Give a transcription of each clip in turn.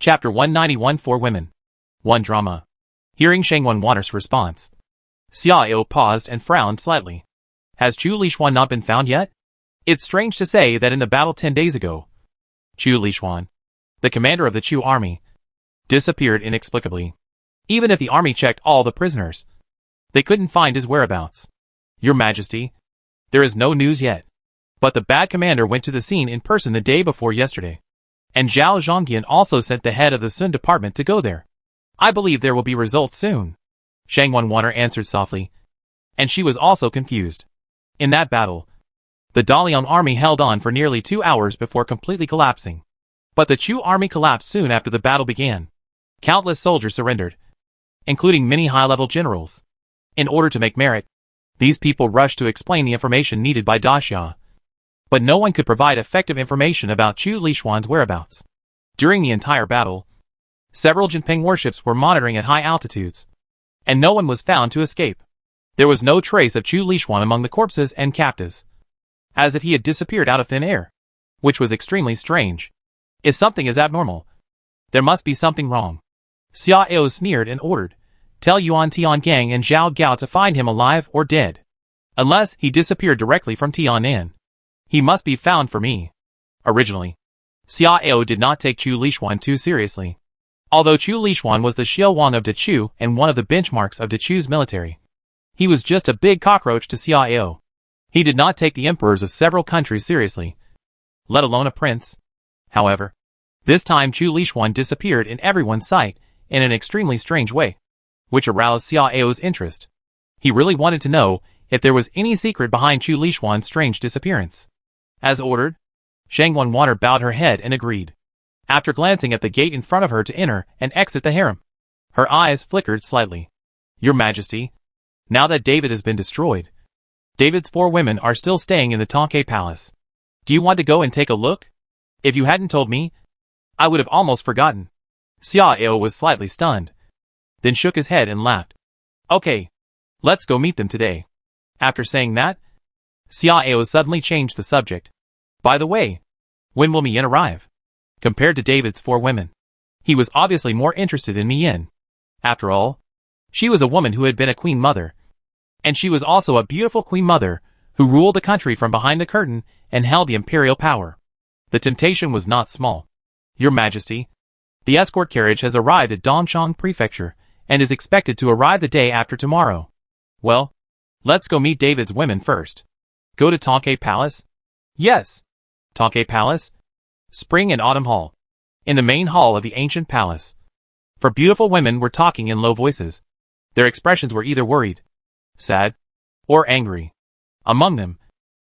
Chapter 191 for Women. 1 Drama. Hearing Shang Wanwater's response, Xiao paused and frowned slightly. Has Chu Lishuan not been found yet? It's strange to say that in the battle 10 days ago, Chu Lishuan, the commander of the Chu army, disappeared inexplicably. Even if the army checked all the prisoners, they couldn't find his whereabouts. Your Majesty, there is no news yet. But the bad commander went to the scene in person the day before yesterday. And Zhao Zhongyan also sent the head of the Sun department to go there. I believe there will be results soon. Shang Wanwater answered softly. And she was also confused. In that battle, the Dalian army held on for nearly 2 hours before completely collapsing. But the Chu army collapsed soon after the battle began. Countless soldiers surrendered, including many high-level generals. In order to make merit, these people rushed to explain the information needed by Daxia. But no one could provide effective information about Chu Lishuan's whereabouts. During the entire battle, several Jinping warships were monitoring at high altitudes, and no one was found to escape. There was no trace of Chu Lishuan among the corpses and captives, as if he had disappeared out of thin air, which was extremely strange. If something is abnormal, there must be something wrong. Xiao sneered and ordered, "Tell Yuan Tiangang and Zhao Gao to find him alive or dead. Unless he disappeared directly from Tianan, he must be found for me." Originally, Xiao did not take Chu Lishuan too seriously. Although Chu Lishuan was the Xiao Wang of Dechu and one of the benchmarks of Dechu's military, he was just a big cockroach to Xiao. He did not take the emperors of several countries seriously, let alone a prince. However, this time Chu Lishuan disappeared in everyone's sight in an extremely strange way, which aroused Xiao's interest. He really wanted to know if there was any secret behind Chu Lishuan's strange disappearance. As ordered, Shang Wanwater bowed her head and agreed. After glancing at the gate in front of her to enter and exit the harem, her eyes flickered slightly. Your Majesty, now that David has been destroyed, David's 4 women are still staying in the Tonke Palace. Do you want to go and take a look? If you hadn't told me, I would have almost forgotten. Xiao was slightly stunned, then shook his head and laughed. Okay, let's go meet them today. After saying that, Xiao suddenly changed the subject. By the way, when will Mian arrive? Compared to David's 4 women, he was obviously more interested in Mian. After all, she was a woman who had been a queen mother, and she was also a beautiful queen mother who ruled the country from behind the curtain and held the imperial power. The temptation was not small. Your Majesty, the escort carriage has arrived at Dongchang Prefecture and is expected to arrive the day after tomorrow. Well, let's go meet David's women first. Go to Tonke Palace? Yes. Tonke Palace? Spring and Autumn Hall. In the main hall of the ancient palace, 4 beautiful women were talking in low voices. Their expressions were either worried, sad, or angry. Among them,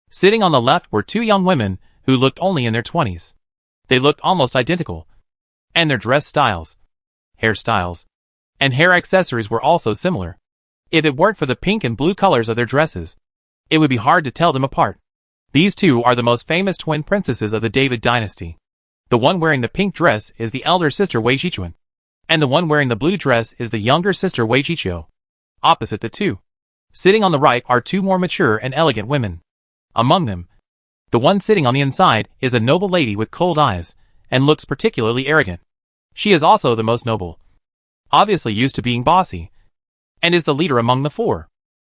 sitting on the left were 2 young women who looked only in their 20s. They looked almost identical, and their dress styles, hairstyles, and hair accessories were also similar. If it weren't for the pink and blue colors of their dresses, it would be hard to tell them apart. These 2 are the most famous twin princesses of the David dynasty. The one wearing the pink dress is the elder sister Wei Jichuan, and the one wearing the blue dress is the younger sister Wei Jiqiu. Opposite the 2, sitting on the right are 2 more mature and elegant women. Among them, the one sitting on the inside is a noble lady with cold eyes, and looks particularly arrogant. She is also the most noble, obviously used to being bossy, and is the leader among the 4.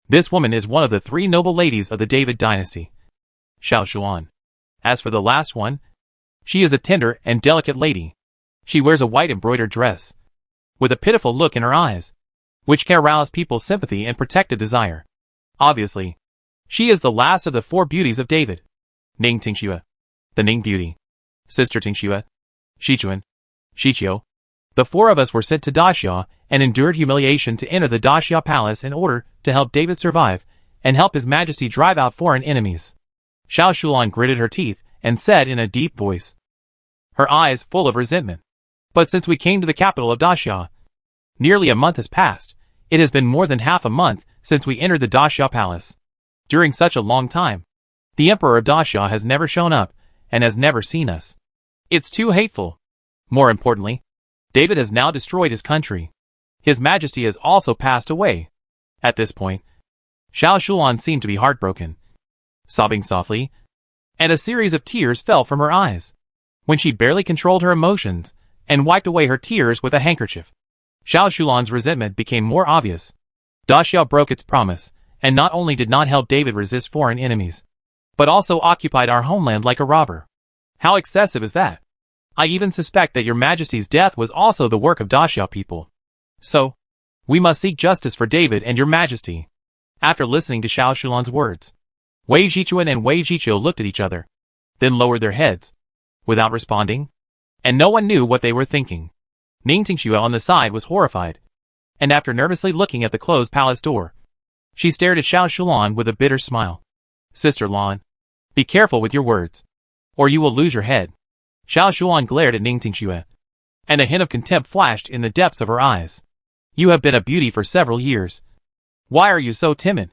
This woman is one of the 3 noble ladies of the David dynasty, Xiao Shuan. As for the last one, she is a tender and delicate lady. She wears a white embroidered dress, with a pitiful look in her eyes, which can arouse people's sympathy and protective desire. Obviously, she is the last of the 4 beauties of David. Ning Tingxue, the Ning beauty, Sister Tingxue, Shichuan, Shiqiu. The 4 of us were sent to Daxia and endured humiliation to enter the Daxia palace in order to help David survive and help His Majesty drive out foreign enemies. Xiao Shulan gritted her teeth and said in a deep voice, her eyes full of resentment. But since we came to the capital of Daxia, nearly a month has passed. It has been more than half a month since we entered the Daxia palace. During such a long time, the emperor of Daxia has never shown up and has never seen us. It's too hateful. More importantly, David has now destroyed his country. His Majesty has also passed away. At this point, Xiao Shulan seemed to be heartbroken, sobbing softly, and a series of tears fell from her eyes. When she barely controlled her emotions, and wiped away her tears with a handkerchief. Xiao Shulan's resentment became more obvious. Daxia broke its promise, and not only did not help David resist foreign enemies, but also occupied our homeland like a robber. How excessive is that? I even suspect that your majesty's death was also the work of Daxia people. So, we must seek justice for David and your majesty. After listening to Xiao Shulan's words, Wei Jichuan and Wei Jiqiu looked at each other, then lowered their heads, without responding, and no one knew what they were thinking. Ning Tingxue on the side was horrified, and after nervously looking at the closed palace door, she stared at Xiao Shulan with a bitter smile. Sister Lan, be careful with your words, or you will lose your head. Xiao Shulan glared at Ning Tingxue, and a hint of contempt flashed in the depths of her eyes. You have been a beauty for several years. Why are you so timid?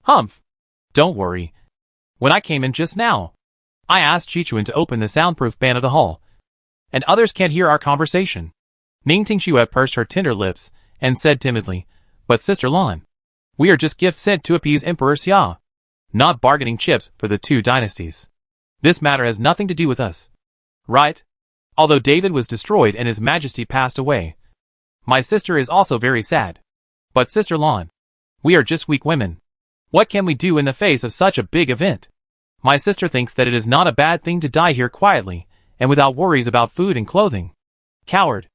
Humph. Don't worry. When I came in just now, I asked Jichuan to open the soundproof ban of the hall, and others can't hear our conversation. Ning Tingxue pursed her tender lips and said timidly, But Sister Lan, we are just gifts sent to appease Emperor Xia, not bargaining chips for the two dynasties. This matter has nothing to do with us. Right? Although David was destroyed and his majesty passed away, my sister is also very sad. But Sister Lan, we are just weak women. What can we do in the face of such a big event? My sister thinks that it is not a bad thing to die here quietly, and without worries about food and clothing. Coward.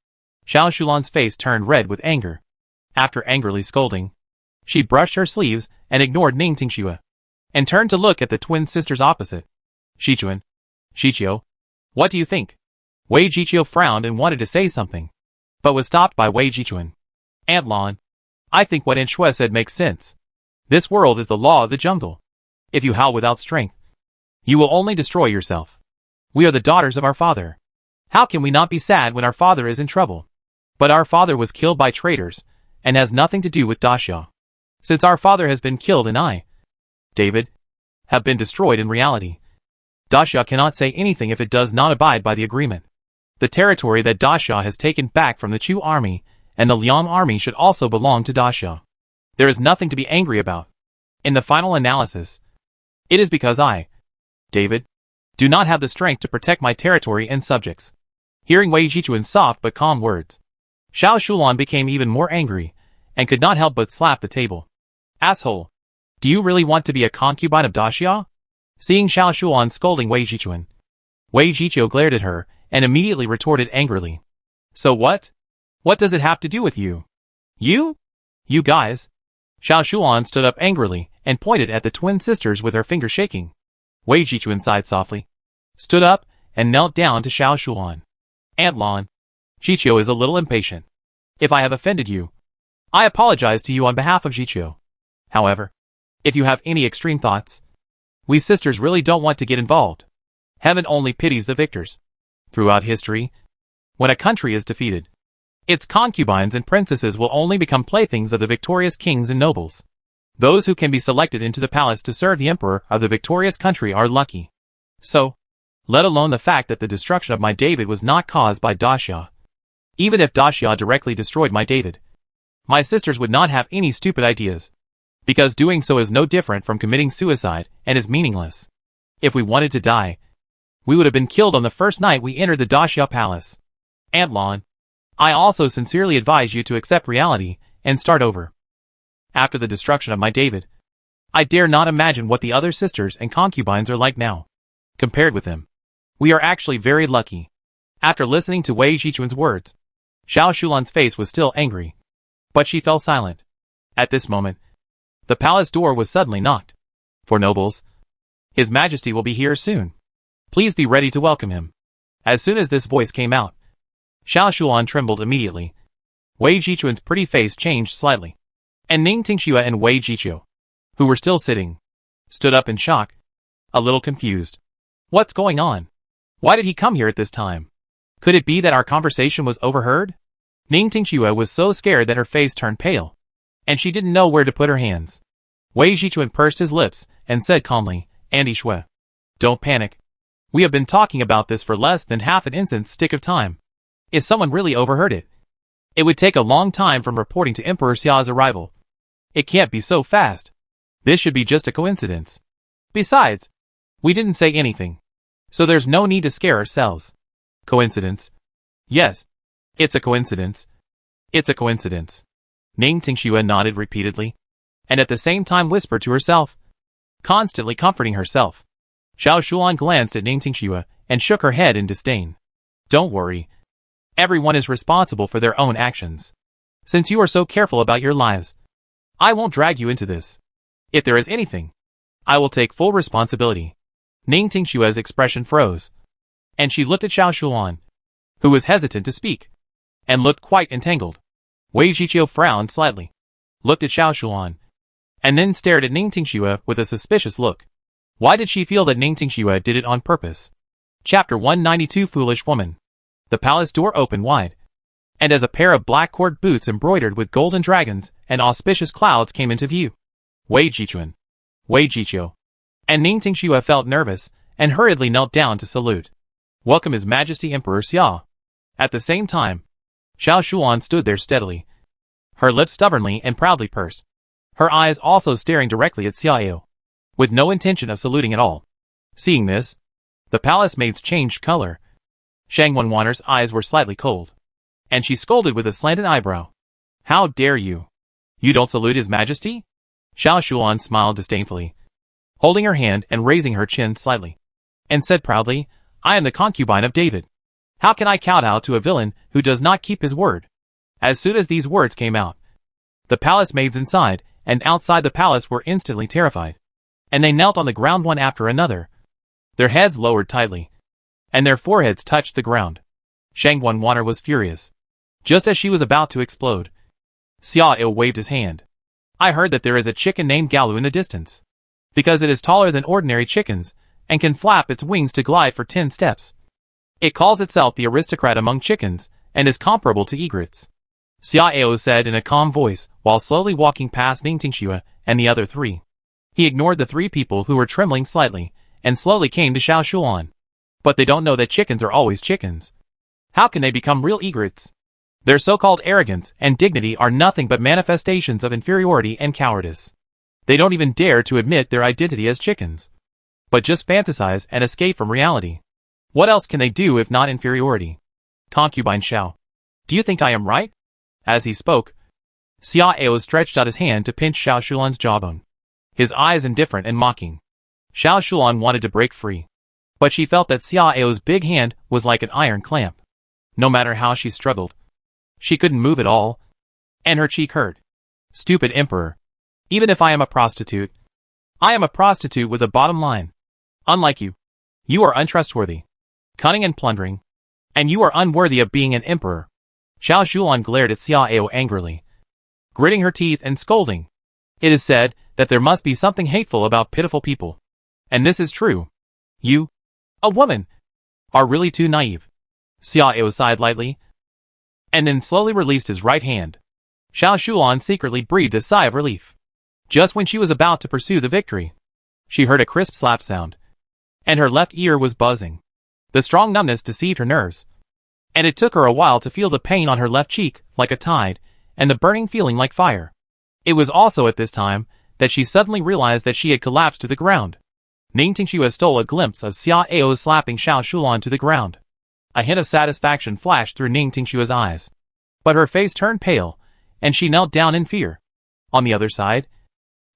Xiao Shulan's face turned red with anger. After angrily scolding, she brushed her sleeves and ignored Ning Tingxue, and turned to look at the twin sisters opposite. Jichuan. Jiqiu. What do you think? Wei Jiqiu frowned and wanted to say something, but was stopped by Wei Jichuan. Aunt Lan, I think what Aunt Shui said makes sense. This world is the law of the jungle. If you howl without strength, you will only destroy yourself. We are the daughters of our father. How can we not be sad when our father is in trouble? But our father was killed by traitors, and has nothing to do with Daxia. Since our father has been killed and I, David, have been destroyed in reality, Daxia cannot say anything if it does not abide by the agreement. The territory that Daxia has taken back from the Chu army and the Liang army should also belong to Daxia. There is nothing to be angry about. In the final analysis, it is because I, David, do not have the strength to protect my territory and subjects. Hearing Wei Jichuan's soft but calm words, Xiao Shulan became even more angry, and could not help but slap the table. Asshole! Do you really want to be a concubine of Daxia? Seeing Xiao Shulan scolding Wei Jichuan, Wei Jiqiu glared at her, and immediately retorted angrily. So what? What does it have to do with you? You? You guys? Xiao Shulan stood up angrily, and pointed at the twin sisters with her finger shaking. Wei Jichuan sighed softly, stood up, and knelt down to Xiao Shulan. Aunt Lan, Jiqiu is a little impatient. If I have offended you, I apologize to you on behalf of Jiqiu. However, if you have any extreme thoughts, we sisters really don't want to get involved. Heaven only pities the victors. Throughout history, when a country is defeated, its concubines and princesses will only become playthings of the victorious kings and nobles. Those who can be selected into the palace to serve the emperor of the victorious country are lucky. So, let alone the fact that the destruction of my David was not caused by Daxia. Even if Daxia directly destroyed my David, my sisters would not have any stupid ideas, because doing so is no different from committing suicide and is meaningless. If we wanted to die, we would have been killed on the first night we entered the Daxia palace. Aunt Lan, I also sincerely advise you to accept reality and start over. After the destruction of my David, I dare not imagine what the other sisters and concubines are like now. Compared with them, we are actually very lucky. After listening to Wei Jichuan's words, Xiao Shulan's face was still angry, but she fell silent. At this moment, the palace door was suddenly knocked. For nobles, His Majesty will be here soon. Please be ready to welcome him. As soon as this voice came out, Xiao Shulan trembled immediately. Wei Jichuan's pretty face changed slightly, and Ning Tingxue and Wei Jiqiu, who were still sitting, stood up in shock, a little confused. What's going on? Why did he come here at this time? Could it be that our conversation was overheard? Ning Tingxue was so scared that her face turned pale, and she didn't know where to put her hands. Wei Jichuan pursed his lips and said calmly, Andy Shui, don't panic. We have been talking about this for less than half an instant stick of time. If someone really overheard it, it would take a long time from reporting to Emperor Xia's arrival. It can't be so fast. This should be just a coincidence. Besides, we didn't say anything, so there's no need to scare ourselves. Coincidence? Yes, It's a coincidence. It's a coincidence. Ning Tingxue nodded repeatedly, and at the same time whispered to herself, constantly comforting herself. Xiao Shulan glanced at Ning Tingxue and shook her head in disdain. Don't worry. Everyone is responsible for their own actions. Since you are so careful about your lives, I won't drag you into this. If there is anything, I will take full responsibility. Ning Tingxue's expression froze, and she looked at Xiao Shulan, who was hesitant to speak, and looked quite entangled. Wei Jiqiu frowned slightly, looked at Xiao Shulan, and then stared at Ning Tingxue with a suspicious look. Why did she feel that Ning Tingxue did it on purpose? Chapter 192 Foolish Woman. The palace door opened wide, and as a pair of black cord boots embroidered with golden dragons and auspicious clouds came into view, Wei Jichuan, Wei Jiqiu, and Ning Tingxue felt nervous and hurriedly knelt down to salute. Welcome His Majesty Emperor Xia. At the same time, Xiao Shulan stood there steadily, her lips stubbornly and proudly pursed, her eyes also staring directly at Xiao, with no intention of saluting at all. Seeing this, the palace maid's changed color. Shang Wenwaner's eyes were slightly cold, and she scolded with a slanted eyebrow. How dare you? You don't salute His Majesty? Xiao Shulan smiled disdainfully, holding her hand and raising her chin slightly, and said proudly, I am the concubine of David. How can I kowtow to a villain who does not keep his word? As soon as these words came out, the palace maids inside and outside the palace were instantly terrified, and they knelt on the ground one after another, their heads lowered tightly, and their foreheads touched the ground. Shang Wenwaner was furious. Just as she was about to explode, Xiao waved his hand. I heard that there is a chicken named Galu in the distance, because it is taller than ordinary chickens and can flap its wings to glide for 10 steps. It calls itself the aristocrat among chickens and is comparable to egrets. Xiao said in a calm voice while slowly walking past Ning Tingxue and the other three. He ignored the three people who were trembling slightly and slowly came to Xiao Shulan. But they don't know that chickens are always chickens. How can they become real egrets? Their so-called arrogance and dignity are nothing but manifestations of inferiority and cowardice. They don't even dare to admit their identity as chickens, but just fantasize and escape from reality. What else can they do if not inferiority? Concubine Xiao, do you think I am right? As he spoke, Xiao stretched out his hand to pinch Xiao Shulan's jawbone, his eyes indifferent and mocking. Xiao Shulan wanted to break free, but she felt that Xiao's big hand was like an iron clamp. No matter how she struggled, she couldn't move at all, and her cheek hurt. Stupid emperor. Even if I am a prostitute, I am a prostitute with a bottom line. Unlike you, you are untrustworthy, cunning and plundering, and you are unworthy of being an emperor. Xiao Shulan glared at Xiao angrily, gritting her teeth and scolding. It is said that there must be something hateful about pitiful people, and this is true. You, a woman, are really too naive. Xiao sighed lightly, and then slowly released his right hand. Xiao Shulan secretly breathed a sigh of relief. Just when she was about to pursue the victory, she heard a crisp slap sound, and her left ear was buzzing. The strong numbness deceived her nerves, and it took her a while to feel the pain on her left cheek like a tide, and the burning feeling like fire. It was also at this time that she suddenly realized that she had collapsed to the ground. Ning Tingxue stole a glimpse of Xiao slapping Xiao Shulan to the ground. A hint of satisfaction flashed through Ning Tingxue's eyes, but her face turned pale, and she knelt down in fear. On the other side,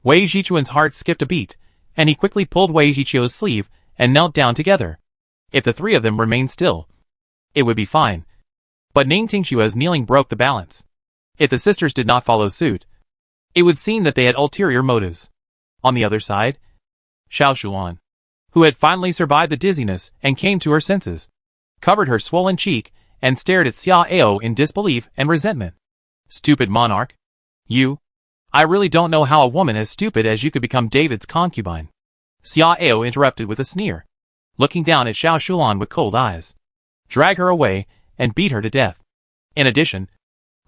Wei Jichuan's heart skipped a beat, and he quickly pulled Wei Jiqiu's sleeve and knelt down together. If the three of them remained still, it would be fine. But Ning Tingxue's kneeling broke the balance. If the sisters did not follow suit, it would seem that they had ulterior motives. On the other side, Xiao Shulan, who had finally survived the dizziness and came to her senses, covered her swollen cheek and stared at Xiao in disbelief and resentment. Stupid monarch. I really don't know how a woman as stupid as you could become David's concubine. Xiao interrupted with a sneer, looking down at Xiao Shulan with cold eyes. Drag her away and beat her to death. In addition,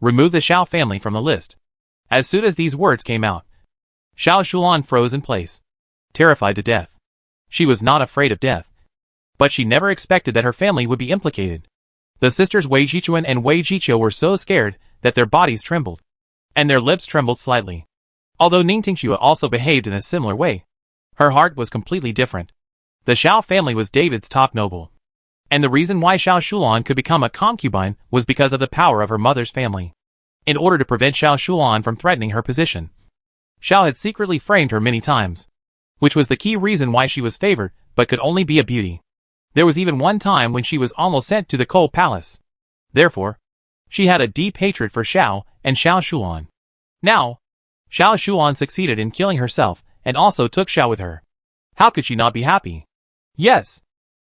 remove the Xiao family from the list. As soon as these words came out, Xiao Shulan froze in place, terrified to death. She was not afraid of death, but she never expected that her family would be implicated. The sisters Wei Jichuan and Wei Jiqiu were so scared that their bodies trembled, and their lips trembled slightly. Although Ning Tingxue also behaved in a similar way, her heart was completely different. The Xiao family was David's top noble, And the reason why Xiao Shulan could become a concubine was because of the power of her mother's family. In order to prevent Xiao Shulan from threatening her position, Xiao had secretly framed her many times, which was the key reason why she was favored but could only be a beauty. There was even one time when she was almost sent to the coal palace. Therefore, she had a deep hatred for Xiao and Xiao Shulan. Now, Xiao Shulan succeeded in killing herself and also took Xiao with her. How could she not be happy? Yes.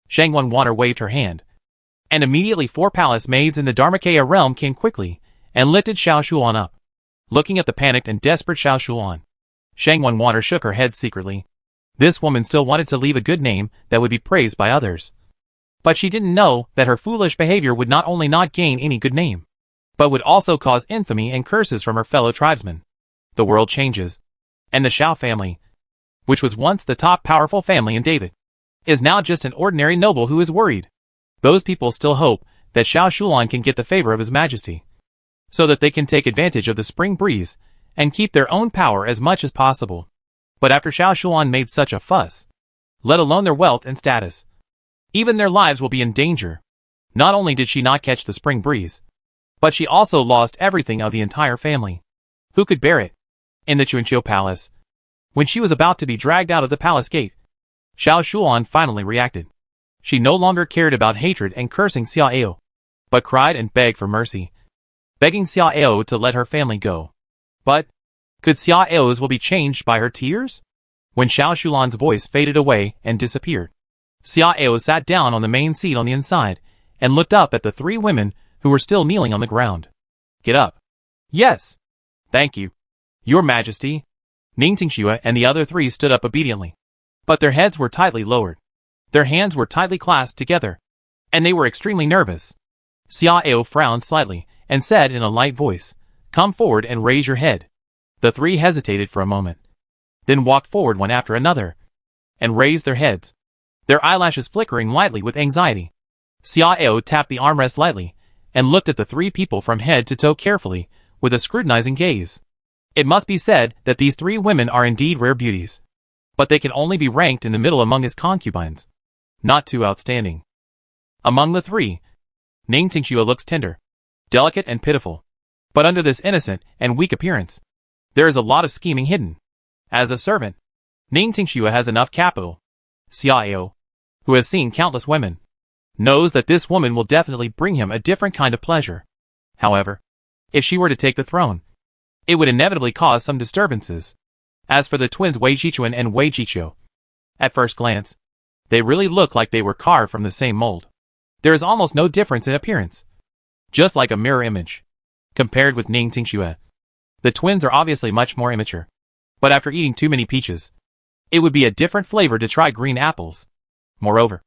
Shangwan Water waved her hand. And immediately 4 palace maids in the Dharmakaya realm came quickly and lifted Xiao Shulan up. Looking at the panicked and desperate Xiao Shulan, Shangwan Water shook her head secretly. This woman still wanted to leave a good name that would be praised by others. But she didn't know that her foolish behavior would not only not gain any good name, but would also cause infamy and curses from her fellow tribesmen. The world changes, and the Xiao family, which was once the top powerful family in David, is now just an ordinary noble who is worried. Those people still hope that Xiao Shulan can get the favor of His Majesty, so that they can take advantage of the spring breeze and keep their own power as much as possible. But after Xiao Shulan made such a fuss, let alone their wealth and status, even their lives will be in danger. Not only did she not catch the spring breeze, but she also lost everything of the entire family. Who could bear it? In the Chuanqiu Palace, when she was about to be dragged out of the palace gate, Xiao Shulan finally reacted. She no longer cared about hatred and cursing Xia Ao, but cried and begged for mercy, begging Xia Ao to let her family go. But could Xia Ao's will be changed by her tears? When Xiao Shulan's voice faded away and disappeared, Xia Ao sat down on the main seat on the inside and looked up at the 3 women who were still kneeling on the ground. Get up. Yes. Thank you, Your Majesty. Ning Tingxue and the other 3 stood up obediently, but their heads were tightly lowered. Their hands were tightly clasped together, and they were extremely nervous. Xia Ao frowned slightly and said in a light voice, "Come forward and raise your head." The 3 hesitated for a moment, then walked forward one after another, and raised their heads, their eyelashes flickering lightly with anxiety. Xia Ao tapped the armrest lightly, and looked at the 3 people from head to toe carefully, with a scrutinizing gaze. It must be said that these 3 women are indeed rare beauties, but they can only be ranked in the middle among his concubines. Not too outstanding. Among the 3, Ning Tingxue looks tender, delicate and pitiful, but under this innocent and weak appearance, there is a lot of scheming hidden. As a servant, Ning Tingxue has enough capital. Xia Ao, who has seen countless women, knows that this woman will definitely bring him a different kind of pleasure. However, if she were to take the throne, it would inevitably cause some disturbances. As for the twins Wei Jichuan and Wei Jiqiu, at first glance, they really look like they were carved from the same mold. There is almost no difference in appearance, just like a mirror image. Compared with Ning Tingxue, the twins are obviously much more immature. But after eating too many peaches, it would be a different flavor to try green apples. Moreover,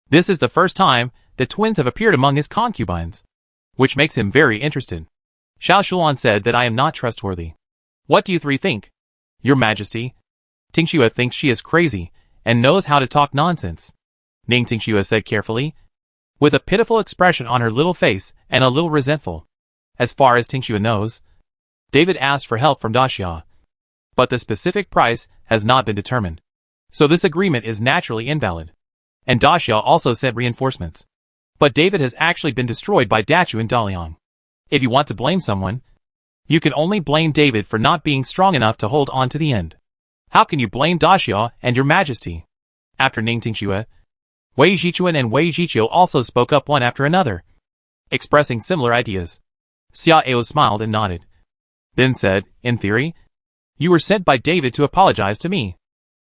this is the first time the twins have appeared among his concubines, which makes him very interested. Xiao Shulan said that I am not trustworthy. What do you 3 think? Your Majesty. Tingxue thinks she is crazy and knows how to talk nonsense, Ning Tingxue said carefully, with a pitiful expression on her little face and a little resentful. As far as Tingxue knows, David asked for help from Daxia, but the specific price has not been determined, so this agreement is naturally invalid. And Daxia also sent reinforcements, but David has actually been destroyed by Dachu and Daliang. If you want to blame someone, you can only blame David for not being strong enough to hold on to the end. How can you blame Daxia and Your Majesty? After Ning Tingxue, Wei Jichuan and Wei Jiqiu also spoke up one after another, expressing similar ideas. Xia Ao smiled and nodded, then said, in theory, you were sent by David to apologize to me.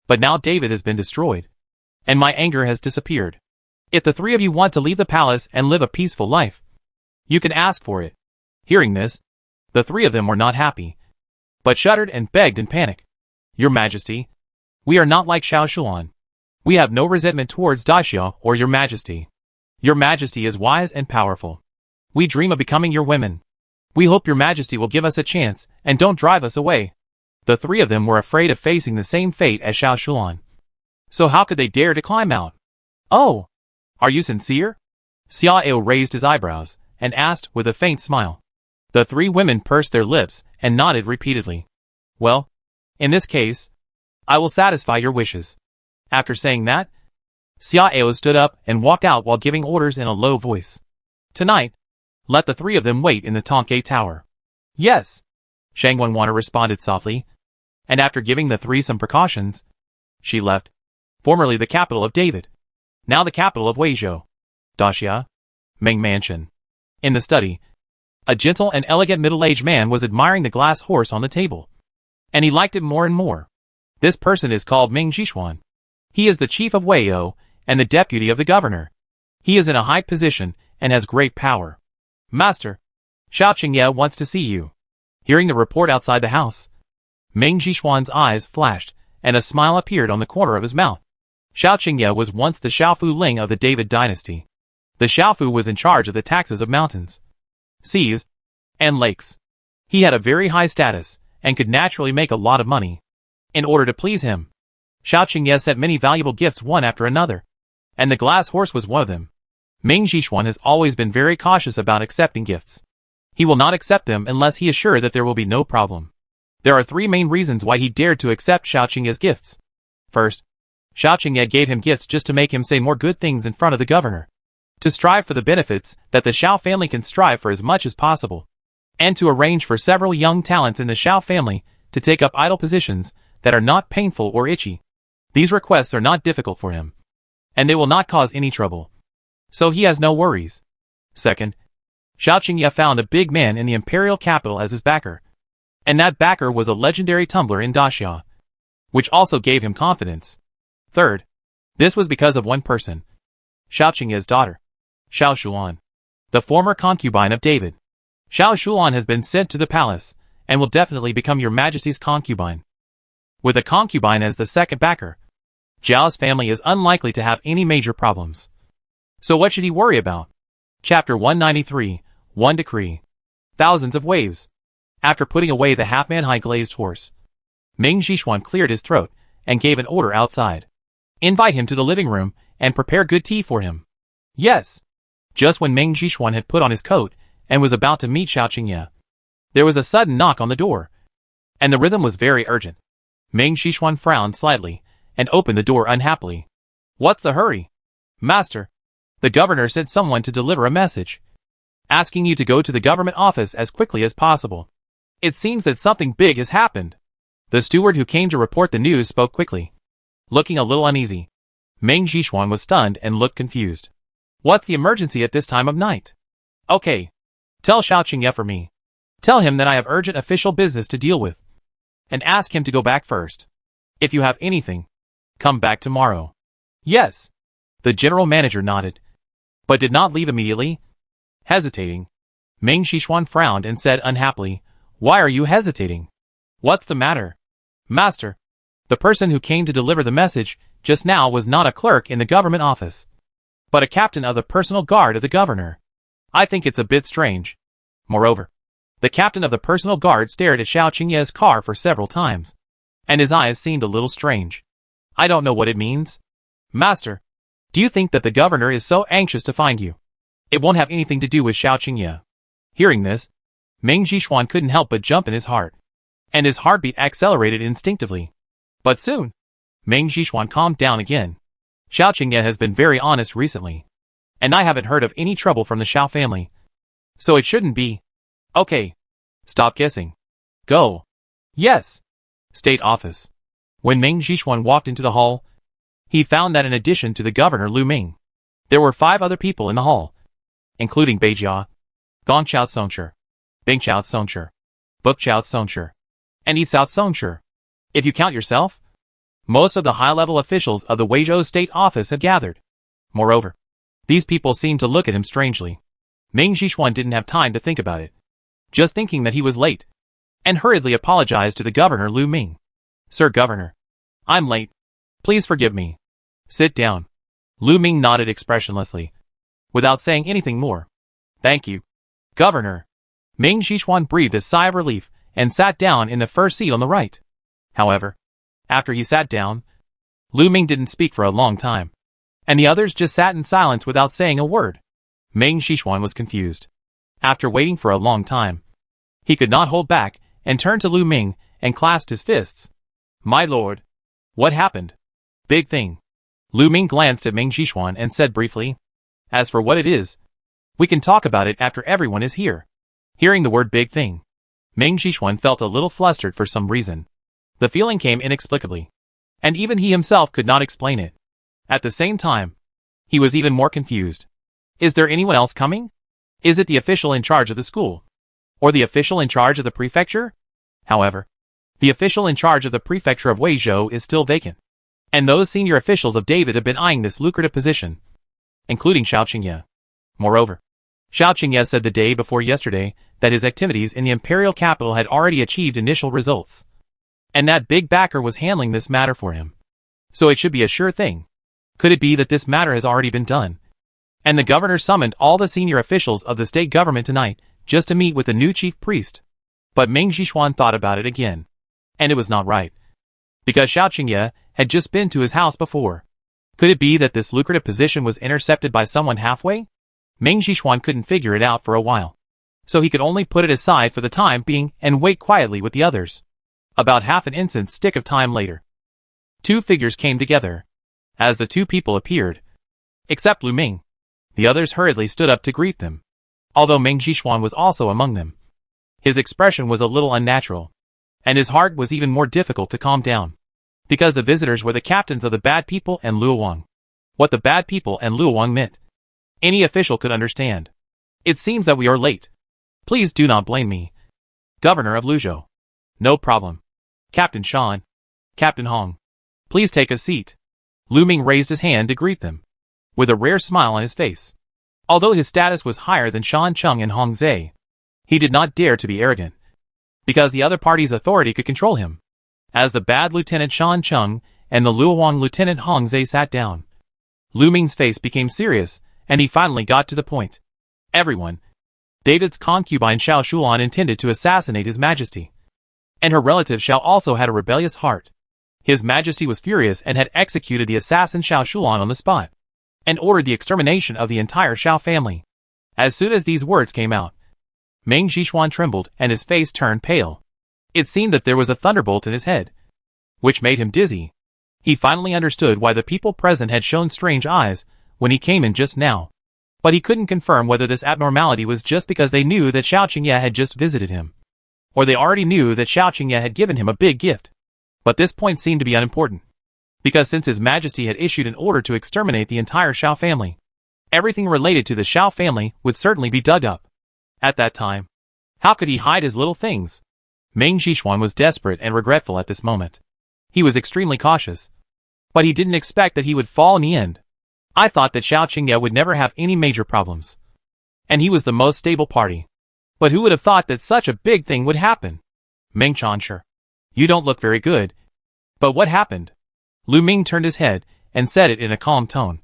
But now David has been destroyed, and my anger has disappeared. If the 3 of you want to leave the palace and live a peaceful life, you can ask for it. Hearing this, the 3 of them were not happy, but shuddered and begged in panic. Your Majesty, we are not like Xiao Shulan. We have no resentment towards Daxia or Your Majesty. Your Majesty is wise and powerful. We dream of becoming your women. We hope Your Majesty will give us a chance and don't drive us away. The 3 of them were afraid of facing the same fate as Xiao Shulan. So how could they dare to climb out? Oh, are you sincere? Xia Ao raised his eyebrows and asked with a faint smile. The 3 women pursed their lips and nodded repeatedly. Well, in this case, I will satisfy your wishes. After saying that, Xiao stood up and walked out while giving orders in a low voice. Tonight, let the three of them wait in the Tonke Tower. Yes, Shang Wanwana responded softly, and after giving the three some precautions, she left. Formerly the capital of David, now the capital of Weizhou, Daxia, Ming Mansion. In the study, a gentle and elegant middle-aged man was admiring the glass horse on the table, and he liked it more and more. This person is called Ming Jishuan. He is the chief of Weizhou and the deputy of the governor. He is in a high position and has great power. Master, Xiao Qingye wants to see you. Hearing the report outside the house, Ming Jishuan's eyes flashed, and a smile appeared on the corner of his mouth. Xiao Qingye was once the Xiaofu Ling of the David dynasty. The Xiaofu was in charge of the taxes of mountains, seas, and lakes. He had a very high status, and could naturally make a lot of money. In order to please him, Xiao Qingye sent many valuable gifts one after another, and the glass horse was one of them. Ming Jishuan has always been very cautious about accepting gifts. He will not accept them unless he is sure that there will be no problem. There are three main reasons why he dared to accept Xiao Qingye's gifts. First, Xiao Qingye gave him gifts just to make him say more good things in front of the governor, to strive for the benefits that the Xiao family can strive for as much as possible, and to arrange for several young talents in the Xiao family to take up idle positions that are not painful or itchy. These requests are not difficult for him, and they will not cause any trouble, so he has no worries. Second, Xiao Qingye found a big man in the imperial capital as his backer, and that backer was a legendary tumbler in Daxia, which also gave him confidence. Third, this was because of one person, Xiao Qingye's daughter, Xiao Shuan, the former concubine of David. Xiao Shuan has been sent to the palace, and will definitely become your majesty's concubine. With a concubine as the second backer, Zhao's family is unlikely to have any major problems. So what should he worry about? Chapter 193, One Decree. Thousands of waves. After putting away the half-man high glazed horse, Ming Jishuan cleared his throat and gave an order outside. Invite him to the living room and prepare good tea for him. Yes. Just when Ming Jishuan had put on his coat and was about to meet Xiao Qingye, there was a sudden knock on the door, and the rhythm was very urgent. Ming Jishuan frowned slightly and opened the door unhappily. What's the hurry? Master, the governor sent someone to deliver a message, asking you to go to the government office as quickly as possible. It seems that something big has happened. The steward who came to report the news spoke quickly, looking a little uneasy. Ming Jishuan was stunned and looked confused. What's the emergency at this time of night? Okay. Tell Xiao Qingye for me. Tell him that I have urgent official business to deal with, and ask him to go back first. If you have anything, come back tomorrow. Yes. The general manager nodded, but did not leave immediately. Hesitating, Ming Jishuan frowned and said unhappily, Why are you hesitating? What's the matter? Master, the person who came to deliver the message just now was not a clerk in the government office, but a captain of the personal guard of the governor. I think it's a bit strange. Moreover, the captain of the personal guard stared at Xiao Qingye's car for several times, and his eyes seemed a little strange. I don't know what it means. Master, do you think that the governor is so anxious to find you? It won't have anything to do with Xiao Qingye. Hearing this, Ming Jishuan couldn't help but jump in his heart, and his heartbeat accelerated instinctively. But soon, Ming Jishuan calmed down again. Xiao Qingye has been very honest recently, and I haven't heard of any trouble from the Xiao family, so it shouldn't be. Okay. Stop guessing. Go. Yes. State office. When Ming Jishuan walked into the hall, he found that in addition to the governor Lu Ming, there were 5 other people in the hall, including Beijia, Gongqiao Songshi, Bingqiao Songshi, Bukqiao Songshi, and Yisao Songshi. If you count yourself, most of the high-level officials of the Weizhou state office had gathered. Moreover, these people seemed to look at him strangely. Ming Jishuan didn't have time to think about it, just thinking that he was late, and hurriedly apologized to the governor Lu Ming. Sir Governor, I'm late. Please forgive me. Sit down. Lu Ming nodded expressionlessly, without saying anything more. Thank you, Governor. Ming Jishuan breathed a sigh of relief and sat down in the first seat on the right. However, after he sat down, Lu Ming didn't speak for a long time, and the others just sat in silence without saying a word. Ming Jishuan was confused. After waiting for a long time, he could not hold back and turned to Lu Ming and clasped his fists. My lord, what happened? Big thing. Lu Ming glanced at Meng Jixuan and said briefly, "As for what it is, we can talk about it after everyone is here." Hearing the word big thing, Meng Jixuan felt a little flustered for some reason. The feeling came inexplicably, and even he himself could not explain it. At the same time, he was even more confused. Is there anyone else coming? Is it the official in charge of the school? Or the official in charge of the prefecture? However, the official in charge of the prefecture of Weizhou is still vacant, and those senior officials of David have been eyeing this lucrative position, including Xiao Qingye. Moreover, Xiao Qingye said the day before yesterday that his activities in the imperial capital had already achieved initial results, and that big backer was handling this matter for him. So it should be a sure thing. Could it be that this matter has already been done, and the governor summoned all the senior officials of the state government tonight just to meet with the new chief priest? But Meng Jixuan thought about it again, and it was not right, because Xiao Qingye had just been to his house before. Could it be that this lucrative position was intercepted by someone halfway? Meng Jixuan couldn't figure it out for a while, so he could only put it aside for the time being and wait quietly with the others. About half an instant's stick of time later, two figures came together. As the two people appeared, except Lu Ming, the others hurriedly stood up to greet them. Although Meng Jixuan was also among them, his expression was a little unnatural, and his heart was even more difficult to calm down, because the visitors were the captains of the bad people and Luowang. What the bad people and Luowang meant, any official could understand. It seems that we are late. Please do not blame me, Governor of Luzhou. No problem. Captain Shan, Captain Hong, please take a seat. Lu Ming raised his hand to greet them, with a rare smile on his face. Although his status was higher than Shan Cheng and Hong Zhe, he did not dare to be arrogant, because the other party's authority could control him. As the bad Lieutenant Shan Cheng and the Luowang Lieutenant Hong Zhe sat down, Lu Ming's face became serious, and he finally got to the point. Everyone, David's concubine Xiao Shulan intended to assassinate His Majesty, and her relative Xiao also had a rebellious heart. His Majesty was furious and had executed the assassin Xiao Shulan on the spot, and ordered the extermination of the entire Xiao family. As soon as these words came out, Meng Jixuan trembled and his face turned pale. It seemed that there was a thunderbolt in his head, which made him dizzy. He finally understood why the people present had shown strange eyes when he came in just now, but he couldn't confirm whether this abnormality was just because they knew that Xiao Qingye had just visited him, or they already knew that Xiao Qingye had given him a big gift. But this point seemed to be unimportant, because since His Majesty had issued an order to exterminate the entire Xiao family, everything related to the Xiao family would certainly be dug up. At that time, how could he hide his little things? Meng Jixuan was desperate and regretful at this moment. He was extremely cautious, but he didn't expect that he would fall in the end. I thought that Xiao Qingye would never have any major problems, and he was the most stable party. But who would have thought that such a big thing would happen? Meng Chansher, you don't look very good. But what happened? Lu Ming turned his head and said it in a calm tone,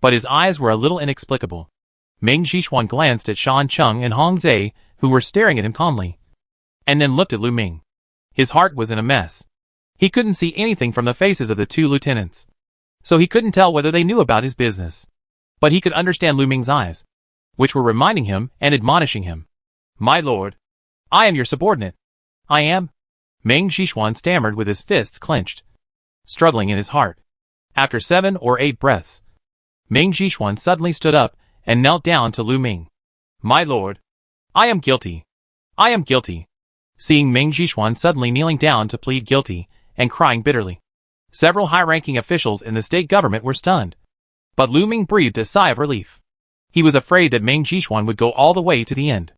but his eyes were a little inexplicable. Meng Jixuan glanced at Shan Cheng and Hong Zhe, who were staring at him calmly, and then looked at Lu Ming. His heart was in a mess. He couldn't see anything from the faces of the two lieutenants, so he couldn't tell whether they knew about his business. But he could understand Lu Ming's eyes, which were reminding him and admonishing him. My lord, I am your subordinate. I am? Meng Jixuan stammered with his fists clenched, struggling in his heart. After 7 or 8 breaths, Meng Jixuan suddenly stood up and knelt down to Lu Ming. My lord, I am guilty. I am guilty. Seeing Meng Jixuan suddenly kneeling down to plead guilty and crying bitterly, several high-ranking officials in the state government were stunned. But Lu Ming breathed a sigh of relief. He was afraid that Meng Jixuan would go all the way to the end.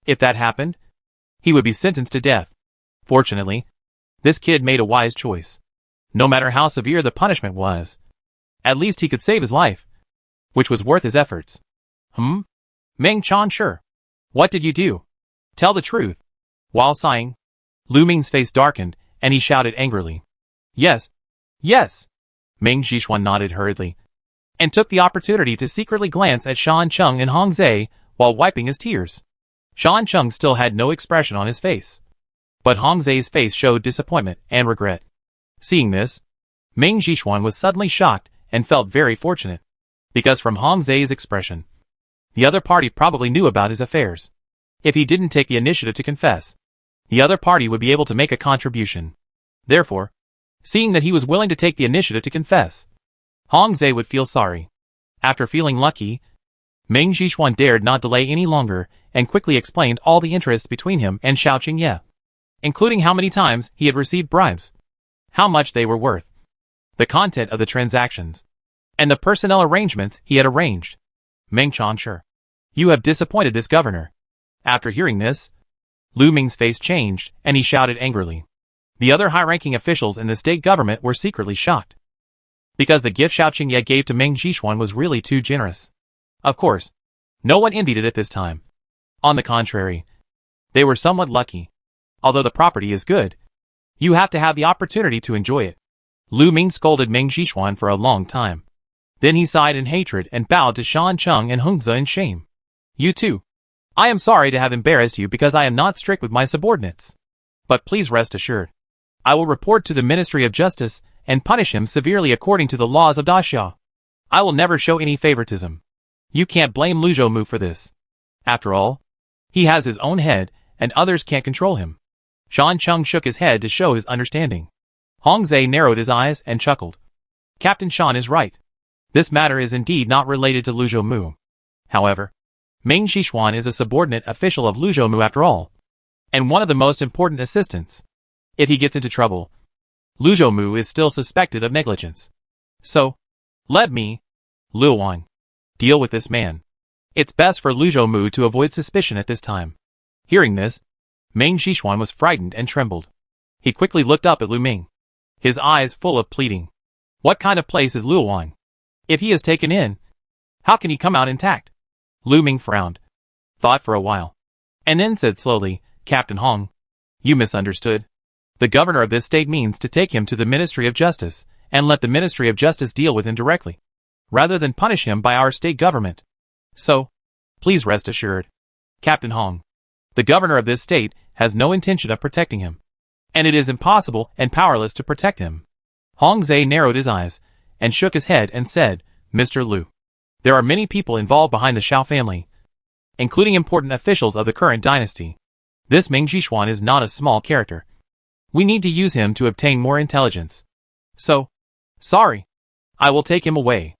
If that happened, he would be sentenced to death. Fortunately, this kid made a wise choice. No matter how severe the punishment was, at least he could save his life, which was worth his efforts. Meng Chansher, what did you do? Tell the truth. While sighing, Lu Ming's face darkened, and he shouted angrily. Yes. Yes. Meng Jixuan nodded hurriedly, and took the opportunity to secretly glance at Shan Cheng and Hong Zhe while wiping his tears. Shan Cheng still had no expression on his face, but Hong Zhe's face showed disappointment and regret. Seeing this, Meng Jixuan was suddenly shocked and felt very fortunate, because from Hong Zhe's expression, the other party probably knew about his affairs. If he didn't take the initiative to confess, the other party would be able to make a contribution. Therefore, seeing that he was willing to take the initiative to confess, Hong Zhe would feel sorry. After feeling lucky, Meng Jixuan dared not delay any longer and quickly explained all the interests between him and Xiao Qingye, including how many times he had received bribes, how much they were worth, the content of the transactions, and the personnel arrangements he had arranged. Meng Chanshe, you have disappointed this governor. After hearing this, Lu Ming's face changed and he shouted angrily. The other high-ranking officials in the state government were secretly shocked, because the gift Xiao Qingye gave to Meng Jixuan was really too generous. Of course, no one envied it at this time. On the contrary, they were somewhat lucky. Although the property is good, you have to have the opportunity to enjoy it. Lu Ming scolded Meng Jixuan for a long time. Then he sighed in hatred and bowed to Shan Cheng and Hung Ze in shame. You too. I am sorry to have embarrassed you because I am not strict with my subordinates. But please rest assured, I will report to the Ministry of Justice and punish him severely according to the laws of Daxia. I will never show any favoritism. You can't blame Lu Zhoumu for this. After all, he has his own head and others can't control him. Shan Cheng shook his head to show his understanding. Hong Zhe narrowed his eyes and chuckled. Captain Shan is right. This matter is indeed not related to Lu Zhoumu. However, Meng Jixuan is a subordinate official of Lu Zhoumu after all, and one of the most important assistants. If he gets into trouble, Lu Zhoumu is still suspected of negligence. So, let me, Lu Wang, deal with this man. It's best for Lu Zhoumu to avoid suspicion at this time. Hearing this, Meng Jixuan was frightened and trembled. He quickly looked up at Lu Ming, his eyes full of pleading. What kind of place is Lu Wang? If he is taken in, how can he come out intact? Lu Ming frowned, thought for a while, and then said slowly, Captain Hong, you misunderstood. The governor of this state means to take him to the Ministry of Justice and let the Ministry of Justice deal with him directly, rather than punish him by our state government. So, please rest assured, Captain Hong, the governor of this state has no intention of protecting him, and it is impossible and powerless to protect him. Hong Zhe narrowed his eyes and shook his head and said, Mr. Lu, there are many people involved behind the Xiao family, including important officials of the current dynasty. This Meng Jixuan is not a small character. We need to use him to obtain more intelligence. So, sorry. I will take him away.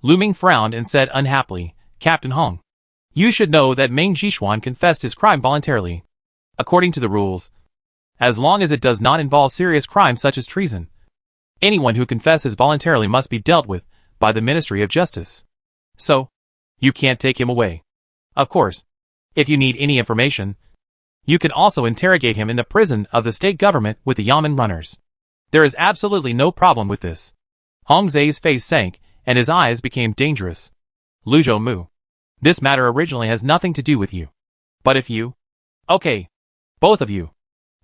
Lu Ming frowned and said unhappily, Captain Hong, you should know that Meng Jixuan confessed his crime voluntarily. According to the rules, as long as it does not involve serious crimes such as treason, anyone who confesses voluntarily must be dealt with by the Ministry of Justice. So, you can't take him away. Of course, if you need any information, you can also interrogate him in the prison of the state government with the Yamen runners. There is absolutely no problem with this. Hong Zhe's face sank and his eyes became dangerous. Lu Zhoumu, this matter originally has nothing to do with you. But if you... Okay, both of you.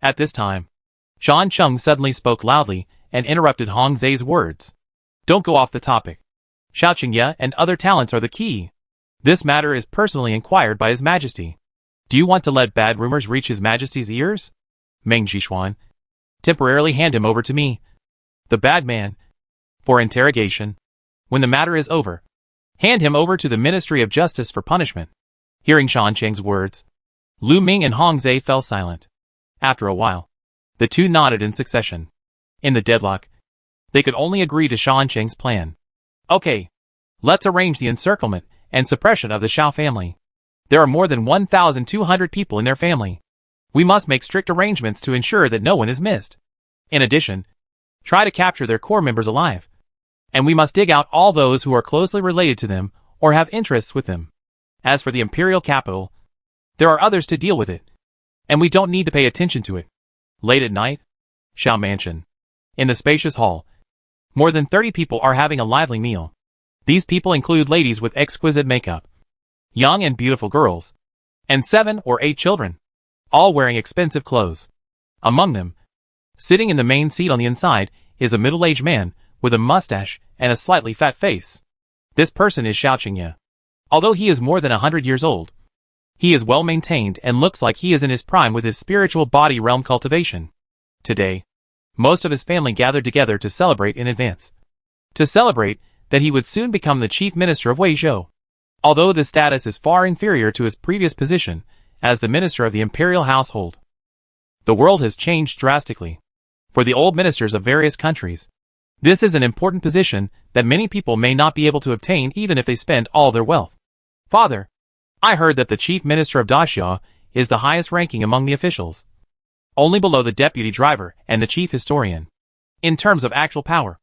At this time, Shan Cheng suddenly spoke loudly and interrupted Hong Zhe's words. Don't go off the topic. Xiao Qingye and other talents are the key. This matter is personally inquired by His Majesty. Do you want to let bad rumors reach His Majesty's ears? Meng Jixuan, temporarily hand him over to me, the bad man, for interrogation. When the matter is over, hand him over to the Ministry of Justice for punishment. Hearing Shan Cheng's words, Lu Ming and Hong Zhe fell silent. After a while, the two nodded in succession. In the deadlock, they could only agree to Shan Cheng's plan. Okay, let's arrange the encirclement and suppression of the Xiao family. There are more than 1,200 people in their family. We must make strict arrangements to ensure that no one is missed. In addition, try to capture their core members alive. And we must dig out all those who are closely related to them or have interests with them. As for the imperial capital, there are others to deal with it, and we don't need to pay attention to it. Late at night, Xiao Mansion. In the spacious hall, more than 30 people are having a lively meal. These people include ladies with exquisite makeup, young and beautiful girls, and 7 or 8 children, all wearing expensive clothes. Among them, sitting in the main seat on the inside, is a middle-aged man with a mustache and a slightly fat face. This person is Xiao Qingye. Although he is more than 100 years old, he is well maintained and looks like he is in his prime with his spiritual body realm cultivation. Today, most of his family gathered together to celebrate in advance. To celebrate that he would soon become the chief minister of Weizhou. Although this status is far inferior to his previous position as the minister of the imperial household. The world has changed drastically. For the old ministers of various countries, This is an important position that many people may not be able to obtain even if they spend all their wealth. Father, I heard that the chief minister of Daxia is the highest ranking among the officials, only below the deputy driver and the chief historian. In terms of actual power,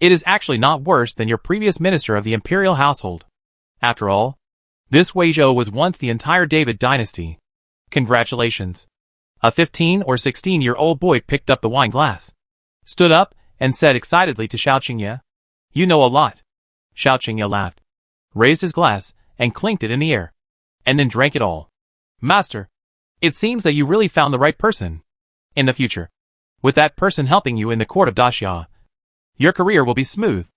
it is actually not worse than your previous minister of the imperial household. After all, this Weizhou was once the entire David dynasty. Congratulations. A 15 or 16-year-old boy picked up the wine glass, stood up, and said excitedly to Xiao Qingye, "You know a lot." Xiao Qingye laughed, raised his glass, and clinked it in the air, and then drank it all. "Master, it seems that you really found the right person. In the future, with that person helping you in the court of Daxia, your career will be smooth,"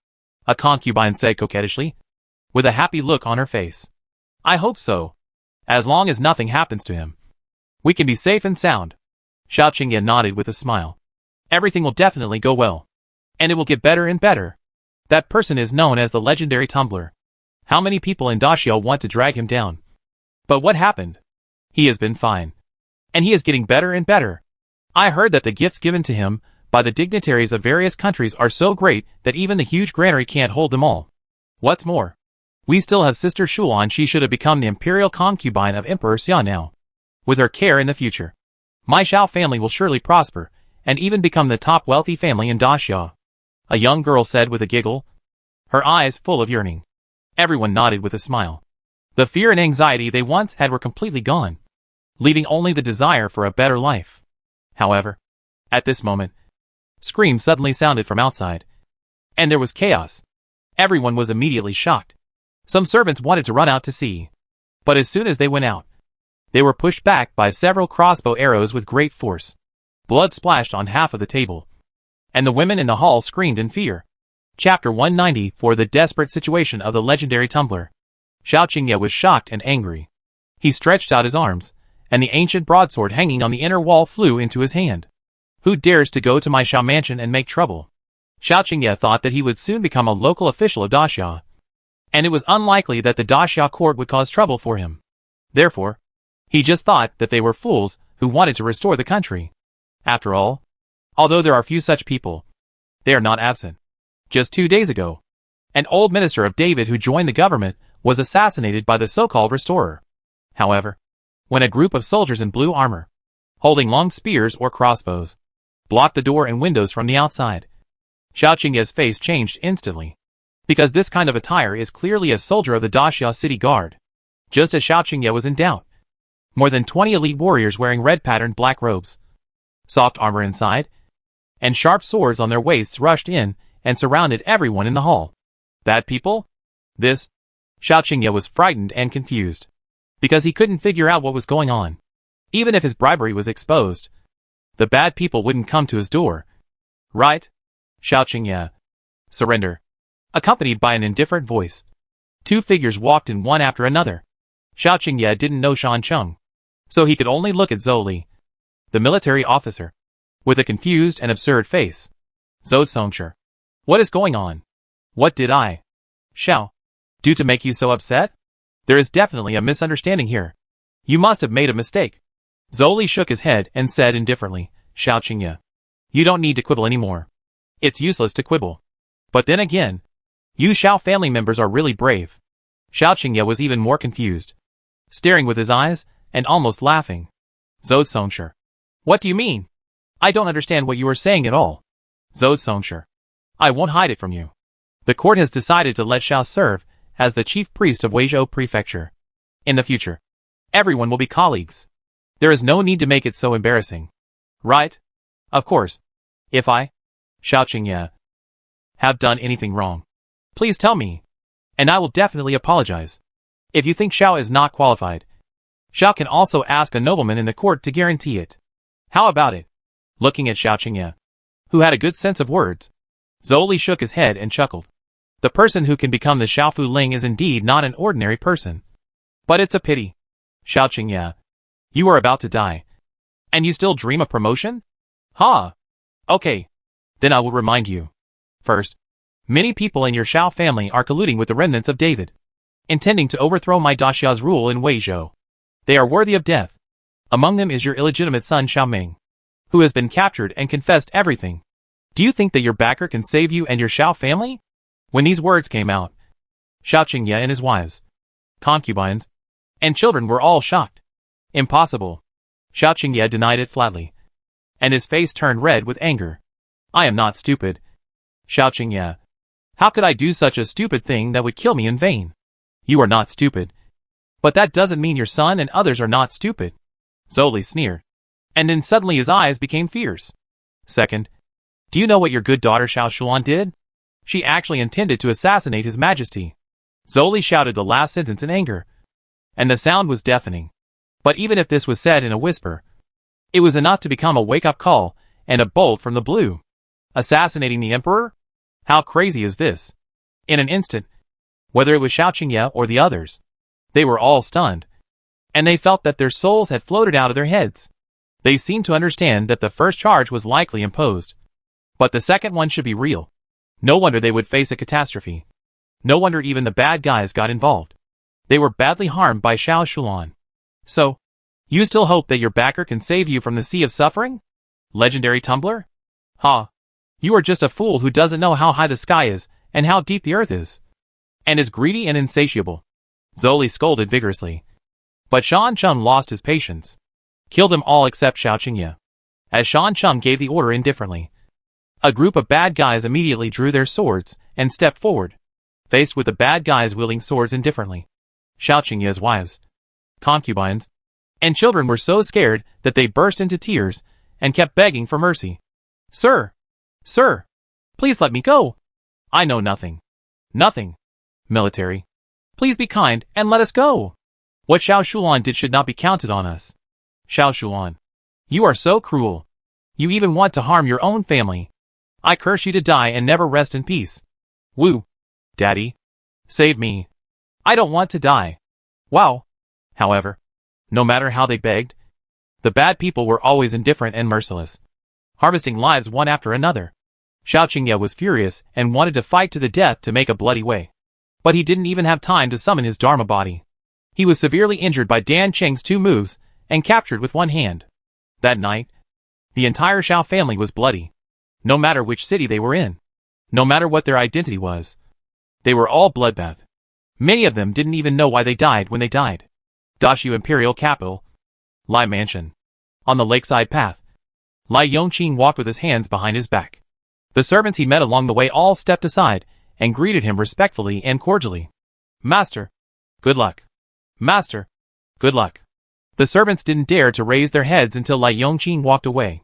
a concubine said coquettishly, with a happy look on her face. "I hope so. As long as nothing happens to him, we can be safe and sound." Xiao Qingye nodded with a smile. "Everything will definitely go well. And it will get better and better. That person is known as the legendary tumbler. How many people in Daxia want to drag him down? But what happened? He has been fine. And he is getting better and better. I heard that the gifts given to him by the dignitaries of various countries are so great that even the huge granary can't hold them all. What's more, we still have Sister Shuan. She should have become the imperial concubine of Emperor Xia now. With her care in the future, my Xiao family will surely prosper, and even become the top wealthy family in Daxia," a young girl said with a giggle, her eyes full of yearning. Everyone nodded with a smile. The fear and anxiety they once had were completely gone, leaving only the desire for a better life. However, at this moment, screams suddenly sounded from outside, and there was chaos. Everyone was immediately shocked. Some servants wanted to run out to see, but as soon as they went out, they were pushed back by several crossbow arrows with great force. Blood splashed on half of the table, and the women in the hall screamed in fear. Chapter 190 for the desperate situation of the legendary tumbler. Xiao Qingye was shocked and angry. He stretched out his arms, and the ancient broadsword hanging on the inner wall flew into his hand. "Who dares to go to my Xiao mansion and make trouble?" Xiao Qingye thought that he would soon become a local official of Daxia, and it was unlikely that the Daxia court would cause trouble for him. Therefore, he just thought that they were fools who wanted to restore the country. After all, although there are few such people, they are not absent. Just 2 days ago, an old minister of David who joined the government was assassinated by the so-called restorer. However, when a group of soldiers in blue armor, holding long spears or crossbows, blocked the door and windows from the outside, Xiao Qingye's face changed instantly, because this kind of attire is clearly a soldier of the Daxia city guard. Just as Xiao Qingye was in doubt, more than 20 elite warriors wearing red-patterned black robes, soft armor inside, and sharp swords on their waists rushed in and surrounded everyone in the hall. Bad people? This? Xiao Qingye was frightened and confused, because he couldn't figure out what was going on. Even if his bribery was exposed, the bad people wouldn't come to his door. Right? Xiao Qingye. Surrender. Accompanied by an indifferent voice, 2 figures walked in one after another. Xiao Qingye didn't know Shan Cheng, so he could only look at Zhou Li, the military officer, with a confused and absurd face. Zhou Songsher. What is going on? What did I, Xiao, do to make you so upset? There is definitely a misunderstanding here. You must have made a mistake. Zhou Li shook his head and said indifferently, Xiao Qingye, you don't need to quibble anymore. It's useless to quibble. But then again, you Xiao family members are really brave. Xiao Qingye was even more confused, staring with his eyes and almost laughing. Zhou Songsher. What do you mean? I don't understand what you are saying at all. Zhou Songsher. I won't hide it from you. The court has decided to let Xiao serve as the chief priest of Weizhou Prefecture. In the future, everyone will be colleagues. There is no need to make it so embarrassing. Right? Of course. If I, Xiao Qingye, have done anything wrong, please tell me, and I will definitely apologize. If you think Xiao is not qualified, Xiao can also ask a nobleman in the court to guarantee it. How about it? Looking at Xiao Qingye, who had a good sense of words, Zhou Li shook his head and chuckled. The person who can become the Xiao Fu Ling is indeed not an ordinary person. But it's a pity. Xiao Qingye, you are about to die, and you still dream of promotion? Ha! Okay, then I will remind you. First, many people in your Xiao family are colluding with the remnants of David, intending to overthrow my Daxia's rule in Weizhou. They are worthy of death. Among them is your illegitimate son Xiao Ming, who has been captured and confessed everything. Do you think that your backer can save you and your Xiao family? When these words came out, Xiao Qingye and his wives, concubines, and children were all shocked. Impossible. Xiao Qingye denied it flatly, and his face turned red with anger. I am not stupid. Xiao Qingye. How could I do such a stupid thing that would kill me in vain? You are not stupid. But that doesn't mean your son and others are not stupid. Zoli sneered. And then suddenly his eyes became fierce. Second, do you know what your good daughter Xiao Shulan did? She actually intended to assassinate His Majesty. Zoli shouted the last sentence in anger, and the sound was deafening. But even if this was said in a whisper, it was enough to become a wake-up call and a bolt from the blue. Assassinating the emperor? How crazy is this? In an instant, whether it was Xiao Qingye or the others, they were all stunned, and they felt that their souls had floated out of their heads. They seemed to understand that the first charge was likely imposed, but the second one should be real. No wonder they would face a catastrophe. No wonder even the bad guys got involved. They were badly harmed by Xiao Shulan. So, you still hope that your backer can save you from the sea of suffering? Legendary tumbler? Ha! You are just a fool who doesn't know how high the sky is and how deep the earth is, and is greedy and insatiable. Zoli scolded vigorously. But Shan Chum lost his patience. Kill them all except Xiao Qingye. As Shan Chum gave the order indifferently, a group of bad guys immediately drew their swords and stepped forward, faced with the bad guys wielding swords indifferently. Xiao Qingye's wives, concubines, and children were so scared that they burst into tears and kept begging for mercy. Sir! Sir! Please let me go! I know nothing. Nothing. Military. Please be kind and let us go. What Xiao Shulan did should not be counted on us. Xiao Shulan. You are so cruel. You even want to harm your own family. I curse you to die and never rest in peace. Woo. Daddy. Save me. I don't want to die. Wow. However, no matter how they begged, the bad people were always indifferent and merciless, harvesting lives one after another. Xiao Qingye was furious and wanted to fight to the death to make a bloody way. But he didn't even have time to summon his Dharma body. He was severely injured by Dan Cheng's 2 moves and captured with one hand. That night, the entire Xiao family was bloody. No matter which city they were in, no matter what their identity was, they were all bloodbath. Many of them didn't even know why they died when they died. Dashu Imperial Capital, Lai Mansion. On the lakeside path, Lai Yongqing walked with his hands behind his back. The servants he met along the way all stepped aside and greeted him respectfully and cordially. Master, good luck. Master, good luck. The servants didn't dare to raise their heads until Lai Yongqing walked away.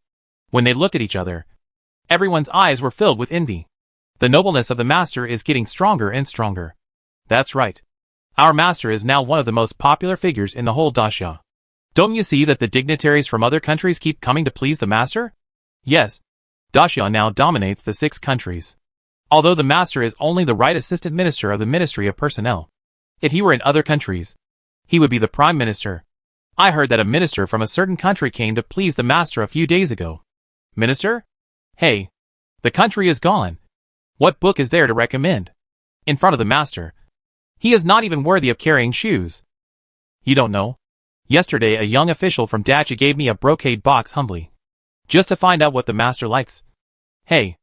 When they looked at each other, everyone's eyes were filled with envy. The nobleness of the master is getting stronger and stronger. That's right. Our master is now one of the most popular figures in the whole Daxia. Don't you see that the dignitaries from other countries keep coming to please the master? Yes. Daxia now dominates the 6 countries. Although the master is only the right assistant minister of the Ministry of Personnel. If he were in other countries, he would be the prime minister. I heard that a minister from a certain country came to please the master a few days ago. Minister? Hey, the country is gone. What book is there to recommend? In front of the master. He is not even worthy of carrying shoes. You don't know? Yesterday a young official from Dacha gave me a brocade box humbly, just to find out what the master likes. Hey.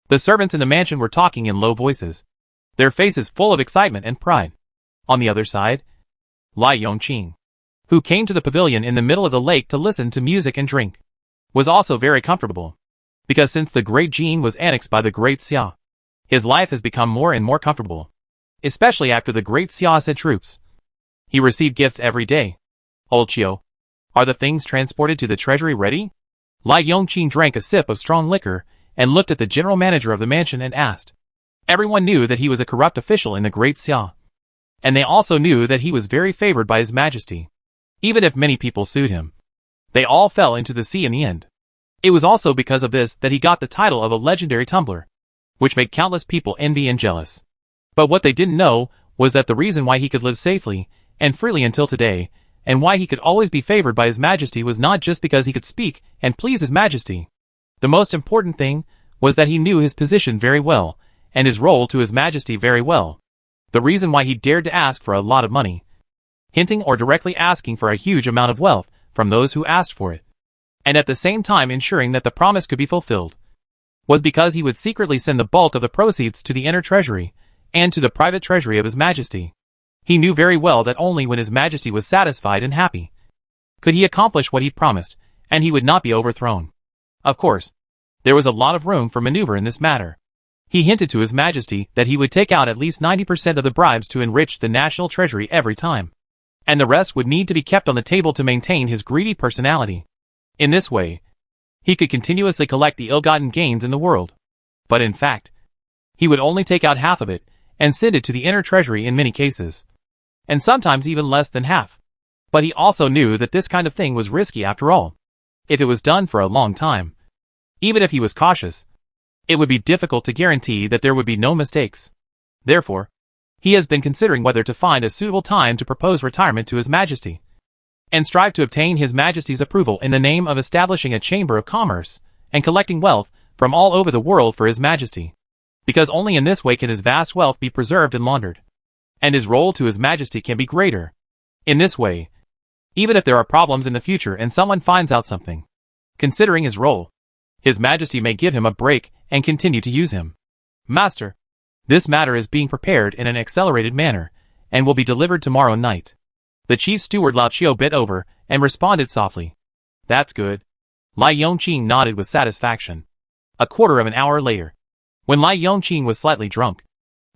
The servants in the mansion were talking in low voices, their faces full of excitement and pride. On the other side, Lai Yongqing, who came to the pavilion in the middle of the lake to listen to music and drink, was also very comfortable, because since the Great Jin was annexed by the Great Xia, his life has become more and more comfortable, especially after the Great Xia sent troops. He received gifts every day. Old Chio, are the things transported to the treasury ready? Lai Yongqing drank a sip of strong liquor and looked at the general manager of the mansion and asked. Everyone knew that he was a corrupt official in the Great Xia, and they also knew that he was very favored by His Majesty. Even if many people sued him, they all fell into the sea in the end. It was also because of this that he got the title of a legendary tumbler, which made countless people envy and jealous. But what they didn't know was that the reason why he could live safely and freely until today, and why he could always be favored by His Majesty, was not just because he could speak and please His Majesty. The most important thing was that he knew his position very well, and his role to His Majesty very well. The reason why he dared to ask for a lot of money, hinting or directly asking for a huge amount of wealth from those who asked for it, and at the same time ensuring that the promise could be fulfilled, was because he would secretly send the bulk of the proceeds to the inner treasury, and to the private treasury of His Majesty. He knew very well that only when His Majesty was satisfied and happy could he accomplish what he promised, and he would not be overthrown. Of course, there was a lot of room for maneuver in this matter. He hinted to His Majesty that he would take out at least 90% of the bribes to enrich the national treasury every time, and the rest would need to be kept on the table to maintain his greedy personality. In this way, he could continuously collect the ill-gotten gains in the world. But in fact, he would only take out half of it, and send it to the inner treasury in many cases, and sometimes even less than half. But he also knew that this kind of thing was risky after all. If it was done for a long time, even if he was cautious, it would be difficult to guarantee that there would be no mistakes. Therefore, he has been considering whether to find a suitable time to propose retirement to His Majesty, and strive to obtain His Majesty's approval in the name of establishing a chamber of commerce and collecting wealth from all over the world for His Majesty, because only in this way can his vast wealth be preserved and laundered, and his role to His Majesty can be greater. In this way, even if there are problems in the future and someone finds out something, considering his role, His Majesty may give him a break and continue to use him. Master, this matter is being prepared in an accelerated manner, and will be delivered tomorrow night. The chief steward Lao Chiu bent over and responded softly. That's good. Lai Yongqing nodded with satisfaction. A quarter of an hour later, when Lai Yongqing was slightly drunk,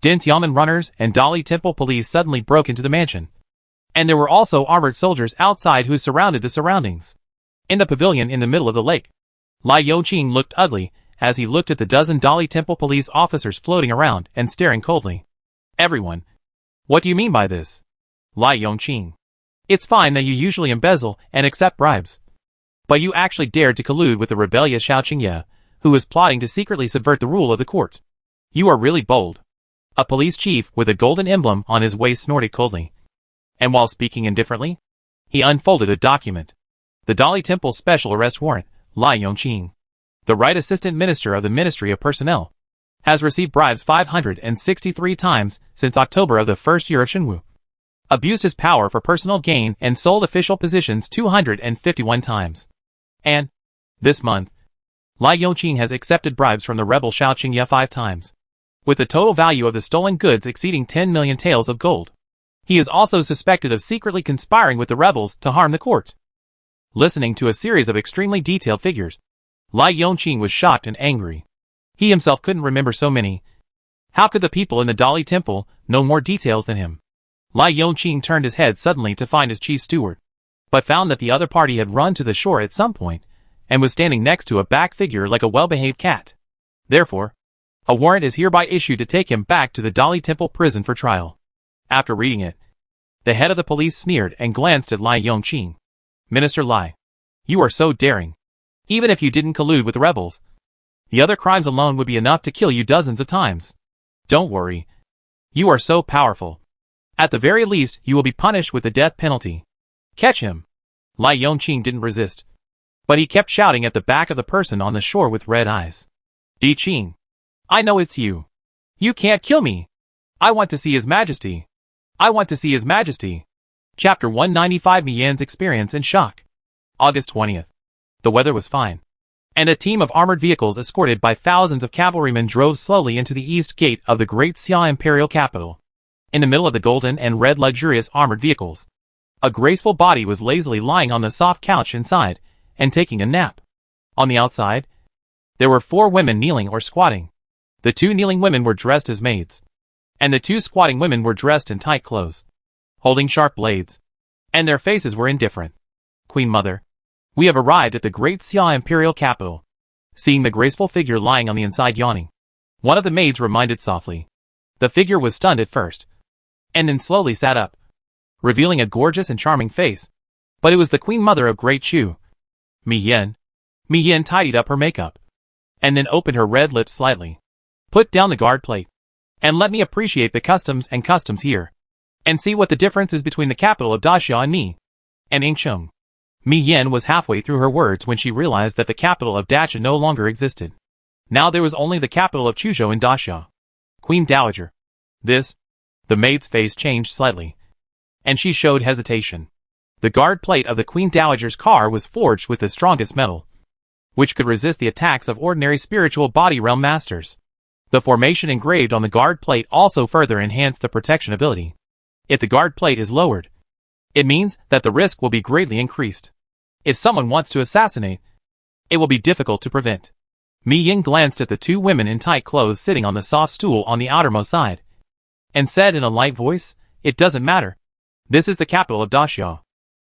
Din Tiamen runners and Dali Temple police suddenly broke into the mansion, and there were also armored soldiers outside who surrounded the surroundings. In the pavilion in the middle of the lake, Lai Yongqing looked ugly as he looked at the dozen Dali Temple police officers floating around and staring coldly. Everyone. What do you mean by this? Lai Yongqing. It's fine that you usually embezzle and accept bribes, but you actually dared to collude with the rebellious Xiao Qingye, who was plotting to secretly subvert the rule of the court. You are really bold. A police chief with a golden emblem on his waist snorted coldly. And while speaking indifferently, he unfolded a document. The Dali Temple Special Arrest Warrant, Lai Yongqing, the Right Assistant Minister of the Ministry of Personnel, has received bribes 563 times since October of the first year of Shenwu, abused his power for personal gain and sold official positions 251 times. And, this month, Lai Yongqing has accepted bribes from the rebel Xiao Qingye 5 times, with the total value of the stolen goods exceeding 10 million taels of gold. He is also suspected of secretly conspiring with the rebels to harm the court. Listening to a series of extremely detailed figures, Lai Yongqing was shocked and angry. He himself couldn't remember so many. How could the people in the Dali Temple know more details than him? Lai Yongqing turned his head suddenly to find his chief steward, but found that the other party had run to the shore at some point, and was standing next to a back figure like a well-behaved cat. Therefore, a warrant is hereby issued to take him back to the Dali Temple prison for trial. After reading it, the head of the police sneered and glanced at Lai Yongqing. Minister Lai, you are so daring. Even if you didn't collude with the rebels, the other crimes alone would be enough to kill you dozens of times. Don't worry. You are so powerful. At the very least, you will be punished with the death penalty. Catch him. Lai Yongqing didn't resist, but he kept shouting at the back of the person on the shore with red eyes. Di Qing, I know it's you. You can't kill me. I want to see His Majesty. I want to see His Majesty. Chapter 195 Miyan's Experience and Shock. August 20th. The weather was fine, and a team of armored vehicles escorted by thousands of cavalrymen drove slowly into the east gate of the great Xia imperial capital. In the middle of the golden and red luxurious armored vehicles, a graceful body was lazily lying on the soft couch inside and taking a nap. On the outside, there were 4 women kneeling or squatting. The 2 kneeling women were dressed as maids, and the 2 squatting women were dressed in tight clothes, holding sharp blades, and their faces were indifferent. Queen Mother, we have arrived at the great Xia imperial capital. Seeing the graceful figure lying on the inside yawning, one of the maids reminded softly. The figure was stunned at first, and then slowly sat up, revealing a gorgeous and charming face. But it was the Queen Mother of Great Chu. Mi Yan tidied up her makeup, and then opened her red lips slightly. Put down the guard plate, and let me appreciate the customs here, and see what the difference is between the capital of Daxia and me, and Yingcheng. Mi Yan was halfway through her words when she realized that the capital of Daxia no longer existed. Now there was only the capital of Chuzhou in Daxia. Queen Dowager. The maid's face changed slightly, and she showed hesitation. The guard plate of the Queen Dowager's car was forged with the strongest metal. which could resist the attacks of ordinary spiritual body realm masters. The formation engraved on the guard plate also further enhanced the protection ability. If the guard plate is lowered, it means that the risk will be greatly increased. If someone wants to assassinate, it will be difficult to prevent. Mi Yin glanced at the two women in tight clothes sitting on the soft stool on the outermost side, and said in a light voice, "It doesn't matter. This is the capital of Daxia.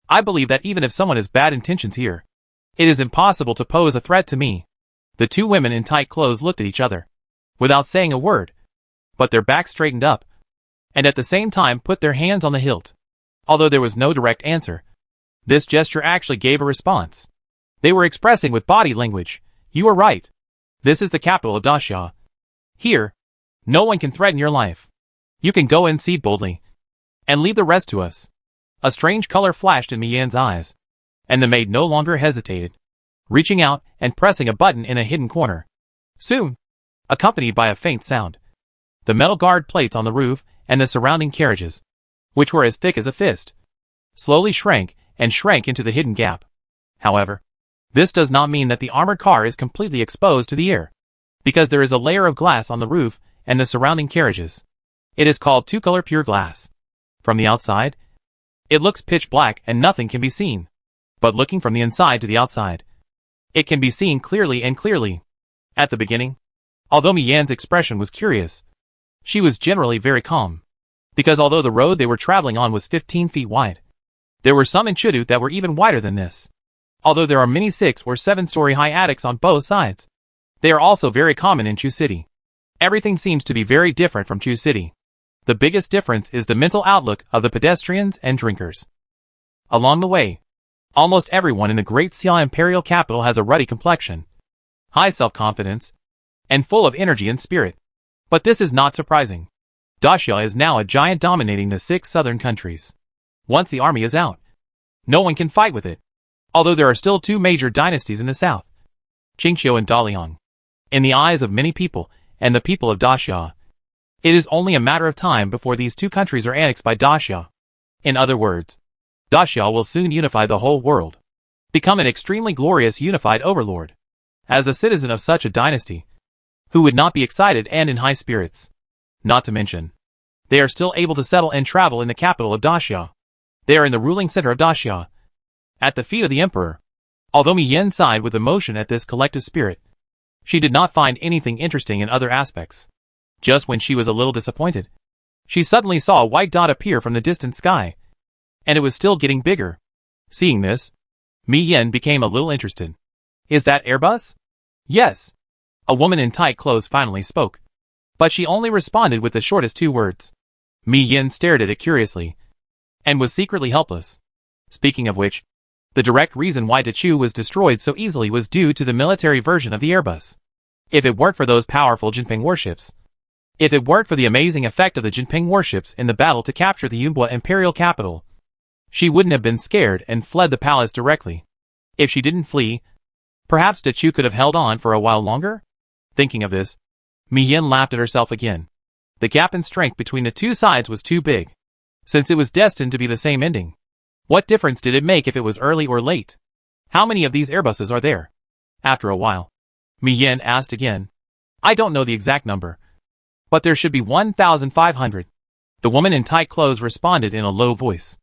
I believe that even if someone has bad intentions here, it is impossible to pose a threat to me." The two women in tight clothes looked at each other, without saying a word, but their backs straightened up, and at the same time put their hands on the hilt. Although there was no direct answer, this gesture actually gave a response. They were expressing with body language, "You are right. This is the capital of Daxia. Here, no one can threaten your life. You can go and cede boldly, and leave the rest to us." A strange color flashed in Mi Yan's eyes, and the maid no longer hesitated, reaching out and pressing a button in a hidden corner. Soon, accompanied by a faint sound, the metal guard plates on the roof and the surrounding carriages, which were as thick as a fist, slowly shrank and shrank into the hidden gap. However, this does not mean that the armored car is completely exposed to the air, because there is a layer of glass on the roof and the surrounding carriages. It is called two-color pure glass. From the outside, it looks pitch black and nothing can be seen. But looking from the inside to the outside, it can be seen clearly and clearly. At the beginning, although Mi Yan's expression was curious, she was generally very calm, because although the road they were traveling on was 15 feet wide, there were some in Chudut that were even wider than this. Although there are many 6 or 7-story high attics on both sides, they are also very common in Chu City. Everything seems to be very different from Chu City. The biggest difference is the mental outlook of the pedestrians and drinkers. Along the way, almost everyone in the Great Xia Imperial Capital has a ruddy complexion, high self-confidence, and full of energy and spirit. But this is not surprising. Daxia is now a giant dominating the 6 southern countries. Once the army is out, no one can fight with it. Although there are still 2 major dynasties in the south, Qingqiu and Daliang. In the eyes of many people, and the people of Daxia, it is only a matter of time before these 2 countries are annexed by Daxia. In other words, Daxia will soon unify the whole world, become an extremely glorious unified overlord. As a citizen of such a dynasty, who would not be excited and in high spirits? Not to mention, they are still able to settle and travel in the capital of Daxia. They are in the ruling center of Daxia, at the feet of the emperor. Although Mi Yan sighed with emotion at this collective spirit, she did not find anything interesting in other aspects. Just when she was a little disappointed, she suddenly saw a white dot appear from the distant sky, and it was still getting bigger. Seeing this, Mi Yan became a little interested. "Is that Airbus?" "Yes." A woman in tight clothes finally spoke, but she only responded with the shortest 2 words. Mi Yan stared at it curiously, and was secretly helpless. Speaking of which, the direct reason why Dachu was destroyed so easily was due to the military version of the Airbus. If it weren't for those powerful Jinping warships, if it weren't for the amazing effect of the Jinping warships in the battle to capture the Yunbua imperial capital, she wouldn't have been scared and fled the palace directly. If she didn't flee, perhaps Dachu could have held on for a while longer? Thinking of this, Mi Yan laughed at herself again. The gap in strength between the 2 sides was too big, since it was destined to be the same ending. What difference did it make if it was early or late? How many of these Airbuses are there? After a while, Mi Yan asked again. "I don't know the exact number, but there should be 1,500. The woman in tight clothes responded in a low voice.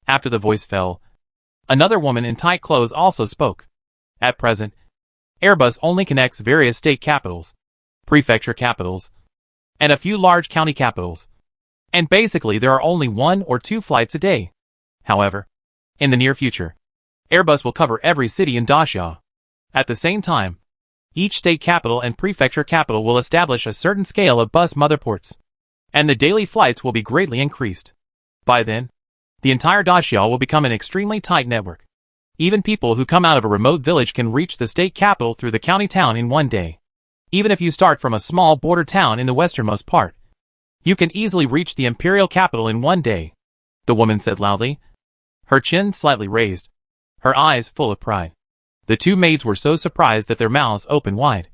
After the voice fell, another woman in tight clothes also spoke. At present, Airbus only connects various state capitals, prefecture capitals, and a few large county capitals. And basically there are only 1 or 2 flights a day. However, in the near future, Airbus will cover every city in Daxia. At the same time, each state capital and prefecture capital will establish a certain scale of bus motherports, and the daily flights will be greatly increased. By then, the entire Daxia will become an extremely tight network. Even people who come out of a remote village can reach the state capital through the county town in 1 day. Even if you start from a small border town in the westernmost part, you can easily reach the imperial capital in 1 day," the woman said loudly, her chin slightly raised, her eyes full of pride. The 2 maids were so surprised that their mouths opened wide,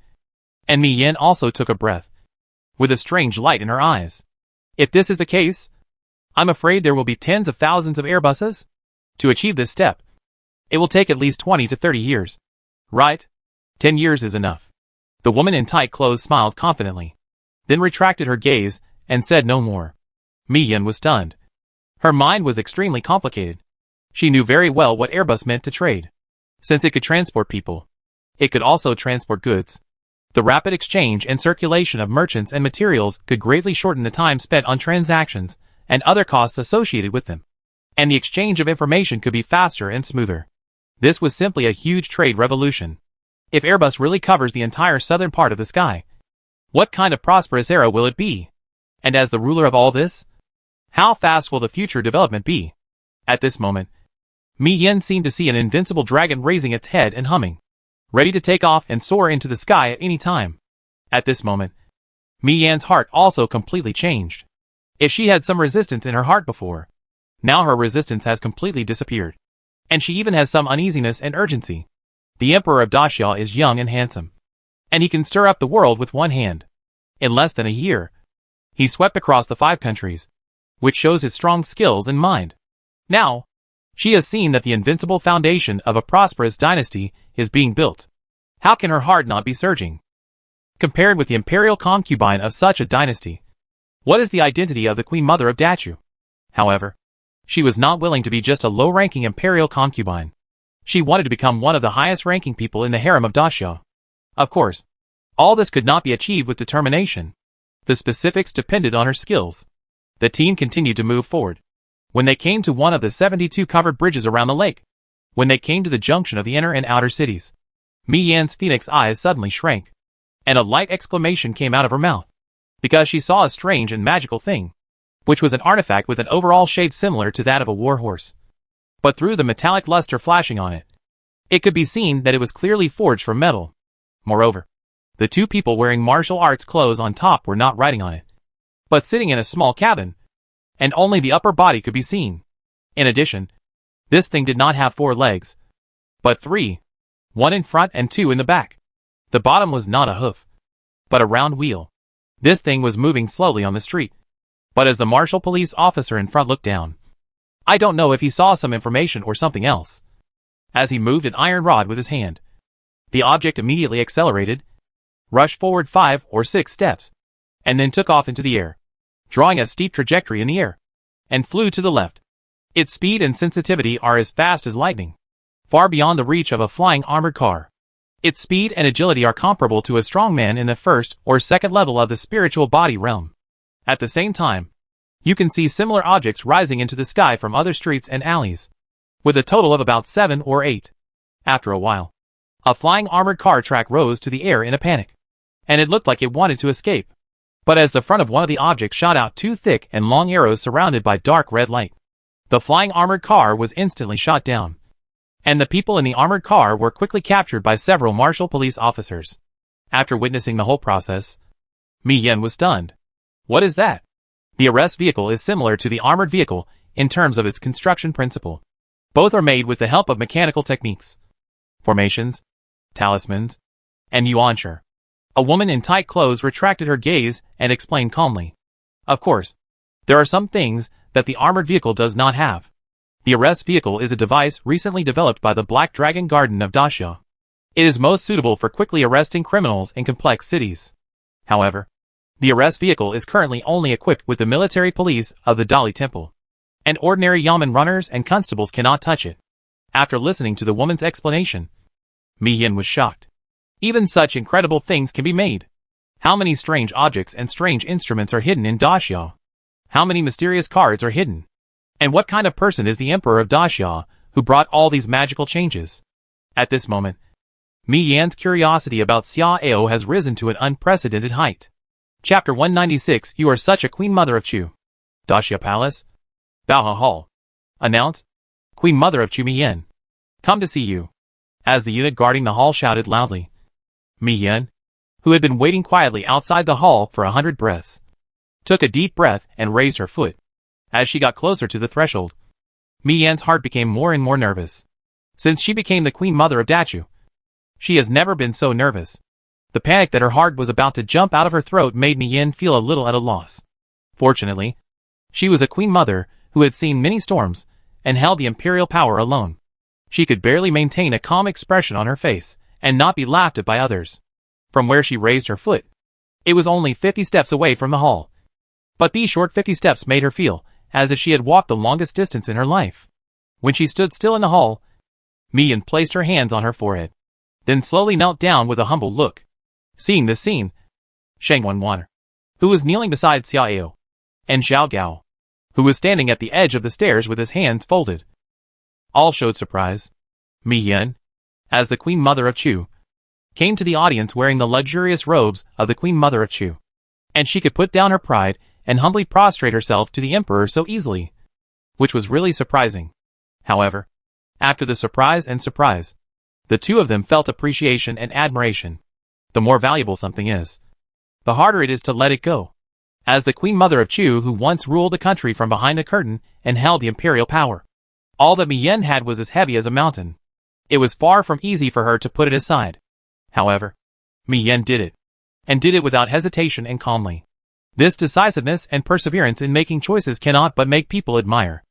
and Mi Yan also took a breath, with a strange light in her eyes. "If this is the case, I'm afraid there will be tens of thousands of Airbuses. To achieve this step, it will take at least 20 to 30 years. Right?" 10 years is enough. The woman in tight clothes smiled confidently, then retracted her gaze and said no more. Mi Yin was stunned. Her mind was extremely complicated. She knew very well what Airbus meant to trade. Since it could transport people, it could also transport goods. The rapid exchange and circulation of merchants and materials could greatly shorten the time spent on transactions and other costs associated with them. And the exchange of information could be faster and smoother. This was simply a huge trade revolution. If Airbus really covers the entire southern part of the sky, what kind of prosperous era will it be? And as the ruler of all this, how fast will the future development be? At this moment, Mi Yin seemed to see an invincible dragon raising its head and humming, ready to take off and soar into the sky at any time. At this moment, Mi Yan's heart also completely changed. If she had some resistance in her heart before, now her resistance has completely disappeared. And she even has some uneasiness and urgency. The Emperor of Daxia is young and handsome, and he can stir up the world with one hand. In less than a year, he swept across the 5 countries, which shows his strong skills and mind. Now, she has seen that the invincible foundation of a prosperous dynasty is being built. How can her heart not be surging? Compared with the imperial concubine of such a dynasty, what is the identity of the Queen Mother of Dachu? However, she was not willing to be just a low-ranking imperial concubine. She wanted to become one of the highest-ranking people in the harem of Daxia. Of course, all this could not be achieved with determination. The specifics depended on her skills. The team continued to move forward. When they came to one of the 72 covered bridges around the lake, when they came to the junction of the inner and outer cities, Mi Yan's phoenix eyes suddenly shrank, and a light exclamation came out of her mouth, because she saw a strange and magical thing, which was an artifact with an overall shape similar to that of a war horse. But through the metallic luster flashing on it, it could be seen that it was clearly forged from metal. Moreover, the 2 people wearing martial arts clothes on top were not riding on it, but sitting in a small cabin, and only the upper body could be seen. In addition, this thing did not have 4 legs, but 3, 1 in front and 2 in the back. The bottom was not a hoof, but a round wheel. This thing was moving slowly on the street, but as the martial police officer in front looked down, I don't know if he saw some information or something else. As he moved an iron rod with his hand, the object immediately accelerated, rushed forward 5 or 6 steps, and then took off into the air, drawing a steep trajectory in the air, and flew to the left. Its speed and sensitivity are as fast as lightning, far beyond the reach of a flying armored car. Its speed and agility are comparable to a strong man in the 1st or 2nd level of the spiritual body realm. At the same time, you can see similar objects rising into the sky from other streets and alleys, with a total of about 7 or 8. After a while, a flying armored car track rose to the air in a panic, and it looked like it wanted to escape. But as the front of one of the objects shot out 2 thick and long arrows surrounded by dark red light, the flying armored car was instantly shot down, and the people in the armored car were quickly captured by several martial police officers. After witnessing the whole process, Mi Yin was stunned. What is that? The arrest vehicle is similar to the armored vehicle in terms of its construction principle. Both are made with the help of mechanical techniques, formations, talismans, and yuanshi. A woman in tight clothes retracted her gaze and explained calmly. Of course, there are some things that the armored vehicle does not have. The arrest vehicle is a device recently developed by the Black Dragon Garden of Daxia. It is most suitable for quickly arresting criminals in complex cities. However, the arrest vehicle is currently only equipped with the military police of the Dali Temple, and ordinary yamen runners and constables cannot touch it. After listening to the woman's explanation, Mi Yin was shocked. Even such incredible things can be made. How many strange objects and strange instruments are hidden in Daxia? How many mysterious cards are hidden? And what kind of person is the Emperor of Daxia who brought all these magical changes? At this moment, Mi Yan's curiosity about Xia Ao has risen to an unprecedented height. Chapter 196. You are such a Queen Mother of Chu. Daxia Palace, Baoha Hall. Announced, Queen Mother of Chu Mi Yin. Come to see you. As the eunuch guarding the hall shouted loudly, Mi Yin, who had been waiting quietly outside the hall for 100 breaths, took a deep breath and raised her foot. As she got closer to the threshold, Mi Yan's heart became more and more nervous. Since she became the Queen Mother of Dachu, she has never been so nervous. The panic that her heart was about to jump out of her throat made Mi Yin feel a little at a loss. Fortunately, she was a Queen Mother who had seen many storms and held the imperial power alone. She could barely maintain a calm expression on her face and not be laughed at by others. From where she raised her foot, it was only 50 steps away from the hall. But these short 50 steps made her feel as if she had walked the longest distance in her life. When she stood still in the hall, Mi-yen placed her hands on her forehead, then slowly knelt down with a humble look. Seeing this scene, Shang Wanwaner, who was kneeling beside Xiao, and Xiao Gao, who was standing at the edge of the stairs with his hands folded, all showed surprise. Mi-yen, as the Queen Mother of Chu, came to the audience wearing the luxurious robes of the Queen Mother of Chu, and she could put down her pride and humbly prostrate herself to the emperor so easily, which was really surprising. However, after the surprise, the two of them felt appreciation and admiration. The more valuable something is, the harder it is to let it go. As the Queen Mother of Chu, who once ruled the country from behind a curtain and held the imperial power, all that Mi-yen had was as heavy as a mountain. It was far from easy for her to put it aside. However, Mi-yen did it, and did it without hesitation and calmly. This decisiveness and perseverance in making choices cannot but make people admire.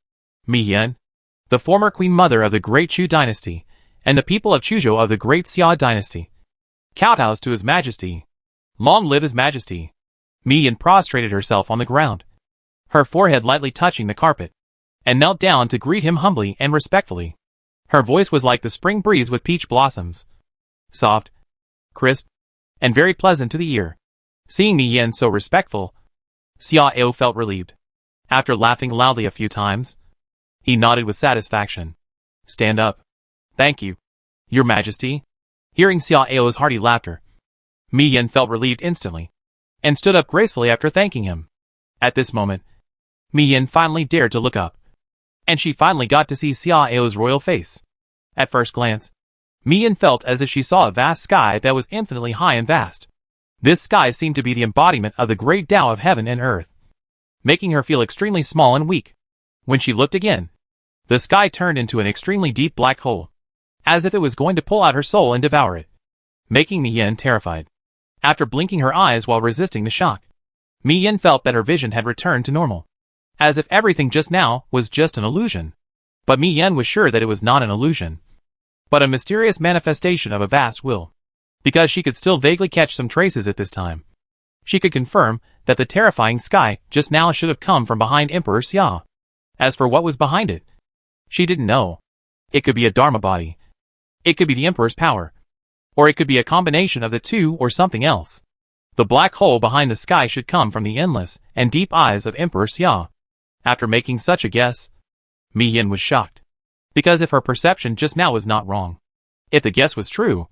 Mi-yen, the former Queen Mother of the Great Chu dynasty, and the people of Chuzhou of the Great Xia dynasty. Kowtows to His Majesty. Long live His Majesty. Mi-yen prostrated herself on the ground, her forehead lightly touching the carpet, and knelt down to greet him humbly and respectfully. Her voice was like the spring breeze with peach blossoms, soft, crisp, and very pleasant to the ear. Seeing Mi-yen so respectful, Xiao felt relieved. After laughing loudly a few times, he nodded with satisfaction. Stand up. Thank you, Your Majesty. Hearing Xiao's hearty laughter, Mi-yen felt relieved instantly, and stood up gracefully after thanking him. At this moment, Mi-yen finally dared to look up, and she finally got to see Xiao's royal face. At first glance, Mi-yen felt as if she saw a vast sky that was infinitely high and vast. This sky seemed to be the embodiment of the great Tao of heaven and earth, making her feel extremely small and weak. When she looked again, the sky turned into an extremely deep black hole, as if it was going to pull out her soul and devour it, making Mi-yen terrified. After blinking her eyes while resisting the shock, Mi-yen felt that her vision had returned to normal, as if everything just now was just an illusion. But Mi-yen was sure that it was not an illusion, but a mysterious manifestation of a vast will, because she could still vaguely catch some traces at this time. She could confirm that the terrifying sky just now should have come from behind Emperor Xia. As for what was behind it, she didn't know. It could be a Dharma body. It could be the Emperor's power. Or it could be a combination of the two or something else. The black hole behind the sky should come from the endless and deep eyes of Emperor Xia. After making such a guess, Mi-yen was shocked, because if her perception just now was not wrong, if the guess was true,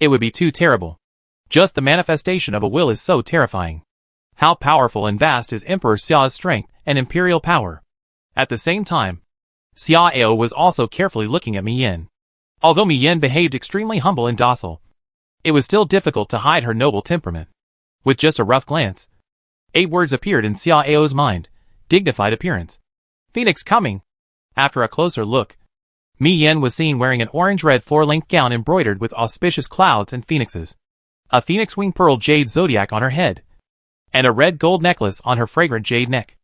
it would be too terrible. Just the manifestation of a will is so terrifying. How powerful and vast is Emperor Xiao's strength and imperial power. At the same time, Xiao was also carefully looking at Mi-yen. Although Mi-yen behaved extremely humble and docile, it was still difficult to hide her noble temperament. With just a rough glance, 8 words appeared in Xiao's mind: dignified appearance, phoenix coming. After a closer look, Mi-yen was seen wearing an orange-red floor-length gown embroidered with auspicious clouds and phoenixes, a phoenix wing pearl jade zodiac on her head, and a red gold necklace on her fragrant jade neck.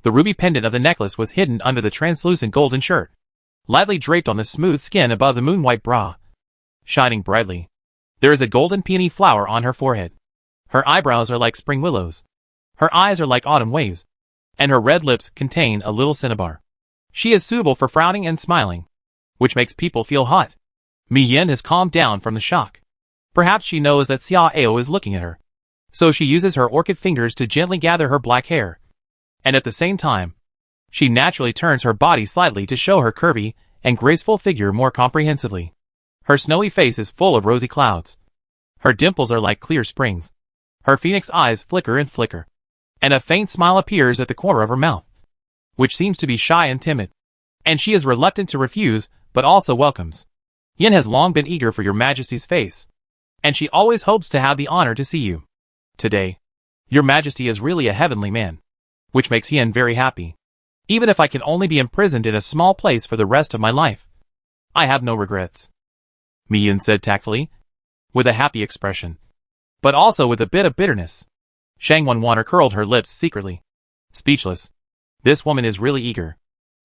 The ruby pendant of the necklace was hidden under the translucent golden shirt, lightly draped on the smooth skin above the moon-white bra, shining brightly. There is a golden peony flower on her forehead. Her eyebrows are like spring willows. Her eyes are like autumn waves, and her red lips contain a little cinnabar. She is suitable for frowning and smiling, which makes people feel hot. Mi-yen has calmed down from the shock. Perhaps she knows that Xiao is looking at her, so she uses her orchid fingers to gently gather her black hair, and at the same time, she naturally turns her body slightly to show her curvy and graceful figure more comprehensively. Her snowy face is full of rosy clouds. Her dimples are like clear springs. Her phoenix eyes flicker and flicker, and a faint smile appears at the corner of her mouth, which seems to be shy and timid, and she is reluctant to refuse, but also welcomes. Yen has long been eager for Your Majesty's face, and she always hopes to have the honor to see you. Today, Your Majesty is really a heavenly man, which makes Yen very happy. Even if I can only be imprisoned in a small place for the rest of my life, I have no regrets, Mi-yen said tactfully, with a happy expression, but also with a bit of bitterness. Shang Wanwaner curled her lips secretly, speechless. This woman is really eager.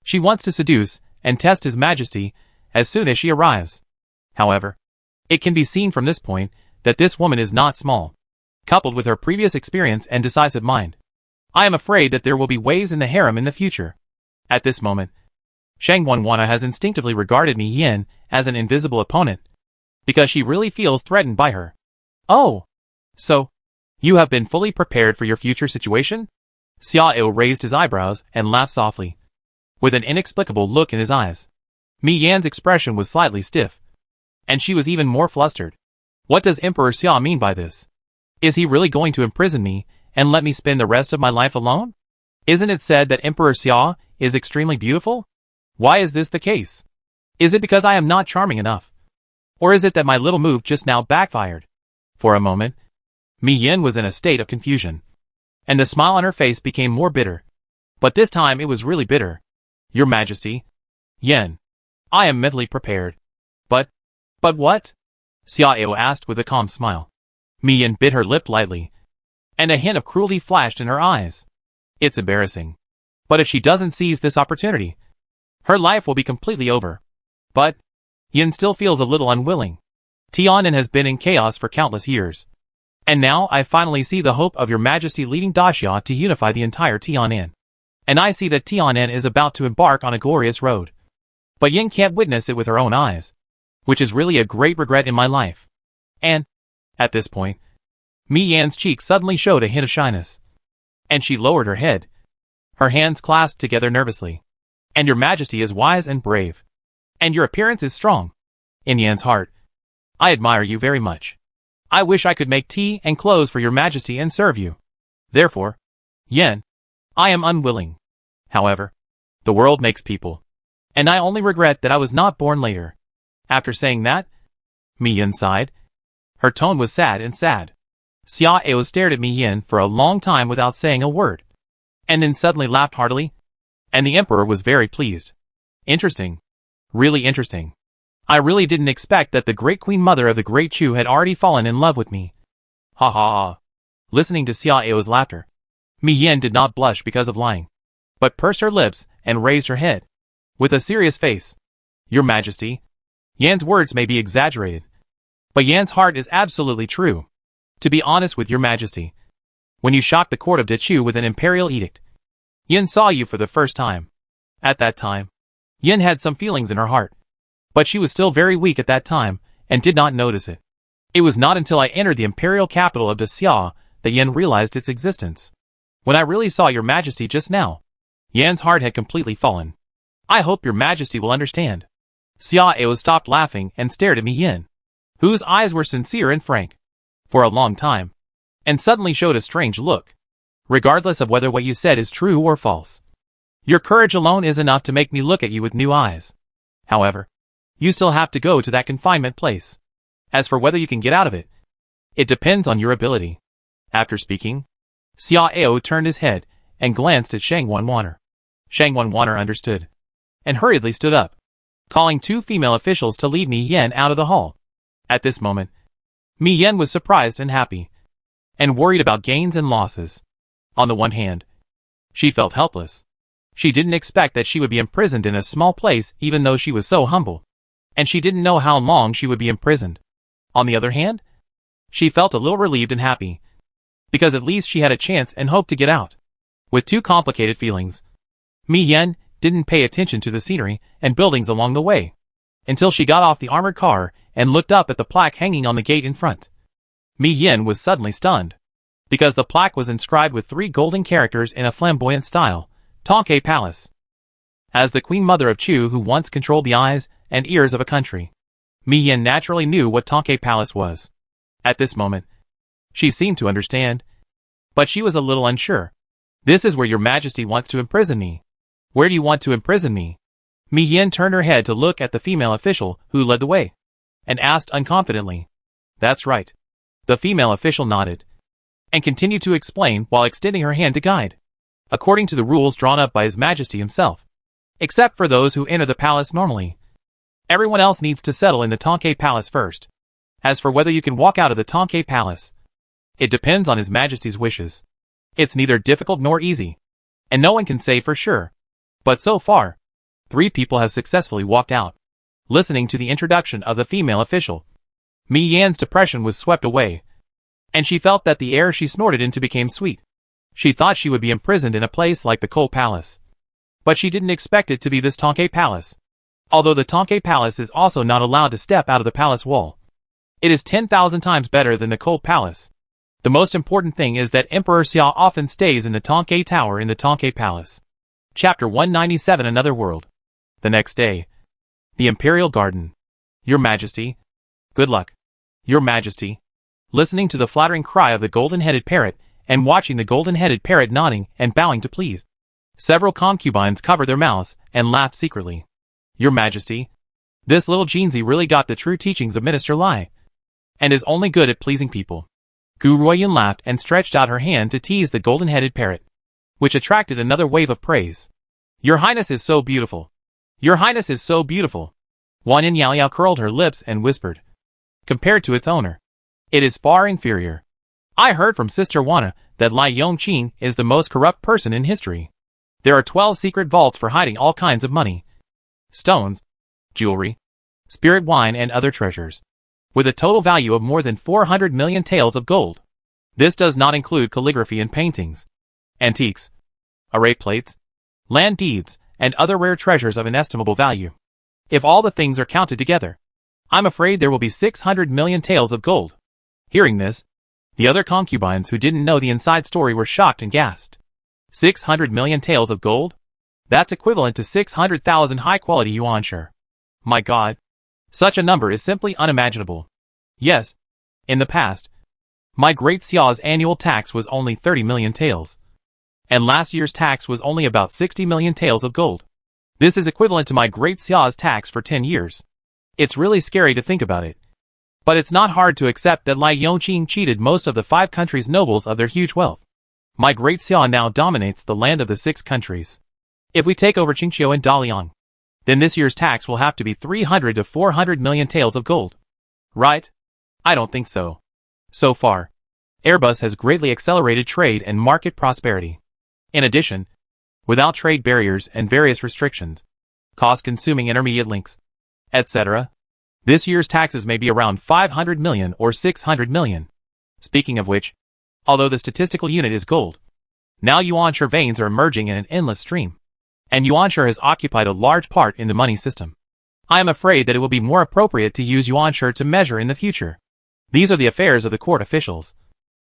She wants to seduce and test His Majesty as soon as she arrives. However, It can be seen from this point that this woman is not small. Coupled with her previous experience and decisive mind, I am afraid that there will be waves in the harem in the future. At this moment, Shangwanwana has instinctively regarded Mi Yin as an invisible opponent, because she really feels threatened by her. Oh! So, you have been fully prepared for your future situation? Xiao raised his eyebrows and laughed softly, with an inexplicable look in his eyes. Mi Yan's expression was slightly stiff, and she was even more flustered. What does Emperor Xia mean by this? Is he really going to imprison me and let me spend the rest of my life alone? Isn't it said that Emperor Xia is extremely beautiful? Why is this the case? Is it because I am not charming enough? Or is it that my little move just now backfired? For a moment, Mi Yin was in a state of confusion, and the smile on her face became more bitter. But this time it was really bitter. Your Majesty. Yin. I am mentally prepared. But what? Xiao asked with a calm smile. Mi Yin bit her lip lightly, and a hint of cruelty flashed in her eyes. It's embarrassing. But if she doesn't seize this opportunity, her life will be completely over. But Yin still feels a little unwilling. Tianan has been in chaos for countless years. And now I finally see the hope of your Majesty leading Daxia to unify the entire Tianan. And I see that Tianan is about to embark on a glorious road. But Yin can't witness it with her own eyes, which is really a great regret in my life. And, at this point, Mi Yan's cheek suddenly showed a hint of shyness. And she lowered her head, her hands clasped together nervously. And your Majesty is wise and brave. And your appearance is strong. In Yan's heart, I admire you very much. I wish I could make tea and clothes for your Majesty and serve you. Therefore, Yen, I am unwilling. However, the world makes people, and I only regret that I was not born later. After saying that, Mi Yin sighed. Her tone was sad and sad. Xiao stared at Mi Yin for a long time without saying a word, and then suddenly laughed heartily, and the Emperor was very pleased. Interesting. Really interesting. I really didn't expect that the great Queen Mother of the Great Chu had already fallen in love with me. Ha ha ha. Listening to Xiao's laughter, Mi Yin did not blush because of lying, but pursed her lips and raised her head, with a serious face. Your Majesty, Yan's words may be exaggerated, but Yan's heart is absolutely true. To be honest with your Majesty, when you shocked the court of Dechu with an imperial edict, Yin saw you for the first time. At that time, Yin had some feelings in her heart, but she was still very weak at that time and did not notice it. It was not until I entered the imperial capital of Daxia that Yin realized its existence. When I really saw your Majesty just now, Yan's heart had completely fallen. I hope your Majesty will understand. Xiao stopped laughing and stared at Mi Yin, whose eyes were sincere and frank, for a long time, and suddenly showed a strange look. Regardless of whether what you said is true or false, your courage alone is enough to make me look at you with new eyes. However, you still have to go to that confinement place. As for whether you can get out of it, it depends on your ability. After speaking, Xiao turned his head and glanced at Shangwanwana. Shangwanwana understood, and hurriedly stood up, calling two female officials to lead Mi Yin out of the hall. At this moment, Mi Yin was surprised and happy, and worried about gains and losses. On the one hand, she felt helpless. She didn't expect that she would be imprisoned in a small place even though she was so humble, and she didn't know how long she would be imprisoned. On the other hand, she felt a little relieved and happy, because at least she had a chance and hope to get out. With two complicated feelings, Mi Yin didn't pay attention to the scenery and buildings along the way, until she got off the armored car and looked up at the plaque hanging on the gate in front. Mi Yin was suddenly stunned, because the plaque was inscribed with 3 golden characters in a flamboyant style, Tonke Palace. As the Queen Mother of Chu who once controlled the eyes and ears of a country, Mi Yin naturally knew what Tonke Palace was. At this moment, she seemed to understand, but she was a little unsure. This is where your Majesty wants to imprison me. Where do you want to imprison me? Mi Yin turned her head to look at the female official who led the way, and asked unconfidently. That's right. The female official nodded, and continued to explain while extending her hand to guide. According to the rules drawn up by His Majesty himself, except for those who enter the palace normally, everyone else needs to settle in the Tonke Palace first. As for whether you can walk out of the Tonke Palace, it depends on His Majesty's wishes. It's neither difficult nor easy, and no one can say for sure. But so far, 3 people have successfully walked out. Listening to the introduction of the female official, Mi Yan's depression was swept away, and she felt that the air she snorted into became sweet. She thought she would be imprisoned in a place like the Coal Palace. But she didn't expect it to be this Tonkei Palace. Although the Tonkei Palace is also not allowed to step out of the palace wall. It is 10,000 times better than the Coal Palace. The most important thing is that Emperor Xia often stays in the Tonkei Tower in the Tonkei Palace. Chapter 197 Another World. The next day. The Imperial Garden. Your Majesty. Good luck. Your Majesty. Listening to the flattering cry of the golden-headed parrot, and watching the golden-headed parrot nodding and bowing to please. Several concubines covered their mouths and laughed secretly. Your Majesty. This little Jinzi really got the true teachings of Minister Lai, and is only good at pleasing people. Gu Ruoyan laughed and stretched out her hand to tease the golden-headed parrot, which attracted another wave of praise. Your Highness is so beautiful. Your Highness is so beautiful. Wan Yin Yao Yao curled her lips and whispered. Compared to its owner, it is far inferior. I heard from Sister Wana that Lai Yongqing is the most corrupt person in history. There are 12 secret vaults for hiding all kinds of money, stones, jewelry, spirit wine and other treasures, with a total value of more than 400 million taels of gold. This does not include calligraphy and paintings, antiques, array plates, land deeds, and other rare treasures of inestimable value. If all the things are counted together, I'm afraid there will be 600 million taels of gold. Hearing this, the other concubines who didn't know the inside story were shocked and gasped. 600 million taels of gold? That's equivalent to 600,000 high-quality yuanshi. My God. Such a number is simply unimaginable. Yes, in the past, my great Xia's annual tax was only 30 million taels. And last year's tax was only about 60 million taels of gold. This is equivalent to my great Xia's tax for 10 years. It's really scary to think about it. But it's not hard to accept that Lai Yongqing cheated most of the 5 countries' nobles of their huge wealth. My great Xia now dominates the land of the 6 countries. If we take over Qingqiu and Daliang, then this year's tax will have to be 300 to 400 million taels of gold. Right? I don't think so. So far, Airbus has greatly accelerated trade and market prosperity. In addition, without trade barriers and various restrictions, cost-consuming intermediate links, etc., this year's taxes may be around 500 million or 600 million. Speaking of which, although the statistical unit is gold, now yuanshi veins are emerging in an endless stream, and yuanshi has occupied a large part in the money system. I am afraid that it will be more appropriate to use yuanshi to measure in the future. These are the affairs of the court officials,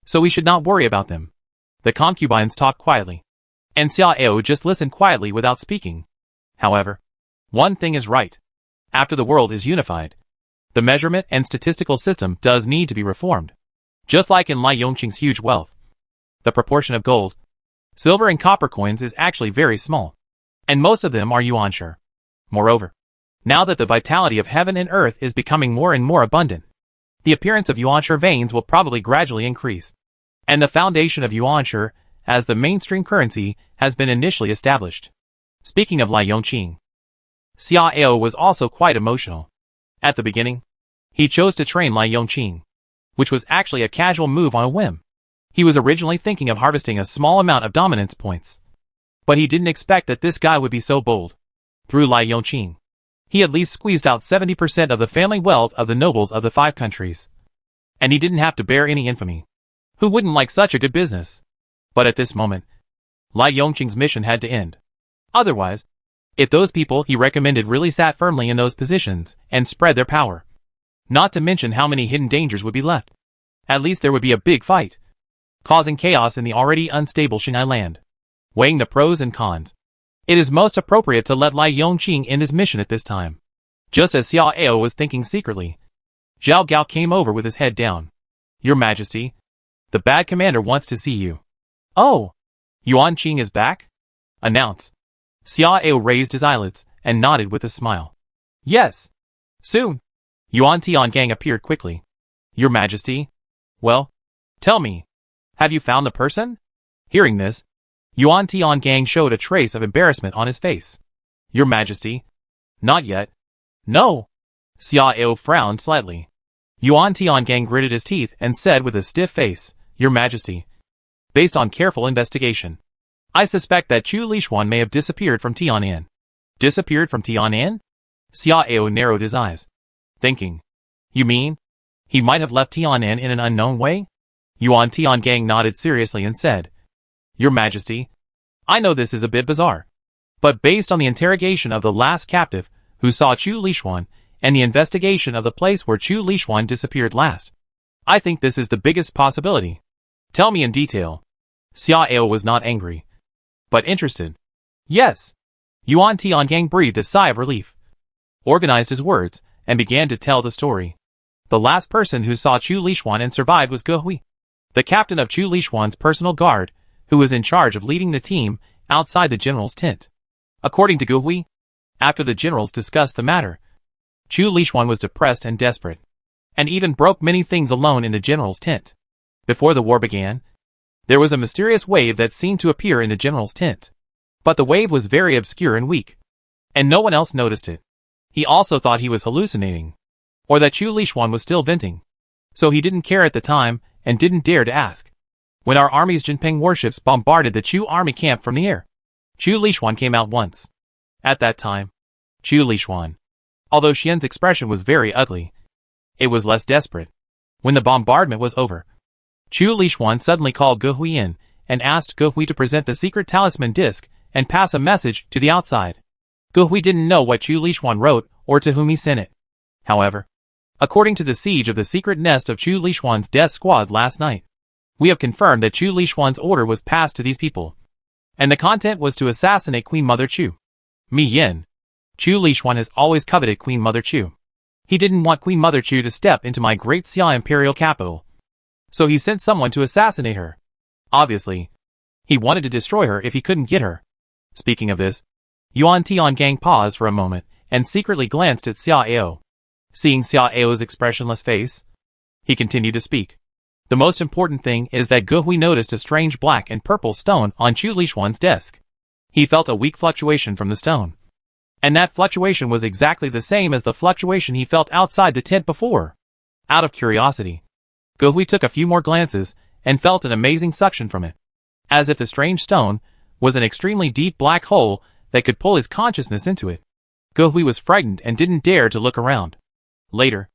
so we should not worry about them. The concubines talked quietly, and Xia Ao just listened quietly without speaking. However, one thing is right. After the world is unified, the measurement and statistical system does need to be reformed. Just like in Lai Yongqing's huge wealth, the proportion of gold, silver and copper coins is actually very small, and most of them are yuanshi. Moreover, now that the vitality of heaven and earth is becoming more and more abundant, the appearance of yuanshi veins will probably gradually increase, and the foundation of yuanshi as the mainstream currency has been initially established. Speaking of Lai Yongqing, Xia Ao was also quite emotional. At the beginning, he chose to train Lai Yongqing, which was actually a casual move on a whim. He was originally thinking of harvesting a small amount of dominance points, but he didn't expect that this guy would be so bold. Through Lai Yongqing, he at least squeezed out 70% of the family wealth of the nobles of the 5 countries. And he didn't have to bear any infamy. Who wouldn't like such a good business? But at this moment, Lai Yongqing's mission had to end. Otherwise, if those people he recommended really sat firmly in those positions and spread their power, not to mention how many hidden dangers would be left, at least there would be a big fight, causing chaos in the already unstable Xinghai land. Weighing the pros and cons, it is most appropriate to let Lai Yongqing end his mission at this time. Just as Xia Ao was thinking secretly, Zhao Gao came over with his head down. Your Majesty, the bad commander wants to see you. Oh, Yuan Qing is back? Announce. Xia Ao raised his eyelids and nodded with a smile. Yes. Soon. Yuan Tiangang appeared quickly. Your Majesty? Well, tell me, have you found the person? Hearing this, Yuan Tiangang showed a trace of embarrassment on his face. Your Majesty? Not yet. No. Xia Ao frowned slightly. Yuan Tiangang gritted his teeth and said with a stiff face, Your Majesty, based on careful investigation, I suspect that Chu Lishuan may have disappeared from Tianan. Disappeared from Tianan? Xia Ao narrowed his eyes, thinking, you mean, He might have left Tianan in an unknown way? Yuan Tiangang nodded seriously and said, Your Majesty, I know this is a bit bizarre, but based on the interrogation of the last captive who saw Chu Lishuan and the investigation of the place where Chu Lishuan disappeared last, I think this is the biggest possibility. Tell me in detail. Xiao was not angry, but interested. Yes. Yuan Tiangang breathed a sigh of relief, organized his words, and began to tell the story. The last person who saw Chu Lishuan and survived was Ge Hui, the captain of Chu Lishuan's personal guard, who was in charge of leading the team outside the general's tent. According to Ge Hui, after the generals discussed the matter, Chu Lishuan was depressed and desperate, and even broke many things alone in the general's tent. Before the war began, there was a mysterious wave that seemed to appear in the general's tent. But the wave was very obscure and weak, and no one else noticed it. He also thought he was hallucinating, or that Chu Lishuan was still venting. So he didn't care at the time, and didn't dare to ask. When our army's Jinping warships bombarded the Chu army camp from the air, Chu Lishuan came out once. At that time, Chu Lishuan, although Xian's expression was very ugly, it was less desperate. When the bombardment was over, Chu Lishuan suddenly called Ge Hui in, and asked Ge Hui to present the secret talisman disc and pass a message to the outside. Ge Hui didn't know what Chu Lishuan wrote or to whom he sent it. However, according to the siege of the secret nest of Chu Lishuan's death squad last night, we have confirmed that Chu Lishuan's order was passed to these people, and the content was to assassinate Queen Mother Chu. Mi Yin. Chu Lishuan has always coveted Queen Mother Chu. He didn't want Queen Mother Chu to step into my great Xia imperial capital, so he sent someone to assassinate her. Obviously, he wanted to destroy her if he couldn't get her. Speaking of this, Yuan Tiangang paused for a moment and secretly glanced at Xiao. Seeing Xiao's expressionless face, he continued to speak. The most important thing is that Ge Hui noticed a strange black and purple stone on Chu Lishuan's desk. He felt a weak fluctuation from the stone, and that fluctuation was exactly the same as the fluctuation he felt outside the tent before. Out of curiosity, Ge Hui took a few more glances and felt an amazing suction from it, as if the strange stone was an extremely deep black hole that could pull his consciousness into it. Ge Hui was frightened and didn't dare to look around. Later,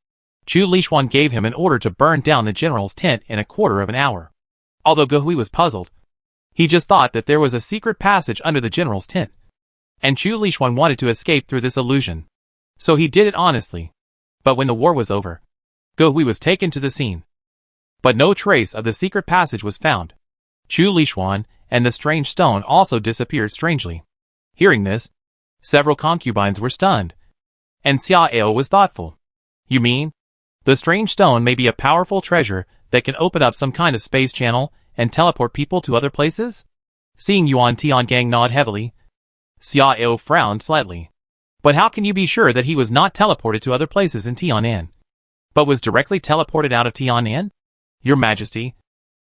Chu Lishuan gave him an order to burn down the general's tent in a quarter of an hour. Although Ge Hui was puzzled, he just thought that there was a secret passage under the general's tent, and Chu Lishuan wanted to escape through this illusion. So he did it honestly. But when the war was over, Ge Hui was taken to the scene, but no trace of the secret passage was found. Chu Lishuan and the strange stone also disappeared strangely. Hearing this, several concubines were stunned, and Xiao was thoughtful. You mean, the strange stone may be a powerful treasure that can open up some kind of space channel and teleport people to other places? Seeing Yuan Tiangang nod heavily, Xiao frowned slightly. But how can you be sure that he was not teleported to other places in Tianan, but was directly teleported out of Tianan? Your Majesty,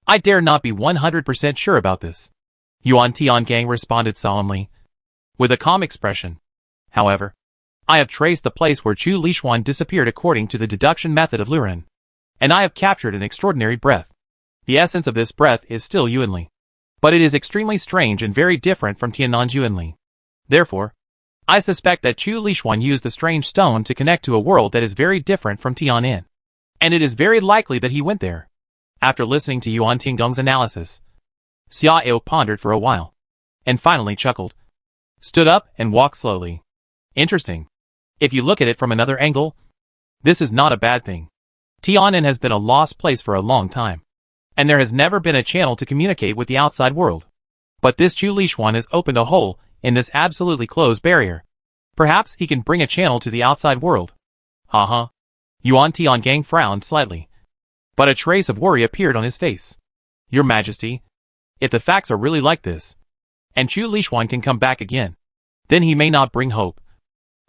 I dare not be 100% sure about this. Yuan Tiangang responded solemnly, with a calm expression. However, I have traced the place where Chu Lishuan disappeared according to the deduction method of Luren, and I have captured an extraordinary breath. The essence of this breath is still Yuanli, but it is extremely strange and very different from Tiannan's Yuanli. Therefore, I suspect that Chu Lishuan used the strange stone to connect to a world that is very different from Tianan, and it is very likely that he went there. After listening to Yuan Tiangong's analysis, Xiao pondered for a while, and finally chuckled, stood up and walked slowly. Interesting. If you look at it from another angle, this is not a bad thing. Tianan has been a lost place for a long time, and there has never been a channel to communicate with the outside world. But this Chu Lishuan has opened a hole in this absolutely closed barrier. Perhaps he can bring a channel to the outside world. Haha. Yuan Tiangang frowned slightly, but a trace of worry appeared on his face. Your Majesty, if the facts are really like this, and Chu Lishuan can come back again, then he may not bring hope,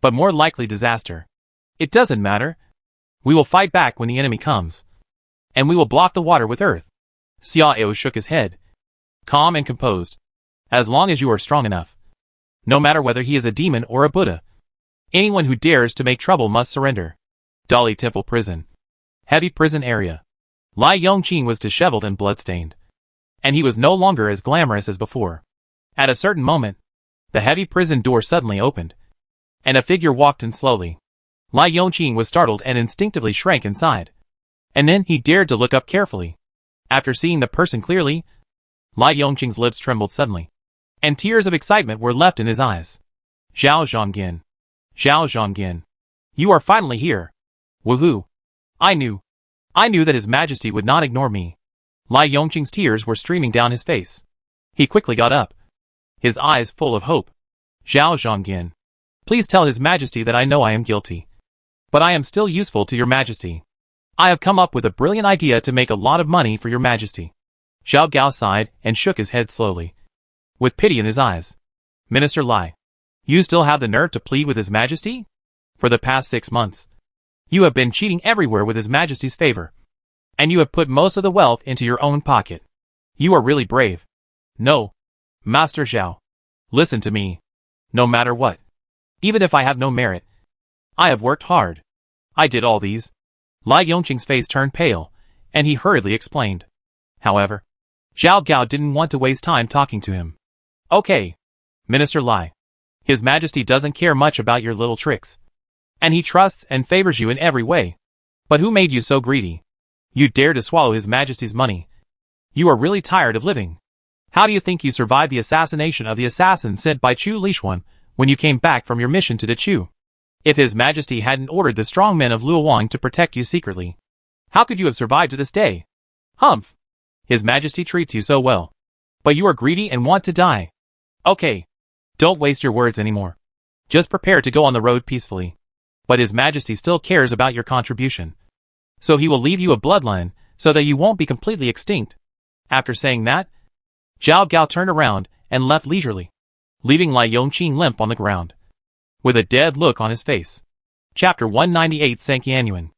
but more likely disaster. It doesn't matter. We will fight back when the enemy comes, and we will block the water with earth. Xiao shook his head, calm and composed. As long as you are strong enough. No matter whether he is a demon or a Buddha. Anyone who dares to make trouble must surrender. Dali Temple Prison. Heavy prison area. Lai Yongqing was disheveled and bloodstained, and he was no longer as glamorous as before. At a certain moment, the heavy prison door suddenly opened, and a figure walked in slowly. Lai Yongqing was startled and instinctively shrank inside. And then he dared to look up carefully. After seeing the person clearly, Li Yongqing's lips trembled suddenly, and tears of excitement were left in his eyes. Zhao Zhonggin. Zhao Zhonggin. You are finally here. Woohoo. I knew that His Majesty would not ignore me. Li Yongqing's tears were streaming down his face. He quickly got up, his eyes full of hope. Zhao Zhonggin. Please tell His Majesty that I know I am guilty. But I am still useful to your Majesty. I have come up with a brilliant idea to make a lot of money for your Majesty. Zhao Gao sighed and shook his head slowly, with pity in his eyes. Minister Li, you still have the nerve to plead with His Majesty? For the past 6 months, you have been cheating everywhere with His Majesty's favor, and you have put most of the wealth into your own pocket. You are really brave. No, Master Zhao, listen to me. No matter what, even if I have no merit, I have worked hard. I did all these. Li Yongqing's face turned pale, and he hurriedly explained. However, Zhao Gao didn't want to waste time talking to him. Okay, Minister Li, His Majesty doesn't care much about your little tricks, and he trusts and favors you in every way. But who made you so greedy? You dare to swallow His Majesty's money. You are really tired of living. How do you think you survived the assassination of the assassin sent by Chu Lishuan when you came back from your mission to the Chu? If His Majesty hadn't ordered the strong men of Luoyang to protect you secretly, how could you have survived to this day? Humph! His Majesty treats you so well, but you are greedy and want to die. Okay, don't waste your words anymore. Just prepare to go on the road peacefully. But His Majesty still cares about your contribution, so he will leave you a bloodline so that you won't be completely extinct. After saying that, Zhao Gao turned around and left leisurely, leaving Li Yongqing limp on the ground, with a dead look on his face. Chapter 198 Sanqianyuan.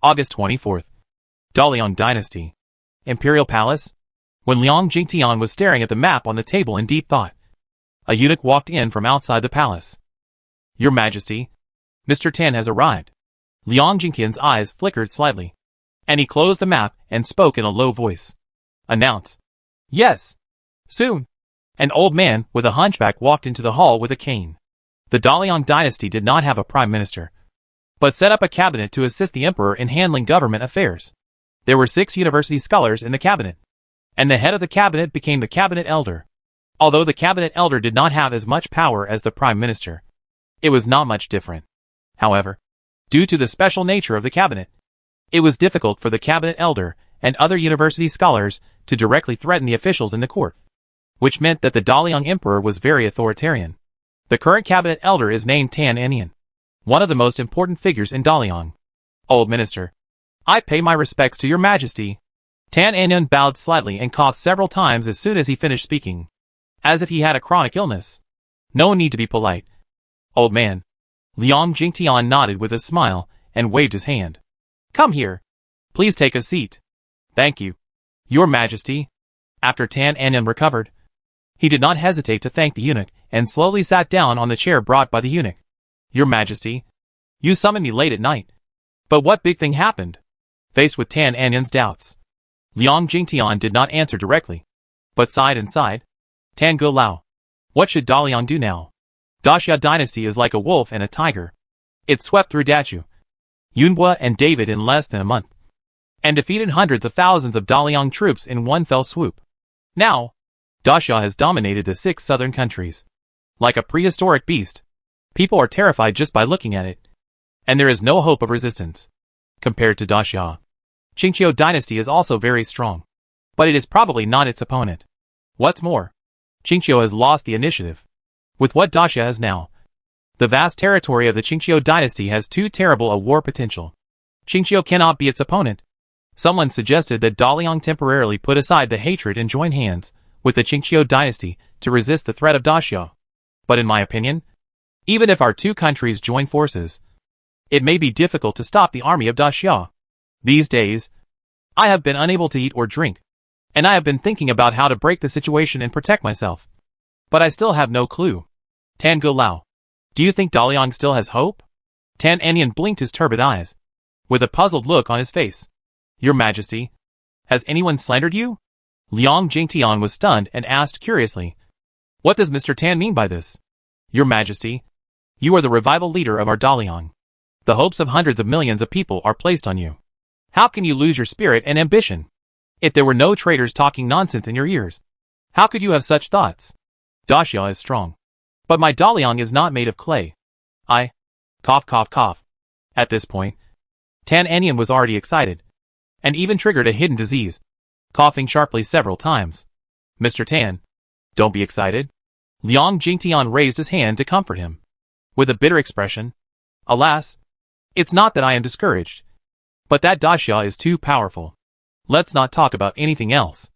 August 24th. Daliang Dynasty. Imperial Palace. When Liang Jingtian was staring at the map on the table in deep thought, a eunuch walked in from outside the palace. Your Majesty, Mr. Tan has arrived. Liang Jingtian's eyes flickered slightly, and he closed the map and spoke in a low voice. Announce. Yes. Soon. An old man with a hunchback walked into the hall with a cane. The Daliang dynasty did not have a prime minister, but set up a cabinet to assist the emperor in handling government affairs. There were 6 university scholars in the cabinet, and the head of the cabinet became the cabinet elder. Although the cabinet elder did not have as much power as the prime minister, it was not much different. However, due to the special nature of the cabinet, it was difficult for the cabinet elder and other university scholars to directly threaten the officials in the court, which meant that the Daliang emperor was very authoritarian. The current cabinet elder is named Tan Enian, one of the most important figures in Daliang. Old minister, I pay my respects to your majesty. Tan Enian bowed slightly and coughed several times as soon as he finished speaking, as if he had a chronic illness. No need to be polite. Old man. Liang Jingtian nodded with a smile and waved his hand. Come here. Please take a seat. Thank you, your majesty. After Tan Enian recovered, he did not hesitate to thank the eunuch and slowly sat down on the chair brought by the eunuch. Your majesty, you summoned me late at night. But what big thing happened? Faced with Tan Enian's doubts, Liang Jingtian did not answer directly, but sighed and sighed. Tan Go Lao. What should Daliang do now? Daxia dynasty is like a wolf and a tiger. It swept through Dachu, Yunhua and David in less than a month, and defeated hundreds of thousands of Daliang troops in one fell swoop. Now, Daxia has dominated the 6 southern countries. Like a prehistoric beast, people are terrified just by looking at it, and there is no hope of resistance. Compared to Daxia, Qingqiu dynasty is also very strong, but it is probably not its opponent. What's more, Qingqiu has lost the initiative. With what Daxia has now, the vast territory of the Qingqiu dynasty has too terrible a war potential. Qingqiu cannot be its opponent. Someone suggested that Daliang temporarily put aside the hatred and join hands with the Qingqiu dynasty to resist the threat of Daxia. But in my opinion, even if our 2 countries join forces, it may be difficult to stop the army of Daxia. These days, I have been unable to eat or drink, and I have been thinking about how to break the situation and protect myself. But I still have no clue. Tan Go Lao, do you think Daliang still has hope? Tan Enian blinked his turbid eyes, with a puzzled look on his face. Your majesty, has anyone slandered you? Liang Jingtian was stunned and asked curiously. What does Mr. Tan mean by this? Your majesty, you are the revival leader of our Daliang. The hopes of hundreds of millions of people are placed on you. How can you lose your spirit and ambition? If there were no traitors talking nonsense in your ears, how could you have such thoughts? Daxia is strong. But my Daliang is not made of clay. I... Cough, cough, cough. At this point, Tan Anian was already excited, and even triggered a hidden disease, coughing sharply several times. Mr. Tan, don't be excited. Liang Jingtian raised his hand to comfort him. With a bitter expression, alas, it's not that I am discouraged, but that Daxia is too powerful. Let's not talk about anything else.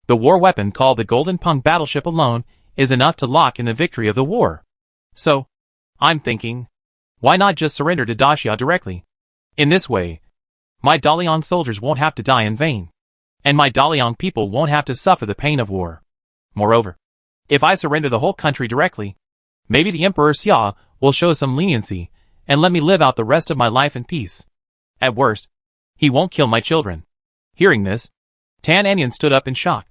The war weapon called the Golden Pung battleship alone is enough to lock in the victory of the war. So, I'm thinking, why not just surrender to Daxia directly? In this way, my Daliang soldiers won't have to die in vain, and my Daliang people won't have to suffer the pain of war. Moreover, if I surrender the whole country directly, maybe the Emperor Xia will show some leniency and let me live out the rest of my life in peace. At worst, he won't kill my children. Hearing this, Tan Anian stood up in shock,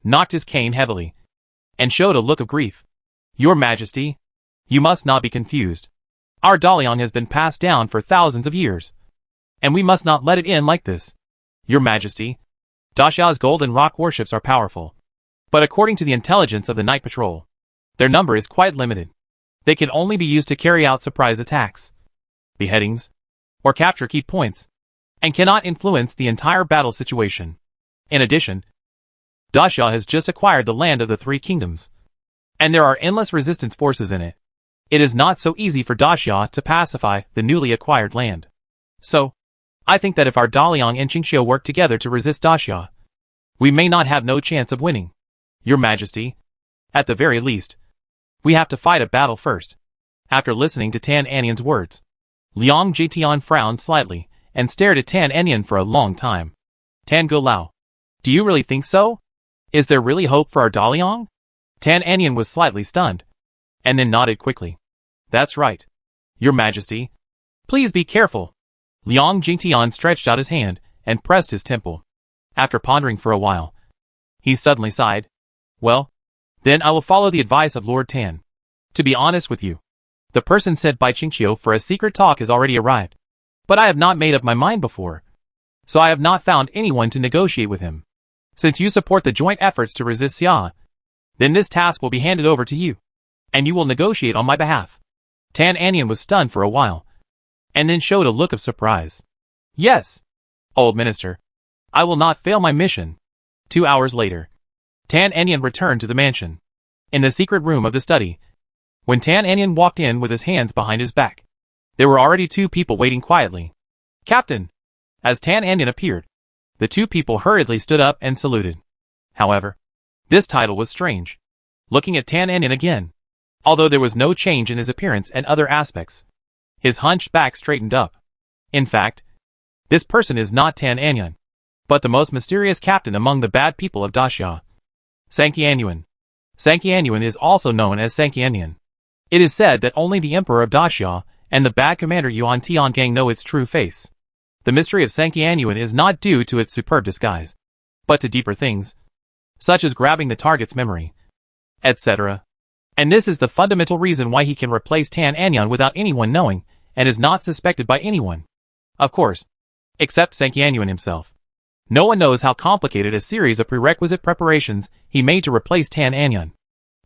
knocked his cane heavily, and showed a look of grief. Your Majesty, you must not be confused. Our Daliang has been passed down for thousands of years, and we must not let it end like this. Your Majesty, Daxia's gold and rock warships are powerful, but according to the intelligence of the night patrol, their number is quite limited. They can only be used to carry out surprise attacks, beheadings, or capture key points, and cannot influence the entire battle situation. In addition, Daxia has just acquired the land of the Three Kingdoms, and there are endless resistance forces in it. It is not so easy for Daxia to pacify the newly acquired land. So, I think that if our Daliang and Qingxiu work together to resist Daxia, we may not have no chance of winning. Your Majesty, at the very least, we have to fight a battle first. After listening to Tan Anian's words, Liang Jingtian frowned slightly and stared at Tan Anian for a long time. Tan Golao, do you really think so? Is there really hope for our Daliang? Tan Anian was slightly stunned, and then nodded quickly. That's right. Your Majesty, please be careful. Liang Jingtian stretched out his hand and pressed his temple. After pondering for a while, he suddenly sighed. Well, then I will follow the advice of Lord Tan. To be honest with you, the person sent by Qingxiu for a secret talk has already arrived, but I have not made up my mind before, so I have not found anyone to negotiate with him. Since you support the joint efforts to resist Xia, then this task will be handed over to you, and you will negotiate on my behalf. Tan Anian was stunned for a while, and then showed a look of surprise. Yes, old minister, I will not fail my mission. 2 hours later, Tan Anian returned to the mansion. In the secret room of the study, when Tan Anian walked in with his hands behind his back, there were already 2 people waiting quietly. Captain! As Tan Anian appeared, the 2 people hurriedly stood up and saluted. However, this title was strange. Looking at Tan Anian again, although there was no change in his appearance and other aspects, his hunched back straightened up. In fact, this person is not Tan Anian, but the most mysterious captain among the bad people of Daxia. Sanqianyuan. Sanqianyuan is also known as Sanqianyan. It is said that only the Emperor of Daxia and the bad commander Yuan Tiangang know its true face. The mystery of Sanqianyuan is not due to its superb disguise, but to deeper things, such as grabbing the target's memory, etc. And this is the fundamental reason why he can replace Tan Anian without anyone knowing, and is not suspected by anyone. Of course, except Sanqianyuan himself. No one knows how complicated a series of prerequisite preparations he made to replace Tan Anian,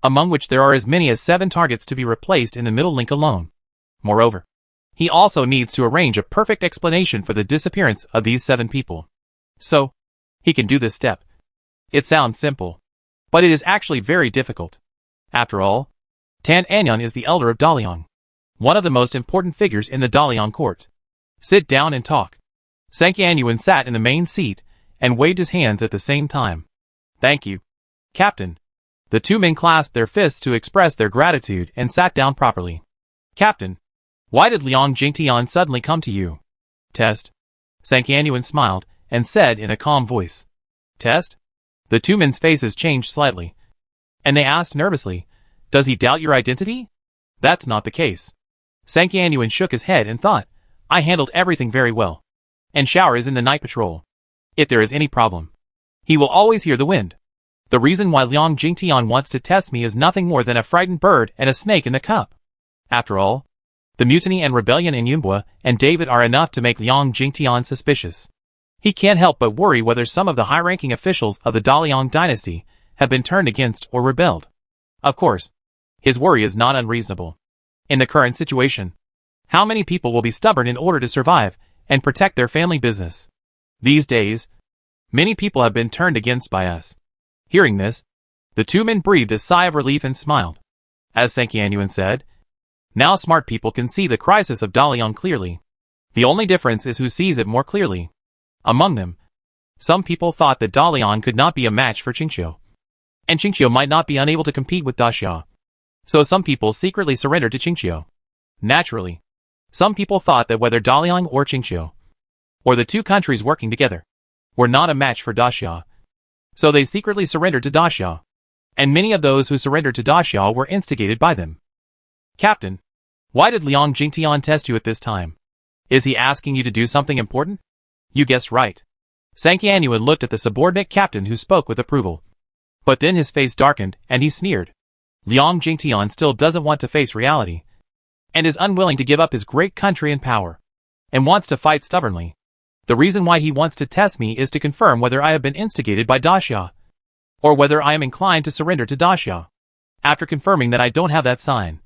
among which there are as many as 7 targets to be replaced in the middle link alone. Moreover, he also needs to arrange a perfect explanation for the disappearance of these 7 people. So, he can do this step. It sounds simple, but it is actually very difficult. After all, Tan Anian is the elder of Daliang, one of the most important figures in the Daliang court. Sit down and talk. Sanqianyuan sat in the main seat and waved his hands at the same time. Thank you, Captain. The 2 men clasped their fists to express their gratitude and sat down properly. Captain, why did Liang Jingtian suddenly come to you? Test. Sanqianyuan smiled and said in a calm voice. Test? The 2 men's faces changed slightly, and they asked nervously, does he doubt your identity? That's not the case. Sanqianyuan shook his head and thought, I handled everything very well, and Shower is in the night patrol. If there is any problem, he will always hear the wind. The reason why Liang Jingtian wants to test me is nothing more than a frightened bird and a snake in the cup. After all, the mutiny and rebellion in Yunbua and David are enough to make Liang Jingtian suspicious. He can't help but worry whether some of the high-ranking officials of the Daliang dynasty have been turned against or rebelled. Of course, his worry is not unreasonable. In the current situation, how many people will be stubborn in order to survive and protect their family business? These days, many people have been turned against by us. Hearing this, the two men breathed a sigh of relief and smiled. As Sanqianyuan said, now smart people can see the crisis of Daliang clearly. The only difference is who sees it more clearly. Among them, some people thought that Daliang could not be a match for Qingqiu, and Qingqiu might not be unable to compete with Daxia. So some people secretly surrendered to Qingqiu. Naturally, some people thought that whether Daliang or Qingqiu, or the two countries working together, were not a match for Daxia. So they secretly surrendered to Daxia, and many of those who surrendered to Daxia were instigated by them. Captain, why did Liang Jingtian test you at this time? Is he asking you to do something important? You guessed right. Sanqianyuan looked at the subordinate captain who spoke with approval. But then his face darkened, and he sneered. Liang Jingtian still doesn't want to face reality, and is unwilling to give up his great country and power, and wants to fight stubbornly. The reason why he wants to test me is to confirm whether I have been instigated by Daxia, or whether I am inclined to surrender to Daxia. After confirming that I don't have that sign,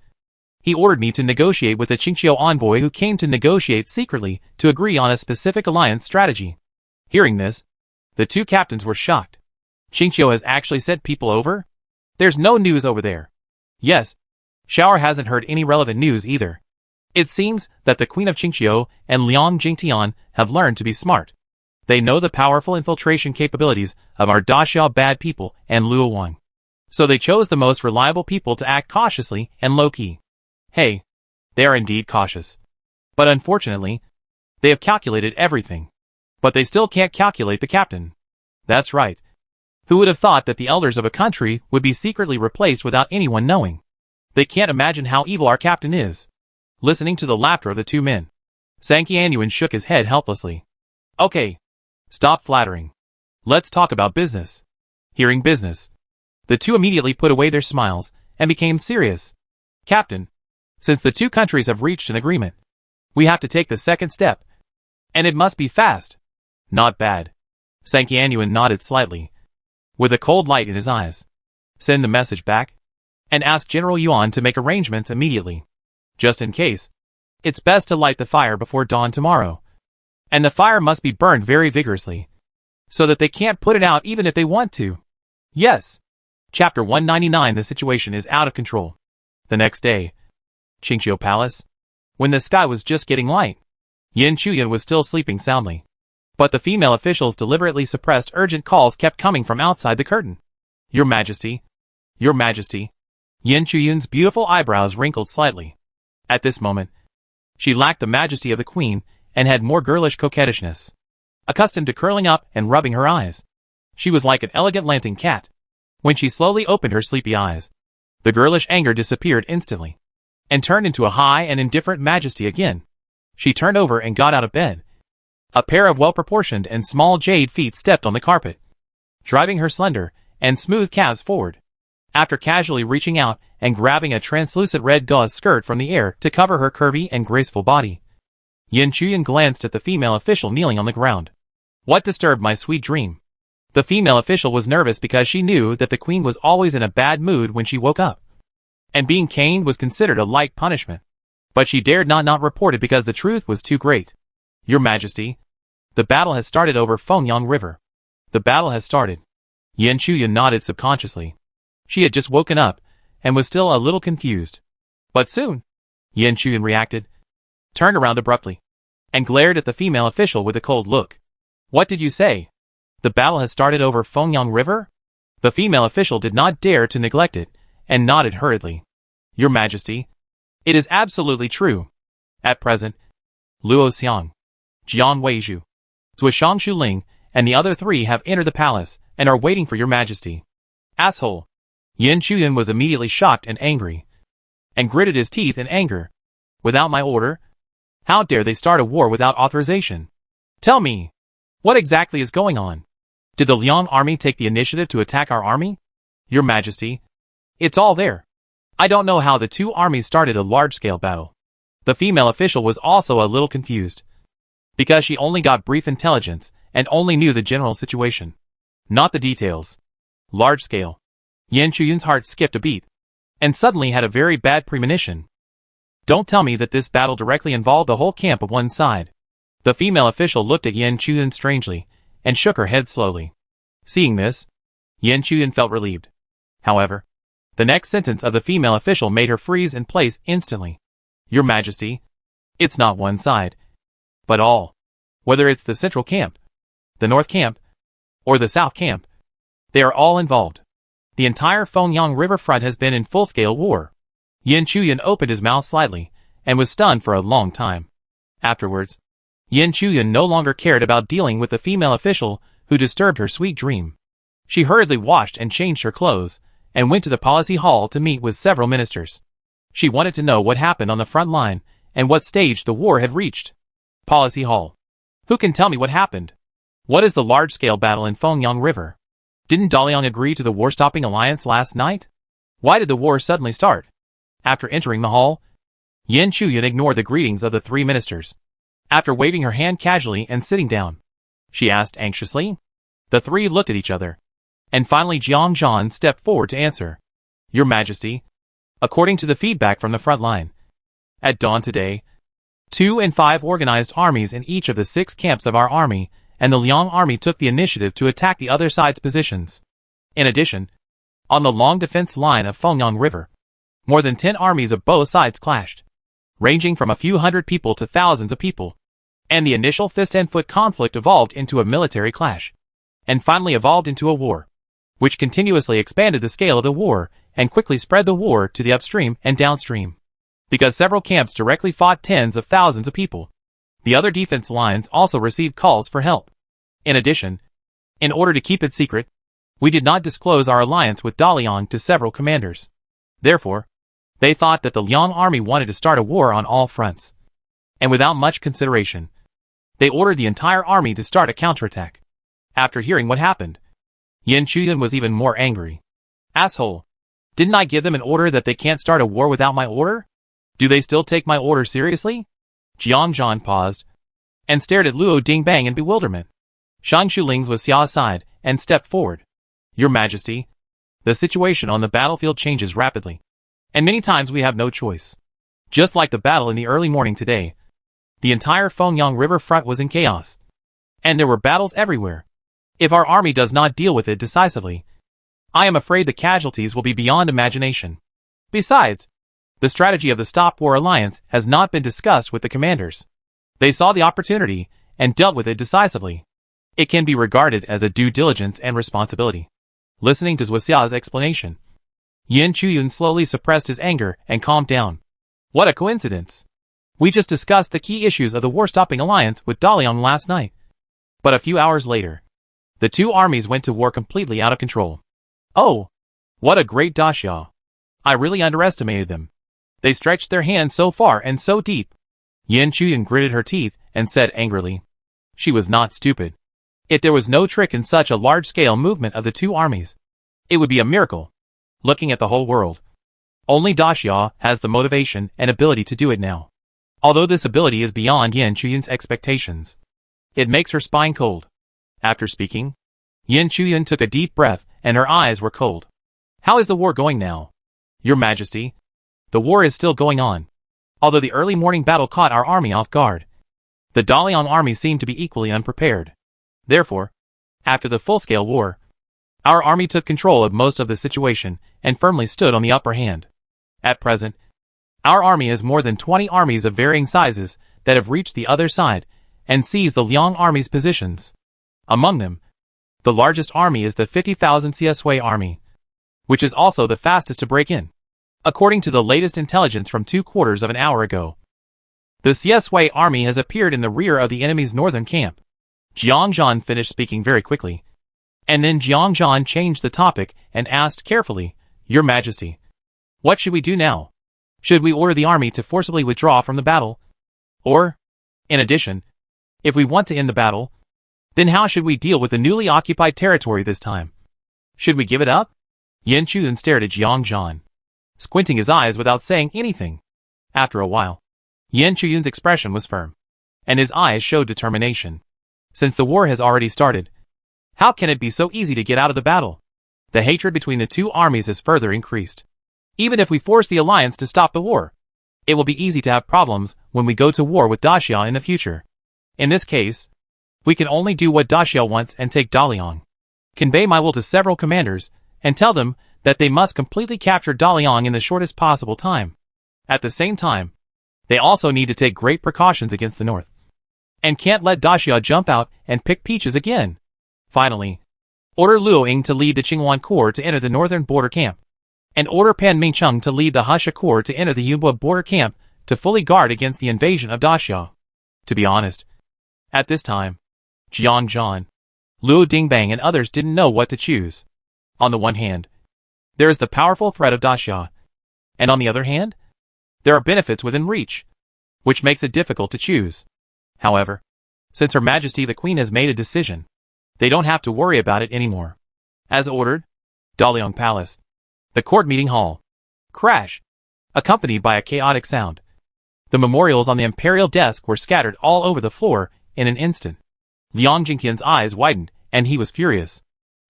he ordered me to negotiate with a Qingqiu envoy who came to negotiate secretly to agree on a specific alliance strategy. Hearing this, the two captains were shocked. Qingqiu has actually sent people over? There's no news over there. Yes, Shower hasn't heard any relevant news either. It seems that the Queen of Qingqiu and Liang Jingtian have learned to be smart. They know the powerful infiltration capabilities of our Daxia bad people and Luo Wang. So they chose the most reliable people to act cautiously and low-key. Hey, they are indeed cautious. But unfortunately, they have calculated everything. But they still can't calculate the captain. That's right. Who would have thought that the elders of a country would be secretly replaced without anyone knowing? They can't imagine how evil our captain is. Listening to the laughter of the two men, Sanqianyuan shook his head helplessly. Okay, stop flattering. Let's talk about business. Hearing business, the two immediately put away their smiles and became serious. Captain, since the two countries have reached an agreement, we have to take the second step. And it must be fast. Not bad. Sanqianyuan nodded slightly, with a cold light in his eyes. Send the message back, and ask General Yuan to make arrangements immediately. Just in case, it's best to light the fire before dawn tomorrow. And the fire must be burned very vigorously, so that they can't put it out even if they want to. Yes. Chapter 199. The situation is out of control. The next day, Qingqiu Palace. When the sky was just getting light, Yin Chuyan was still sleeping soundly. But the female officials deliberately suppressed urgent calls kept coming from outside the curtain. Your Majesty. Your Majesty. Yin Chuyan's beautiful eyebrows wrinkled slightly. At this moment, she lacked the majesty of the queen and had more girlish coquettishness. Accustomed to curling up and rubbing her eyes, she was like an elegant lantern cat. When she slowly opened her sleepy eyes, the girlish anger disappeared instantly, and turned into a high and indifferent majesty again. She turned over and got out of bed. A pair of well-proportioned and small jade feet stepped on the carpet, driving her slender and smooth calves forward. After casually reaching out and grabbing a translucent red gauze skirt from the air to cover her curvy and graceful body, Yin Chuyan glanced at the female official kneeling on the ground. What disturbed my sweet dream? The female official was nervous because she knew that the queen was always in a bad mood when she woke up, and being caned was considered a light punishment. But she dared not report it because the truth was too great. Your Majesty, the battle has started over Fengyang River. The battle has started. Yin Chuyan nodded subconsciously. She had just woken up, and was still a little confused. But soon, Yin Chuyan reacted, turned around abruptly, and glared at the female official with a cold look. What did you say? The battle has started over Fengyang River? The female official did not dare to neglect it, and nodded hurriedly. Your Majesty, it is absolutely true. At present, Luo Xiang, Jian Weizhu, Zuishang Shuling, and the other three have entered the palace, and are waiting for your Majesty. Asshole! Yin Chuyan was immediately shocked and angry, and gritted his teeth in anger. Without my order? How dare they start a war without authorization? Tell me, what exactly is going on? Did the Liang army take the initiative to attack our army? Your Majesty, it's all there. I don't know how the two armies started a large-scale battle. The female official was also a little confused, because she only got brief intelligence and only knew the general situation, not the details. Large scale. Yan Chuyun's heart skipped a beat, and suddenly had a very bad premonition. Don't tell me that this battle directly involved the whole camp of one side. The female official looked at Yan Chuyun strangely, and shook her head slowly. Seeing this, Yan Chuyun felt relieved. However, the next sentence of the female official made her freeze in place instantly. Your Majesty, it's not one side, but all. Whether it's the central camp, the north camp, or the south camp, they are all involved. The entire Fengyang River front has been in full-scale war. Yan Chuyun opened his mouth slightly, and was stunned for a long time. Afterwards, Yan Chuyun no longer cared about dealing with the female official who disturbed her sweet dream. She hurriedly washed and changed her clothes, and went to the policy hall to meet with several ministers. She wanted to know what happened on the front line, and what stage the war had reached. Policy hall. Who can tell me what happened? What is the large-scale battle in Fengyang River? Didn't Daliang agree to the war-stopping alliance last night? Why did the war suddenly start? After entering the hall, Yan Chuyun ignored the greetings of the three ministers. After waving her hand casually and sitting down, she asked anxiously. The three looked at each other, and finally Jiang Zhan stepped forward to answer. Your Majesty, according to the feedback from the front line, at dawn today, 2 and 5 organized armies in each of the 6 camps of our army and the Liang army took the initiative to attack the other side's positions. In addition, on the long defense line of Fengyang River, more than 10 armies of both sides clashed, ranging from a few hundred people to thousands of people, and the initial fist-and-foot conflict evolved into a military clash, and finally evolved into a war, which continuously expanded the scale of the war and quickly spread the war to the upstream and downstream. Because several camps directly fought tens of thousands of people, the other defense lines also received calls for help. In addition, in order to keep it secret, we did not disclose our alliance with Daliang to several commanders. Therefore, they thought that the Liang army wanted to start a war on all fronts. And without much consideration, they ordered the entire army to start a counterattack. After hearing what happened, Yan Chuyun was even more angry. Asshole! Didn't I give them an order that they can't start a war without my order? Do they still take my order seriously? Jiang Zhan paused, and stared at Luo Dingbang in bewilderment. Shang Shulings was Xia's side, and stepped forward. Your Majesty, the situation on the battlefield changes rapidly, and many times we have no choice. Just like the battle in the early morning today, the entire Fengyang River front was in chaos, and there were battles everywhere. If our army does not deal with it decisively, I am afraid the casualties will be beyond imagination. Besides, the strategy of the Stop War Alliance has not been discussed with the commanders. They saw the opportunity and dealt with it decisively. It can be regarded as a due diligence and responsibility. Listening to Zhou Xia's explanation, Yan Chuyun slowly suppressed his anger and calmed down. What a coincidence! We just discussed the key issues of the war-stopping alliance with Daliang last night. But a few hours later, the two armies went to war completely out of control. Oh! What a great daxia! I really underestimated them. They stretched their hands so far and so deep. Yan Chuyun gritted her teeth and said angrily. She was not stupid. If there was no trick in such a large-scale movement of the two armies, it would be a miracle. Looking at the whole world, only daxia has the motivation and ability to do it now. Although this ability is beyond Yan Chuyun's expectations, it makes her spine cold. After speaking, Yan Chuyun took a deep breath and her eyes were cold. How is the war going now? Your Majesty, the war is still going on. Although the early morning battle caught our army off guard, the Daliang army seemed to be equally unprepared. Therefore, after the full-scale war, our army took control of most of the situation and firmly stood on the upper hand. At present, our army has more than 20 armies of varying sizes that have reached the other side and seized the Liang army's positions. Among them, the largest army is the 50,000 Csui army, which is also the fastest to break in. According to the latest intelligence from 2/4 of an hour ago, the Csui army has appeared in the rear of the enemy's northern camp. Jiang Zhan finished speaking very quickly, and then Jiang Zhan changed the topic and asked carefully, Your Majesty, what should we do now? Should we order the army to forcibly withdraw from the battle? Or, in addition, if we want to end the battle, then how should we deal with the newly occupied territory this time? Should we give it up? Yan Chuyun stared at Jiang Zhan, squinting his eyes without saying anything. After a while, Yan Chuyun's expression was firm, and his eyes showed determination. since the war has already started. How can it be so easy to get out of the battle? The hatred between the two armies has further increased. Even if we force the alliance to stop the war, it will be easy to have problems when we go to war with Daxia in the future. In this case, we can only do what Daxia wants and take Daliang. Convey my will to several commanders, and tell them that they must completely capture Daliang in the shortest possible time. At the same time, they also need to take great precautions against the north. And can't let Daxia jump out and pick peaches again. Finally, order Luo Ying to lead the Qinghuan Corps to enter the northern border camp, and order Pan Mingcheng to lead the Husha Corps to enter the Yunbua border camp to fully guard against the invasion of Daxia. To be honest, at this time, Jiang Zhan, Luo Dingbang and others didn't know what to choose. On the one hand, there is the powerful threat of Daxia, and on the other hand, there are benefits within reach, which makes it difficult to choose. However, since Her Majesty the Queen has made a decision, they don't have to worry about it anymore. As ordered, Daliang Palace, the court meeting hall. Crash! Accompanied by a chaotic sound. The memorials on the imperial desk were scattered all over the floor in an instant. Liang Jingtian's eyes widened, and he was furious.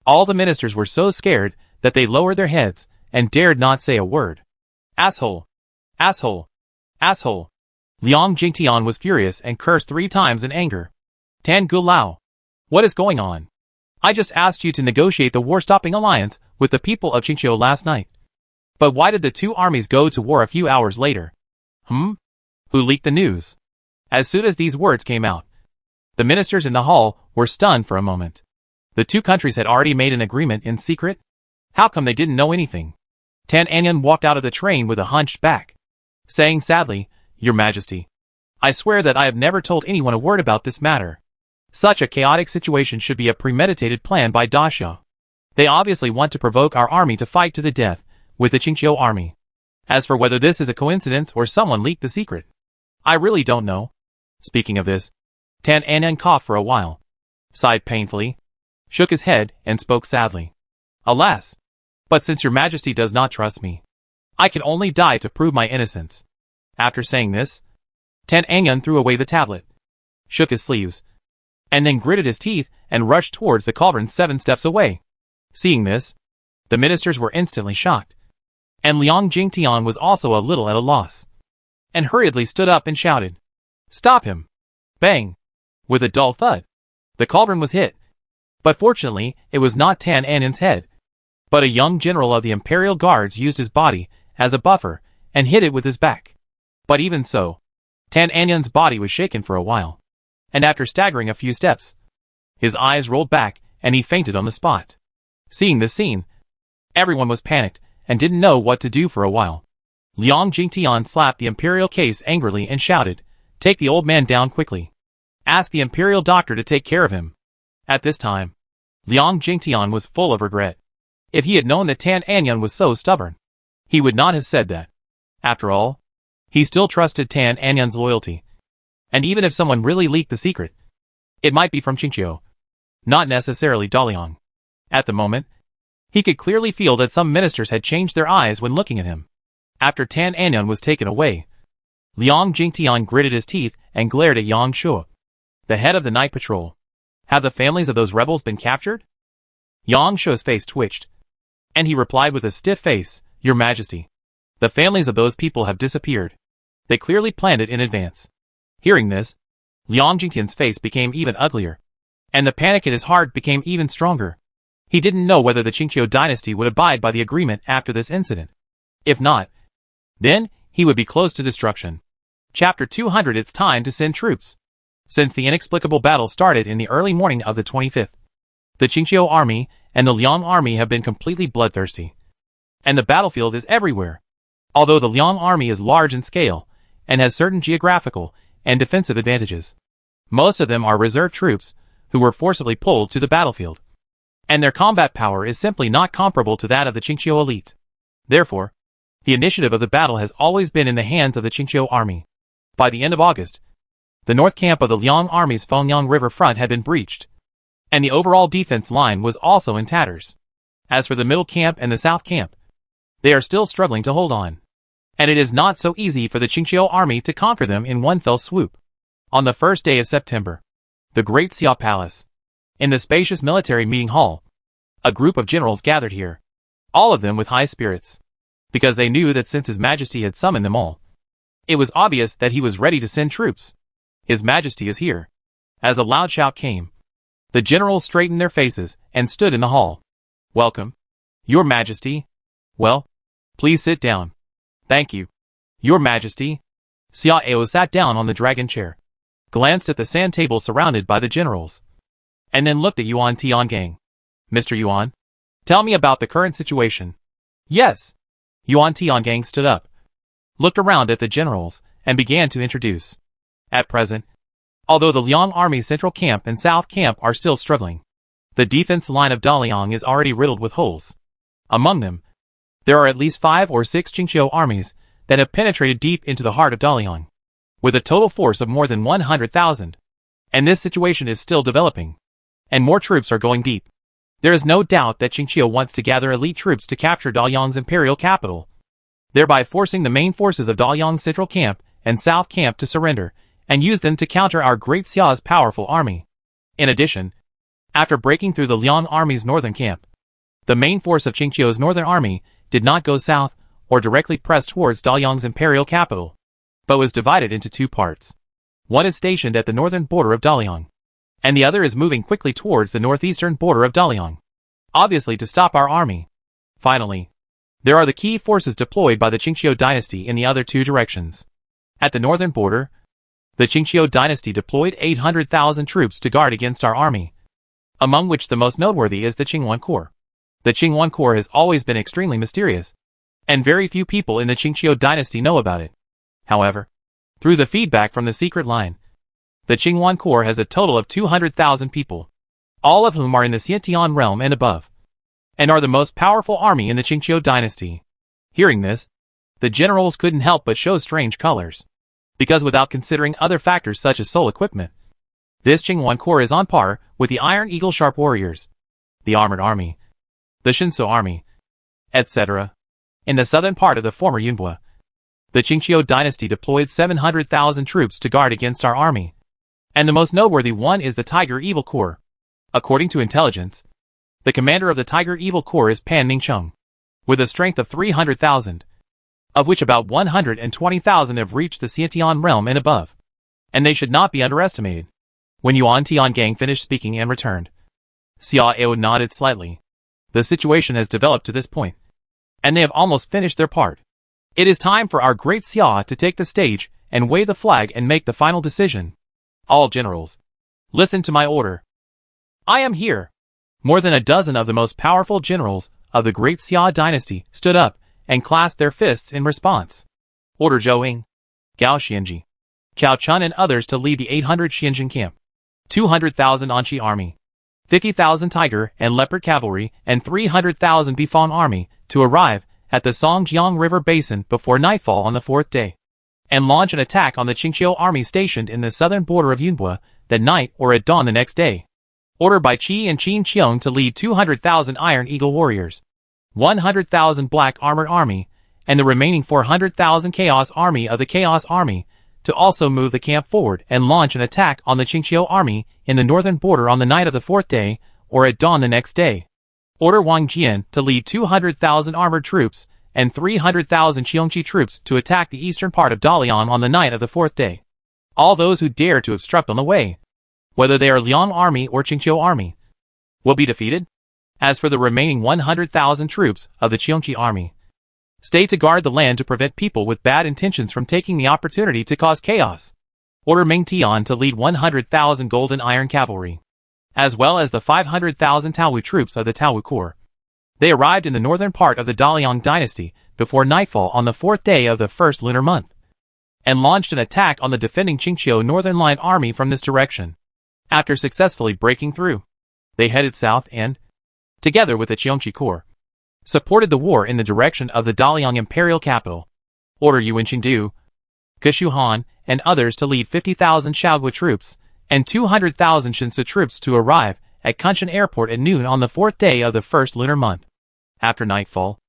All the ministers were so scared that they lowered their heads and dared not say a word. Asshole! Asshole! Asshole! Liang Jingtian was furious and cursed 3 times in anger. Tan Gulao! What is going on? I just asked you to negotiate the war-stopping alliance with the people of Qingqiu last night. But why did the two armies go to war a few hours later? Who leaked the news? As soon as these words came out, the ministers in the hall were stunned for a moment. The two countries had already made an agreement in secret? How come they didn't know anything? Tan Anyan walked out of the train with a hunched back, saying sadly, Your Majesty, I swear that I have never told anyone a word about this matter. Such a chaotic situation should be a premeditated plan by Daxia. They obviously want to provoke our army to fight to the death with the Qingqiu army. As for whether this is a coincidence or someone leaked the secret, I really don't know. Speaking of this, Tan Anyan coughed for a while, sighed painfully, shook his head, and spoke sadly. Alas! But since Your Majesty does not trust me, I can only die to prove my innocence. After saying this, Tan Anyan threw away the tablet, shook his sleeves, and then gritted his teeth and rushed towards the cauldron 7 steps away. Seeing this, the ministers were instantly shocked, and Liang Jingtian was also a little at a loss, and hurriedly stood up and shouted, Stop him! Bang! With a dull thud, the cauldron was hit, but fortunately it was not Tan Anyan's head, but a young general of the Imperial Guards used his body as a buffer and hit it with his back. But even so, Tan Anyan's body was shaken for a while, and after staggering a few steps, his eyes rolled back and he fainted on the spot. Seeing this scene, everyone was panicked and didn't know what to do for a while. Liang Jingtian slapped the imperial case angrily and shouted, Take the old man down quickly. Ask the imperial doctor to take care of him. At this time, Liang Jingtian was full of regret. If he had known that Tan Anyan was so stubborn, he would not have said that. After all, he still trusted Tan Anyan's loyalty. And even if someone really leaked the secret, it might be from Qingqiu, not necessarily Daliang. At the moment, he could clearly feel that some ministers had changed their eyes when looking at him. After Tan Anyan was taken away, Liang Jingtian gritted his teeth and glared at Yang Shuo, the head of the night patrol. Have the families of those rebels been captured? Yang Shuo's face twitched, and he replied with a stiff face, Your Majesty, the families of those people have disappeared. They clearly planned it in advance. Hearing this, Liang Jingtian's face became even uglier, and the panic in his heart became even stronger. He didn't know whether the Qingqiu dynasty would abide by the agreement after this incident. If not, then he would be close to destruction. Chapter 200 It's time to send troops. Since the inexplicable battle started in the early morning of the 25th, the Qingqiu army and the Liang army have been completely bloodthirsty, and the battlefield is everywhere. Although the Liang army is large in scale and has certain geographical and defensive advantages, most of them are reserve troops who were forcibly pulled to the battlefield, and their combat power is simply not comparable to that of the Qingqiu elite. Therefore, the initiative of the battle has always been in the hands of the Qingqiu army. By the end of August, the north camp of the Liang army's Fengyang River front had been breached, and the overall defense line was also in tatters. As for the middle camp and the south camp, they are still struggling to hold on, and it is not so easy for the Qingqiu army to conquer them in one fell swoop. On the first day of September, The Great Xia Palace. In the spacious military meeting hall, a group of generals gathered here, all of them with high spirits, because they knew that since His Majesty had summoned them all, it was obvious that he was ready to send troops. His Majesty is here. As a loud shout came, the generals straightened their faces and stood in the hall. Welcome, Your Majesty. Well, please sit down. Thank you, Your Majesty. Xia Ao sat down on the dragon chair, glanced at the sand table surrounded by the generals, and then looked at Yuan Tiangang. Mr. Yuan, tell me about the current situation. Yes. Yuan Tiangang stood up, looked around at the generals, and began to introduce. At present, although the Liang Army Central Camp and South Camp are still struggling, the defense line of Daliang is already riddled with holes. Among them, there are at least 5 or 6 Qingqiu armies that have penetrated deep into the heart of Daliang, with a total force of more than 100,000. And this situation is still developing, and more troops are going deep. There is no doubt that Qingqiu wants to gather elite troops to capture Daliang's imperial capital, thereby forcing the main forces of Daliang's Central Camp and South Camp to surrender, and use them to counter our Great Xia's powerful army. In addition, after breaking through the Liang Army's northern camp, the main force of Qingqiu's northern army did not go south or directly press towards Daliang's imperial capital, but was divided into 2 parts. One is stationed at the northern border of Daliang, and the other is moving quickly towards the northeastern border of Daliang, obviously to stop our army. Finally, there are the key forces deployed by the Qingqiu dynasty in the other 2 directions. At the northern border, the Qingqiu dynasty deployed 800,000 troops to guard against our army, among which the most noteworthy is the Qingwan Corps. The Qingwan Corps has always been extremely mysterious, and very few people in the Qingqiu dynasty know about it. However, through the feedback from the secret line, the Qingwan Corps has a total of 200,000 people, all of whom are in the Xiantian realm and above, and are the most powerful army in the Qingqiu dynasty. Hearing this, the generals couldn't help but show strange colors, because without considering other factors such as soul equipment, this Qingwan Corps is on par with the Iron Eagle Sharp Warriors, the Armored Army, the Shinso Army, etc. In the southern part of the former Yunbua, the Qingqiu dynasty deployed 700,000 troops to guard against our army, and the most noteworthy one is the Tiger Evil Corps. According to intelligence, the commander of the Tiger Evil Corps is Pan Ningcheng, with a strength of 300,000, of which about 120,000 have reached the Xiantian realm and above, and they should not be underestimated. When Yuan Tiangang finished speaking and returned, Xia Ao nodded slightly. The situation has developed to this point, and they have almost finished their part. It is time for our Great Xia to take the stage and wave the flag and make the final decision. All generals, listen to my order. I am here. More than a dozen of the most powerful generals of the Great Xia dynasty stood up and clasped their fists in response. Order Zhou Ying, Gao Xianji, Cao Chun and others to lead the 800 Xianjin camp, 200,000 Anqi army, 50,000 Tiger and Leopard cavalry, and 300,000 Bifang army to arrive at the Songjiang River Basin before nightfall on the 4th day, and launch an attack on the Qingqiu army stationed in the southern border of Yunbua that night or at dawn the next day. Order by Qi and Qin Qiong to lead 200,000 Iron Eagle warriors, 100,000 Black Armored Army, and the remaining 400,000 Chaos Army of the Chaos Army to also move the camp forward and launch an attack on the Qingqiu army in the northern border on the night of the 4th day or at dawn the next day. Order Wang Jian to lead 200,000 armored troops and 300,000 Qiongqi troops to attack the eastern part of Dalian on the night of the 4th day. All those who dare to obstruct on the way, whether they are Liang army or Qingqiu army, will be defeated. As for the remaining 100,000 troops of the Qiongqi army, stay to guard the land to prevent people with bad intentions from taking the opportunity to cause chaos. Order Meng Tian to lead 100,000 Golden Iron Cavalry, as well as the 500,000 Taowu troops of the Taowu Corps. They arrived in the northern part of the Daliang dynasty before nightfall on the 4th day of the 1st lunar month, and launched an attack on the defending Qingqiu Northern Line army from this direction. After successfully breaking through, they headed south and, together with the Qiongqi Corps, supported the war in the direction of the Daliang imperial capital. Order Yuan Qingdu, Keshu Han, and others to lead 50,000 Shaogui troops and 200,000 Shinsu troops to arrive at Kunshan Airport at noon on the 4th day of the 1st lunar month. After nightfall,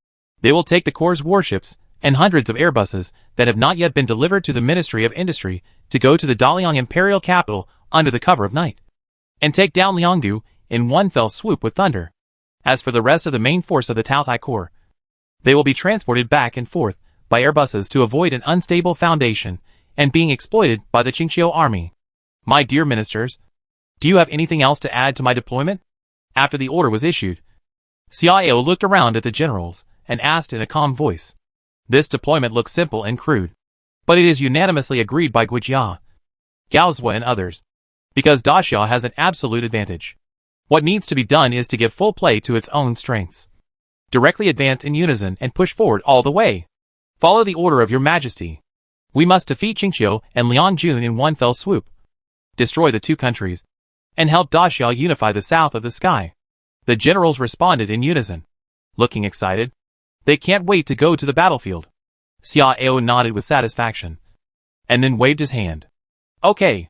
they will take the Corps' warships and hundreds of Airbuses that have not yet been delivered to the Ministry of Industry to go to the Daliang imperial capital under the cover of night. and take down Liangdu in one fell swoop with thunder. As for the rest of the main force of the Taotai Corps, they will be transported back and forth by airbuses to avoid an unstable foundation and being exploited by the Qingqiu army. My dear ministers, do you have anything else to add to my deployment? After the order was issued, Xiao looked around at the generals and asked in a calm voice. This deployment looks simple and crude, but it is unanimously agreed by Guijia, Gaozhua and others, because Daxia has an absolute advantage. What needs to be done is to give full play to its own strengths. Directly advance in unison and push forward all the way. Follow the order of your majesty. We must defeat Qingqiu and Liangjun in one fell swoop. Destroy the two countries, and help Daxia unify the south of the sky. The generals responded in unison. Looking excited, they can't wait to go to the battlefield. Xiao nodded with satisfaction, and then waved his hand. Okay.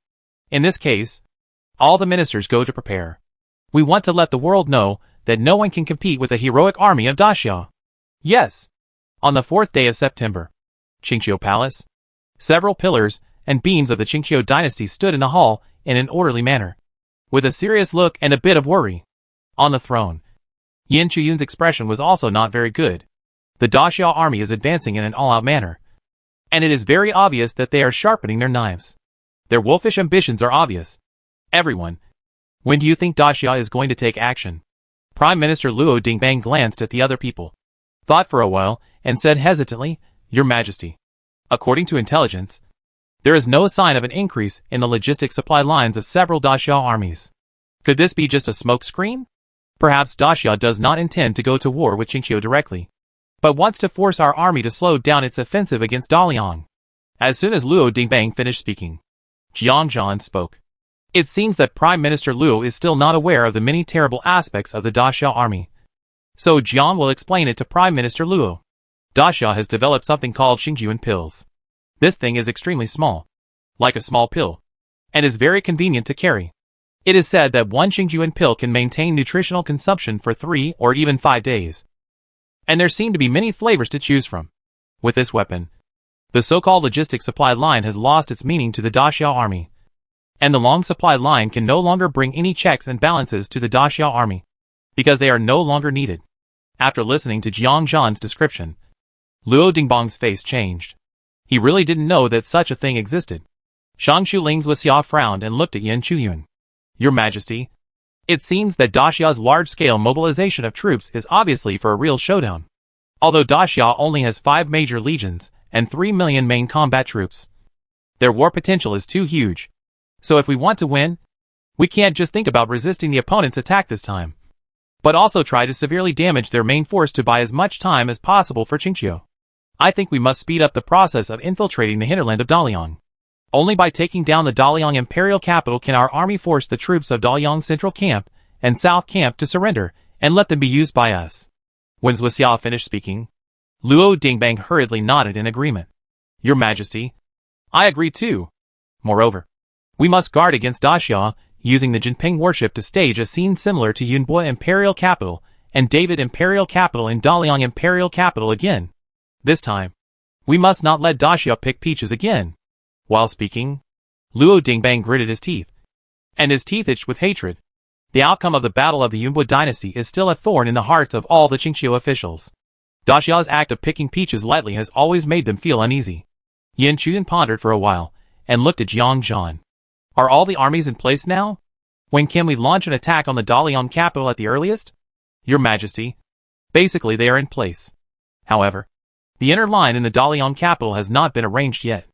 In this case, all the ministers go to prepare. We want to let the world know that no one can compete with the heroic army of Daxia. Yes. On the 4th day of September, Qingqiu Palace, several pillars and beams of the Qingqiu dynasty stood in the hall in an orderly manner, with a serious look and a bit of worry. On the throne, Yin Chuyun's expression was also not very good. The Daxia army is advancing in an all-out manner, and it is very obvious that they are sharpening their knives. Their wolfish ambitions are obvious. Everyone, when do you think Daxia is going to take action? Prime Minister Luo Dingbang glanced at the other people, thought for a while, and said hesitantly, Your Majesty, according to intelligence, there is no sign of an increase in the logistic supply lines of several Daxia armies. Could this be just a smokescreen? Perhaps Daxia does not intend to go to war with Qingqiu directly, but wants to force our army to slow down its offensive against Daliang. As soon as Luo Dingbang finished speaking, Jiangzhan spoke. It seems that Prime Minister Luo is still not aware of the many terrible aspects of the Daxia army. So Jiang will explain it to Prime Minister Luo. Daxia has developed something called Xingyuan pills. This thing is extremely small, like a small pill, and is very convenient to carry. It is said that one Xingyuan pill can maintain nutritional consumption for 3 or even 5 days. And there seem to be many flavors to choose from. With this weapon, the so-called logistic supply line has lost its meaning to the Daxia army, and the long supply line can no longer bring any checks and balances to the Daxia army, because they are no longer needed. After listening to Jiangzhan's description, Luo Dingbang's face changed. He really didn't know that such a thing existed. Shang Xuling's Wuxia frowned and looked at Yin Chuyun. Your Majesty, it seems that Daxia's large-scale mobilization of troops is obviously for a real showdown. Although Daxia only has 5 major legions and 3 million main combat troops, their war potential is too huge. So if we want to win, we can't just think about resisting the opponent's attack this time, but also try to severely damage their main force to buy as much time as possible for Qingqiu. I think we must speed up the process of infiltrating the hinterland of Daliang. Only by taking down the Daliang imperial capital can our army force the troops of Daliang Central Camp and South Camp to surrender and let them be used by us. When Wuxia finished speaking, Luo Dingbang hurriedly nodded in agreement. Your Majesty, I agree too. Moreover, we must guard against Daxia, using the Jinping warship to stage a scene similar to Yunbo Imperial Capital and David Imperial Capital and Daliang Imperial Capital again. This time, we must not let Daxia pick peaches again. While speaking, Luo Dingbang gritted his teeth, and his teeth itched with hatred. The outcome of the battle of the Yunbo dynasty is still a thorn in the hearts of all the Qingqiu officials. Daxia's act of picking peaches lightly has always made them feel uneasy. Yin Chuyun pondered for a while, and looked at Jiangzhan. Are all the armies in place now? When can we launch an attack on the Daliang capital at the earliest? Your Majesty, basically they are in place. However, the inner line in the Daliang capital has not been arranged yet.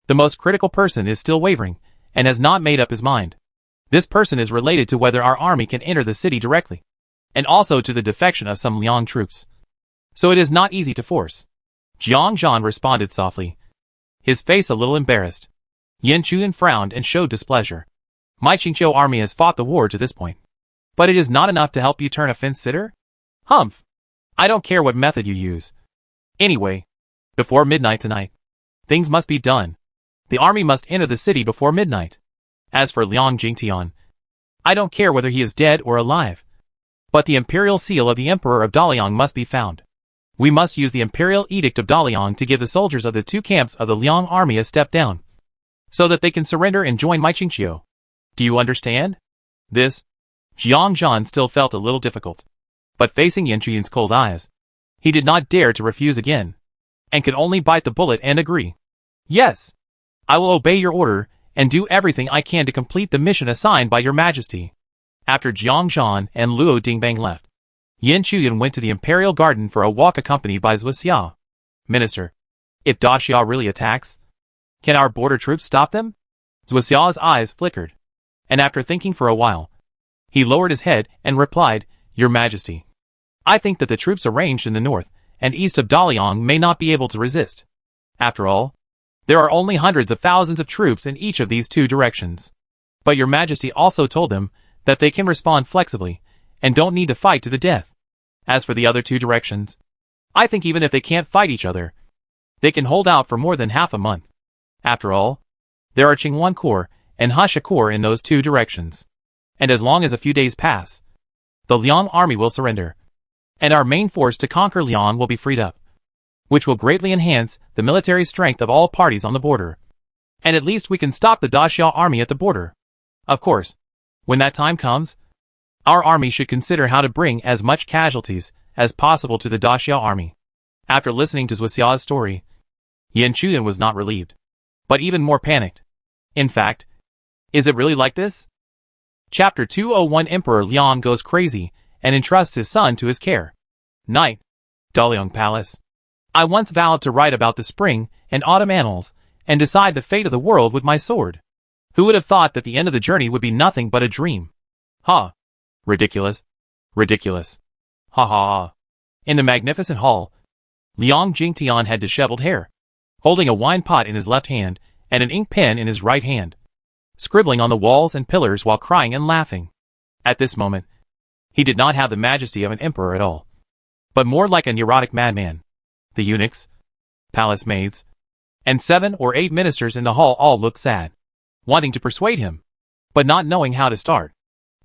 The most critical person is still wavering, and has not made up his mind. This person is related to whether our army can enter the city directly, and also to the defection of some Liang troops. So it is not easy to force. Jiangzhan responded softly, his face a little embarrassed. Yin Chuyun frowned and showed displeasure. My Qingqiu army has fought the war to this point, but it is not enough to help you turn a fence-sitter? Humph! I don't care what method you use. Anyway, before midnight tonight, things must be done. The army must enter the city before midnight. As for Liang Jingtian, I don't care whether he is dead or alive, but the imperial seal of the Emperor of Daliang must be found. We must use the imperial edict of Daliang to give the soldiers of the 2 camps of the Liang army a step down, so that they can surrender and join my Qingqiu. Do you understand? This, Jiang Zhan still felt a little difficult. But facing Yan Chuyun's cold eyes, he did not dare to refuse again, and could only bite the bullet and agree. Yes, I will obey your order and do everything I can to complete the mission assigned by your majesty. After Jiang Zhan and Luo Dingbang left, Yan Chuyun went to the imperial garden for a walk accompanied by Zhou Xia. Minister, if Da Xia really attacks, can our border troops stop them? Zhou Xia's eyes flickered, and after thinking for a while, he lowered his head and replied, Your Majesty, I think that the troops arranged in the north and east of Daliang may not be able to resist. After all, there are only hundreds of thousands of troops in each of these two directions. But your Majesty also told them that they can respond flexibly and don't need to fight to the death. As for the other two directions, I think even if they can't fight each other, they can hold out for more than half a month. After all, there are Qingwan Corps and Husha Corps in those two directions. And as long as a few days pass, the Liang army will surrender, and our main force to conquer Liang will be freed up, which will greatly enhance the military strength of all parties on the border. And at least we can stop the Da Xia army at the border. Of course, when that time comes, our army should consider how to bring as much casualties as possible to the Da Xia army. After listening to Zhou Xia's story, Yan Chuyun was not relieved, but even more panicked. In fact, is it really like this? Chapter 201 Emperor Liang goes crazy and entrusts his son to his care. Night, Daliang Palace. I once vowed to write about the spring and autumn annals and decide the fate of the world with my sword. Who would have thought that the end of the journey would be nothing but a dream? Ha! Ridiculous. Ridiculous. Ha ha ha. In the magnificent hall, Liang Jingtian had disheveled hair, holding a wine pot in his left hand and an ink pen in his right hand, scribbling on the walls and pillars while crying and laughing. At this moment, he did not have the majesty of an emperor at all, but more like a neurotic madman. The eunuchs, palace maids, and 7 or 8 ministers in the hall all looked sad, wanting to persuade him, but not knowing how to start.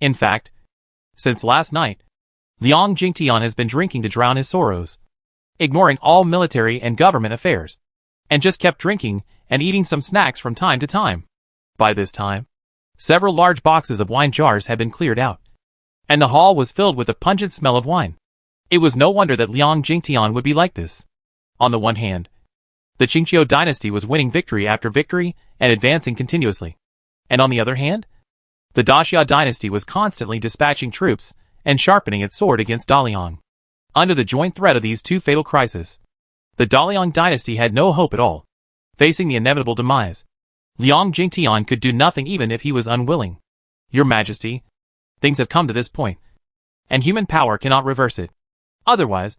In fact, since last night, Liang Jingtian has been drinking to drown his sorrows, ignoring all military and government affairs, and just kept drinking and eating some snacks from time to time. By this time, several large boxes of wine jars had been cleared out, and the hall was filled with the pungent smell of wine. It was no wonder that Liang Jingtian would be like this. On the one hand, the Qingqiu dynasty was winning victory after victory and advancing continuously. And on the other hand, the Da Xia dynasty was constantly dispatching troops and sharpening its sword against Daliang. Under the joint threat of these two fatal crises, the Daliang dynasty had no hope at all. Facing the inevitable demise, Liang Jingtian could do nothing even if he was unwilling. Your Majesty, things have come to this point, and human power cannot reverse it. Otherwise,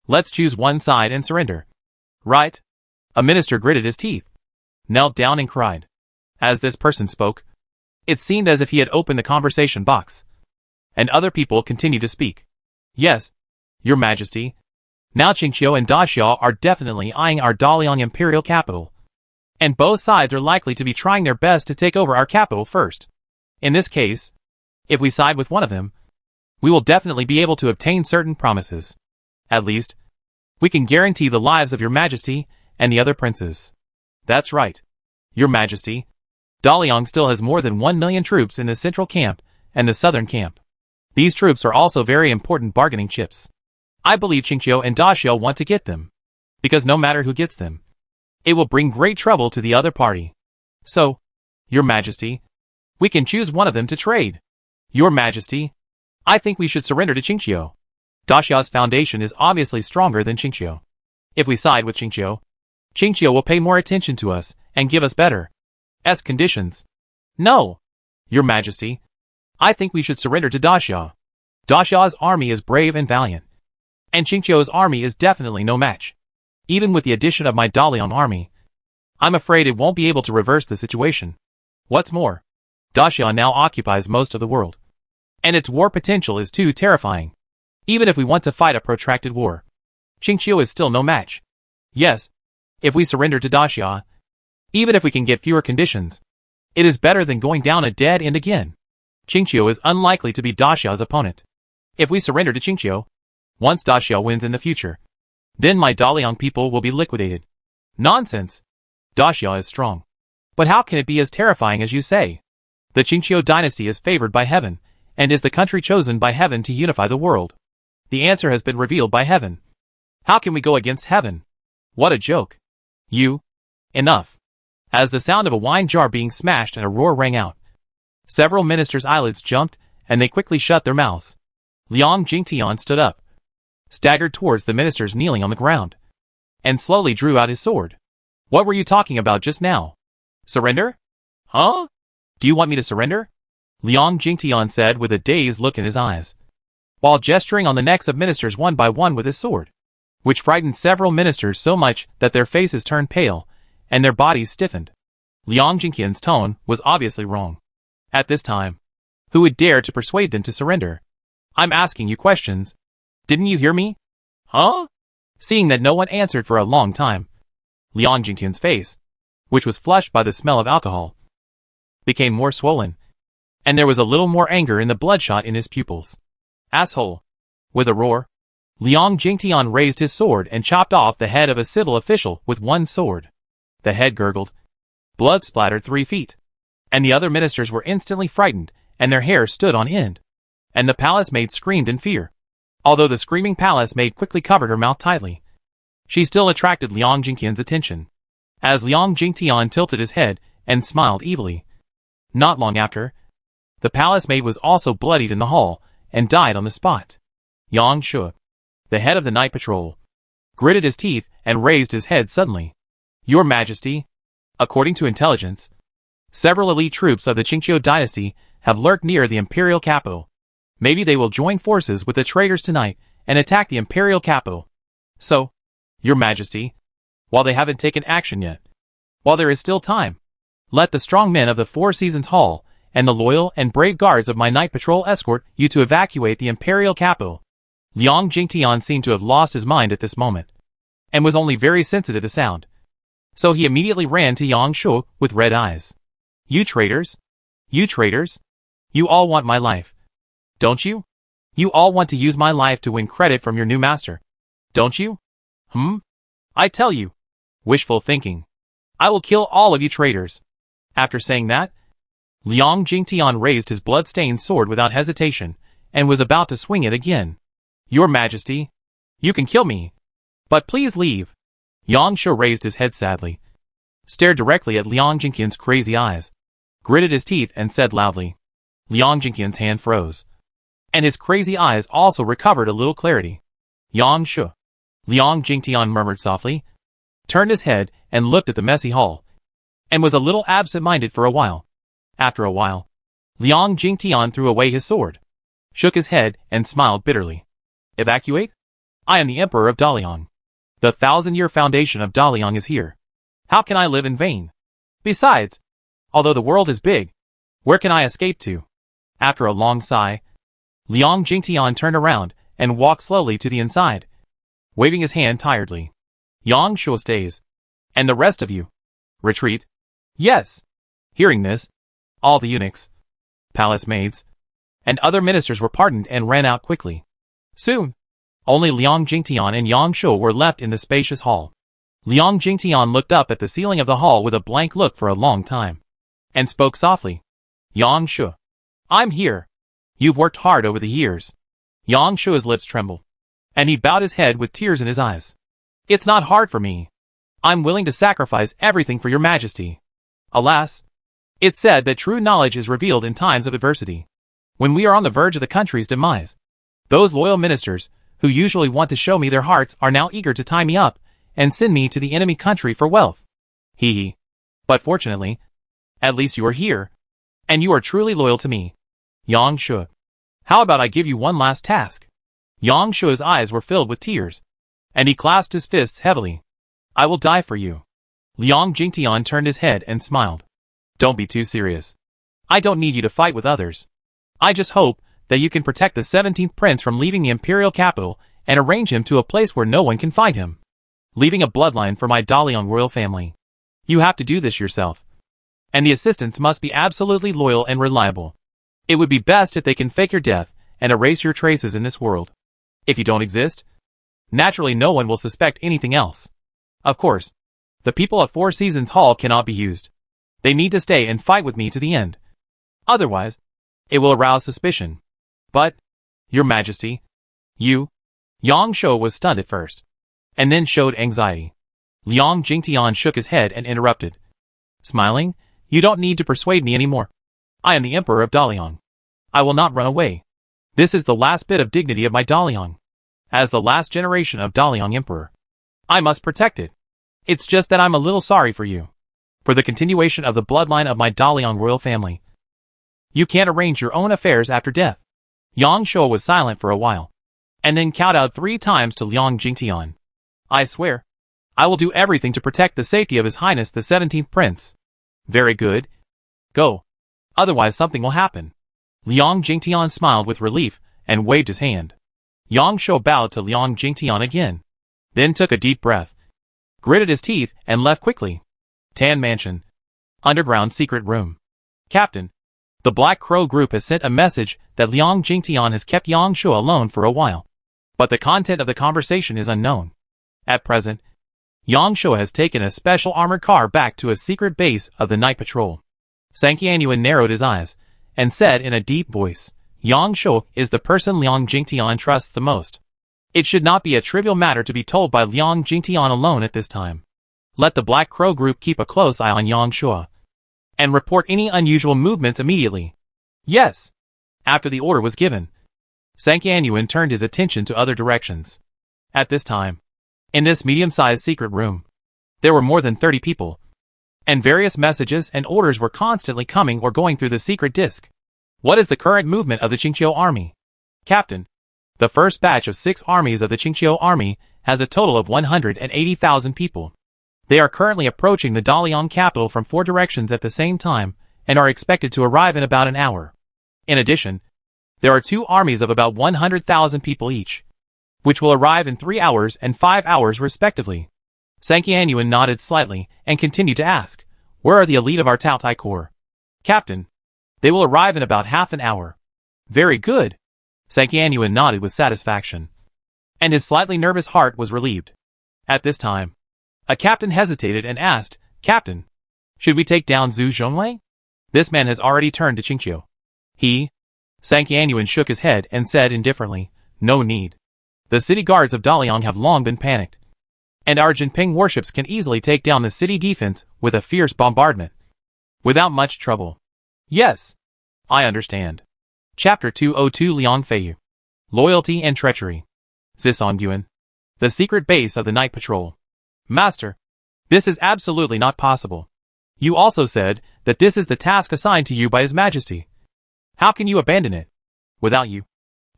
let's choose one side and surrender. Right? A minister gritted his teeth, knelt down and cried. As this person spoke, it seemed as if he had opened the conversation box, and other people continued to speak. Yes, Your Majesty. Now Qingqiu and Da Xia are definitely eyeing our Daliang imperial capital, and both sides are likely to be trying their best to take over our capital first. In this case, if we side with one of them, we will definitely be able to obtain certain promises. At least, we can guarantee the lives of Your Majesty and the other princes. That's right, Your Majesty. Daliang still has more than 1 million troops in the central camp and the southern camp. These troops are also very important bargaining chips. I believe Qingqiu and Da Xia want to get them, because no matter who gets them, it will bring great trouble to the other party. So, Your Majesty, we can choose one of them to trade. Your Majesty, I think we should surrender to Qingqiu. Da Xia's foundation is obviously stronger than Qingqiu. If we side with Qingqiu, Qingqiu will pay more attention to us and give us better conditions. No, Your Majesty, I think we should surrender to Da Xia. Da Xia's army is brave and valiant, and Qingqiu's army is definitely no match. Even with the addition of my Daliang army, I'm afraid it won't be able to reverse the situation. What's more, Da Xia now occupies most of the world, and its war potential is too terrifying. Even if we want to fight a protracted war, Qingqiu is still no match. Yes, if we surrender to Da Xia, even if we can get fewer conditions, it is better than going down a dead end again. Qingqiu is unlikely to be Da Xia's opponent. If we surrender to Qingqiu, once Da Xia wins in the future, then my Daliang people will be liquidated. Nonsense. Da Xia is strong. But how can it be as terrifying as you say? The Qingqiu dynasty is favored by heaven, And is the country chosen by heaven to unify the world? The answer has been revealed by heaven. How can we go against heaven? What a joke. You. Enough. As the sound of a wine jar being smashed and a roar rang out, several ministers' eyelids jumped, and they quickly shut their mouths. Liang Jingtian stood up, staggered towards the ministers kneeling on the ground, and slowly drew out his sword. What were you talking about just now? Surrender? Huh? Do you want me to surrender? Liang Jingtian said with a dazed look in his eyes, while gesturing on the necks of ministers one by one with his sword, which frightened several ministers so much that their faces turned pale, and their bodies stiffened. Liang Jingtian's tone was obviously wrong. At this time, who would dare to persuade them to surrender? I'm asking you questions. Didn't you hear me? Huh? Seeing that no one answered for a long time, Liang Jingtian's face, which was flushed by the smell of alcohol, became more swollen, and there was a little more anger in the bloodshot in his pupils. Asshole! With a roar, Liang Jingtian raised his sword and chopped off the head of a civil official with one sword. The head gurgled. Blood splattered 3 feet. And the other ministers were instantly frightened, and their hair stood on end. And the palace maid screamed in fear. Although the screaming palace maid quickly covered her mouth tightly, she still attracted Liang Jingtian's attention, as Liang Jingtian tilted his head and smiled evilly. Not long after, the palace maid was also bloodied in the hall, and died on the spot. Yang Shu, the head of the night patrol, gritted his teeth and raised his head suddenly. Your Majesty, according to intelligence, several elite troops of the Qingqiu dynasty have lurked near the imperial capital. Maybe they will join forces with the traitors tonight and attack the imperial capital. So, Your Majesty, while they haven't taken action yet, while there is still time, let the strong men of the Four Seasons Hall and the loyal and brave guards of my night patrol escort you to evacuate the imperial capital. Liang Jingtian seemed to have lost his mind at this moment, and was only very sensitive to sound. So he immediately ran to Yang Shu with red eyes. You traitors! You traitors! You all want my life, don't you? You all want to use my life to win credit from your new master, don't you? I tell you. Wishful thinking. I will kill all of you traitors. After saying that, Liang Jingtian raised his blood-stained sword without hesitation, and was about to swing it again. Your Majesty, you can kill me, but please leave. Yang Shu raised his head sadly, stared directly at Liang Jingtian's crazy eyes, gritted his teeth and said loudly. Liang Jingtian's hand froze, and his crazy eyes also recovered a little clarity. Yang Shu. Liang Jingtian murmured softly, turned his head and looked at the messy hall, and was a little absent-minded for a while. After a while, Liang Jingtian threw away his sword, shook his head and smiled bitterly. Evacuate? I am the Emperor of Daliang. The 1,000-year foundation of Daliang is here. How can I live in vain? Besides, although the world is big, where can I escape to? After a long sigh, Liang Jingtian turned around and walked slowly to the inside, waving his hand tiredly. Yang Shu stays. And the rest of you? Retreat? Yes. Hearing this, all the eunuchs, palace maids, and other ministers were pardoned and ran out quickly. Soon, only Liang Jingtian and Yang Shu were left in the spacious hall. Liang Jingtian looked up at the ceiling of the hall with a blank look for a long time, and spoke softly. Yang Shu. I'm here. You've worked hard over the years. Yang Shu's lips trembled, and he bowed his head with tears in his eyes. It's not hard for me. I'm willing to sacrifice everything for your Majesty. Alas, it's said that true knowledge is revealed in times of adversity. When we are on the verge of the country's demise, those loyal ministers, who usually want to show me their hearts, are now eager to tie me up and send me to the enemy country for wealth. Hee hee. But fortunately, at least you are here, and you are truly loyal to me. Yang Shu. How about I give you one last task? Yang Shu's eyes were filled with tears, and he clasped his fists heavily. I will die for you. Liang Jingtian turned his head and smiled. Don't be too serious. I don't need you to fight with others. I just hope that you can protect the 17th prince from leaving the imperial capital and arrange him to a place where no one can find him. Leaving a bloodline for my Daliang royal family. You have to do this yourself. And the assistants must be absolutely loyal and reliable. It would be best if they can fake your death and erase your traces in this world. If you don't exist, naturally no one will suspect anything else. Of course, the people of Four Seasons Hall cannot be used. They need to stay and fight with me to the end. Otherwise, it will arouse suspicion. But, Your Majesty, Yang Shuo was stunned at first, and then showed anxiety. Liang Jingtian shook his head and interrupted. Smiling, you don't need to persuade me anymore. I am the Emperor of Daliang. I will not run away. This is the last bit of dignity of my Daliang. As the last generation of Daliang Emperor, I must protect it. It's just that I'm a little sorry for you. For the continuation of the bloodline of my Daliang royal family. You can't arrange your own affairs after death. Yang Shuo was silent for a while, and then kowtowed 3 times to Liang Jingtian. I swear, I will do everything to protect the safety of His Highness the 17th Prince. Very good. Go. Otherwise something will happen. Liang Jingtian smiled with relief and waved his hand. Yang Shuo bowed to Liang Jingtian again, then took a deep breath, gritted his teeth and left quickly. Tan Mansion. Underground secret room. Captain, the Black Crow group has sent a message that Liang Jingtian has kept Yang Shuo alone for a while, but the content of the conversation is unknown. At present, Yang Shuo has taken a special armored car back to a secret base of the night patrol. Sanqianyuan narrowed his eyes and said in a deep voice, Yang Shuo is the person Liang Jingtian trusts the most. It should not be a trivial matter to be told by Liang Jingtian alone at this time. Let the Black Crow group keep a close eye on Yang Shuo and report any unusual movements immediately. Yes. After the order was given, Sanqianyuan turned his attention to other directions. At this time, in this medium-sized secret room, there were more than 30 people, and various messages and orders were constantly coming or going through the secret disk. What is the current movement of the Qingqiu army? Captain, the first batch of 6 armies of the Qingqiu army has a total of 180,000 people. They are currently approaching the Daliang capital from 4 directions at the same time and are expected to arrive in about an hour. In addition, there are 2 armies of about 100,000 people each, which will arrive in 3 hours and 5 hours respectively. Sanqianyuan nodded slightly and continued to ask, where are the elite of our Taotai Corps? Captain, they will arrive in about half an hour. Very good. Sanqianyuan nodded with satisfaction, and his slightly nervous heart was relieved. At this time, a captain hesitated and asked, Captain, should we take down Zhu Zhonglei? This man has already turned to Qingqiu. Sanqianyuan shook his head and said indifferently, no need. The city guards of Daliang have long been panicked, and our Jinping warships can easily take down the city defense with a fierce bombardment, without much trouble. Yes, I understand. Chapter 202 Liang Feiyu. Loyalty and Treachery. Zisongguan. The secret base of the night patrol. Master, this is absolutely not possible. You also said that this is the task assigned to you by His Majesty. How can you abandon it? Without you,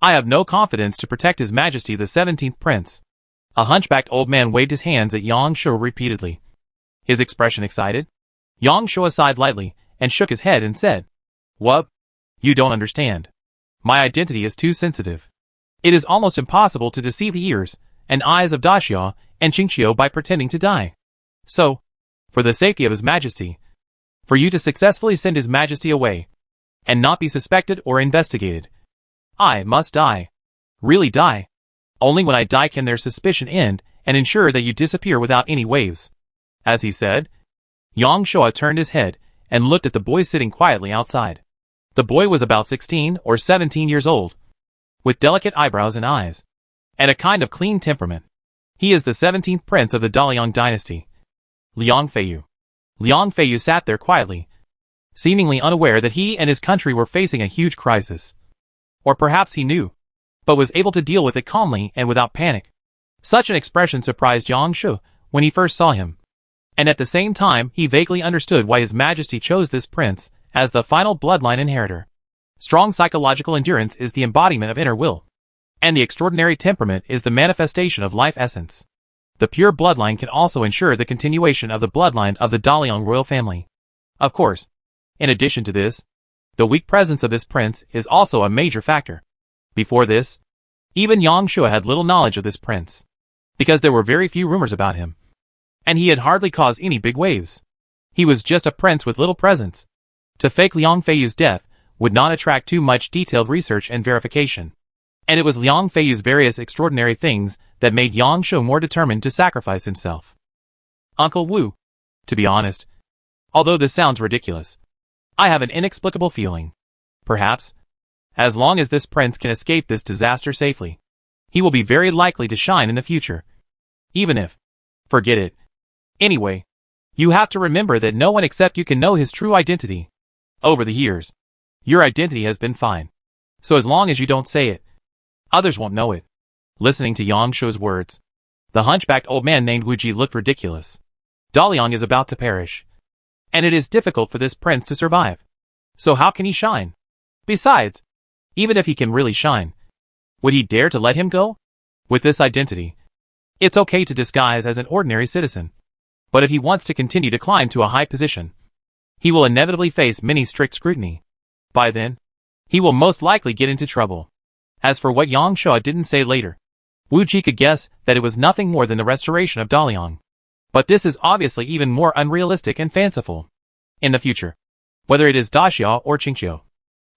I have no confidence to protect His Majesty the 17th Prince. A hunchbacked old man waved his hands at Yang Shuo repeatedly, his expression excited. Yang Shuo sighed lightly and shook his head and said, What? You don't understand. My identity is too sensitive. It is almost impossible to deceive the ears and eyes of Daxiao and Qingqiu by pretending to die. So, for the safety of His Majesty, for you to successfully send His Majesty away, and not be suspected or investigated, I must die. Really die. Only when I die can their suspicion end and ensure that you disappear without any waves. As he said, Yang Shuo turned his head and looked at the boy sitting quietly outside. The boy was about 16 or 17 years old, with delicate eyebrows and eyes, and a kind of clean temperament. He is the 17th prince of the Daliang dynasty, Liang Feiyu. Liang Feiyu sat there quietly, seemingly unaware that he and his country were facing a huge crisis. Or perhaps he knew, but was able to deal with it calmly and without panic. Such an expression surprised Yang Shuo when he first saw him, and at the same time he vaguely understood why His Majesty chose this prince as the final bloodline inheritor. Strong psychological endurance is the embodiment of inner will, and the extraordinary temperament is the manifestation of life essence. The pure bloodline can also ensure the continuation of the bloodline of the Daliang royal family. Of course, in addition to this, the weak presence of this prince is also a major factor. Before this, even Yang Shuo had little knowledge of this prince, because there were very few rumors about him, and he had hardly caused any big waves. He was just a prince with little presence. To fake Liang Feiyu's death would not attract too much detailed research and verification. And it was Liang Feiyu's various extraordinary things that made Yang Shuo more determined to sacrifice himself. Uncle Wu. To be honest, although this sounds ridiculous, I have an inexplicable feeling. Perhaps, As long as this prince can escape this disaster safely, he will be very likely to shine in the future. Even if, forget it. Anyway, you have to remember that no one except you can know his true identity. Over the years, your identity has been fine. So as long as you don't say it, others won't know it. Listening to Yang Shuo's words, the hunchbacked old man named Wu Ji looked ridiculous. Daliang is about to perish, and it is difficult for this prince to survive. So how can he shine? Besides, even if he can really shine, would he dare to let him go? With this identity, it's okay to disguise as an ordinary citizen. But if he wants to continue to climb to a high position, he will inevitably face many strict scrutiny. By then, he will most likely get into trouble. As for what Yang Shuo didn't say later, Wu Ji could guess that it was nothing more than the restoration of Daliang. But this is obviously even more unrealistic and fanciful. In the future, whether it is Daxiao or Qingqiu,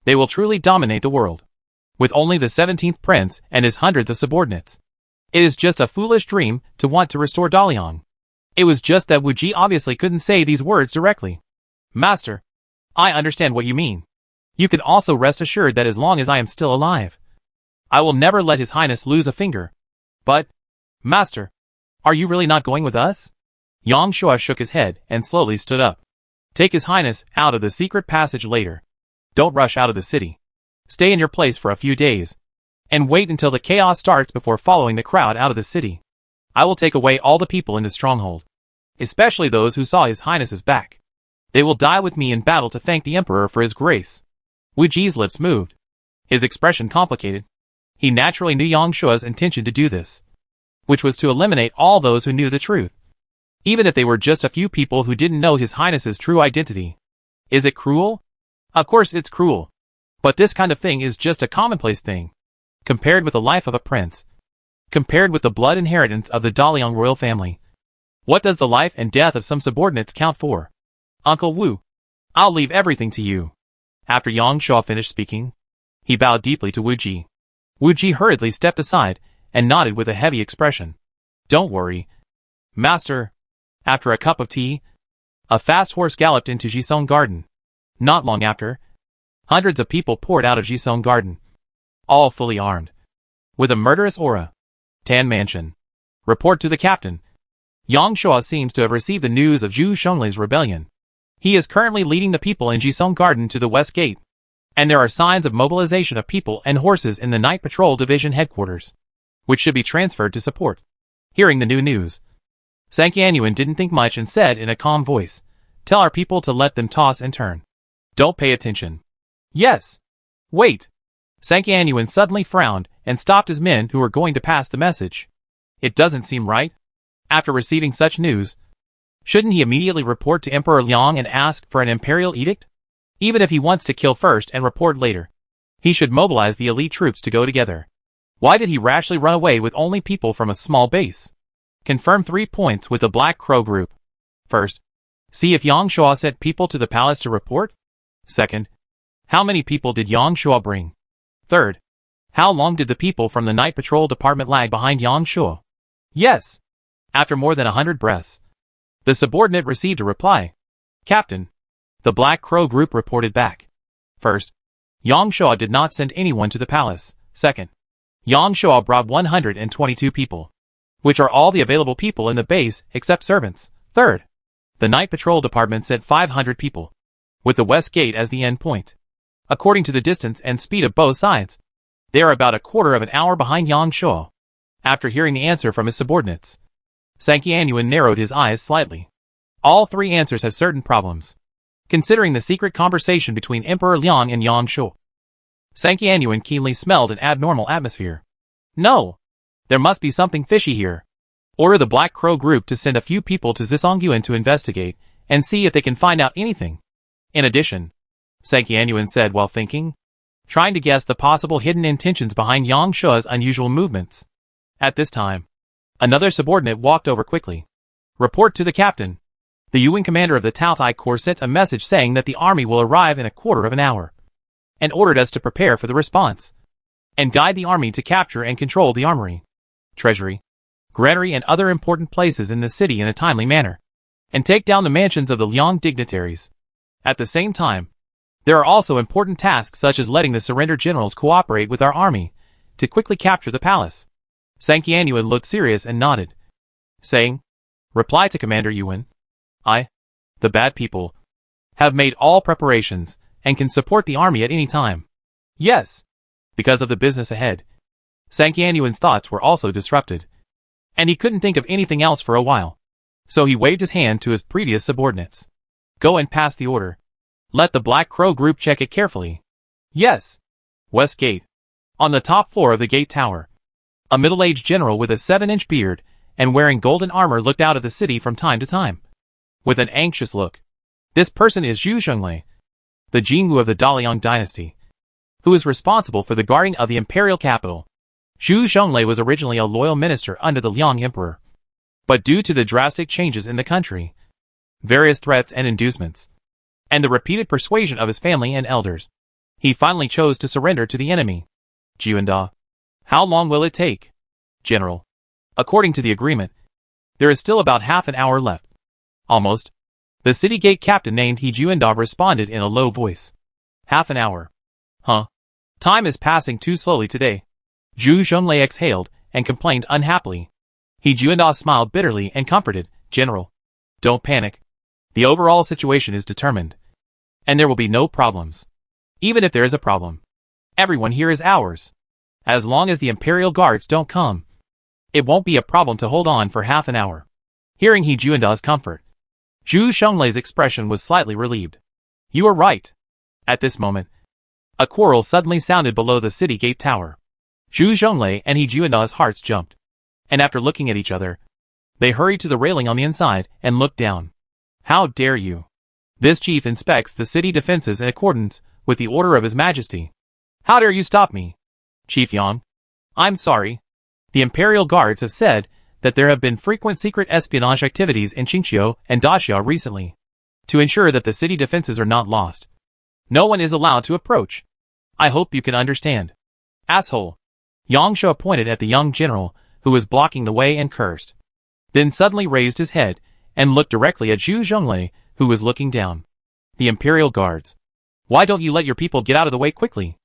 they will truly dominate the world. With only the 17th prince and his hundreds of subordinates, it is just a foolish dream to want to restore Daliang. It was just that Wu Ji obviously couldn't say these words directly. Master, I understand what you mean. You can also rest assured that as long as I am still alive, I will never let His Highness lose a finger. But, Master, are you really not going with us? Yang Shuo shook his head and slowly stood up. Take His Highness out of the secret passage later. Don't rush out of the city. Stay in your place for a few days, and wait until the chaos starts before following the crowd out of the city. I will take away all the people in the stronghold, especially those who saw His Highness's back. They will die with me in battle to thank the Emperor for his grace. Wu Ji's lips moved, his expression complicated. He naturally knew Yang Shuo's intention to do this, which was to eliminate all those who knew the truth, even if they were just a few people who didn't know His Highness's true identity. Is it cruel? Of course it's cruel. But this kind of thing is just a commonplace thing, compared with the life of a prince, compared with the blood inheritance of the Daliang royal family. What does the life and death of some subordinates count for? Uncle Wu, I'll leave everything to you. After Yang Shuo finished speaking, he bowed deeply to Wu Ji. Wu Ji hurriedly stepped aside and nodded with a heavy expression. Don't worry, Master. After a cup of tea, a fast horse galloped into Jisong Garden. Not long after, hundreds of people poured out of Jisong Garden, all fully armed, with a murderous aura. Tan Mansion. Report to the captain. Yang Shuo seems to have received the news of Zhu Shongli's rebellion. He is currently leading the people in Jisong Garden to the west gate, and there are signs of mobilization of people and horses in the Night Patrol Division headquarters, which should be transferred to support. Hearing the new news, Sanqianyuan didn't think much and said in a calm voice, Tell our people to let them toss and turn. Don't pay attention. Yes. Wait. Sanqianyuan suddenly frowned and stopped his men who were going to pass the message. It doesn't seem right. After receiving such news, shouldn't he immediately report to Emperor Liang and ask for an imperial edict? Even if he wants to kill first and report later, he should mobilize the elite troops to go together. Why did he rashly run away with only people from a small base? Confirm 3 points with the Black Crow group. First, see if Yang Shuo sent people to the palace to report. Second, how many people did Yang Shuo bring? Third, how long did the people from the Night Patrol Department lag behind Yang Shuo? Yes. After more than 100 breaths, the subordinate received a reply. Captain, the Black Crow group reported back. First, Yang Shuo did not send anyone to the palace. Second, Yang Shuo brought 122 people, which are all the available people in the base except servants. Third, the Night Patrol Department sent 500 people, with the west gate as the end point. According to the distance and speed of both sides, they are about a quarter of an hour behind Yang Shuo. After hearing the answer from his subordinates, Sanqianyuan narrowed his eyes slightly. All 3 answers have certain problems, considering the secret conversation between Emperor Liang and Yang Shuo. Sanqianyuan keenly smelled an abnormal atmosphere. No! There must be something fishy here. Order the Black Crow group to send a few people to Zisongyuan to investigate and see if they can find out anything. In addition, Sanqianyuan said while thinking, trying to guess the possible hidden intentions behind Yang Shuo's unusual movements. At this time, another subordinate walked over quickly. Report to the captain. The Yuan commander of the Taotai Corps sent a message saying that the army will arrive in a quarter of an hour, and ordered us to prepare for the response, and guide the army to capture and control the armory, treasury, granary and other important places in the city in a timely manner, and take down the mansions of the Liang dignitaries. At the same time, There are also important tasks such as letting the surrendered generals cooperate with our army to quickly capture the palace. Sanqianyuan looked serious and nodded, saying, "Reply to Commander Yuan. The bad people, have made all preparations and can support the army at any time." Yes, because of the business ahead. Sanqianyuan's thoughts were also disrupted, and he couldn't think of anything else for a while. So he waved his hand to his previous subordinates. "Go and pass the order. Let the Black Crow group check it carefully." Yes. West Gate. On the top floor of the gate tower, a middle-aged general with a 7-inch beard and wearing golden armor looked out at the city from time to time, with an anxious look. This person is Zhu Zhonglei, the Jingwu of the Daliang dynasty, who is responsible for the guarding of the imperial capital. Zhu Zhonglei was originally a loyal minister under the Liang Emperor, but due to the drastic changes in the country, various threats and inducements, and the repeated persuasion of his family and elders, he finally chose to surrender to the enemy. Jiuanda. How long will it take? General. According to the agreement, there is still about half an hour left. Almost. The city gate captain named He Jiuanda responded in a low voice. Half an hour. Huh? Time is passing too slowly today. Zhu Zhonglei exhaled and complained unhappily. He Jiuanda smiled bitterly and comforted, "General, don't panic. The overall situation is determined, and there will be no problems. Even if there is a problem, everyone here is ours. As long as the Imperial Guards don't come, it won't be a problem to hold on for half an hour." Hearing He Jiuanda's comfort, Zhu Zhonglei's expression was slightly relieved. "You are right." At this moment, a quarrel suddenly sounded below the city gate tower. Zhu Zhonglei and He Jiuanda's hearts jumped, and after looking at each other, they hurried to the railing on the inside and looked down. "How dare you? This chief inspects the city defenses in accordance with the order of His Majesty. How dare you stop me?" "Chief Yang, I'm sorry. The Imperial Guards have said that there have been frequent secret espionage activities in Qingqiu and Daxia recently. To ensure that the city defenses are not lost, no one is allowed to approach. I hope you can understand." "Asshole." Yang Shu pointed at the young general who was blocking the way and cursed, then suddenly raised his head and looked directly at Zhu Zhonglei, who was looking down. "The Imperial Guards. Why don't you let your people get out of the way quickly?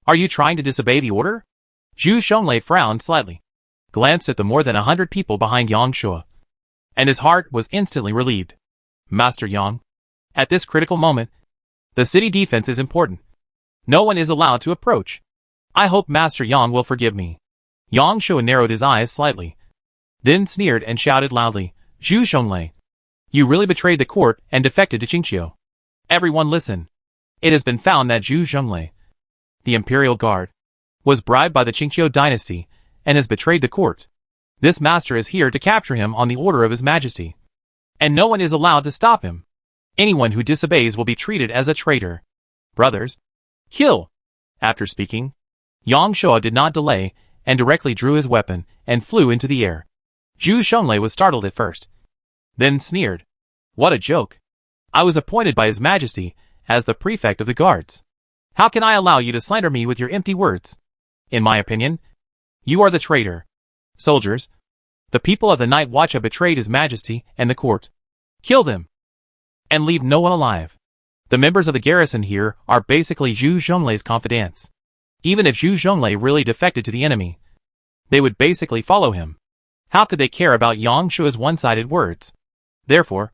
Are you trying to disobey the order?" Zhu Zhonglei frowned slightly, glanced at the more than 100 people behind Yang Shu, and his heart was instantly relieved. "Master Yang, at this critical moment, the city defense is important. No one is allowed to approach. I hope Master Yang will forgive me." Yang Shu narrowed his eyes slightly, then sneered and shouted loudly, "Zhu Zhonglei, you really betrayed the court and defected to Qingqiu. Everyone listen. It has been found that Zhu Zhonglei, the Imperial Guard, was bribed by the Qingqiu dynasty and has betrayed the court. This master is here to capture him on the order of His Majesty, and no one is allowed to stop him. Anyone who disobeys will be treated as a traitor. Brothers, kill." After speaking, Yang Shu did not delay and directly drew his weapon and flew into the air. Zhu Zhonglei was startled at first, then sneered. "What a joke. I was appointed by His Majesty as the prefect of the guards. How can I allow you to slander me with your empty words? In my opinion, you are the traitor. Soldiers, the people of the Night Watch have betrayed His Majesty and the court. Kill them, and leave no one alive. The members of the garrison here are basically Zhu Zhonglei's confidants. Even if Zhu Zhonglei really defected to the enemy, they would basically follow him. How could they care about Yang Shu's one-sided words?" Therefore,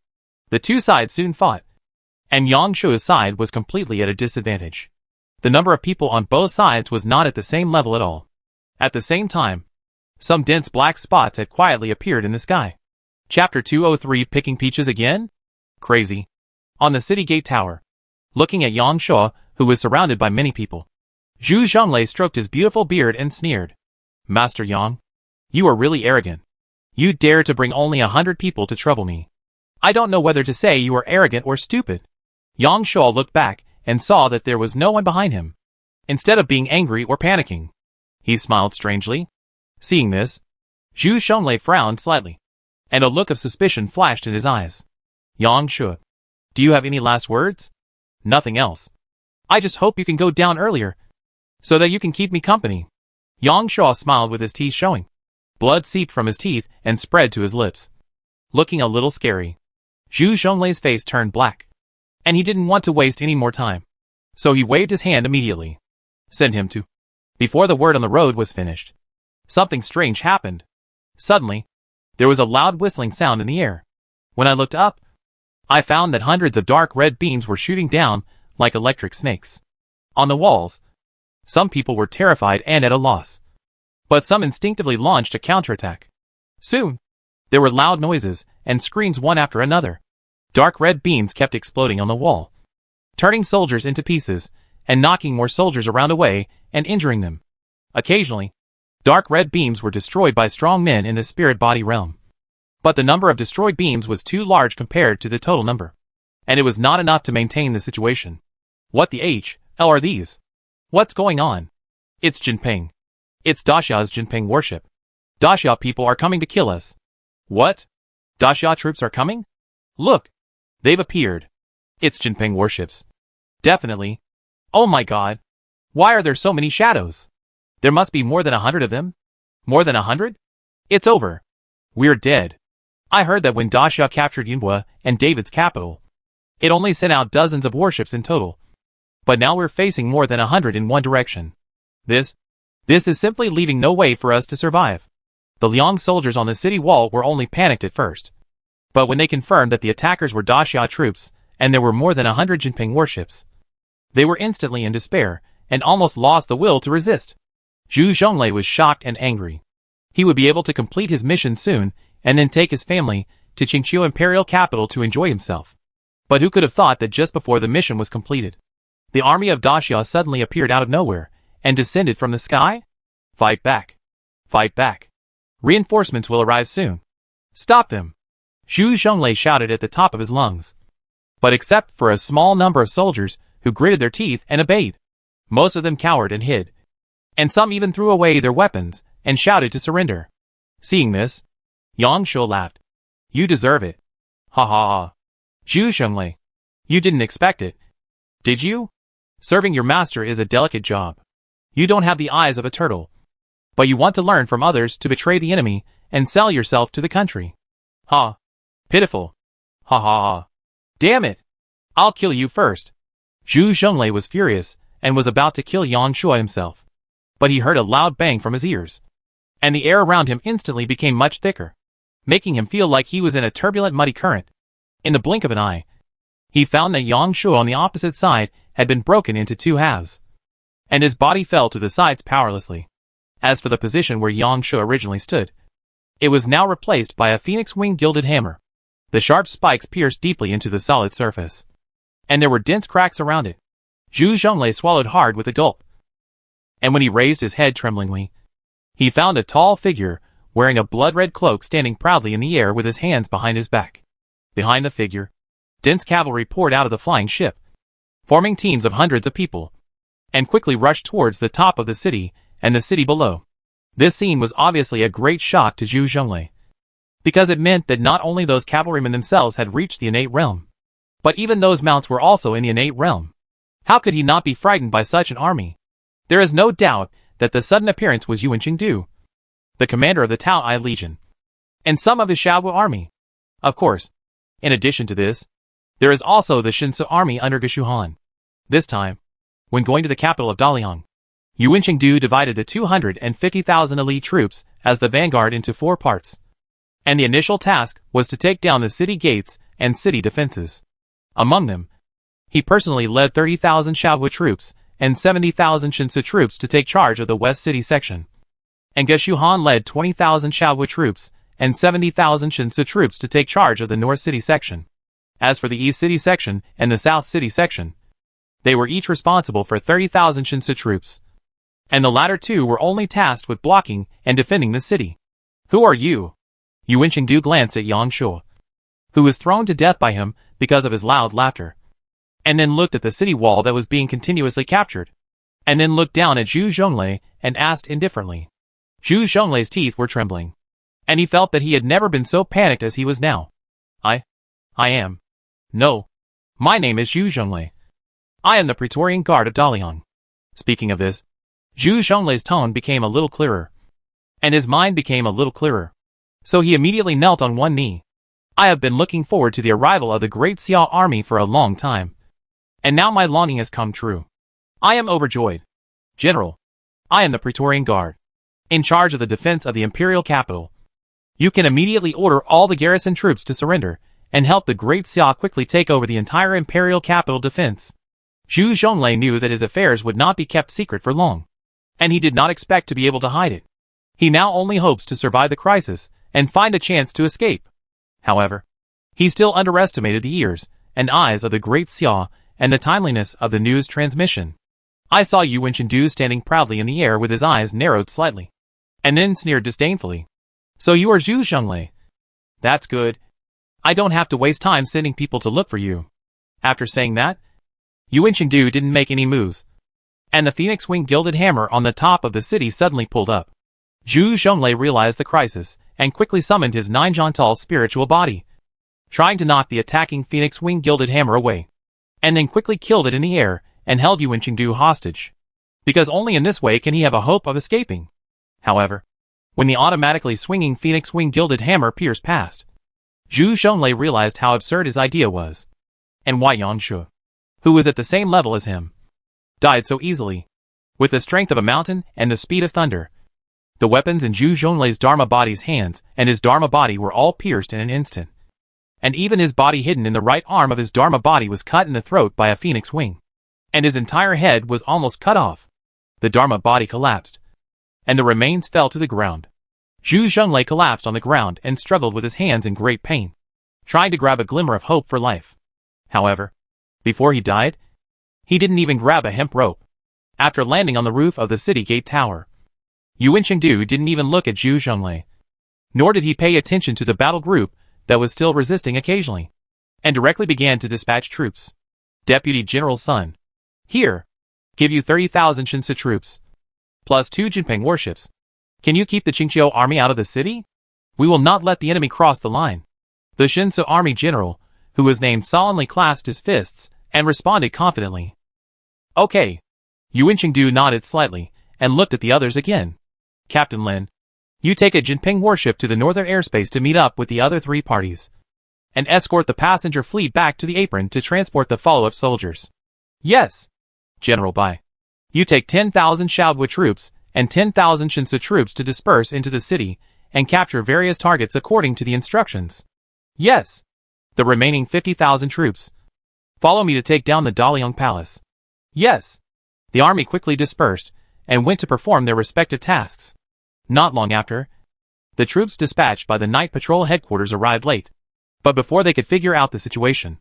the two sides soon fought, and Yang Shu's side was completely at a disadvantage. The number of people on both sides was not at the same level at all. At the same time, some dense black spots had quietly appeared in the sky. Chapter 203 Picking Peaches Again? Crazy. On the city gate tower, looking at Yang Shu, who was surrounded by many people, Zhu Zhonglei stroked his beautiful beard and sneered. "Master Yang, you are really arrogant. You dare to bring only 100 people to trouble me. I don't know whether to say you are arrogant or stupid." Yang Shu looked back and saw that there was no one behind him. Instead of being angry or panicking, he smiled strangely. Seeing this, Zhu Zhonglei frowned slightly, and a look of suspicion flashed in his eyes. "Yang Shu, do you have any last words?" "Nothing else. I just hope you can go down earlier, so that you can keep me company." Yang Shu smiled with his teeth showing. Blood seeped from his teeth and spread to his lips. Looking a little scary, Zhu Zhonglei's face turned black, and he didn't want to waste any more time. So he waved his hand immediately. Send him to. Before the word on the road was finished, something strange happened. Suddenly, there was a loud whistling sound in the air. When I looked up, I found that hundreds of dark red beams were shooting down like electric snakes. On the walls, some people were terrified and at a loss. But some instinctively launched a counterattack. Soon, there were loud noises and screams one after another. Dark red beams kept exploding on the wall, turning soldiers into pieces and knocking more soldiers around away and injuring them. Occasionally, dark red beams were destroyed by strong men in the spirit body realm. But the number of destroyed beams was too large compared to the total number, and it was not enough to maintain the situation. What the hell are these? What's going on? It's Jinping. It's Daxia's Jinping worship. Daxia people are coming to kill us. What? Daxia troops are coming? Look! They've appeared. It's Jinping warships. Definitely. Oh my god. Why are there so many shadows? There must be more than 100 of them. More than 100? It's over. We're dead. I heard that when Daxia captured Yunhua and David's capital, it only sent out dozens of warships in total. But now we're facing more than 100 in one direction. This is simply leaving no way for us to survive. The Liang soldiers on the city wall were only panicked at first. But when they confirmed that the attackers were Daxia troops, and there were more than 100 Jinping warships, they were instantly in despair, and almost lost the will to resist. Zhu Zhonglei was shocked and angry. He would be able to complete his mission soon, and then take his family to Qingqiu Imperial Capital to enjoy himself. But who could have thought that just before the mission was completed, the army of Daxia suddenly appeared out of nowhere, and descended from the sky? Fight back. Fight back. Reinforcements will arrive soon. Stop them. Zhu Zhonglei shouted at the top of his lungs. But except for a small number of soldiers who gritted their teeth and obeyed, most of them cowered and hid. And some even threw away their weapons and shouted to surrender. Seeing this, Yang Shuo laughed. You deserve it. Ha ha ha. Zhu Zhonglei, you didn't expect it, did you? Serving your master is a delicate job. You don't have the eyes of a turtle. But you want to learn from others to betray the enemy and sell yourself to the country. Ha. Pitiful. Ha ha ha. Damn it. I'll kill you first. Zhu Zhonglei was furious and was about to kill Yang Shuo himself. But he heard a loud bang from his ears, and the air around him instantly became much thicker, making him feel like he was in a turbulent muddy current. In the blink of an eye, he found that Yang Shuo on the opposite side had been broken into two halves, and his body fell to the sides powerlessly. As for the position where Yang Shuo originally stood, it was now replaced by a phoenix wing gilded hammer. The sharp spikes pierced deeply into the solid surface, and there were dense cracks around it. Zhu Zhonglei swallowed hard with a gulp, and when he raised his head tremblingly, he found a tall figure wearing a blood-red cloak standing proudly in the air with his hands behind his back. Behind the figure, dense cavalry poured out of the flying ship, forming teams of hundreds of people, and quickly rushed towards the top of the city and the city below. This scene was obviously a great shock to Zhu Zhonglei, because it meant that not only those cavalrymen themselves had reached the innate realm, but even those mounts were also in the innate realm. How could he not be frightened by such an army? There is no doubt that the sudden appearance was Yuan Qingdu, the commander of the Tao Ai Legion, and some of his Shaowu army. Of course, in addition to this, there is also the Shinsu army under Geshu Han. This time, when going to the capital of Daliang, Yuan Qingdu divided the 250,000 elite troops as the vanguard into 4 parts, and the initial task was to take down the city gates and city defenses. Among them, he personally led 30,000 Shaowu troops and 70,000 Shinsu troops to take charge of the West City section, and Geshu Han led 20,000 Shaowu troops and 70,000 Shinsu troops to take charge of the North City section. As for the East City section and the South City section, they were each responsible for 30,000 Shinsu troops, and the latter two were only tasked with blocking and defending the city. Who are you? Yuan Qingdu glanced at Yang Shuo, who was thrown to death by him because of his loud laughter, and then looked at the city wall that was being continuously captured, and then looked down at Zhu Zhonglei and asked indifferently. Zhu Zhonglei's teeth were trembling, and he felt that he had never been so panicked as he was now. I am. No. My name is Zhu Zhonglei. I am the Praetorian Guard of Daliang. Speaking of this, Zhu Zhonglei's tone became a little clearer, and his mind became a little clearer. So he immediately knelt on one knee. I have been looking forward to the arrival of the great Xia army for a long time, And now my longing has come true. I am overjoyed. General, I am the Praetorian Guard, in charge of the defense of the imperial capital. You can immediately order all the garrison troops to surrender, and help the great Xia quickly take over the entire imperial capital defense. Zhu Zhonglei knew that his affairs would not be kept secret for long, and he did not expect to be able to hide it. He now only hopes to survive the crisis and find a chance to escape. However, he still underestimated the ears and eyes of the great Xia and the timeliness of the news transmission. I saw Yuan Chengdu standing proudly in the air with his eyes narrowed slightly, and then sneered disdainfully. So you are Zhu Zhonglei. That's good. I don't have to waste time sending people to look for you. After saying that, Yuan Chengdu didn't make any moves, and the Phoenix Wing gilded hammer on the top of the city suddenly pulled up. Zhu Zhonglei realized the crisis and quickly summoned his 9-Jantal spiritual body, trying to knock the attacking Phoenix Wing gilded hammer away, and then quickly killed it in the air and held Yuan Chengdu hostage, because only in this way can he have a hope of escaping. However, when the automatically swinging Phoenix Wing gilded hammer pierced past, Zhu Zhonglei realized how absurd his idea was, and why Yanshu, who was at the same level as him, died so easily, with the strength of a mountain and the speed of thunder. The weapons in Zhu Zhonglei's Dharma body's hands and his Dharma body were all pierced in an instant, and even his body hidden in the right arm of his Dharma body was cut in the throat by a Phoenix Wing, and his entire head was almost cut off. The Dharma body collapsed, and the remains fell to the ground. Zhu Zhonglei collapsed on the ground and struggled with his hands in great pain, trying to grab a glimmer of hope for life. However, before he died, he didn't even grab a hemp rope. After landing on the roof of the city gate tower, Yuan Chengdu didn't even look at Zhu Zhonglei, nor did he pay attention to the battle group that was still resisting occasionally, and directly began to dispatch troops. Deputy General Sun, here, give you 30,000 Shinsa troops, plus 2 Jinping warships. Can you keep the Qingqiu army out of the city? We will not let the enemy cross the line. The Shinsa army general, who was named, solemnly clasped his fists and responded confidently. Okay. Yuan Chengdu nodded slightly and looked at the others again. Captain Lin, you take a Jinping warship to the northern airspace to meet up with the other 3 parties, and escort the passenger fleet back to the apron to transport the follow-up soldiers. Yes. General Bai. You take 10,000 Shaohui troops and 10,000 Shinsa troops to disperse into the city and capture various targets according to the instructions. Yes. The remaining 50,000 troops, follow me to take down the Daliang Palace. Yes. The army quickly dispersed and went to perform their respective tasks. Not long after, the troops dispatched by the Night Patrol headquarters arrived late, but before they could figure out the situation,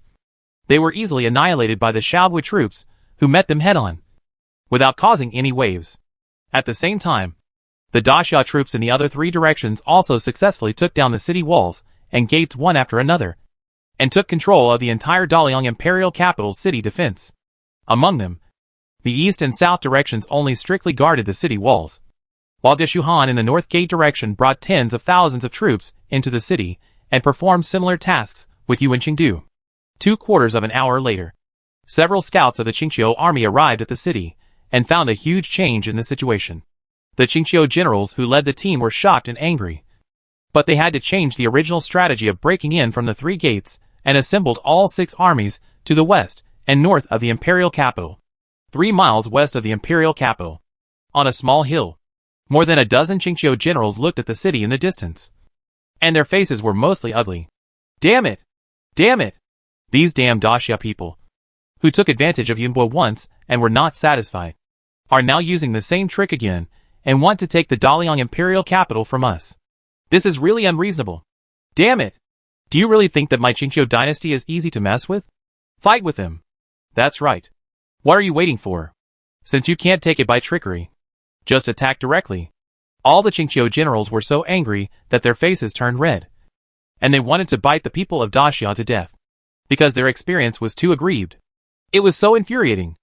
they were easily annihilated by the Shaohui troops, who met them head-on, without causing any waves. At the same time, the Daxia troops in the other 3 directions also successfully took down the city walls and gates one after another, and took control of the entire Daliang imperial capital city defense. Among them, the east and south directions only strictly guarded the city walls, while Geshuhan in the north gate direction brought tens of thousands of troops into the city and performed similar tasks with Yuan Chengdu. 2/4 of an hour later, several scouts of the Qingqiu army arrived at the city and found a huge change in the situation. The Qingqiu generals who led the team were shocked and angry, but they had to change the original strategy of breaking in from the 3 gates and assembled all 6 armies to the west and north of the imperial capital. 3 miles west of the imperial capital, on a small hill, more than a dozen Qingqiu generals looked at the city in the distance, and their faces were mostly ugly. Damn it! Damn it! These damn Daxia people, who took advantage of Yunbo once and were not satisfied, are now using the same trick again and want to take the Daliang imperial capital from us. This is really unreasonable. Damn it! Do you really think that my Qingqiu dynasty is easy to mess with? Fight with them. That's right. What are you waiting for? Since you can't take it by trickery, just attack directly. All the Qingqiu generals were so angry that their faces turned red, and they wanted to bite the people of Daxia to death, because their experience was too aggrieved. It was so infuriating,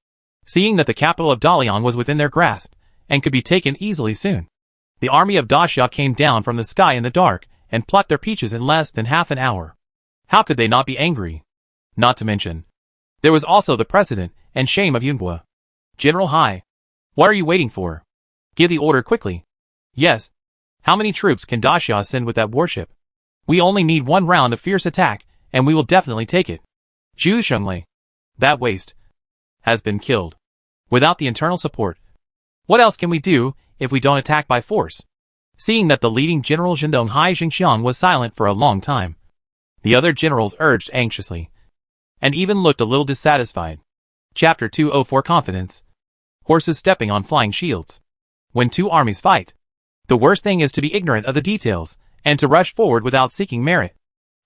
seeing that the capital of Daliang was within their grasp and could be taken easily soon. The army of Daxia came down from the sky in the dark and plucked their peaches in less than half an hour. How could they not be angry? Not to mention, there was also the precedent and shame of Yunbo. General Hai, what are you waiting for? Give the order quickly. Yes. How many troops can Daxia send with that warship? We only need 1 round of fierce attack, and we will definitely take it. Zhu Zhonglei. That waste. has been killed. Without the internal support, what else can we do if we don't attack by force? Seeing that the leading General Zhendong Hai Xingxiang was silent for a long time, the other generals urged anxiously, and even looked a little dissatisfied. Chapter 204 Confidence. Horses stepping on flying shields. When two armies fight, the worst thing is to be ignorant of the details, and to rush forward without seeking merit.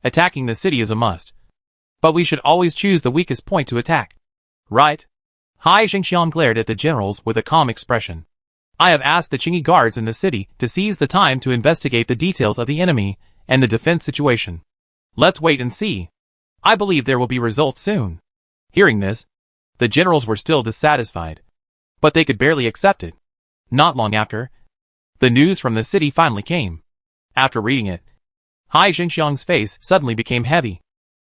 Attacking the city is a must. But we should always choose the weakest point to attack. Right? Hai Xingxiang glared at the generals with a calm expression. I have asked the Qingyi guards in the city to seize the time to investigate the details of the enemy and the defense situation. Let's wait and see. I believe there will be results soon. Hearing this, the generals were still dissatisfied, but they could barely accept it. Not long after, the news from the city finally came. After reading it, Hai Xingxiang's face suddenly became heavy.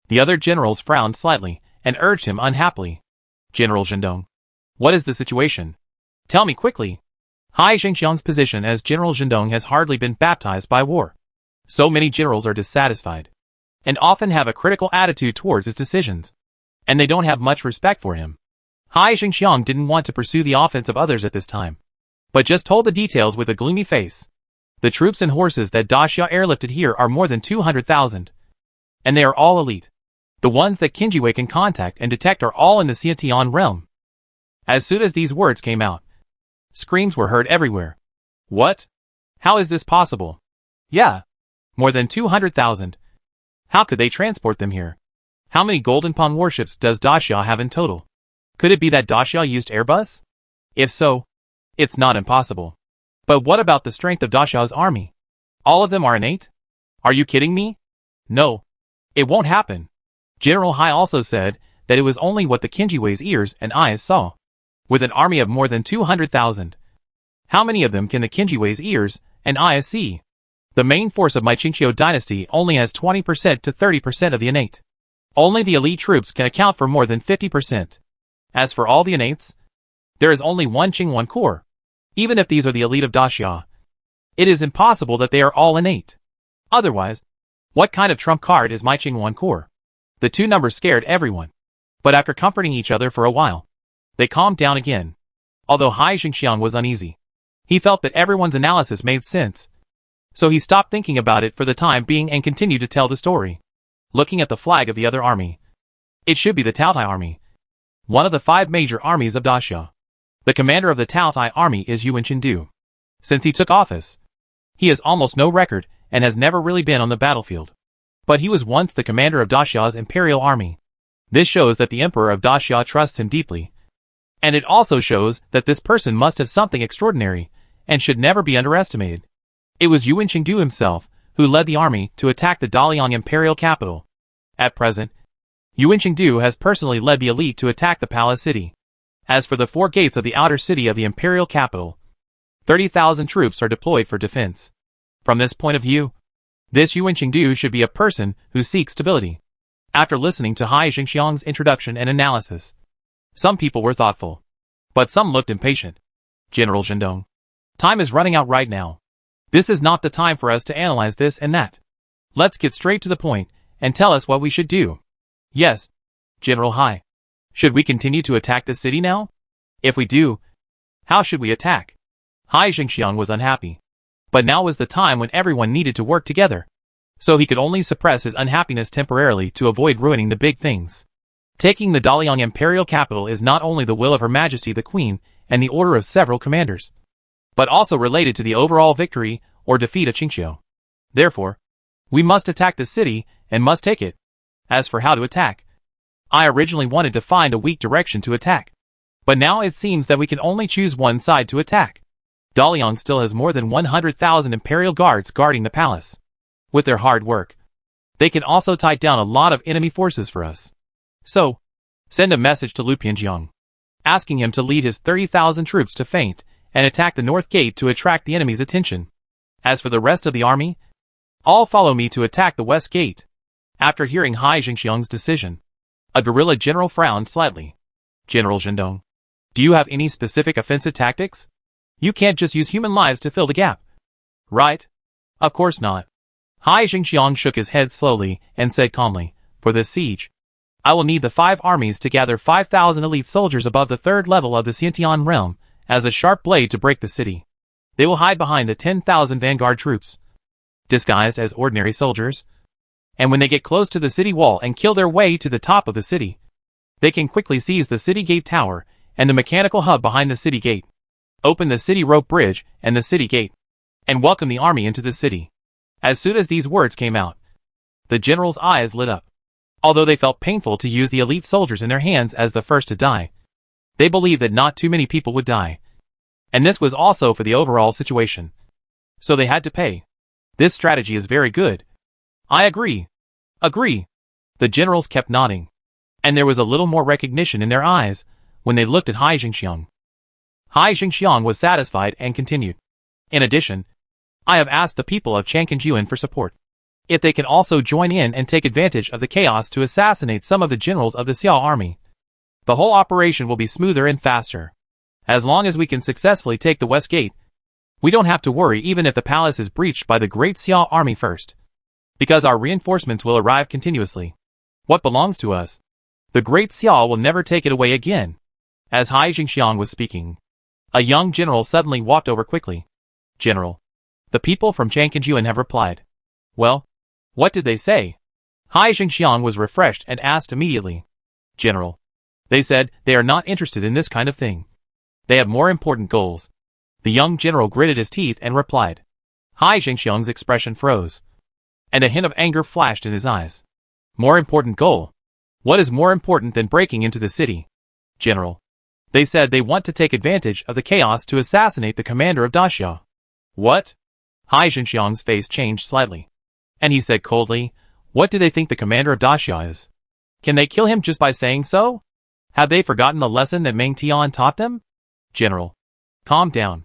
The other generals frowned slightly and urged him unhappily. General Zhendong, what is the situation? Tell me quickly. Hai Xingxiang's position as General Zhendong has hardly been baptized by war. So many generals are dissatisfied, and often have a critical attitude towards his decisions, and they don't have much respect for him. Hai Xingxiang didn't want to pursue the offense of others at this time, but just told the details with a gloomy face. The troops and horses that Daxia airlifted here are more than 200,000, and they are all elite. The ones that Qinjiwei can contact and detect are all in the Xietian realm. As soon as these words came out, screams were heard everywhere. What? How is this possible? Yeah. More than 200,000. How could they transport them here? How many Golden Pawn warships does Daxia have in total? Could it be that Daxia used Airbus? If so, it's not impossible. But what about the strength of Daxia's army? All of them are innate? Are you kidding me? No. It won't happen. General Hai also said that it was only what the Qinjiwei's ears and eyes saw. With an army of more than 200,000. How many of them can the Qinjiwei's ears and eyes see? The main force of my Qingqiu dynasty only has 20% to 30% of the innate. Only the elite troops can account for more than 50%. As for all the innates, there is only one Qingwan corps. Even if these are the elite of Daxia, it is impossible that they are all innate. Otherwise, what kind of trump card is my Qingwan corps? The two numbers scared everyone. But after comforting each other for a while, they calmed down again. Although Hai Xingxiang was uneasy, he felt that everyone's analysis made sense. So he stopped thinking about it for the time being and continued to tell the story. Looking at the flag of the other army, it should be the Taotai army, one of the 5 major armies of Daxia. The commander of the Taotai army is Yuan Qingdu. Since he took office, he has almost no record and has never really been on the battlefield. But he was once the commander of Daxia's imperial army. This shows that the emperor of Daxia trusts him deeply. And it also shows that this person must have something extraordinary and should never be underestimated. It was Yuan Qingdu himself who led the army to attack the Daliang imperial capital. At present, Yuan Qingdu has personally led the elite to attack the palace city. As for the 4 gates of the outer city of the imperial capital, 30,000 troops are deployed for defense. From this point of view, this Yuan Qingdu should be a person who seeks stability. After listening to Hai Xingxiang's introduction and analysis, some people were thoughtful, but some looked impatient. General Zhendong, time is running out right now. This is not the time for us to analyze this and that. Let's get straight to the point and tell us what we should do. Yes, General Hai. Should we continue to attack the city now? If we do, how should we attack? Hai Xingxiang was unhappy. But now was the time when everyone needed to work together. So he could only suppress his unhappiness temporarily to avoid ruining the big things. Taking the Daliang imperial capital is not only the will of Her Majesty the Queen and the order of several commanders, but also related to the overall victory or defeat of Qingqiu. Therefore, we must attack the city and must take it. As for how to attack, I originally wanted to find a weak direction to attack. But now it seems that we can only choose one side to attack. Daliang still has more than 100,000 imperial guards guarding the palace. With their hard work, they can also tie down a lot of enemy forces for us. So, send a message to Lu Pianjiang, asking him to lead his 30,000 troops to feint and attack the north gate to attract the enemy's attention. As for the rest of the army, all follow me to attack the west gate. After hearing Hai Xingxiang's decision, a guerrilla general frowned slightly. General Zhendong, do you have any specific offensive tactics? You can't just use human lives to fill the gap. Right? Of course not. Hai Xingxiang shook his head slowly and said calmly, for this siege, I will need the 5 armies to gather 5,000 elite soldiers above the 3rd level of the Xiantian realm as a sharp blade to break the city. They will hide behind the 10,000 vanguard troops, disguised as ordinary soldiers. And when they get close to the city wall and kill their way to the top of the city, they can quickly seize the city gate tower and the mechanical hub behind the city gate, open the city rope bridge and the city gate, and welcome the army into the city. As soon as these words came out, the general's eyes lit up. Although they felt painful to use the elite soldiers in their hands as the first to die, they believed that not too many people would die. And this was also for the overall situation. So they had to pay. This strategy is very good. I agree. Agree. The generals kept nodding. And there was a little more recognition in their eyes when they looked at Hai Jingxiang. Hai Jingxiang was satisfied and continued. In addition, I have asked the people of Chang'an for support. If they can also join in and take advantage of the chaos to assassinate some of the generals of the Xiao army, the whole operation will be smoother and faster. As long as we can successfully take the West Gate, we don't have to worry even if the palace is breached by the great Xiao army first, because our reinforcements will arrive continuously. What belongs to us, the great Xiao will never take it away again. As Hai Jingxiang was speaking, a young general suddenly walked over quickly. General, the people from Chang'an have replied. Well, what did they say? Hai Jingxiang was refreshed and asked immediately. General, they said they are not interested in this kind of thing. They have more important goals. The young general gritted his teeth and replied. Hai Jingxiang's expression froze, and a hint of anger flashed in his eyes. More important goal? What is more important than breaking into the city? General, they said they want to take advantage of the chaos to assassinate the commander of Daxia. What? Hai Jingxiang's face changed slightly, and he said coldly, what do they think the commander of Daxia is? Can they kill him just by saying so? Have they forgotten the lesson that Meng Tian taught them? General, calm down.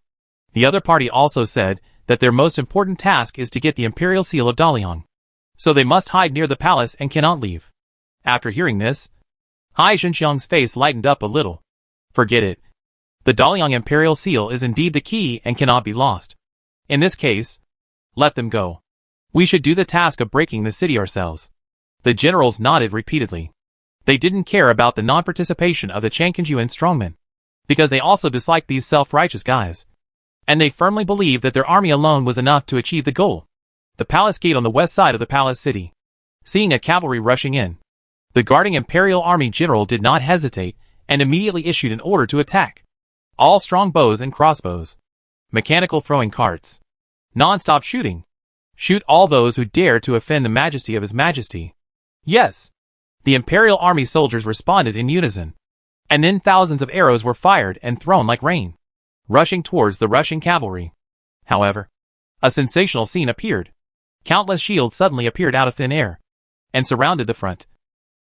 The other party also said that their most important task is to get the imperial seal of Daliang. So they must hide near the palace and cannot leave. After hearing this, Hai Jingxiang's face lightened up a little. Forget it. The Daliang imperial seal is indeed the key and cannot be lost. In this case, let them go. We should do the task of breaking the city ourselves. The generals nodded repeatedly. They didn't care about the non-participation of the Chang'an strongmen, because they also disliked these self-righteous guys. And they firmly believed that their army alone was enough to achieve the goal. The palace gate on the west side of the palace city. Seeing a cavalry rushing in, the guarding imperial army general did not hesitate and immediately issued an order to attack. All strong bows and crossbows. Mechanical throwing carts. Non-stop shooting. Shoot all those who dare to offend the majesty of His Majesty. Yes. The imperial army soldiers responded in unison. And then thousands of arrows were fired and thrown like rain, rushing towards the rushing cavalry. However, a sensational scene appeared. Countless shields suddenly appeared out of thin air and surrounded the front,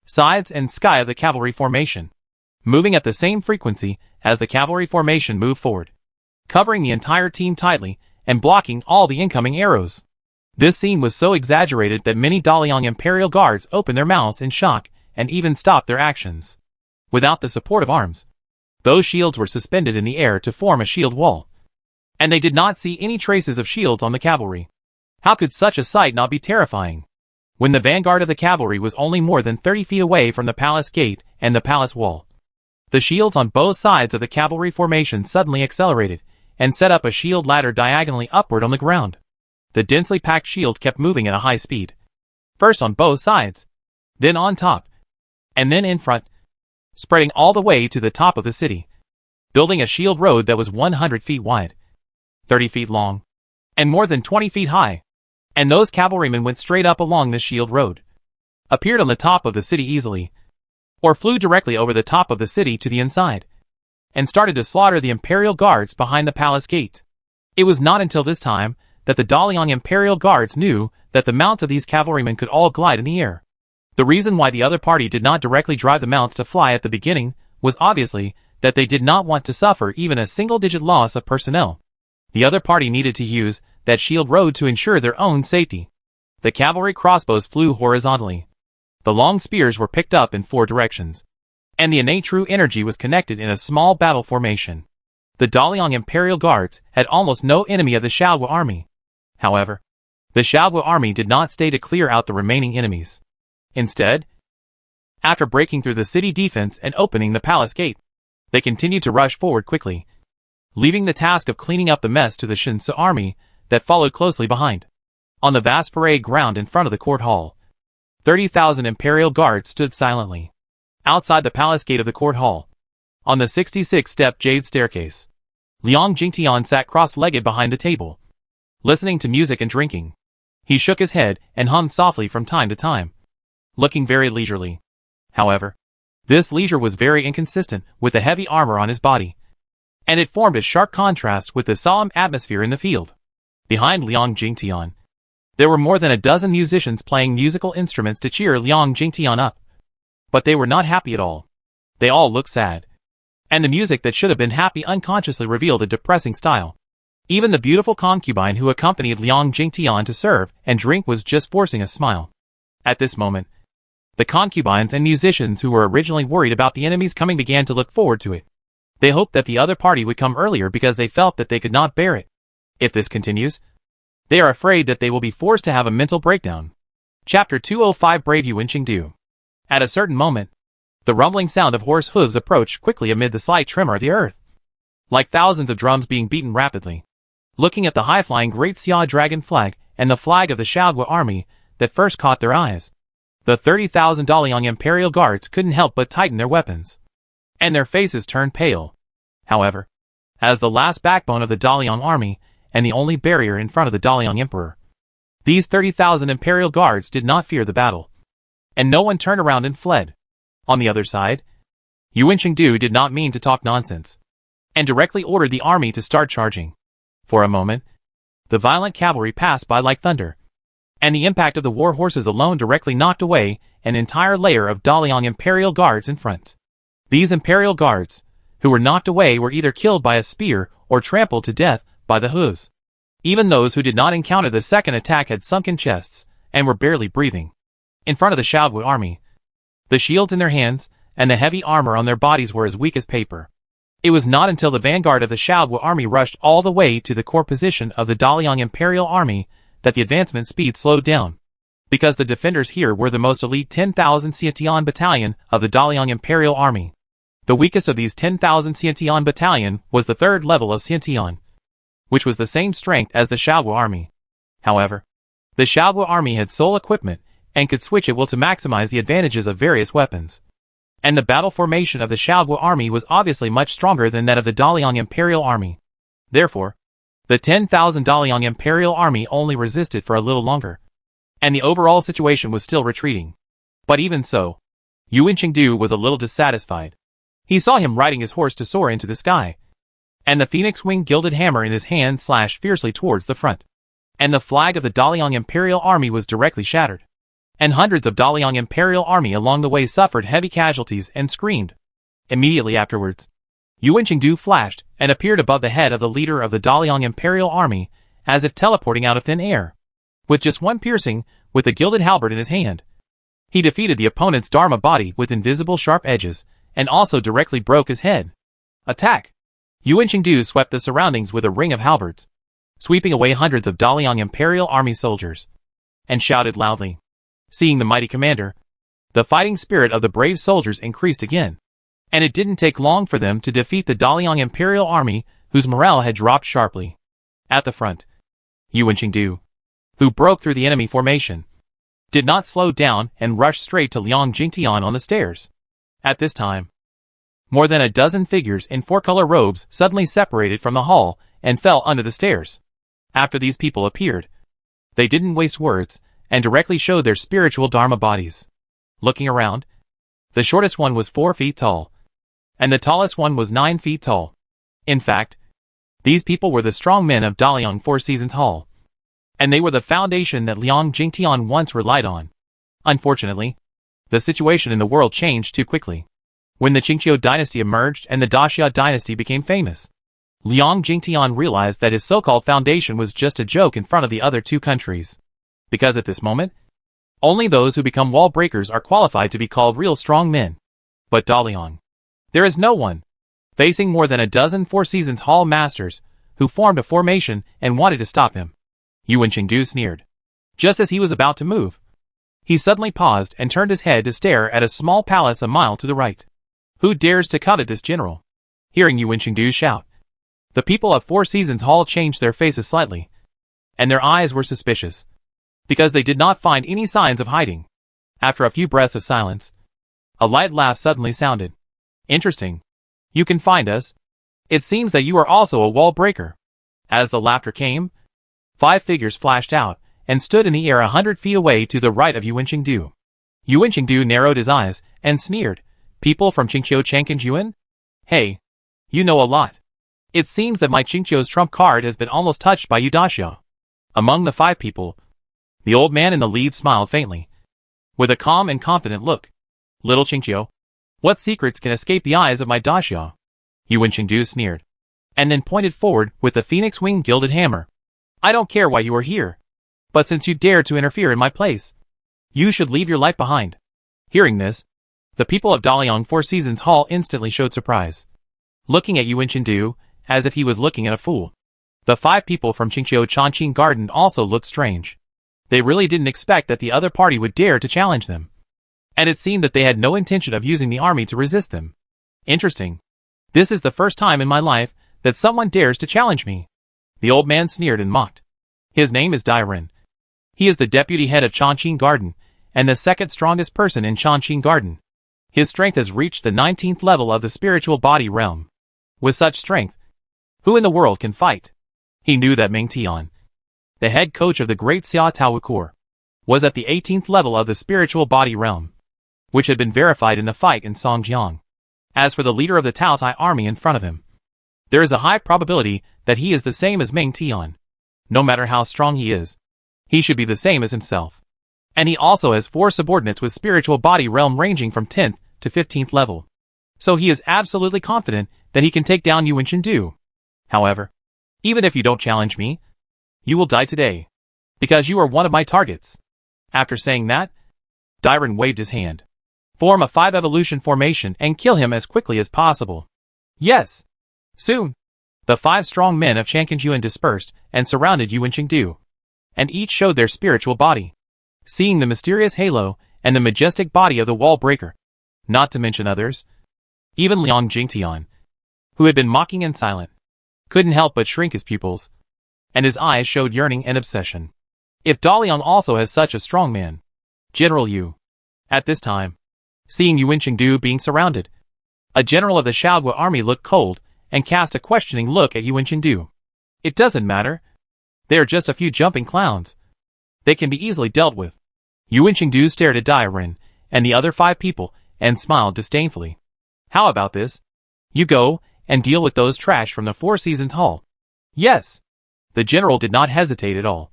sides and sky of the cavalry formation, moving at the same frequency as the cavalry formation moved forward, covering the entire team tightly and blocking all the incoming arrows. This scene was so exaggerated that many Daliang imperial guards opened their mouths in shock and even stopped their actions. Without the support of arms, those shields were suspended in the air to form a shield wall, and they did not see any traces of shields on the cavalry. How could such a sight not be terrifying? When the vanguard of the cavalry was only more than 30 feet away from the palace gate and the palace wall, the shields on both sides of the cavalry formation suddenly accelerated and set up a shield ladder diagonally upward on the ground. The densely packed shield kept moving at a high speed, first on both sides, then on top, and then in front, spreading all the way to the top of the city, building a shield road that was 100 feet wide, 30 feet long, and more than 20 feet high. And those cavalrymen went straight up along this shield road, appeared on the top of the city easily, or flew directly over the top of the city to the inside, and started to slaughter the imperial guards behind the palace gate. It was not until this time that the Daliang imperial guards knew that the mounts of these cavalrymen could all glide in the air. The reason why the other party did not directly drive the mounts to fly at the beginning was obviously that they did not want to suffer even a single-digit loss of personnel. The other party needed to use that shield road to ensure their own safety. The cavalry crossbows flew horizontally. The long spears were picked up in 4 directions, and the innate true energy was connected in a small battle formation. The Daliang Imperial Guards had almost no enemy of the Xiaogu army. However, the Xiaogu army did not stay to clear out the remaining enemies. Instead, After breaking through the city defense and opening the palace gate, they continued to rush forward quickly, leaving the task of cleaning up the mess to the Shinsu army that followed closely behind. On the vast parade ground in front of the court hall, 30,000 imperial guards stood silently. Outside the palace gate of the court hall, on the 66-step jade staircase, Liang Jingtian sat cross-legged behind the table, listening to music and drinking. He shook his head and hummed softly from time to time, looking very leisurely. However, this leisure was very inconsistent with the heavy armor on his body, and it formed a sharp contrast with the solemn atmosphere in the field. Behind Liang Jingtian, there were more than a dozen musicians playing musical instruments to cheer Liang Jingtian up. But they were not happy at all. They all looked sad. And the music that should have been happy unconsciously revealed a depressing style. Even the beautiful concubine who accompanied Liang Jingtian to serve and drink was just forcing a smile. At this moment, the concubines and musicians who were originally worried about the enemies coming began to look forward to it. They hoped that the other party would come earlier because they felt that they could not bear it. If this continues, they are afraid that they will be forced to have a mental breakdown. Chapter 205 Brave Yuanqingdu. At a certain moment, the rumbling sound of horse hooves approached quickly amid the slight tremor of the earth, like thousands of drums being beaten rapidly. Looking at the high-flying Great Xia Dragon flag and the flag of the Shaogua army that first caught their eyes, the 30,000 Daliang Imperial Guards couldn't help but tighten their weapons, and their faces turned pale. However, as the last backbone of the Daliang army and the only barrier in front of the Daliang Emperor, these 30,000 Imperial Guards did not fear the battle, and no one turned around and fled. On the other side, Yuanqingdu did not mean to talk nonsense, and directly ordered the army to start charging. For a moment, the violent cavalry passed by like thunder, and the impact of the war horses alone directly knocked away an entire layer of Daliang Imperial Guards in front. These Imperial Guards, who were knocked away, were either killed by a spear or trampled to death by the hooves. Even those who did not encounter the second attack had sunken chests and were barely breathing. In front of the Shaogua army, the shields in their hands and the heavy armor on their bodies were as weak as paper. It was not until the vanguard of the Shaogua army rushed all the way to the core position of the Daliang Imperial army that the advancement speed slowed down. Because the defenders here were the most elite 10,000 Xiantian battalion of the Daliang Imperial army. The weakest of these 10,000 Xiantian battalion was the third level of Xiantian, which was the same strength as the Shaogua army. However, the Shaogua army had sole equipment and could switch at will to maximize the advantages of various weapons. And the battle formation of the Shaogua army was obviously much stronger than that of the Daliang Imperial army. Therefore, the 10,000 Daliang Imperial army only resisted for a little longer, and the overall situation was still retreating. But even so, Yuanqingdu was a little dissatisfied. He saw him riding his horse to soar into the sky, and the phoenix-wing gilded hammer in his hand slashed fiercely towards the front, and the flag of the Daliang Imperial army was directly shattered. And hundreds of Daliang Imperial army along the way suffered heavy casualties and screamed. Immediately afterwards, Yuanqingdu flashed and appeared above the head of the leader of the Daliang Imperial army, as if teleporting out of thin air. With just one piercing, with the gilded halberd in his hand, he defeated the opponent's Dharma body with invisible sharp edges, and also directly broke his head. Attack! Yuanqingdu swept the surroundings with a ring of halberds, sweeping away hundreds of Daliang Imperial army soldiers, and shouted loudly. Seeing the mighty commander, the fighting spirit of the brave soldiers increased again, and it didn't take long for them to defeat the Daliang Imperial army, whose morale had dropped sharply. At the front, Yuanqingdu, who broke through the enemy formation, did not slow down and rushed straight to Liang Jingtian on the stairs. At this time, more than a dozen figures in four-color robes suddenly separated from the hall and fell under the stairs. After these people appeared, they didn't waste words, and directly showed their spiritual Dharma bodies. Looking around, the shortest one was 4 feet tall, and the tallest one was 9 feet tall. In fact, these people were the strong men of Daliang Four Seasons Hall, and they were the foundation that Liang Jingtian once relied on. Unfortunately, the situation in the world changed too quickly. When the Qingqiu dynasty emerged and the Daxia dynasty became famous, Liang Jingtian realized that his so-called foundation was just a joke in front of the other two countries. Because at this moment, only those who become wall breakers are qualified to be called real strong men. But Daliang, there is no one, facing more than a dozen Four Seasons Hall masters, who formed a formation and wanted to stop him. Yuanqingdu sneered. Just as he was about to move, He suddenly paused and turned his head to stare at a small palace a mile to the right. Who dares to covet this general? Hearing Yu Wenchengdu shout, the people of Four Seasons Hall changed their faces slightly, and their eyes were suspicious, because they did not find any signs of hiding. After a few breaths of silence, a light laugh suddenly sounded. Interesting. You can find us. It seems that you are also a wall breaker. As the laughter came, 5 figures flashed out and stood in the air 100 feet away to the right of Yu Wenchengdu. Yu Wenchengdu narrowed his eyes and sneered. People from Qingqiu Changkenjuan? Hey, you know a lot. It seems that my Qingqiu's trump card has been almost touched by you Daxia. Among the 5 people, the old man in the lead smiled faintly, with a calm and confident look. Little Qingqiu, what secrets can escape the eyes of my Daxia? Yu Wenchengdu sneered, and then pointed forward with the phoenix wing gilded hammer. I don't care why you are here, but since you dare to interfere in my place, you should leave your life behind. Hearing this, the people of Daliang Four Seasons Hall instantly showed surprise, looking at Yu Wenchengdu as if he was looking at a fool. The 5 people from Qingqiu Changqing Garden also looked strange. They really didn't expect that the other party would dare to challenge them, and it seemed that they had no intention of using the army to resist them. Interesting. This is the first time in my life that someone dares to challenge me. The old man sneered and mocked. His name is Dairen. He is the deputy head of Changqing Garden, and the second strongest person in Changqing Garden. His strength has reached the 19th level of the spiritual body realm. With such strength, who in the world can fight? He knew that Meng Tian, the head coach of the great Xia Taowu, was at the 18th level of the spiritual body realm, which had been verified in the fight in Songjiang. As for the leader of the Tao Tai army in front of him, there is a high probability that he is the same as Meng Tian. No matter how strong he is, he should be the same as himself. And he also has 4 subordinates with spiritual body realm ranging from 10th to 15th level. So he is absolutely confident that he can take down Yu Wenchengdu. However, even if you don't challenge me, you will die today, because you are one of my targets. After saying that, Dairen waved his hand. Form a 5 evolution formation and kill him as quickly as possible. Yes. Soon, the 5 strong men of Changkenjuan dispersed and surrounded Yu Wenchengdu, and each showed their spiritual body, seeing the mysterious halo and the majestic body of the wall breaker, not to mention others. Even Liang Jingtian, who had been mocking and silent, couldn't help but shrink his pupils, and his eyes showed yearning and obsession. If Daliang also has such a strong man, General Yu. At this time, seeing Yu Wenchengdu being surrounded, a general of the Shaogua army looked cold and cast a questioning look at Yu Wenchengdu. It doesn't matter. They are just a few jumping clowns. They can be easily dealt with. Yu Wenchengdu stared at Dairen and the other 5 people and smiled disdainfully. How about this? You go and deal with those trash from the Four Seasons Hall. Yes. The general did not hesitate at all,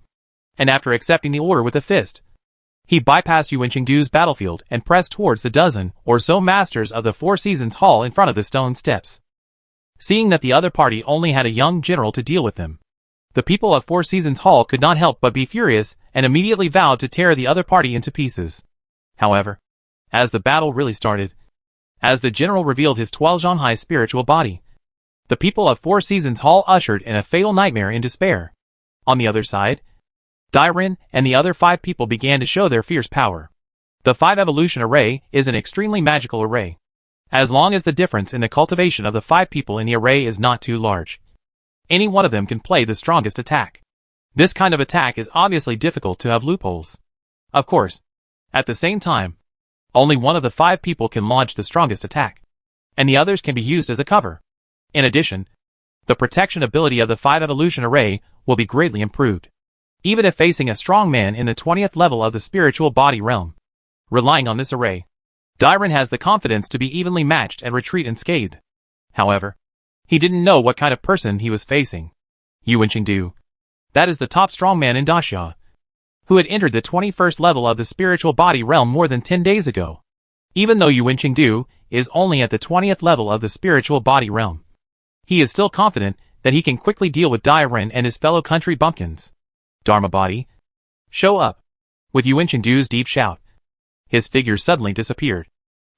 and after accepting the order with a fist, he bypassed Yu Wenchengdu's battlefield and pressed towards the dozen or so masters of the Four Seasons Hall in front of the stone steps. Seeing that the other party only had a young general to deal with them, the people of Four Seasons Hall could not help but be furious and immediately vowed to tear the other party into pieces. However, as the battle really started, as the general revealed his 12 Zhanghai spiritual body, the people of Four Seasons Hall ushered in a fatal nightmare in despair. On the other side, Dairen and the other 5 people began to show their fierce power. The 5 evolution array is an extremely magical array, as long as the difference in the cultivation of the 5 people in the array is not too large. Any one of them can play the strongest attack. This kind of attack is obviously difficult to have loopholes. Of course, at the same time, only one of the 5 people can launch the strongest attack, and the others can be used as a cover. In addition, the protection ability of the 5 evolution array will be greatly improved, even if facing a strong man in the 20th level of the spiritual body realm. Relying on this array, Dairen has the confidence to be evenly matched and retreat unscathed. However, he didn't know what kind of person he was facing. Yu Wenchengdu, that is the top strongman in Daxia, who had entered the 21st level of the spiritual body realm more than 10 days ago. Even though Yu Wenchengdu is only at the 20th level of the spiritual body realm, he is still confident that he can quickly deal with Dairen and his fellow country bumpkins. Dharma body, show up! With Yu Wenchengdu's deep shout, his figure suddenly disappeared,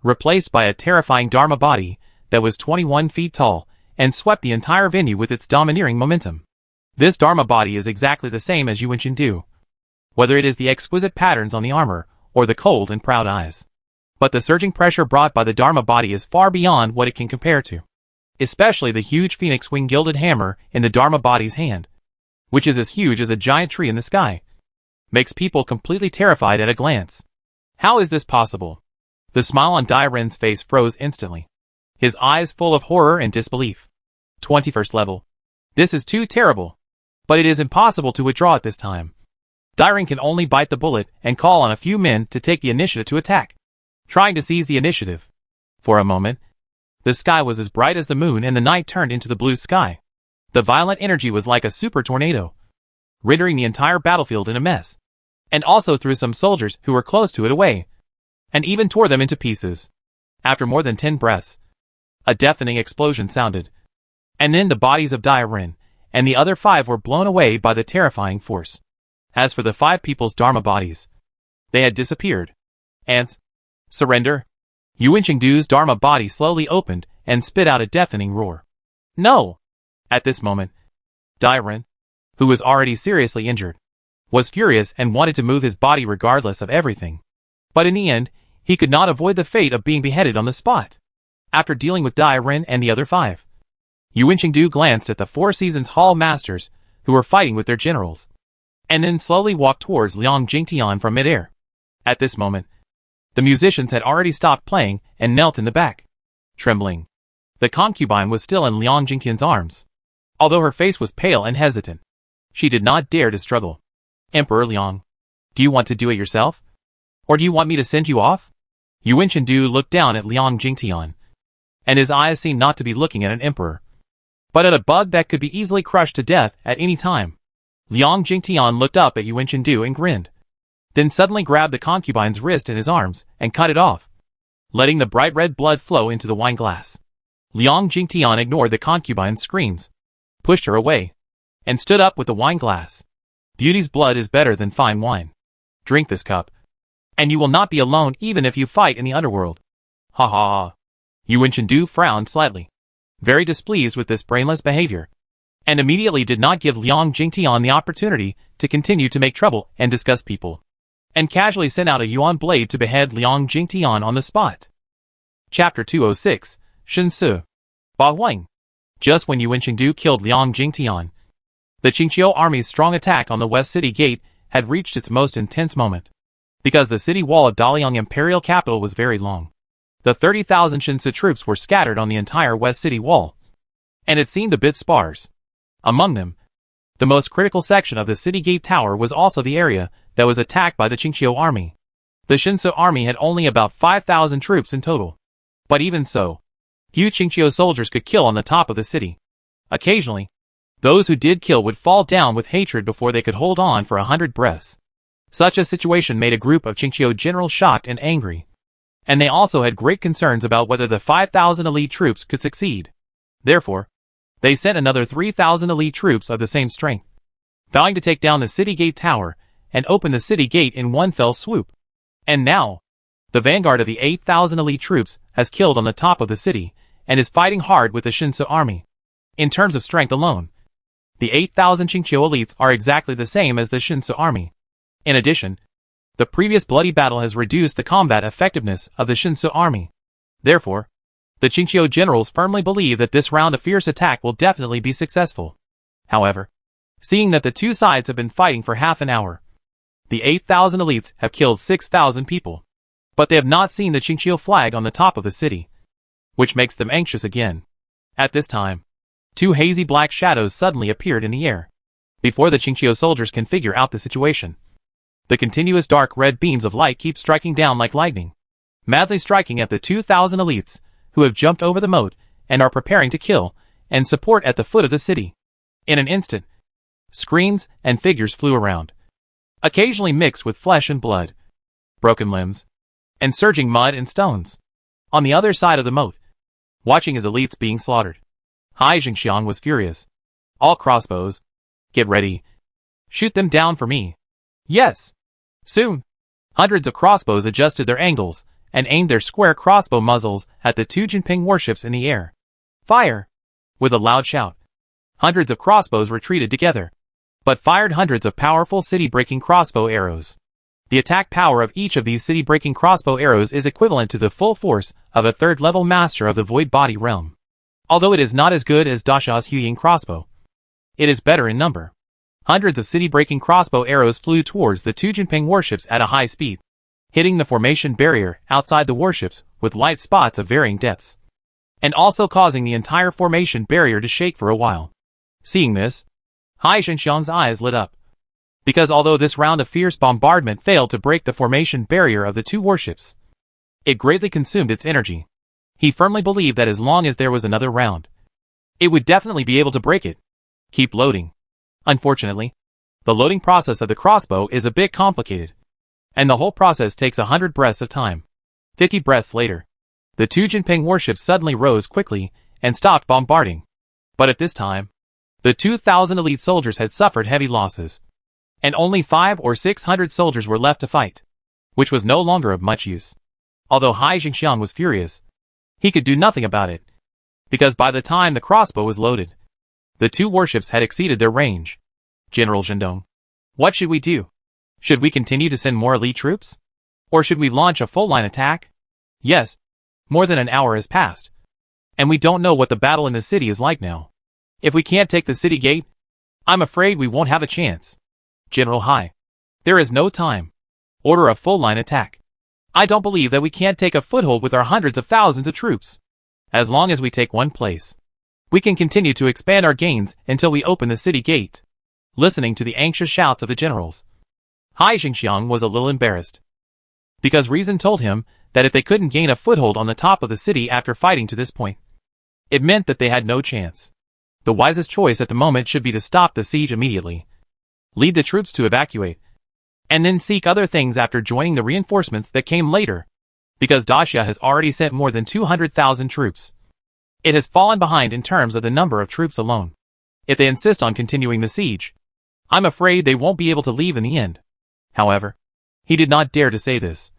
replaced by a terrifying Dharma body that was 21 feet tall and swept the entire venue with its domineering momentum. This Dharma body is exactly the same as Yu Wenchengdu. Whether it is the exquisite patterns on the armor or the cold and proud eyes. But the surging pressure brought by the Dharma body is far beyond what it can compare to. Especially the huge phoenix wing gilded hammer in the Dharma body's hand, which is as huge as a giant tree in the sky, makes people completely terrified at a glance. How is this possible? The smile on Dai Ren's face froze instantly, his eyes full of horror and disbelief. 21st level. This is too terrible. But it is impossible to withdraw at this time. Dai Ren can only bite the bullet and call on a few men to take the initiative to attack, trying to seize the initiative. For a moment, the sky was as bright as the moon and the night turned into the blue sky. The violent energy was like a super tornado, rendering the entire battlefield in a mess, and also threw some soldiers who were close to it away, and even tore them into pieces. After more than 10 breaths, a deafening explosion sounded, and then the bodies of Dai Ren and the other 5 were blown away by the terrifying force. As for the 5 people's Dharma bodies, they had disappeared. And surrender? Yuan Chengdu's Dharma body slowly opened and spit out a deafening roar. No! At this moment, Dai Ren, who was already seriously injured, was furious and wanted to move his body regardless of everything. But in the end, he could not avoid the fate of being beheaded on the spot. After dealing with Dai Ren and the other 5, Yuan Chengdu glanced at the Four Seasons Hall masters who were fighting with their generals, and then slowly walked towards Liang Jingtian from midair. At this moment, the musicians had already stopped playing and knelt in the back, trembling. The concubine was still in Liang Jingtian's arms. Although her face was pale and hesitant, she did not dare to struggle. Emperor Liang, do you want to do it yourself? Or do you want me to send you off? Yuan Chengdu looked down at Liang Jingtian, and his eyes seemed not to be looking at an emperor, but at a bug that could be easily crushed to death at any time. Liang Jingtian looked up at Yuan Chengdu and grinned, then suddenly grabbed the concubine's wrist in his arms and cut it off, letting the bright red blood flow into the wine glass. Liang Jingtian ignored the concubine's screams, pushed her away, and stood up with the wine glass. Beauty's blood is better than fine wine. Drink this cup, and you will not be alone even if you fight in the underworld. Ha ha ha. Yuan Chengdu frowned slightly, very displeased with this brainless behavior, and immediately did not give Liang Jingtian the opportunity to continue to make trouble and disgust people, and casually sent out a yuan blade to behead Liang Jingtian on the spot. Chapter 206, Shensu. Ba Huang. Just when Yuan Chengdu killed Liang Jingtian, the Qingqiu army's strong attack on the West City Gate had reached its most intense moment. Because the city wall of Daliang Imperial Capital was very long, the 30,000 Shensu troops were scattered on the entire West City wall, and it seemed a bit sparse. Among them, the most critical section of the city gate tower was also the area that was attacked by the Qingqiu army. The Shensu army had only about 5,000 troops in total, but even so, few Qingqiu soldiers could kill on the top of the city. Occasionally, those who did kill would fall down with hatred before they could hold on for 100 breaths. Such a situation made a group of Qingqiu generals shocked and angry, and they also had great concerns about whether the 5,000 elite troops could succeed. Therefore, they sent another 3,000 elite troops of the same strength, vowing to take down the city gate tower and open the city gate in one fell swoop. And now, the vanguard of the 8,000 elite troops has killed on the top of the city and is fighting hard with the Shensu army. In terms of strength alone, the 8,000 Qingqiu elites are exactly the same as the Shensu army. In addition, the previous bloody battle has reduced the combat effectiveness of the Shensu army. Therefore, the Qingqiu generals firmly believe that this round of fierce attack will definitely be successful. However, seeing that the two sides have been fighting for half an hour, the 8,000 elites have killed 6,000 people, but they have not seen the Qingqiu flag on the top of the city, which makes them anxious again. At this time, two hazy black shadows suddenly appeared in the air. Before the Qingqiu soldiers can figure out the situation, the continuous dark red beams of light keep striking down like lightning, madly striking at the 2,000 elites who have jumped over the moat and are preparing to kill and support at the foot of the city. In an instant, screams and figures flew around, occasionally mixed with flesh and blood, broken limbs, and surging mud and stones. On the other side of the moat, watching his elites being slaughtered, Hai Jingxiang was furious. All crossbows. Get ready. Shoot them down for me. Yes. Soon, hundreds of crossbows adjusted their angles and aimed their square crossbow muzzles at the two Jinping warships in the air. Fire! With a loud shout, hundreds of crossbows retreated together, but fired hundreds of powerful city-breaking crossbow arrows. The attack power of each of these city-breaking crossbow arrows is equivalent to the full force of a third-level master of the Void Body realm. Although it is not as good as Dasha's Huying crossbow, it is better in number. Hundreds of city-breaking crossbow arrows flew towards the two Jinping warships at a high speed, hitting the formation barrier outside the warships with light spots of varying depths, and also causing the entire formation barrier to shake for a while. Seeing this, Hai Xingxiang's eyes lit up. Because although this round of fierce bombardment failed to break the formation barrier of the two warships, it greatly consumed its energy. He firmly believed that as long as there was another round, it would definitely be able to break it. Keep loading. Unfortunately, the loading process of the crossbow is a bit complicated, and the whole process takes 100 breaths of time. 50 breaths later, the two Jinping warships suddenly rose quickly and stopped bombarding. But at this time, the 2,000 elite soldiers had suffered heavy losses, and only 500 or 600 soldiers were left to fight, which was no longer of much use. Although Hai Xingxiang was furious, he could do nothing about it, because by the time the crossbow was loaded, the two warships had exceeded their range. General Zhendong, what should we do? Should we continue to send more elite troops? Or should we launch a full-line attack? Yes, more than an hour has passed, and we don't know what the battle in the city is like now. If we can't take the city gate, I'm afraid we won't have a chance. General Hai, there is no time. Order a full-line attack. I don't believe that we can't take a foothold with our hundreds of thousands of troops. As long as we take one place, we can continue to expand our gains until we open the city gate. Listening to the anxious shouts of the generals, Hai Xingxiang was a little embarrassed, because reason told him that if they couldn't gain a foothold on the top of the city after fighting to this point, it meant that they had no chance. The wisest choice at the moment should be to stop the siege immediately, lead the troops to evacuate, and then seek other things after joining the reinforcements that came later, because Dacia has already sent more than 200,000 troops. It has fallen behind in terms of the number of troops alone. If they insist on continuing the siege, I'm afraid they won't be able to leave in the end. However, he did not dare to say this,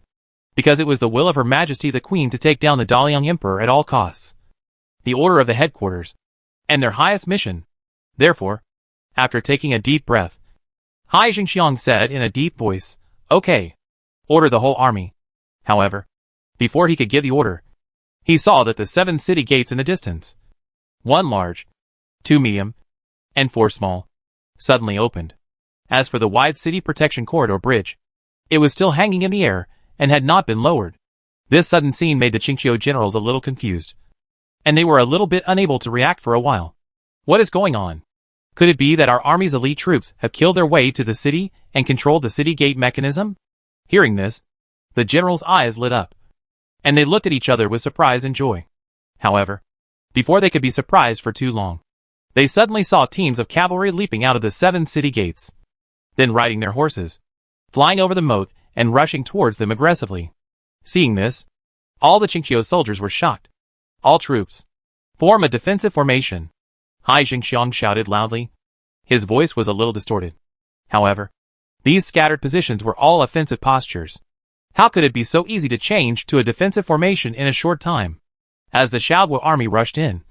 because it was the will of Her Majesty the Queen to take down the Daliang Emperor at all costs, the order of the headquarters, and their highest mission. Therefore, after taking a deep breath, Hai Xingxiang said in a deep voice, "Okay, order the whole army." However, before he could give the order, he saw that the 7 city gates in the distance, 1 large, 2 medium, and 4 small, suddenly opened. As for the wide city protection corridor bridge, it was still hanging in the air and had not been lowered. This sudden scene made the Qingqiu generals a little confused, and they were a little bit unable to react for a while. What is going on? Could it be that our army's elite troops have killed their way to the city and controlled the city gate mechanism? Hearing this, the generals' eyes lit up, and they looked at each other with surprise and joy. However, before they could be surprised for too long, they suddenly saw teams of cavalry leaping out of the 7 city gates, then riding their horses, flying over the moat and rushing towards them aggressively. Seeing this, all the Qingqiu soldiers were shocked. All troops, form a defensive formation. Hai Xingxiang shouted loudly. His voice was a little distorted. However, these scattered positions were all offensive postures. How could it be so easy to change to a defensive formation in a short time? As the Shaoguo army rushed in,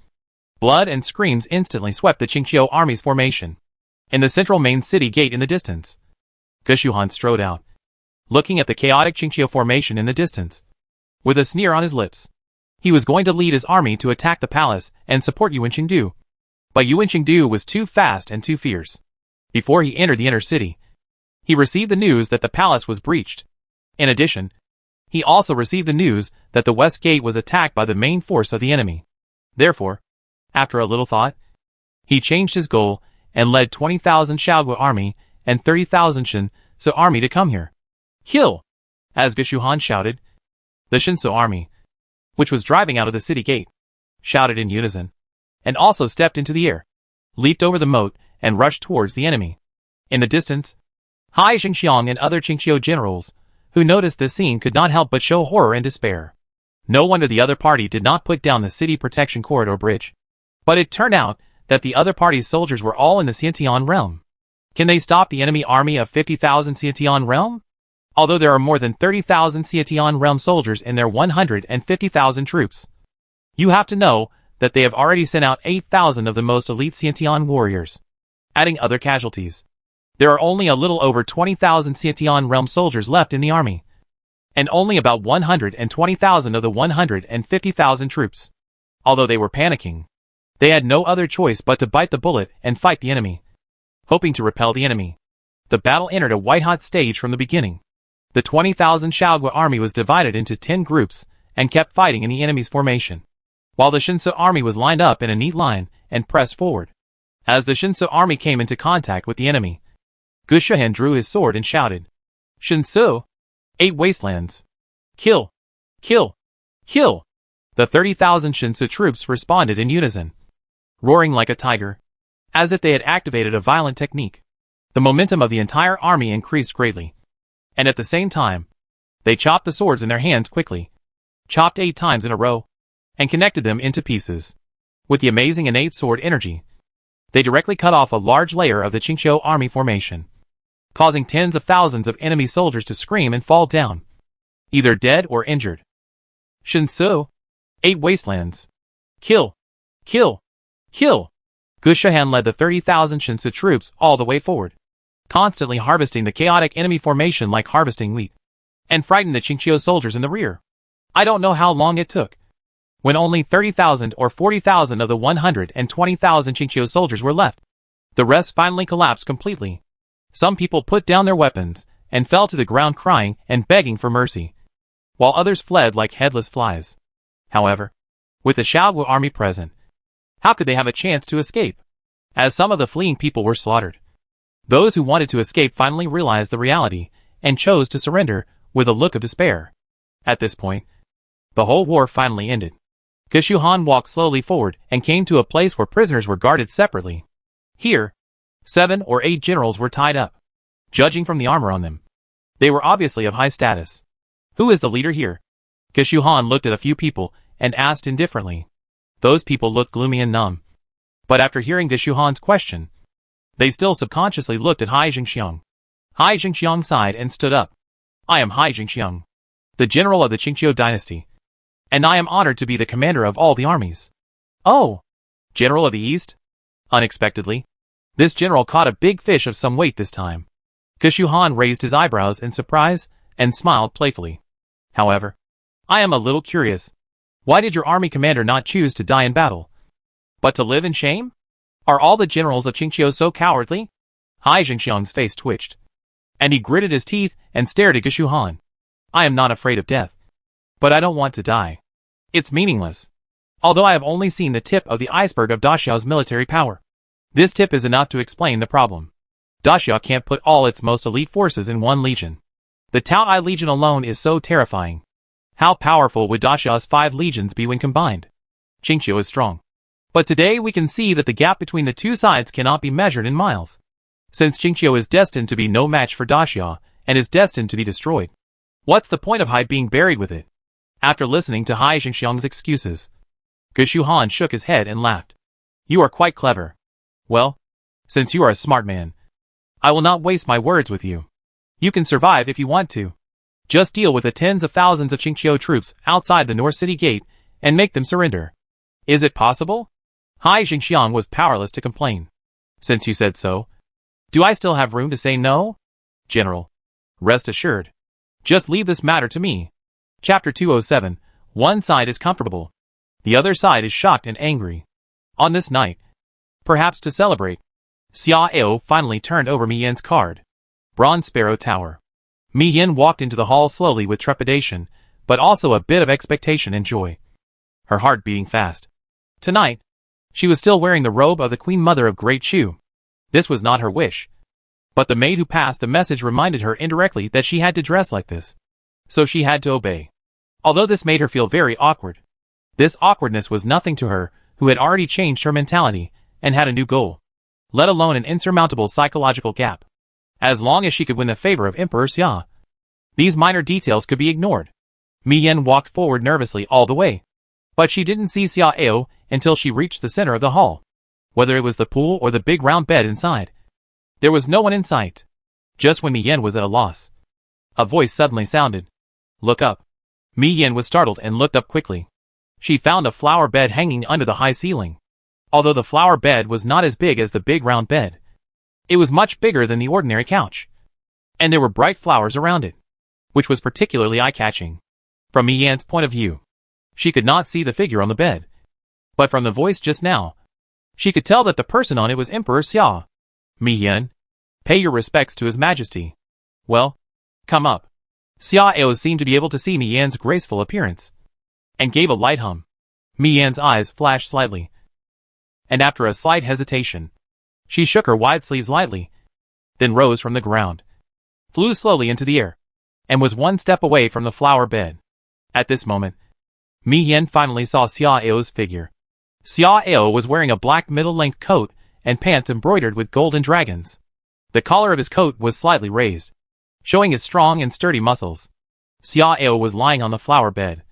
blood and screams instantly swept the Qingqiu army's formation. In the central main city gate in the distance, Geshuhan strode out, looking at the chaotic Qingqiu formation in the distance, with a sneer on his lips. He was going to lead his army to attack the palace and support Yuan Qingdu. But Yuan Qingdu was too fast and too fierce. Before he entered the inner city, he received the news that the palace was breached. In addition, he also received the news that the west gate was attacked by the main force of the enemy. Therefore, after a little thought, he changed his goal and led 20,000 Shaoguo army and 30,000 Shinsu army to come here. Kill! As Geshuhan shouted, the Shinsu army, which was driving out of the city gate, shouted in unison, and also stepped into the air, leaped over the moat, and rushed towards the enemy. In the distance, Hai Xingxiang and other Qingqiu generals, who noticed this scene, could not help but show horror and despair. No wonder the other party did not put down the city protection corridor bridge. But it turned out that the other party's soldiers were all in the Xiantian realm. Can they stop the enemy army of 50,000 Xiantian realm? Although there are more than 30,000 Xiantian realm soldiers in their 150,000 troops, you have to know that they have already sent out 8,000 of the most elite Xiantian warriors, adding other casualties. There are only a little over 20,000 Xietian realm soldiers left in the army, and only about 120,000 of the 150,000 troops. Although they were panicking, they had no other choice but to bite the bullet and fight the enemy. Hoping to repel the enemy, the battle entered a white-hot stage from the beginning. The 20,000 Xiaogui army was divided into 10 groups and kept fighting in the enemy's formation, while the Shinsu army was lined up in a neat line and pressed forward. As the Shinsu army came into contact with the enemy, Gu Shihan drew his sword and shouted, "Shinsu! 8 wastelands! Kill! Kill! Kill!" The 30,000 Shinsu troops responded in unison, roaring like a tiger, as if they had activated a violent technique. The momentum of the entire army increased greatly, and at the same time, they chopped the swords in their hands quickly, chopped 8 times in a row, and connected them into pieces. With the amazing innate sword energy, they directly cut off a large layer of the Qingqiu army formation, causing tens of thousands of enemy soldiers to scream and fall down, either dead or injured. "Shinsu! 8 wastelands! Kill! Kill! Kill!" Gu Shihan led the 30,000 Shinsu troops all the way forward, constantly harvesting the chaotic enemy formation like harvesting wheat, and frightened the Qingqiu soldiers in the rear. I don't know how long it took. When only 30,000 or 40,000 of the 120,000 Qingqiu soldiers were left, the rest finally collapsed completely. Some people put down their weapons and fell to the ground crying and begging for mercy, while others fled like headless flies. However, with the Xiaogui army present, how could they have a chance to escape? As some of the fleeing people were slaughtered, those who wanted to escape finally realized the reality and chose to surrender with a look of despair. At this point, the whole war finally ended. Gu Shihan walked slowly forward and came to a place where prisoners were guarded separately. Here, 7 or 8 generals were tied up. Judging from the armor on them, they were obviously of high status. "Who is the leader here?" Gu Shihan looked at a few people and asked indifferently. Those people looked gloomy and numb. But after hearing Gu Shihan's question, they still subconsciously looked at Hai Jingxiang. Hai Jingxiang sighed and stood up. "I am Hai Jingxiang, the general of the Qingqiu dynasty, and I am honored to be the commander of all the armies." "Oh, General of the East?" Unexpectedly, this general caught a big fish of some weight this time. Gu Shihan raised his eyebrows in surprise and smiled playfully. "However, I am a little curious. Why did your army commander not choose to die in battle, but to live in shame? Are all the generals of Qingqiu so cowardly?" Hai Jingxiang's face twitched, and he gritted his teeth and stared at Gu Shihan. "I am not afraid of death, but I don't want to die. It's meaningless. Although I have only seen the tip of the iceberg of Daxiao's military power, this tip is enough to explain the problem. Daxia can't put all its most elite forces in one legion. The Taoai Legion alone is so terrifying. How powerful would Daxia's 5 legions be when combined? Qingqiu is strong, but today we can see that the gap between the two sides cannot be measured in miles. Since Qingqiu is destined to be no match for Daxia and is destined to be destroyed, what's the point of Hai being buried with it?" After listening to Hai Jingxiang's excuses, Gu Shihan shook his head and laughed. "You are quite clever. Well, since you are a smart man, I will not waste my words with you. You can survive if you want to. Just deal with the tens of thousands of Qingqiu troops outside the North City Gate and make them surrender." "Is it possible?" Hai Jingxiang was powerless to complain. "Since you said so, do I still have room to say no?" "General, rest assured. Just leave this matter to me." Chapter 207. One side is comfortable, the other side is shocked and angry. On this night, perhaps to celebrate, Xia Ao finally turned over Mi Yan's card. Bronze Sparrow Tower. Mi Yan walked into the hall slowly with trepidation, but also a bit of expectation and joy, her heart beating fast. Tonight, she was still wearing the robe of the Queen Mother of Great Chu. This was not her wish, but the maid who passed the message reminded her indirectly that she had to dress like this, so she had to obey. Although this made her feel very awkward, this awkwardness was nothing to her, who had already changed her mentality and had a new goal, let alone an insurmountable psychological gap. As long as she could win the favor of Emperor Xia, these minor details could be ignored. Mi Yan walked forward nervously all the way, but she didn't see Xia Ao until she reached the center of the hall. Whether it was the pool or the big round bed inside, there was no one in sight. Just when Mi Yan was at a loss, a voice suddenly sounded. "Look up." Mi Yan was startled and looked up quickly. She found a flower bed hanging under the high ceiling. Although the flower bed was not as big as the big round bed, It was much bigger than the ordinary couch, and there were bright flowers around it, which was particularly eye-catching. From Mi Yan's point of view, she could not see the figure on the bed, but from the voice just now, she could tell that the person on it was Emperor Xia. Mi Yan, pay your respects to His Majesty. Well, come up. Xia Ao seemed to be able to see Mi Yan's graceful appearance, and gave a light hum. Mi Yan's eyes flashed slightly, and after a slight hesitation, she shook her wide sleeves lightly, then rose from the ground, flew slowly into the air, and was one step away from the flower bed. At this moment, Mi Yan finally saw Xia Ao's figure. Xia Ao was wearing a black middle-length coat and pants embroidered with golden dragons. The collar of his coat was slightly raised, showing his strong and sturdy muscles. Xia Ao was lying on the flower bed,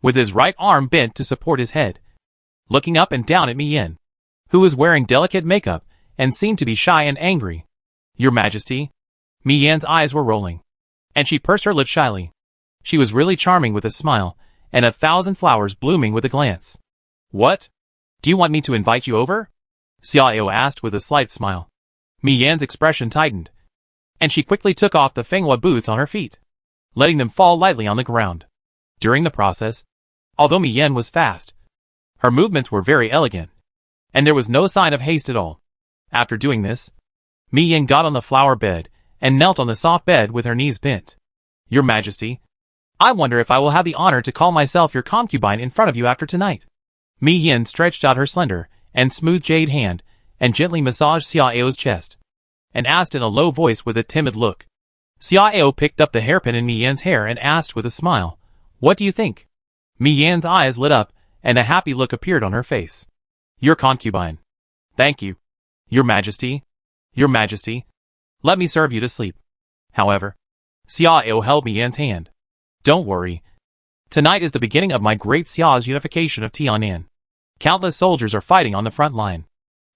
with his right arm bent to support his head, looking up and down at Mi Yan, who was wearing delicate makeup and seemed to be shy and angry. Your Majesty? Mi Yan's eyes were rolling, and she pursed her lips shyly. She was really charming with a smile, and 1,000 flowers blooming with a glance. What? Do you want me to invite you over? Xia Ao asked with a slight smile. Mi Yan's expression tightened, and she quickly took off the Fenghua boots on her feet, letting them fall lightly on the ground. During the process, although Mi Yan was fast, her movements were very elegant, and there was no sign of haste at all. After doing this, Mi Yan got on the flower bed and knelt on the soft bed with her knees bent. Your Majesty, I wonder if I will have the honor to call myself your concubine in front of you after tonight. Mi Yan stretched out her slender and smooth jade hand and gently massaged Xia Ao's chest, and asked in a low voice with a timid look. Xia Ao picked up the hairpin in Mi Yan's hair and asked with a smile, What do you think? Mi Yan's eyes lit up, and a happy look appeared on her face. Your concubine. Thank you. Your Majesty. Your Majesty. Let me serve you to sleep. However, Xia Ao held Mi Yan's hand. Don't worry. Tonight is the beginning of my great Xia's unification of Tianan. Countless soldiers are fighting on the front line.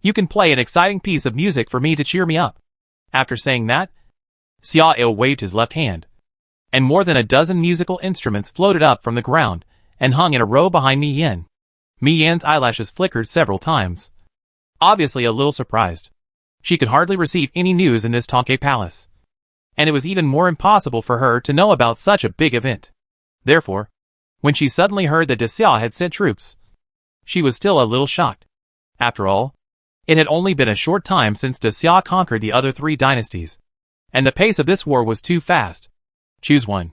You can play an exciting piece of music for me to cheer me up. After saying that, Xia Ao waved his left hand, and more than a dozen musical instruments floated up from the ground and hung in a row behind Mi Yan. Mi Yan's eyelashes flickered several times, obviously a little surprised. She could hardly receive any news in this Tonke palace, and it was even more impossible for her to know about such a big event. Therefore, when she suddenly heard that Xia had sent troops, she was still a little shocked. After all, it had only been a short time since Xia conquered the other 3 dynasties, and the pace of this war was too fast. Choose one.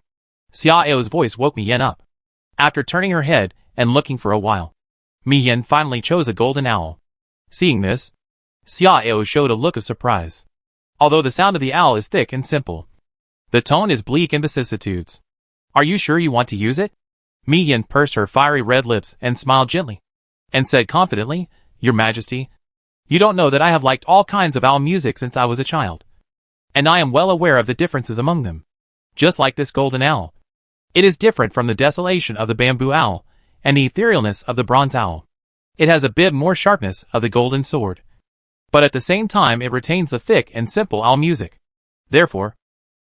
Xia Ao's voice woke Mi Yan up. After turning her head and looking for a while, Mi Yan finally chose a golden owl. Seeing this, Xia Ao showed a look of surprise. Although the sound of the owl is thick and simple, the tone is bleak and vicissitudes. Are you sure you want to use it? Mi Yan pursed her fiery red lips and smiled gently, and said confidently, Your Majesty, you don't know that I have liked all kinds of owl music since I was a child, and I am well aware of the differences among them. Just like this golden owl, it is different from the desolation of the bamboo owl and the etherealness of the bronze owl. It has a bit more sharpness of the golden sword, but at the same time it retains the thick and simple owl music. Therefore,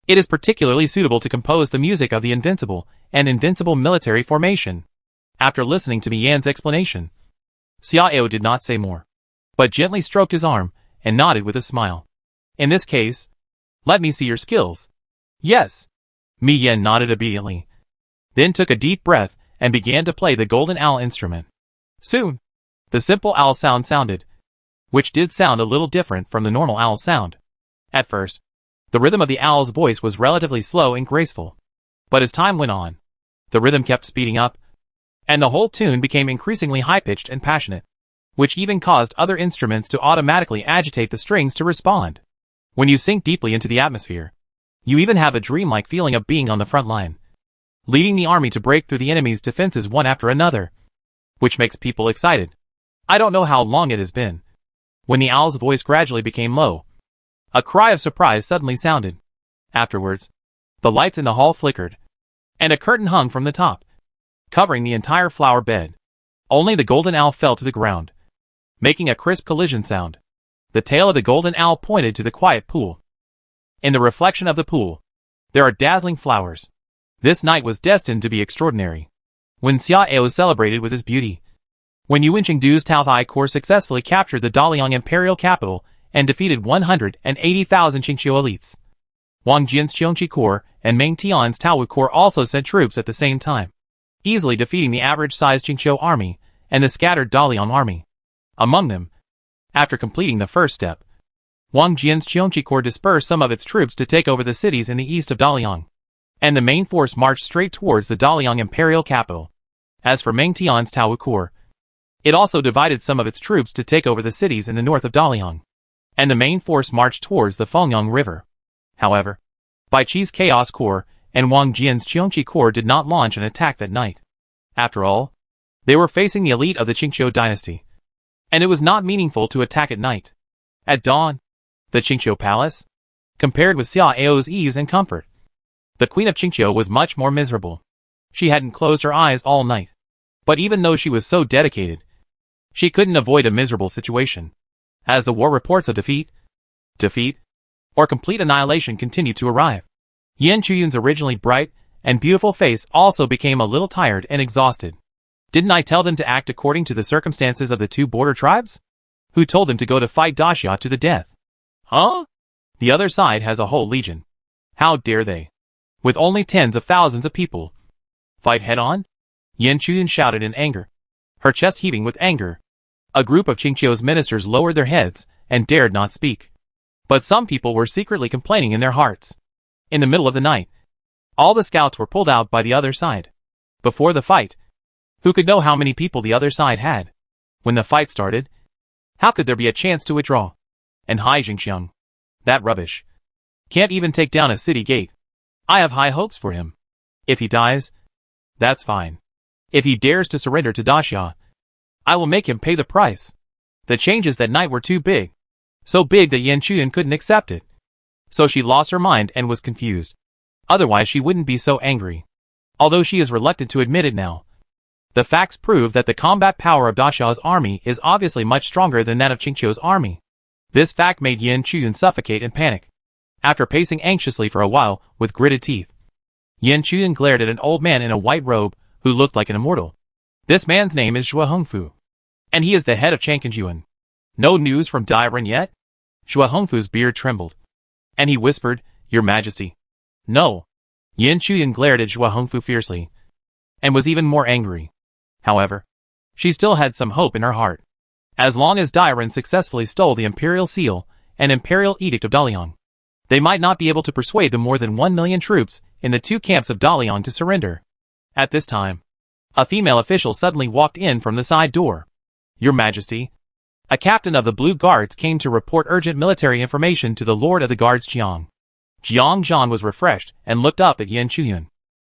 it is particularly suitable to compose the music of the invincible and invincible military formation. After listening to Mi Yan's explanation, Xia Ao did not say more, but gently stroked his arm and nodded with a smile. In this case, let me see your skills. Yes. Mi Yan nodded obediently, then took a deep breath and began to play the golden owl instrument. Soon, the simple owl sound sounded, which did sound a little different from the normal owl sound. At first, the rhythm of the owl's voice was relatively slow and graceful, but as time went on, the rhythm kept speeding up, and the whole tune became increasingly high-pitched and passionate, which even caused other instruments to automatically agitate the strings to respond. When you sink deeply into the atmosphere, you even have a dreamlike feeling of being on the front line, leading the army to break through the enemy's defenses one after another, which makes people excited. I don't know how long it has been. When the owl's voice gradually became low, a cry of surprise suddenly sounded. Afterwards, the lights in the hall flickered, and a curtain hung from the top, covering the entire flower bed. Only the golden owl fell to the ground, making a crisp collision sound. The tail of the golden owl pointed to the quiet pool. In the reflection of the pool, there are dazzling flowers. This night was destined to be extraordinary. When Xia Ao celebrated with his beauty, when Yuanqingdu's Taotai Corps successfully captured the Daliang imperial capital and defeated 180,000 Qingqiu elites. Wang Jian's Qiongqi Corps and Meng Tian's Taowu Corps also sent troops at the same time, easily defeating the average-sized Qingqiu army and the scattered Daliang army. Among them, after completing the first step, Wang Jian's Qiongqi Corps dispersed some of its troops to take over the cities in the east of Daliang, and the main force marched straight towards the Daliang imperial capital. As for Meng Tian's Taowu Corps, it also divided some of its troops to take over the cities in the north of Daliang, and the main force marched towards the Fengyang River. However, Bai Qi's Chaos Corps and Wang Jian's Qiongqi Corps did not launch an attack that night. After all, they were facing the elite of the Qingqiu dynasty, and it was not meaningful to attack at night. At dawn, the Qingqiu palace compared with Xia Ao's ease and comfort. The queen of Qingqiu was much more miserable. She hadn't closed her eyes all night. But even though she was so dedicated, she couldn't avoid a miserable situation. As the war reports of defeat, or complete annihilation continued to arrive, Yan Chuyun's originally bright and beautiful face also became a little tired and exhausted. Didn't I tell them to act according to the circumstances of the two border tribes? Who told them to go to fight Daxia to the death? Huh? The other side has a whole legion. How dare they, with only tens of thousands of people, fight head-on? Yan Chuyun shouted in anger, her chest heaving with anger. A group of Qingqiu's ministers lowered their heads and dared not speak. But some people were secretly complaining in their hearts. In the middle of the night, all the scouts were pulled out by the other side. Before the fight, who could know how many people the other side had? When the fight started, how could there be a chance to withdraw? And Hai Jingxiang, that rubbish, can't even take down a city gate. I have high hopes for him. If he dies, that's fine. If he dares to surrender to Daxia, I will make him pay the price. The changes that night were too big. So big that Yan Chuyun couldn't accept it. So she lost her mind and was confused. Otherwise she wouldn't be so angry. Although she is reluctant to admit it now. The facts prove that the combat power of Daxia's army is obviously much stronger than that of Qingqiu's army. This fact made Yan Chuyun suffocate and panic. After pacing anxiously for a while with gritted teeth, Yan Chuyun glared at an old man in a white robe who looked like an immortal. This man's name is Zhuo Hongfu, and he is the head of Changkenjuan. No news from Dairen yet? Zhuo Hongfu's beard trembled, and he whispered, Your Majesty. No. Yan Chuyun glared at Zhuo Hongfu fiercely, and was even more angry. However, she still had some hope in her heart. As long as Dairen successfully stole the Imperial Seal and Imperial Edict of Daliang, they might not be able to persuade the more than 1 million troops in the two camps of Daliang to surrender. At this time, a female official suddenly walked in from the side door. Your Majesty, a captain of the Blue Guards came to report urgent military information to the Lord of the Guards Jiang. Jiang Zhan was refreshed and looked up at Yan Chuyun.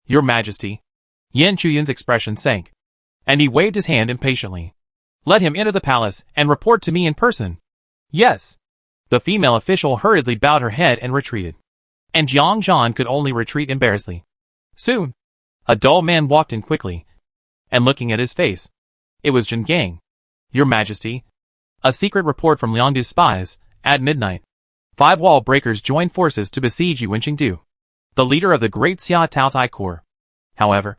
Your Majesty. Yan Chuyun's expression sank, and he waved his hand impatiently. Let him enter the palace and report to me in person. Yes. The female official hurriedly bowed her head and retreated. And Jiang Zhan could only retreat embarrassedly. Soon, a dull man walked in quickly, and looking at his face, it was Zhen Gang. Your Majesty, a secret report from Liangdu's spies. At midnight, 5 wall breakers joined forces to besiege Yu Wenqingdu, the leader of the great Xia Taotai Corps. However,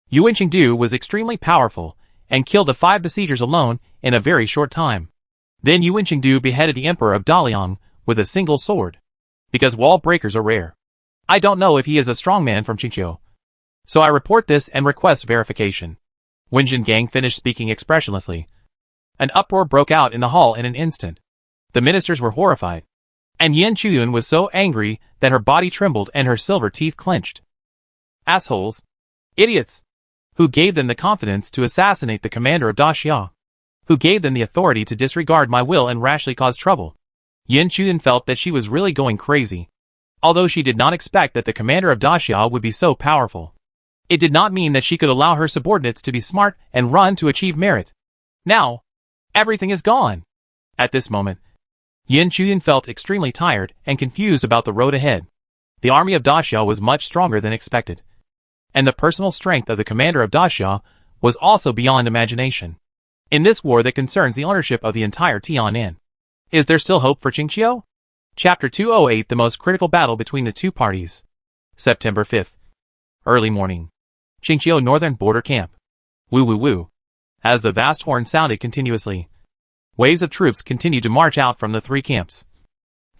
Yu Wenqingdu was extremely powerful and killed the 5 besiegers alone in a very short time. Then Yu Wenqingdu beheaded the emperor of Daliang with a single sword. Because wall breakers are rare, I don't know if he is a strong man from Qingqiu. So I report this and request verification. When Zhen Gang finished speaking expressionlessly, an uproar broke out in the hall in an instant. The ministers were horrified, and Yan Chuyun was so angry that her body trembled and her silver teeth clenched. Assholes! Idiots! Who gave them the confidence to assassinate the commander of Daxia? Who gave them the authority to disregard my will and rashly cause trouble? Yan Chuyun felt that she was really going crazy. Although she did not expect that the commander of Daxia would be so powerful, it did not mean that she could allow her subordinates to be smart and run to achieve merit. Now, everything is gone. At this moment, Yan Chuyun felt extremely tired and confused about the road ahead. The army of Daxia was much stronger than expected, and the personal strength of the commander of Daxia was also beyond imagination. In this war that concerns the ownership of the entire Tianan, is there still hope for Qingqiu? Chapter 208 The most critical battle between the two parties. September 5th. Early morning. Qingqiu Northern Border Camp. Woo woo woo. As the vast horn sounded continuously, waves of troops continued to march out from the 3 camps.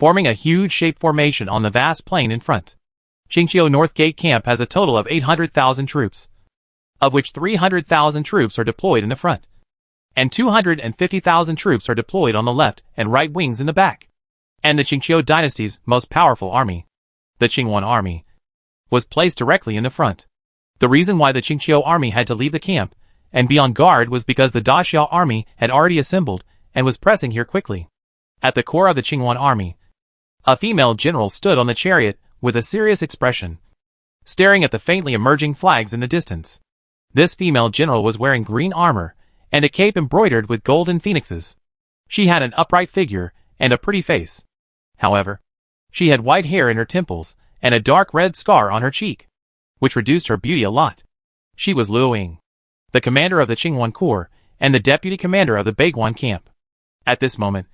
forming a huge shape formation on the vast plain in front. Qingqiu North Gate Camp has a total of 800,000 troops, of which 300,000 troops are deployed in the front, and 250,000 troops are deployed on the left and right wings in the back. And the Qingqiu dynasty's most powerful army, the Qingwan army, was placed directly in the front. The reason why the Qingqiu army had to leave the camp and be on guard was because the Daxia army had already assembled and was pressing here quickly. At the core of the Qingwan army, a female general stood on the chariot with a serious expression, staring at the faintly emerging flags in the distance. This female general was wearing green armor and a cape embroidered with golden phoenixes. She had an upright figure and a pretty face. However, she had white hair in her temples and a dark red scar on her cheek, which reduced her beauty a lot. She was Luo Ying, the commander of the Qingwan Corps and the deputy commander of the Beiguan camp. At this moment,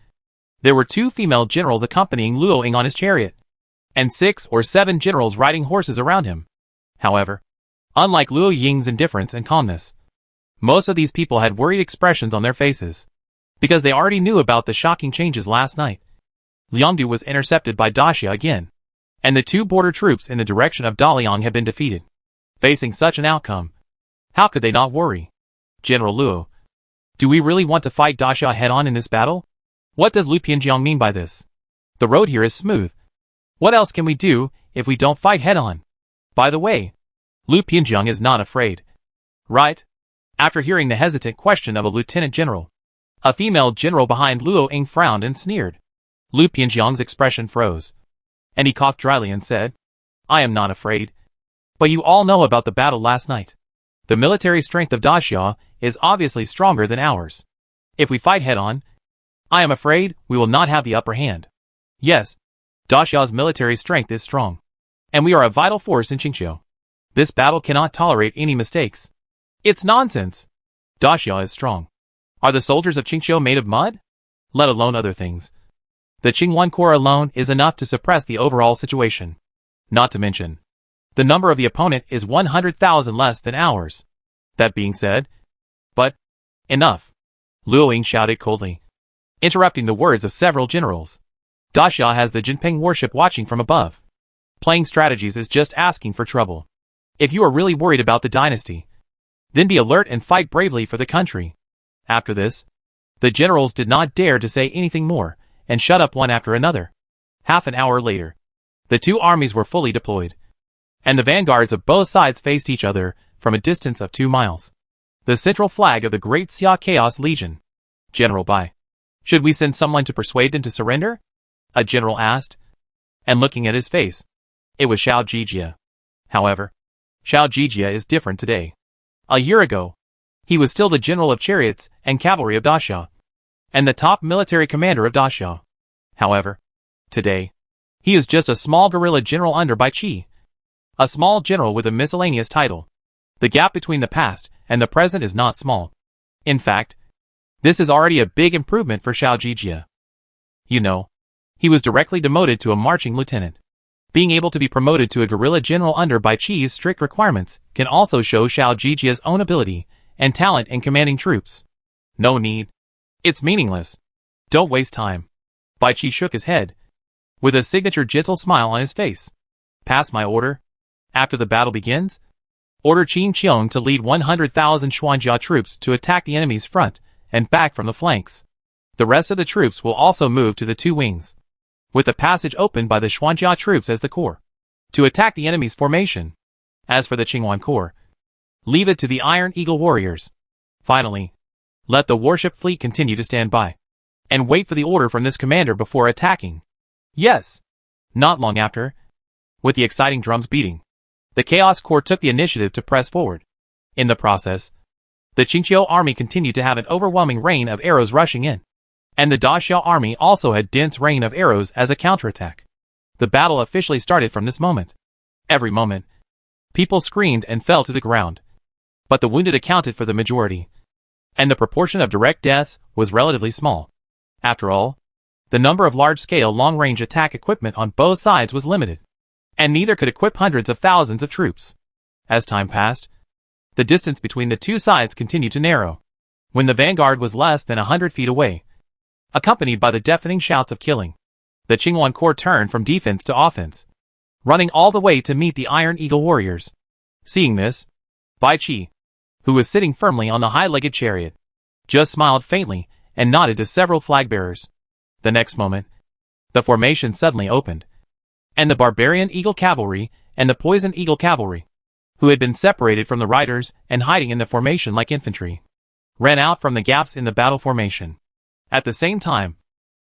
there were 2 female generals accompanying Luo Ying on his chariot, and 6 or 7 generals riding horses around him. However, unlike Luo Ying's indifference and calmness, most of these people had worried expressions on their faces, because they already knew about the shocking changes last night. Liangdu was intercepted by Daxia again, and the 2 border troops in the direction of Daliang had been defeated. Facing such an outcome, how could they not worry? General Luo, do we really want to fight Daxia head-on in this battle? What does Lu Pianjiang mean by this? The road here is smooth. What else can we do if we don't fight head-on? By the way, Lu Pianjiang is not afraid, right? After hearing the hesitant question of a lieutenant general, a female general behind Luo Ying frowned and sneered. Lu Pianjiang's expression froze, and he coughed dryly and said, I am not afraid. But you all know about the battle last night. The military strength of Daxia is obviously stronger than ours. If we fight head-on, I am afraid we will not have the upper hand. Yes, Daxia's military strength is strong, and we are a vital force in Qingqiu. This battle cannot tolerate any mistakes. It's nonsense. Daxia is strong. Are the soldiers of Qingqiu made of mud? Let alone other things. The Qingwan Corps alone is enough to suppress the overall situation. Not to mention, the number of the opponent is 100,000 less than ours. That being said, but, enough. Luo Ying shouted coldly, interrupting the words of several generals. Daxia has the Jinping warship watching from above. Playing strategies is just asking for trouble. If you are really worried about the dynasty, then be alert and fight bravely for the country. After this, the generals did not dare to say anything more, and shut up one after another. Half an hour later, the 2 armies were fully deployed, and the vanguards of both sides faced each other from a distance of 2 miles. The central flag of the Great Xia Chaos Legion. General Bai, should we send someone to persuade them to surrender? A general asked, and looking at his face, it was Xiao Jijia. However, Xiao Jijia is different today. A year ago, he was still the general of chariots and cavalry of Daxia, and the top military commander of Daxia. However, today, he is just a small guerrilla general under Bai Qi, a small general with a miscellaneous title. The gap between the past and the present is not small. In fact, this is already a big improvement for Xiao Jijia. You know, he was directly demoted to a marching lieutenant. Being able to be promoted to a guerrilla general under Bai Qi's strict requirements can also show Xiao Jijia's own ability and talent in commanding troops. No need. It's meaningless. Don't waste time. Bai Qi shook his head, with a signature gentle smile on his face. Pass my order. After the battle begins, order Qin Qiong to lead 100,000 Xuanjia troops to attack the enemy's front and back from the flanks. The rest of the troops will also move to the 2 wings, with the passage opened by the Xuanjia troops as the core, to attack the enemy's formation. As for the Qingwan Corps, leave it to the Iron Eagle warriors. Finally, let the warship fleet continue to stand by, and wait for the order from this commander before attacking. Yes. Not long after, with the exciting drums beating, the Chaos Corps took the initiative to press forward. In the process, the Qingqiu army continued to have an overwhelming rain of arrows rushing in, and the Daxia army also had dense rain of arrows as a counterattack. The battle officially started from this moment. Every moment, people screamed and fell to the ground, but the wounded accounted for the majority, and the proportion of direct deaths was relatively small. After all, the number of large-scale long-range attack equipment on both sides was limited, and neither could equip hundreds of thousands of troops. As time passed, the distance between the 2 sides continued to narrow. When the vanguard was less than 100 feet away, accompanied by the deafening shouts of killing, The Qingwan Corps turned from defense to offense, running all the way to meet the Iron Eagle warriors. Seeing this, Bai Qi, who was sitting firmly on the high-legged chariot, just smiled faintly and nodded to several flag-bearers. The next moment, the formation suddenly opened, and the barbarian Eagle Cavalry and the Poison Eagle Cavalry, who had been separated from the riders and hiding in the formation like infantry, ran out from the gaps in the battle formation. At the same time,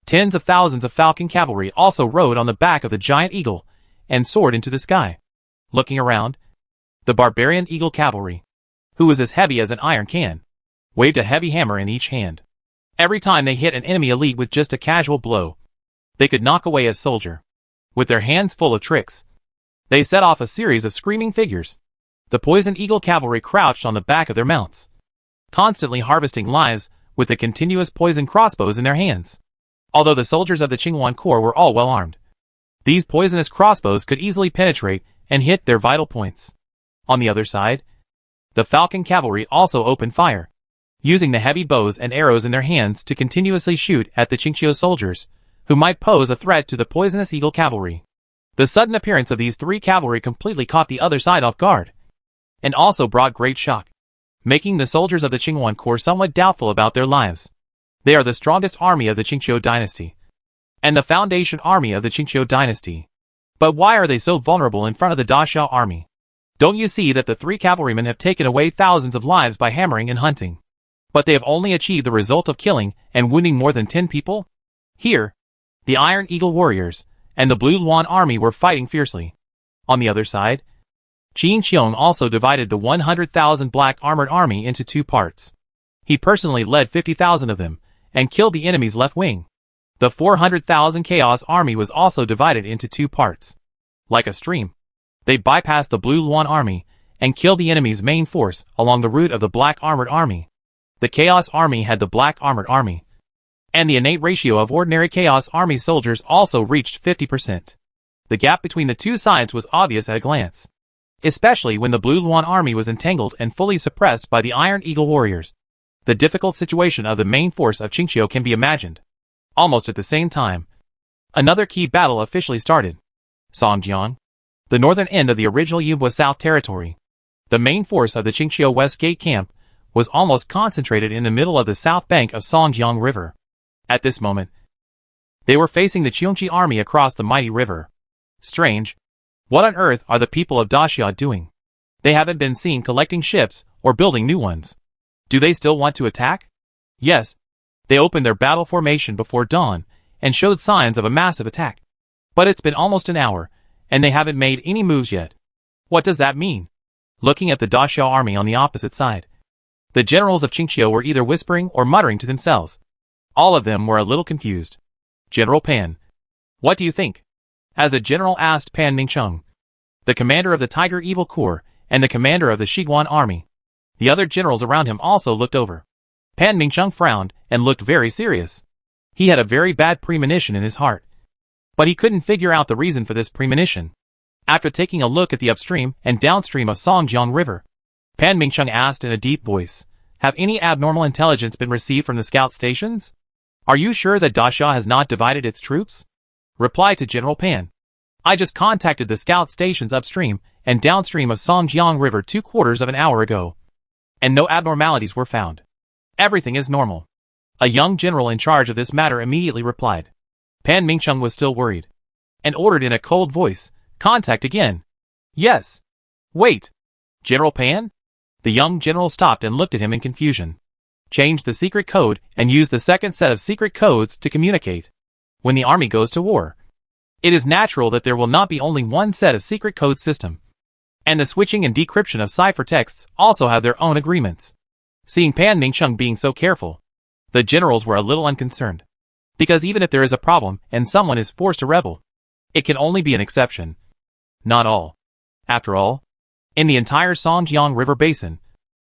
tens of thousands of Falcon Cavalry also rode on the back of the giant eagle and soared into the sky. Looking around, the barbarian Eagle Cavalry, who was as heavy as an iron can, waved a heavy hammer in each hand. Every time they hit an enemy elite with just a casual blow, they could knock away a soldier. With their hands full of tricks, they set off a series of screaming figures. The Poison Eagle Cavalry crouched on the back of their mounts, constantly harvesting lives with the continuous poison crossbows in their hands. Although the soldiers of the Qingwan Corps were all well armed, these poisonous crossbows could easily penetrate and hit their vital points. On the other side, the Falcon Cavalry also opened fire, using the heavy bows and arrows in their hands to continuously shoot at the Qingqiu soldiers, who might pose a threat to the poisonous Eagle Cavalry. The sudden appearance of these three cavalry completely caught the other side off guard, and also brought great shock, making the soldiers of the Qingwan Corps somewhat doubtful about their lives. They are the strongest army of the Qingqiu dynasty, and the foundation army of the Qingqiu dynasty. But why are they so vulnerable in front of the Daxia army? Don't you see that the three cavalrymen have taken away thousands of lives by hammering and hunting? But they have only achieved the result of killing and wounding more than 10 people? Here, the Iron Eagle warriors and the Blue Luan army were fighting fiercely. On the other side, Qin Qiong also divided the 100,000 black armored army into two parts. He personally led 50,000 of them and killed the enemy's left wing. The 400,000 Chaos army was also divided into two parts. Like a stream, they bypassed the Blue Luan army and killed the enemy's main force along the route of the Black Armored Army. The Chaos army had the Black Armored Army, and the innate ratio of ordinary Chaos army soldiers also reached 50%. The gap between the two sides was obvious at a glance, especially when the Blue Luan army was entangled and fully suppressed by the Iron Eagle warriors. The difficult situation of the main force of Qingqiu can be imagined. Almost at the same time, another key battle officially started. Songjiang, the northern end of the original Yubwa South territory, the main force of the Qingqiu West Gate camp, was almost concentrated in the middle of the south bank of Songjiang River. At this moment, they were facing the Qiongqi army across the mighty river. Strange. What on earth are the people of Daxia doing? They haven't been seen collecting ships or building new ones. Do they still want to attack? Yes. They opened their battle formation before dawn and showed signs of a massive attack. But it's been almost an hour, and they haven't made any moves yet. What does that mean? Looking at the Daxia army on the opposite side, the generals of Qingqiu were either whispering or muttering to themselves. All of them were a little confused. General Pan, what do you think? As a general asked Pan Mingcheng, the commander of the Tiger Evil Corps and the commander of the Shiguan army. The other generals around him also looked over. Pan Mingcheng frowned and looked very serious. He had a very bad premonition in his heart, but he couldn't figure out the reason for this premonition. After taking a look at the upstream and downstream of Songjiang River, Pan Mingcheng asked in a deep voice, "Have any abnormal intelligence been received from the scout stations? Are you sure that Daxia has not divided its troops?" Reply to General Pan. "I just contacted the scout stations upstream and downstream of Songjiang River 2/4 of an hour ago, and no abnormalities were found. Everything is normal." A young general in charge of this matter immediately replied. Pan Mingcheng was still worried, and ordered in a cold voice, "Contact again." "Yes." "Wait. General Pan?" The young general stopped and looked at him in confusion. "Change the secret code and use the second set of secret codes to communicate. When the army goes to war, it is natural that there will not be only one set of secret code system, and the switching and decryption of ciphertexts also have their own agreements." Seeing Pan Mingcheng being so careful, the generals were a little unconcerned, because even if there is a problem and someone is forced to rebel, it can only be an exception, not all. After all, in the entire Songjiang River basin,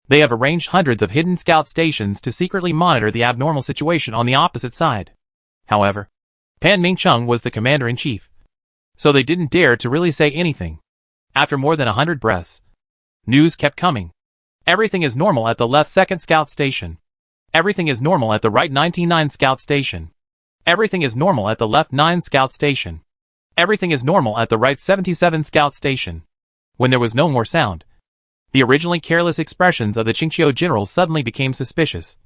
they have arranged hundreds of hidden scout stations to secretly monitor the abnormal situation on the opposite side. However, Pan Mingcheng was the commander-in-chief, so they didn't dare to really say anything. After more than 100 breaths, news kept coming. Everything is normal at the left 2nd scout station. Everything is normal at the right 99 scout station. Everything is normal at the left 9 Scout Station. Everything is normal at the right 77 Scout Station. When there was no more sound, the originally careless expressions of the Qingqiu generals suddenly became suspicious,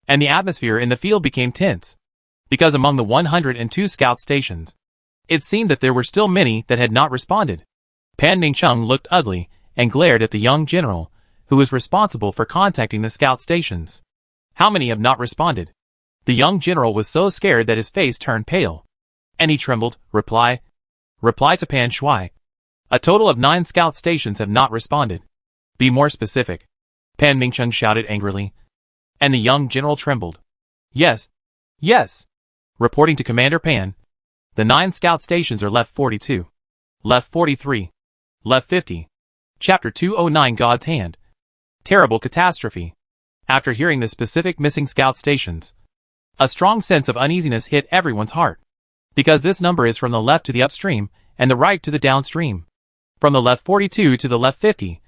and the atmosphere in the field became tense, because among the 102 Scout Stations, it seemed that there were still many that had not responded. Pan Mingcheng looked ugly and glared at the young general, who was responsible for contacting the Scout Stations. How many have not responded? The young general was so scared that his face turned pale, and he trembled. Reply to Pan Shui. A total of 9 Scout Stations have not responded. Be more specific. Pan Mingcheng shouted angrily, and the young general trembled. Yes. Reporting to Commander Pan, the 9 Scout Stations are left 42, left 43, left 50. Chapter 209 God's Hand. Terrible catastrophe. After hearing the specific missing Scout Stations, a strong sense of uneasiness hit everyone's heart, because this number is from the left to the upstream and the right to the downstream. From the left 42 to the left 50.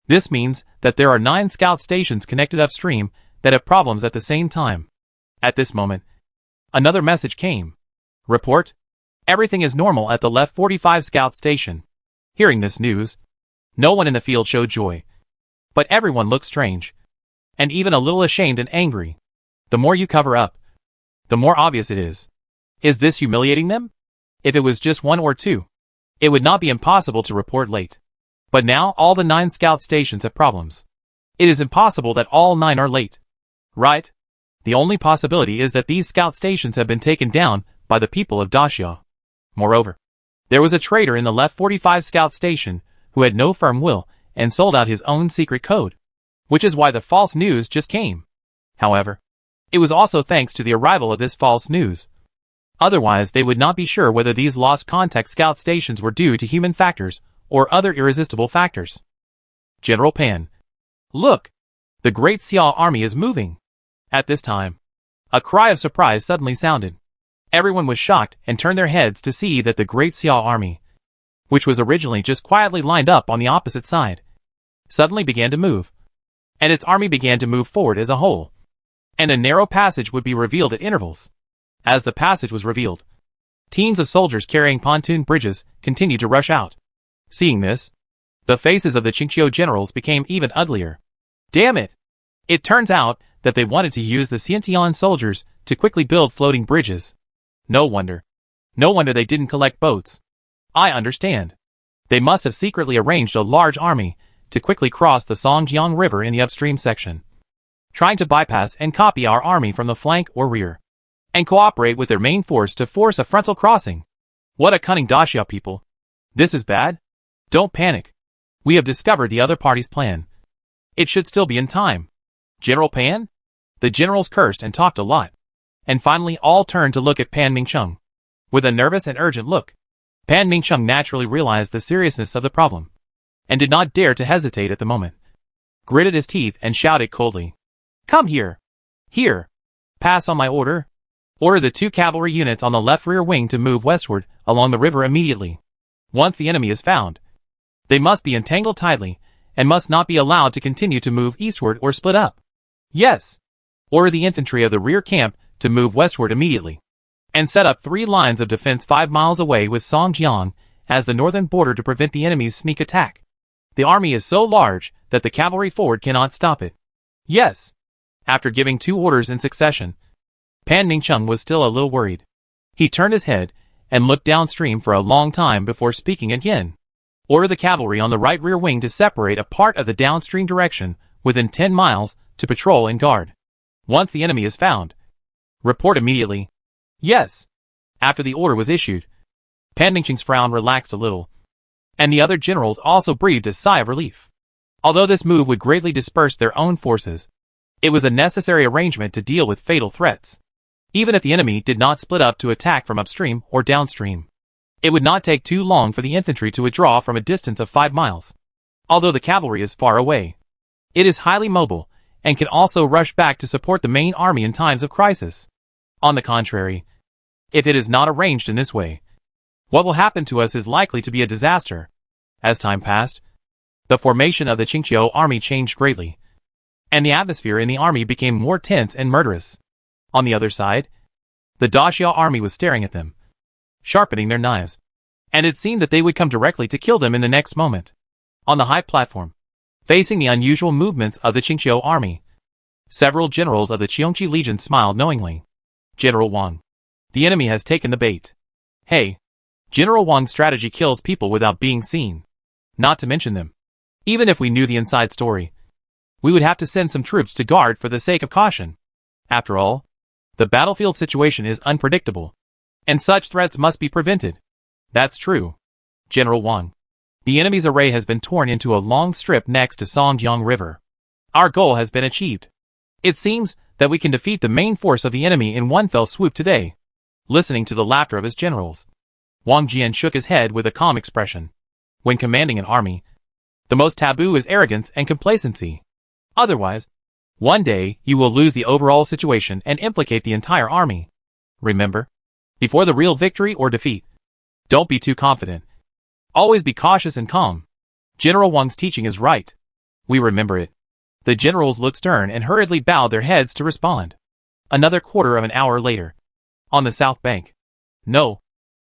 This means that there are 9 Scout Stations connected upstream that have problems at the same time. At this moment, another message came. Report. Everything is normal at the left 45 Scout Station. Hearing this news, no one in the field showed joy, but everyone looked strange, and even a little ashamed and angry. The more you cover up, the more obvious it is. Is this humiliating them? If it was just 1 or 2, it would not be impossible to report late. But now all the 9 Scout Stations have problems. It is impossible that all 9 are late. Right? The only possibility is that these Scout Stations have been taken down by the people of Daxia. Moreover, there was a traitor in the left 45 Scout Station who had no firm will and sold out his own secret code, which is why the false news just came. However, it was also thanks to the arrival of this false news. Otherwise, they would not be sure whether these lost contact Scout Stations were due to human factors or other irresistible factors. General Pan. Look! The Great Xiao army is moving. At this time, a cry of surprise suddenly sounded. Everyone was shocked and turned their heads to see that the Great Xiao army, which was originally just quietly lined up on the opposite side, suddenly began to move. And its army began to move forward as a whole. And a narrow passage would be revealed at intervals. As the passage was revealed, teams of soldiers carrying pontoon bridges continued to rush out. Seeing this, the faces of the Qingqiu generals became even uglier. Damn it! It turns out that they wanted to use the Xiantian soldiers to quickly build floating bridges. No wonder they didn't collect boats. I understand. They must have secretly arranged a large army to quickly cross the Songjiang River in the upstream section, trying to bypass and copy our army from the flank or rear, and cooperate with their main force to force a frontal crossing. What a cunning Daxia people. This is bad. Don't panic. We have discovered the other party's plan. It should still be in time. General Pan? The generals cursed and talked a lot, and finally all turned to look at Pan Mingcheng with a nervous and urgent look. Pan Mingcheng naturally realized the seriousness of the problem, and did not dare to hesitate at the moment. Gritted his teeth and shouted coldly. Come here. Here. Pass on my order. Order the 2 cavalry units on the left rear wing to move westward along the river immediately. Once the enemy is found, they must be entangled tightly and must not be allowed to continue to move eastward or split up. Yes. Order the infantry of the rear camp to move westward immediately, and set up 3 lines of defense 5 miles away with Songjiang as the northern border to prevent the enemy's sneak attack. The army is so large that the cavalry forward cannot stop it. Yes. After giving 2 orders in succession, Pan Mingcheng was still a little worried. He turned his head and looked downstream for a long time before speaking again. Order the cavalry on the right rear wing to separate a part of the downstream direction within 10 miles to patrol and guard. Once the enemy is found, report immediately. Yes. After the order was issued, Pan Mingcheng's frown relaxed a little, and the other generals also breathed a sigh of relief. Although this move would greatly disperse their own forces, it was a necessary arrangement to deal with fatal threats. Even if the enemy did not split up to attack from upstream or downstream, it would not take too long for the infantry to withdraw from a distance of 5 miles. Although the cavalry is far away, it is highly mobile and can also rush back to support the main army in times of crisis. On the contrary, if it is not arranged in this way, what will happen to us is likely to be a disaster. As time passed, the formation of the Qingqiu army changed greatly, and the atmosphere in the army became more tense and murderous. On the other side, The Daxia army was staring at them, sharpening their knives, and it seemed that they would come directly to kill them in the next moment. On the high platform, facing the unusual movements of the Qingqiu army, several generals of the Qiongqi Legion smiled knowingly. General Wang. The enemy has taken the bait. Hey. General Wang's strategy kills people without being seen. Not to mention them. Even if we knew the inside story, we would have to send some troops to guard for the sake of caution. After all, the battlefield situation is unpredictable, and such threats must be prevented. That's true. General Wang. The enemy's array has been torn into a long strip next to Songjiang River. Our goal has been achieved. It seems that we can defeat the main force of the enemy in one fell swoop today. Listening to the laughter of his generals, Wang Jian shook his head with a calm expression. When commanding an army, the most taboo is arrogance and complacency. Otherwise, one day you will lose the overall situation and implicate the entire army. Remember, before the real victory or defeat, don't be too confident. Always be cautious and calm. General Wang's teaching is right. We remember it. The generals looked stern and hurriedly bowed their heads to respond. Another quarter of an hour later, on the south bank. No.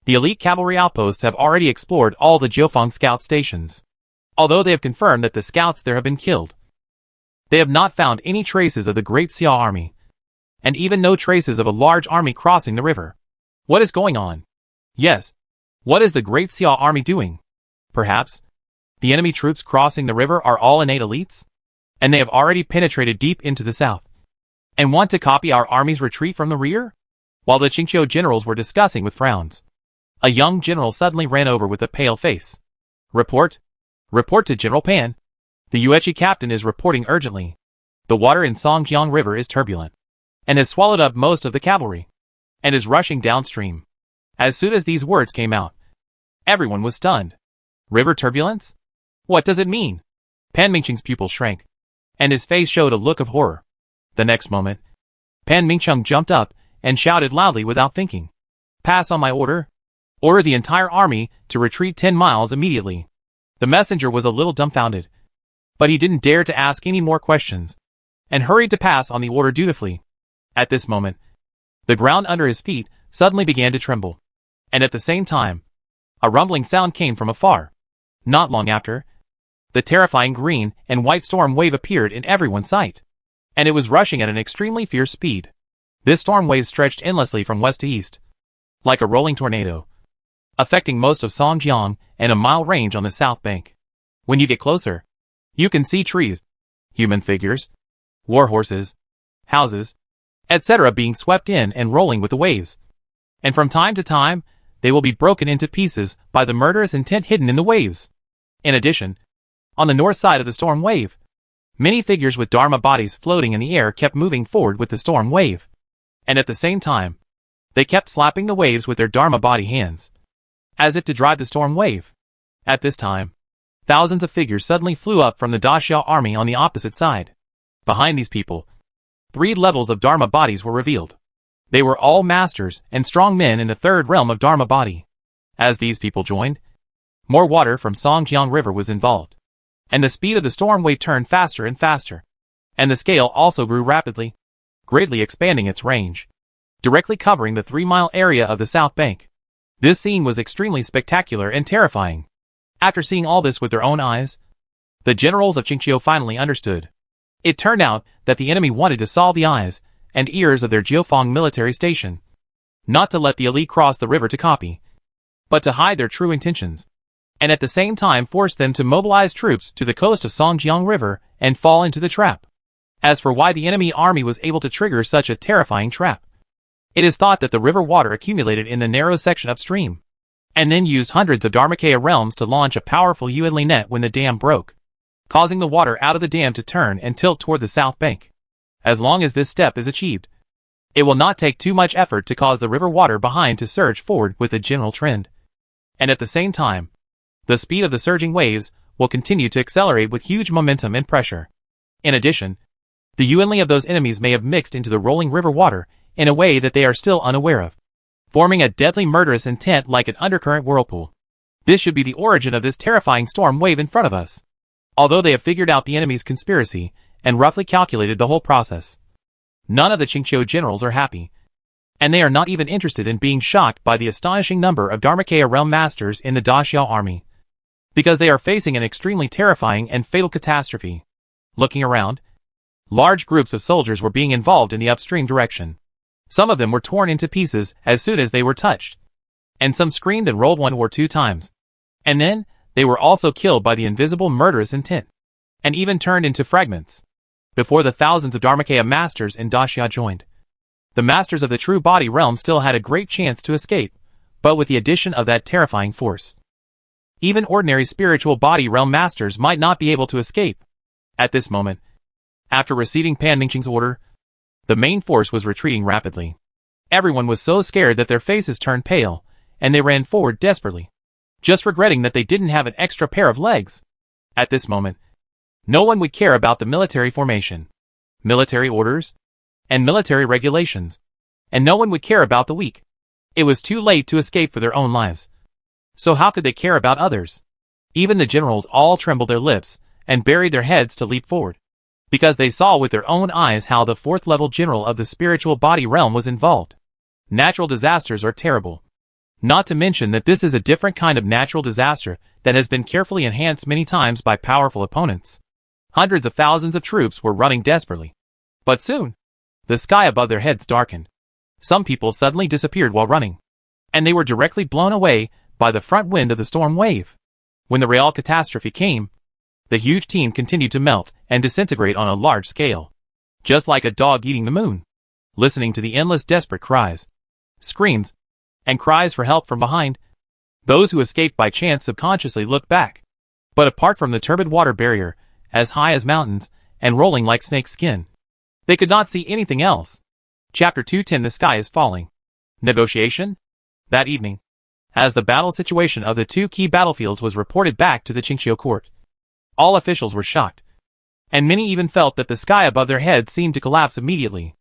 The elite cavalry outposts have already explored all the Jiufang scout stations. Although they have confirmed that the scouts there have been killed, they have not found any traces of the Great Xia army, and even no traces of a large army crossing the river. What is going on? Yes. What is the Great Xia army doing? Perhaps the enemy troops crossing the river are all innate elites, and they have already penetrated deep into the south, and want to copy our army's retreat from the rear? While the Qingqiu generals were discussing with frowns, a young general suddenly ran over with a pale face. Report. Report to General Pan. The Yueqi captain is reporting urgently. The water in Songjiang River is turbulent, and has swallowed up most of the cavalry, and is rushing downstream. As soon as these words came out, everyone was stunned. River turbulence? What does it mean? Pan Mingcheng's pupil shrank, and his face showed a look of horror. The next moment, Pan Mingcheng jumped up and shouted loudly without thinking. Pass on my order. Order the entire army to retreat 10 miles immediately. The messenger was a little dumbfounded, but he didn't dare to ask any more questions, and hurried to pass on the order dutifully. At this moment, the ground under his feet suddenly began to tremble, and at the same time, a rumbling sound came from afar. Not long after, the terrifying green and white storm wave appeared in everyone's sight, and it was rushing at an extremely fierce speed. This storm wave stretched endlessly from west to east, like a rolling tornado, affecting most of Songjiang and a mile range on the south bank. When you get closer, you can see trees, human figures, war horses, houses, etc. being swept in and rolling with the waves. And from time to time, they will be broken into pieces by the murderous intent hidden in the waves. In addition, on the north side of the storm wave, many figures with Dharma bodies floating in the air kept moving forward with the storm wave. And at the same time, they kept slapping the waves with their Dharma body hands, as if to drive the storm wave. At this time, thousands of figures suddenly flew up from the Daxia army on the opposite side. Behind these people, 3 levels of Dharma bodies were revealed. They were all masters and strong men in the 3rd realm of Dharma body. As these people joined, more water from Songjiang River was involved, and the speed of the storm wave turned faster and faster, and the scale also grew rapidly, greatly expanding its range, directly covering the 3-mile area of the south bank. This scene was extremely spectacular and terrifying. After seeing all this with their own eyes, the generals of Qingqiu finally understood. It turned out that the enemy wanted to solve the eyes and ears of their Jiufang military station, not to let the elite cross the river to copy, but to hide their true intentions, and at the same time force them to mobilize troops to the coast of Songjiang River and fall into the trap. As for why the enemy army was able to trigger such a terrifying trap, it is thought that the river water accumulated in the narrow section upstream, and then used hundreds of Dharmakaya realms to launch a powerful Yuanli net when the dam broke, causing the water out of the dam to turn and tilt toward the south bank. As long as this step is achieved, it will not take too much effort to cause the river water behind to surge forward with a general trend. And at the same time, the speed of the surging waves will continue to accelerate with huge momentum and pressure. In addition, the Yuanli of those enemies may have mixed into the rolling river water in a way that they are still unaware of, forming a deadly murderous intent like an undercurrent whirlpool. This should be the origin of this terrifying storm wave in front of us. Although they have figured out the enemy's conspiracy and roughly calculated the whole process, none of the Qingqiu generals are happy. And they are not even interested in being shocked by the astonishing number of Dharmakaya realm masters in the Daxia army. Because they are facing an extremely terrifying and fatal catastrophe. Looking around, large groups of soldiers were being involved in the upstream direction. Some of them were torn into pieces as soon as they were touched. And some screamed and rolled 1 or 2 times. And then, they were also killed by the invisible murderous intent. And even turned into fragments. Before the thousands of Dharmakaya masters in Daxia joined. The masters of the true body realm still had a great chance to escape, but with the addition of that terrifying force. Even ordinary spiritual body realm masters might not be able to escape. At this moment, after receiving Pan Mingqing's order, the main force was retreating rapidly. Everyone was so scared that their faces turned pale, and they ran forward desperately, just regretting that they didn't have an extra pair of legs. At this moment, no one would care about the military formation, military orders, and military regulations, and no one would care about the weak. It was too late to escape for their own lives. So how could they care about others? Even the generals all trembled their lips and buried their heads to leap forward, because they saw with their own eyes how the 4th level general of the spiritual body realm was involved. Natural disasters are terrible. Not to mention that this is a different kind of natural disaster that has been carefully enhanced many times by powerful opponents. Hundreds of thousands of troops were running desperately. But soon, the sky above their heads darkened. Some people suddenly disappeared while running, and they were directly blown away by the front wind of the storm wave. When the real catastrophe came, the huge team continued to melt and disintegrate on a large scale, just like a dog eating the moon, listening to the endless desperate cries, screams, and cries for help from behind. Those who escaped by chance subconsciously looked back. But apart from the turbid water barrier, as high as mountains, and rolling like snake skin, they could not see anything else. Chapter 210. The Sky is Falling. Negotiation? That evening, as the battle situation of the 2 key battlefields was reported back to the Qingqiu court, all officials were shocked, and many even felt that the sky above their heads seemed to collapse immediately.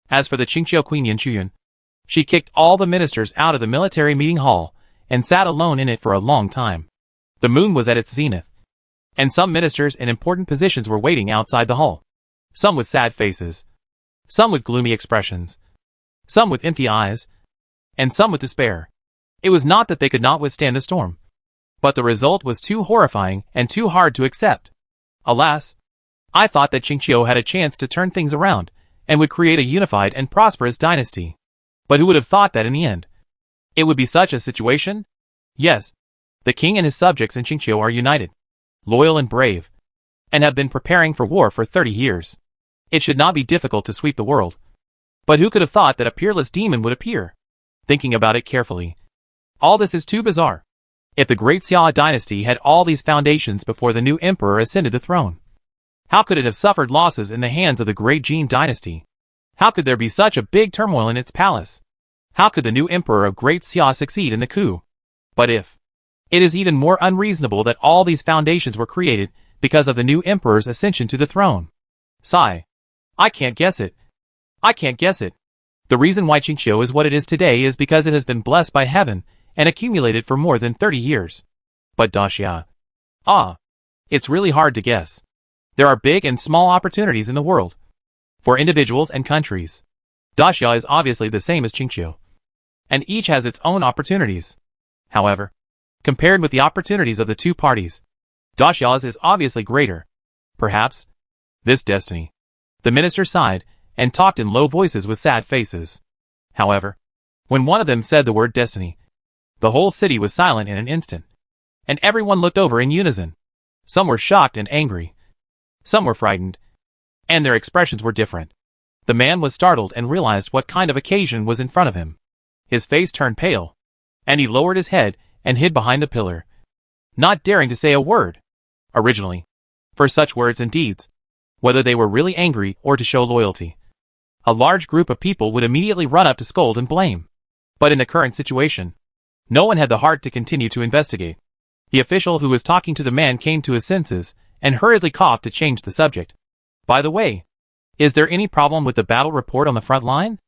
As for the Qingqiu Queen Yan Chuyun, she kicked all the ministers out of the military meeting hall and sat alone in it for a long time. The moon was at its zenith, and some ministers in important positions were waiting outside the hall, some with sad faces, some with gloomy expressions, some with empty eyes, and some with despair. It was not that they could not withstand the storm, but the result was too horrifying and too hard to accept. Alas, I thought that Qingqiu had a chance to turn things around and would create a unified and prosperous dynasty. But who would have thought that in the end it would be such a situation? Yes, the king and his subjects in Qingqiu are united, loyal and brave, and have been preparing for war for 30 years. It should not be difficult to sweep the world. But who could have thought that a peerless demon would appear? Thinking about it carefully, all this is too bizarre. If the great Xia dynasty had all these foundations before the new emperor ascended the throne, how could it have suffered losses in the hands of the great Jin dynasty? How could there be such a big turmoil in its palace? How could the new emperor of great Xia succeed in the coup? But if it is even more unreasonable that all these foundations were created because of the new emperor's ascension to the throne. Sigh. I can't guess it. I can't guess it. The reason why Qingqiu is what it is today is because it has been blessed by heaven and accumulated for more than 30 years. But Daxia. It's really hard to guess. There are big and small opportunities in the world. For individuals and countries. Daxia is obviously the same as Qingqiu, and each has its own opportunities. However, compared with the opportunities of the 2 parties, Daxia's is obviously greater. Perhaps this destiny. The minister sighed and talked in low voices with sad faces. However, when one of them said the word destiny, the whole city was silent in an instant, and everyone looked over in unison. Some were shocked and angry. Some were frightened, and their expressions were different. The man was startled and realized what kind of occasion was in front of him. His face turned pale, and he lowered his head and hid behind a pillar, not daring to say a word. Originally, for such words and deeds, whether they were really angry or to show loyalty, a large group of people would immediately run up to scold and blame. But in the current situation, no one had the heart to continue to investigate. The official who was talking to the man came to his senses and hurriedly coughed to change the subject. By the way, is there any problem with the battle report on the front line?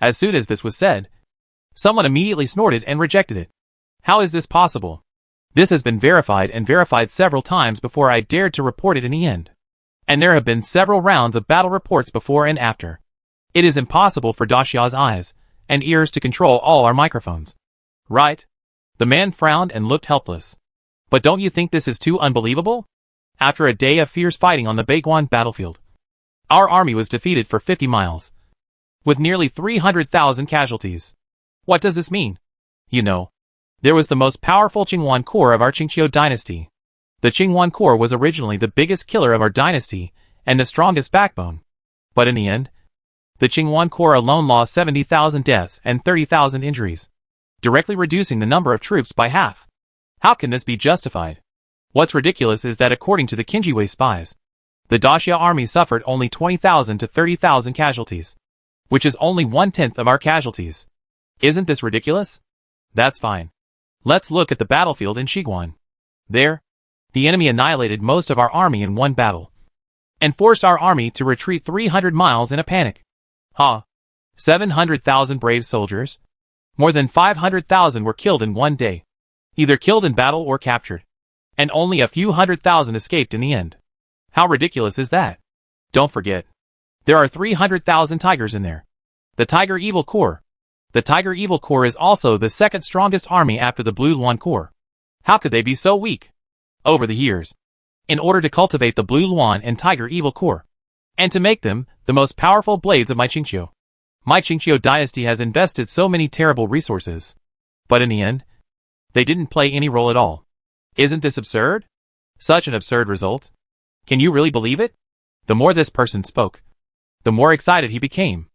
As soon as this was said, someone immediately snorted and rejected it. How is this possible? This has been verified and verified several times before I dared to report it in the end. And there have been several rounds of battle reports before and after. It is impossible for Daxia's eyes, and ears to control all our microphones. Right? The man frowned and looked helpless. But don't you think this is too unbelievable? After a day of fierce fighting on the Baiguan battlefield, our army was defeated for 50 miles, with nearly 300,000 casualties. What does this mean? You know, there was the most powerful Qinghuan Corps of our Qingqiu dynasty. The Qinghuan Corps was originally the biggest killer of our dynasty and the strongest backbone. But in the end, the Qinghuan Corps alone lost 70,000 deaths and 30,000 injuries, directly reducing the number of troops by half. How can this be justified? What's ridiculous is that according to the Qinjiwei spies, the Daxia army suffered only 20,000 to 30,000 casualties, which is only 1/10 of our casualties. Isn't this ridiculous? That's fine. Let's look at the battlefield in Xiguan. There, the enemy annihilated most of our army in one battle, and forced our army to retreat 300 miles in a panic. 700,000 brave soldiers. More than 500,000 were killed in one day, either killed in battle or captured, and only a few 100,000 escaped in the end. How ridiculous is that? Don't forget, there are 300,000 tigers in there. The Tiger Evil Corps. The Tiger Evil Corps is also the second strongest army after the Blue Luan Corps. How could they be so weak? Over the years, in order to cultivate the Blue Luan and Tiger Evil Corps, and to make them the most powerful blades of my Qingqiu dynasty has invested so many terrible resources. But in the end, they didn't play any role at all. Isn't this absurd? Such an absurd result. Can you really believe it? The more this person spoke, the more excited he became.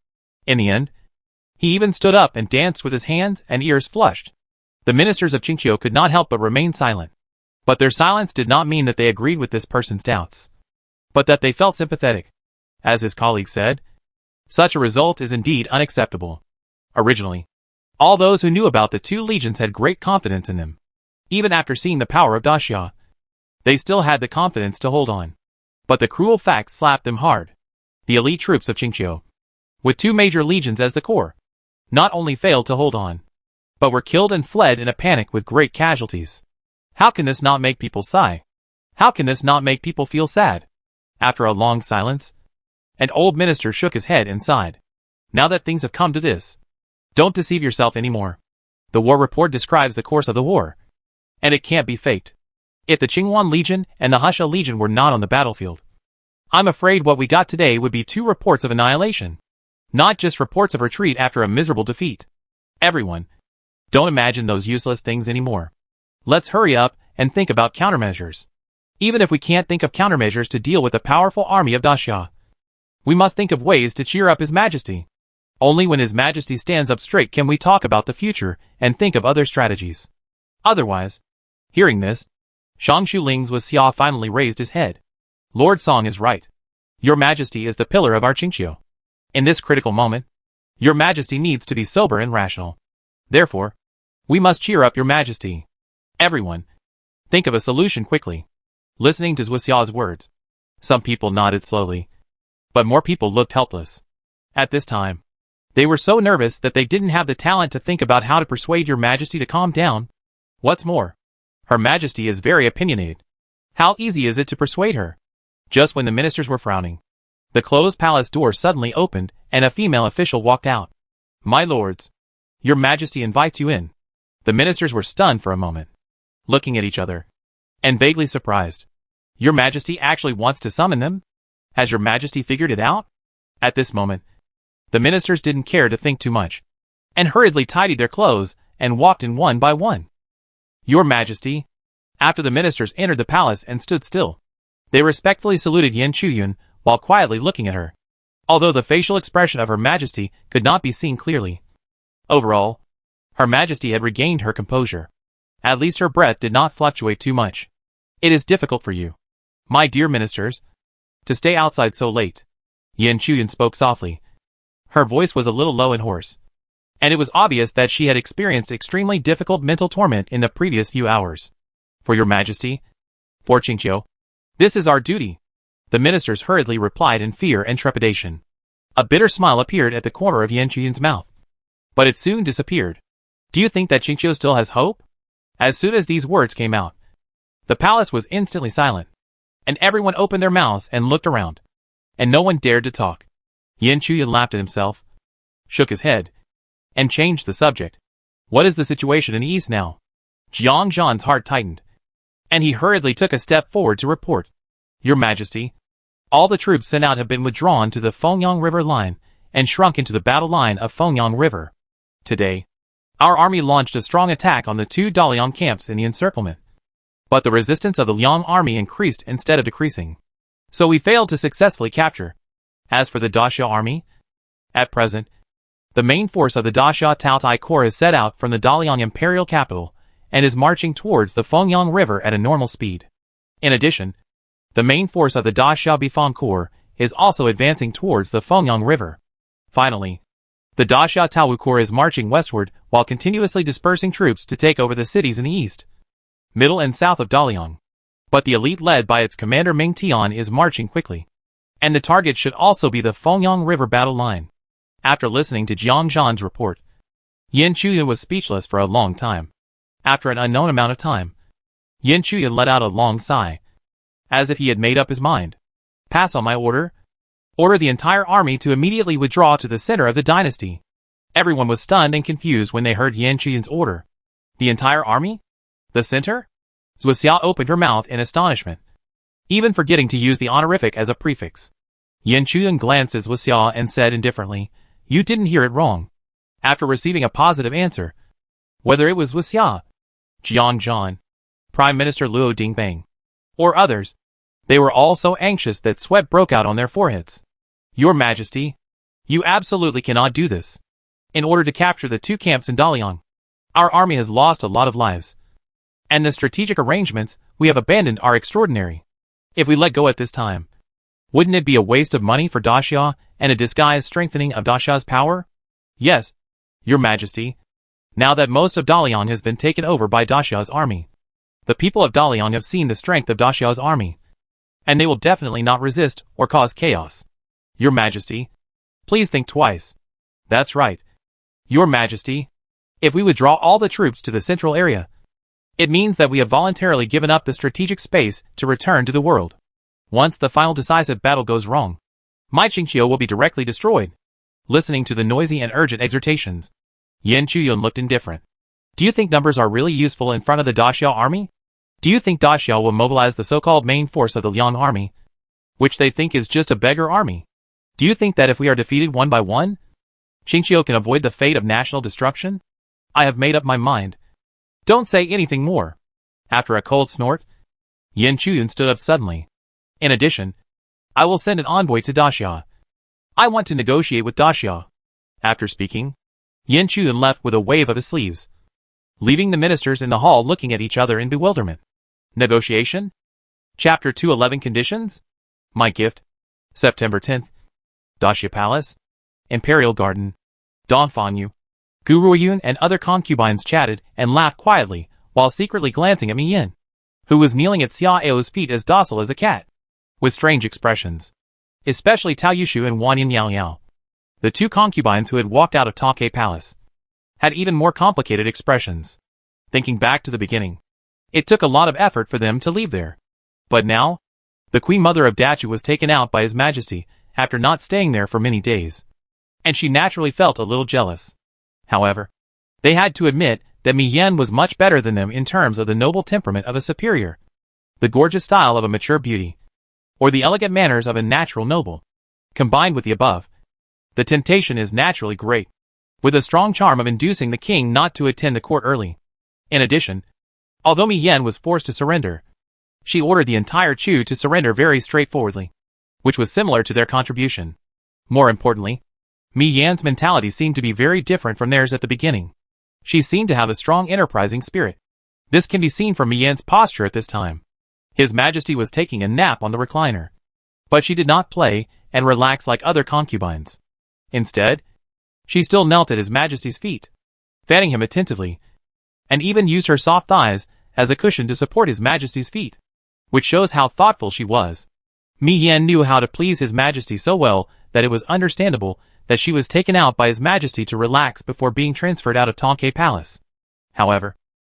In the end, he even stood up and danced with his hands and ears flushed. The ministers of Qingqiu could not help but remain silent. But their silence did not mean that they agreed with this person's doubts, but that they felt sympathetic. As his colleague said, such a result is indeed unacceptable. Originally, all those who knew about the two legions had great confidence in them. Even after seeing the power of Daxia, they still had the confidence to hold on. But the cruel facts slapped them hard. The elite troops of Qingqiu, with two major legions as the core, not only failed to hold on, but were killed and fled in a panic with great casualties. How can this not make people sigh? How can this not make people feel sad? After a long silence, an old minister shook his head and sighed. Now that things have come to this, don't deceive yourself anymore. The war report describes the course of the war, and it can't be faked. If the Qinghuan Legion and the Husha Legion were not on the battlefield, I'm afraid what we got today would be two reports of annihilation, not just reports of retreat after a miserable defeat. Everyone, don't imagine those useless things anymore. Let's hurry up and think about countermeasures. Even if we can't think of countermeasures to deal with the powerful army of Daxia, we must think of ways to cheer up His Majesty. Only when His Majesty stands up straight can we talk about the future and think of other strategies. Otherwise, hearing this, Shang Xuling's Xia finally raised his head. Lord Song is right. Your Majesty is the pillar of our Qingqiu. In this critical moment, Your Majesty needs to be sober and rational. Therefore, we must cheer up Your Majesty. Everyone, think of a solution quickly. Listening to Xia's words, some people nodded slowly, but more people looked helpless. At this time, they were so nervous that they didn't have the talent to think about how to persuade Your Majesty to calm down. What's more, Her Majesty is very opinionated. How easy is it to persuade her? Just when the ministers were frowning, the closed palace door suddenly opened and a female official walked out. My lords, Your Majesty invites you in. The ministers were stunned for a moment, looking at each other, and vaguely surprised. Your Majesty actually wants to summon them? Has Your Majesty figured it out? At this moment, the ministers didn't care to think too much, and hurriedly tidied their clothes and walked in one by one. Your Majesty. After the ministers entered the palace and stood still, they respectfully saluted Yan Chuyun while quietly looking at her, although the facial expression of Her Majesty could not be seen clearly. Overall, Her Majesty had regained her composure. At least her breath did not fluctuate too much. It is difficult for you, my dear ministers, to stay outside so late. Yan Chuyun spoke softly. Her voice was a little low and hoarse, and it was obvious that she had experienced extremely difficult mental torment in the previous few hours. For Your Majesty, for Qingqiu, this is our duty, the ministers hurriedly replied in fear and trepidation. A bitter smile appeared at the corner of Yan Chuyun's mouth, but it soon disappeared. Do you think that Qingqiu still has hope? As soon as these words came out, the palace was instantly silent, and everyone opened their mouths and looked around, and no one dared to talk. Yan Chuyun laughed at himself, shook his head, and changed the subject. What is the situation in the east now? Jiang Zhan's heart tightened, and he hurriedly took a step forward to report. Your Majesty, all the troops sent out have been withdrawn to the Fengyang River line and shrunk into the battle line of Fengyang River. Today, our army launched a strong attack on the 2 Dalian camps in the encirclement. But the resistance of the Liang army increased instead of decreasing. So we failed to successfully capture. As for the Daxia army, at present, the main force of the Daxia Taotai Corps is set out from the Dalian imperial capital and is marching towards the Fengyang River at a normal speed. In addition, the main force of the Daxia Bifang Corps is also advancing towards the Fengyang River. Finally, the Daxia Taowu Corps is marching westward while continuously dispersing troops to take over the cities in the east, middle and south of Dalian. But the elite led by its commander Ming Tian is marching quickly, and the target should also be the Fengyang River battle line. After listening to Jiang Zhan's report, Yin Chuyan was speechless for a long time. After an unknown amount of time, Yin Chuyan let out a long sigh, as if he had made up his mind. Pass on my order. Order the entire army to immediately withdraw to the center of the dynasty. Everyone was stunned and confused when they heard Yin Chuyan's order. The entire army? The center? Zhou Xia opened her mouth in astonishment, even forgetting to use the honorific as a prefix. Yin Chuyan glanced at Zhou Xia and said indifferently, You didn't hear it wrong. After receiving a positive answer, whether it was Zhou Xia, Jiang Zhan, Prime Minister Luo Dingbang, or others, they were all so anxious that sweat broke out on their foreheads. Your Majesty, you absolutely cannot do this. In order to capture the 2 camps in Dalian, our army has lost a lot of lives, and the strategic arrangements we have abandoned are extraordinary. If we let go at this time, wouldn't it be a waste of money for Daxia and a disguised strengthening of Daxia's power? Yes, Your Majesty. Now that most of Dalian has been taken over by Daxia's army, the people of Dalian have seen the strength of Daxia's army, and they will definitely not resist or cause chaos. Your Majesty, please think twice. That's right. Your Majesty, if we withdraw all the troops to the central area, it means that we have voluntarily given up the strategic space to return to the world. Once the final decisive battle goes wrong, my Qingqiu will be directly destroyed. Listening to the noisy and urgent exhortations, Yin Chuyan looked indifferent. Do you think numbers are really useful in front of the Daxia army? Do you think Daxia will mobilize the so-called main force of the Liang army, which they think is just a beggar army? Do you think that if we are defeated one by one, Qingqiu can avoid the fate of national destruction? I have made up my mind. Don't say anything more. After a cold snort, Yin Chuyan stood up suddenly. In addition, I will send an envoy to Daxia. I want to negotiate with Daxia. After speaking, Yin Chuyan left with a wave of his sleeves, leaving the ministers in the hall looking at each other in bewilderment. Negotiation? Chapter 211 Conditions? My gift. September 10th. Daxia Palace. Imperial Garden. Dongfanyu. Gu Ruiyun and other concubines chatted and laughed quietly while secretly glancing at Mi Yin, who was kneeling at Xia Ao's feet as docile as a cat, with strange expressions. Especially Tao Yushu and Wan Yin Yao Yao, the 2 concubines who had walked out of Taokei Palace, had even more complicated expressions. Thinking back to the beginning, it took a lot of effort for them to leave there. But now, the Queen Mother of Dachu was taken out by His Majesty after not staying there for many days, and she naturally felt a little jealous. However, they had to admit that Mi Yan was much better than them in terms of the noble temperament of a superior, the gorgeous style of a mature beauty, or the elegant manners of a natural noble. Combined with the above, the temptation is naturally great, with a strong charm of inducing the king not to attend the court early. In addition, although Mi Yan was forced to surrender, she ordered the entire Chu to surrender very straightforwardly, which was similar to their contribution. More importantly, Mi Yan's mentality seemed to be very different from theirs at the beginning. She seemed to have a strong enterprising spirit. This can be seen from Mi Yan's posture at this time. His Majesty was taking a nap on the recliner, but she did not play and relax like other concubines. Instead, she still knelt at His Majesty's feet, fanning him attentively, and even used her soft thighs as a cushion to support His Majesty's feet, which shows how thoughtful she was. Mi Yan knew how to please His Majesty so well that it was understandable that she was taken out by His Majesty to relax before being transferred out of Taokei Palace. However,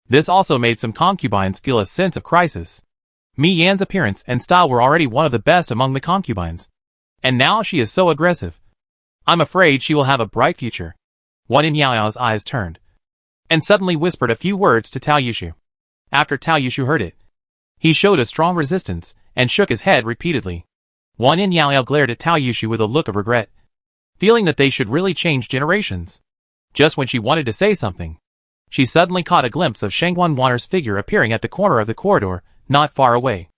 this also made some concubines feel a sense of crisis. Mi Yan's appearance and style were already one of the best among the concubines, and now she is so aggressive. I'm afraid she will have a bright future. One in Yao Yao's eyes turned, and suddenly whispered a few words to Tao Yushu. After Tao Yushu heard it, he showed a strong resistance and shook his head repeatedly. One in Yao Yao glared at Tao Yushu with a look of regret, feeling that they should really change generations. Just when she wanted to say something, she suddenly caught a glimpse of Shangwan Water's figure appearing at the corner of the corridor, not far away.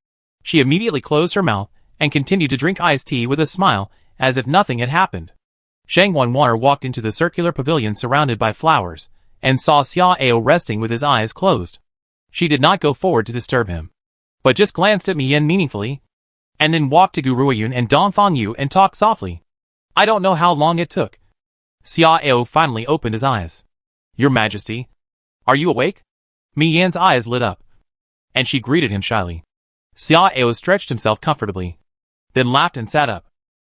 She immediately closed her mouth and continued to drink iced tea with a smile, as if nothing had happened. Shangwan Water walked into the circular pavilion surrounded by flowers, and saw Xia Ao resting with his eyes closed. She did not go forward to disturb him, but just glanced at Mi Yin meaningfully, and then walked to Gu Ruiyun and Dongfang Yu and talked softly. I don't know how long it took. Xia Ao finally opened his eyes. Your Majesty, are you awake? Mi Yan's eyes lit up, and she greeted him shyly. Xia Ao stretched himself comfortably, then laughed and sat up.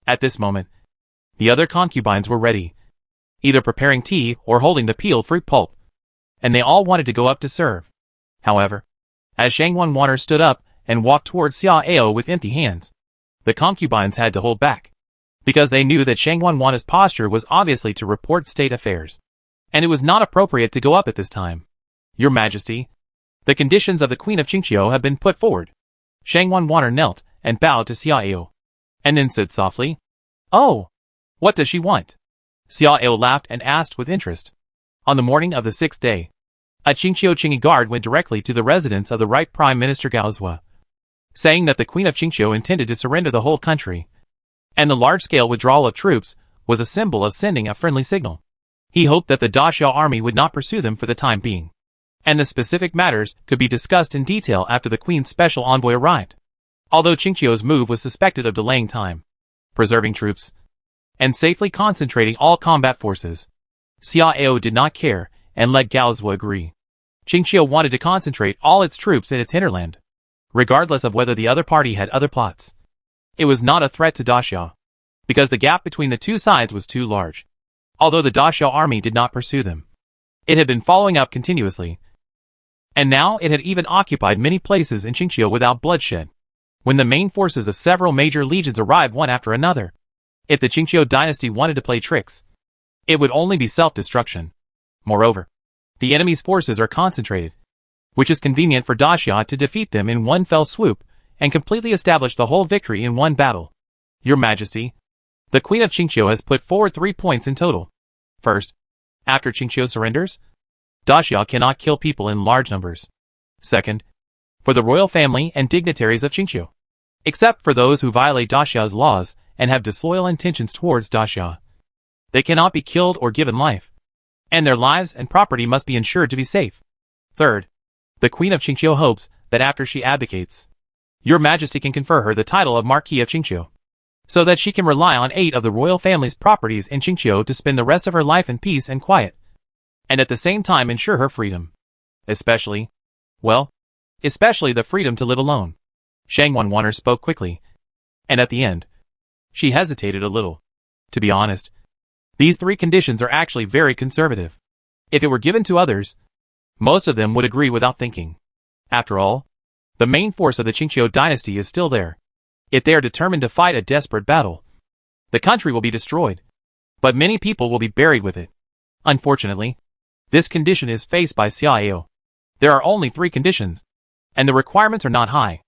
At this moment, the other concubines were ready, either preparing tea or holding the peeled fruit pulp, and they all wanted to go up to serve. However, as Shangwan Water stood up and walked towards Xia Ao with empty hands, the concubines had to hold back, because they knew that Shangwan Water's posture was obviously to report state affairs, and it was not appropriate to go up at this time. Your Majesty, the conditions of the Queen of Qingqiu have been put forward. Shangwan Water knelt and bowed to Xia Ao, and then said softly, Oh, what does she want? Xia Ao laughed and asked with interest. On the morning of the 6th day, a Qingqiu Qingyi guard went directly to the residence of the Right Prime Minister Gao Zhou, saying that the Queen of Qingqiu intended to surrender the whole country, and the large-scale withdrawal of troops was a symbol of sending a friendly signal. He hoped that the Daxiao army would not pursue them for the time being, and the specific matters could be discussed in detail after the Queen's special envoy arrived. Although Qingqiu's move was suspected of delaying time, preserving troops, and safely concentrating all combat forces, Xia Ao did not care and let Gao Zhou agree. Qingqiu wanted to concentrate all its troops in its hinterland, regardless of whether the other party had other plots. It was not a threat to Daxiao, because the gap between the two sides was too large. Although the Daxiao army did not pursue them, it had been following up continuously, and now it had even occupied many places in Qingqiu without bloodshed. When the main forces of several major legions arrived one after another, if the Qingqiu dynasty wanted to play tricks, it would only be self-destruction. Moreover, the enemy's forces are concentrated, which is convenient for Daxia to defeat them in one fell swoop and completely establish the whole victory in one battle. Your Majesty, the Queen of Qingqiu has put forward 3 points in total. First, after Qingqiu surrenders, Daxia cannot kill people in large numbers. Second, for the royal family and dignitaries of Qingqiu, except for those who violate Daxia's laws and have disloyal intentions towards Daxia, they cannot be killed or given life, and their lives and property must be ensured to be safe. Third, the Queen of Qingqiu hopes that after she abdicates, Your Majesty can confer her the title of Marquis of Qingqiu, so that she can rely on 8 of the royal family's properties in Qingqiu to spend the rest of her life in peace and quiet, and at the same time ensure her freedom. Especially the freedom to live alone. Shangwan Water spoke quickly, and at the end, she hesitated a little. To be honest, these 3 conditions are actually very conservative. If it were given to others, most of them would agree without thinking. After all, the main force of the Qingqiu dynasty is still there. If they are determined to fight a desperate battle, the country will be destroyed, but many people will be buried with it. Unfortunately, this condition is faced by Xia Ao. There are only 3 conditions, and the requirements are not high.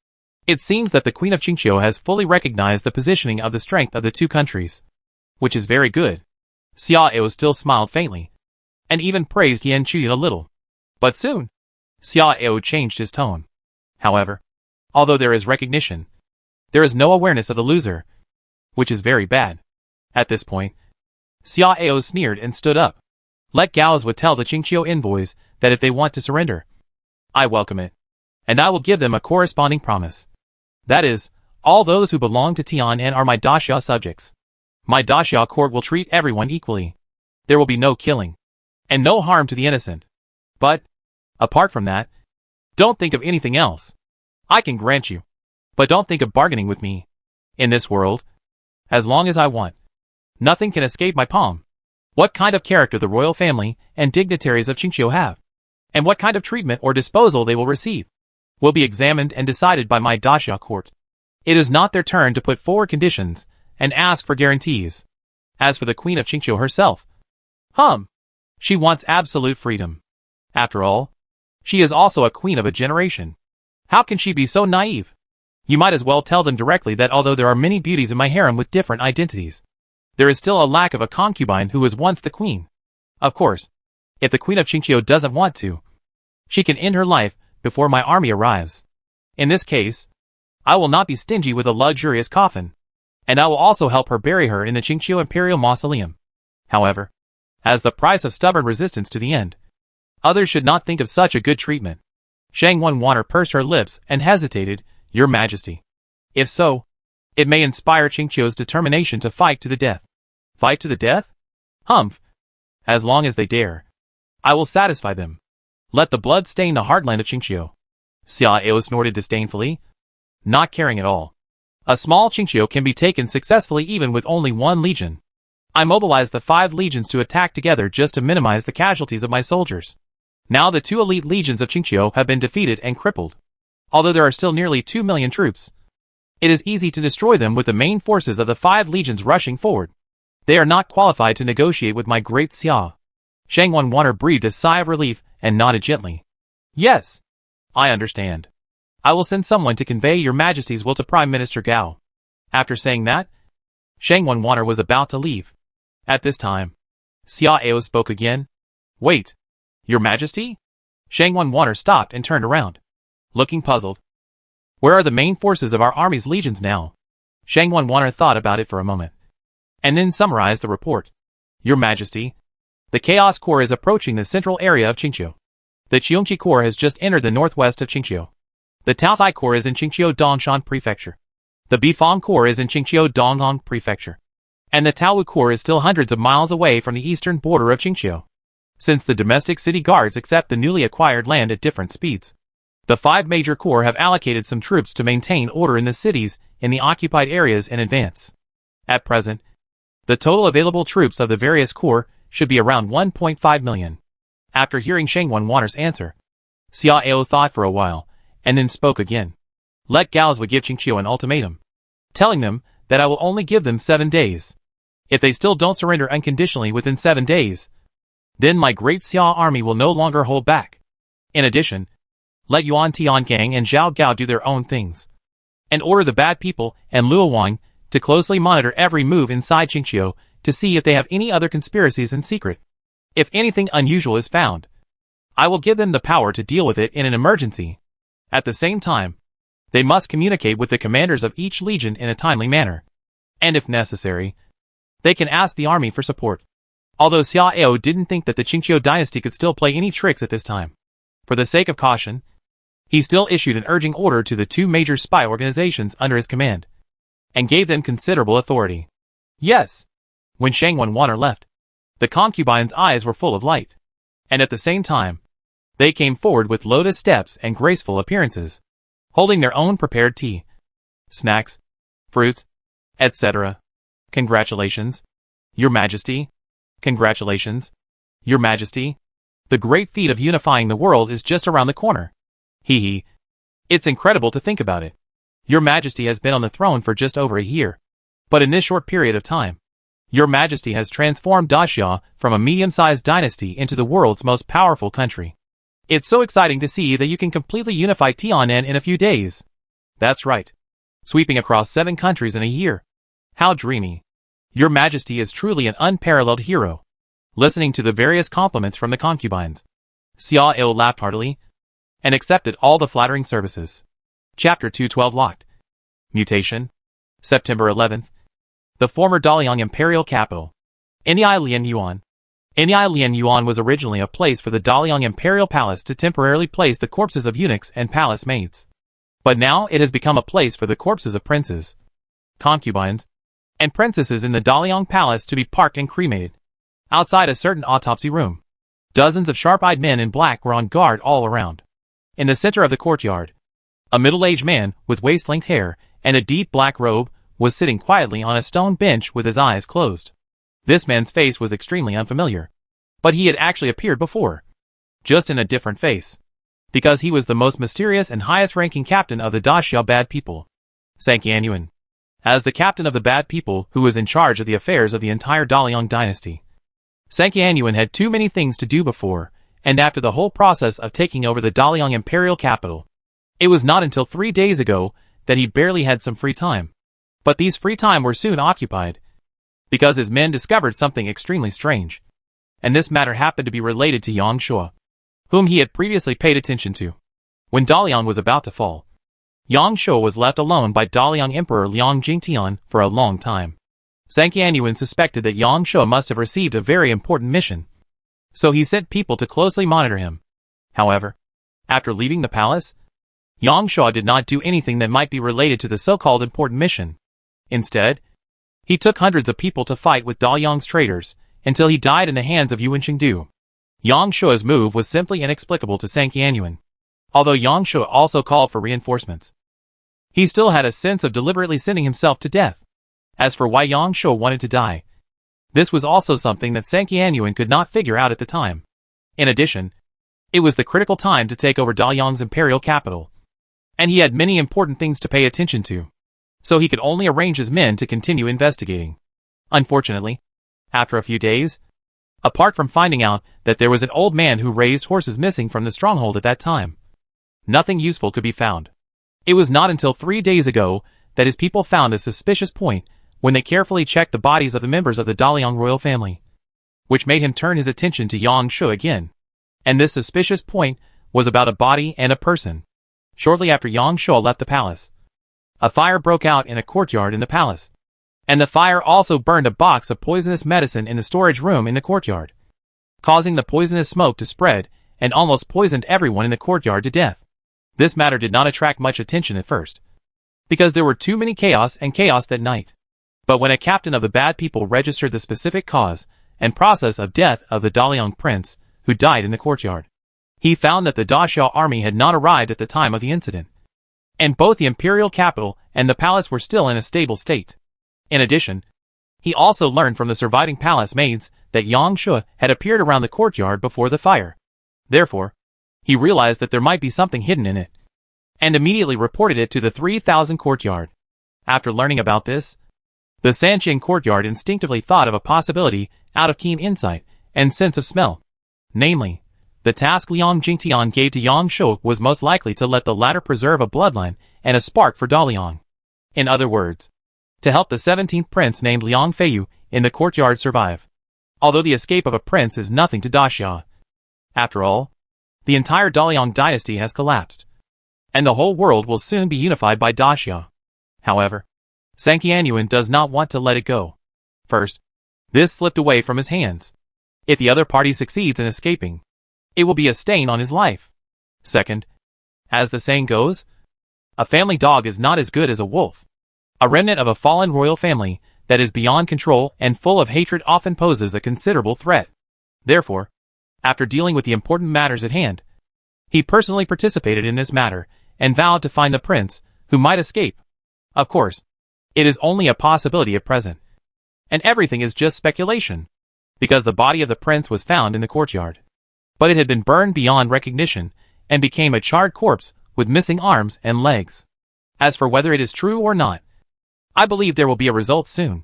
It seems that the Queen of Qingqiu has fully recognized the positioning of the strength of the 2 countries, which is very good. Xia Ao still smiled faintly, and even praised Yan Chuyin a little. But soon, Xia Ao changed his tone. However, although there is recognition, there is no awareness of the loser, which is very bad. At this point, Xia Ao sneered and stood up. Let Gao Zhou tell the Qingqiu envoys that if they want to surrender, I welcome it, and I will give them a corresponding promise. That is, all those who belong to Tian are my Daxia subjects. My Daxia court will treat everyone equally. There will be no killing, and no harm to the innocent. But, apart from that, don't think of anything else. I can grant you, but don't think of bargaining with me. In this world, as long as I want, nothing can escape my palm. What kind of character the royal family and dignitaries of Qingqiu have, and what kind of treatment or disposal they will receive, will be examined and decided by my Daxia court. It is not their turn to put forward conditions and ask for guarantees. As for the Queen of Qingqiu herself, She wants absolute freedom. After all, she is also a queen of a generation. How can she be so naive? You might as well tell them directly that although there are many beauties in my harem with different identities, there is still a lack of a concubine who was once the queen. Of course, if the queen of Qingqiu doesn't want to, she can end her life before my army arrives. In this case, I will not be stingy with a luxurious coffin, and I will also help her bury her in the Qingqiu Imperial Mausoleum. However, as the price of stubborn resistance to the end, others should not think of such a good treatment. Shang Wanwater pursed her lips and hesitated. Your Majesty. If so, it may inspire Qingqiu's determination to fight to the death. Fight to the death? Humph. As long as they dare, I will satisfy them. Let the blood stain the heartland of Qingqiu. Xia Ao snorted disdainfully, not caring at all. A small Qingqiu can be taken successfully even with only one legion. I mobilized the 5 legions to attack together just to minimize the casualties of my soldiers. Now the 2 elite legions of Qingqiu have been defeated and crippled. Although there are still nearly 2 million troops, it is easy to destroy them with the main forces of the 5 legions rushing forward. They are not qualified to negotiate with my great Xia. Shang Wanwater breathed a sigh of relief and nodded gently. Yes, I understand. I will send someone to convey your Majesty's will to Prime Minister Gao. After saying that, Shang Wanwater was about to leave. At this time, Xia Ao spoke again. Wait, Your Majesty? Shang Wanwater stopped and turned around, looking puzzled. Where are the main forces of our army's legions now? Shang Wanwater thought about it for a moment, and then summarized the report. Your Majesty, the Chaos Corps is approaching the central area of Qingqiu. The Qiongqi Corps has just entered the northwest of Qingqiu. The Taotai Corps is in Qingqiu Dongshan Prefecture. The Bifang Corps is in Qingqiu Donglong Prefecture. And the Taowu Corps is still hundreds of miles away from the eastern border of Qingqiu. Since the domestic city guards accept the newly acquired land at different speeds, the 5 major corps have allocated some troops to maintain order in the cities in the occupied areas in advance. At present, the total available troops of the various corps should be around 1.5 million. After hearing Shang Wanwater's answer, Xia Ao thought for a while, and then spoke again. Let Gaozhou give Qingqiu an ultimatum, telling them that I will only give them 7 days. If they still don't surrender unconditionally within 7 days, then my great Xia army will no longer hold back. In addition, let Yuan Tiangang and Zhao Gao do their own things, and order the bad people and Luo Wang to closely monitor every move inside Qingqiu to see if they have any other conspiracies in secret. If anything unusual is found, I will give them the power to deal with it in an emergency. At the same time, they must communicate with the commanders of each legion in a timely manner, and if necessary, they can ask the army for support. Although Xia Ao didn't think that the Qingqiu dynasty could still play any tricks at this time, for the sake of caution, he still issued an urging order to the 2 major spy organizations under his command, and gave them considerable authority. Yes. When Shang Wanwater left, the concubine's eyes were full of light, and at the same time, they came forward with lotus steps and graceful appearances, holding their own prepared tea, snacks, fruits, etc. Congratulations, Your Majesty. Congratulations, Your Majesty. The great feat of unifying the world is just around the corner. Hee hee. It's incredible to think about it. Your Majesty has been on the throne for just over a year, but in this short period of time, Your Majesty has transformed Daxia from a medium-sized dynasty into the world's most powerful country. It's so exciting to see that you can completely unify Tianan in a few days. That's right. Sweeping across 7 countries in a year. How dreamy. Your Majesty is truly an unparalleled hero. Listening to the various compliments from the concubines, Xia Ao laughed heartily, and accepted all the flattering services. Chapter 212 Locked. Mutation. September 11th. The former Daliang imperial capital. Niai Lian Yuan. Niai Lian Yuan was originally a place for the Daliang imperial palace to temporarily place the corpses of eunuchs and palace maids. But now it has become a place for the corpses of princes, concubines, and princesses in the Daliang palace to be parked and cremated. Outside a certain autopsy room, dozens of sharp-eyed men in black were on guard all around. In the center of the courtyard, a middle-aged man with waist-length hair and a deep black robe was sitting quietly on a stone bench with his eyes closed. This man's face was extremely unfamiliar, but he had actually appeared before, just in a different face, because he was the most mysterious and highest-ranking captain of the Daxia Bad People, Sang Yanyuan. As the captain of the Bad People who was in charge of the affairs of the entire Daliang dynasty, Sanqianyuan had too many things to do before, and after the whole process of taking over the Daliang imperial capital. It was not until 3 days ago that he barely had some free time. But these free time were soon occupied, because his men discovered something extremely strange. And this matter happened to be related to Yang Shuo, whom he had previously paid attention to. When Daliang was about to fall, Yang Shuo was left alone by Daliang Emperor Liang Jingtian for a long time. Sanqianyuan suspected that Yang Shuo must have received a very important mission, so he sent people to closely monitor him. However, after leaving the palace, Yang Shuo did not do anything that might be related to the so-called important mission. Instead, he took hundreds of people to fight with Daliang's traitors, until he died in the hands of Yuan Qingdu. Yang Shuo's move was simply inexplicable to Sanqianyuan. Although Yang Shuo also called for reinforcements, he still had a sense of deliberately sending himself to death. As for why Yang Shuo wanted to die, this was also something that Sanqianyuan could not figure out at the time. In addition, it was the critical time to take over Daliang's imperial capital, and he had many important things to pay attention to, so he could only arrange his men to continue investigating. Unfortunately, after a few days, apart from finding out that there was an old man who raised horses missing from the stronghold at that time, nothing useful could be found. It was not until 3 days ago that his people found a suspicious point when they carefully checked the bodies of the members of the Daliang royal family, which made him turn his attention to Yang Shuo again. And this suspicious point was about a body and a person. Shortly after Yang Shuo left the palace, a fire broke out in a courtyard in the palace, and the fire also burned a box of poisonous medicine in the storage room in the courtyard, causing the poisonous smoke to spread and almost poisoned everyone in the courtyard to death. This matter did not attract much attention at first, because there were too many chaos that night. But when a captain of the bad people registered the specific cause and process of death of the Daliang prince, who died in the courtyard, he found that the Daxia army had not arrived at the time of the incident, and both the imperial capital and the palace were still in a stable state. In addition, he also learned from the surviving palace maids that Yang Shuo had appeared around the courtyard before the fire. Therefore, he realized that there might be something hidden in it, and immediately reported it to the 3,000 courtyard. After learning about this, the Sanqing courtyard instinctively thought of a possibility out of keen insight and sense of smell. Namely, the task Liang Jingtian gave to Yang Shuo was most likely to let the latter preserve a bloodline and a spark for Daliang. In other words, to help the 17th prince named Liang Feiyu in the courtyard survive. Although the escape of a prince is nothing to Daxia. After all, the entire Daliang dynasty has collapsed, and the whole world will soon be unified by Daxia. However, Sanqianyuan does not want to let it go. First, this slipped away from his hands. If the other party succeeds in escaping, it will be a stain on his life. Second, as the saying goes, a family dog is not as good as a wolf. A remnant of a fallen royal family that is beyond control and full of hatred often poses a considerable threat. Therefore, after dealing with the important matters at hand, he personally participated in this matter and vowed to find the prince who might escape. Of course, it is only a possibility at present, and everything is just speculation, because the body of the prince was found in the courtyard, but it had been burned beyond recognition and became a charred corpse with missing arms and legs. As for whether it is true or not, I believe there will be a result soon,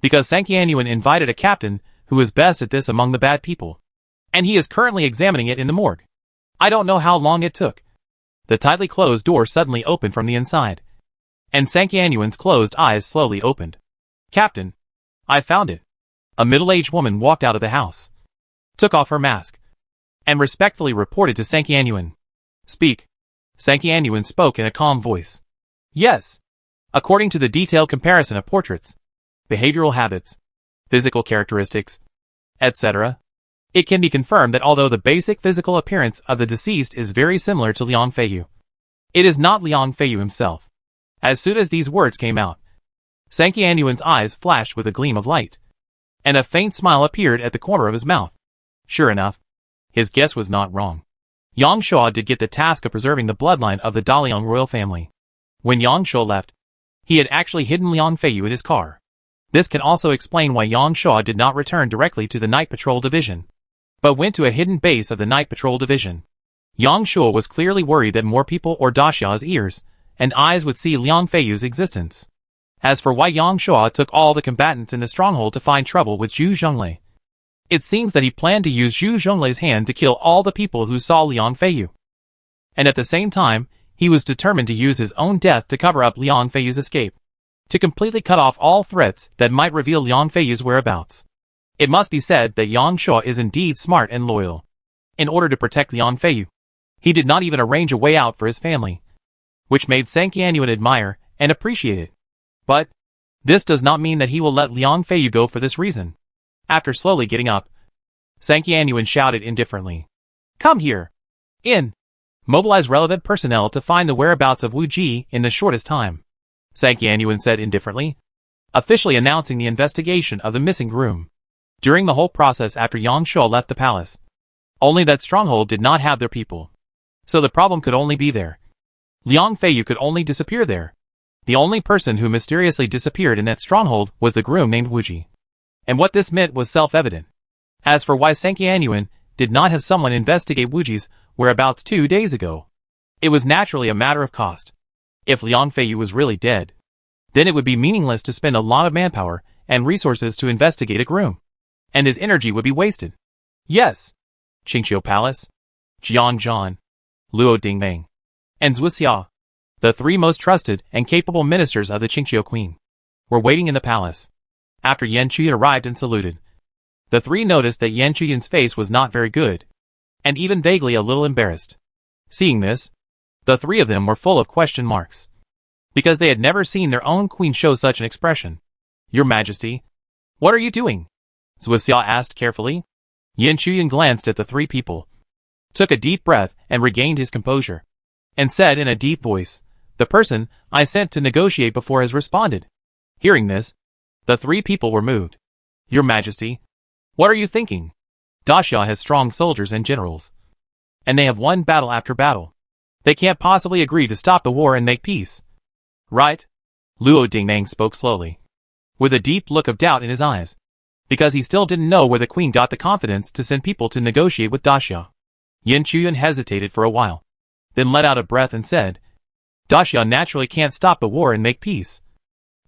because Sanqianyuan invited a captain who is best at this among the bad people, and he is currently examining it in the morgue. I don't know how long it took. The tightly closed door suddenly opened from the inside, and Sanqianyuan's closed eyes slowly opened. "Captain, I found it." A middle-aged woman walked out of the house, took off her mask, and respectfully reported to Sanqianyuan. "Speak." Sanqianyuan spoke in a calm voice. "Yes. According to the detailed comparison of portraits, behavioral habits, physical characteristics, etc., it can be confirmed that although the basic physical appearance of the deceased is very similar to Liang Feiyu, it is not Liang Feiyu himself." As soon as these words came out, Sanqianyuan's eyes flashed with a gleam of light, and a faint smile appeared at the corner of his mouth. Sure enough, his guess was not wrong. Yang Shuo did get the task of preserving the bloodline of the Daliang royal family. When Yang Shuo left, he had actually hidden Liang Feiyu in his car. This can also explain why Yang Shuo did not return directly to the Night Patrol Division, but went to a hidden base of the Night Patrol Division. Yang Shuo was clearly worried that more people or Daxia's ears and eyes would see Liang Feiyu's existence. As for why Yang Shuo took all the combatants in the stronghold to find trouble with Zhu Zhonglei, It seems that he planned to use Zhu Zhonglei's hand to kill all the people who saw Liang Feiyu. And at the same time, he was determined to use his own death to cover up Liang Feiyu's escape, to completely cut off all threats that might reveal Liang Feiyu's whereabouts. It must be said that Yang Shuo is indeed smart and loyal. In order to protect Liang Feiyu, he did not even arrange a way out for his family, which made Sang Qianyuan admire and appreciate it. But this does not mean that he will let Liang Feiyu go for this reason. After slowly getting up, Sang Qianyuan shouted indifferently, "Come here! In! Mobilize relevant personnel to find the whereabouts of Wu Ji in the shortest time," Sang Qianyuan said indifferently, officially announcing the investigation of the missing groom. During the whole process after Yang Shuo left the palace, only that stronghold did not have their people. So the problem could only be there. Liang Feiyu could only disappear there. The only person who mysteriously disappeared in that stronghold was the groom named Wu Ji. And what this meant was self-evident. As for why Sang Qianyuan did not have someone investigate Wu Ji's whereabouts 2 days ago, it was naturally a matter of cost. If Liang Feiyu was really dead, then it would be meaningless to spend a lot of manpower and resources to investigate a groom, and his energy would be wasted. Yes, Qingqiu Palace, Jiang Zhan, Luo Dingmeng, and Zhu Xia, the 3 most trusted and capable ministers of the Qingqiu Queen, were waiting in the palace. After Yan Chuyan arrived and saluted, the 3 noticed that Yan Chuyan's face was not very good, and even vaguely a little embarrassed. Seeing this, the 3 of them were full of question marks, because they had never seen their own queen show such an expression. "Your Majesty, what are you doing?" Zhu Xia asked carefully. Yan Chuyan glanced at the 3 people, took a deep breath and regained his composure, and said in a deep voice, "The person I sent to negotiate before has responded." Hearing this, the 3 people were moved. "Your Majesty, what are you thinking? Daxia has strong soldiers and generals, and they have won battle after battle. They can't possibly agree to stop the war and make peace, right?" Luo Dingmeng spoke slowly, with a deep look of doubt in his eyes, because he still didn't know where the queen got the confidence to send people to negotiate with Daxia. Yan Chuyan hesitated for a while, then let out a breath and said, "Daxia naturally can't stop the war and make peace.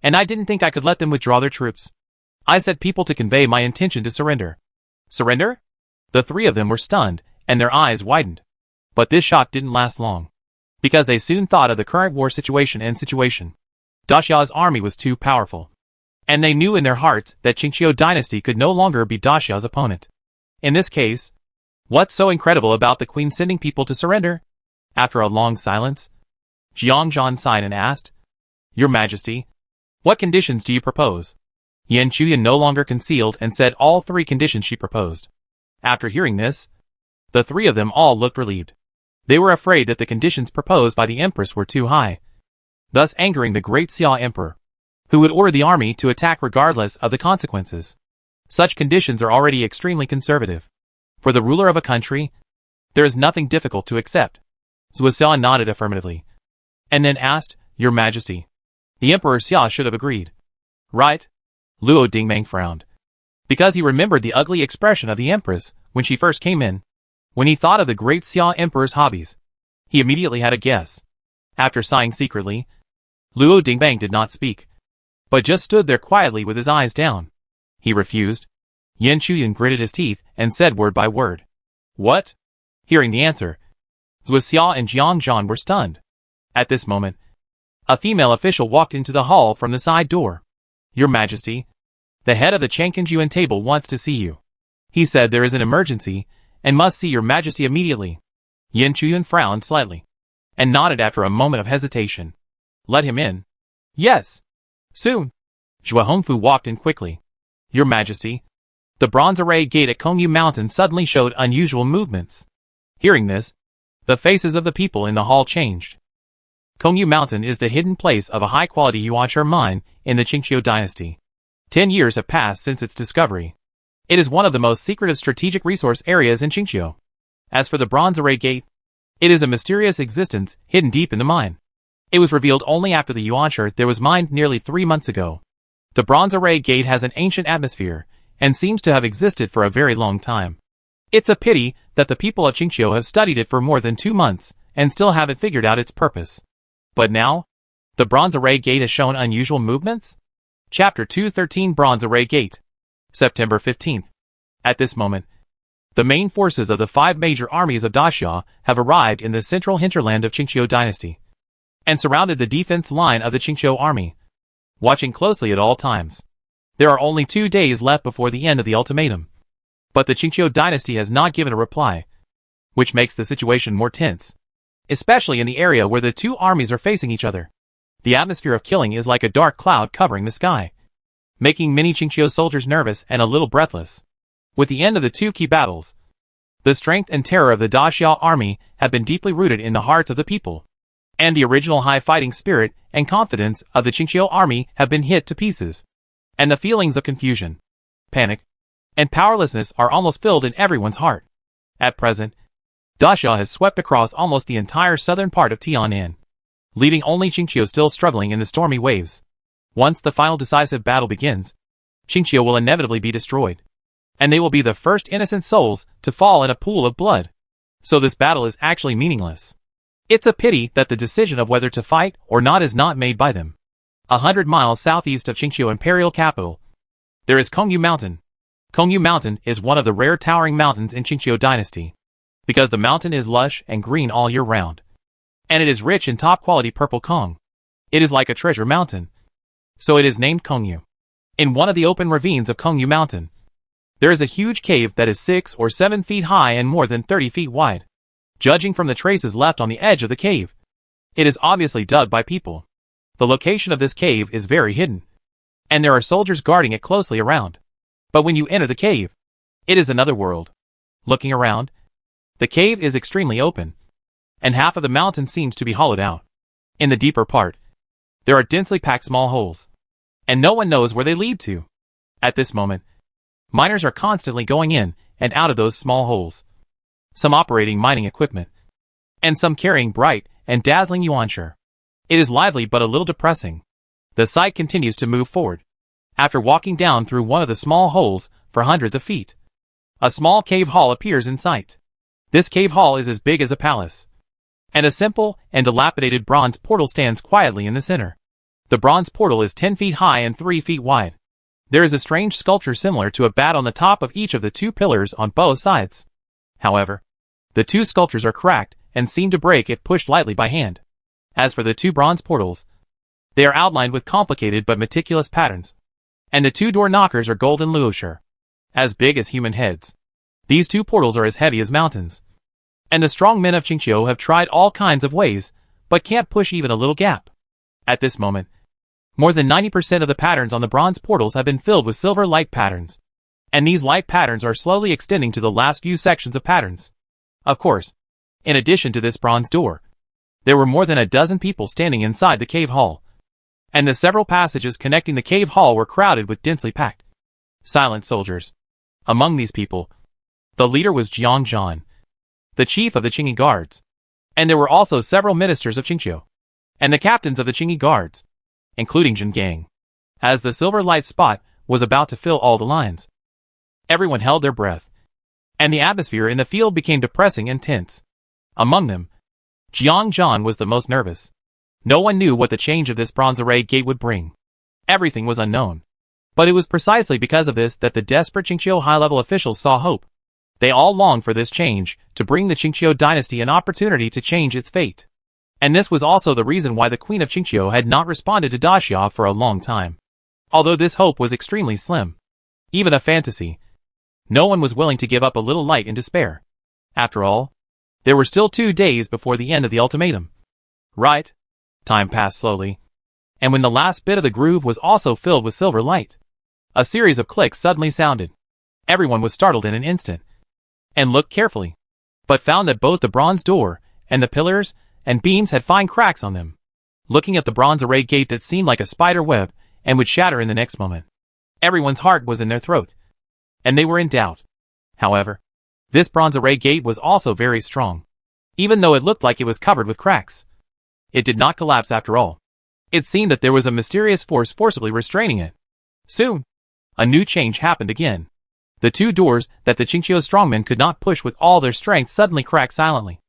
And I didn't think I could let them withdraw their troops. I sent people to convey my intention to surrender." Surrender? The 3 of them were stunned, and their eyes widened. But this shock didn't last long, because they soon thought of the current war situation. Daxia's army was too powerful, and they knew in their hearts that Qingqiu dynasty could no longer be Daxia's opponent. In this case, what's so incredible about the queen sending people to surrender? After a long silence, Jiang Zhan sighed and asked, "Your Majesty, what conditions do you propose?" Yan Chuyan no longer concealed and said all 3 conditions she proposed. After hearing this, the 3 of them all looked relieved. They were afraid that the conditions proposed by the Empress were too high, thus angering the great Xia Emperor, who would order the army to attack regardless of the consequences. Such conditions are already extremely conservative. For the ruler of a country, there is nothing difficult to accept. Zhu Xia nodded affirmatively, and then asked, "Your Majesty, the Emperor Xia should have agreed, right?" Luo Dingmeng frowned, because he remembered the ugly expression of the Empress when she first came in. When he thought of the great Xia Emperor's hobbies, he immediately had a guess. After sighing secretly, Luo Dingmeng did not speak, but just stood there quietly with his eyes down. He refused. Yan Chuyan gritted his teeth and said word by word, "What?" Hearing the answer, Zhu Xia and Jiang Zhan were stunned. At this moment, a female official walked into the hall from the side door. "Your Majesty, the head of the Changqingyuan table wants to see you. He said there is an emergency and must see your Majesty immediately." Yan Chuyan frowned slightly and nodded after a moment of hesitation. "Let him in." "Yes. Soon." Zhua Hongfu walked in quickly. "Your Majesty, the bronze array gate at Kongyu Mountain suddenly showed unusual movements." Hearing this, the faces of the people in the hall changed. Kongyu Mountain is the hidden place of a high-quality yuanshi mine in the Qingqiu dynasty. 10 years have passed since its discovery. It is one of the most secretive strategic resource areas in Qingqiu. As for the bronze array gate, it is a mysterious existence hidden deep in the mine. It was revealed only after the yuanshi there was mined nearly 3 months ago. The bronze array gate has an ancient atmosphere and seems to have existed for a very long time. It's a pity that the people of Qingqiu have studied it for more than 2 months and still haven't figured out its purpose. But now, the bronze array gate has shown unusual movements? Chapter 213 Bronze Array Gate. September 15th. At this moment, the main forces of the 5 major armies of Daxia have arrived in the central hinterland of Qingqiu dynasty and surrounded the defense line of the Qingqiu army, watching closely at all times. There are only 2 days left before the end of the ultimatum, but the Qingqiu dynasty has not given a reply, which makes the situation more tense, especially in the area where the 2 armies are facing each other. The atmosphere of killing is like a dark cloud covering the sky, making many Qingqiu soldiers nervous and a little breathless. With the end of the 2 key battles, the strength and terror of the Daxia army have been deeply rooted in the hearts of the people, and the original high fighting spirit and confidence of the Qingqiu army have been hit to pieces, and the feelings of confusion, panic, and powerlessness are almost filled in everyone's heart. At present, Daxia has swept across almost the entire southern part of Tianan, leaving only Qingqiu still struggling in the stormy waves. Once the final decisive battle begins, Qingqiu will inevitably be destroyed, and they will be the first innocent souls to fall in a pool of blood. So this battle is actually meaningless. It's a pity that the decision of whether to fight or not is not made by them. 100 miles southeast of Qingqiu imperial capital, there is Kongyu Mountain. Kongyu Mountain is one of the rare towering mountains in Qingqiu dynasty, because the mountain is lush and green all year round, and it is rich in top-quality purple Kong. It is like a treasure mountain, so it is named Kongyu. In one of the open ravines of Kongyu Mountain, there is a huge cave that is 6 or 7 feet high and more than 30 feet wide. Judging from the traces left on the edge of the cave, it is obviously dug by people. The location of this cave is very hidden, and there are soldiers guarding it closely around. But when you enter the cave, it is another world. Looking around, the cave is extremely open, and half of the mountain seems to be hollowed out. In the deeper part, there are densely packed small holes, and no one knows where they lead to. At this moment, miners are constantly going in and out of those small holes, some operating mining equipment, and some carrying bright and dazzling yuanshi. It is lively but a little depressing. The sight continues to move forward. After walking down through one of the small holes for hundreds of feet, a small cave hall appears in sight. This cave hall is as big as a palace, and a simple and dilapidated bronze portal stands quietly in the center. The bronze portal is 10 feet high and 3 feet wide. There is a strange sculpture similar to a bat on the top of each of the 2 pillars on both sides. However, the 2 sculptures are cracked and seem to break if pushed lightly by hand. As for the 2 bronze portals, they are outlined with complicated but meticulous patterns, and the 2 door knockers are golden luoshi, as big as human heads. These 2 portals are as heavy as mountains, and the strong men of Qingqiu have tried all kinds of ways, but can't push even a little gap. At this moment, more than 90% of the patterns on the bronze portals have been filled with silver light patterns, and these light patterns are slowly extending to the last few sections of patterns. Of course, in addition to this bronze door, there were more than a dozen people standing inside the cave hall, and the several passages connecting the cave hall were crowded with densely packed, silent soldiers. Among these people, the leader was Jiang Zhan, the chief of the Qingyi Guards, and there were also several ministers of Qingqiu, and the captains of the Qingyi Guards, including Zhen Gang. As the silver light spot was about to fill all the lines, everyone held their breath, and the atmosphere in the field became depressing and tense. Among them, Jiang Zhan was the most nervous. No one knew what the change of this bronze array gate would bring. Everything was unknown. But it was precisely because of this that the desperate Qingqiu high-level officials saw hope. They all longed for this change to bring the Qingqiu dynasty an opportunity to change its fate. And this was also the reason why the Queen of Qingqiu had not responded to Daxia for a long time. Although this hope was extremely slim, even a fantasy, no one was willing to give up a little light in despair. After all, there were still 2 days before the end of the ultimatum. Right? Time passed slowly, and when the last bit of the groove was also filled with silver light, a series of clicks suddenly sounded. Everyone was startled in an instant, and looked carefully, but found that both the bronze door and the pillars and beams had fine cracks on them. Looking at the bronze array gate that seemed like a spider web and would shatter in the next moment, everyone's heart was in their throat, and they were in doubt. However, this bronze array gate was also very strong. Even though it looked like it was covered with cracks, it did not collapse after all. It seemed that there was a mysterious force forcibly restraining it. Soon, a new change happened again. The 2 doors that the Qingqiu strongmen could not push with all their strength suddenly cracked silently,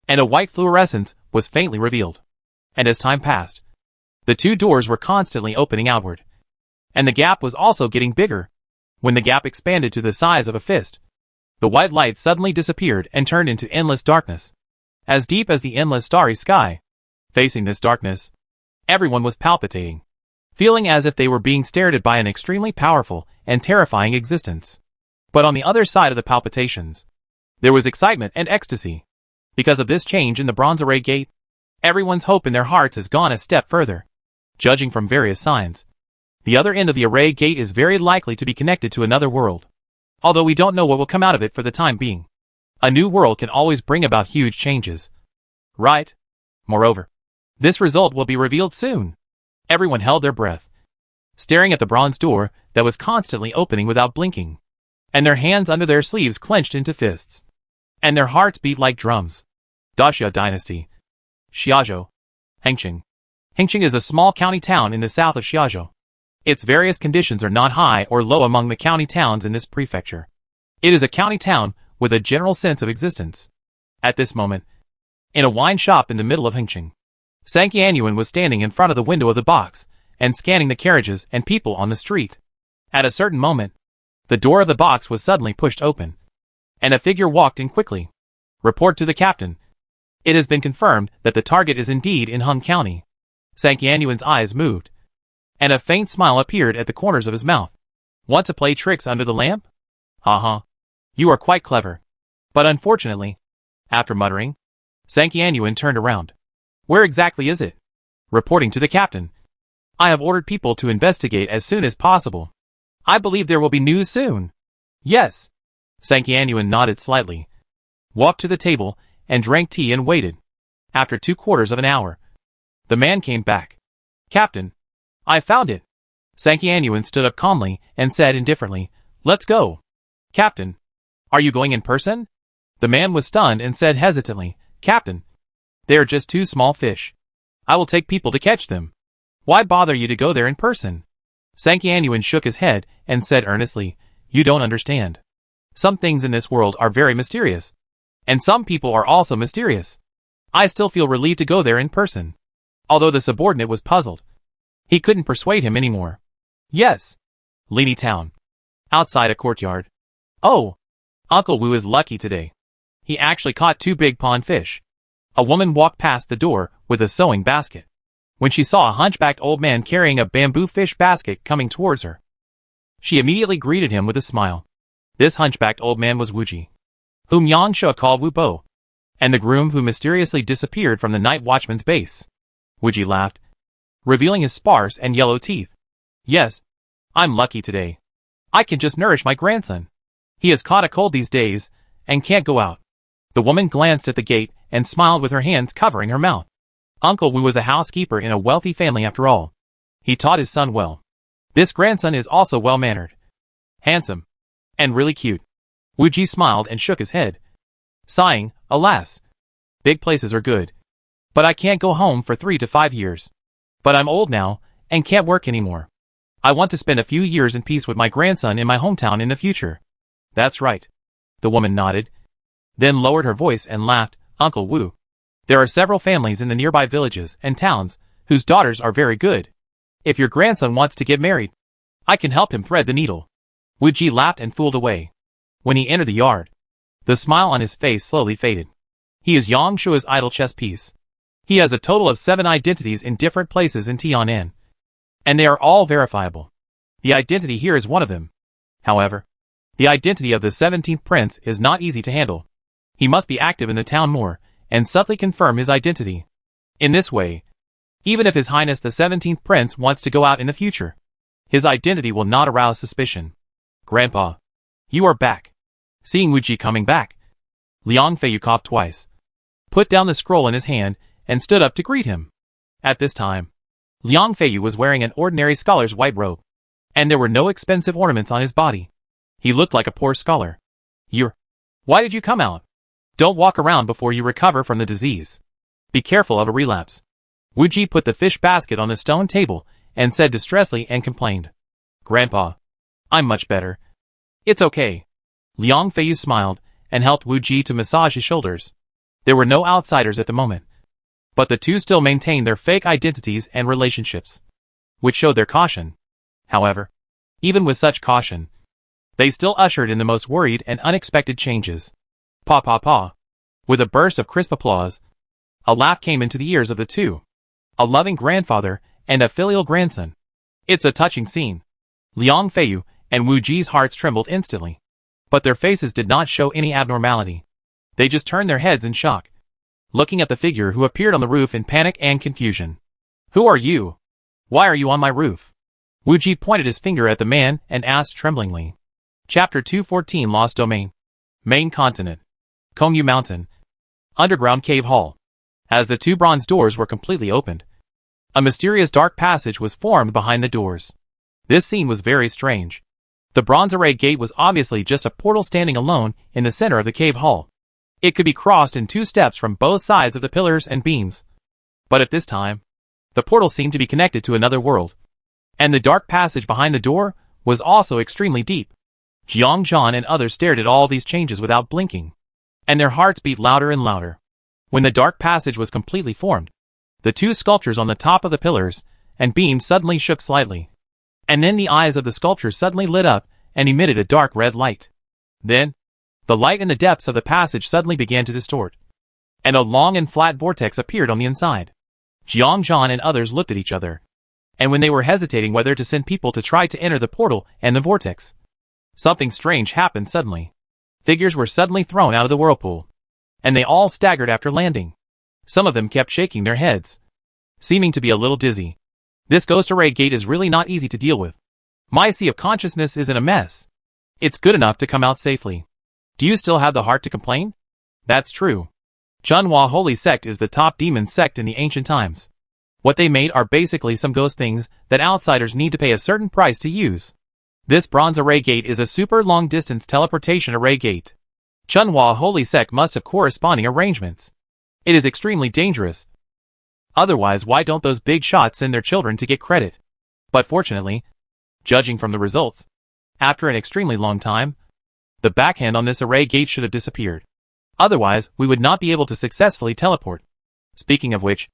and a white fluorescence was faintly revealed. And as time passed, the 2 doors were constantly opening outward, and the gap was also getting bigger. When the gap expanded to the size of a fist, the white light suddenly disappeared and turned into endless darkness, as deep as the endless starry sky. Facing this darkness, everyone was palpitating, feeling as if they were being stared at by an extremely powerful and terrifying existence. But on the other side of the palpitations, there was excitement and ecstasy. Because of this change in the bronze array gate, everyone's hope in their hearts has gone a step further. Judging from various signs, the other end of the array gate is very likely to be connected to another world. Although we don't know what will come out of it for the time being. A new world can always bring about huge changes. Right? Moreover, this result will be revealed soon. Everyone held their breath, staring at the bronze door that was constantly opening without blinking, and their hands under their sleeves clenched into fists, and their hearts beat like drums. Daxia Dynasty. Xiazhou. Hengqin. Hengqin is a small county town in the south of Xiazhou. Its various conditions are not high or low among the county towns in this prefecture. It is a county town with a general sense of existence. At this moment, in a wine shop in the middle of Hengqin, Sang Qianyuan was standing in front of the window of the box and scanning the carriages and people on the street. At a certain moment, the door of the box was suddenly pushed open, and a figure walked in quickly. Report to the captain. It has been confirmed that the target is indeed in Hung County. Sang Qianyuan's eyes moved, and a faint smile appeared at the corners of his mouth. Want to play tricks under the lamp? Uh-huh. You are quite clever. But unfortunately, after muttering, Sang Qianyuan turned around. Where exactly is it? Reporting to the captain. I have ordered people to investigate as soon as possible. I believe there will be news soon. Yes. Sang Qianyuan nodded slightly, walked to the table, and drank tea and waited. After 2/4 of an hour, the man came back. Captain, I found it. Sang Qianyuan stood up calmly and said indifferently, Let's go. Captain, are you going in person? The man was stunned and said hesitantly, Captain, they are just 2 small fish. I will take people to catch them. Why bother you to go there in person? Sang Qianyuan shook his head and said earnestly, You don't understand. Some things in this world are very mysterious. And some people are also mysterious. I still feel relieved to go there in person. Although the subordinate was puzzled. He couldn't persuade him anymore. Yes. Lini Town. Outside a courtyard. Oh. Uncle Wu is lucky today. He actually caught 2 big pond fish. A woman walked past the door with a sewing basket. When she saw a hunchbacked old man carrying a bamboo fish basket coming towards her, she immediately greeted him with a smile. This hunchbacked old man was Wu Ji, whom Yang Shu called Wu Bo, and the groom who mysteriously disappeared from the night watchman's base. Wu Ji laughed, revealing his sparse and yellow teeth. Yes, I'm lucky today. I can just nourish my grandson. He has caught a cold these days and can't go out. The woman glanced at the gate and smiled with her hands covering her mouth. Uncle Wu was a housekeeper in a wealthy family after all. He taught his son well. This grandson is also well-mannered, handsome, and really cute. Wu Ji smiled and shook his head, sighing, Alas, big places are good, but I can't go home for 3 to 5 years. But I'm old now and can't work anymore. I want to spend a few years in peace with my grandson in my hometown in the future. That's right. The woman nodded, then lowered her voice and laughed, Uncle Wu. There are several families in the nearby villages and towns whose daughters are very good. If your grandson wants to get married, I can help him thread the needle. Wu Ji laughed and fooled away. When he entered the yard, the smile on his face slowly faded. He is Yang Shua's idle chess piece. He has a total of 7 identities in different places in Tianan, and they are all verifiable. The identity here is one of them. However, the identity of the 17th prince is not easy to handle. He must be active in the town more and subtly confirm his identity. In this way, even if His Highness the 17th prince wants to go out in the future, his identity will not arouse suspicion. Grandpa, you are back. Seeing Wu Ji coming back, Liang Feiyu coughed twice, put down the scroll in his hand, and stood up to greet him. At this time, Liang Feiyu was wearing an ordinary scholar's white robe, and there were no expensive ornaments on his body. He looked like a poor scholar. Why did you come out? Don't walk around before you recover from the disease. Be careful of a relapse. Wu Ji put the fish basket on the stone table and said distressedly and complained. Grandpa, I'm much better. It's okay. Liang Feiyu smiled and helped Wu Ji to massage his shoulders. There were no outsiders at the moment, but the two still maintained their fake identities and relationships, which showed their caution. However, even with such caution, They still ushered in the most worried and unexpected changes. Paw paw paw. With a burst of crisp applause, a laugh came into the ears of the two. A loving grandfather and a filial grandson. It's a touching scene. Liang Feiyu and Wu Ji's hearts trembled instantly. But their faces did not show any abnormality. They just turned their heads in shock, looking at the figure who appeared on the roof in panic and confusion. Who are you? Why are you on my roof? Wu Ji pointed his finger at the man and asked tremblingly. Chapter 214 Lost Domain. Main Continent. Kongyu Mountain. Underground Cave Hall. As the two bronze doors were completely opened, a mysterious dark passage was formed behind the doors. This scene was very strange. The bronze array gate was obviously just a portal standing alone in the center of the cave hall. It could be crossed in 2 steps from both sides of the pillars and beams. But at this time, the portal seemed to be connected to another world. And the dark passage behind the door was also extremely deep. Jiang Zhan and others stared at all these changes without blinking, and their hearts beat louder and louder. When the dark passage was completely formed, the 2 sculptures on the top of the pillars and beams suddenly shook slightly. And then the eyes of the sculptures suddenly lit up and emitted a dark red light. Then, the light in the depths of the passage suddenly began to distort, and a long and flat vortex appeared on the inside. Jiang Zhan and others looked at each other, and when they were hesitating whether to send people to try to enter the portal and the vortex, something strange happened suddenly. Figures were suddenly thrown out of the whirlpool, and they all staggered after landing. Some of them kept shaking their heads, seeming to be a little dizzy. This ghost array gate is really not easy to deal with. My sea of consciousness is in a mess. It's good enough to come out safely. Do you still have the heart to complain? That's true. Chunhua Holy Sect is the top demon sect in the ancient times. What they made are basically some ghost things that outsiders need to pay a certain price to use. This bronze array gate is a super long-distance teleportation array gate. Chunhua Holy Sect must have corresponding arrangements. It is extremely dangerous. Otherwise, why don't those big shots send their children to get credit? But fortunately, judging from the results, after an extremely long time, the backhand on this array gate should have disappeared. Otherwise, we would not be able to successfully teleport. Speaking of which,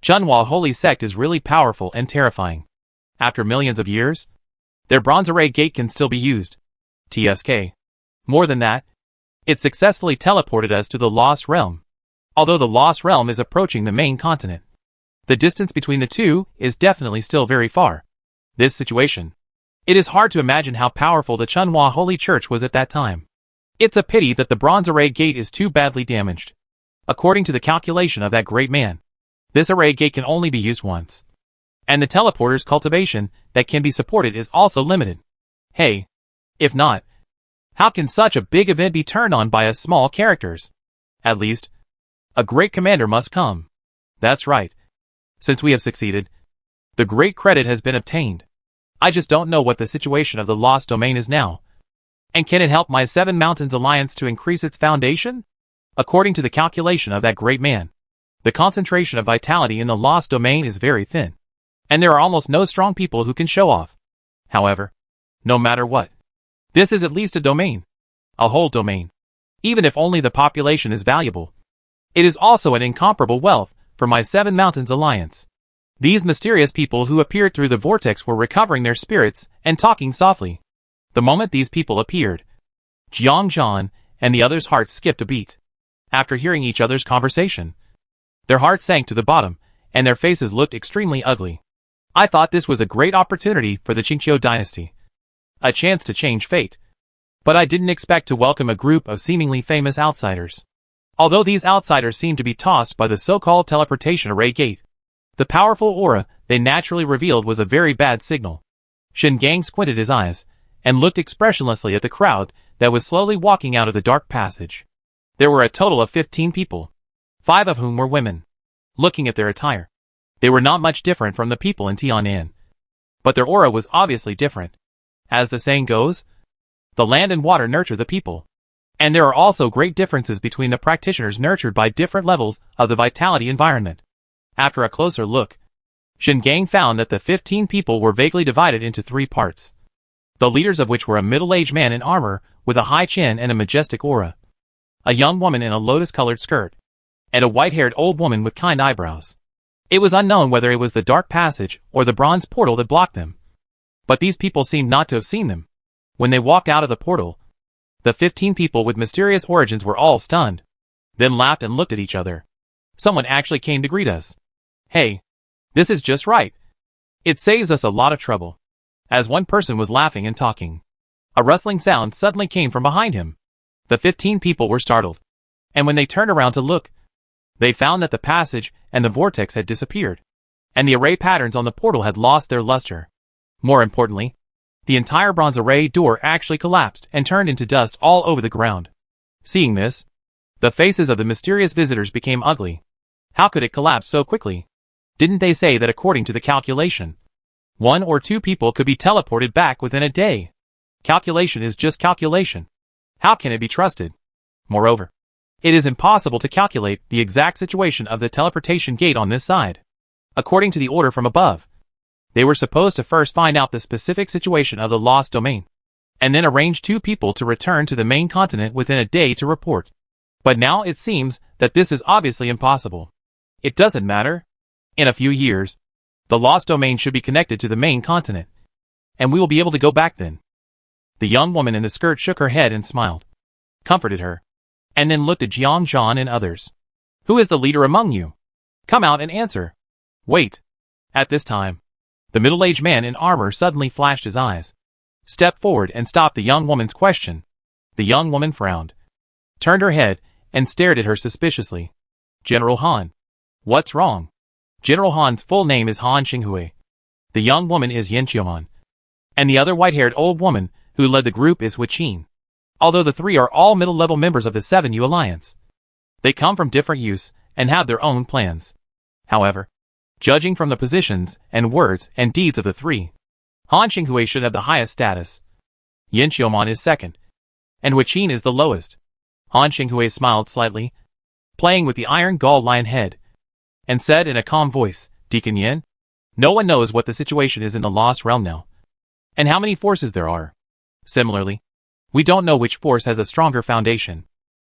Chunhua Holy Sect is really powerful and terrifying. After millions of years, their bronze array gate can still be used. TSK. More than that, it successfully teleported us to the Lost Realm. Although the Lost Realm is approaching the main continent, the distance between the two is definitely still very far. This situation. It is hard to imagine how powerful the Chunhua Holy Church was at that time. It's a pity that the bronze array gate is too badly damaged. According to the calculation of that great man, this array gate can only be used once. And the teleporter's cultivation that can be supported is also limited. Hey, if not, how can such a big event be turned on by us small characters? At least, a great commander must come. That's right. Since we have succeeded, the great credit has been obtained. I just don't know what the situation of the Lost Domain is now. And can it help my 7 Mountains Alliance to increase its foundation? According to the calculation of that great man, the concentration of vitality in the Lost Domain is very thin, and there are almost no strong people who can show off. However, no matter what, this is at least a domain. A whole domain. Even if only the population is valuable. It is also an incomparable wealth for my 7 Mountains Alliance. These mysterious people who appeared through the vortex were recovering their spirits and talking softly. The moment these people appeared, Jiang Zhan and the others' hearts skipped a beat. After hearing each other's conversation, their hearts sank to the bottom, and their faces looked extremely ugly. I thought this was a great opportunity for the Qingqiu dynasty. A chance to change fate. But I didn't expect to welcome a group of seemingly famous outsiders. Although these outsiders seemed to be tossed by the so-called teleportation array gate, the powerful aura they naturally revealed was a very bad signal. Shen Gang squinted his eyes, and looked expressionlessly at the crowd that was slowly walking out of the dark passage. There were a total of 15 people, 5 of whom were women. Looking at their attire, they were not much different from the people in Tianan. But their aura was obviously different. As the saying goes, the land and water nurture the people. And there are also great differences between the practitioners nurtured by different levels of the vitality environment. After a closer look, Shen Gang found that the 15 people were vaguely divided into 3 parts. The leaders of which were a middle-aged man in armor with a high chin and a majestic aura, a young woman in a lotus-colored skirt, and a white-haired old woman with kind eyebrows. It was unknown whether it was the dark passage or the bronze portal that blocked them. But these people seemed not to have seen them. When they walked out of the portal, the 15 people with mysterious origins were all stunned, then laughed and looked at each other. Someone actually came to greet us. Hey, this is just right. It saves us a lot of trouble. As one person was laughing and talking, a rustling sound suddenly came from behind him. The 15 people were startled, and when they turned around to look, they found that the passage and the vortex had disappeared, and the array patterns on the portal had lost their luster. More importantly, the entire bronze array door actually collapsed and turned into dust all over the ground. Seeing this, the faces of the mysterious visitors became ugly. How could it collapse so quickly? Didn't they say that according to the calculation, 1 or 2 people could be teleported back within a day? Calculation is just calculation. How can it be trusted? Moreover, it is impossible to calculate the exact situation of the teleportation gate on this side. According to the order from above, they were supposed to first find out the specific situation of the lost domain, and then arrange 2 people to return to the main continent within a day to report. But now it seems that this is obviously impossible. It doesn't matter. In a few years, the lost domain should be connected to the main continent, and we will be able to go back then. The young woman in the skirt shook her head and smiled, comforted her, and then looked at Jiang Zhan and others. Who is the leader among you? Come out and answer. Wait. At this time, the middle-aged man in armor suddenly flashed his eyes, stepped forward and stopped the young woman's question. The young woman frowned, turned her head, and stared at her suspiciously. General Han. What's wrong? General Han's full name is Han Xinghui. The young woman is Yin Qiuman, and the other white-haired old woman who led the group is Hui Qin. Although the 3 are all middle-level members of the 7U Alliance, they come from different youths and have their own plans. However, judging from the positions and words and deeds of the 3, Han Xinghui should have the highest status. Yin Qiuman is second, and Hui Qin is the lowest. Han Xinghui smiled slightly, playing with the iron gall lion head, and said in a calm voice, Deacon Yin, no one knows what the situation is in the Lost Realm now, and how many forces there are. Similarly, we don't know which force has a stronger foundation,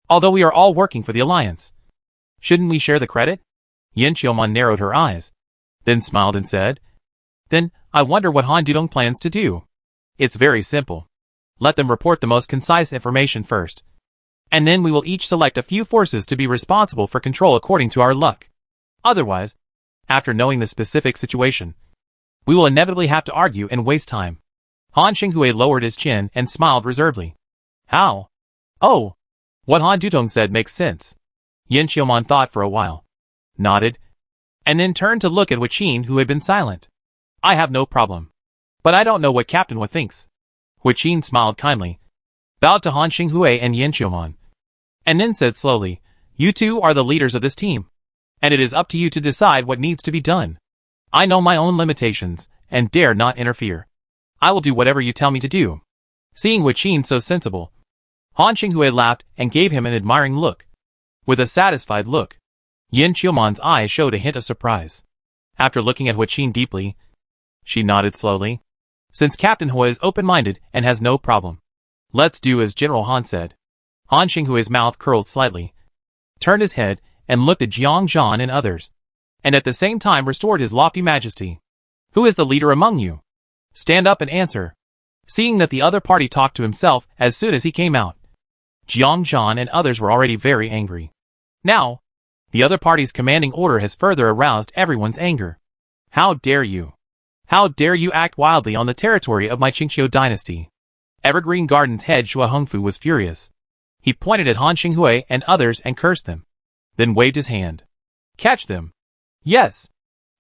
although we are all working for the Alliance. Shouldn't we share the credit? Yin Qiuman narrowed her eyes, then smiled and said, Then, I wonder what Han Dudong plans to do. It's very simple. Let them report the most concise information first, and then we will each select a few forces to be responsible for control according to our luck. Otherwise, after knowing the specific situation, we will inevitably have to argue and waste time. Han Xinghui lowered his chin and smiled reservedly. How? Oh, what Han Dudong said makes sense. Yin Qiuman thought for a while, nodded, and then turned to look at Hui Qin, who had been silent. I have no problem, but I don't know what Captain Hui thinks. Hui Qin smiled kindly, bowed to Han Xinghui and Yin Qiuman, and then said slowly, You 2 are the leaders of this team, and it is up to you to decide what needs to be done. I know my own limitations, and dare not interfere. I will do whatever you tell me to do. Seeing Hui Qin so sensible, Han Xinghui laughed and gave him an admiring look. With a satisfied look, Yin Qiuman's eyes showed a hint of surprise. After looking at Hui Qin deeply, she nodded slowly. Since Captain Hui is open-minded and has no problem, let's do as General Han said. Han Xinghui's mouth curled slightly, turned his head, and looked at Jiang Zhan and others, and at the same time restored his lofty majesty. Who is the leader among you? Stand up and answer. Seeing that the other party talked to himself as soon as he came out, Jiang Zhan and others were already very angry. Now, the other party's commanding order has further aroused everyone's anger. How dare you? How dare you act wildly on the territory of my Qingqiu dynasty? Evergreen Garden's head Xue Hongfu was furious. He pointed at Han Xinghui and others and cursed them, then waved his hand. Catch them! Yes!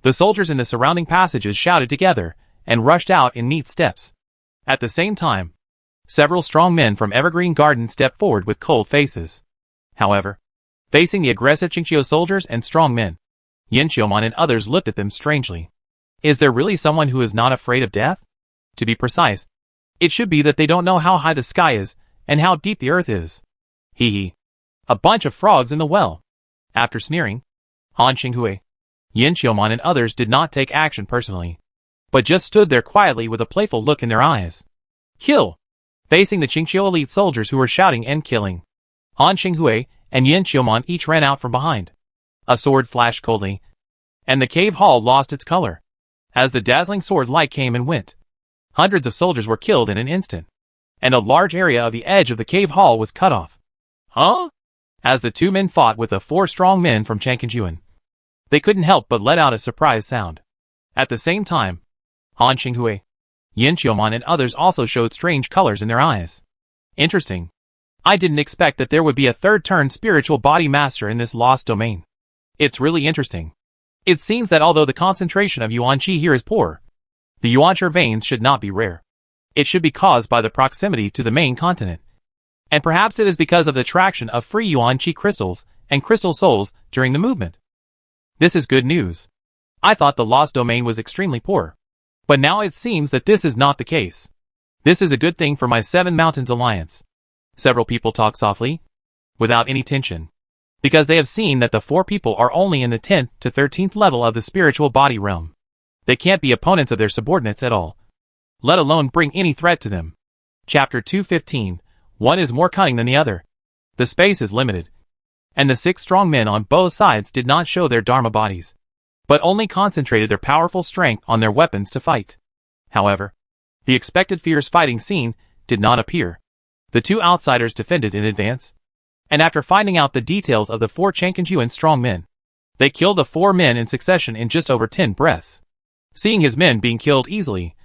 The soldiers in the surrounding passages shouted together and rushed out in neat steps. At the same time, several strong men from Evergreen Garden stepped forward with cold faces. However, facing the aggressive Qingqiu soldiers and strong men, Yin Qiuman and others looked at them strangely. Is there really someone who is not afraid of death? To be precise, it should be that they don't know how high the sky is and how deep the earth is. Hee hee. A bunch of frogs in the well. After sneering, Han Xinghui, Yin Qiuman and others did not take action personally, but just stood there quietly with a playful look in their eyes. Kill! Facing the Qingqiu elite soldiers who were shouting and killing, Han Xinghui and Yin Qiuman each ran out from behind. A sword flashed coldly, and the cave hall lost its color. As the dazzling sword light came and went, hundreds of soldiers were killed in an instant. and a large area of the edge of the cave hall was cut off. Huh? As the two men fought with the four strong men from Changchun, they couldn't help but let out a surprised sound. At the same time, Han Qinghui, Yin Qiuman and others also showed strange colors in their eyes. Interesting. I didn't expect that there would be a third-turn spiritual body master in this lost domain. It's really interesting. It seems that although the concentration of Yuan Qi here is poor, the Yuanchi veins should not be rare. It should be caused by the proximity to the main continent. And perhaps it is because of the attraction of free Yuan Qi crystals and crystal souls during the movement. This is good news. I thought the lost domain was extremely poor. But now it seems that this is not the case. This is a good thing for my Seven Mountains Alliance. Several people talk softly, without any tension, because they have seen that the four people are only in the 10th to 13th level of the spiritual body realm. They can't be opponents of their subordinates at all, let alone bring any threat to them. Chapter 215. One is more cunning than the other. The space is limited, and the 6 strong men on both sides did not show their Dharma bodies, but only concentrated their powerful strength on their weapons to fight. However, the expected fierce fighting scene did not appear. The 2 outsiders defended in advance, and after finding out the details of the 4 Changchun strong men, they killed the 4 men in succession in just over 10 breaths. Seeing his men being killed easily,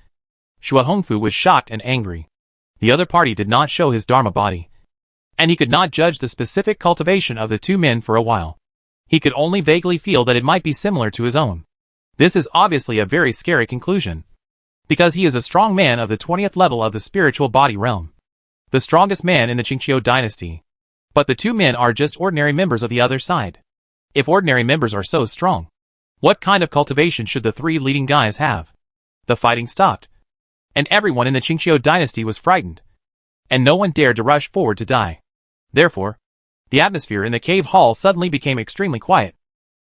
Xue Hongfu was shocked and angry. The other party did not show his Dharma body, and he could not judge the specific cultivation of the 2 men for a while. He could only vaguely feel that it might be similar to his own. This is obviously a very scary conclusion, because he is a strong man of the 20th level of the spiritual body realm, the strongest man in the Qingqiu dynasty. But the 2 men are just ordinary members of the other side. If ordinary members are so strong, what kind of cultivation should the 3 leading guys have? The fighting stopped, and everyone in the Qingqiu dynasty was frightened, and no one dared to rush forward to die. Therefore, the atmosphere in the cave hall suddenly became extremely quiet,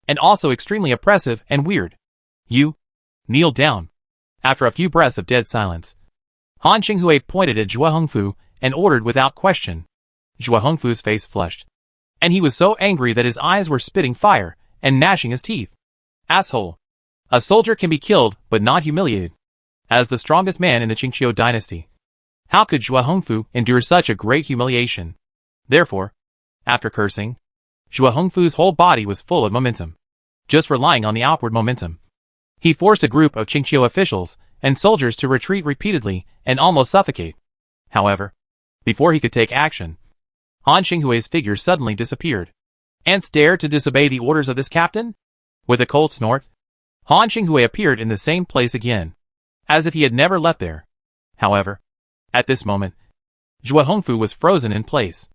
and also extremely oppressive and weird. You, kneel down. After a few breaths of dead silence, Han Qinghui pointed at Xue Hongfu and ordered without question. Xue Hongfu's face flushed, and he was so angry that his eyes were spitting fire and gnashing his teeth. Asshole. A soldier can be killed but not humiliated. As the strongest man in the Qingqiu dynasty, how could Xue Hongfu endure such a great humiliation? Therefore, after cursing, Xue Hongfu's whole body was full of momentum. Just relying on the outward momentum, he forced a group of Qingqiu officials and soldiers to retreat repeatedly and almost suffocate. However, before he could take action, Han Qinghui's figure suddenly disappeared. Ants dare to disobey the orders of this captain? With a cold snort, Han Qinghui appeared in the same place again, as if he had never left there. However, at this moment, Xue Hongfu was frozen in place,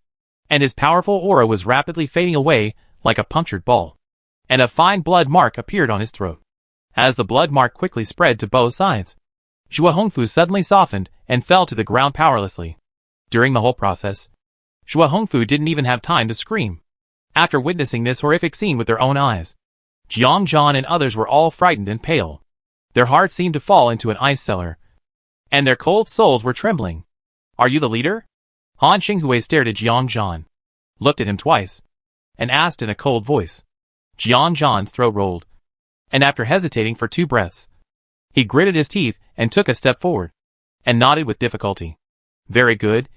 and his powerful aura was rapidly fading away like a punctured ball, and a fine blood mark appeared on his throat. As the blood mark quickly spread to both sides, Xue Hongfu suddenly softened and fell to the ground powerlessly. During the whole process, Xue Hongfu didn't even have time to scream. After witnessing this horrific scene with their own eyes, Jiang Zhan and others were all frightened and pale. Their hearts seemed to fall into an ice cellar, and their cold souls were trembling. Are you the leader? Han Qinghui stared at Jiang Zhan, looked at him twice, and asked in a cold voice. Jiang Zhan's throat rolled, and after hesitating for 2 breaths, he gritted his teeth and took a step forward, and nodded with difficulty. Very good.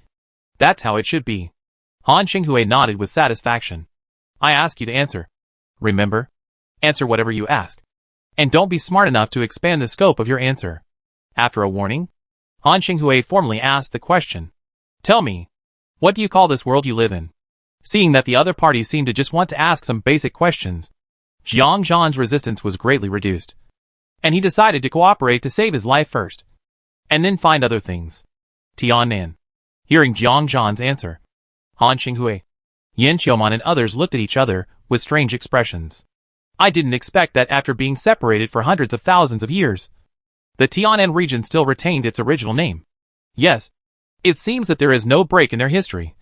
That's how it should be. Han Qinghui nodded with satisfaction. I ask you to answer. Remember? Answer whatever you ask. And don't be smart enough to expand the scope of your answer. After a warning, Han Qinghui formally asked the question. Tell me, what do you call this world you live in? Seeing that the other party seemed to just want to ask some basic questions, Jiang Zhan's resistance was greatly reduced, and he decided to cooperate to save his life first, and then find other things. Tianan. Hearing Jiang Zhan's answer, Han Qinghui, Yin Qiuman and others looked at each other with strange expressions. I didn't expect that after being separated for hundreds of thousands of years, the Tianan region still retained its original name. Yes, it seems that there is no break in their history,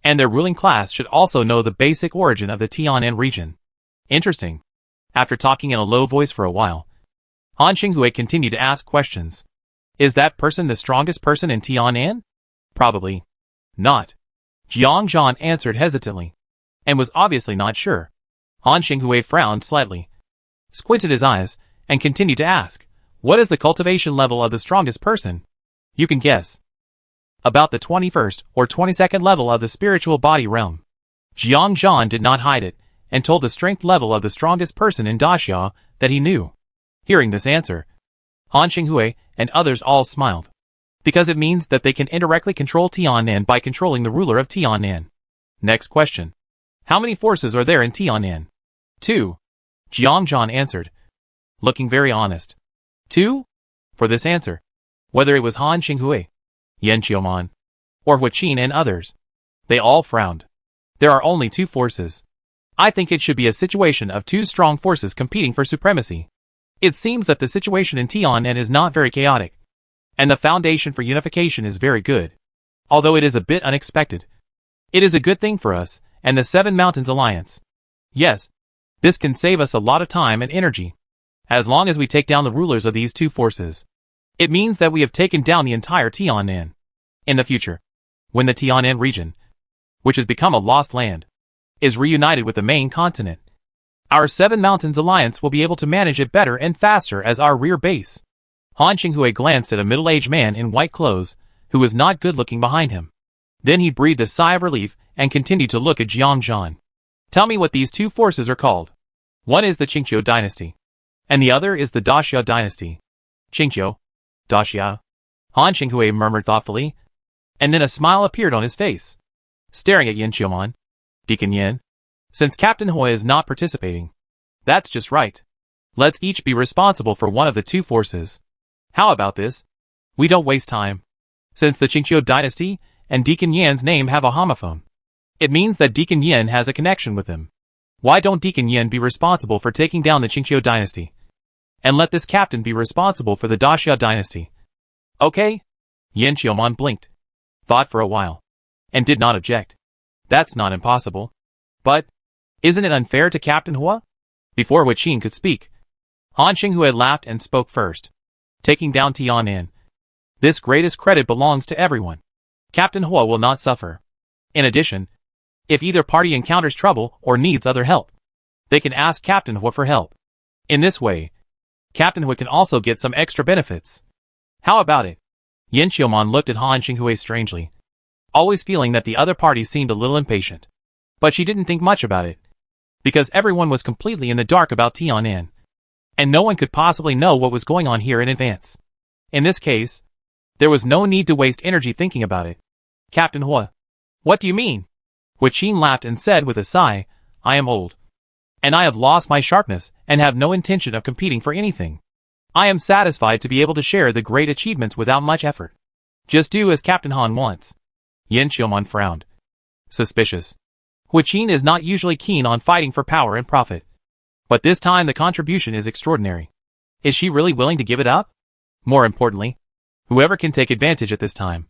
and their ruling class should also know the basic origin of the Tianan region. Interesting. After talking in a low voice for a while, Han Qinghui continued to ask questions. Is that person the strongest person in Tianan? Probably not. Jiang Zhan answered hesitantly, and was obviously not sure. Han Qinghui frowned slightly, squinted his eyes, and continued to ask, what is the cultivation level of the strongest person? You can guess. about the 21st or 22nd level of the spiritual body realm. Jiang Zhan did not hide it, and told the strength level of the strongest person in Daxia that he knew. Hearing this answer, Han Qinghui and others all smiled, because it means that they can indirectly control Tiannan by controlling the ruler of Tiannan. Next question. How many forces are there in Tiannan? 2. Jiang Zhan answered, looking very honest. 2? For this answer, whether it was Han Qinghui, Yan Qiuman, or Hua Qin and others, they all frowned. There are only 2 forces. I think it should be a situation of 2 strong forces competing for supremacy. It seems that the situation in Tiannan is not very chaotic, and the foundation for unification is very good. Although it is a bit unexpected, it is a good thing for us and the Seven Mountains Alliance. Yes, this can save us a lot of time and energy. As long as we take down the rulers of these 2 forces, it means that we have taken down the entire Tiannan. In the future, when the Tiannan region, which has become a lost land, is reunited with the main continent, our Seven Mountains Alliance will be able to manage it better and faster as our rear base. Han Qinghui glanced at a middle-aged man in white clothes, who was not good-looking behind him. Then he breathed a sigh of relief and continued to look at Jiang Zhan. Tell me what these 2 forces are called. One is the Qingqiu dynasty, and the other is the Daxia dynasty. Qingqiu, Daxia, Han Qinghui murmured thoughtfully, and then a smile appeared on his face. Staring at Yan Qiuman, Deacon Yin, since Captain Hua is not participating. That's just right. Let's each be responsible for one of the 2 forces. How about this? We don't waste time. Since the Qingqiu dynasty and Deacon Yan's name have a homophone, it means that Deacon Yin has a connection with him. Why don't Deacon Yin be responsible for taking down the Qingqiu dynasty? And let this captain be responsible for the Daxia dynasty. Okay? Yan Qiuman blinked, thought for a while, and did not object. That's not impossible. But, isn't it unfair to Captain Hua? Before Hua Qin could speak, Han Qinghui had laughed and spoke first. Taking down Tiannan. This greatest credit belongs to everyone. Captain Hua will not suffer. In addition, if either party encounters trouble or needs other help, they can ask Captain Hua for help. In this way, Captain Hua can also get some extra benefits. How about it? Yan Qiuman looked at Han Qinghui strangely, always feeling that the other party seemed a little impatient. But she didn't think much about it, because everyone was completely in the dark about Tiannan, and no one could possibly know what was going on here in advance. In this case, there was no need to waste energy thinking about it. Captain Hua, what do you mean? Hua Qin laughed and said with a sigh, I am old, and I have lost my sharpness and have no intention of competing for anything. I am satisfied to be able to share the great achievements without much effort. Just do as Captain Han wants. Yan Qiuman frowned. Suspicious. Hua Qin is not usually keen on fighting for power and profit. But this time the contribution is extraordinary. Is she really willing to give it up? More importantly, whoever can take advantage at this time.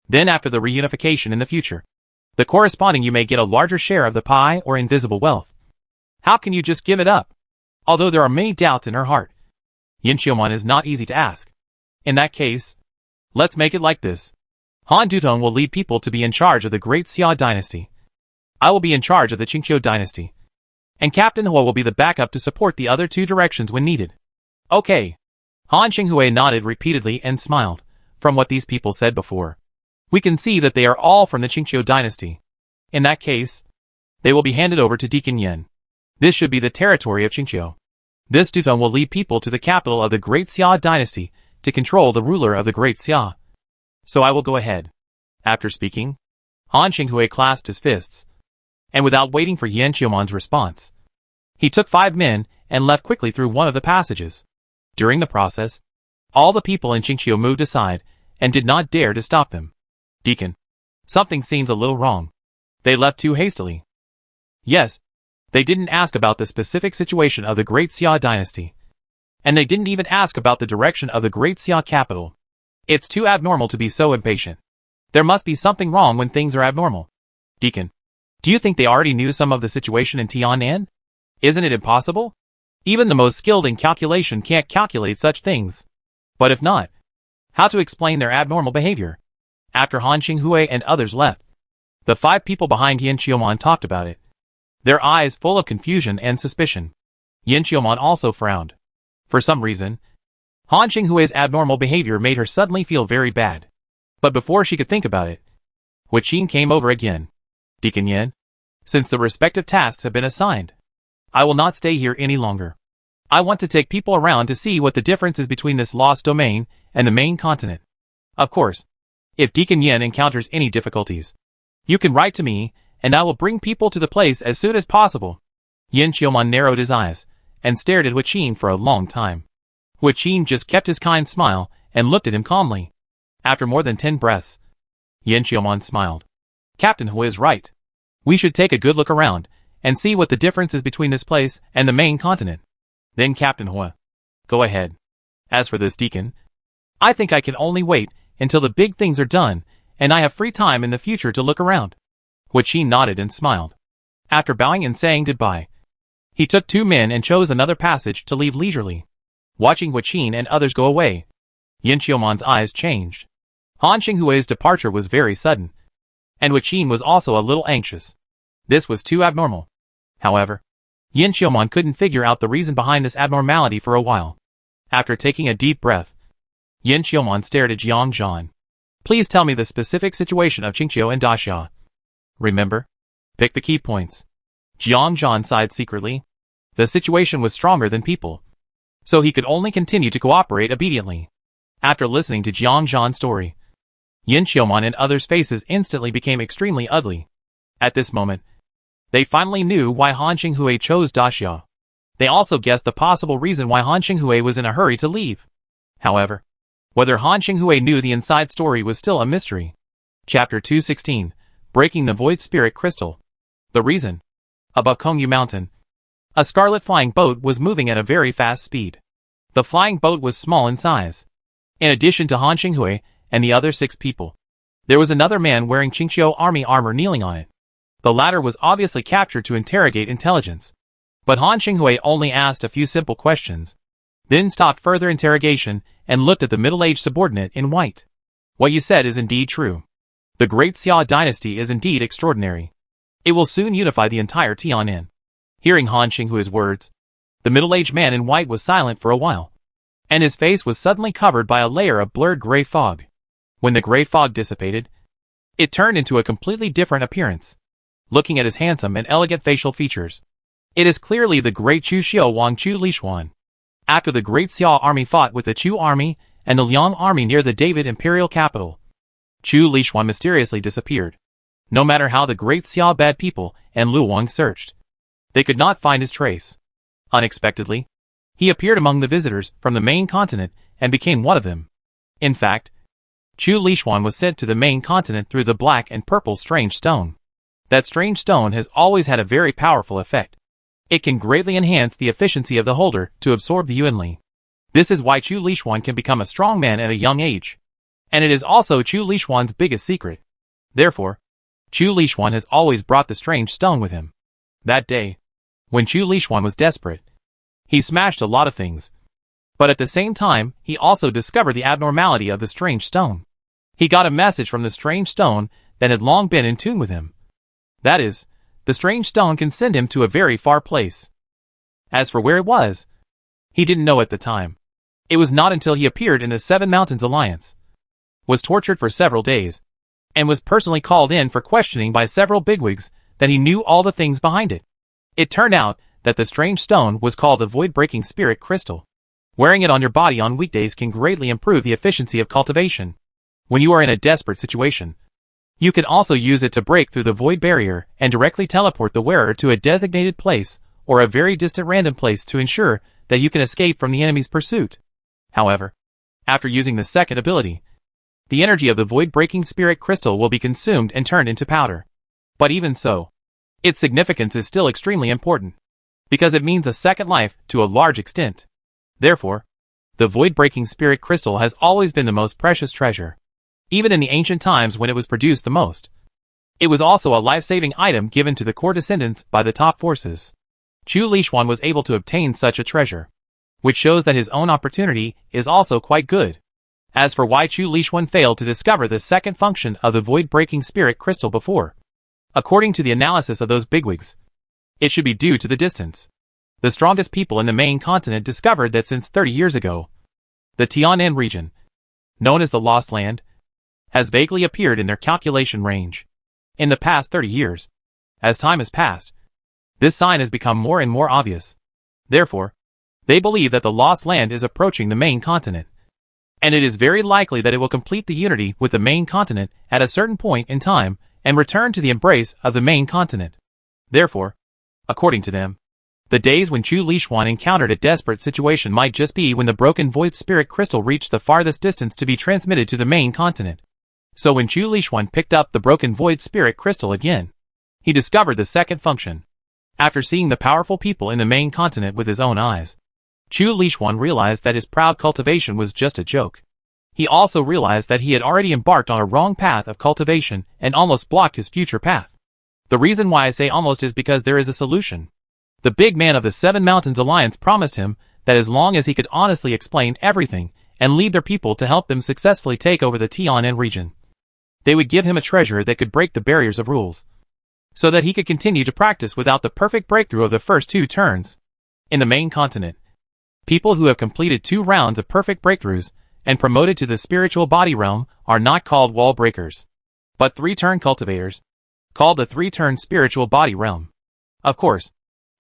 Then after the reunification in the future, the corresponding you may get a larger share of the pie or invisible wealth. How can you just give it up? Although there are many doubts in her heart, Yan Qiuman is not easy to ask. In that case, let's make it like this. Han Dutong will lead people to be in charge of the Great Xia dynasty. I will be in charge of the Qingqiu dynasty. And Captain Hua will be the backup to support the other 2 directions when needed. Okay. Han Qinghui nodded repeatedly and smiled. From what these people said before, we can see that they are all from the Qingqiu dynasty. In that case, they will be handed over to Deacon Yin. This should be the territory of Qingqiu. This Dutong will lead people to the capital of the Great Xia dynasty to control the ruler of the Great Xia. So I will go ahead. After speaking, Han Qinghui clasped his fists, and without waiting for Yan Qiuman's response, he took 5 men and left quickly through one of the passages. During the process, all the people in Qingqiu moved aside and did not dare to stop them. Deacon, something seems a little wrong. They left too hastily. Yes, they didn't ask about the specific situation of the Great Xia dynasty. And they didn't even ask about the direction of the Great Xia capital. It's too abnormal to be so impatient. There must be something wrong when things are abnormal. Deacon, do you think they already knew some of the situation in Tiannan? Isn't it impossible? Even the most skilled in calculation can't calculate such things. But if not, how to explain their abnormal behavior? After Han Qinghui and others left, the 5 people behind Yan Qiuman talked about it, their eyes full of confusion and suspicion. Yan Qiuman also frowned. For some reason, Han Qinghui's abnormal behavior made her suddenly feel very bad. But before she could think about it, Hui Qin came over again. Deacon Yin, since the respective tasks have been assigned, I will not stay here any longer. I want to take people around to see what the difference is between this lost domain and the main continent. Of course, if Deacon Yin encounters any difficulties, you can write to me, and I will bring people to the place as soon as possible. Yin Xiaoman narrowed his eyes and stared at Hui Qin for a long time. Hui Qin just kept his kind smile and looked at him calmly. After more than 10 breaths, Yin Xiaoman smiled. Captain Hui is right. We should take a good look around and see what the difference is between this place and the main continent. Then Captain Hui, go ahead. As for this deacon, I think I can only wait until the big things are done and I have free time in the future to look around. Hui Qin nodded and smiled. After bowing and saying goodbye, he took 2 men and chose another passage to leave leisurely. Watching Hui Qin and others go away, Yin Xiaoman's eyes changed. Han Xinghui's departure was very sudden, and Hui Qin was also a little anxious. This was too abnormal. However, Yin Xiaoman couldn't figure out the reason behind this abnormality for a while. After taking a deep breath, Yin Xiaoman stared at Jiang Zhan. Please tell me the specific situation of Qingqiu and Daxia. Remember? Pick the key points. Jiang Zhan sighed secretly. The situation was stronger than people, so he could only continue to cooperate obediently. After listening to Jiang Zhan's story, Yin Xiaoman and others' faces instantly became extremely ugly. At this moment, they finally knew why Han Xinghui chose Daxia. They also guessed the possible reason why Han Xinghui was in a hurry to leave. However, whether Han Xinghui knew the inside story was still a mystery. Chapter 216, Breaking the Void Spirit Crystal. The reason. Above Kongyu Mountain, a scarlet flying boat was moving at a very fast speed. The flying boat was small in size. In addition to Han Xinghui and the other 6 people, there was another man wearing Qingqiu army armor kneeling on it. The latter was obviously captured to interrogate intelligence. But Han Xinghui only asked a few simple questions, then stopped further interrogation and looked at the middle-aged subordinate in white. What you said is indeed true. The Great Xia dynasty is indeed extraordinary. It will soon unify the entire Tianan. Hearing Han Xinghui's words, the middle-aged man in white was silent for a while, and his face was suddenly covered by a layer of blurred gray fog. When the gray fog dissipated, it turned into a completely different appearance. Looking at his handsome and elegant facial features, it is clearly the great Chu Xiao Wang Chu Lishuan. After the Great Xia army fought with the Chu army and the Liang army near the David imperial capital, Chu Lishuan mysteriously disappeared. No matter how the Great Xia bad people and Lu Wang searched, they could not find his trace. Unexpectedly, he appeared among the visitors from the main continent and became one of them. In fact, Chu Lishuan was sent to the main continent through the black and purple strange stone. That strange stone has always had a very powerful effect. It can greatly enhance the efficiency of the holder to absorb the Yuanli. This is why Chu Lishuan can become a strong man at a young age. And it is also Chu Lishuan's biggest secret. Therefore, Chu Lishuan has always brought the strange stone with him. That day, when Chu Lishuan was desperate, he smashed a lot of things. But at the same time, he also discovered the abnormality of the strange stone. He got a message from the strange stone that had long been in tune with him. That is, the strange stone can send him to a very far place. As for where it was, he didn't know at the time. It was not until he appeared in the 7 Mountains Alliance, was tortured for several days, and was personally called in for questioning by several bigwigs that he knew all the things behind it. It turned out that the strange stone was called the Void-Breaking Spirit Crystal. Wearing it on your body on weekdays can greatly improve the efficiency of cultivation. When you are in a desperate situation, you can also use it to break through the void barrier and directly teleport the wearer to a designated place or a very distant random place to ensure that you can escape from the enemy's pursuit. However, after using the second ability, the energy of the void-breaking spirit crystal will be consumed and turned into powder. But even so, its significance is still extremely important, because it means a second life to a large extent. Therefore, the void-breaking spirit crystal has always been the most precious treasure. Even in the ancient times when it was produced the most, it was also a life-saving item given to the core descendants by the top forces. Chu Lishuan was able to obtain such a treasure, which shows that his own opportunity is also quite good. As for why Chu Lishuan failed to discover the second function of the void-breaking spirit crystal before, according to the analysis of those bigwigs, it should be due to the distance. The strongest people in the main continent discovered that since 30 years ago, the Tianan region, known as the Lost Land, has vaguely appeared in their calculation range. In the past 30 years, as time has passed, this sign has become more and more obvious. Therefore, they believe that the lost land is approaching the main continent, and it is very likely that it will complete the unity with the main continent at a certain point in time and return to the embrace of the main continent. Therefore, according to them, the days when Chu Lixuan encountered a desperate situation might just be when the broken void spirit crystal reached the farthest distance to be transmitted to the main continent. So when Chu Lixuan picked up the broken void spirit crystal again, he discovered the second function. After seeing the powerful people in the main continent with his own eyes, Chu Lixuan realized that his proud cultivation was just a joke. He also realized that he had already embarked on a wrong path of cultivation and almost blocked his future path. The reason why I say almost is because there is a solution. The big man of the Seven Mountains Alliance promised him that as long as he could honestly explain everything and lead their people to help them successfully take over the Tianan region, they would give him a treasure that could break the barriers of rules, so that he could continue to practice without the perfect breakthrough of the first 2 turns. In the main continent, people who have completed 2 rounds of perfect breakthroughs and promoted to the spiritual body realm are not called wall breakers, but 3-turn cultivators, called the 3-turn spiritual body realm. Of course,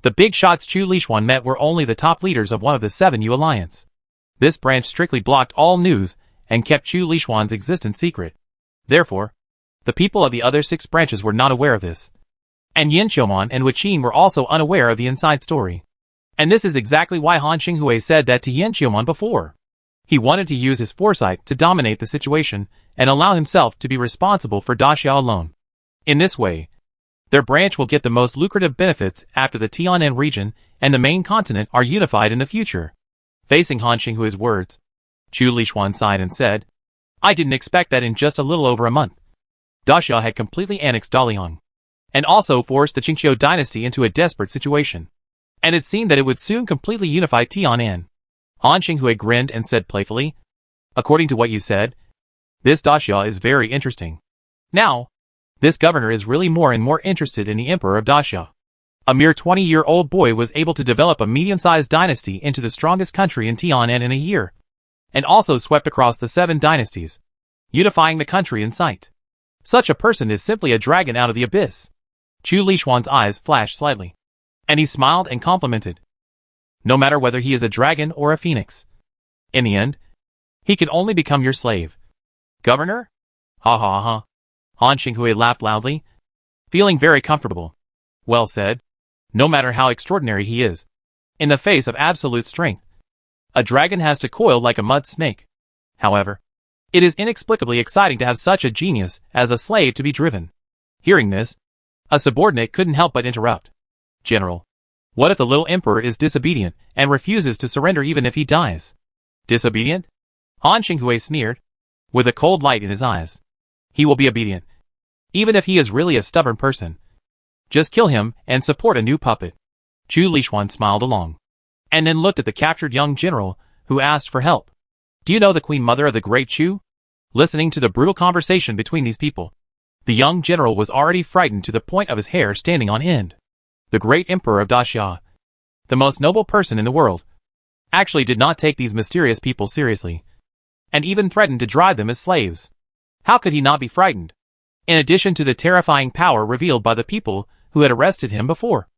the big shots Chu Lixuan met were only the top leaders of one of the 7U Alliance. This branch strictly blocked all news and kept Chu Lixuan's existence secret. Therefore, the people of the other 6 branches were not aware of this. And Yin Xiaomon and Wei were also unaware of the inside story. And this is exactly why Han Xinghui said that to Yin Xiaomon before. He wanted to use his foresight to dominate the situation and allow himself to be responsible for Daxia alone. In this way, their branch will get the most lucrative benefits after the Tianan region and the main continent are unified in the future. Facing Han Xinghui's words, Chu Lixuan sighed and said, I didn't expect that in just a little over a month. Daxia had completely annexed Daliang, and also forced the Qingqiu dynasty into a desperate situation. And it seemed that it would soon completely unify Tianan. Han Xinghui grinned and said playfully, according to what you said, this Daxia is very interesting. Now, this governor is really more and more interested in the Emperor of Daxia. A mere 20-year-old boy was able to develop a medium-sized dynasty into the strongest country in Tianan in a year, and also swept across the 7 dynasties, unifying the country in sight. Such a person is simply a dragon out of the abyss. Chu Lixuan's eyes flashed slightly, and he smiled and complimented. No matter whether he is a dragon or a phoenix, in the end, he can only become your slave. Governor? Ha ha ha. Han Xinghui laughed loudly, feeling very comfortable. Well said. No matter how extraordinary he is, in the face of absolute strength, a dragon has to coil like a mud snake. However, it is inexplicably exciting to have such a genius as a slave to be driven. Hearing this, a subordinate couldn't help but interrupt. General, what if the little emperor is disobedient and refuses to surrender even if he dies? Disobedient? Han Xinghui sneered, with a cold light in his eyes. He will be obedient, even if he is really a stubborn person. Just kill him and support a new puppet. Chu Lixuan smiled along, and then looked at the captured young general, who asked for help. Do you know the Queen Mother of the Great Chu? Listening to the brutal conversation between these people, the young general was already frightened to the point of his hair standing on end. The great emperor of Daxia, the most noble person in the world, actually did not take these mysterious people seriously, and even threatened to drive them as slaves. How could he not be frightened? In addition to the terrifying power revealed by the people who had arrested him before,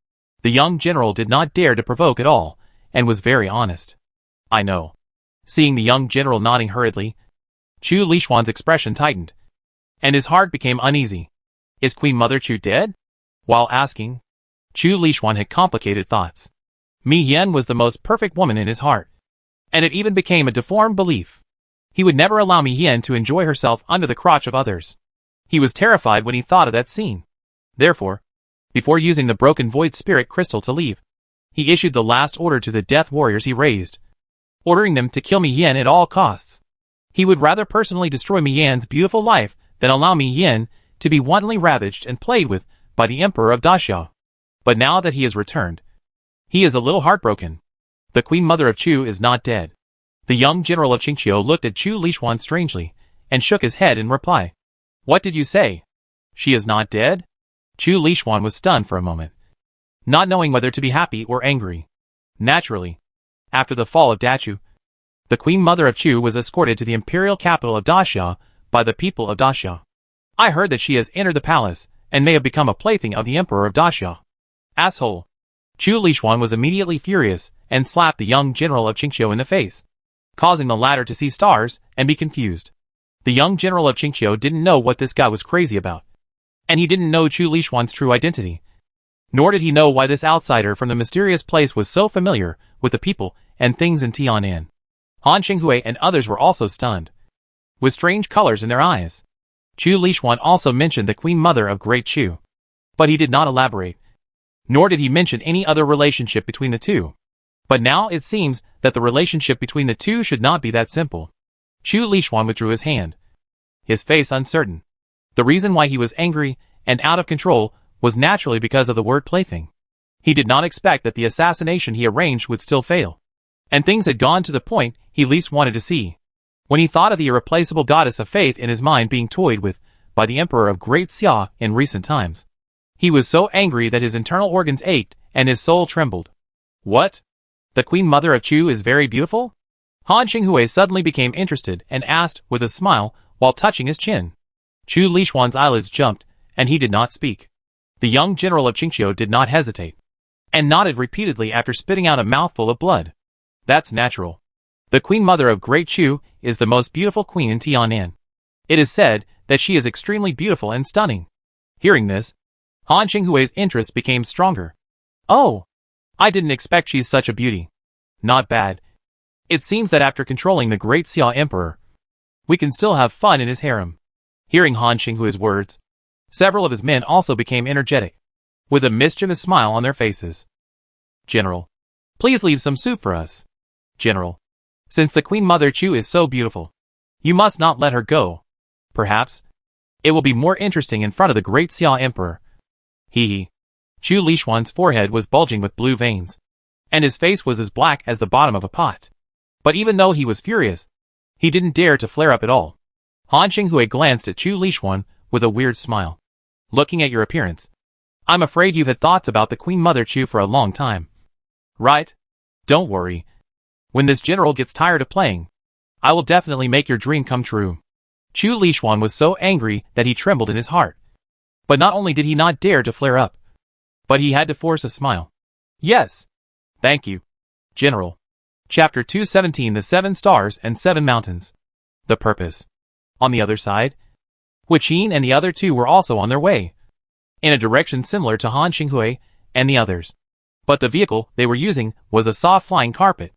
the young general did not dare to provoke at all, and was very honest. I know. Seeing the young general nodding hurriedly, Chu Lixuan's expression tightened, and his heart became uneasy. Is Queen Mother Chu dead? While asking, Chu Lixuan had complicated thoughts. Mi Yan was the most perfect woman in his heart, and it even became a deformed belief. He would never allow Mi Yan to enjoy herself under the crotch of others. He was terrified when he thought of that scene. Therefore, before using the broken void spirit crystal to leave, he issued the last order to the death warriors he raised, ordering them to kill Mi Yan at all costs. He would rather personally destroy Mi Yan's beautiful life than allow Mi Yan to be wantonly ravaged and played with by the Emperor of Daxia. But now that he has returned, he is a little heartbroken. The Queen Mother of Chu is not dead. The young general of Qingqiu looked at Chu Lixuan strangely, and shook his head in reply. What did you say? She is not dead? Chu Lixuan was stunned for a moment, not knowing whether to be happy or angry. Naturally, after the fall of Dachu, the Queen Mother of Chu was escorted to the imperial capital of Daxia by the people of Daxia. I heard that she has entered the palace and may have become a plaything of the Emperor of Daxia. Asshole. Chu Lixuan was immediately furious and slapped the young general of Qingqiu in the face, causing the latter to see stars and be confused. The young general of Qingqiu didn't know what this guy was crazy about, and he didn't know Chu Lixuan's true identity. Nor did he know why this outsider from the mysterious place was so familiar with the people and things in Tianan. Han Qinghui and others were also stunned, with strange colors in their eyes. Chu Lixuan also mentioned the Queen Mother of Great Chu, but he did not elaborate, nor did he mention any other relationship between the two. But now it seems that the relationship between the two should not be that simple. Chu Lixuan withdrew his hand, his face uncertain. The reason why he was angry and out of control was naturally because of the word plaything. He did not expect that the assassination he arranged would still fail, and things had gone to the point he least wanted to see. When he thought of the irreplaceable goddess of faith in his mind being toyed with by the Emperor of Great Xia in recent times, he was so angry that his internal organs ached and his soul trembled. What? The Queen Mother of Chu is very beautiful? Han Qinghui suddenly became interested and asked with a smile while touching his chin. Chu Lixuan's eyelids jumped, and he did not speak. The young general of Qingqiu did not hesitate, and nodded repeatedly after spitting out a mouthful of blood. That's natural. The Queen Mother of Great Chu is the most beautiful queen in Tianan. It is said that she is extremely beautiful and stunning. Hearing this, Han Qinghui's interest became stronger. Oh! I didn't expect she's such a beauty. Not bad. It seems that after controlling the Great Xia Emperor, we can still have fun in his harem. Hearing Han Qinghui's words, several of his men also became energetic, with a mischievous smile on their faces. General, please leave some soup for us. General, since the Queen Mother Chu is so beautiful, you must not let her go. Perhaps it will be more interesting in front of the Great Xia Emperor. Hee hee. Chu Lixuan's forehead was bulging with blue veins, and his face was as black as the bottom of a pot. But even though he was furious, he didn't dare to flare up at all. Han Qinghui glanced at Chu Lixuan with a weird smile. Looking at your appearance, I'm afraid you've had thoughts about the Queen Mother Chu for a long time. Right? Don't worry. When this general gets tired of playing, I will definitely make your dream come true. Chu Lixuan was so angry that he trembled in his heart. But not only did he not dare to flare up, but he had to force a smile. Yes. Thank you, General. Chapter 217 The 7 Stars and 7 Mountains. The Purpose. On the other side, Hu Qin and the other two were also on their way, in a direction similar to Han Qinghui and the others. But the vehicle they were using was a soft flying carpet.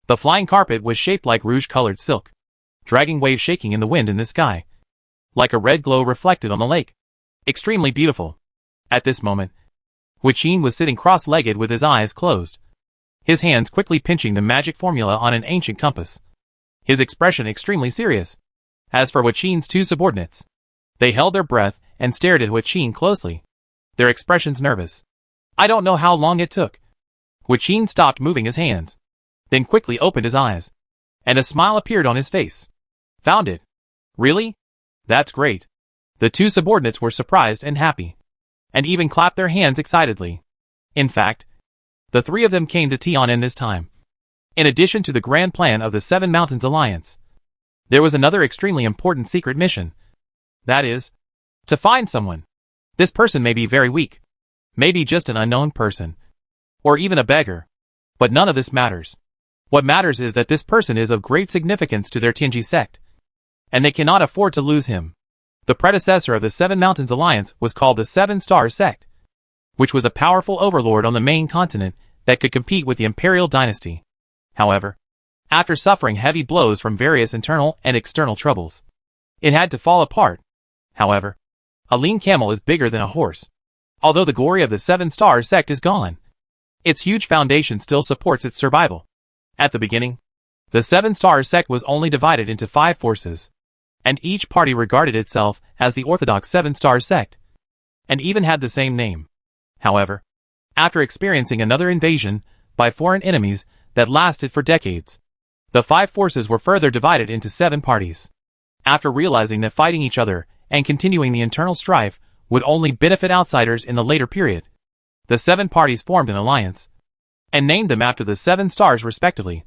The flying carpet was shaped like rouge-colored silk, dragging waves shaking in the wind in the sky, like a red glow reflected on the lake. Extremely beautiful. At this moment, Hu Qin was sitting cross-legged with his eyes closed, his hands quickly pinching the magic formula on an ancient compass, his expression extremely serious. As for Hu Qin's two subordinates, they held their breath and stared at Hu Qin closely, their expressions nervous. I don't know how long it took. Hu Qin stopped moving his hands, then quickly opened his eyes, and a smile appeared on his face. Found it. Really? That's great. The two subordinates were surprised and happy, and even clapped their hands excitedly. In fact, the three of them came to Tianan this time. In addition to the grand plan of the 7 Mountains Alliance, there was another extremely important secret mission. That is, to find someone. This person may be very weak, maybe just an unknown person, or even a beggar. But none of this matters. What matters is that this person is of great significance to their Tianji sect, and they cannot afford to lose him. The predecessor of the 7 Mountains Alliance was called the 7 Star Sect, which was a powerful overlord on the main continent that could compete with the Imperial Dynasty. However, after suffering heavy blows from various internal and external troubles, it had to fall apart. However, a lean camel is bigger than a horse. Although the glory of the 7 Star Sect is gone, its huge foundation still supports its survival. At the beginning, the 7 Star Sect was only divided into 5 forces, and each party regarded itself as the orthodox 7 Star Sect, and even had the same name. However, after experiencing another invasion by foreign enemies that lasted for decades, the 5 forces were further divided into 7 parties. After realizing that fighting each other and continuing the internal strife would only benefit outsiders in the later period, the 7 parties formed an alliance, and named them after the 7 stars respectively.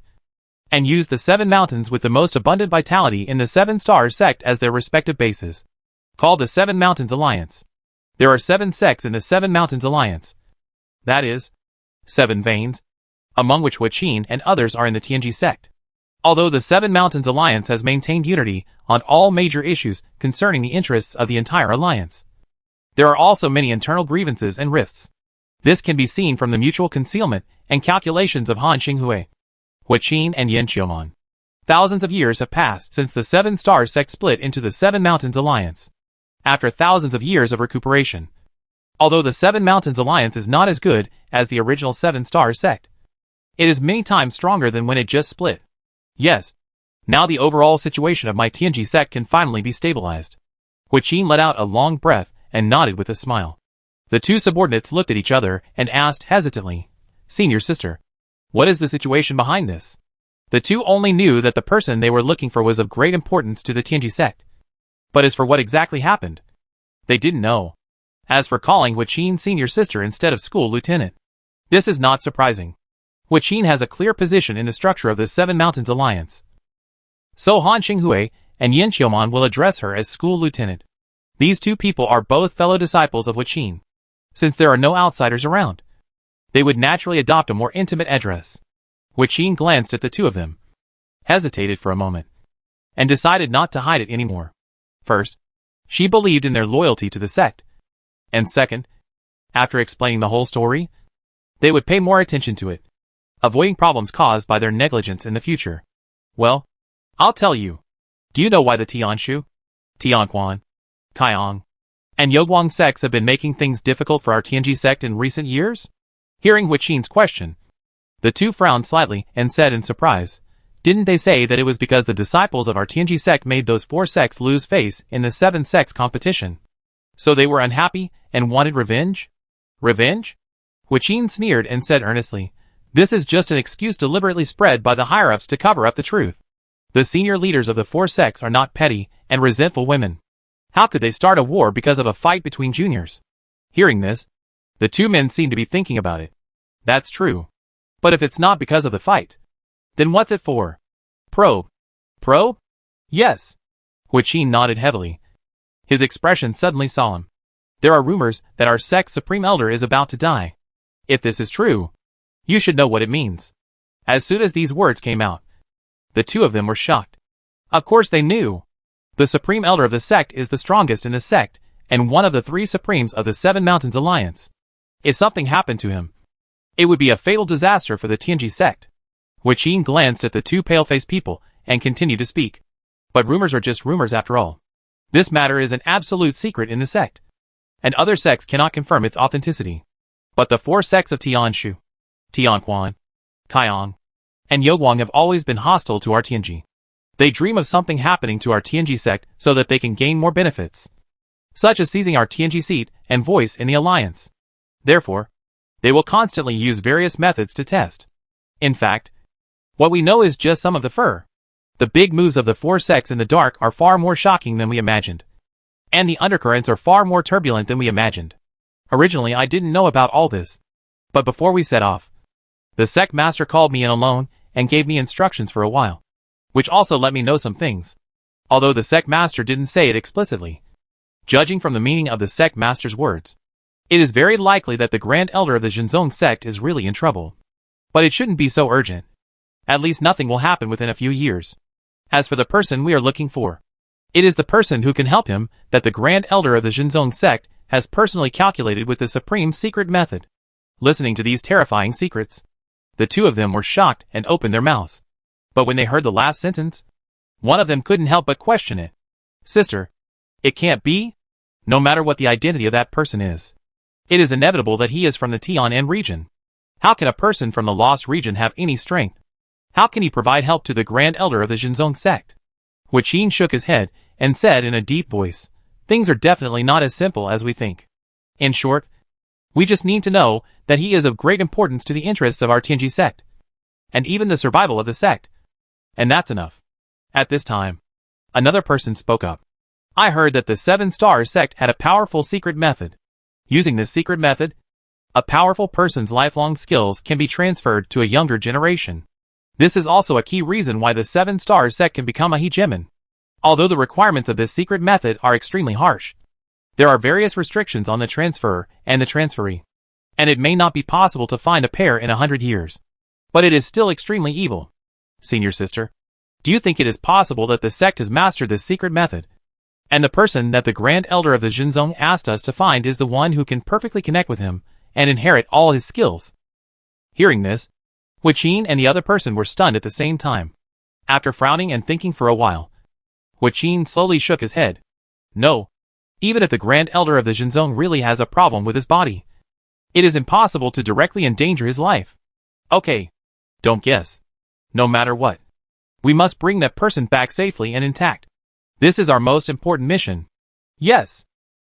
and used the 7 mountains with the most abundant vitality in the 7 Stars sect as their respective bases, called the 7 Mountains Alliance. There are 7 sects in the 7 Mountains Alliance. That is, 7 veins, among which Huaqin and others are in the Tianji sect. Although the 7 Mountains Alliance has maintained unity on all major issues concerning the interests of the entire alliance, there are also many internal grievances and rifts. This can be seen from the mutual concealment and calculations of Han Xinghui, Huaqin and Yan Qiumon. Thousands of years have passed since the 7 Stars sect split into the 7 Mountains Alliance. After thousands of years of recuperation, although the 7 Mountains Alliance is not as good as the original 7 Stars sect, it is many times stronger than when it just split. Yes, now the overall situation of my Tianji sect can finally be stabilized. Huaqin let out a long breath and nodded with a smile. The two subordinates looked at each other and asked hesitantly, "Senior sister, what is the situation behind this?" The two only knew that the person they were looking for was of great importance to the Tianji sect. But as for what exactly happened, they didn't know. As for calling Huaqin senior sister instead of school lieutenant, this is not surprising. Huaqin has a clear position in the structure of the 7 Mountains Alliance. So Han Xinghui and Yan Qiumon will address her as school lieutenant. These two people are both fellow disciples of Huaqin. Since there are no outsiders around, they would naturally adopt a more intimate address. Huaqin glanced at the two of them, hesitated for a moment, and decided not to hide it anymore. First, she believed in their loyalty to the sect. And second, after explaining the whole story, they would pay more attention to it, avoiding problems caused by their negligence in the future. Well, I'll tell you. Do you know why the Tianshu, Tianquan, Kaiong, and Youguang sects have been making things difficult for our Tianji sect in recent years? Hearing Huaqin's question, the two frowned slightly and said in surprise, "Didn't they say that it was because the disciples of our Tianji sect made those 4 sects lose face in the 7 sects competition? So they were unhappy and wanted revenge?" "Revenge?" Huaqin sneered and said earnestly, "This is just an excuse deliberately spread by the higher-ups to cover up the truth. The senior leaders of the 4 sects are not petty and resentful women. How could they start a war because of a fight between juniors?" Hearing this, the two men seemed to be thinking about it. That's true. But if it's not because of the fight, then what's it for? Probe. Probe? Yes. Huaqin nodded heavily. His expression suddenly solemn. There are rumors that our sect's supreme elder is about to die. If this is true, you should know what it means. As soon as these words came out, the two of them were shocked. Of course they knew. The supreme elder of the sect is the strongest in the sect, and one of the 3 supremes of the 7 Mountains Alliance. If something happened to him, it would be a fatal disaster for the Tianji sect. Huaqin glanced at the two pale-faced people and continued to speak. But rumors are just rumors after all. This matter is an absolute secret in the sect, and other sects cannot confirm its authenticity. But the 4 sects of Tianshu, Tianquan, Kaiong, and Youguang have always been hostile to our Tianji. They dream of something happening to our Tianji sect so that they can gain more benefits, such as seizing our Tianji seat and voice in the alliance. Therefore, they will constantly use various methods to test. In fact, what we know is just some of the fur. The big moves of the 4 sects in the dark are far more shocking than we imagined. And the undercurrents are far more turbulent than we imagined. Originally I didn't know about all this. But before we set off, the sect master called me in alone and gave me instructions for a while, which also let me know some things. Although the sect master didn't say it explicitly. Judging from the meaning of the sect master's words, it is very likely that the Grand Elder of the Zhenzong sect is really in trouble. But it shouldn't be so urgent. At least nothing will happen within a few years. As for the person we are looking for, it is the person who can help him that the Grand Elder of the Zhenzong sect has personally calculated with the supreme secret method. Listening to these terrifying secrets, the two of them were shocked and opened their mouths. But when they heard the last sentence, one of them couldn't help but question it. "Sister, it can't be? No matter what the identity of that person is, it is inevitable that he is from the Tianan region. How can a person from the lost region have any strength? How can he provide help to the Grand Elder of the Zhenzong sect?" Huaqin shook his head and said in a deep voice, "Things are definitely not as simple as we think. In short, we just need to know that he is of great importance to the interests of our Tianji sect, and even the survival of the sect. And that's enough." At this time, another person spoke up. "I heard that the 7 Stars sect had a powerful secret method. Using this secret method, a powerful person's lifelong skills can be transferred to a younger generation. This is also a key reason why the 7-star sect can become a hegemon. Although the requirements of this secret method are extremely harsh, there are various restrictions on the transferer and the transferee, and it may not be possible to find a pair in 100 years. But it is still extremely evil. Senior sister, do you think it is possible that the sect has mastered this secret method? And the person that the Grand Elder of the Jinzong asked us to find is the one who can perfectly connect with him and inherit all his skills. Hearing this, Wu Qin and the other person were stunned at the same time. After frowning and thinking for a while, Wu Qin slowly shook his head. No. Even if the Grand Elder of the Jinzong really has a problem with his body, it is impossible to directly endanger his life. Okay. Don't guess. No matter what, we must bring that person back safely and intact. This is our most important mission. Yes.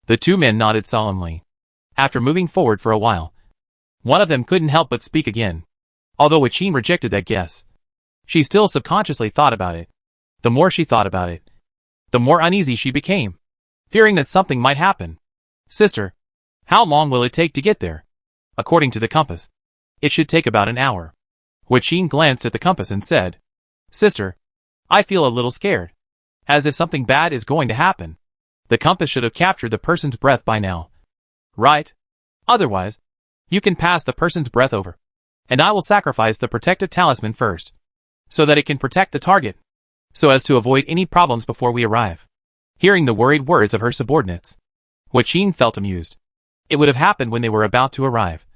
The two men nodded solemnly. After moving forward for a while, one of them couldn't help but speak again. Although Wu Qin rejected that guess, she still subconsciously thought about it. The more she thought about it, the more uneasy she became, fearing that something might happen. Sister, how long will it take to get there? According to the compass, it should take about an hour. Wu Qin glanced at the compass and said, Sister, I feel a little scared. As if something bad is going to happen. The compass should have captured the person's breath by now. Right? Otherwise, you can pass the person's breath over, and I will sacrifice the protective talisman first, so that it can protect the target, so as to avoid any problems before we arrive. Hearing the worried words of her subordinates, Wu Qin felt amused. It would have happened when they were about to arrive.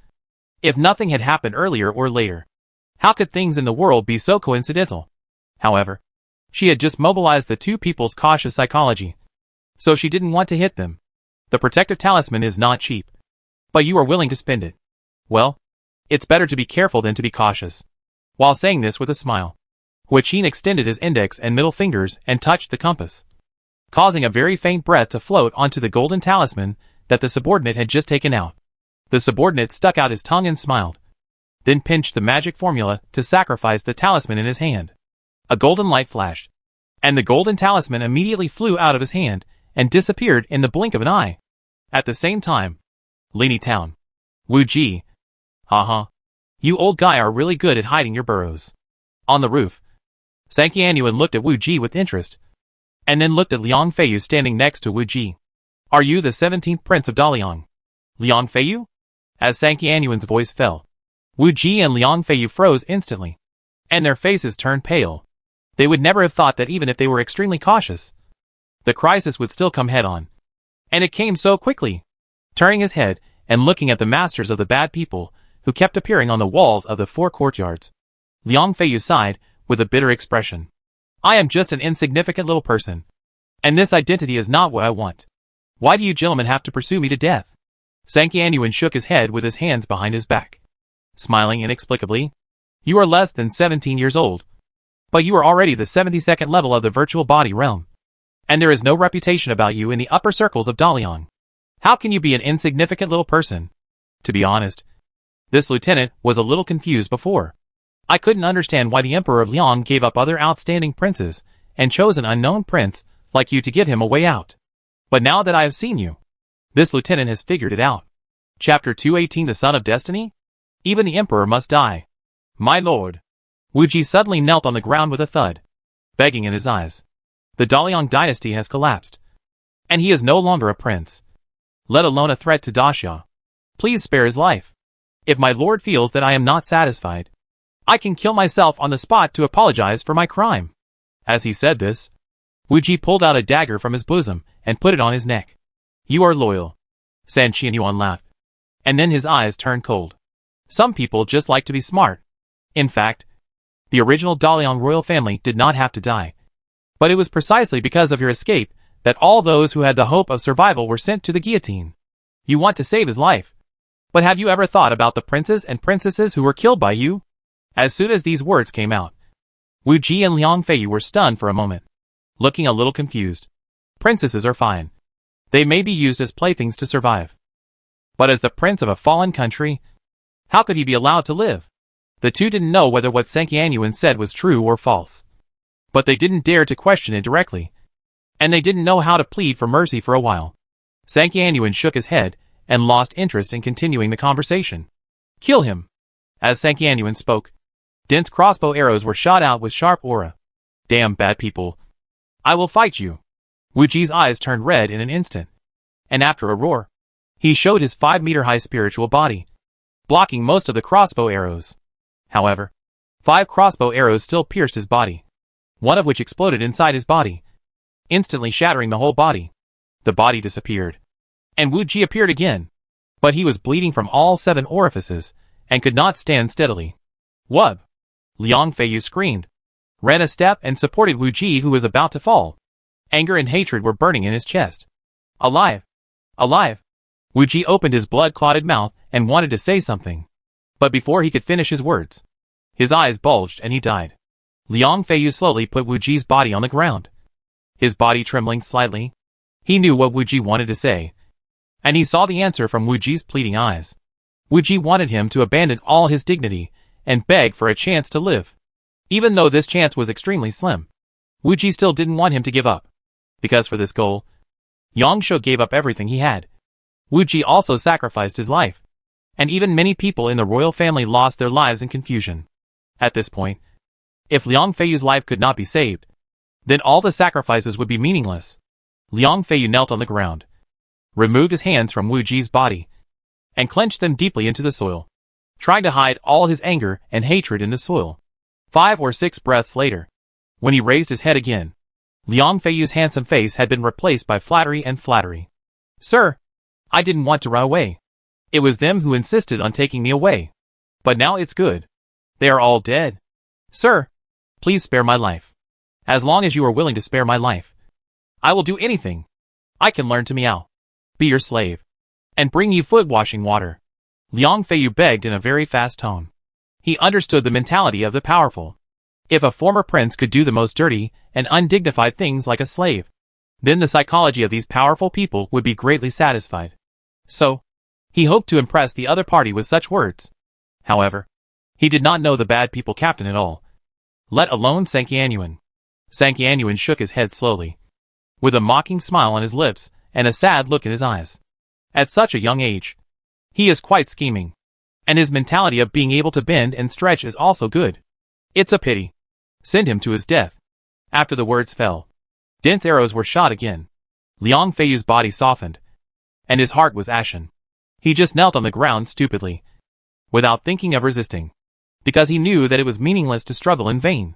If nothing had happened earlier or later, how could things in the world be so coincidental? However, she had just mobilized the two people's cautious psychology, so she didn't want to hit them. The protective talisman is not cheap, but you are willing to spend it. Well, it's better to be careful than to be cautious. While saying this with a smile, Wu Qin extended his index and middle fingers and touched the compass, causing a very faint breath to float onto the golden talisman that the subordinate had just taken out. The subordinate stuck out his tongue and smiled, then pinched the magic formula to sacrifice the talisman in his hand. A golden light flashed, and the golden talisman immediately flew out of his hand and disappeared in the blink of an eye. At the same time, Lini Town. Wu Ji. You old guy are really good at hiding your burrows. On the roof, Sanqianyuan looked at Wu Ji with interest, and then looked at Liang Feiyu standing next to Wu Ji. Are you the 17th Prince of Daliang? Liang Feiyu? As Sanqianyuan's voice fell, Wu Ji and Liang Feiyu froze instantly, and their faces turned pale. They would never have thought that even if they were extremely cautious, the crisis would still come head-on. And it came so quickly. Turning his head and looking at the masters of the bad people who kept appearing on the walls of the 4 courtyards, Liang Feiyu sighed with a bitter expression. I am just an insignificant little person, and this identity is not what I want. Why do you gentlemen have to pursue me to death? Sanqianyuan shook his head with his hands behind his back, smiling inexplicably. You are less than 17 years old, but you are already the 72nd level of the virtual body realm, and there is no reputation about you in the upper circles of Daliang. How can you be an insignificant little person? To be honest, this lieutenant was a little confused before. I couldn't understand why the Emperor of Liang gave up other outstanding princes and chose an unknown prince like you to give him a way out. But now that I have seen you, this lieutenant has figured it out. Chapter 218 The Son of Destiny? Even the Emperor must die. My lord. Wu Ji suddenly knelt on the ground with a thud, begging in his eyes. The Daliang dynasty has collapsed, and he is no longer a prince, let alone a threat to Daxia. Please spare his life. If my lord feels that I am not satisfied, I can kill myself on the spot to apologize for my crime. As he said this, Wu Ji pulled out a dagger from his bosom and put it on his neck. You are loyal. Sanqianyuan laughed, and then his eyes turned cold. Some people just like to be smart. In fact, the original Daliang royal family did not have to die. But it was precisely because of your escape that all those who had the hope of survival were sent to the guillotine. You want to save his life. But have you ever thought about the princes and princesses who were killed by you? As soon as these words came out, Wu Ji and Liang Feiyu were stunned for a moment, looking a little confused. Princesses are fine. They may be used as playthings to survive. But as the prince of a fallen country, how could he be allowed to live? The two didn't know whether what Sanqianyuan said was true or false. But they didn't dare to question it directly, and they didn't know how to plead for mercy for a while. Sanqianyuan shook his head and lost interest in continuing the conversation. Kill him. As Sanqianyuan spoke, Dense crossbow arrows were shot out with sharp aura. Damn bad people. I will fight you. Wu Ji's eyes turned red in an instant. And after a roar, he showed his 5-meter-high spiritual body, blocking most of the crossbow arrows. However, 5 crossbow arrows still pierced his body, one of which exploded inside his body, instantly shattering the whole body. The body disappeared, and Wu Ji appeared again, but he was bleeding from all 7 orifices, and could not stand steadily. Wub! Liang Feiyu screamed, ran a step and supported Wu Ji, who was about to fall. Anger and hatred were burning in his chest. Alive! Alive! Wu Ji opened his blood-clotted mouth and wanted to say something, but before he could finish his words, his eyes bulged and he died. Liang Feiyu slowly put Wu Ji's body on the ground, his body trembling slightly. He knew what Wu Ji wanted to say, and he saw the answer from Wu Ji's pleading eyes. Wu Ji wanted him to abandon all his dignity and beg for a chance to live. Even though this chance was extremely slim, Wu Ji still didn't want him to give up, because for this goal, Yang Shou gave up everything he had. Wu Ji also sacrificed his life, and even many people in the royal family lost their lives in confusion. At this point, if Liang Feiyu's life could not be saved, then all the sacrifices would be meaningless. Liang Feiyu knelt on the ground, removed his hands from Wu Ji's body, and clenched them deeply into the soil, trying to hide all his anger and hatred in the soil. 5 or 6 breaths later, when he raised his head again, Liang Feiyu's handsome face had been replaced by flattery and flattery. Sir, I didn't want to run away. It was them who insisted on taking me away. But now it's good. They are all dead. Sir, please spare my life. As long as you are willing to spare my life, I will do anything. I can learn to meow, be your slave, and bring you foot-washing water. Liang Feiyu begged in a very fast tone. He understood the mentality of the powerful. If a former prince could do the most dirty and undignified things like a slave, then the psychology of these powerful people would be greatly satisfied. So, he hoped to impress the other party with such words. However, he did not know the bad people captain at all, let alone Sanqianyuan. Sanqianyuan shook his head slowly, with a mocking smile on his lips and a sad look in his eyes. At such a young age, he is quite scheming, and his mentality of being able to bend and stretch is also good. It's a pity. Send him to his death. After the words fell, dense arrows were shot again. Liang Feiyu's body softened, and his heart was ashen. He just knelt on the ground stupidly, without thinking of resisting, because he knew that it was meaningless to struggle in vain.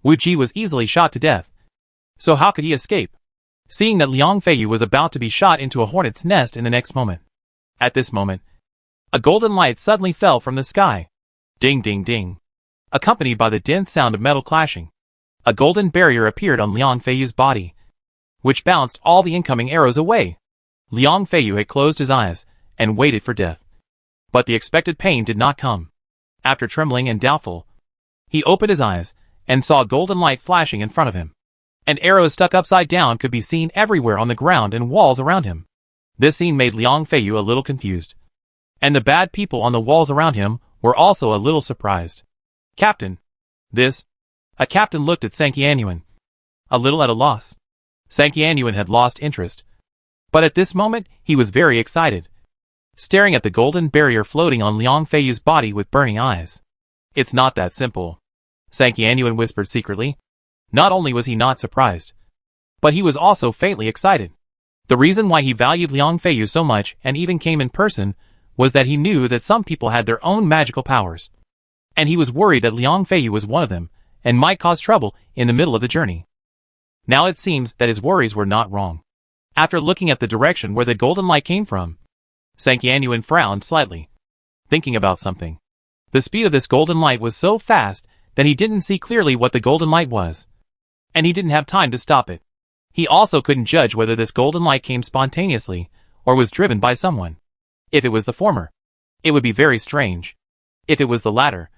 Wu Ji was easily shot to death, so how could he escape? Seeing that Liang Feiyu was about to be shot into a hornet's nest in the next moment. At this moment, a golden light suddenly fell from the sky. Ding ding ding. Accompanied by the dense sound of metal clashing, a golden barrier appeared on Liang Feiyu's body, which bounced all the incoming arrows away. Liang Feiyu had closed his eyes and waited for death. But the expected pain did not come. After trembling and doubtful, he opened his eyes and saw golden light flashing in front of him. And arrows stuck upside down could be seen everywhere on the ground and walls around him. This scene made Liang Feiyu a little confused, and the bad people on the walls around him were also a little surprised. Captain. A captain looked at Sanqianyuan, a little at a loss. Sanqianyuan had lost interest, but at this moment he was very excited, staring at the golden barrier floating on Liang Feiyu's body with burning eyes. It's not that simple, Sanqianyuan whispered secretly. Not only was he not surprised, but he was also faintly excited. The reason why he valued Liang Feiyu so much and even came in person was that he knew that some people had their own magical powers, and he was worried that Liang Feiyu was one of them and might cause trouble in the middle of the journey. Now it seems that his worries were not wrong. After looking at the direction where the golden light came from, Sanqianyuan frowned slightly, thinking about something. The speed of this golden light was so fast that he didn't see clearly what the golden light was, and he didn't have time to stop it. He also couldn't judge whether this golden light came spontaneously or was driven by someone. If it was the former, it would be very strange. If it was the latter,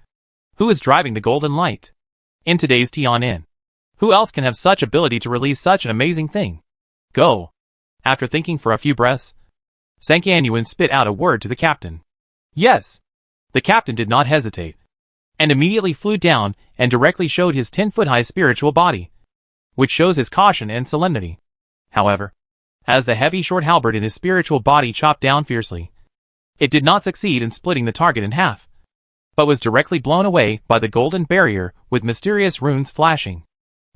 who is driving the golden light? In today's Tian'an, who else can have such ability to release such an amazing thing? Go. After thinking for a few breaths, Sanqianyuan spit out a word to the captain. Yes. The captain did not hesitate, and immediately flew down and directly showed his 10-foot-high spiritual body, which shows his caution and solemnity. However, as the heavy short halberd in his spiritual body chopped down fiercely, it did not succeed in splitting the target in half, but was directly blown away by the golden barrier with mysterious runes flashing.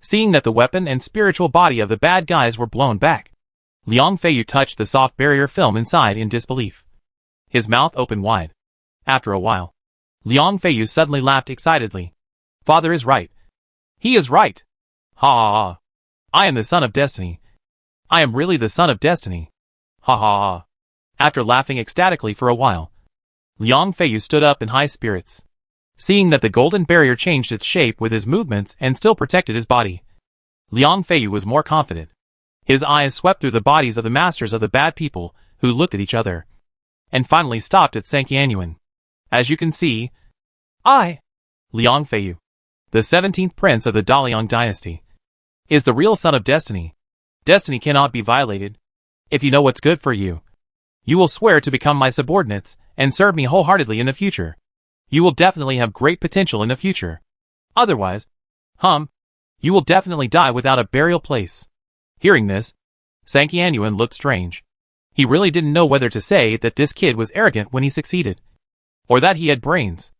Seeing that the weapon and spiritual body of the bad guys were blown back, Liang Feiyu touched the soft barrier film inside in disbelief. His mouth opened wide. After a while, Liang Feiyu suddenly laughed excitedly. Father is right. He is right. Ha ha ha. I am the son of destiny. I am really the son of destiny. Ha ha ha. After laughing ecstatically for a while, Liang Feiyu stood up in high spirits. Seeing that the golden barrier changed its shape with his movements and still protected his body, Liang Feiyu was more confident. His eyes swept through the bodies of the masters of the bad people, who looked at each other, and finally stopped at Sanqianyuan. As you can see, I, Liang Feiyu, the 17th prince of the Daliang dynasty, is the real son of destiny. Destiny cannot be violated. If you know what's good for you, you will swear to become my subordinates and serve me wholeheartedly in the future. You will definitely have great potential in the future. Otherwise, you will definitely die without a burial place. Hearing this, Sanqianyuan looked strange. He really didn't know whether to say that this kid was arrogant when he succeeded, or that he had brains.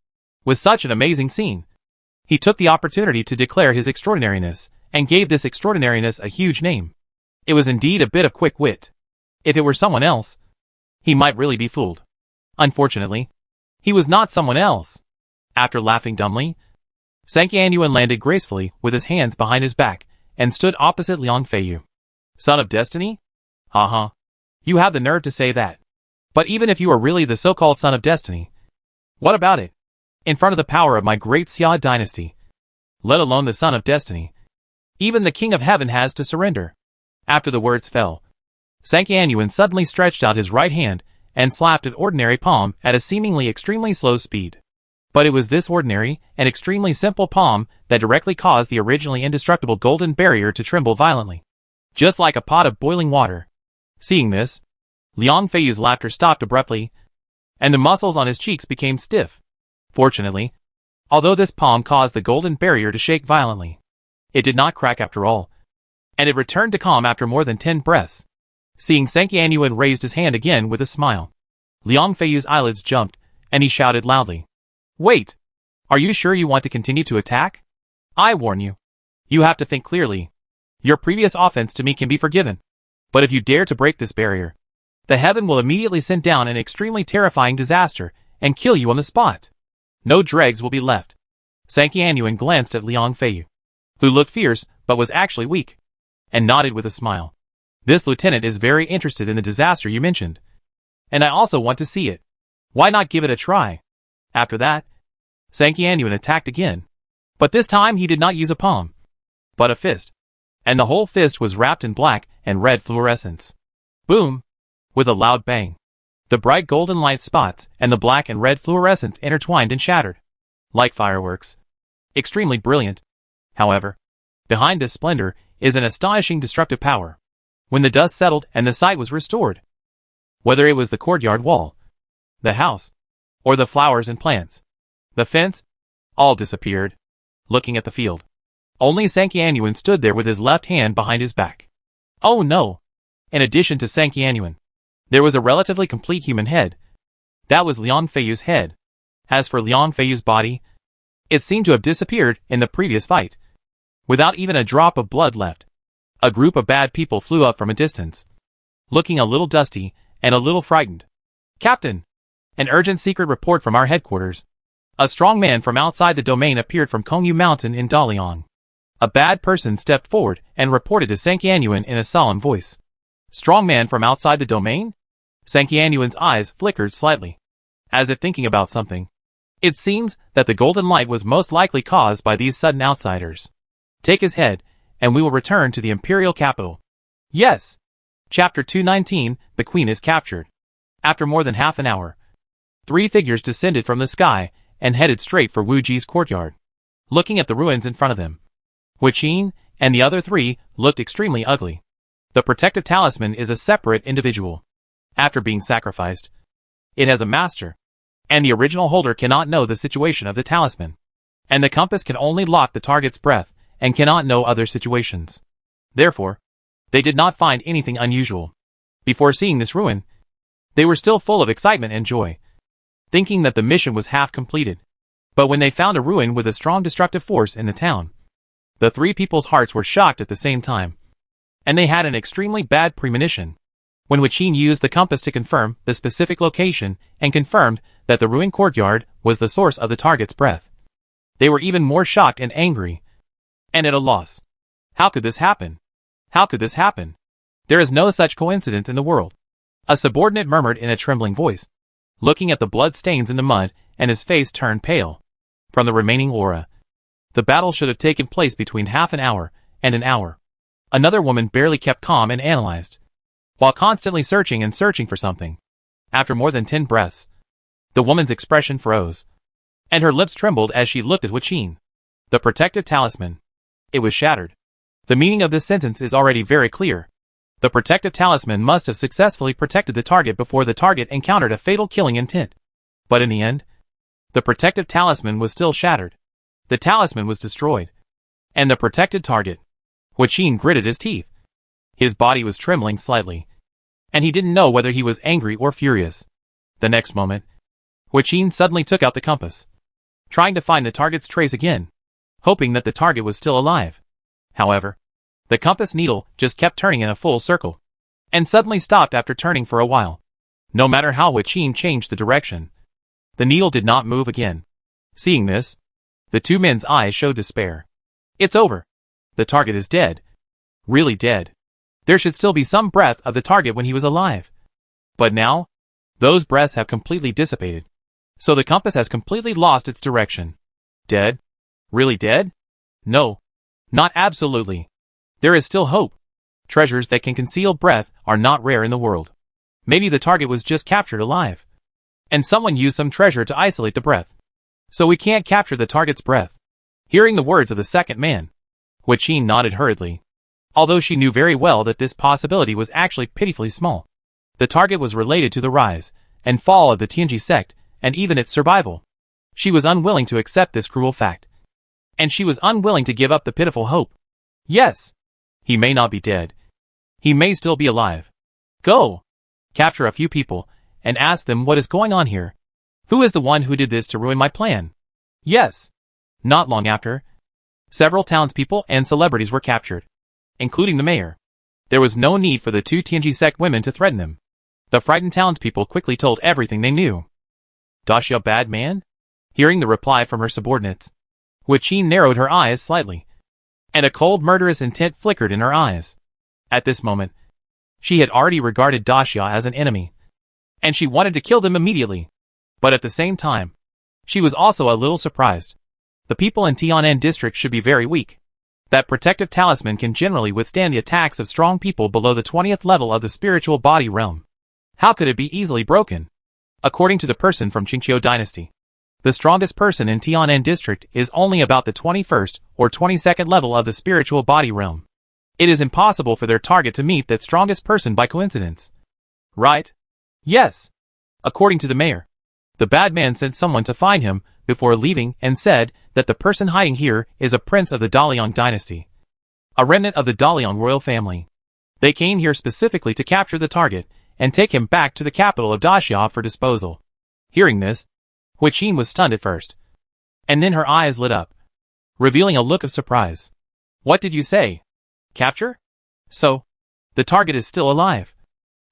With such an amazing scene, he took the opportunity to declare his extraordinariness, and gave this extraordinariness a huge name. It was indeed a bit of quick wit. If it were someone else, he might really be fooled. Unfortunately, he was not someone else. After laughing dumbly, Sanqianyuan landed gracefully with his hands behind his back and stood opposite Liang Feiyu. Son of destiny? Ha. You have the nerve to say that. But even if you are really the so-called son of destiny, what about it? In front of the power of my great Xia dynasty, let alone the son of destiny, even the king of heaven has to surrender. After the words fell, Sanqianyuan suddenly stretched out his right hand and slapped an ordinary palm at a seemingly extremely slow speed. But it was this ordinary and extremely simple palm that directly caused the originally indestructible golden barrier to tremble violently, just like a pot of boiling water. Seeing this, Liang Feiyu's laughter stopped abruptly, and the muscles on his cheeks became stiff. Fortunately, although this palm caused the golden barrier to shake violently, it did not crack after all, and it returned to calm after more than 10 breaths. Seeing Sanqianyuan raised his hand again with a smile, Liang Feiyu's eyelids jumped, and he shouted loudly, "Wait! Are you sure you want to continue to attack? I warn you. You have to think clearly. Your previous offense to me can be forgiven. But if you dare to break this barrier, the heaven will immediately send down an extremely terrifying disaster and kill you on the spot. No dregs will be left." Sanqianyuan glanced at Liang Feiyu, who looked fierce but was actually weak, and nodded with a smile. "This lieutenant is very interested in the disaster you mentioned, and I also want to see it. Why not give it a try?" After that, Sanqianyuan attacked again, but this time he did not use a palm, but a fist, and the whole fist was wrapped in black and red fluorescence. Boom! With a loud bang, the bright golden light spots and the black and red fluorescence intertwined and shattered, like fireworks. Extremely brilliant. However, behind this splendor is an astonishing destructive power. When the dust settled and the sight was restored, whether it was the courtyard wall, the house, or the flowers and plants, the fence, all disappeared. Looking at the field, only Sanqianyuan stood there with his left hand behind his back. Oh no! In addition to Sanqianyuan, there was a relatively complete human head. That was Liang Feiyu's head. As for Liang Feiyu's body, it seemed to have disappeared in the previous fight, without even a drop of blood left. A group of bad people flew up from a distance, looking a little dusty and a little frightened. "Captain! An urgent secret report from our headquarters. A strong man from outside the domain appeared from Kongyu Mountain in Daliang." A bad person stepped forward and reported to Sanqianyuan in a solemn voice. Strong man from outside the domain? Sanqianyuan's eyes flickered slightly, as if thinking about something. It seems that the golden light was most likely caused by these sudden outsiders. Take his head, and we will return to the imperial capital. Yes. Chapter 219, The Queen is Captured. After more than half an hour, 3 figures descended from the sky and headed straight for Wu Ji's courtyard. Looking at the ruins in front of them, Wu Qin and the other 3 looked extremely ugly. The protective talisman is a separate individual. After being sacrificed, it has a master, and the original holder cannot know the situation of the talisman, and the compass can only lock the target's breath and cannot know other situations. Therefore, they did not find anything unusual. Before seeing this ruin, they were still full of excitement and joy, thinking that the mission was half completed. But when they found a ruin with a strong destructive force in the town, the three people's hearts were shocked at the same time. And they had an extremely bad premonition. When Wachin used the compass to confirm the specific location and confirmed that the ruined courtyard was the source of the target's breath, they were even more shocked and angry, and at a loss. How could this happen? How could this happen? There is no such coincidence in the world. A subordinate murmured in a trembling voice, looking at the blood stains in the mud, and his face turned pale. From the remaining aura, the battle should have taken place between half an hour and an hour. Another woman barely kept calm and analyzed, while constantly searching and searching for something. After more than 10 breaths, the woman's expression froze, and her lips trembled as she looked at Wachin. The protective talisman. It was shattered. The meaning of this sentence is already very clear. The protective talisman must have successfully protected the target before the target encountered a fatal killing intent. But in the end, the protective talisman was still shattered. The talisman was destroyed. And the protected target. Wachin gritted his teeth. His body was trembling slightly, and he didn't know whether he was angry or furious. The next moment, Wachin suddenly took out the compass, trying to find the target's trace again, hoping that the target was still alive. However, the compass needle just kept turning in a full circle, and suddenly stopped after turning for a while. No matter how Wachin changed the direction, the needle did not move again. Seeing this, the two men's eyes showed despair. It's over. The target is dead. Really dead. There should still be some breath of the target when he was alive. But now, those breaths have completely dissipated. So the compass has completely lost its direction. Dead? Really dead? No. Not absolutely. There is still hope. Treasures that can conceal breath are not rare in the world. Maybe the target was just captured alive, and someone used some treasure to isolate the breath. So we can't capture the target's breath. Hearing the words of the second man, Wachin nodded hurriedly. Although she knew very well that this possibility was actually pitifully small. The target was related to the rise and fall of the Tianji sect, and even its survival. She was unwilling to accept this cruel fact. And she was unwilling to give up the pitiful hope. Yes. He may not be dead. He may still be alive. Go. Capture a few people, and ask them what is going on here. Who is the one who did this to ruin my plan? Yes. Not long after, several townspeople and celebrities were captured, including the mayor. There was no need for the two Tianji sect women to threaten them. The frightened townspeople quickly told everything they knew. Daxia bad man? Hearing the reply from her subordinates, Wachin narrowed her eyes slightly, and a cold murderous intent flickered in her eyes. At this moment, she had already regarded Daxia as an enemy, and she wanted to kill them immediately. But at the same time, she was also a little surprised. The people in Tianan district should be very weak. That protective talisman can generally withstand the attacks of strong people below the 20th level of the spiritual body realm. How could it be easily broken? According to the person from Qingqiu dynasty, the strongest person in Tianan district is only about the 21st or 22nd level of the spiritual body realm. It is impossible for their target to meet that strongest person by coincidence. Right? Yes. According to the mayor, the bad man sent someone to find him before leaving and said that the person hiding here is a prince of the Daliang dynasty, a remnant of the Daliang royal family. They came here specifically to capture the target and take him back to the capital of Daxia for disposal. Hearing this, Wachin was stunned at first, and then her eyes lit up, revealing a look of surprise. What did you say? Capture? So, the target is still alive.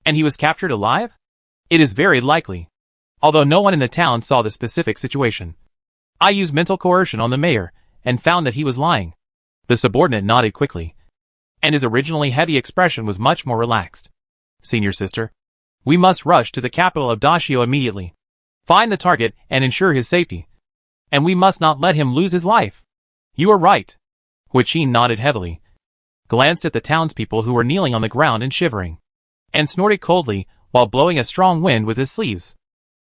And he was captured alive? It is very likely. Although no one in the town saw the specific situation. I used mental coercion on the mayor, and found that he was lying. The subordinate nodded quickly, and his originally heavy expression was much more relaxed. Senior sister, we must rush to the capital of Daxia immediately. Find the target and ensure his safety. And we must not let him lose his life. You are right. Wachin nodded heavily, glanced at the townspeople who were kneeling on the ground and shivering, and snorted coldly while blowing a strong wind with his sleeves.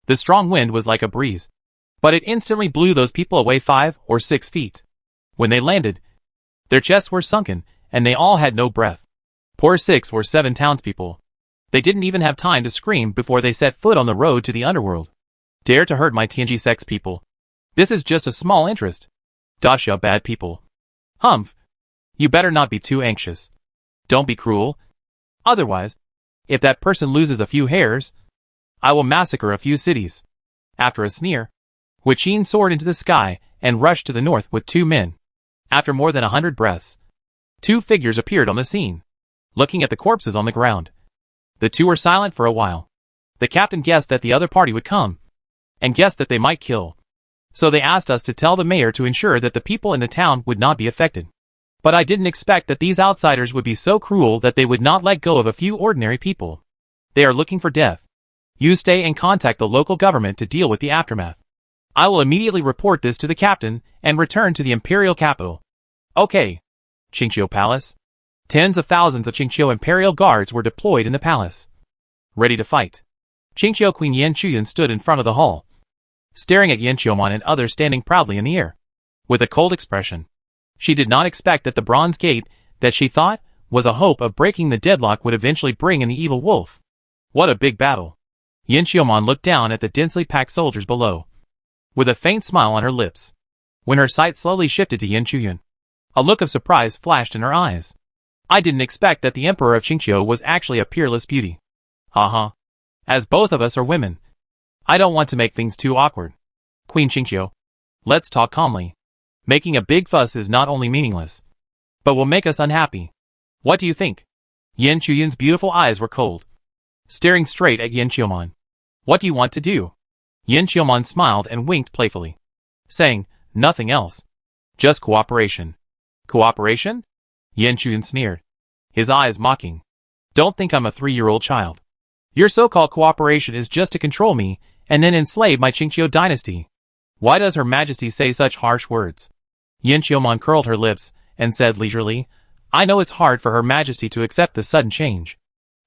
The strong wind was like a breeze, but it instantly blew those people away 5 or 6 feet. When they landed, their chests were sunken, and they all had no breath. Poor 6 or 7 townspeople. They didn't even have time to scream before they set foot on the road to the underworld. Dare to hurt my Tianji sect's people. This is just a small interest. Daxia bad people. Humph. You better not be too anxious. Don't be cruel. Otherwise, if that person loses a few hairs, I will massacre a few cities. After a sneer, Wu Qin soared into the sky and rushed to the north with 2 men. After more than 100 breaths, 2 figures appeared on the scene, looking at the corpses on the ground. The 2 were silent for a while. The captain guessed that the other party would come, and guessed that they might kill. So they asked us to tell the mayor to ensure that the people in the town would not be affected. But I didn't expect that these outsiders would be so cruel that they would not let go of a few ordinary people. They are looking for death. You stay and contact the local government to deal with the aftermath. I will immediately report this to the captain and return to the imperial capital. Okay. Qingqiu Palace. Tens of thousands of Qingqiu imperial guards were deployed in the palace, ready to fight. Qingqiu Queen Yan Chuyun stood in front of the hall, staring at Yan Qiumon and others standing proudly in the air, with a cold expression. She did not expect that the bronze gate, that she thought was a hope of breaking the deadlock, would eventually bring in the evil wolf. What a big battle. Yan Qiumon looked down at the densely packed soldiers below, with a faint smile on her lips. When her sight slowly shifted to Yan Chuyun, a look of surprise flashed in her eyes. I didn't expect that the Emperor of Qingqiu was actually a peerless beauty. Haha. As both of us are women, I don't want to make things too awkward. Queen Qingqiu, let's talk calmly. Making a big fuss is not only meaningless, but will make us unhappy. What do you think? Yan Chuyun's beautiful eyes were cold, staring straight at Yan Qiumon. What do you want to do? Yan Qiumon smiled and winked playfully, saying, nothing else. Just cooperation. Cooperation? Yan Chuyun sneered, his eyes mocking. Don't think I'm a 3-year-old child. Your so-called cooperation is just to control me and then enslave my Qingqiu dynasty. Why does Her Majesty say such harsh words? Yan Qiumon curled her lips and said leisurely, I know it's hard for Her Majesty to accept the sudden change,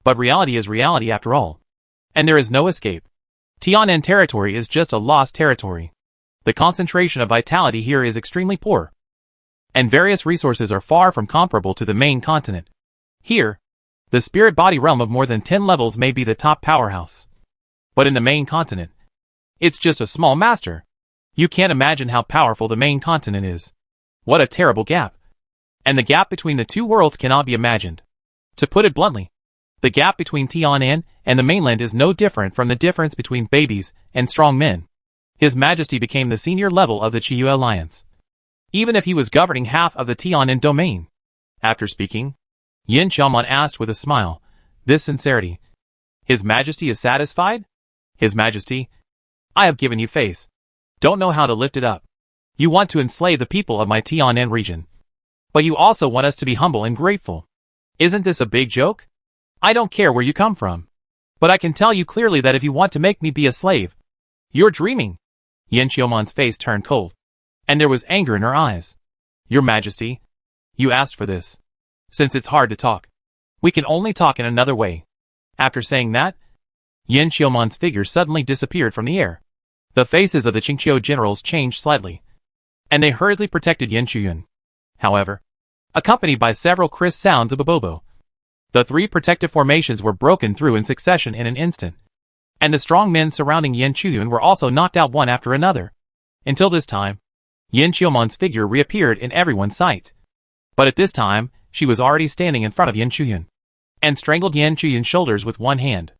but reality is reality after all, and there is no escape. Tianan territory is just a lost territory. The concentration of vitality here is extremely poor, and various resources are far from comparable to the main continent. Here, the spirit body realm of more than 10 levels may be the top powerhouse, but in the main continent, it's just a small master. You can't imagine how powerful the main continent is. What a terrible gap. And the gap between the 2 worlds cannot be imagined. To put it bluntly, the gap between Tianan and the mainland is no different from the difference between babies and strong men. His Majesty became the senior level of the Qiyu Alliance, even if he was governing half of the Tianan domain. After speaking, Yan Qiumon asked with a smile, this sincerity. His Majesty is satisfied? His Majesty, I have given you face. Don't know how to lift it up. You want to enslave the people of my Tianan region, but you also want us to be humble and grateful. Isn't this a big joke? I don't care where you come from, but I can tell you clearly that if you want to make me be a slave, you're dreaming. Yan Qiumon's face turned cold, and there was anger in her eyes. Your Majesty, you asked for this. Since it's hard to talk, we can only talk in another way. After saying that, Yan Qiumon's figure suddenly disappeared from the air. The faces of the Qingqiu generals changed slightly, and they hurriedly protected Yan Chuyun. However, accompanied by several crisp sounds of bobo, the 3 protective formations were broken through in succession in an instant, and the strong men surrounding Yan Chuyun were also knocked out one after another. Until this time, Yan Qiumon's figure reappeared in everyone's sight. But at this time, she was already standing in front of Yan Chuyun, and strangled Yan Chuyun's shoulders with one hand.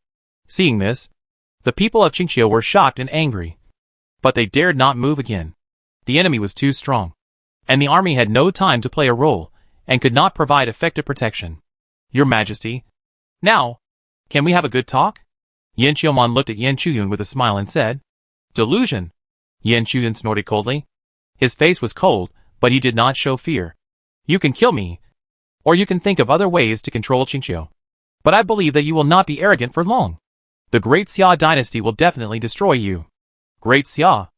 Seeing this, the people of Qingqiu were shocked and angry, but they dared not move again. The enemy was too strong, and the army had no time to play a role, and could not provide effective protection. Your Majesty, now, can we have a good talk? Yan Qiumon looked at Yan Chuyun with a smile and said, delusion. Yan Chuyun snorted coldly. His face was cold, but he did not show fear. You can kill me, or you can think of other ways to control Qingqiu, but I believe that you will not be arrogant for long. The Great Xia dynasty will definitely destroy you. Great Xia?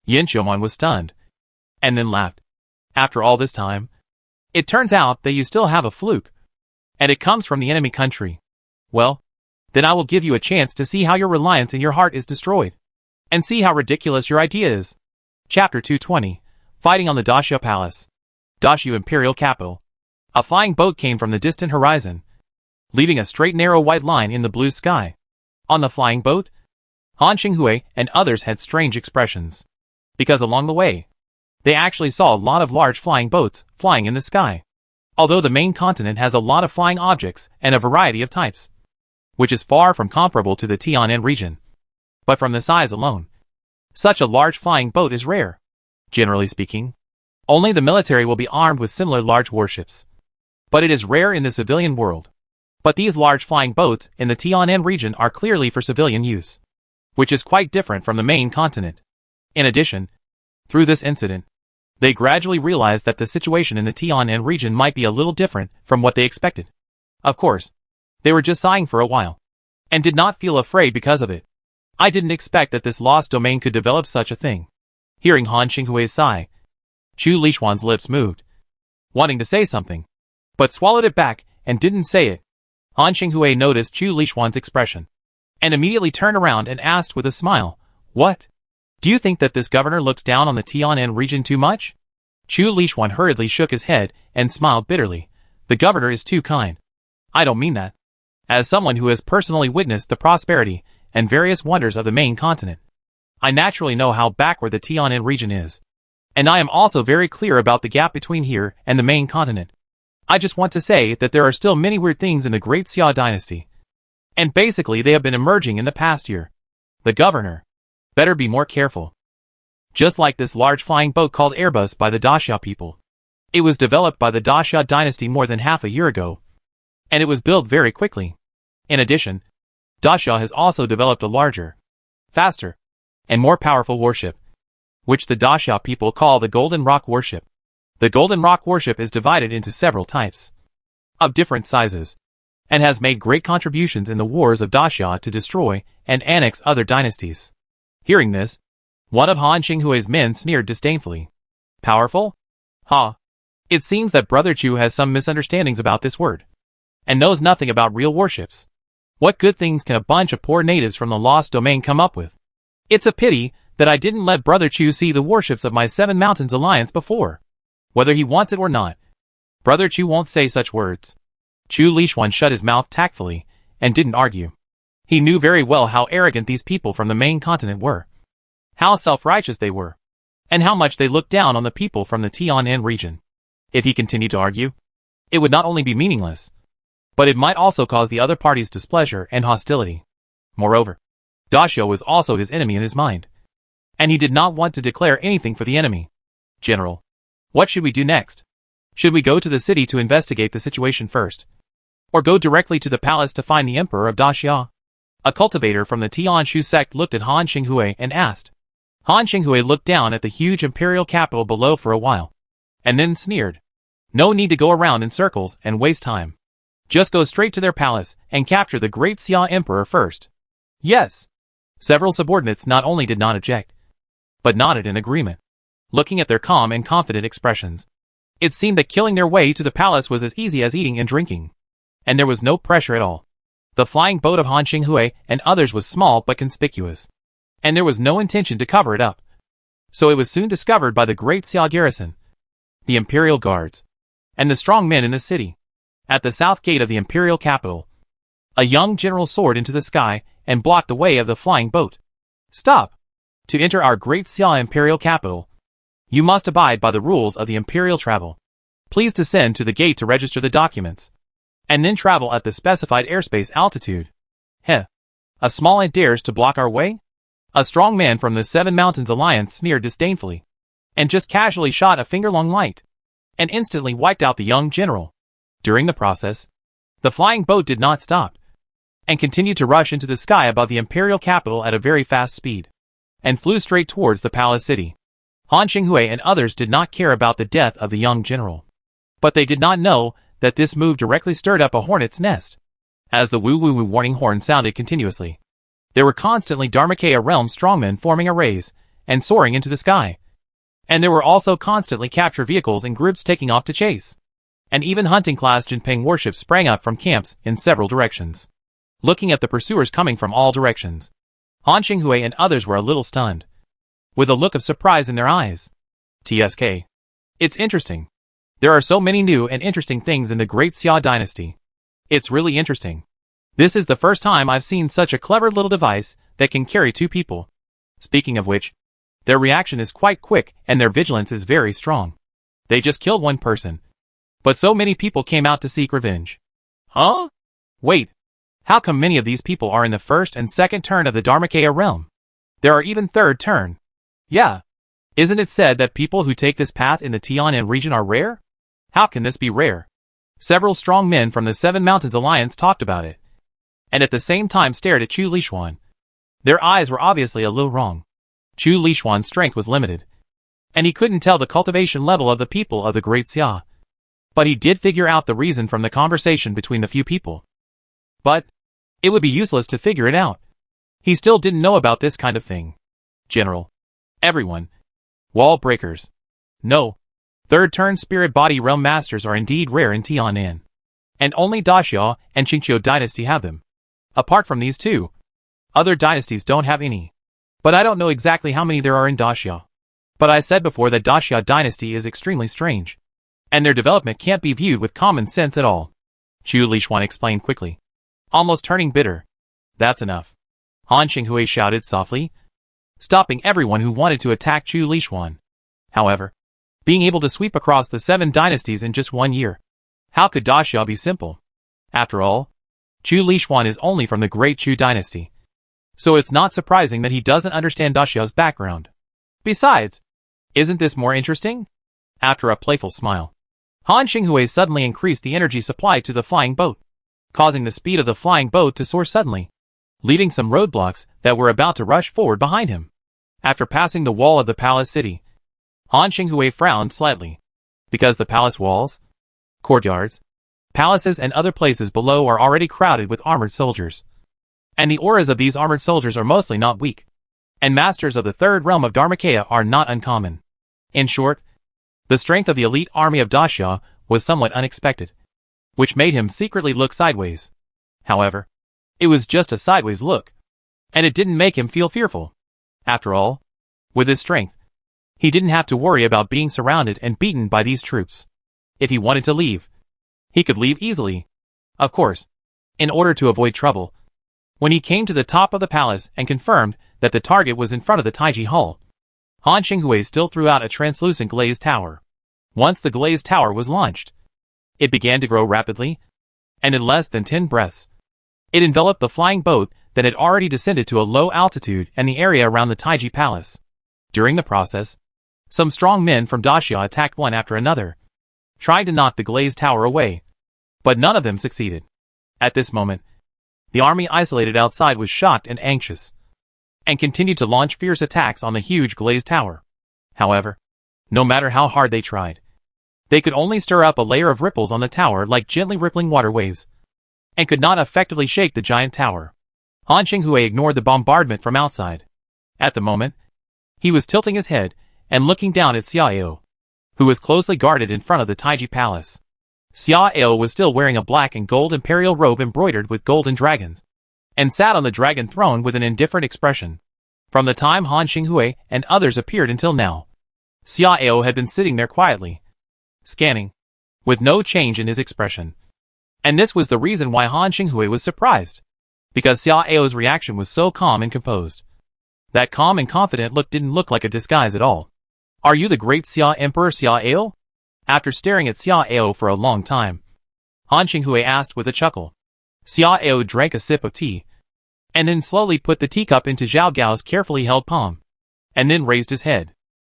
Yan Qiumon was stunned, and then laughed. After all this time, it turns out that you still have a fluke, and it comes from the enemy country. Well, then I will give you a chance to see how your reliance in your heart is destroyed, and see how ridiculous your idea is. Chapter 220, Fighting on the Daxia Palace. Daxia Imperial Capital. A flying boat came from the distant horizon, leaving a straight narrow white line in the blue sky. On the flying boat, Han Xinghui and others had strange expressions, because along the way, they actually saw a lot of large flying boats flying in the sky. Although the main continent has a lot of flying objects and a variety of types, which is far from comparable to the Tianan region. But from the size alone, Such a large flying boat is rare. Generally speaking, only the military will be armed with similar large warships. But it is rare in the civilian world. But these large flying boats in the Tianan region are clearly for civilian use, which is quite different from the main continent. In addition, through this incident, they gradually realized that the situation in the Tianan region might be a little different from what they expected. Of course, they were just sighing for a while, and did not feel afraid because of it. I didn't expect that this lost domain could develop such a thing. Hearing Han Xinghui's sigh, Chu Lishuan's lips moved, wanting to say something, but swallowed it back and didn't say it. Han Xinghui noticed Chu Lishuan's expression, and immediately turned around and asked with a smile, "What? Do you think that this governor looks down on the Tianan region too much?" Chu Lishuan hurriedly shook his head and smiled bitterly. "The governor is too kind. I don't mean that. As someone who has personally witnessed the prosperity and various wonders of the main continent, I naturally know how backward the Tianan region is. And I am also very clear about the gap between here and the main continent. I just want to say that there are still many weird things in the Great Xia dynasty. And basically they have been emerging in the past year. The governor better be more careful. Just like this large flying boat called Airbus by the Daxia people. It was developed by the Daxia dynasty more than half a year ago, and it was built very quickly. In addition, Daxia has also developed a larger, faster, and more powerful warship, which the Daxia people call the Golden Rock warship. The Golden Rock warship is divided into several types, of different sizes, and has made great contributions in the wars of Daxia to destroy and annex other dynasties. Hearing this, one of Han Xinghui's men sneered disdainfully. Powerful? Ha! It seems that Brother Chu has some misunderstandings about this word, and knows nothing about real warships. What good things can a bunch of poor natives from the Lost Domain come up with? It's a pity that I didn't let Brother Chu see the warships of my Seven Mountains Alliance before. Whether he wants it or not, Brother Chu won't say such words. Chu Lishuan shut his mouth tactfully, and didn't argue. He knew very well how arrogant these people from the main continent were, how self-righteous they were, and how much they looked down on the people from the Tianan region. If he continued to argue, it would not only be meaningless, but it might also cause the other party's displeasure and hostility. Moreover, Daxia was also his enemy in his mind, and he did not want to declare anything for the enemy. General, what should we do next? Should we go to the city to investigate the situation first, or go directly to the palace to find the emperor of Daxia? A cultivator from the Tianshu sect looked at Han Xinghui and asked. Han Xinghui looked down at the huge imperial capital below for a while, and then sneered. No need to go around in circles and waste time. Just go straight to their palace and capture the great Xia emperor first. Yes. Several subordinates not only did not object, but nodded in agreement, looking at their calm and confident expressions. It seemed that killing their way to the palace was as easy as eating and drinking, and there was no pressure at all. The flying boat of Han Xinghui and others was small but conspicuous, and there was no intention to cover it up. So it was soon discovered by the great Xia garrison, the imperial guards, and the strong men in the city. At the south gate of the imperial capital, a young general soared into the sky and blocked the way of the flying boat. Stop! To enter our great Xia imperial capital, you must abide by the rules of the imperial travel. Please descend to the gate to register the documents, and then travel at the specified airspace altitude. Heh! A small ant dares to block our way? A strong man from the Seven Mountains Alliance sneered disdainfully, and just casually shot a finger-long light, and instantly wiped out the young general. During the process, the flying boat did not stop, and continued to rush into the sky above the imperial capital at a very fast speed, and flew straight towards the palace city. Han Xinghui and others did not care about the death of the young general, but they did not know that this move directly stirred up a hornet's nest. As the woo-woo-woo warning horn sounded continuously, there were constantly Dharmakaya realm strongmen forming arrays and soaring into the sky, and there were also constantly capture vehicles in groups taking off to chase, and even hunting-class Jinping warships sprang up from camps in several directions. Looking at the pursuers coming from all directions, Han Xinghui and others were a little stunned, with a look of surprise in their eyes. TSK. It's interesting. There are so many new and interesting things in the Great Xia dynasty. It's really interesting. This is the first time I've seen such a clever little device that can carry two people. Speaking of which, their reaction is quite quick and their vigilance is very strong. They just killed one person, but so many people came out to seek revenge. Huh? Wait. How come many of these people are in the first and second turn of the Dharmakaya realm? There are even third turn. Yeah. Isn't it said that people who take this path in the Tianan region are rare? How can this be rare? Several strong men from the Seven Mountains Alliance talked about it, and at the same time stared at Chu Lishuan. Their eyes were obviously a little wrong. Chu Lishuan's strength was limited, and he couldn't tell the cultivation level of the people of the Great Xia. But he did figure out the reason from the conversation between the few people. But it would be useless to figure it out. He still didn't know about this kind of thing. General. Everyone. Wall breakers. No. Third-turn spirit body realm masters are indeed rare in Tianan. And only Daxia and Qingqiu dynasty have them. Apart from these two, other dynasties don't have any. But I don't know exactly how many there are in Daxia. But I said before that Daxia dynasty is extremely strange, and their development can't be viewed with common sense at all. Chu Lishuan explained quickly, almost turning bitter. That's enough. Han Xinghui shouted softly, stopping everyone who wanted to attack Chu Lishuan. However, being able to sweep across the 7 dynasties in just 1 year, how could Daxia be simple? After all, Chu Lishuan is only from the Great Chu dynasty, so it's not surprising that he doesn't understand Daxia's background. Besides, isn't this more interesting? After a playful smile, Han Xinghui suddenly increased the energy supply to the flying boat, causing the speed of the flying boat to soar suddenly, leaving some roadblocks that were about to rush forward behind him. After passing the wall of the palace city, Han Xinghui frowned slightly, because the palace walls, courtyards, palaces and other places below are already crowded with armored soldiers. And the auras of these armored soldiers are mostly not weak, and masters of the third realm of Dharmakaya are not uncommon. In short, the strength of the elite army of Daxia was somewhat unexpected, which made him secretly look sideways. However, it was just a sideways look, and it didn't make him feel fearful. After all, with his strength, he didn't have to worry about being surrounded and beaten by these troops. If he wanted to leave, he could leave easily. Of course, in order to avoid trouble. When he came to the top of the palace and confirmed that the target was in front of the Taiji Hall, Han Xinghui still threw out a translucent glazed tower. Once the glazed tower was launched, it began to grow rapidly, and in less than 10 breaths, it enveloped the flying boat that had already descended to a low altitude and the area around the Taiji Palace. During the process, some strong men from Daxia attacked one after another, trying to knock the glazed tower away, but none of them succeeded. At this moment, the army isolated outside was shocked and anxious, and continued to launch fierce attacks on the huge glazed tower. However, no matter how hard they tried, they could only stir up a layer of ripples on the tower like gently rippling water waves, and could not effectively shake the giant tower. Han Xinghui ignored the bombardment from outside. At the moment, he was tilting his head and looking down at Xiao, who was closely guarded in front of the Taiji Palace. Xiao was still wearing a black and gold imperial robe embroidered with golden dragons, and sat on the dragon throne with an indifferent expression. From the time Han Xinghui and others appeared until now, Xiao had been sitting there quietly, scanning, with no change in his expression. And this was the reason why Han Xinghui was surprised, because Xiao's reaction was so calm and composed. That calm and confident look didn't look like a disguise at all. Are you the great Xia Emperor Xiao? After staring at Xiao for a long time, Han Xinghui asked with a chuckle. Xiao drank a sip of tea, and then slowly put the teacup into Zhao Gao's carefully held palm, and then raised his head.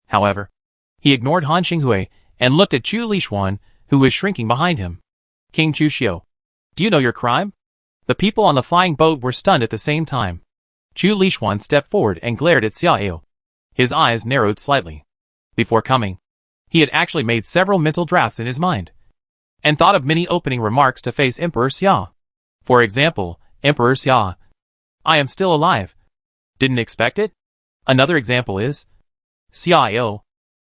However, he ignored Han Xinghui and looked at Chu Lishuan, who was shrinking behind him. King Chu Xiu, do you know your crime? The people on the flying boat were stunned at the same time. Chu Lishuan stepped forward and glared at Xiao. His eyes narrowed slightly. Before coming, he had actually made several mental drafts in his mind, and thought of many opening remarks to face Emperor Xia. For example, Emperor Xia, I am still alive. Didn't expect it? Another example is, Xiao,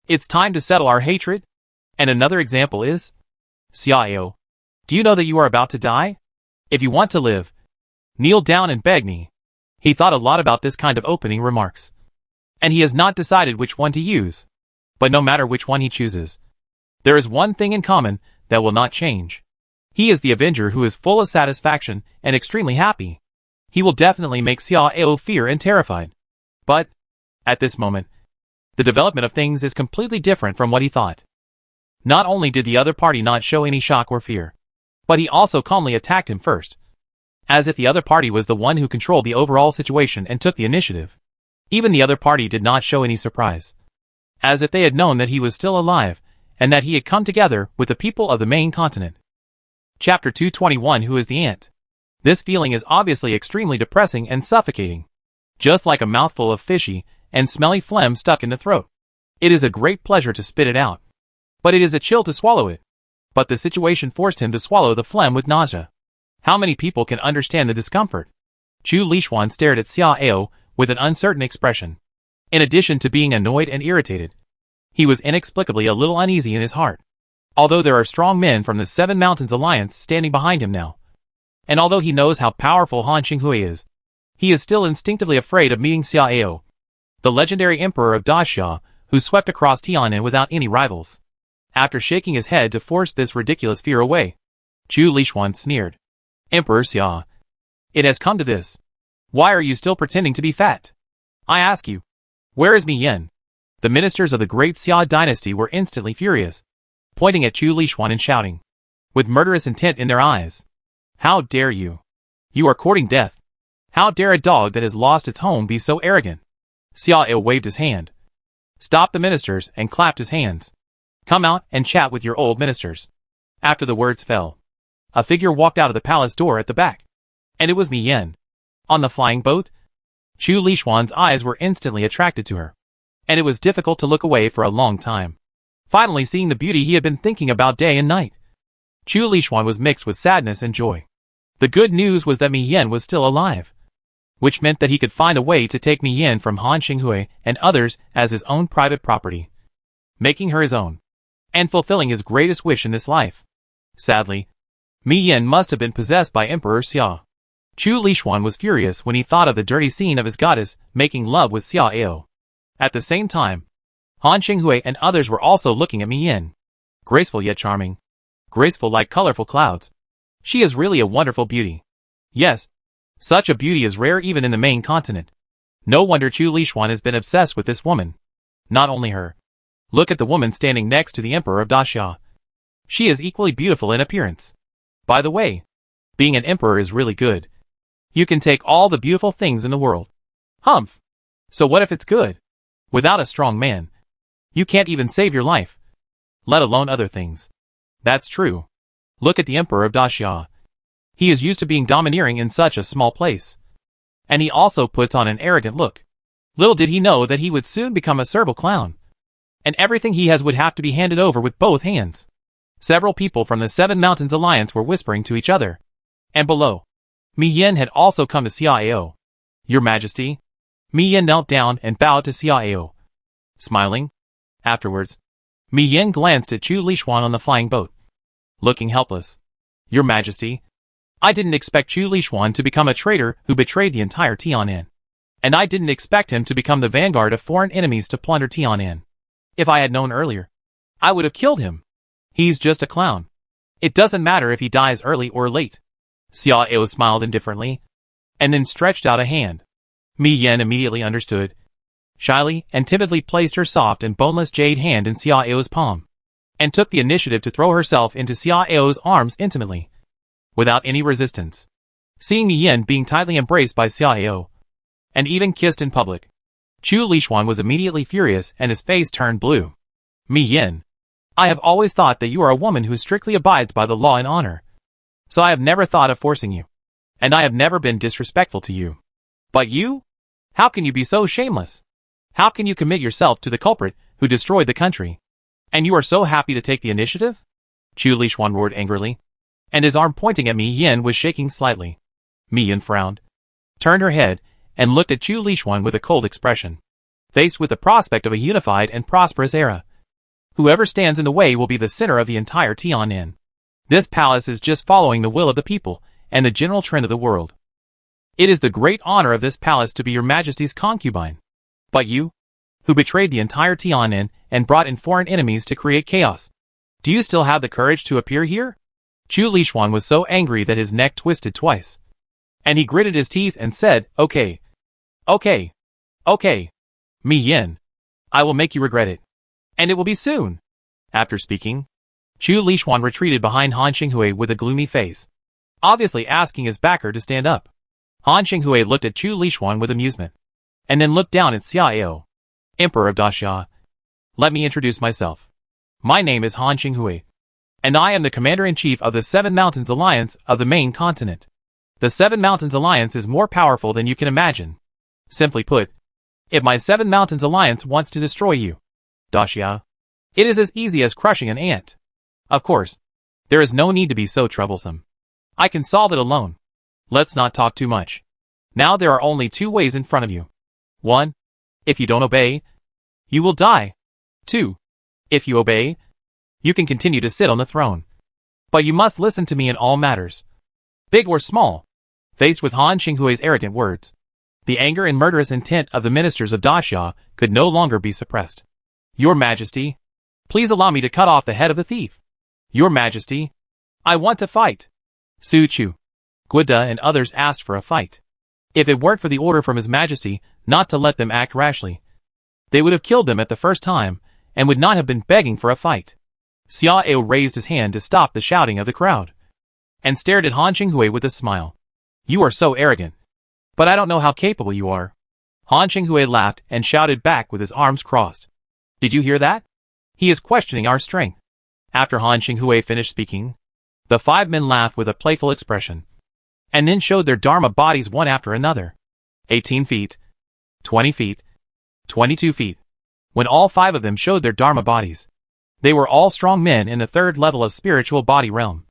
it's time to settle our hatred. And another example is, Xiao, do you know that you are about to die? If you want to live, kneel down and beg me. He thought a lot about this kind of opening remarks, and he has not decided which one to use. But no matter which one he chooses, there is one thing in common that will not change. He is the Avenger who is full of satisfaction and extremely happy. He will definitely make Xiao fear and terrified. But, at this moment, the development of things is completely different from what he thought. Not only did the other party not show any shock or fear, but he also calmly attacked him first, as if the other party was the one who controlled the overall situation and took the initiative. Even the other party did not show any surprise, as if they had known that he was still alive, and that he had come together with the people of the main continent. Chapter 221. Who is the ant? This feeling is obviously extremely depressing and suffocating, just like a mouthful of fishy and smelly phlegm stuck in the throat. It is a great pleasure to spit it out, but it is a chill to swallow it. But the situation forced him to swallow the phlegm with nausea. How many people can understand the discomfort? Chu Lishuan stared at Xia Ao with an uncertain expression. In addition to being annoyed and irritated, he was inexplicably a little uneasy in his heart. Although there are strong men from the Seven Mountains Alliance standing behind him now, and although he knows how powerful Han Qinghui is, he is still instinctively afraid of meeting Xia Ao, the legendary emperor of Daxia, who swept across Tianan without any rivals. After shaking his head to force this ridiculous fear away, Chu Lishuan sneered. Emperor Xia, it has come to this. Why are you still pretending to be fat? I ask you, where is Mi Yen? The ministers of the great Xia dynasty were instantly furious, pointing at Chu Lishuan and shouting, with murderous intent in their eyes. How dare you? You are courting death. How dare a dog that has lost its home be so arrogant? Xia Ao waved his hand, stopped the ministers, and clapped his hands. Come out and chat with your old ministers. After the words fell, a figure walked out of the palace door at the back, and it was Mi Yen. On the flying boat? Chu Lishuan's eyes were instantly attracted to her, and it was difficult to look away for a long time. Finally seeing the beauty he had been thinking about day and night, Chu Lishuan was mixed with sadness and joy. The good news was that Mi Yen was still alive, which meant that he could find a way to take Mi Yen from Han Qinghui and others as his own private property, making her his own, and fulfilling his greatest wish in this life. Sadly, Mi Yen must have been possessed by Emperor Xia. Chu Lishuan was furious when he thought of the dirty scene of his goddess making love with Xia Ao. At the same time, Han Qinghui and others were also looking at Mi Yen. Graceful yet charming. Graceful like colorful clouds. She is really a wonderful beauty. Yes, such a beauty is rare even in the main continent. No wonder Chu Lishuan has been obsessed with this woman. Not only her. Look at the woman standing next to the emperor of Daxia. She is equally beautiful in appearance. By the way, being an emperor is really good. You can take all the beautiful things in the world. Humph. So what if it's good? Without a strong man, you can't even save your life, let alone other things. That's true. Look at the emperor of Daxia. He is used to being domineering in such a small place. And he also puts on an arrogant look. Little did he know that he would soon become a servile clown, and everything he has would have to be handed over with both hands. Several people from the Seven Mountains Alliance were whispering to each other. And below, Mi Yen had also come to Xia Ao. Your Majesty. Mi Yen knelt down and bowed to Xia Ao, smiling. Afterwards, Mi Yen glanced at Chu Lishuan on the flying boat, looking helpless. Your Majesty, I didn't expect Chu Lishuan to become a traitor who betrayed the entire Tianan. And I didn't expect him to become the vanguard of foreign enemies to plunder Tianan. If I had known earlier, I would have killed him. He's just a clown. It doesn't matter if he dies early or late. Xia Ao smiled indifferently, and then stretched out a hand. Mi Yen immediately understood. Shyly and timidly placed her soft and boneless jade hand in Xia Ao's palm, and took the initiative to throw herself into Xia Ao's arms intimately, without any resistance. Seeing Mi Yen being tightly embraced by Xia Ao, and even kissed in public, Chu Lishuan was immediately furious and his face turned blue. Mi Yen, I have always thought that you are a woman who strictly abides by the law and honor. So I have never thought of forcing you. And I have never been disrespectful to you. But you? How can you be so shameless? How can you commit yourself to the culprit who destroyed the country? And you are so happy to take the initiative? Chu Lishuan roared angrily, and his arm pointing at Mi Yen was shaking slightly. Mi Yen frowned, turned her head, and looked at Chu Lishuan with a cold expression. Faced with the prospect of a unified and prosperous era, whoever stands in the way will be the center of the entire Tianan. This palace is just following the will of the people and the general trend of the world. It is the great honor of this palace to be your Majesty's concubine. But you, who betrayed the entire Tianan and brought in foreign enemies to create chaos, do you still have the courage to appear here? Chu Lishuan was so angry that his neck twisted twice, and he gritted his teeth and said, Okay. Mi Yen, I will make you regret it. And it will be soon. After speaking, Chu Lishuan retreated behind Han Qinghui with a gloomy face, obviously asking his backer to stand up. Han Qinghui looked at Chu Lishuan with amusement. and then looked down at Xiao, Emperor of Daxia. Let me introduce myself. My name is Han Qinghui, and I am the Commander-in-Chief of the Seven Mountains Alliance of the main continent. The Seven Mountains Alliance is more powerful than you can imagine. Simply put, if my Seven Mountains Alliance wants to destroy you, Daxia, it is as easy as crushing an ant. Of course, there is no need to be so troublesome. I can solve it alone. Let's not talk too much. Now there are only two ways in front of you. 1. If you don't obey, you will die. 2. If you obey, you can continue to sit on the throne. But you must listen to me in all matters, big or small. Faced with Han Qinghui's arrogant words, the anger and murderous intent of the ministers of Daxia could no longer be suppressed. Your Majesty, please allow me to cut off the head of the thief. Your Majesty, I want to fight. Su Chu, Guida and others asked for a fight. If it weren't for the order from His Majesty not to let them act rashly, they would have killed them at the first time and would not have been begging for a fight. Xiao raised his hand to stop the shouting of the crowd, and stared at Han Qinghui with a smile. You are so arrogant, but I don't know how capable you are. Han Qinghui laughed and shouted back with his arms crossed. Did you hear that? He is questioning our strength. After Han Qinghui finished speaking, the 5 men laughed with a playful expression, and then showed their Dharma bodies one after another. 18 feet, 20 feet, 22 feet. When all 5 of them showed their Dharma bodies, they were all strong men in the 3rd level of spiritual body realm.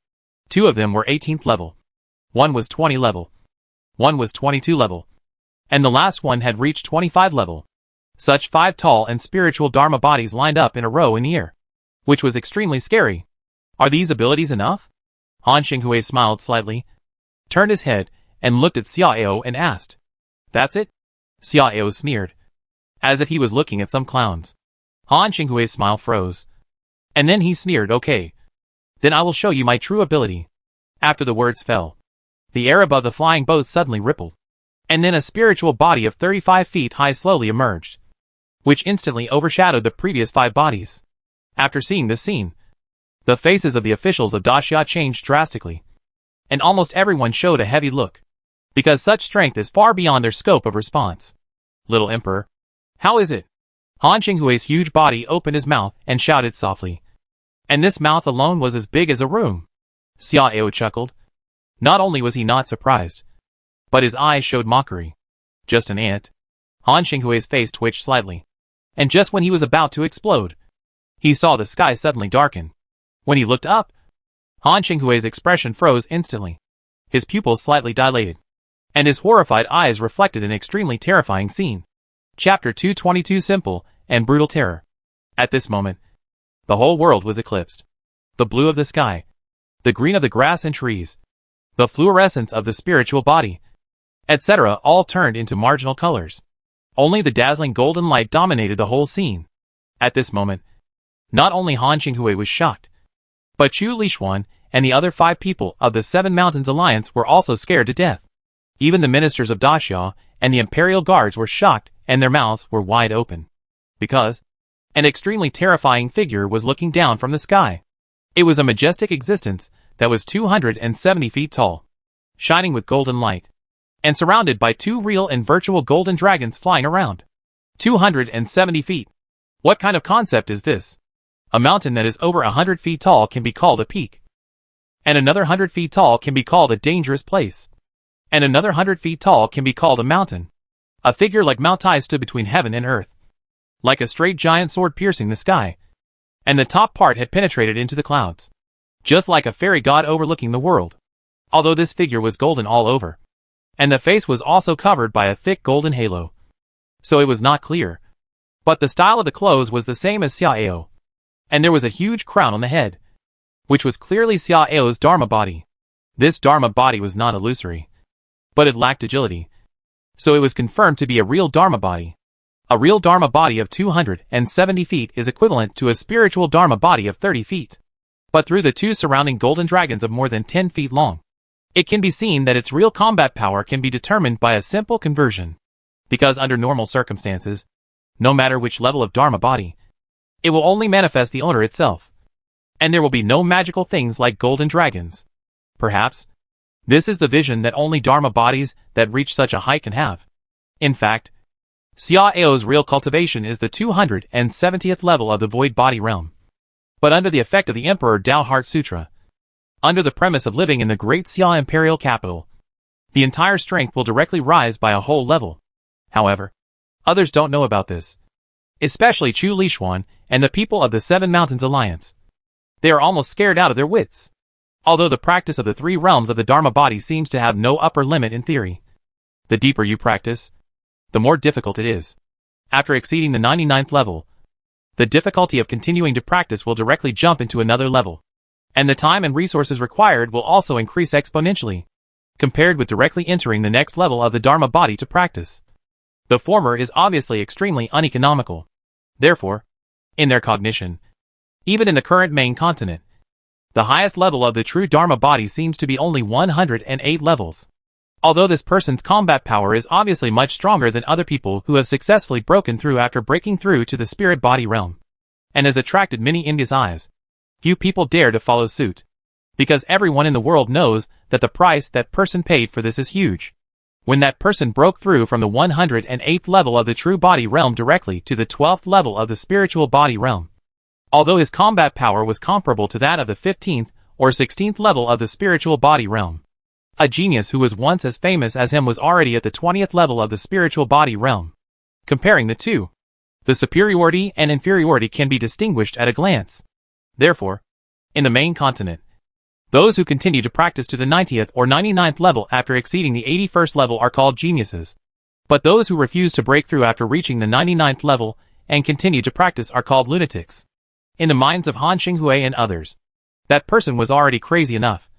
2 of them were 18th level. 1 was 20 level. 1 was 22 level. And the last one had reached 25 level. Such 5 tall and spiritual Dharma bodies lined up in a row in the air, which was extremely scary. Are these abilities enough? Han Qinghui smiled slightly, turned his head, and looked at Xiao and asked. That's it? Xiao sneered, as if he was looking at some clowns. Han Qinghui's smile froze, and then he sneered, okay. Then I will show you my true ability. After the words fell, the air above the flying boat suddenly rippled, and then a spiritual body of 35 feet high slowly emerged, which instantly overshadowed the previous 5 bodies. After seeing this scene, the faces of the officials of Daxia changed drastically, and almost everyone showed a heavy look, because such strength is far beyond their scope of response. Little Emperor, how is it? Han Qinghui's huge body opened his mouth and shouted softly, and this mouth alone was as big as a room. Xiao chuckled. Not only was he not surprised, but his eyes showed mockery. Just an ant. Han Qinghui's face twitched slightly, and just when he was about to explode, he saw the sky suddenly darken. When he looked up, Han Qinghui's expression froze instantly. His pupils slightly dilated, and his horrified eyes reflected an extremely terrifying scene. Chapter 222 Simple and Brutal Terror. At this moment, the whole world was eclipsed. The blue of the sky, the green of the grass and trees, the fluorescence of the spiritual body, etc. all turned into marginal colors. Only the dazzling golden light dominated the whole scene. At this moment, not only Han Qinghui was shocked, but Chu Lishuan and the other 5 people of the Seven Mountains Alliance were also scared to death. Even the ministers of Daxia and the Imperial Guards were shocked, and their mouths were wide open, because an extremely terrifying figure was looking down from the sky. It was a majestic existence that was 270 feet tall, shining with golden light, and surrounded by 2 real and virtual golden dragons flying around. 270 feet. What kind of concept is this? A mountain that is over 100 feet tall can be called a peak, and another 100 feet tall can be called a dangerous place, and another 100 feet tall can be called a mountain. A figure like Mount Tai stood between heaven and earth, like a straight giant sword piercing the sky, and the top part had penetrated into the clouds, just like a fairy god overlooking the world. Although this figure was golden all over, and the face was also covered by a thick golden halo, so it was not clear, but the style of the clothes was the same as Xiao, and there was a huge crown on the head, which was clearly Xiao's Dharma body. This Dharma body was not illusory, but it lacked agility, so it was confirmed to be a real Dharma body. A real Dharma body of 270 feet is equivalent to a spiritual Dharma body of 30 feet. But through the 2 surrounding golden dragons of more than 10 feet long, it can be seen that its real combat power can be determined by a simple conversion. Because under normal circumstances, no matter which level of Dharma body, it will only manifest the owner itself, and there will be no magical things like golden dragons. Perhaps this is the vision that only Dharma bodies that reach such a height can have. In fact, Xiao's real cultivation is the 270th level of the void body realm. But under the effect of the Emperor Tao Heart Sutra, under the premise of living in the great Xia imperial capital, the entire strength will directly rise by a whole level. However, others don't know about this, especially Chu Lishuan and the people of the Seven Mountains Alliance. They are almost scared out of their wits. Although the practice of the three realms of the Dharma body seems to have no upper limit in theory, the deeper you practice, the more difficult it is. After exceeding the 99th level, the difficulty of continuing to practice will directly jump into another level, and the time and resources required will also increase exponentially, compared with directly entering the next level of the Dharma body to practice. The former is obviously extremely uneconomical. Therefore, in their cognition, even in the current main continent, the highest level of the true Dharma body seems to be only 108 levels. Although this person's combat power is obviously much stronger than other people who have successfully broken through after breaking through to the spirit body realm, and has attracted many envious eyes, few people dare to follow suit, because everyone in the world knows that the price that person paid for this is huge. When that person broke through from the 108th level of the true body realm directly to the 12th level of the spiritual body realm, although his combat power was comparable to that of the 15th or 16th level of the spiritual body realm, a genius who was once as famous as him was already at the 20th level of the spiritual body realm. Comparing the two, the superiority and inferiority can be distinguished at a glance. Therefore, in the main continent, those who continue to practice to the 90th or 99th level after exceeding the 81st level are called geniuses. But those who refuse to break through after reaching the 99th level and continue to practice are called lunatics. In the minds of Han Xinghui and others, that person was already crazy enough.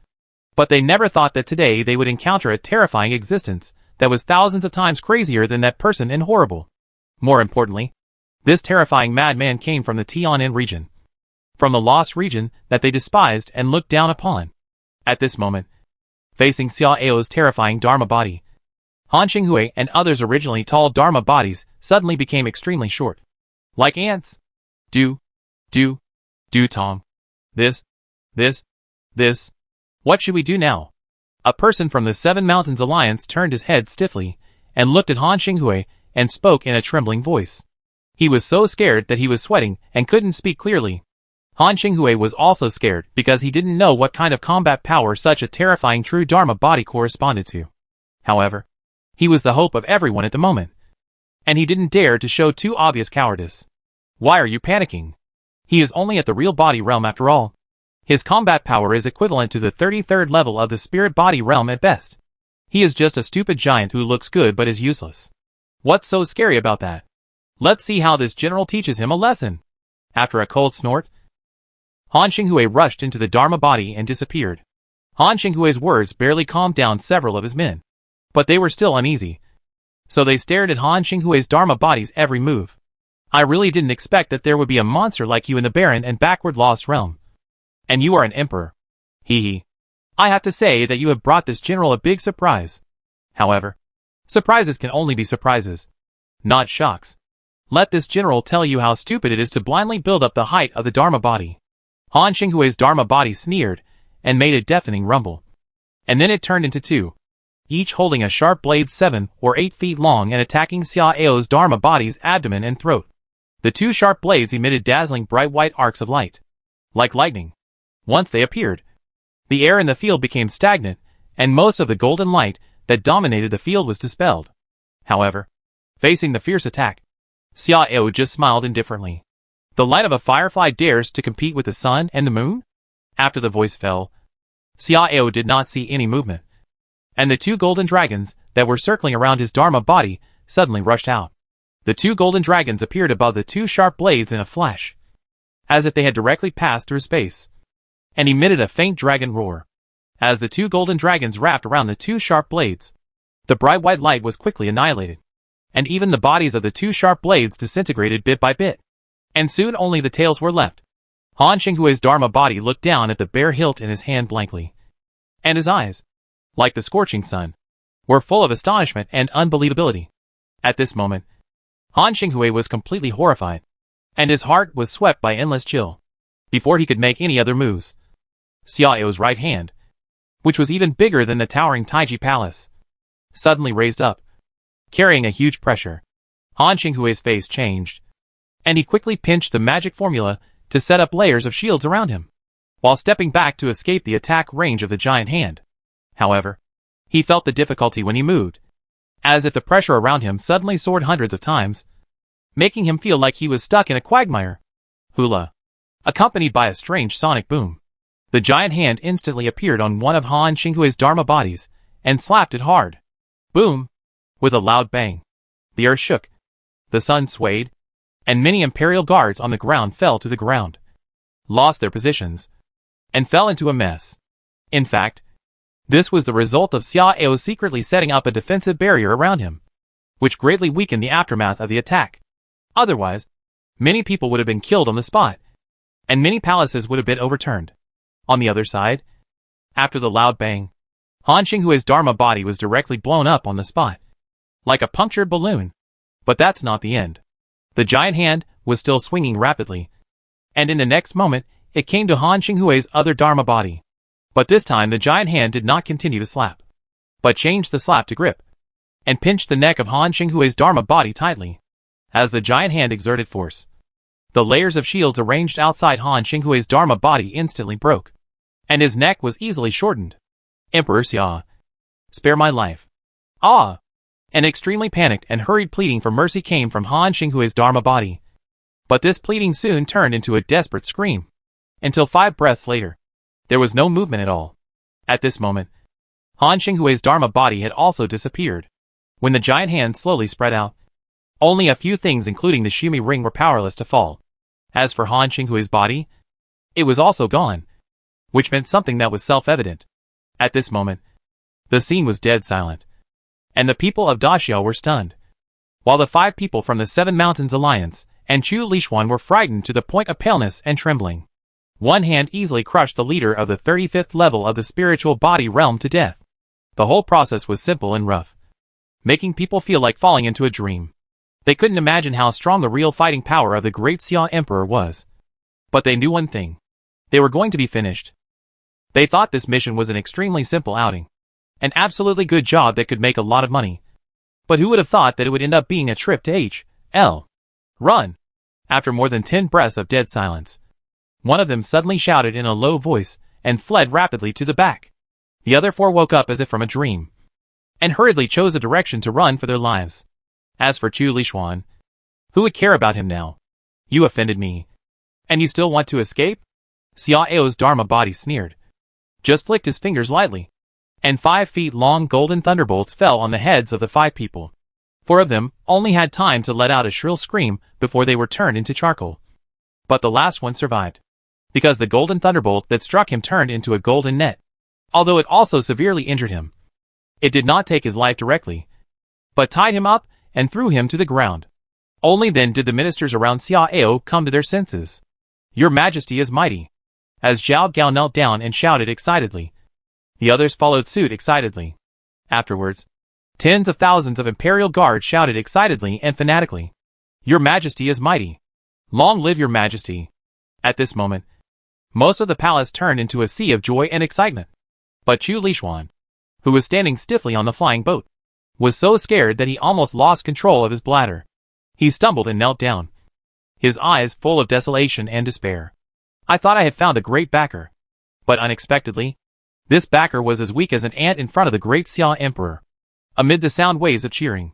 But they never thought that today they would encounter a terrifying existence that was thousands of times crazier than that person and horrible. More importantly, this terrifying madman came from the Tianan region, from the lost region that they despised and looked down upon. At this moment, facing Xiao's terrifying Dharma body, Han Xinghui and others' originally tall Dharma bodies suddenly became extremely short. Like ants. Do, Tom. This. What should we do now? A person from the Seven Mountains Alliance turned his head stiffly and looked at Han Xinghui and spoke in a trembling voice. He was so scared that he was sweating and couldn't speak clearly. Han Xinghui was also scared because he didn't know what kind of combat power such a terrifying true Dharma body corresponded to. However, he was the hope of everyone at the moment, and he didn't dare to show too obvious cowardice. Why are you panicking? He is only at the real body realm after all. His combat power is equivalent to the 33rd level of the spirit body realm at best. He is just a stupid giant who looks good but is useless. What's so scary about that? Let's see how this general teaches him a lesson. After a cold snort, Han Xinghui rushed into the Dharma body and disappeared. Han Xinghui's words barely calmed down several of his men, but they were still uneasy, so they stared at Han Xinghui's Dharma body's every move. I really didn't expect that there would be a monster like you in the barren and backward lost realm. And you are an emperor. Hee hee. I have to say that you have brought this general a big surprise. However, surprises can only be surprises, not shocks. Let this general tell you how stupid it is to blindly build up the height of the Dharma body. Han Xinghui's Dharma body sneered and made a deafening rumble. And then it turned into two, each holding a sharp blade 7 or 8 feet long and attacking Xiao's Dharma body's abdomen and throat. The two sharp blades emitted dazzling bright white arcs of light, like lightning. Once they appeared, the air in the field became stagnant, and most of the golden light that dominated the field was dispelled. However, facing the fierce attack, Xiao just smiled indifferently. The light of a firefly dares to compete with the sun and the moon? After the voice fell, Xiao did not see any movement, and the two golden dragons that were circling around his Dharma body suddenly rushed out. The two golden dragons appeared above the two sharp blades in a flash, as if they had directly passed through space, and emitted a faint dragon roar. As the two golden dragons wrapped around the two sharp blades, the bright white light was quickly annihilated, and even the bodies of the two sharp blades disintegrated bit by bit, and soon only the tails were left. Han Xinghui's Dharma body looked down at the bare hilt in his hand blankly, and his eyes, like the scorching sun, were full of astonishment and unbelievability. At this moment, Han Xinghui was completely horrified, and his heart was swept by endless chill. Before he could make any other moves, Xiao's right hand, which was even bigger than the towering Taiji Palace, suddenly raised up, carrying a huge pressure. Han Xinghui's face changed, and he quickly pinched the magic formula to set up layers of shields around him, while stepping back to escape the attack range of the giant hand. However, he felt the difficulty when he moved, as if the pressure around him suddenly soared hundreds of times, making him feel like he was stuck in a quagmire. Hula. Accompanied by a strange sonic boom, the giant hand instantly appeared on one of Han Xinghui's Dharma bodies and slapped it hard. Boom! With a loud bang, the earth shook, the sun swayed, and many Imperial guards on the ground fell to the ground, lost their positions, and fell into a mess. In fact, this was the result of Xia Ao secretly setting up a defensive barrier around him, which greatly weakened the aftermath of the attack. Otherwise, many people would have been killed on the spot, and many palaces would have been overturned. On the other side, after the loud bang, Han Xinghui's Dharma body was directly blown up on the spot, like a punctured balloon. But that's not the end. The giant hand was still swinging rapidly, and in the next moment, it came to Han Xinghui's other Dharma body. But this time the giant hand did not continue to slap, but changed the slap to grip, and pinched the neck of Han Xinghui's Dharma body tightly. As the giant hand exerted force, the layers of shields arranged outside Han Xinghui's Dharma body instantly broke, and his neck was easily shortened. Emperor Xia, spare my life. Ah! An extremely panicked and hurried pleading for mercy came from Han Xinghui's Dharma body. But this pleading soon turned into a desperate scream, until 5 breaths later, there was no movement at all. At this moment, Han Xinghui's Dharma body had also disappeared. When the giant hand slowly spread out, only a few things including the Shumi ring were powerless to fall. As for Han Xinghui's body, it was also gone, which meant something that was self-evident. At this moment, the scene was dead silent, and the people of Daxia were stunned, while the 5 people from the 7 Mountains Alliance and Chu Lishuan were frightened to the point of paleness and trembling. One hand easily crushed the leader of the 35th level of the spiritual body realm to death. The whole process was simple and rough, making people feel like falling into a dream. They couldn't imagine how strong the real fighting power of the great Xia Emperor was. But they knew one thing. They were going to be finished. They thought this mission was an extremely simple outing, an absolutely good job that could make a lot of money. But who would have thought that it would end up being a trip to H.L. Run! After more than 10 breaths of dead silence, one of them suddenly shouted in a low voice and fled rapidly to the back. The other 4 woke up as if from a dream, and hurriedly chose a direction to run for their lives. As for Chu Lishuan, who would care about him now? You offended me, and you still want to escape? Xia Ao's Dharma body sneered, just flicked his fingers lightly, and 5 feet long golden thunderbolts fell on the heads of the 5 people. 4 of them only had time to let out a shrill scream before they were turned into charcoal. But the last one survived, because the golden thunderbolt that struck him turned into a golden net. Although it also severely injured him, it did not take his life directly, but tied him up and threw him to the ground. Only then did the ministers around Xia Ao come to their senses. Your Majesty is mighty. As Zhao Gao knelt down and shouted excitedly, the others followed suit excitedly. Afterwards, tens of thousands of Imperial guards shouted excitedly and fanatically, Your Majesty is mighty. Long live your Majesty. At this moment, most of the palace turned into a sea of joy and excitement. But Chu Lishuan, who was standing stiffly on the flying boat, was so scared that he almost lost control of his bladder. He stumbled and knelt down, his eyes full of desolation and despair. I thought I had found a great backer. But unexpectedly, this backer was as weak as an ant in front of the great Xia Emperor. Amid the sound waves of cheering,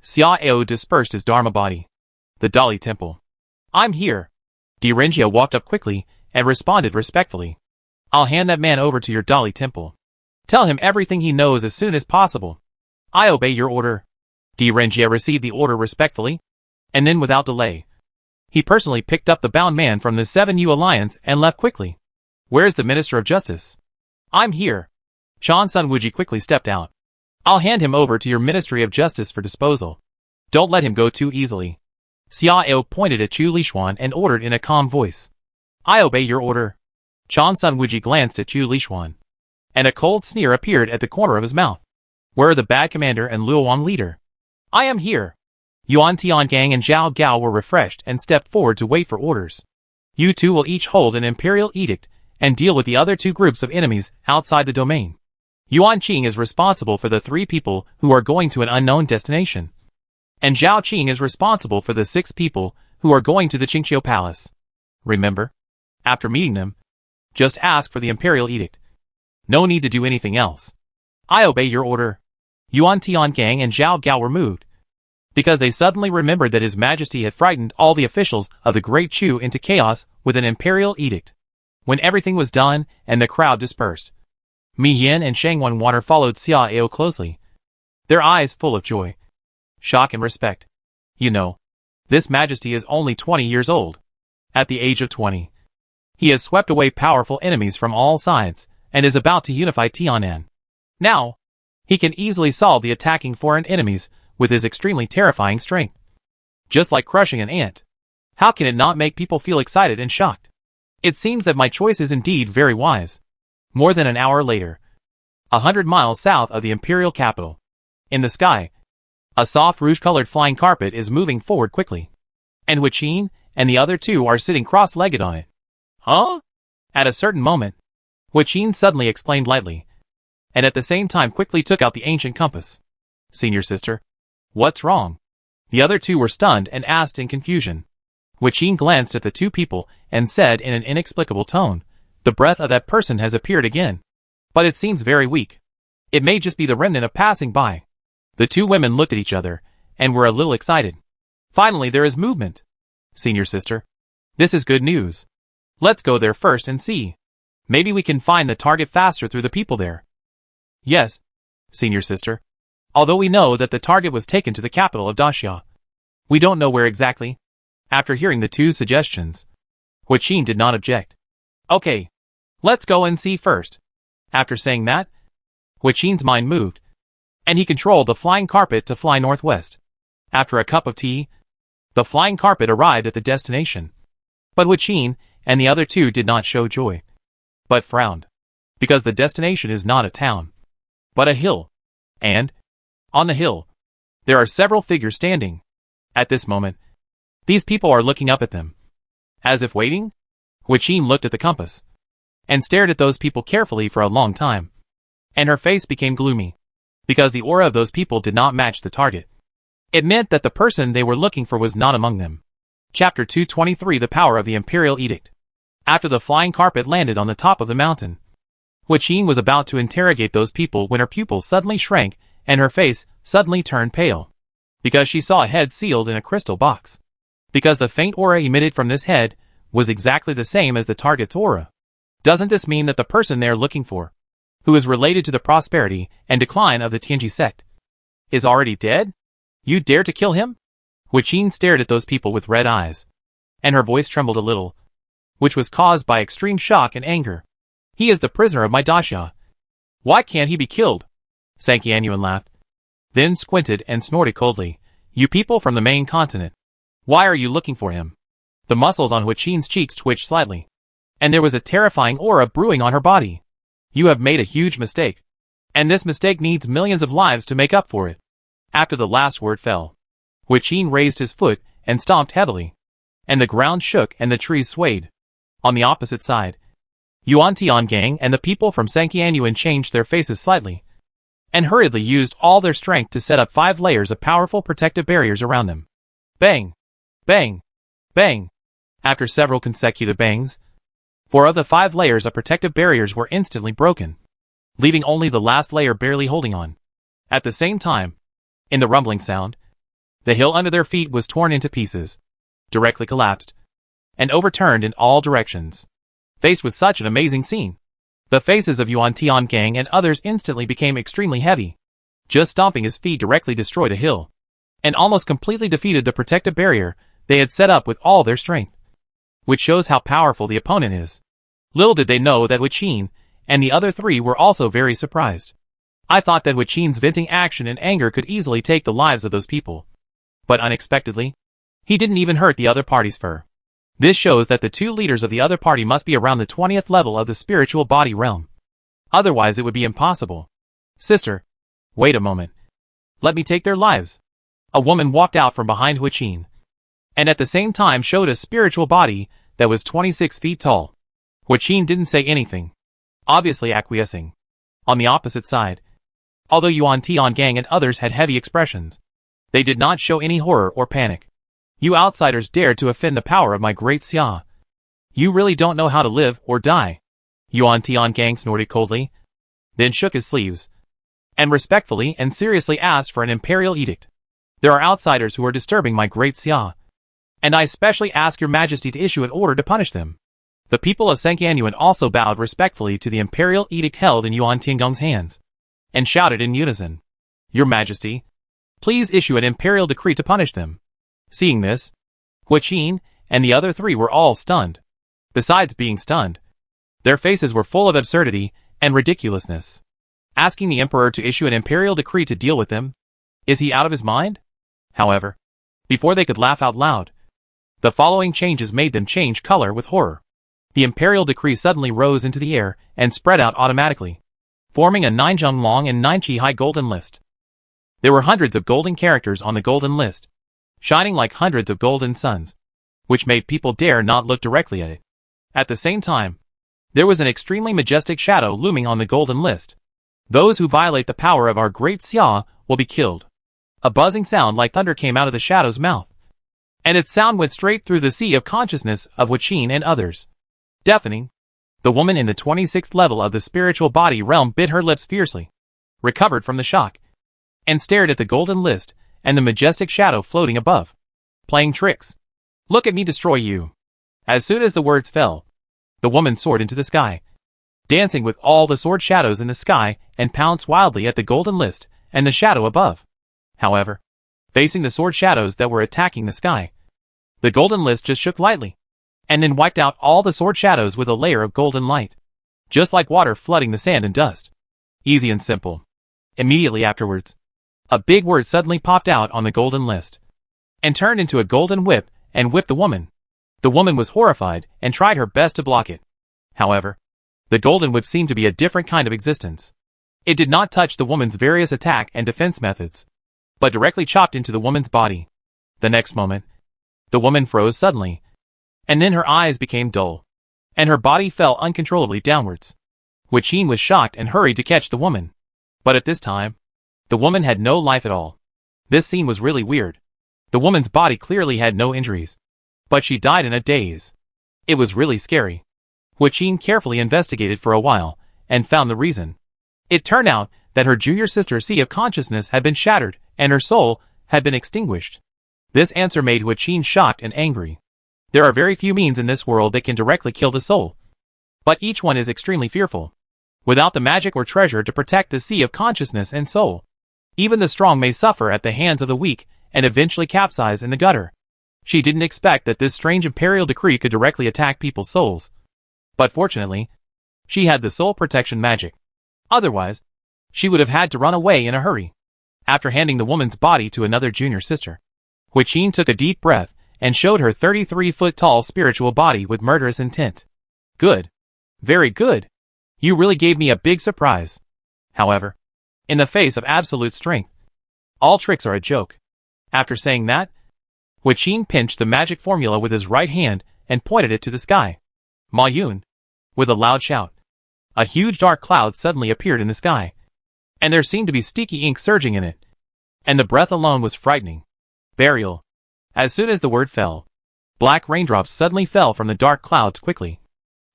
Xia Ao dispersed his Dharma body. The Dali Temple. I'm here. Direngya walked up quickly and responded respectfully. I'll hand that man over to your Dali Temple. Tell him everything he knows as soon as possible. I obey your order. Direngya received the order respectfully, and then without delay, he personally picked up the bound man from the 7U Alliance and left quickly. Where's the Minister of Justice? I'm here. Chan Sun Wuji quickly stepped out. I'll hand him over to your Ministry of Justice for disposal. Don't let him go too easily. Xia Ao pointed at Chu Lishuan and ordered in a calm voice. I obey your order. Chan Sun Wuji glanced at Chu Lishuan, and a cold sneer appeared at the corner of his mouth. Where are the bad commander and Luowan leader? I am here. Yuan Tiangang and Zhao Gao were refreshed and stepped forward to wait for orders. You two will each hold an imperial edict and deal with the other 2 groups of enemies outside the domain. Yuan Qing is responsible for the 3 people who are going to an unknown destination. And Zhao Qing is responsible for the 6 people who are going to the Qingqiu Palace. Remember? After meeting them, just ask for the Imperial Edict. No need to do anything else. I obey your order. Yuan Tiangang and Zhao Gao were moved, because they suddenly remembered that His Majesty had frightened all the officials of the Great Chu into chaos with an Imperial Edict. When everything was done and the crowd dispersed, Mi Yin and Shangwan Water followed Xia Ao closely, their eyes full of joy, shock and respect. You know, this Majesty is only 20 years old. At the age of 20, he has swept away powerful enemies from all sides and is about to unify Tianan. Now, he can easily solve the attacking foreign enemies with his extremely terrifying strength. Just like crushing an ant. How can it not make people feel excited and shocked? It seems that my choice is indeed very wise. More than an hour later, 100 miles south of the imperial capital, in the sky, a soft rouge-colored flying carpet is moving forward quickly. And Hui Qin and the other 2 are sitting cross-legged on it. Huh? At a certain moment, Hui Qin suddenly exclaimed lightly, and at the same time quickly took out the ancient compass. Senior sister, what's wrong? The other 2 were stunned and asked in confusion. Hui Qin glanced at the 2 people and said in an inexplicable tone, the breath of that person has appeared again. But it seems very weak. It may just be the remnant of passing by. The 2 women looked at each other and were a little excited. Finally, there is movement. Senior sister, this is good news. Let's go there first and see. Maybe we can find the target faster through the people there. Yes, senior sister. Although we know that the target was taken to the capital of Daxia, we don't know where exactly. After hearing the 2 suggestions, Hui Qin did not object. Okay, let's go and see first. After saying that, Hui Qin's mind moved, and he controlled the flying carpet to fly northwest. After a cup of tea, the flying carpet arrived at the destination. But Hui Qin and the other 2 did not show joy, but frowned, because the destination is not a town, but a hill. And, on the hill, there are several figures standing. At this moment, these people are looking up at them. As if waiting, Hui Qin looked at the compass, and stared at those people carefully for a long time. And her face became gloomy, because the aura of those people did not match the target. It meant that the person they were looking for was not among them. Chapter 223 The Power of the Imperial Edict. After the flying carpet landed on the top of the mountain, Hui Qin was about to interrogate those people when her pupils suddenly shrank and her face suddenly turned pale, because she saw a head sealed in a crystal box. Because the faint aura emitted from this head was exactly the same as the target's aura. Doesn't this mean that the person they are looking for, who is related to the prosperity and decline of the Tianji sect, is already dead? You dare to kill him? Hui Qin stared at those people with red eyes, and her voice trembled a little, which was caused by extreme shock and anger. He is the prisoner of my Daxia. Why can't he be killed? Sanqianyuan laughed, then squinted and snorted coldly. You people from the main continent, why are you looking for him? The muscles on Hui Qin's cheeks twitched slightly, and there was a terrifying aura brewing on her body. You have made a huge mistake, and this mistake needs millions of lives to make up for it. After the last word fell, Hui Qin raised his foot and stomped heavily, and the ground shook and the trees swayed. On the opposite side, Yuan Tiangang and the people from Sanqianyuan changed their faces slightly, and hurriedly used all their strength to set up 5 layers of powerful protective barriers around them. Bang! Bang! Bang! After several consecutive bangs, 4 of the 5 layers of protective barriers were instantly broken, leaving only the last layer barely holding on. At the same time, in the rumbling sound, the hill under their feet was torn into pieces, directly collapsed, and overturned in all directions. Faced with such an amazing scene, the faces of Yuan Tiangang and others instantly became extremely heavy. Just stomping his feet directly destroyed a hill, and almost completely defeated the protective barrier they had set up with all their strength, which shows how powerful the opponent is. Little did they know that Hui Qin and the other 3 were also very surprised. I thought that Hui Qin's venting action and anger could easily take the lives of those people, but unexpectedly, he didn't even hurt the other party's fur. This shows that the 2 leaders of the other party must be around the 20th level of the spiritual body realm. Otherwise it would be impossible. Sister, wait a moment. Let me take their lives. A woman walked out from behind Hui Qin, and at the same time showed a spiritual body that was 26 feet tall. Hui Qin didn't say anything, obviously acquiescing. On the opposite side, although Yuan Tiangang and others had heavy expressions, They did not show any horror or panic. You outsiders dared to offend the power of my great Xia. You really don't know how to live or die. Yuan Tiangang snorted coldly, then shook his sleeves, and respectfully and seriously asked for an imperial edict. There are outsiders who are disturbing my great Xia, and I especially ask your majesty to issue an order to punish them. The people of Senganyuan also bowed respectfully to the imperial edict held in Yuan Tiangong's hands, and shouted in unison, Your Majesty, please issue an imperial decree to punish them. Seeing this, Hua Qin and the other three were all stunned. Besides being stunned, their faces were full of absurdity and ridiculousness. Asking the emperor to issue an imperial decree to deal with them? Is he out of his mind? However, before they could laugh out loud, the following changes made them change color with horror. The imperial decree suddenly rose into the air and spread out automatically, forming a 9-jung long and 9-chi high golden list. There were hundreds of golden characters on the golden list, shining like hundreds of golden suns, which made people dare not look directly at it. At the same time, there was an extremely majestic shadow looming on the golden list. Those who violate the power of our great Xia will be killed. A buzzing sound like thunder came out of the shadow's mouth, and its sound went straight through the sea of consciousness of Hua Qin and others. Deafening, the woman in the 26th level of the spiritual body realm bit her lips fiercely, recovered from the shock, and stared at the golden list and the majestic shadow floating above. Playing tricks. Look at me destroy you. As soon as the words fell, the woman soared into the sky, dancing with all the sword shadows in the sky and pounced wildly at the golden list and the shadow above. However, facing the sword shadows that were attacking the sky, the golden list just shook lightly, and then wiped out all the sword shadows with a layer of golden light, just like water flooding the sand and dust. Easy and simple. Immediately afterwards, a big word suddenly popped out on the golden list, and turned into a golden whip and whipped the woman. The woman was horrified and tried her best to block it. However, the golden whip seemed to be a different kind of existence. It did not touch the woman's various attack and defense methods, but directly chopped into the woman's body. The next moment, the woman froze suddenly, and then her eyes became dull, and her body fell uncontrollably downwards. Hua Qin was shocked and hurried to catch the woman. But at this time, the woman had no life at all. This scene was really weird. The woman's body clearly had no injuries, but she died in a daze. It was really scary. Hua Qin carefully investigated for a while, and found the reason. It turned out that her junior sister's sea of consciousness had been shattered, and her soul had been extinguished. This answer made Hua Qin shocked and angry. There are very few means in this world that can directly kill the soul, but each one is extremely fearful. Without the magic or treasure to protect the sea of consciousness and soul, even the strong may suffer at the hands of the weak and eventually capsize in the gutter. She didn't expect that this strange imperial decree could directly attack people's souls. But fortunately, she had the soul protection magic. Otherwise, she would have had to run away in a hurry. After handing the woman's body to another junior sister, Hua Qin took a deep breath and showed her 33-foot-tall spiritual body with murderous intent. Good. Very good. You really gave me a big surprise. However, in the face of absolute strength, all tricks are a joke. After saying that, Hua Qin pinched the magic formula with his right hand and pointed it to the sky. Ma Yun. With a loud shout, a huge dark cloud suddenly appeared in the sky, and there seemed to be sticky ink surging in it, and the breath alone was frightening. Burial. As soon as the word fell, black raindrops suddenly fell from the dark clouds quickly,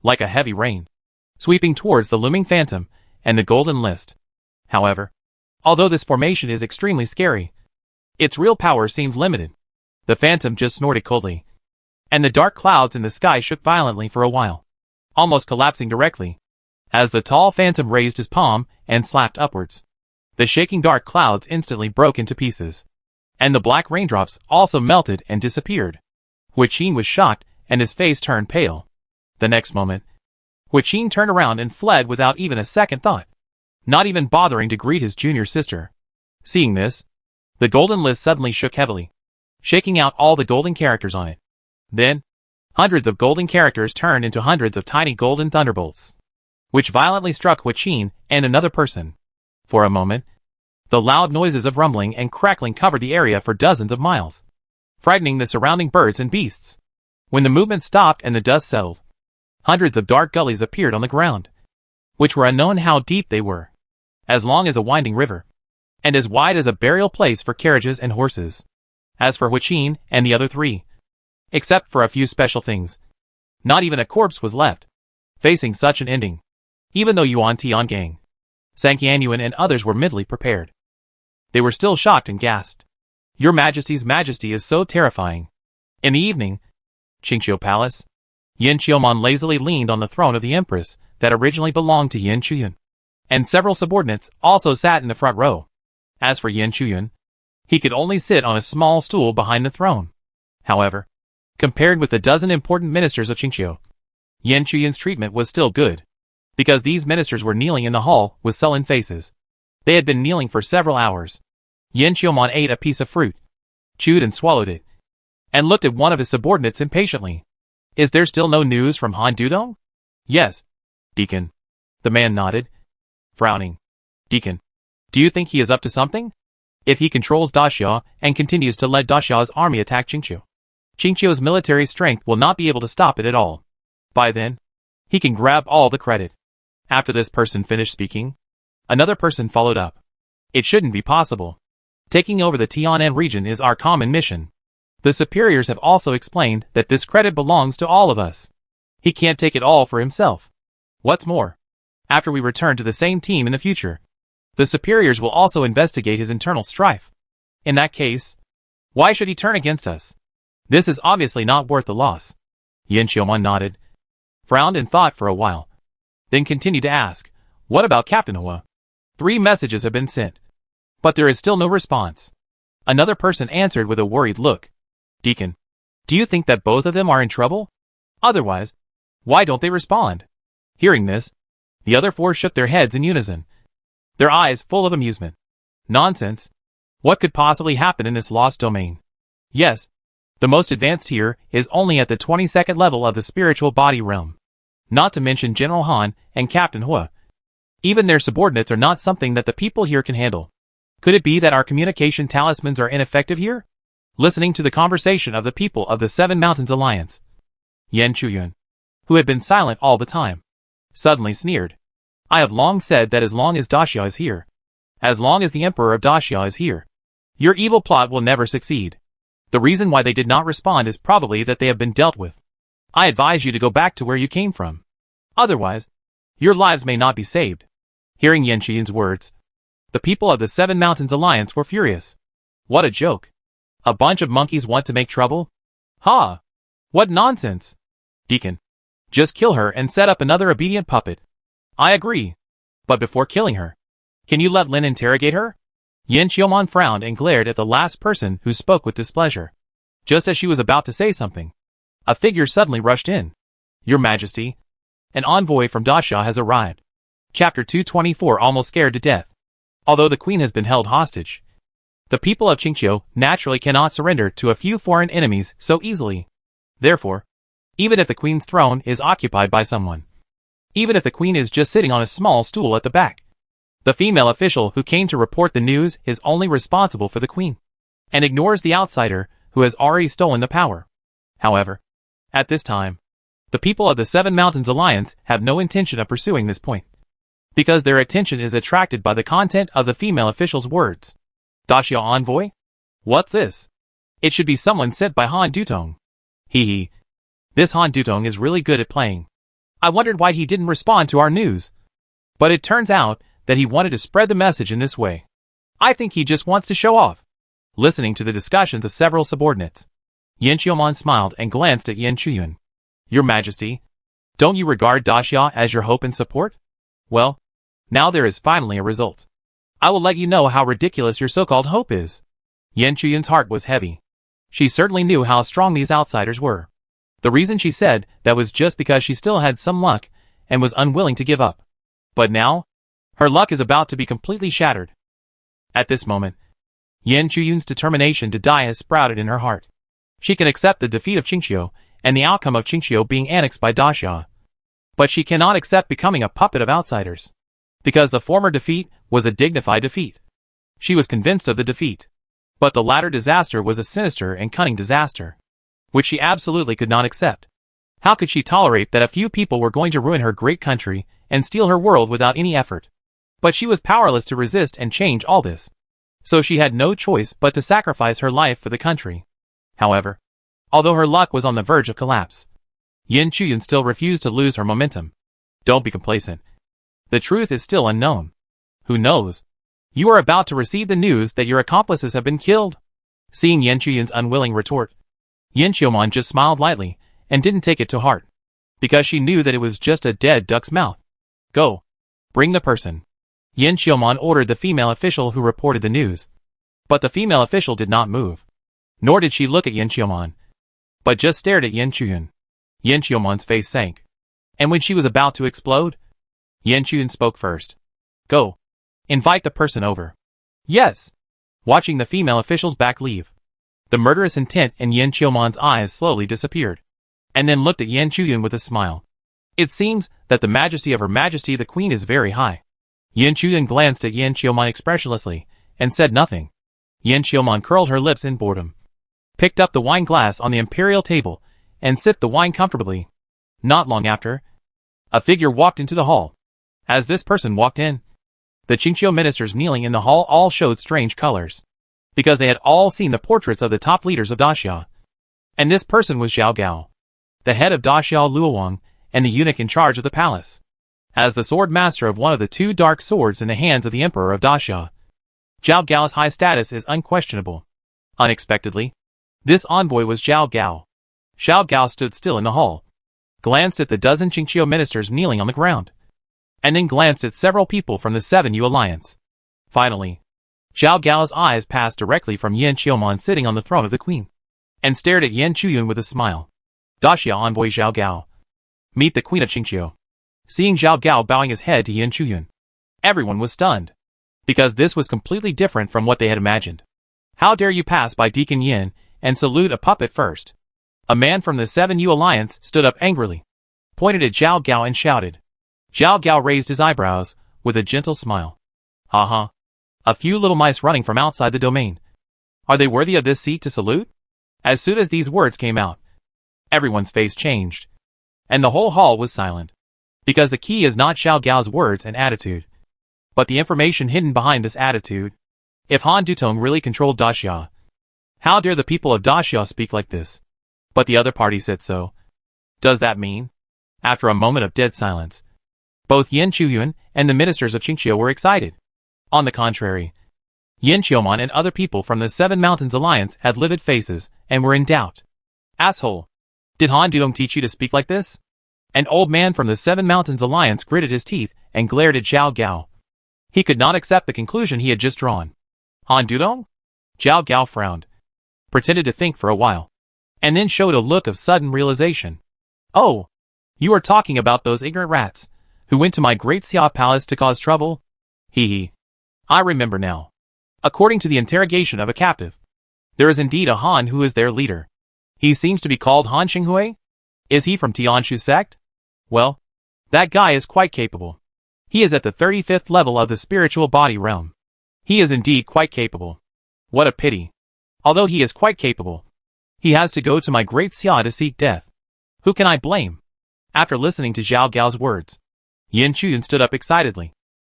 like a heavy rain, sweeping towards the looming phantom and the golden list. However, although this formation is extremely scary, its real power seems limited. The phantom just snorted coldly, and the dark clouds in the sky shook violently for a while, almost collapsing directly, as the tall phantom raised his palm and slapped upwards. The shaking dark clouds instantly broke into pieces, and the black raindrops also melted and disappeared. Hua Qin was shocked, and his face turned pale. The next moment, Hua Qin turned around and fled without even a second thought, not even bothering to greet his junior sister. Seeing this, the golden list suddenly shook heavily, shaking out all the golden characters on it. Then, hundreds of golden characters turned into hundreds of tiny golden thunderbolts, which violently struck Hua Qin and another person. For a moment, the loud noises of rumbling and crackling covered the area for dozens of miles, frightening the surrounding birds and beasts. When the movement stopped and the dust settled, hundreds of dark gullies appeared on the ground, which were unknown how deep they were, as long as a winding river, and as wide as a burial place for carriages and horses. As for Huiqin and the other three, except for a few special things, not even a corpse was left. Facing such an ending, even though Yuan Tiangang, Sang Yangyuan and others were mentally prepared, they were still shocked and gasped. Your Majesty's majesty is so terrifying. In the evening, Qingqiu Palace, Yin Qiuman lazily leaned on the throne of the empress that originally belonged to Yin Chuyun, and several subordinates also sat in the front row. As for Yin Chuyun, he could only sit on a small stool behind the throne. However, compared with the dozen important ministers of Qingqiu, Yin Chuyun's treatment was still good, because these ministers were kneeling in the hall with sullen faces. They had been kneeling for several hours. Yin Qiuman ate a piece of fruit, chewed and swallowed it, and looked at one of his subordinates impatiently. Is there still no news from Han Dudong? Yes, Deacon. The man nodded, frowning. Deacon, do you think he is up to something? If he controls Daxia and continues to let Daxia's army attack Qingqiu, Qingqiu's military strength will not be able to stop it at all. By then, he can grab all the credit. After this person finished speaking, another person followed up. It shouldn't be possible. Taking over the Tianan region is our common mission. The superiors have also explained that this credit belongs to all of us. He can't take it all for himself. What's more, after we return to the same team in the future, the superiors will also investigate his internal strife. In that case, why should he turn against us? This is obviously not worth the loss. Yin Qiuman nodded, frowned and thought for a while, then continued to ask, what about Captain Hua? 3 messages have been sent, but there is still no response. Another person answered with a worried look. Deacon, do you think that both of them are in trouble? Otherwise, why don't they respond? Hearing this, the other 4 shook their heads in unison, their eyes full of amusement. Nonsense. What could possibly happen in this lost domain? Yes, the most advanced here is only at the 22nd level of the spiritual body realm. Not to mention General Han and Captain Hua. Even their subordinates are not something that the people here can handle. Could it be that our communication talismans are ineffective here? Listening to the conversation of the people of the Seven Mountains Alliance, Yen Chuyun, who had been silent all the time, suddenly sneered. I have long said that as long as Daxia is here, as long as the Emperor of Daxia is here, your evil plot will never succeed. The reason why they did not respond is probably that they have been dealt with. I advise you to go back to where you came from. Otherwise, your lives may not be saved. Hearing Yen Chuyun's words, the people of the Seven Mountains Alliance were furious. What a joke. A bunch of monkeys want to make trouble? Ha! What nonsense! Deacon, just kill her and set up another obedient puppet. I agree. But before killing her, can you let Lin interrogate her? Yin Qiuman frowned and glared at the last person who spoke with displeasure. Just as she was about to say something, a figure suddenly rushed in. Your Majesty, an envoy from Daxia has arrived. Chapter 224 Almost scared to death. Although the queen has been held hostage, the people of Qingqiu naturally cannot surrender to a few foreign enemies so easily. Therefore, even if the queen's throne is occupied by someone, even if the queen is just sitting on a small stool at the back, the female official who came to report the news is only responsible for the queen, and ignores the outsider who has already stolen the power. However, at this time, the people of the Seven Mountains Alliance have no intention of pursuing this point, because their attention is attracted by the content of the female official's words. Daxia envoy? What's this? It should be someone sent by Han Dudong. Hee. This Han Dudong is really good at playing. I wondered why he didn't respond to our news. But it turns out that he wanted to spread the message in this way. I think he just wants to show off. Listening to the discussions of several subordinates, Yin Qiuman smiled and glanced at Yen Chuyun. Your Majesty, don't you regard Daxia as your hope and support? Well, now there is finally a result. I will let you know how ridiculous your so-called hope is. Yen Chuyun's heart was heavy. She certainly knew how strong these outsiders were. The reason she said that was just because she still had some luck and was unwilling to give up. But now, her luck is about to be completely shattered. At this moment, Yen Chuyun's determination to die has sprouted in her heart. She can accept the defeat of Qingqiu and the outcome of Qingqiu being annexed by Daxia. But she cannot accept becoming a puppet of outsiders, because the former defeat was a dignified defeat. She was convinced of the defeat. But the latter disaster was a sinister and cunning disaster, which she absolutely could not accept. How could she tolerate that a few people were going to ruin her great country and steal her world without any effort? But she was powerless to resist and change all this. so she had no choice but to sacrifice her life for the country. However, although her luck was on the verge of collapse, Yin Chuyun still refused to lose her momentum. Don't be complacent. The truth is still unknown. Who knows? You are about to receive the news that your accomplices have been killed. Seeing Yin Chuyun's unwilling retort, Yin Qiumon just smiled lightly and didn't take it to heart, because she knew that it was just a dead duck's mouth. Go. Bring the person. Yin Qiumon ordered the female official who reported the news. But the female official did not move. Nor did she look at Yin Qiumon, but just stared at Yin Chuyun. Yin Qiumon's face sank. And when she was about to explode, Yin Chuyun spoke first. Go. Invite the person over. Yes. Watching the female official's back leave, the murderous intent in Yin Qiumon's eyes slowly disappeared, and then looked at Yin Chuyun with a smile. It seems that the majesty of Her Majesty the Queen is very high. Yin Chuyun glanced at Yin Qiumon expressionlessly, and said nothing. Yin Qiumon curled her lips in boredom, picked up the wine glass on the imperial table, and sipped the wine comfortably. Not long after, a figure walked into the hall. As this person walked in, the Qingqiu ministers kneeling in the hall all showed strange colors, because they had all seen the portraits of the top leaders of Daxia. And this person was Zhao Gao, the head of Daxia Luowang, and the eunuch in charge of the palace. As the sword master of one of the two dark swords in the hands of the emperor of Daxia, Zhao Gao's high status is unquestionable. Unexpectedly, this envoy was Zhao Gao. Zhao Gao stood still in the hall, glanced at the dozen Qingqiu ministers kneeling on the ground, and then glanced at several people from the 7 Yu Alliance. Finally, Zhao Gao's eyes passed directly from Yin Qiumon sitting on the throne of the queen, and stared at Yin Chuyun with a smile. Daxia envoy Zhao Gao. Meet the queen of Qingqiu. Seeing Zhao Gao bowing his head to Yin Chuyun, everyone was stunned, because this was completely different from what they had imagined. How dare you pass by Deacon Yin and salute a puppet first? A man from the 7 Yu Alliance stood up angrily, pointed at Zhao Gao and shouted. Zhao Gao raised his eyebrows, with a gentle smile. Uh-huh. A few little mice running from outside the domain. Are they worthy of this seat to salute? As soon as these words came out, everyone's face changed, and the whole hall was silent. Because the key is not Zhao Gao's words and attitude, but the information hidden behind this attitude. If Han Dutong really controlled Daxia, how dare the people of Daxia speak like this? But the other party said so. Does that mean? After a moment of dead silence, both Yin Chuyun and the ministers of Qingqiu were excited. On the contrary, Yin Qiumon and other people from the 7 Mountains Alliance had livid faces and were in doubt. Asshole! Did Han Dutong teach you to speak like this? An old man from the 7 Mountains Alliance gritted his teeth and glared at Zhao Gao. He could not accept the conclusion he had just drawn. Han Dutong? Zhao Gao frowned, pretended to think for a while, and then showed a look of sudden realization. Oh! You are talking about those ignorant rats who went to my great Xia palace to cause trouble? Hee hee. I remember now. According to the interrogation of a captive, there is indeed a Han who is their leader. He seems to be called Han Xinghui? Is he from Tianshu sect? Well, that guy is quite capable. He is at the 35th level of the spiritual body realm. He is indeed quite capable. What a pity. Although he is quite capable, he has to go to my great Xia to seek death. Who can I blame? After listening to Zhao Gao's words, Yin Chuyun stood up excitedly.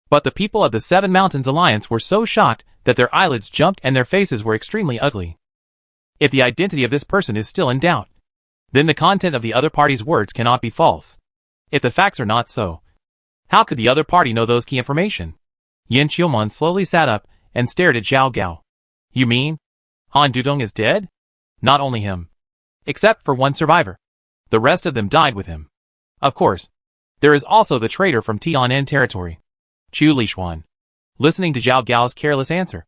But the people of the 7 Mountains Alliance were so shocked that their eyelids jumped and their faces were extremely ugly. If the identity of this person is still in doubt, then the content of the other party's words cannot be false. If the facts are not so, how could the other party know those key information? Yin Qiumon slowly sat up and stared at Zhao Gao. You mean Han Dutong is dead? Not only him. Except for one survivor. The rest of them died with him. Of course, there is also the traitor from Tianan territory, Chu Lishuan. Listening to Zhao Gao's careless answer,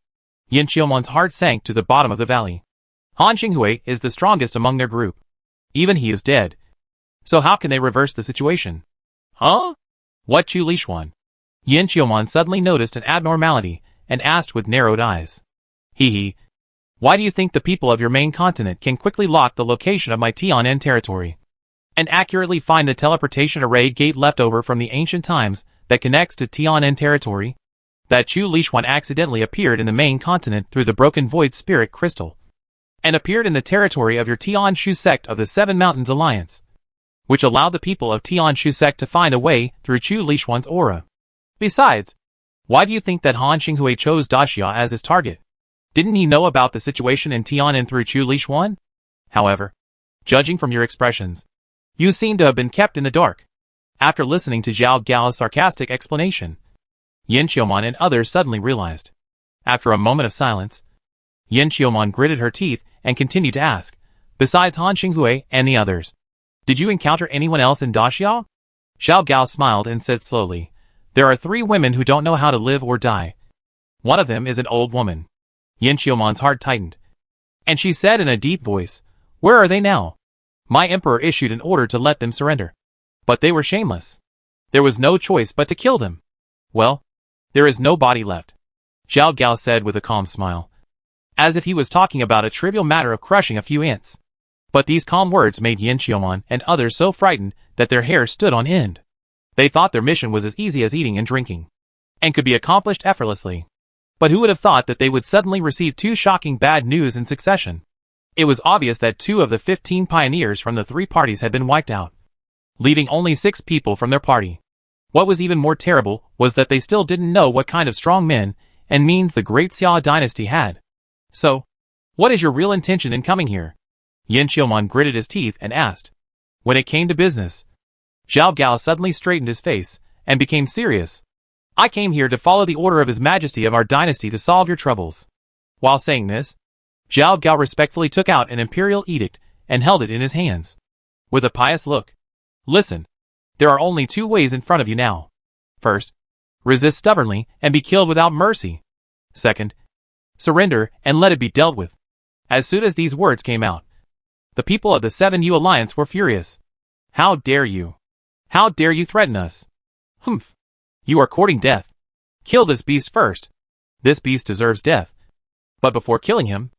Yin Qiumon's heart sank to the bottom of the valley. Han Xinghui is the strongest among their group. Even he is dead. So how can they reverse the situation? Huh? What Chu Lishuan? Yin Qiumon suddenly noticed an abnormality and asked with narrowed eyes. Hee hee. Why do you think the people of your main continent can quickly lock the location of my Tianan territory and accurately find the teleportation array gate left over from the ancient times that connects to Tianan territory? That Chu Lishuan accidentally appeared in the main continent through the broken void spirit crystal, and appeared in the territory of your Tianshu sect of the 7 Mountains Alliance, which allowed the people of Tianshu sect to find a way through Chu Lishuan's aura. Besides, why do you think that Han Xinghui chose Daxia as his target? Didn't he know about the situation in Tianan through Chu Lishuan? However, judging from your expressions, you seem to have been kept in the dark. After listening to Zhao Gao's sarcastic explanation, Yin Qiuman and others suddenly realized. After a moment of silence, Yin Qiuman gritted her teeth and continued to ask, besides Han Xinghui and the others, did you encounter anyone else in Daxia? Zhao Gao smiled and said slowly, there are 3 women who don't know how to live or die. One of them is an old woman. Yin Qiuman's heart tightened, and she said in a deep voice, where are they now? My emperor issued an order to let them surrender. But they were shameless. There was no choice but to kill them. Well, there is no body left, Zhao Gao said with a calm smile, as if he was talking about a trivial matter of crushing a few ants. But these calm words made Yin Qiuman and others so frightened that their hair stood on end. They thought their mission was as easy as eating and drinking, and could be accomplished effortlessly. But who would have thought that they would suddenly receive 2 shocking bad news in succession? It was obvious that 2 of the 15 pioneers from the 3 parties had been wiped out, leaving only 6 people from their party. What was even more terrible was that they still didn't know what kind of strong men and means the great Xia dynasty had. So, what is your real intention in coming here? Yin Qiuman gritted his teeth and asked. When it came to business, Zhao Gao suddenly straightened his face and became serious. I came here to follow the order of His Majesty of our dynasty to solve your troubles. While saying this, Zhao Gao respectfully took out an imperial edict and held it in his hands. With a pious look. Listen, there are only 2 ways in front of you now. First, resist stubbornly and be killed without mercy. Second, surrender and let it be dealt with. As soon as these words came out, the people of the 7U Alliance were furious. How dare you? How dare you threaten us? Humph. You are courting death. Kill this beast first. This beast deserves death. But before killing him,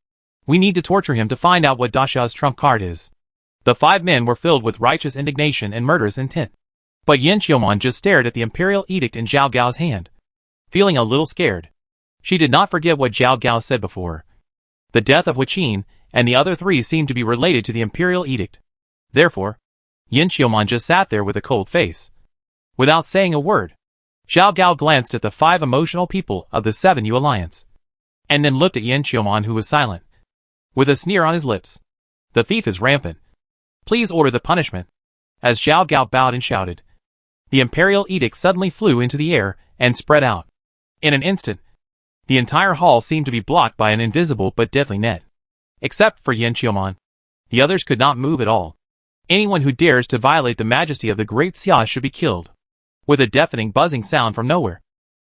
we need to torture him to find out what Daxia's trump card is. The 5 men were filled with righteous indignation and murderous intent. But Yin Qiuman just stared at the imperial edict in Zhao Gao's hand, feeling a little scared. She did not forget what Zhao Gao said before. The death of Huqin and the other 3 seemed to be related to the imperial edict. Therefore, Yin Qiuman just sat there with a cold face, without saying a word. Zhao Gao glanced at the 5 emotional people of the 7U Alliance, and then looked at Yin Qiuman, who was silent, with a sneer on his lips. The thief is rampant. Please order the punishment. As Zhao Gao bowed and shouted, the imperial edict suddenly flew into the air and spread out. In an instant, the entire hall seemed to be blocked by an invisible but deadly net. Except for Yin Qiuman, the others could not move at all. Anyone who dares to violate the majesty of the great Xia should be killed. With a deafening buzzing sound from nowhere,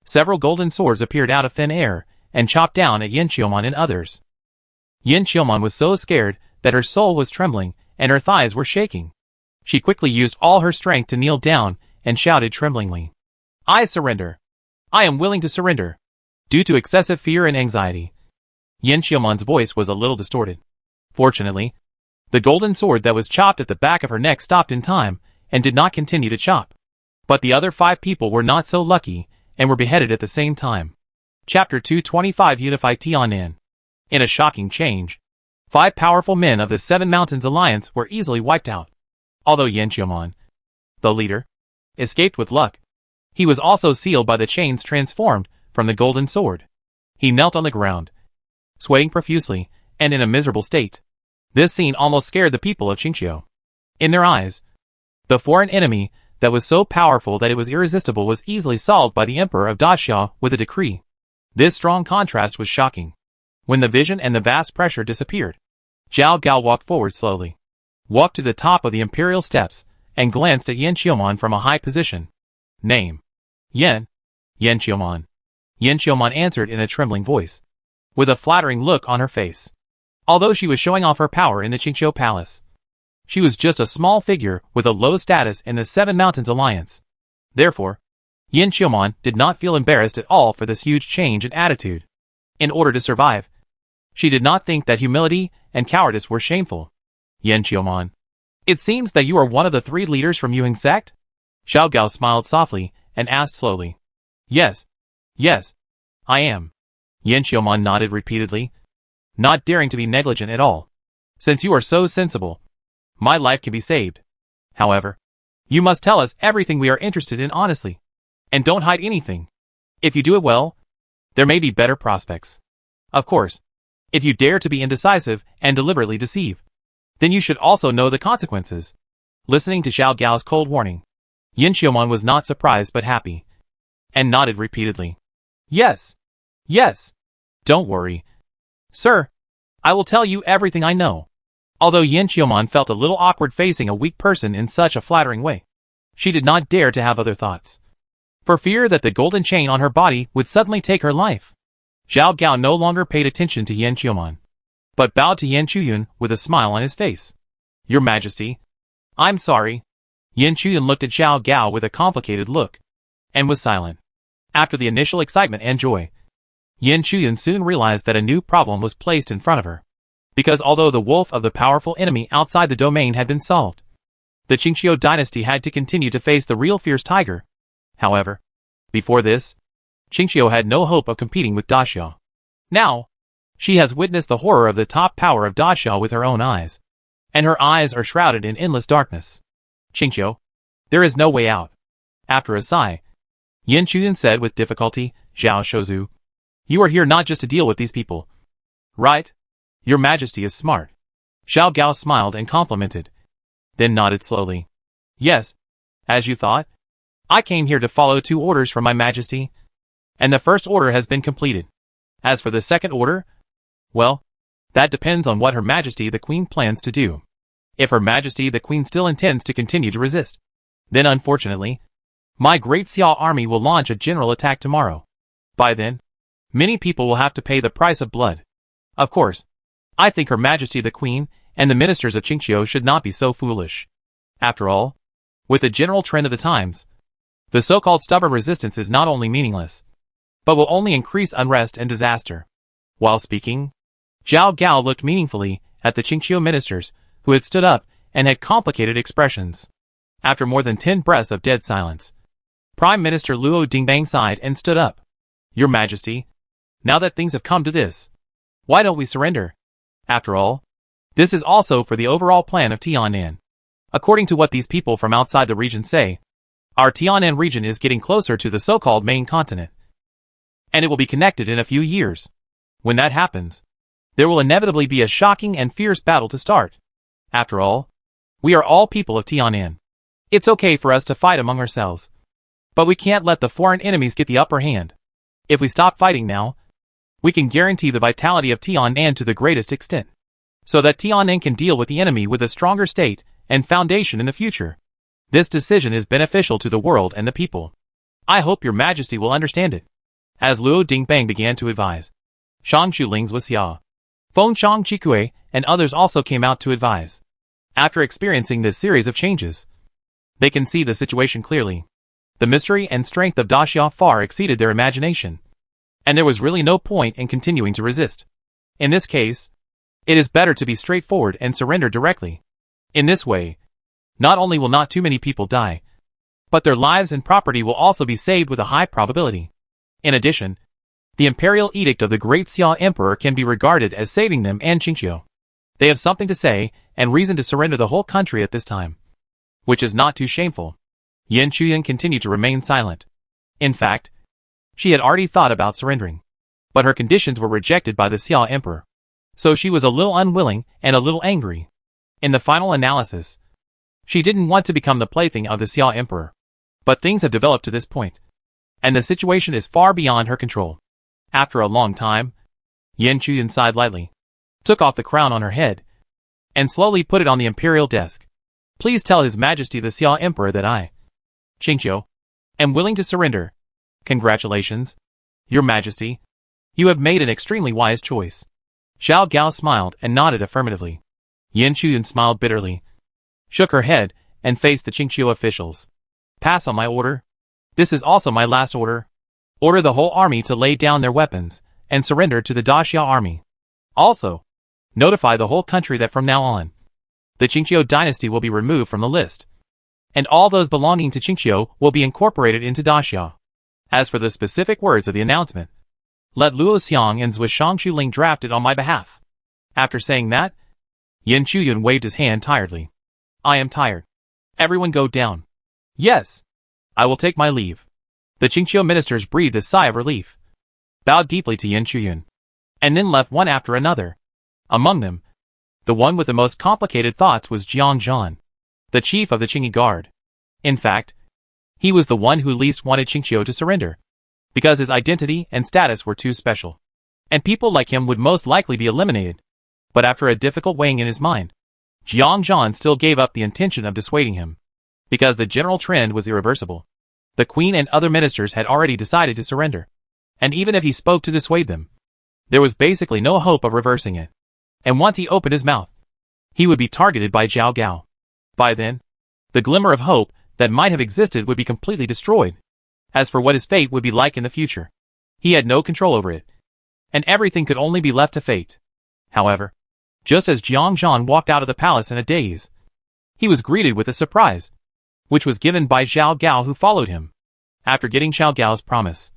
several golden swords appeared out of thin air and chopped down at Yin Qiuman and others. Yin Qiuman was so scared that her soul was trembling and her thighs were shaking. She quickly used all her strength to kneel down and shouted tremblingly, I surrender. I am willing to surrender. Due to excessive fear and anxiety, Yin Qiuman's voice was a little distorted. Fortunately, the golden sword that was chopped at the back of her neck stopped in time and did not continue to chop. But the other 5 people were not so lucky and were beheaded at the same time. Chapter 225 Unify Tianan. In a shocking change, 5 powerful men of the 7 Mountains Alliance were easily wiped out. Although Yin Qiuman, the leader, escaped with luck, he was also sealed by the chains transformed from the golden sword. He knelt on the ground, sweating profusely and in a miserable state. This scene almost scared the people of Qingqiu. In their eyes, the foreign enemy that was so powerful that it was irresistible was easily solved by the emperor of Daxia with a decree. This strong contrast was shocking. When the vision and the vast pressure disappeared, Zhao Gao walked forward slowly, walked to the top of the imperial steps, and glanced at Yin Qiuman from a high position. Name. Yin. Yin Qiuman. Yin Qiuman answered in a trembling voice, with a flattering look on her face. Although she was showing off her power in the Qingqiu Palace, she was just a small figure with a low status in the 7 Mountains Alliance. Therefore, Yin Qiuman did not feel embarrassed at all for this huge change in attitude. In order to survive, she did not think that humility and cowardice were shameful. Yin Qiuman, it seems that you are one of the 3 leaders from Yuheng sect? Zhao Gao smiled softly and asked slowly. Yes. Yes. I am. Yin Qiuman nodded repeatedly, not daring to be negligent at all. Since you are so sensible, my life can be saved. However, you must tell us everything we are interested in honestly, and don't hide anything. If you do it well, there may be better prospects. Of course, If you dare to be indecisive and deliberately deceive, then you should also know the consequences. Listening to Xiao Gao's cold warning, Yin Xiaomon was not surprised but happy, and nodded repeatedly. Yes. Yes. Don't worry. Sir, I will tell you everything I know. Although Yin Xiaomon felt a little awkward facing a weak person in such a flattering way, she did not dare to have other thoughts, for fear that the golden chain on her body would suddenly take her life. Xiao Gao no longer paid attention to Yin Xiaomon, but bowed to Yin Chuyun with a smile on his face. Your Majesty, I'm sorry. Yin Chuyun looked at Xiao Gao with a complicated look, and was silent. After the initial excitement and joy, Yin Chuyun soon realized that a new problem was placed in front of her. Because although the wolf of the powerful enemy outside the domain had been solved, the Qingqiu dynasty had to continue to face the real fierce tiger. However, before this, Qingqiu had no hope of competing with Daxiao. Now, she has witnessed the horror of the top power of Daxiao with her own eyes, and her eyes are shrouded in endless darkness. Qingqiu, there is no way out. After a sigh, Yin Chuyun said with difficulty, Zhao Shouzu, you are here not just to deal with these people, right? Your Majesty is smart. Xiao Gao smiled and complimented, then nodded slowly. Yes, as you thought. I came here to follow 2 orders from my Majesty, and the first order has been completed. As for the second order, well, that depends on what Her Majesty the Queen plans to do. If Her Majesty the Queen still intends to continue to resist, then unfortunately, my great Xiao army will launch a general attack tomorrow. By then, many people will have to pay the price of blood. Of course, I think Her Majesty the Queen and the ministers of Qingqiu should not be so foolish. After all, with the general trend of the times, the so-called stubborn resistance is not only meaningless, but will only increase unrest and disaster. While speaking, Zhao Gao looked meaningfully at the Qingqiu ministers, who had stood up and had complicated expressions. After more than 10 breaths of dead silence, Prime Minister Luo Dingbang sighed and stood up. Your Majesty, now that things have come to this, why don't we surrender? After all, this is also for the overall plan of Tianan. According to what these people from outside the region say, our Tianan region is getting closer to the so-called main continent, and it will be connected in a few years. When that happens, there will inevitably be a shocking and fierce battle to start. After all, we are all people of Tianan. It's okay for us to fight among ourselves, but we can't let the foreign enemies get the upper hand. If we stop fighting now, we can guarantee the vitality of Tianan to the greatest extent, so that Tianan can deal with the enemy with a stronger state and foundation in the future. This decision is beneficial to the world and the people. I hope your Majesty will understand it. As Luo Dingbang began to advise, Shang Xulings with Xia, Feng Chang Chikue, and others also came out to advise. After experiencing this series of changes, they can see the situation clearly. The mystery and strength of Daxia far exceeded their imagination, and there was really no point in continuing to resist. In this case, it is better to be straightforward and surrender directly. In this way, not only will not too many people die, but their lives and property will also be saved with a high probability. In addition, the imperial edict of the great Xia Emperor can be regarded as saving them and Qingqiu. They have something to say and reason to surrender the whole country at this time, which is not too shameful. Yin Chuyun continued to remain silent. In fact, she had already thought about surrendering, but her conditions were rejected by the Xia Emperor, so she was a little unwilling and a little angry. In the final analysis, she didn't want to become the plaything of the Xia Emperor, but things have developed to this point, and the situation is far beyond her control. After a long time, Yin Chuyun sighed lightly, took off the crown on her head, and slowly put it on the imperial desk. Please tell His Majesty the Xia Emperor that I, Qingqiu, am willing to surrender. Congratulations, Your Majesty. You have made an extremely wise choice. Xiao Gao smiled and nodded affirmatively. Yin Chuyun smiled bitterly, shook her head, and faced the Qingqiu officials. Pass on my order. This is also my last order. Order the whole army to lay down their weapons and surrender to the Daxia army. Also, notify the whole country that from now on, the Qingqiu dynasty will be removed from the list, and all those belonging to Qingqiu will be incorporated into Daxia. As for the specific words of the announcement, let Luo Xiang and Zui Shang Xuling draft it on my behalf. After saying that, Yin Chuyun waved his hand tiredly. I am tired. Everyone go down. Yes. I will take my leave. The Qingqiu ministers breathed a sigh of relief, bowed deeply to Yin Chuyun, and then left one after another. Among them, the one with the most complicated thoughts was Jiang Zhan, the chief of the Qingyi Guard. In fact, he was the one who least wanted Qingqiu to surrender, because his identity and status were too special, and people like him would most likely be eliminated. But after a difficult weighing in his mind, Jiang Zhan still gave up the intention of dissuading him, because the general trend was irreversible. The queen and other ministers had already decided to surrender, and even if he spoke to dissuade them, there was basically no hope of reversing it. And once he opened his mouth, he would be targeted by Zhao Gao. By then, the glimmer of hope that might have existed would be completely destroyed. As for what his fate would be like in the future, he had no control over it, and everything could only be left to fate. However, just as Jiang Zhan walked out of the palace in a daze, he was greeted with a surprise, which was given by Zhao Gao, who followed him. After getting Zhao Gao's promise,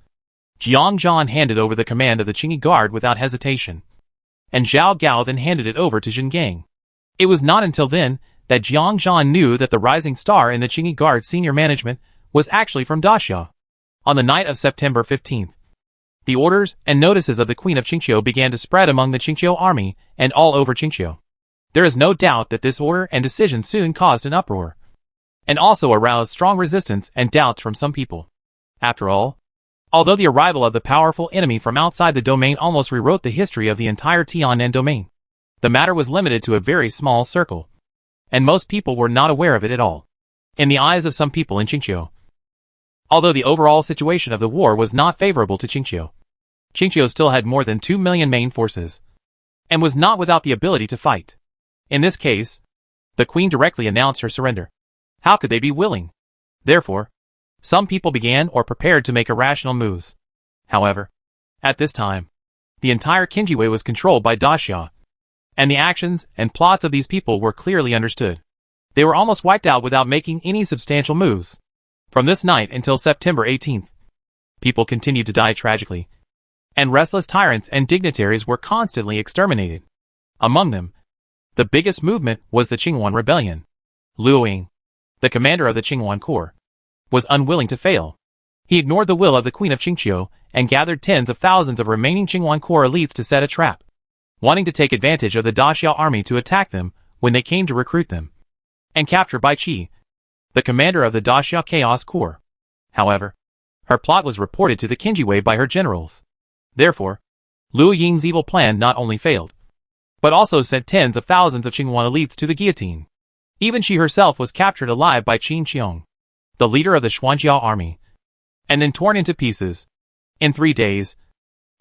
Jiang Zhan handed over the command of the Qingyi Guard without hesitation, and Zhao Gao then handed it over to Zhen Gang. It was not until then that Jiang Zhan knew that the rising star in the Qingyi Guard senior management was actually from Daxia. On the night of September 15th, the orders and notices of the Queen of Qingqiu began to spread among the Qingqiu army and all over Qingqiu. There is no doubt that this order and decision soon caused an uproar, and also aroused strong resistance and doubts from some people. After all, although the arrival of the powerful enemy from outside the domain almost rewrote the history of the entire Tianan domain, the matter was limited to a very small circle, and most people were not aware of it at all. In the eyes of some people in Qingqiu, although the overall situation of the war was not favorable to Qingqiu, Qingqiu still had more than 2 million main forces, and was not without the ability to fight. In this case, the queen directly announced her surrender. How could they be willing? Therefore, some people began or prepared to make irrational moves. However, at this time, the entire Qinjiwei was controlled by Daxia, and the actions and plots of these people were clearly understood. They were almost wiped out without making any substantial moves. From this night until September 18th, people continued to die tragically, and restless tyrants and dignitaries were constantly exterminated. Among them, the biggest movement was the Qingwan Rebellion. Liu Ying, the commander of the Qingwan Corps, was unwilling to fail. He ignored the will of the Queen of Qingqiu and gathered tens of thousands of remaining Qingwan Corps elites to set a trap, wanting to take advantage of the Daxia army to attack them when they came to recruit them, and capture Bai Qi, the commander of the Daxia Chaos Corps. However, her plot was reported to the Qinjiwei by her generals. Therefore, Liu Ying's evil plan not only failed, but also sent tens of thousands of Qingwan elites to the guillotine. Even she herself was captured alive by Qin Qiong, the leader of the Xuanjiao army, and then torn into pieces. In 3 days,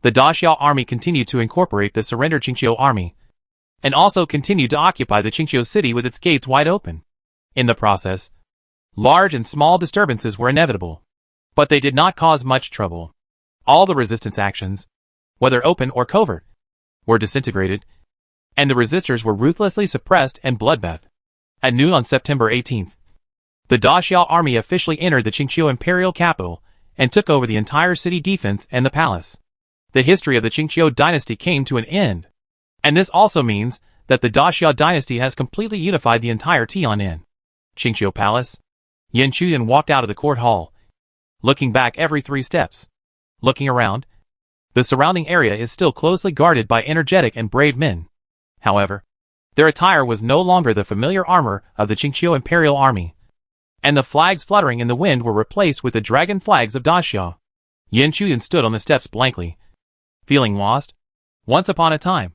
the Daxia army continued to incorporate the surrendered Qingqiu army, and also continued to occupy the Qingqiu city with its gates wide open. In the process, large and small disturbances were inevitable, but they did not cause much trouble. All the resistance actions, whether open or covert, were disintegrated, and the resistors were ruthlessly suppressed and bloodbath. At noon on September 18th, the Daxia army officially entered the Qingqiu imperial capital and took over the entire city defense and the palace. The history of the Qingqiu dynasty came to an end, and this also means that the Daxia dynasty has completely unified the entire Tianan. Qingqiu Palace. Yan Chuyan walked out of the court hall, looking back every 3 steps. Looking around, the surrounding area is still closely guarded by energetic and brave men. However, their attire was no longer the familiar armor of the Qingqiu imperial army, and the flags fluttering in the wind were replaced with the dragon flags of Daxia. Yan Chuyan stood on the steps blankly, feeling lost. Once upon a time,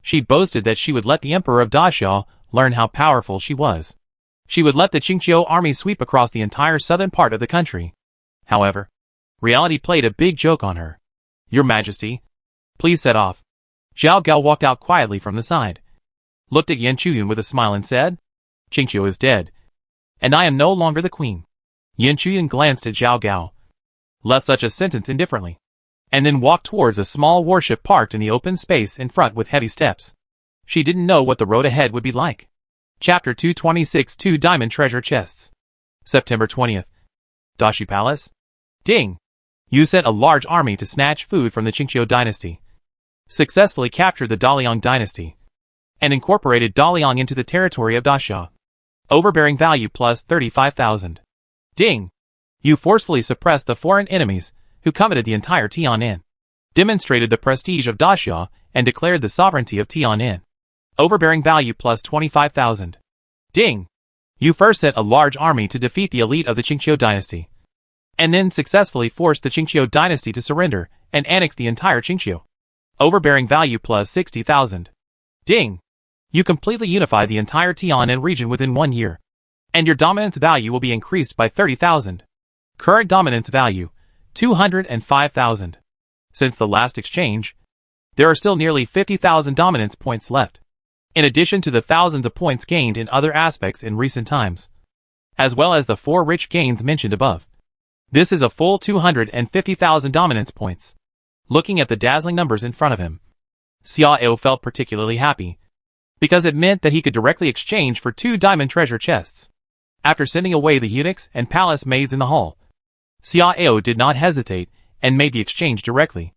she boasted that she would let the emperor of Daxia learn how powerful she was. She would let the Qingqiu army sweep across the entire southern part of the country. However, reality played a big joke on her. Your Majesty, please set off. Zhao Gao walked out quietly from the side, looked at Yan Chuyan with a smile and said, Qingqiu is dead, and I am no longer the queen. Yan Chuyan glanced at Zhao Gao, left such a sentence indifferently, and then walked towards a small warship parked in the open space in front with heavy steps. She didn't know what the road ahead would be like. Chapter 226 2 Diamond Treasure Chests. September 20th. Daxi Palace. Ding! You sent a large army to snatch food from the Qingqiu dynasty, successfully captured the Daliang dynasty, and incorporated Daliang into the territory of Daxia. Overbearing value plus 35,000. Ding! You forcefully suppressed the foreign enemies who coveted the entire Tianan, demonstrated the prestige of Daxia, and declared the sovereignty of Tianan. Overbearing value plus 25,000. Ding! You first sent a large army to defeat the elite of the Qingqiu dynasty, and then successfully forced the Qingqiu dynasty to surrender and annex the entire Qingqiu. Overbearing value plus 60,000. Ding! You completely unify the entire Tianan region within 1 year, and your dominance value will be increased by 30,000. Current dominance value, 205,000. Since the last exchange, there are still nearly 50,000 dominance points left, in addition to the thousands of points gained in other aspects in recent times, as well as the 4 rich gains mentioned above. This is a full 250,000 dominance points. Looking at the dazzling numbers in front of him, Xiao felt particularly happy, because it meant that he could directly exchange for 2 diamond treasure chests. After sending away the eunuchs and palace maids in the hall, Xiao did not hesitate and made the exchange directly.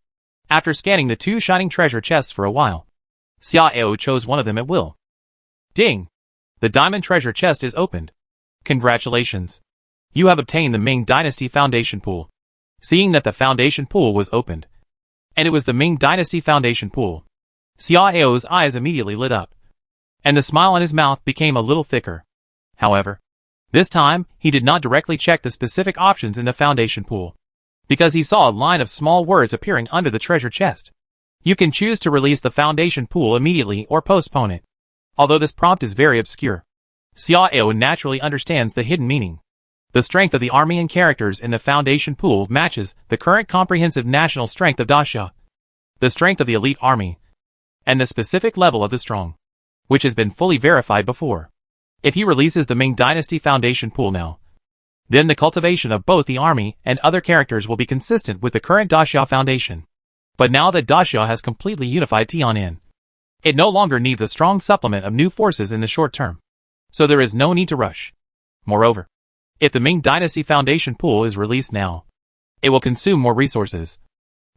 After scanning the 2 shining treasure chests for a while, Xiao chose one of them at will. Ding! The diamond treasure chest is opened. Congratulations! You have obtained the Ming Dynasty Foundation Pool. Seeing that the Foundation Pool was opened, and it was the Ming Dynasty Foundation Pool, Xiao's eyes immediately lit up, and the smile on his mouth became a little thicker. However, this time, he did not directly check the specific options in the Foundation Pool, because he saw a line of small words appearing under the treasure chest. You can choose to release the Foundation Pool immediately or postpone it. Although this prompt is very obscure, Xiao naturally understands the hidden meaning. The strength of the army and characters in the Foundation Pool matches the current comprehensive national strength of Daxia, the strength of the elite army, and the specific level of the strong, which has been fully verified before. If he releases the Ming Dynasty Foundation Pool now, then the cultivation of both the army and other characters will be consistent with the current Daxia Foundation. But now that Daxia has completely unified Tianan, it no longer needs a strong supplement of new forces in the short term, so there is no need to rush. Moreover, if the Ming Dynasty Foundation Pool is released now, it will consume more resources,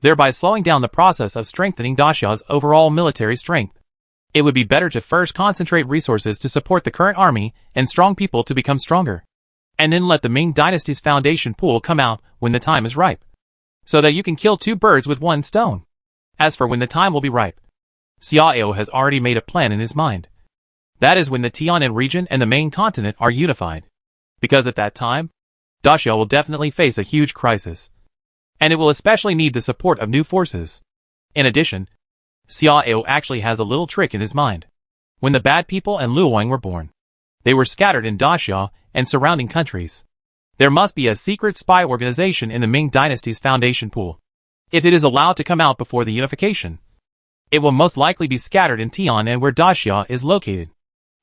thereby slowing down the process of strengthening Daxia's overall military strength. It would be better to first concentrate resources to support the current army and strong people to become stronger, and then let the Ming Dynasty's Foundation Pool come out when the time is ripe, so that you can kill 2 birds with 1 stone. As for when the time will be ripe, Xiao has already made a plan in his mind. That is when the Tianan region and the main continent are unified, because at that time, Daxia will definitely face a huge crisis, and it will especially need the support of new forces. In addition, Xiao actually has a little trick in his mind. When the bad people and Luoyang were born, they were scattered in Daxia and surrounding countries. There must be a secret spy organization in the Ming Dynasty's Foundation Pool. If it is allowed to come out before the unification, it will most likely be scattered in Tianan where Daxia is located.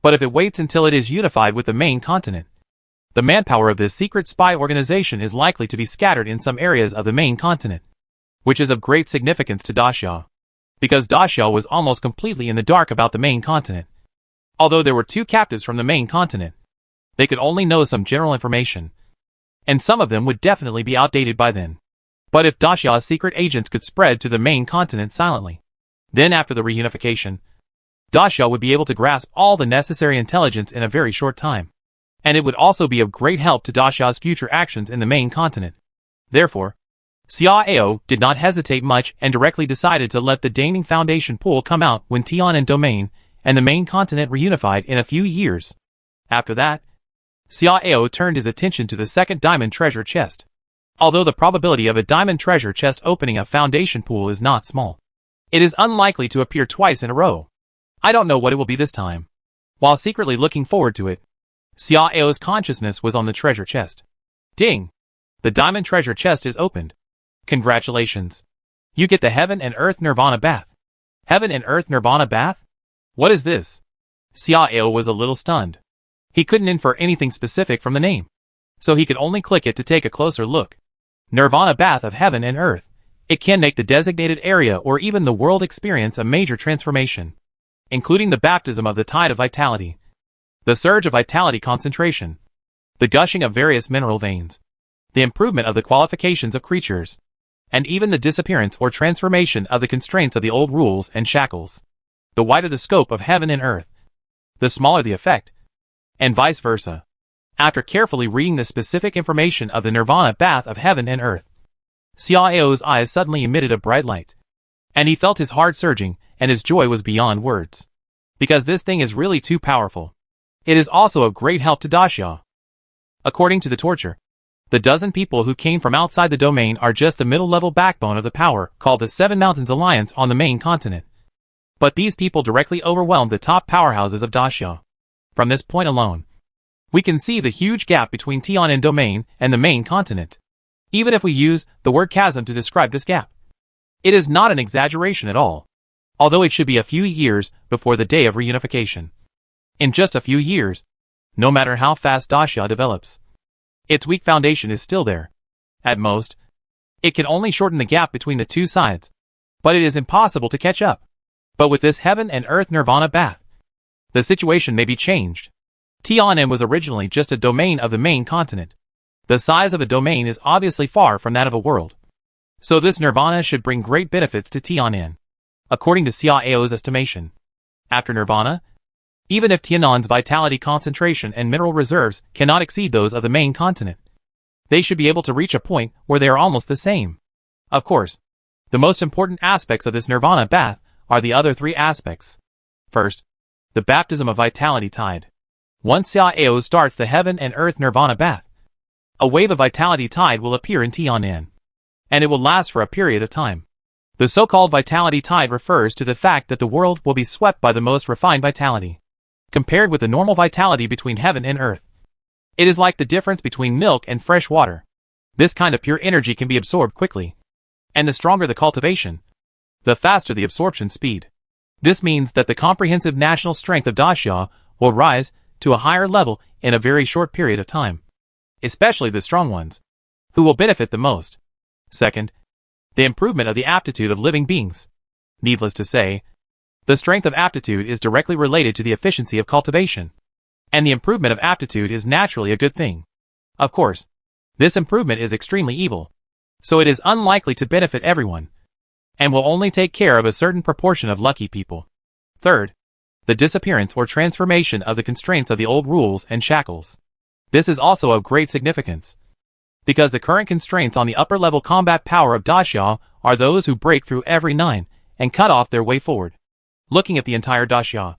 But if it waits until it is unified with the main continent, the manpower of this secret spy organization is likely to be scattered in some areas of the main continent, which is of great significance to Daxia, because Daxia was almost completely in the dark about the main continent. Although there were 2 captives from the main continent, they could only know some general information, and some of them would definitely be outdated by then. But if Daxia's secret agents could spread to the main continent silently, then after the reunification, Daxia would be able to grasp all the necessary intelligence in a very short time, and it would also be of great help to Daxia's future actions in the main continent. Therefore, Xiao did not hesitate much and directly decided to let the Daning Foundation Pool come out when Tianan Domain and the main continent reunified in a few years. After that, Xiao turned his attention to the second diamond treasure chest. Although the probability of a diamond treasure chest opening a foundation pool is not small, it is unlikely to appear twice in a row. I don't know what it will be this time. While secretly looking forward to it, Xiao's consciousness was on the treasure chest. Ding! The diamond treasure chest is opened. Congratulations! You get the Heaven and Earth Nirvana Bath. Heaven and Earth Nirvana Bath? What is this? Xiao was a little stunned. He couldn't infer anything specific from the name, so he could only click it to take a closer look. Nirvana Bath of Heaven and Earth. It can make the designated area or even the world experience a major transformation, including the baptism of the tide of vitality, the surge of vitality concentration, the gushing of various mineral veins, the improvement of the qualifications of creatures, and even the disappearance or transformation of the constraints of the old rules and shackles. The wider the scope of heaven and earth, the smaller the effect, and vice versa. After carefully reading the specific information of the Nirvana Bath of Heaven and Earth, Xiao's eyes suddenly emitted a bright light, and he felt his heart surging and his joy was beyond words. Because this thing is really too powerful. It is also of great help to Daxia. According to the torture, the dozen people who came from outside the domain are just the middle-level backbone of the power called the Seven Mountains Alliance on the main continent. But these people directly overwhelmed the top powerhouses of Daxia. From this point alone, we can see the huge gap between Tianan domain and the main continent. Even if we use the word chasm to describe this gap, it is not an exaggeration at all, although it should be a few years before the day of reunification. In just a few years, no matter how fast Daxia develops, its weak foundation is still there. At most, it can only shorten the gap between the two sides, but it is impossible to catch up. But with this heaven and earth nirvana bath, the situation may be changed. Tianan was originally just a domain of the main continent. The size of a domain is obviously far from that of a world. So this nirvana should bring great benefits to Tianan, according to Xiao's estimation. After nirvana, even if Tianan's vitality concentration and mineral reserves cannot exceed those of the main continent, they should be able to reach a point where they are almost the same. Of course, the most important aspects of this nirvana bath are the other three aspects. First, the baptism of vitality tide. Once Xiao starts the heaven and earth nirvana bath, a wave of vitality tide will appear in Tianan, and it will last for a period of time. The so-called vitality tide refers to the fact that the world will be swept by the most refined vitality, compared with the normal vitality between heaven and earth. It is like the difference between milk and fresh water. This kind of pure energy can be absorbed quickly, and the stronger the cultivation, the faster the absorption speed. This means that the comprehensive national strength of Daxia will rise to a higher level in a very short period of time, especially the strong ones, who will benefit the most. Second, the improvement of the aptitude of living beings. Needless to say, the strength of aptitude is directly related to the efficiency of cultivation, and the improvement of aptitude is naturally a good thing. Of course, this improvement is extremely evil, so it is unlikely to benefit everyone, and will only take care of a certain proportion of lucky people. Third, the disappearance or transformation of the constraints of the old rules and shackles. This is also of great significance, because the current constraints on the upper-level combat power of Daxia are those who break through every nine and cut off their way forward. Looking at the entire Daxia,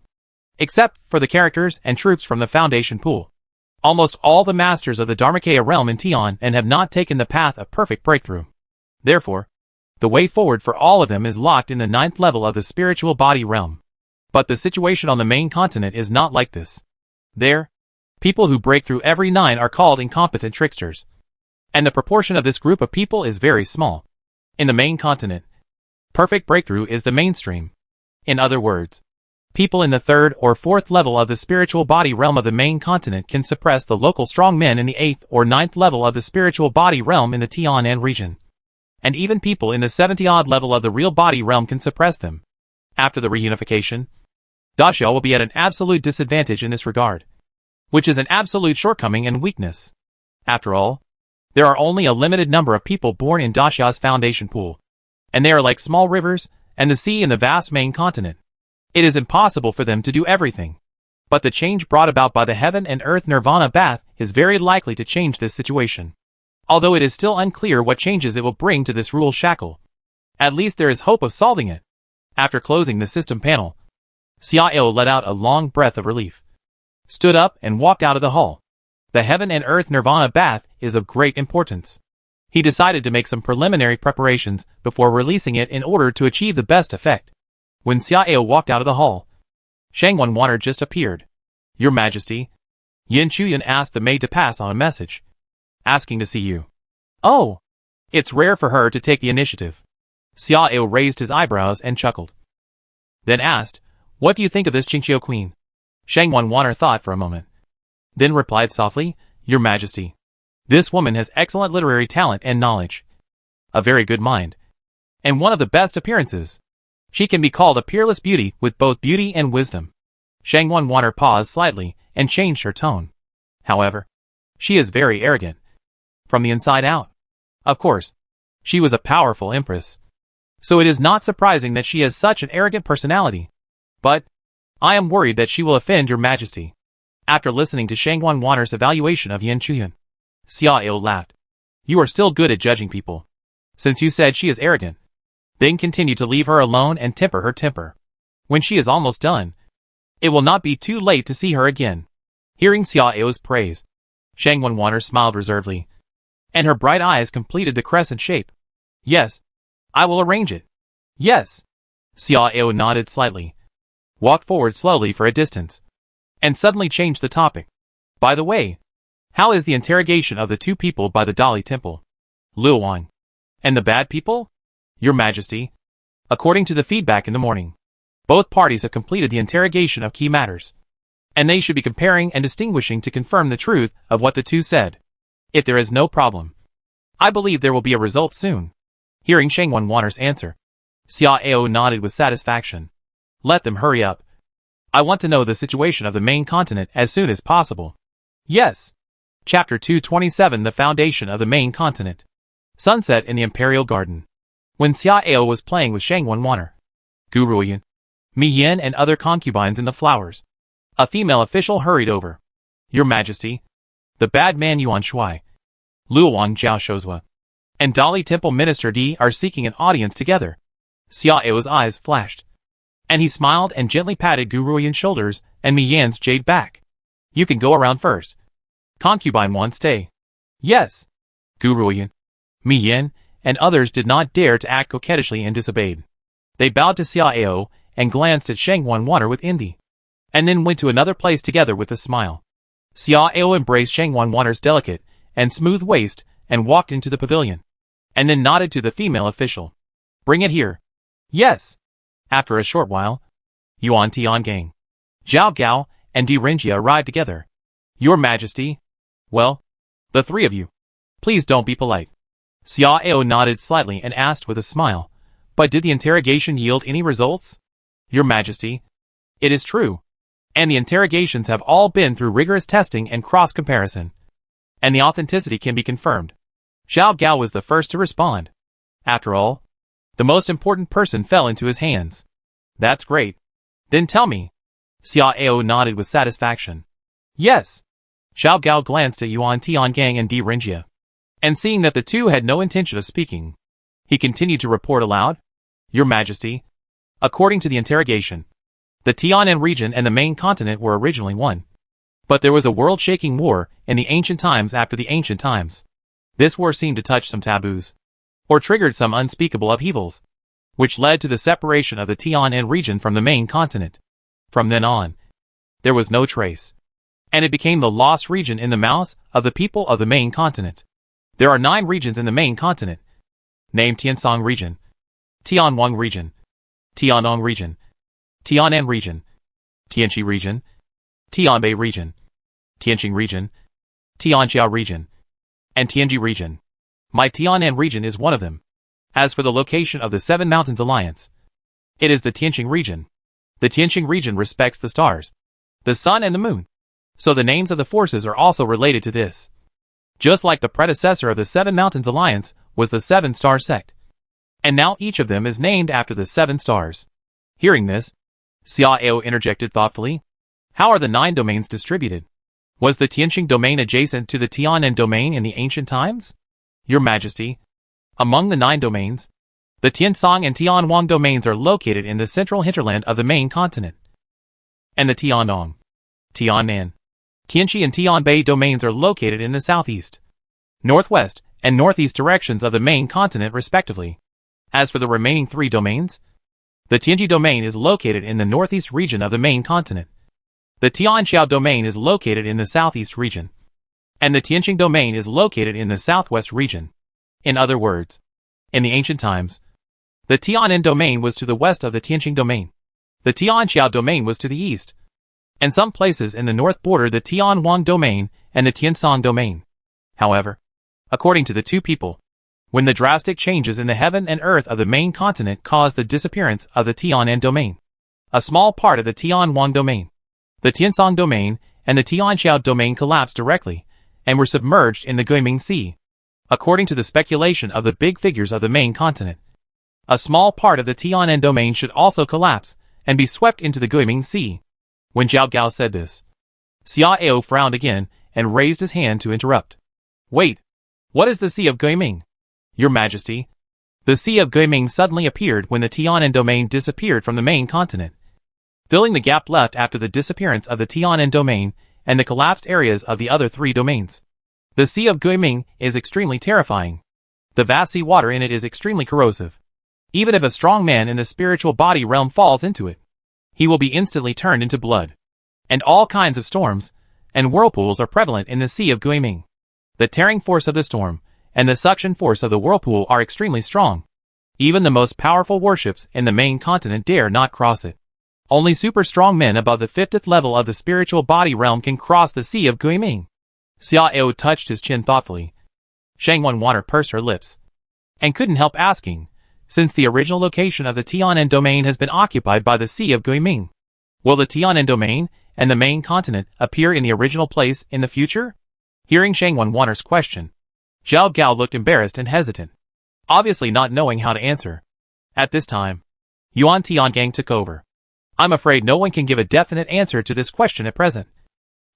except for the characters and troops from the Foundation pool, almost all the masters of the Dharmakaya realm in Tian have not taken the path of perfect breakthrough. Therefore, the way forward for all of them is locked in the 9th level of the spiritual body realm. But the situation on the main continent is not like this. There, people who break through every 9 are called incompetent tricksters, and the proportion of this group of people is very small. In the main continent, perfect breakthrough is the mainstream. In other words, people in the 3rd or 4th level of the spiritual body realm of the main continent can suppress the local strong men in the 8th or 9th level of the spiritual body realm in the Tianan region. And even people in the 70-odd level of the real body realm can suppress them. After the reunification, Daxia will be at an absolute disadvantage in this regard, which is an absolute shortcoming and weakness. After all, there are only a limited number of people born in Daxia's foundation pool, and they are like small rivers and the sea in the vast main continent. It is impossible for them to do everything. But the change brought about by the heaven and earth nirvana bath is very likely to change this situation. Although it is still unclear what changes it will bring to this rule shackle, at least there is hope of solving it. After closing the system panel, Xiao let out a long breath of relief, stood up and walked out of the hall. The heaven and earth nirvana bath is of great importance. He decided to make some preliminary preparations before releasing it in order to achieve the best effect. When Xiao walked out of the hall, Shangwan Water just appeared. "Your Majesty," Yin Chuyan asked the maid to pass on a message, asking to see you. "Oh, it's rare for her to take the initiative." Xiao raised his eyebrows and chuckled, then asked, "What do you think of this Qingqiu queen?" Shangwan Water thought for a moment, then replied softly, "Your Majesty, this woman has excellent literary talent and knowledge, a very good mind, and one of the best appearances. She can be called a peerless beauty with both beauty and wisdom." Shangwan Water paused slightly and changed her tone. "However, she is very arrogant, from the inside out. Of course, she was a powerful empress, so it is not surprising that she has such an arrogant personality. But I am worried that she will offend your Majesty." After listening to Shangwan Water's evaluation of Yin Chuyan, Xiao laughed. "You are still good at judging people, since you said she is arrogant. Then continue to leave her alone and temper her temper." When she is almost done, it will not be too late to see her again. Hearing Xiao's praise, Shang Wanwater smiled reservedly, and her bright eyes completed the crescent shape. Yes, I will arrange it. Yes. Xiao nodded slightly, walked forward slowly for a distance, and suddenly changed the topic. By the way, how is the interrogation of the two people by the Dali Temple? Luowan. And the bad people? Your Majesty. According to the feedback in the morning, both parties have completed the interrogation of key matters, and they should be comparing and distinguishing to confirm the truth of what the two said. If there is no problem, I believe there will be a result soon. Hearing Shang Wanwater's answer, Xiao nodded with satisfaction. Let them hurry up. I want to know the situation of the main continent as soon as possible. Yes. Chapter 227 The Foundation of the Main Continent. Sunset in the Imperial Garden. When Xiao was playing with Shang Wanwater, Gu Ruoyan, Mi Yin and other concubines in the flowers, a female official hurried over. Your Majesty, the bad man Yuan Shui, Luowan Jiao Shozhua, and Dali Temple Minister Di are seeking an audience together. Xiao's eyes flashed, and he smiled and gently patted Gu Ruoyan's shoulders and Mi Yan's jade back. You can go around first. Concubine 1 stay. Yes. Gu Ruoyan, Mi Yan, and others did not dare to act coquettishly and disobeyed. They bowed to Xiao and glanced at Shang Wanwater with envy, and then went to another place together with a smile. Xiao embraced Shang Wanwater's delicate and smooth waist and walked into the pavilion, and then nodded to the female official. Bring it here. Yes. After a short while, Yuan Tiangang, Zhao Gao, and Di Renjia arrived together. Your Majesty. Well, the three of you. Please don't be polite. Xiao nodded slightly and asked with a smile, but did the interrogation yield any results? Your Majesty. It is true. And the interrogations have all been through rigorous testing and cross-comparison, and the authenticity can be confirmed. Zhao Gao was the first to respond. After all, the most important person fell into his hands. That's great. Then tell me. Xiao nodded with satisfaction. Yes. Zhao Gao glanced at Yuan Tiangang and Di Renjia, and seeing that the two had no intention of speaking, he continued to report aloud. Your Majesty, according to the interrogation, the Tianan region and the main continent were originally one. But there was a world-shaking war in the ancient times after the ancient times. This war seemed to touch some taboos, or triggered some unspeakable upheavals, which led to the separation of the Tianan region from the main continent. From then on, there was no trace, and it became the lost region in the mouths of the people of the main continent. There are 9 regions in the main continent. Named Tiansong region, Tianwang region, Tiannong region, Tianan region, Tianchi region, Tianbei region, Tianqing region, Tianjia region, and Tianji region. My Tianan region is one of them. As for the location of the 7 Mountains Alliance, it is the Tianqing region. The Tianqing region respects the stars, the sun and the moon, so the names of the forces are also related to this. Just like the predecessor of the 7 Mountains Alliance was the 7 Star Sect, and now each of them is named after the 7 stars. Hearing this, Xiao interjected thoughtfully. How are the 9 domains distributed? Was the Tianqing domain adjacent to the Tianan domain in the ancient times? Your Majesty, among the 9 domains, the Tiansong and Tianwang domains are located in the central hinterland of the main continent, and the Tiannong, Tiannan, Tianchi and Tianbei domains are located in the southeast, northwest, and northeast directions of the main continent respectively. As for the remaining 3 domains, the Tianji domain is located in the northeast region of the main continent, the Tianxiao domain is located in the southeast region, and the Tianqing domain is located in the southwest region. In other words, in the ancient times, the Tianan domain was to the west of the Tianqing domain, the Tianxiao domain was to the east, and some places in the north border the Tianwang domain and the Tiansong domain. However, according to the two people, when the drastic changes in the heaven and earth of the main continent caused the disappearance of the Tianan domain, a small part of the Tianwang domain, the Tiansong domain, and the Tianxiao domain collapsed directly and were submerged in the Guiming Sea. According to the speculation of the big figures of the main continent, a small part of the Tianan domain should also collapse and be swept into the Guiming Sea. When Zhao Gao said this, Xiao frowned again and raised his hand to interrupt. Wait, what is the Sea of Guiming? Your Majesty, the Sea of Guiming suddenly appeared when the Tianan domain disappeared from the main continent, filling the gap left after the disappearance of the Tianan domain and the collapsed areas of the other 3 domains. The Sea of Guiming is extremely terrifying. The vast sea water in it is extremely corrosive. Even if a strong man in the spiritual body realm falls into it, he will be instantly turned into blood. And all kinds of storms and whirlpools are prevalent in the Sea of Guiming. The tearing force of the storm and the suction force of the whirlpool are extremely strong. Even the most powerful warships in the main continent dare not cross it. Only super strong men above the 50th level of the spiritual body realm can cross the Sea of Guiming. Xiao touched his chin thoughtfully. Shangwan Water pursed her lips and couldn't help asking, since the original location of the Tianan domain has been occupied by the Sea of Guiming, will the Tianan domain and the main continent appear in the original place in the future? Hearing Shangwan Water's question, Zhao Gao looked embarrassed and hesitant, obviously not knowing how to answer. At this time, Yuan Tiangang took over. I'm afraid no one can give a definite answer to this question at present.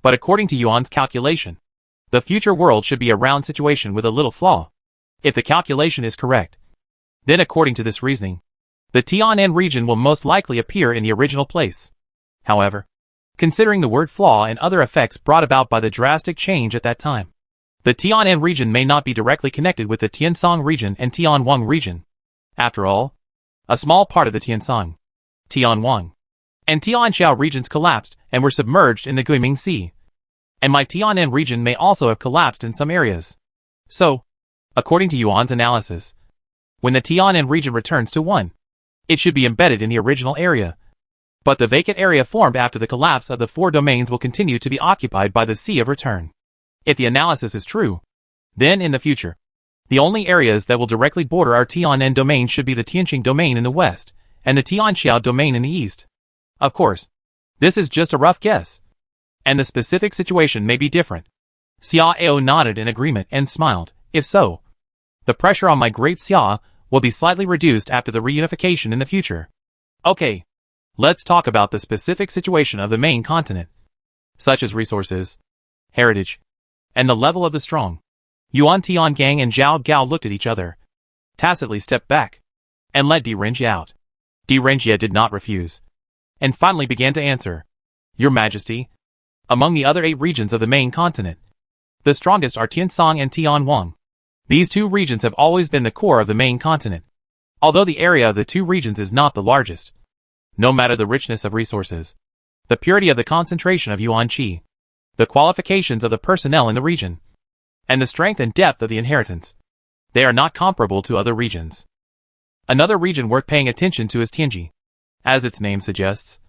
But according to Yuan's calculation, the future world should be a round situation with a little flaw. If the calculation is correct, then according to this reasoning, the Tianan region will most likely appear in the original place. However, considering the word flaw and other effects brought about by the drastic change at that time, the Tianan region may not be directly connected with the Tiansong region and Tianwang region. After all, a small part of the Tiansong, Tianwang, and Tianxiao regions collapsed and were submerged in the Guiming Sea. And my Tianan region may also have collapsed in some areas. So, according to Yuan's analysis, when the Tianan region returns to 1, it should be embedded in the original area. But the vacant area formed after the collapse of the 4 domains will continue to be occupied by the Sea of Return. If the analysis is true, then in the future, the only areas that will directly border our Tianan domain should be the Tianqing domain in the west and the Tianxiao domain in the east. Of course, this is just a rough guess, and the specific situation may be different. Xiao nodded in agreement and smiled. If so, the pressure on my great Xia will be slightly reduced after the reunification in the future. Okay, let's talk about the specific situation of the main continent, such as resources, heritage, and the level of the strong. Yuan Tiangang and Zhao Gao looked at each other, tacitly stepped back, and let Di Renjie out. Di Renjie did not refuse, and finally began to answer. Your Majesty, among the other 8 regions of the main continent, the strongest are Tiansong and Tianwang. These 2 regions have always been the core of the main continent, although the area of the 2 regions is not the largest. No matter the richness of resources, the purity of the concentration of Yuan Qi, the qualifications of the personnel in the region, and the strength and depth of the inheritance, they are not comparable to other regions. Another region worth paying attention to is Tianji. As its name suggests,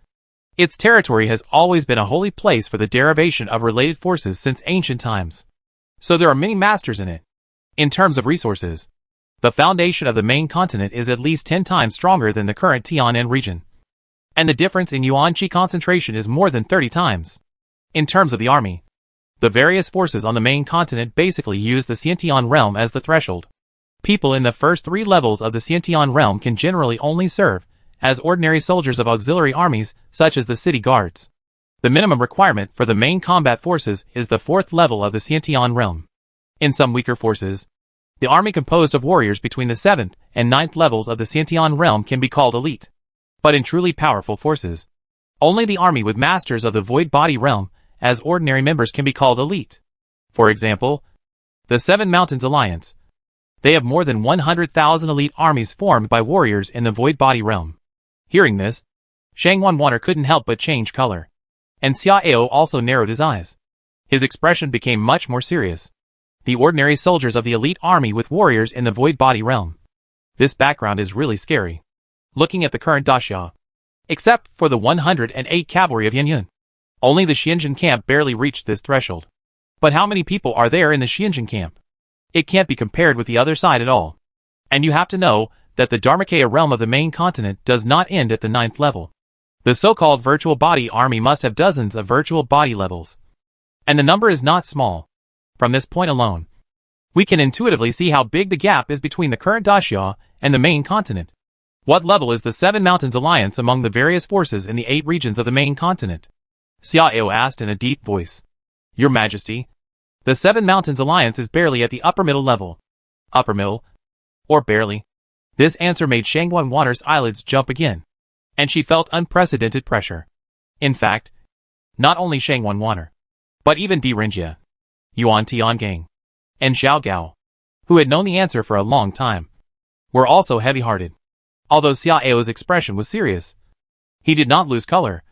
its territory has always been a holy place for the derivation of related forces since ancient times. So there are many masters in it. In terms of resources, the foundation of the main continent is at least 10 times stronger than the current Tianan region. And the difference in Yuan Qi concentration is more than 30 times. In terms of the army, the various forces on the main continent basically use the Xiantian realm as the threshold. People in the first 3 levels of the Xiantian realm can generally only serve as ordinary soldiers of auxiliary armies, such as the city guards. The minimum requirement for the main combat forces is the 4th level of the Xiantian realm. In some weaker forces, the army composed of warriors between the 7th and 9th levels of the Xiantian realm can be called elite. But in truly powerful forces, only the army with masters of the void body realm as ordinary members can be called elite. For example, the 7 Mountains Alliance. They have more than 100,000 elite armies formed by warriors in the void body realm. Hearing this, Shangwan Water couldn't help but change color. And Xiao also narrowed his eyes. His expression became much more serious. The ordinary soldiers of the elite army with warriors in the void body realm. This background is really scary. Looking at the current Daxia, except for the 108 cavalry of Yanyan, only the Xianjin camp barely reached this threshold. But how many people are there in the Xianjin camp? It can't be compared with the other side at all. And you have to know that the Dharmakaya realm of the main continent does not end at the 9th level. The so-called virtual body army must have dozens of virtual body levels. And the number is not small. From this point alone, we can intuitively see how big the gap is between the current Daxia and the main continent. What level is the 7 Mountains Alliance among the various forces in the 8 regions of the main continent? Xiao asked in a deep voice. Your Majesty, the 7 Mountains Alliance is barely at the upper middle level. Upper middle? Or barely? This answer made Shangwan Water's eyelids jump again, and she felt unprecedented pressure. In fact, not only Shangwan Water, but even Di Renjia, Yuan Tiangang, and Xiao Gao, who had known the answer for a long time, were also heavy-hearted. Although Xiao's expression was serious, he did not lose color,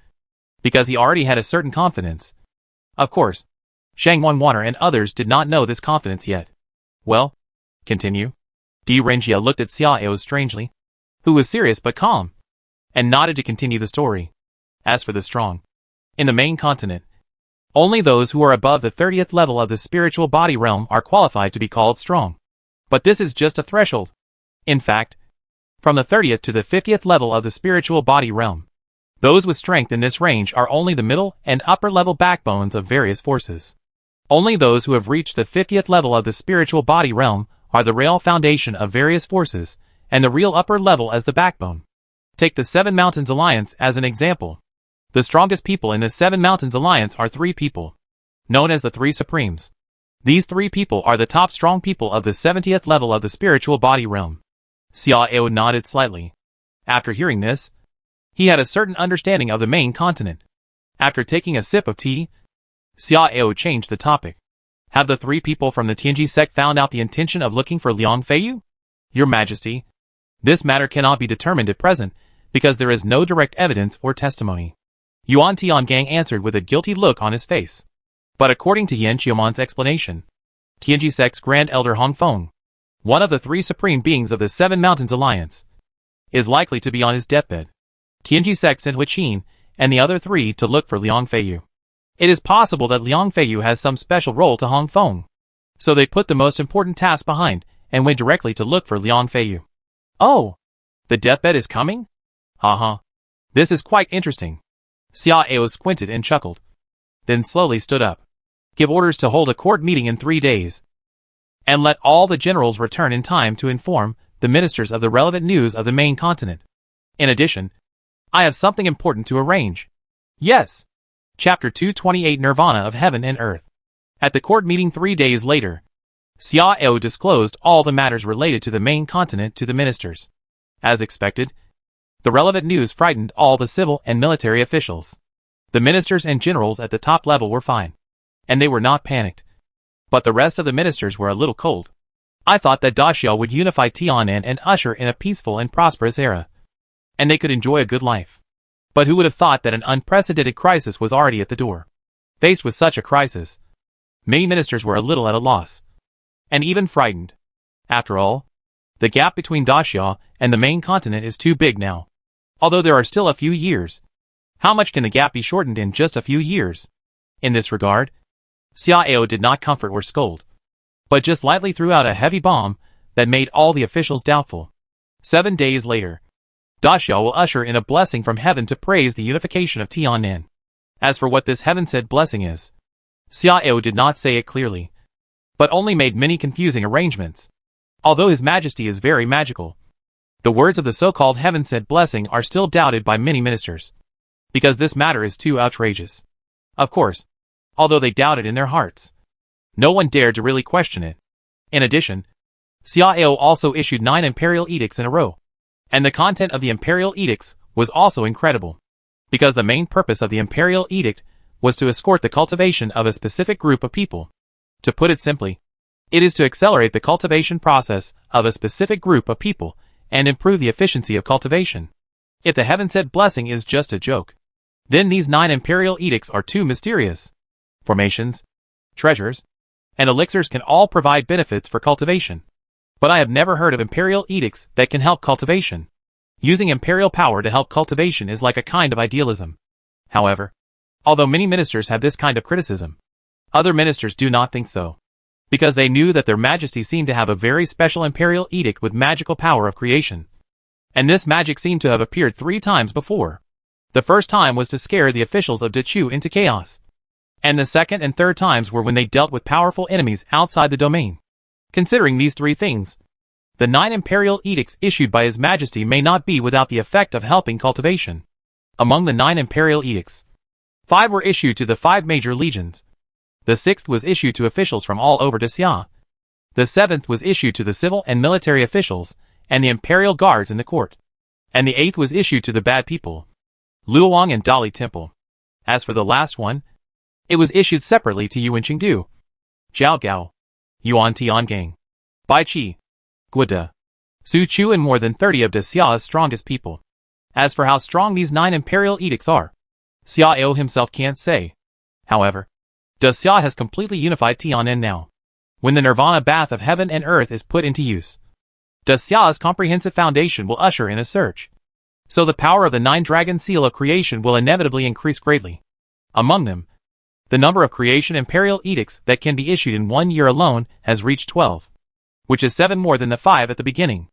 because he already had a certain confidence. Of course, Shangwan Water and others did not know this confidence yet. Well, continue. Di Renjia looked at Xiao strangely, who was serious but calm, and nodded to continue the story. As for the strong, in the main continent, only those who are above the 30th level of the spiritual body realm are qualified to be called strong. But this is just a threshold. In fact, from the 30th to the 50th level of the spiritual body realm, those with strength in this range are only the middle and upper level backbones of various forces. Only those who have reached the 50th level of the spiritual body realm are the real foundation of various forces, and the real upper level as the backbone. Take the Seven Mountains Alliance as an example. The strongest people in the Seven Mountains Alliance are three people, known as the Three Supremes. These three people are the top strong people of the 70th level of the spiritual body realm. Xiao nodded slightly. After hearing this, he had a certain understanding of the main continent. After taking a sip of tea, Xiao changed the topic. Have the three people from the Tianji sect found out the intention of looking for Liang Feiyu? Your Majesty, this matter cannot be determined at present, because there is no direct evidence or testimony. Yuan Tiangang answered with a guilty look on his face. But according to Yan Qiumon's explanation, Tianji sect's Grand Elder Hong Feng, one of the three supreme beings of the Seven Mountains Alliance, is likely to be on his deathbed. Tianji sect sent Hui Qin and the other three to look for Liang Feiyu. It is possible that Liang Feiyu has some special role to Hong Feng, so they put the most important task behind and went directly to look for Liang Feiyu. Oh, the deathbed is coming? This is quite interesting. Xiao squinted and chuckled, then slowly stood up. Give orders to hold a court meeting in 3 days, and let all the generals return in time to inform the ministers of the relevant news of the main continent. In addition, I have something important to arrange. Yes. Chapter 228 Nirvana of Heaven and Earth. At the court meeting 3 days later, Xiao disclosed all the matters related to the main continent to the ministers. As expected, the relevant news frightened all the civil and military officials. The ministers and generals at the top level were fine, and they were not panicked. But the rest of the ministers were a little cold. I thought that Daxiao would unify Tianan and usher in a peaceful and prosperous era, and they could enjoy a good life. But who would have thought that an unprecedented crisis was already at the door? Faced with such a crisis, many ministers were a little at a loss, and even frightened. After all, the gap between Daxiao and the main continent is too big now. Although there are still a few years, how much can the gap be shortened in just a few years? In this regard, Xiao did not comfort or scold, but just lightly threw out a heavy bomb that made all the officials doubtful. 7 days later, Daxiao will usher in a blessing from heaven to praise the unification of Tianan. As for what this heaven-sent blessing is, Xiao did not say it clearly, but only made many confusing arrangements. Although His Majesty is very magical, the words of the so-called heaven-sent blessing are still doubted by many ministers, because this matter is too outrageous. Of course, although they doubt it in their hearts, no one dared to really question it. In addition, Xiao also issued 9 imperial edicts in a row, and the content of the imperial edicts was also incredible, because the main purpose of the imperial edict was to escort the cultivation of a specific group of people. To put it simply, it is to accelerate the cultivation process of a specific group of people and improve the efficiency of cultivation. If the heaven-sent blessing is just a joke, then these 9 imperial edicts are too mysterious. Formations, treasures, and elixirs can all provide benefits for cultivation, but I have never heard of imperial edicts that can help cultivation. Using imperial power to help cultivation is like a kind of idealism. However, although many ministers have this kind of criticism, other ministers do not think so, because they knew that their majesty seemed to have a very special imperial edict with magical power of creation. And this magic seemed to have appeared 3 times before. The first time was to scare the officials of Dechu into chaos, and the second and third times were when they dealt with powerful enemies outside the domain. Considering these 3 things, the 9 imperial edicts issued by His Majesty may not be without the effect of helping cultivation. Among the 9 imperial edicts, 5 were issued to the 5 major legions. The 6th was issued to officials from all over Xia. The 7th was issued to the civil and military officials and the imperial guards in the court. And the 8th was issued to the bad people, Luoyang and Dali Temple. As for the last one, it was issued separately to Yuan Qingdu, Zhao Gao, Yuan Tiangang, Bai Qi, Guode, Su Chu and more than 30 of de Xia's strongest people. As for how strong these 9 imperial edicts are, Xiao himself can't say. However, de Xia has completely unified Tian'an now. When the nirvana bath of heaven and earth is put into use, de Xia's comprehensive foundation will usher in a surge. So the power of the 9-dragon seal of creation will inevitably increase greatly. Among them, the number of creation imperial edicts that can be issued in 1 year alone has reached 12, which is 7 more than the 5 at the beginning.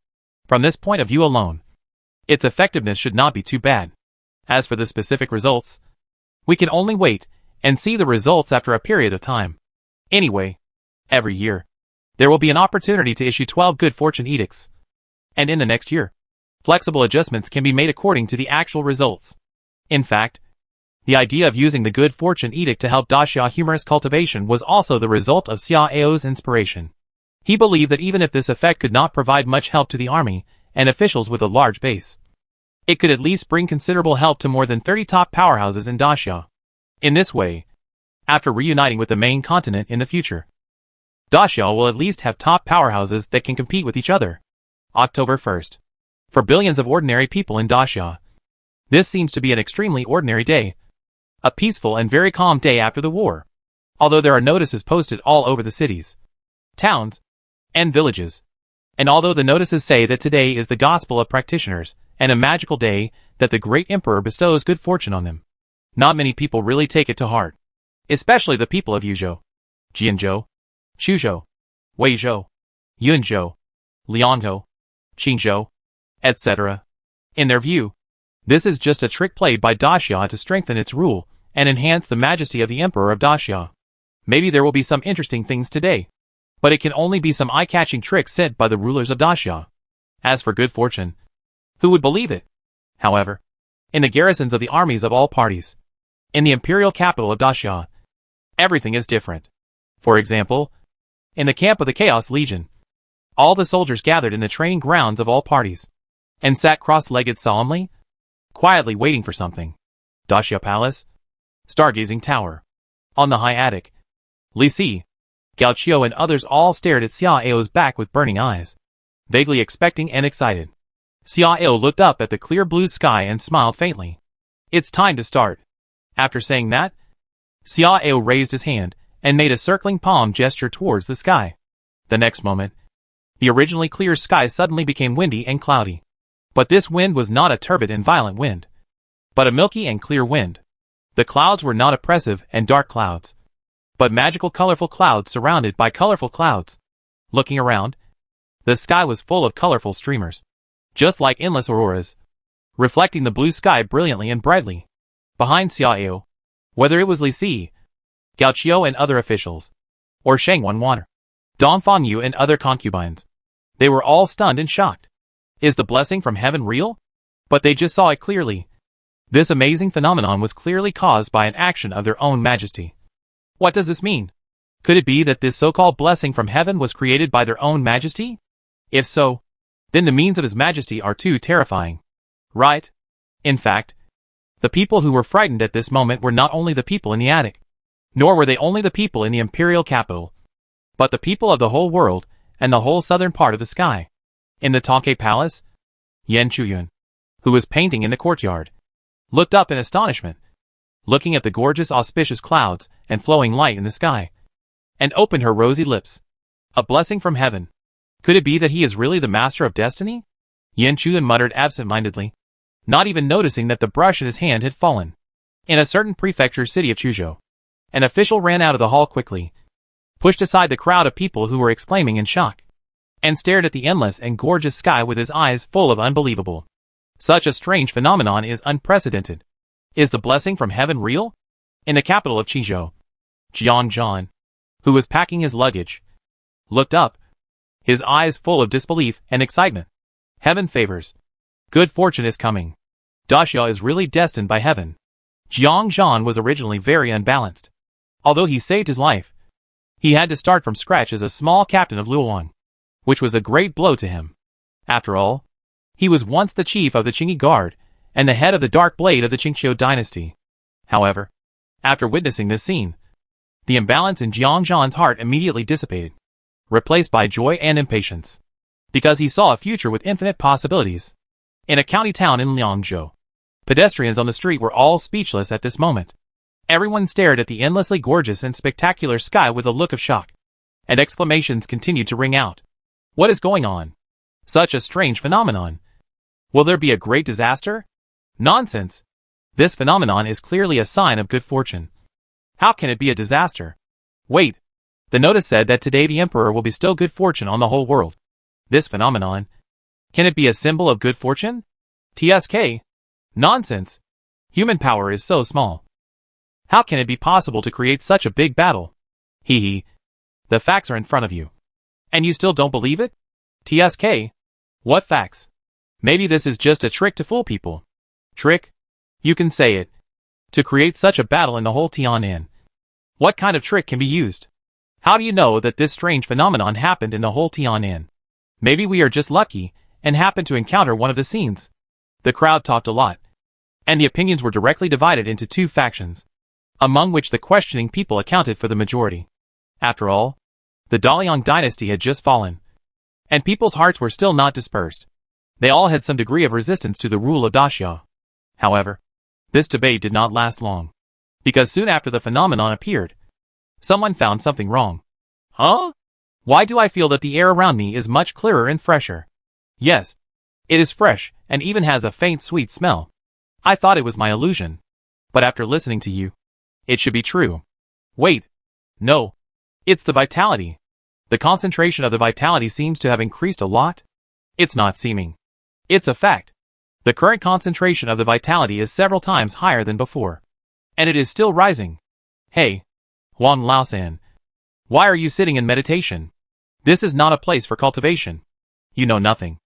From this point of view alone, its effectiveness should not be too bad. As for the specific results, we can only wait and see the results after a period of time. Anyway, every year, there will be an opportunity to issue 12 good fortune edicts. And in the next year, flexible adjustments can be made according to the actual results. In fact, the idea of using the good fortune edict to help Daxia humorous cultivation was also the result of Xiao's inspiration. He believed that even if this effect could not provide much help to the army and officials with a large base, it could at least bring considerable help to more than 30 top powerhouses in Daxia. In this way, after reuniting with the main continent in the future, Daxia will at least have top powerhouses that can compete with each other. October 1st. For billions of ordinary people in Daxia, this seems to be an extremely ordinary day. A peaceful and very calm day after the war. Although there are notices posted all over the cities, towns, and villages. And although the notices say that today is the gospel of practitioners, and a magical day that the great emperor bestows good fortune on them, not many people really take it to heart. Especially the people of Yuzhou, Jianzhou, Chuzhou, Weizhou, Yunzhou, Liangzhou, Qingzhou, etc. In their view, this is just a trick played by Daxia to strengthen its rule and enhance the majesty of the emperor of Daxia. Maybe there will be some interesting things today, but it can only be some eye-catching tricks set by the rulers of Daxia. As for good fortune, who would believe it? However, in the garrisons of the armies of all parties, in the imperial capital of Daxia, everything is different. For example, in the camp of the Chaos Legion, all the soldiers gathered in the training grounds of all parties, and sat cross-legged solemnly, quietly waiting for something. Daxia Palace, Stargazing Tower. On the high attic, Li Si, Gao Qiu and others all stared at Xiao's back with burning eyes, vaguely expecting and excited. Xiao looked up at the clear blue sky and smiled faintly. It's time to start. After saying that, Xiao raised his hand and made a circling palm gesture towards the sky. The next moment, the originally clear sky suddenly became windy and cloudy. But this wind was not a turbid and violent wind, but a milky and clear wind. The clouds were not oppressive and dark clouds, but magical colorful clouds surrounded by colorful clouds. Looking around, the sky was full of colorful streamers, just like endless auroras, reflecting the blue sky brilliantly and brightly. Behind Xiao, whether it was Li Si, Gao Qiu and other officials, or Shang Wanwaner, Dong Fangyu and other concubines, they were all stunned and shocked. Is the blessing from heaven real? But they just saw it clearly. This amazing phenomenon was clearly caused by an action of their own majesty. What does this mean? Could it be that this so-called blessing from heaven was created by their own majesty? If so, then the means of his majesty are too terrifying. Right? In fact, the people who were frightened at this moment were not only the people in the attic, nor were they only the people in the imperial capital, but the people of the whole world and the whole southern part of the sky. In the Tongke Palace, Yan Chuyun, who was painting in the courtyard, looked up in astonishment, looking at the gorgeous auspicious clouds and flowing light in the sky, and opened her rosy lips. A blessing from heaven. Could it be that he is really the master of destiny? Yan Chuyun muttered absent-mindedly, not even noticing that the brush in his hand had fallen. In a certain prefecture city of Chuzhou, an official ran out of the hall quickly, pushed aside the crowd of people who were exclaiming in shock, and stared at the endless and gorgeous sky with his eyes full of unbelievable. Such a strange phenomenon is unprecedented. Is the blessing from heaven real? In the capital of Qizhou, Jiang Zhan, who was packing his luggage, looked up, his eyes full of disbelief and excitement. Heaven favors. Good fortune is coming. Daxia is really destined by heaven. Jiang Zhan was originally very unbalanced. Although he saved his life, he had to start from scratch as a small captain of Luoyang, which was a great blow to him. After all, he was once the chief of the Qingyi Guard and the head of the Dark Blade of the Qingqiu dynasty. However, After witnessing this scene, the imbalance in Jiang Zhan's heart immediately dissipated, replaced by joy and impatience, because he saw a future with infinite possibilities. In a county town in Liangzhou, pedestrians on the street were all speechless at this moment. Everyone stared at the endlessly gorgeous and spectacular sky with a look of shock, and exclamations continued to ring out. What is going on? Such a strange phenomenon. Will there be a great disaster? Nonsense. This phenomenon is clearly a sign of good fortune. How can it be a disaster? Wait. The notice said that today the emperor will bestow good fortune on the whole world. This phenomenon. Can it be a symbol of good fortune? TSK. Nonsense. Human power is so small. How can it be possible to create such a big battle? Hee hee. The facts are in front of you. And you still don't believe it? TSK. What facts? Maybe this is just a trick to fool people. Trick? You can say it. To create such a battle in the whole Tianan. What kind of trick can be used? How do you know that this strange phenomenon happened in the whole Tianan? Maybe we are just lucky and happened to encounter one of the scenes. The crowd talked a lot, and the opinions were directly divided into two factions, among which the questioning people accounted for the majority. After all, the Daliang dynasty had just fallen, and people's hearts were still not dispersed. They all had some degree of resistance to the rule of Daxia. However, this debate did not last long, because soon after the phenomenon appeared, someone found something wrong. Huh? Why do I feel that the air around me is much clearer and fresher? Yes, it is fresh and even has a faint sweet smell. I thought it was my illusion, but after listening to you, it should be true. Wait. No. It's the vitality. The concentration of the vitality seems to have increased a lot. It's not seeming. It's a fact. The current concentration of the vitality is several times higher than before. And it is still rising. Hey, Huang Laosan. Why are you sitting in meditation? This is not a place for cultivation. You know nothing.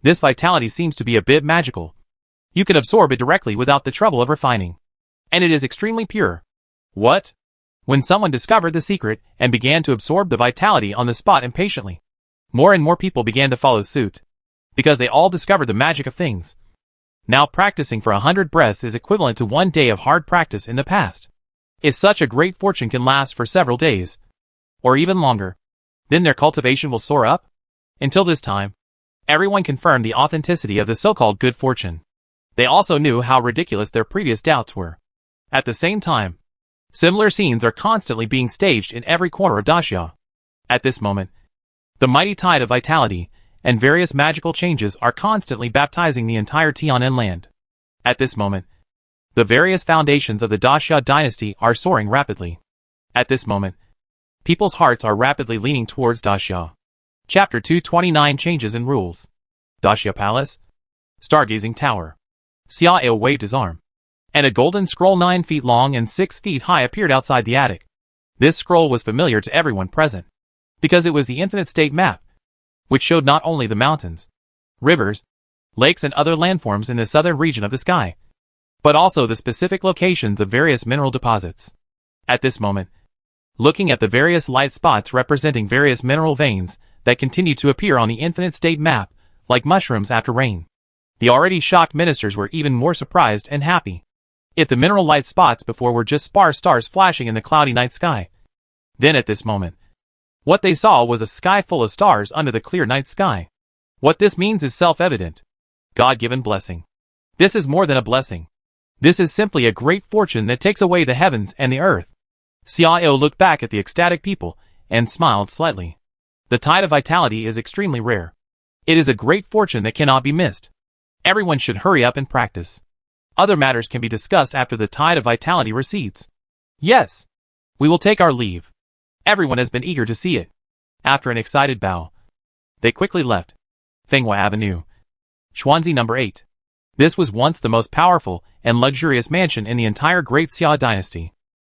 This vitality seems to be a bit magical. You can absorb it directly without the trouble of refining. And it is extremely pure. What? When someone discovered the secret and began to absorb the vitality on the spot impatiently, more and more people began to follow suit, because they all discovered the magic of things. Now practicing for 100 breaths is equivalent to 1 day of hard practice in the past. If such a great fortune can last for several days, or even longer, then their cultivation will soar up. Until this time, everyone confirmed the authenticity of the so-called good fortune. They also knew how ridiculous their previous doubts were. At the same time, similar scenes are constantly being staged in every corner of Daxia. At this moment, the mighty tide of vitality and various magical changes are constantly baptizing the entire Tianan land. At this moment, the various foundations of the Daxia dynasty are soaring rapidly. At this moment, people's hearts are rapidly leaning towards Daxia. Chapter 229 Changes in Rules. Daxia Palace. Stargazing Tower. Xiao waved his arm, and a golden scroll 9 feet long and 6 feet high appeared outside the attic. This scroll was familiar to everyone present, because it was the infinite state map, which showed not only the mountains, rivers, lakes and other landforms in the southern region of the sky, but also the specific locations of various mineral deposits. At this moment, looking at the various light spots representing various mineral veins that continued to appear on the infinite state map, like mushrooms after rain, the already shocked ministers were even more surprised and happy. If the mineral light spots before were just sparse stars flashing in the cloudy night sky, then at this moment, what they saw was a sky full of stars under the clear night sky. What this means is self-evident. God-given blessing. This is more than a blessing. This is simply a great fortune that takes away the heavens and the earth. Xiao looked back at the ecstatic people and smiled slightly. The tide of vitality is extremely rare. It is a great fortune that cannot be missed. Everyone should hurry up and practice. Other matters can be discussed after the tide of vitality recedes. Yes. We will take our leave. Everyone has been eager to see it. After an excited bow, they quickly left. Fenghua Avenue. Xuanzi No. 8. This was once the most powerful and luxurious mansion in the entire Great Xia dynasty.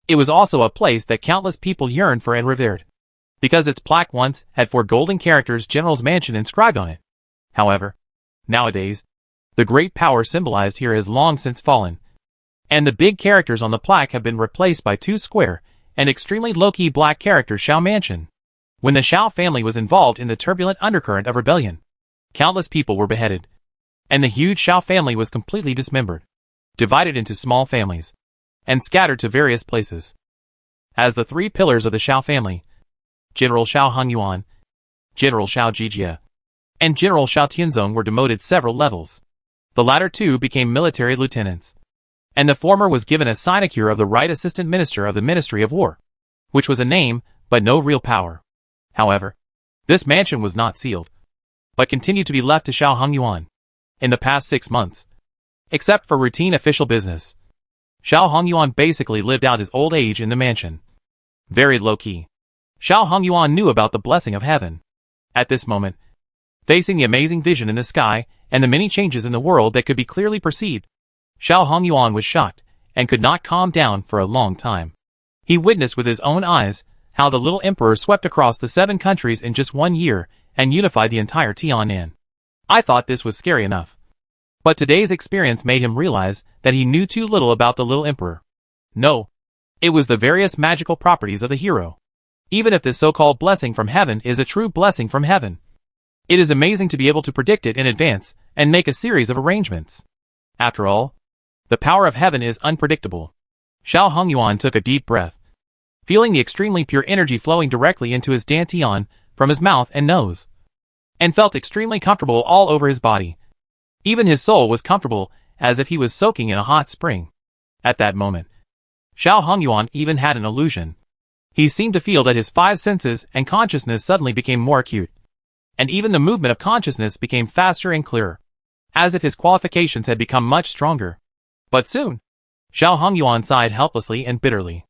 It was also a place that countless people yearned for and revered, because its plaque once had 4 golden characters General's Mansion inscribed on it. However, nowadays, the great power symbolized here has long since fallen, and the big characters on the plaque have been replaced by 2 square and extremely low-key black characters Shao Mansion. When the Shao family was involved in the turbulent undercurrent of rebellion, countless people were beheaded, and the huge Shao family was completely dismembered, divided into small families. and scattered to various places. As the three pillars of the Shao family, General Shao Hongyuan, General Shao Jijia, and General Shao Tianzong were demoted several levels. The latter two became military lieutenants, and the former was given a sinecure of the right assistant minister of the Ministry of War, which was a name, but no real power. However, this mansion was not sealed, but continued to be left to Shao Hongyuan. In the past 6 months, except for routine official business, Shao Hongyuan basically lived out his old age in the mansion. Very low-key, Shao Hongyuan knew about the blessing of heaven. At this moment, facing the amazing vision in the sky and the many changes in the world that could be clearly perceived, Shao Hongyuan was shocked and could not calm down for a long time. He witnessed with his own eyes how the little emperor swept across the 7 countries in just 1 year and unified the entire Tianan. I thought this was scary enough. But today's experience made him realize that he knew too little about the little emperor. No, it was the various magical properties of the hero. Even if this so-called blessing from heaven is a true blessing from heaven, it is amazing to be able to predict it in advance and make a series of arrangements. After all, the power of heaven is unpredictable. Shao Hongyuan took a deep breath, feeling the extremely pure energy flowing directly into his dantian from his mouth and nose, and felt extremely comfortable all over his body. Even his soul was comfortable, as if he was soaking in a hot spring. At that moment, Shao Hongyuan even had an illusion. He seemed to feel that his 5 senses and consciousness suddenly became more acute, and even the movement of consciousness became faster and clearer, as if his qualifications had become much stronger. But soon, Shao Hongyuan sighed helplessly and bitterly,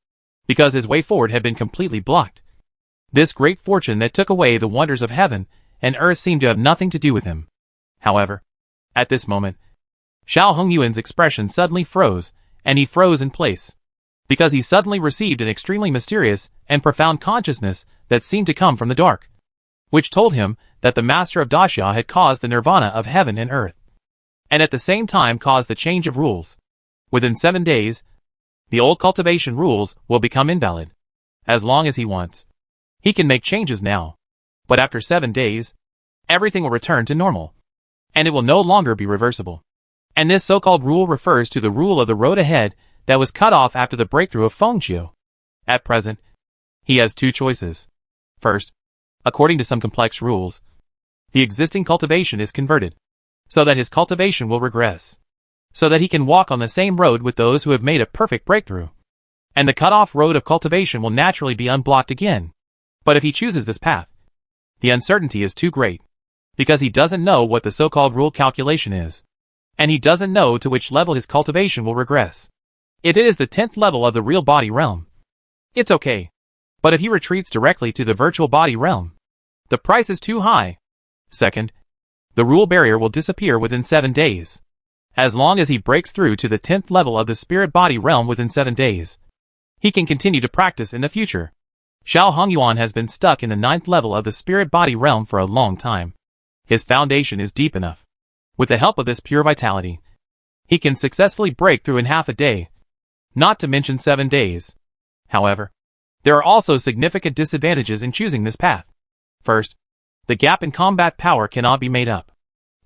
because his way forward had been completely blocked. This great fortune that took away the wonders of heaven and earth seemed to have nothing to do with him. However, at this moment, Shao Hongyuan's expression suddenly froze, and he froze in place, because he suddenly received an extremely mysterious and profound consciousness that seemed to come from the dark, which told him that the master of Daxia had caused the nirvana of heaven and earth, and at the same time caused the change of rules. Within 7 days, the old cultivation rules will become invalid. As long as he wants, he can make changes now. But after 7 days, everything will return to normal, and it will no longer be reversible. And this so-called rule refers to the rule of the road ahead that was cut off after the breakthrough of Fengqiu. At present, he has 2 choices. First, according to some complex rules, the existing cultivation is converted, so that his cultivation will regress, so that he can walk on the same road with those who have made a perfect breakthrough. And the cut-off road of cultivation will naturally be unblocked again. But if he chooses this path, the uncertainty is too great, because he doesn't know what the so-called rule calculation is, and he doesn't know to which level his cultivation will regress. If it is the 10th level of the real body realm, it's okay. But if he retreats directly to the virtual body realm, the price is too high. Second, the rule barrier will disappear within 7 days. As long as he breaks through to the 10th level of the spirit body realm within 7 days, he can continue to practice in the future. Shao Hongyuan has been stuck in the 9th level of the spirit body realm for a long time. His foundation is deep enough. With the help of this pure vitality, he can successfully break through in half a day, not to mention 7 days. However, there are also significant disadvantages in choosing this path. First, the gap in combat power cannot be made up.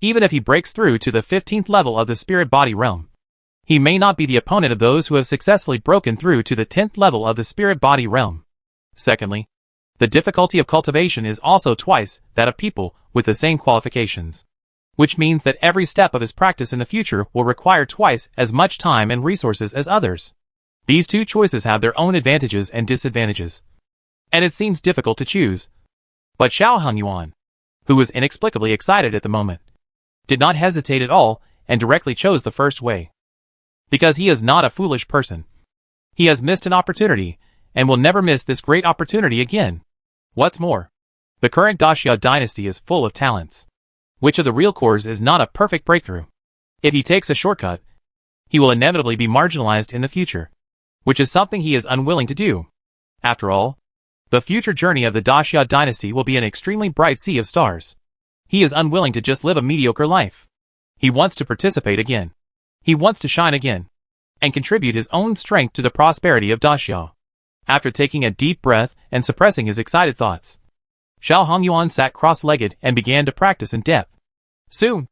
Even if he breaks through to the 15th level of the spirit body realm, he may not be the opponent of those who have successfully broken through to the 10th level of the spirit body realm. Secondly, the difficulty of cultivation is also twice that of people with the same qualifications, which means that every step of his practice in the future will require twice as much time and resources as others. These 2 choices have their own advantages and disadvantages, and it seems difficult to choose. But Shao Hongyuan, who was inexplicably excited at the moment, did not hesitate at all and directly chose the first way. Because he is not a foolish person. He has missed an opportunity, and will never miss this great opportunity again. What's more, the current Daxia dynasty is full of talents. Which of the real cores is not a perfect breakthrough? If he takes a shortcut, he will inevitably be marginalized in the future, which is something he is unwilling to do. After all, the future journey of the Daxia dynasty will be an extremely bright sea of stars. He is unwilling to just live a mediocre life. He wants to participate again. He wants to shine again, and contribute his own strength to the prosperity of Daxia. After taking a deep breath and suppressing his excited thoughts, Shao Hongyuan sat cross-legged and began to practice in depth. Soon,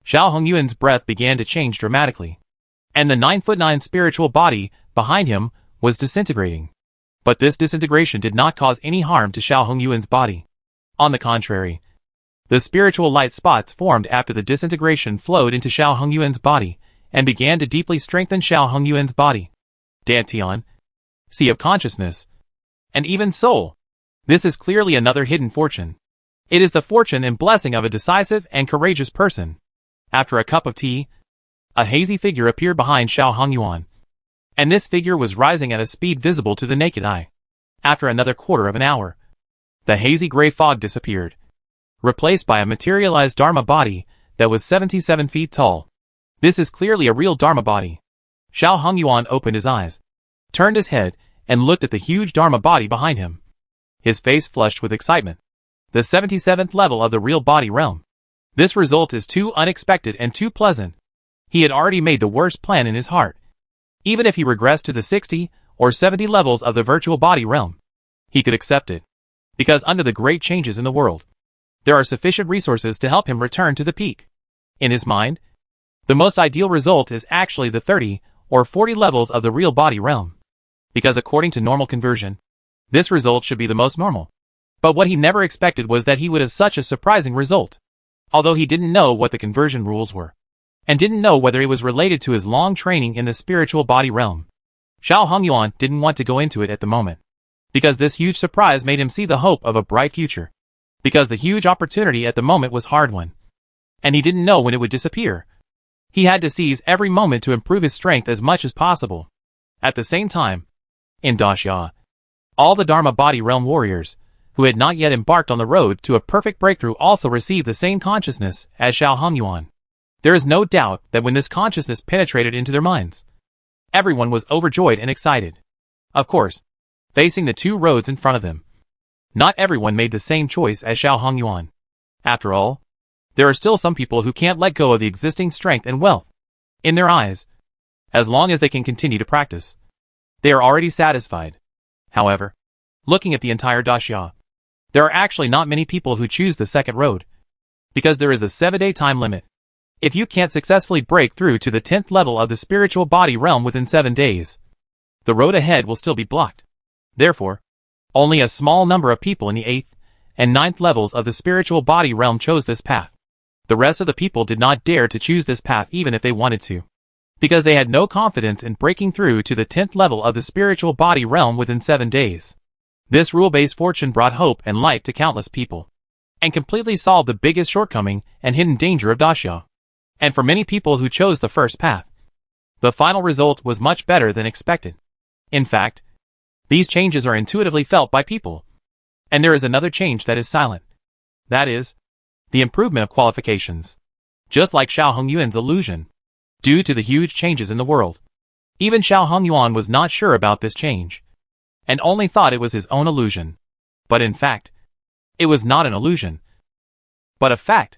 Shao Hongyuan's breath began to change dramatically. and the 9'9" spiritual body behind him was disintegrating. But this disintegration did not cause any harm to Xiao Hongyuan's body. On the contrary, the spiritual light spots formed after the disintegration flowed into Xiao Hongyuan's body and began to deeply strengthen Xiao Hongyuan's body. Dantian, Sea of Consciousness, and even soul. This is clearly another hidden fortune. It is the fortune and blessing of a decisive and courageous person. After a cup of tea, a hazy figure appeared behind Xiao Hongyuan, and this figure was rising at a speed visible to the naked eye. After another quarter of an hour, the hazy gray fog disappeared, replaced by a materialized Dharma body that was 77 feet tall. This is clearly a real Dharma body. Xiao Hongyuan opened his eyes, turned his head, and looked at the huge Dharma body behind him. His face flushed with excitement. The 77th level of the real body realm. This result is too unexpected and too pleasant. He had already made the worst plan in his heart. Even if he regressed to the 60 or 70 levels of the virtual body realm, he could accept it. Because under the great changes in the world, there are sufficient resources to help him return to the peak. In his mind, the most ideal result is actually the 30 or 40 levels of the real body realm. Because according to normal conversion, this result should be the most normal. But what he never expected was that he would have such a surprising result. Although he didn't know what the conversion rules were, and didn't know whether it was related to his long training in the spiritual body realm, Xiao Hongyuan didn't want to go into it at the moment. Because this huge surprise made him see the hope of a bright future. Because the huge opportunity at the moment was hard one. And he didn't know when it would disappear. He had to seize every moment to improve his strength as much as possible. At the same time, in Daxia, all the Dharma body realm warriors, who had not yet embarked on the road to a perfect breakthrough, also received the same consciousness as Xiao Hongyuan. There is no doubt that when this consciousness penetrated into their minds, everyone was overjoyed and excited. Of course, facing the two roads in front of them, not everyone made the same choice as Xiao Hongyuan. After all, there are still some people who can't let go of the existing strength and wealth. In their eyes, as long as they can continue to practice, they are already satisfied. However, looking at the entire Daxia, there are actually not many people who choose the second road, because there is a 7-day time limit. If you can't successfully break through to the 10th level of the spiritual body realm within 7 days, the road ahead will still be blocked. Therefore, only a small number of people in the 8th and 9th levels of the spiritual body realm chose this path. The rest of the people did not dare to choose this path even if they wanted to, because they had no confidence in breaking through to the 10th level of the spiritual body realm within 7 days. This rule-based fortune brought hope and light to countless people, and completely solved the biggest shortcoming and hidden danger of Daxia. And for many people who chose the first path, the final result was much better than expected. In fact, these changes are intuitively felt by people. And there is another change that is silent. That is, the improvement of qualifications. Just like Xiao Hongyuan's illusion. Due to the huge changes in the world, even Xiao Hongyuan was not sure about this change, and only thought it was his own illusion. But in fact, it was not an illusion, but a fact.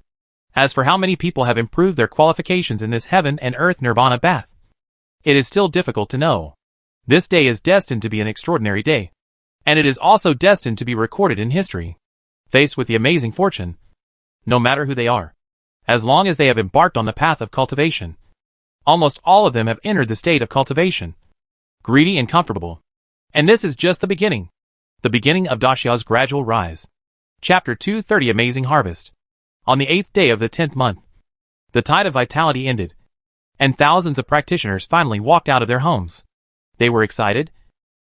As for how many people have improved their qualifications in this heaven and earth nirvana bath, it is still difficult to know. This day is destined to be an extraordinary day, and it is also destined to be recorded in history. Faced with the amazing fortune, no matter who they are, as long as they have embarked on the path of cultivation, almost all of them have entered the state of cultivation, greedy and comfortable. And this is just the beginning of Daxia's gradual rise. Chapter 230 Amazing Harvest. On the 8th day of the 10th month, the tide of vitality ended, and thousands of practitioners finally walked out of their homes. They were excited,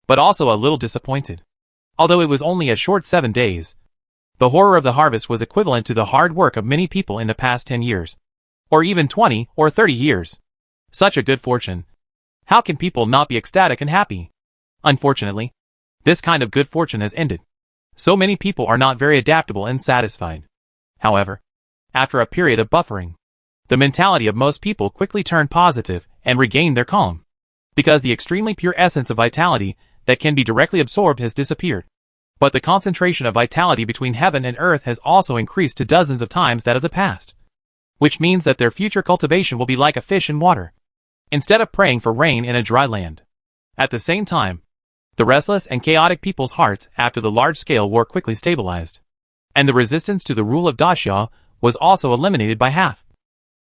but also a little disappointed. Although it was only a short 7 days, the horror of the harvest was equivalent to the hard work of many people in the past 10 years, or even 20 or 30 years. Such a good fortune. How can people not be ecstatic and happy? Unfortunately, this kind of good fortune has ended. So many people are not very adaptable and satisfied. However, after a period of buffering, the mentality of most people quickly turned positive and regained their calm, because the extremely pure essence of vitality that can be directly absorbed has disappeared. But the concentration of vitality between heaven and earth has also increased to dozens of times that of the past, which means that their future cultivation will be like a fish in water, instead of praying for rain in a dry land. At the same time, the restless and chaotic people's hearts after the large-scale war quickly stabilized, and the resistance to the rule of Daxia was also eliminated by half,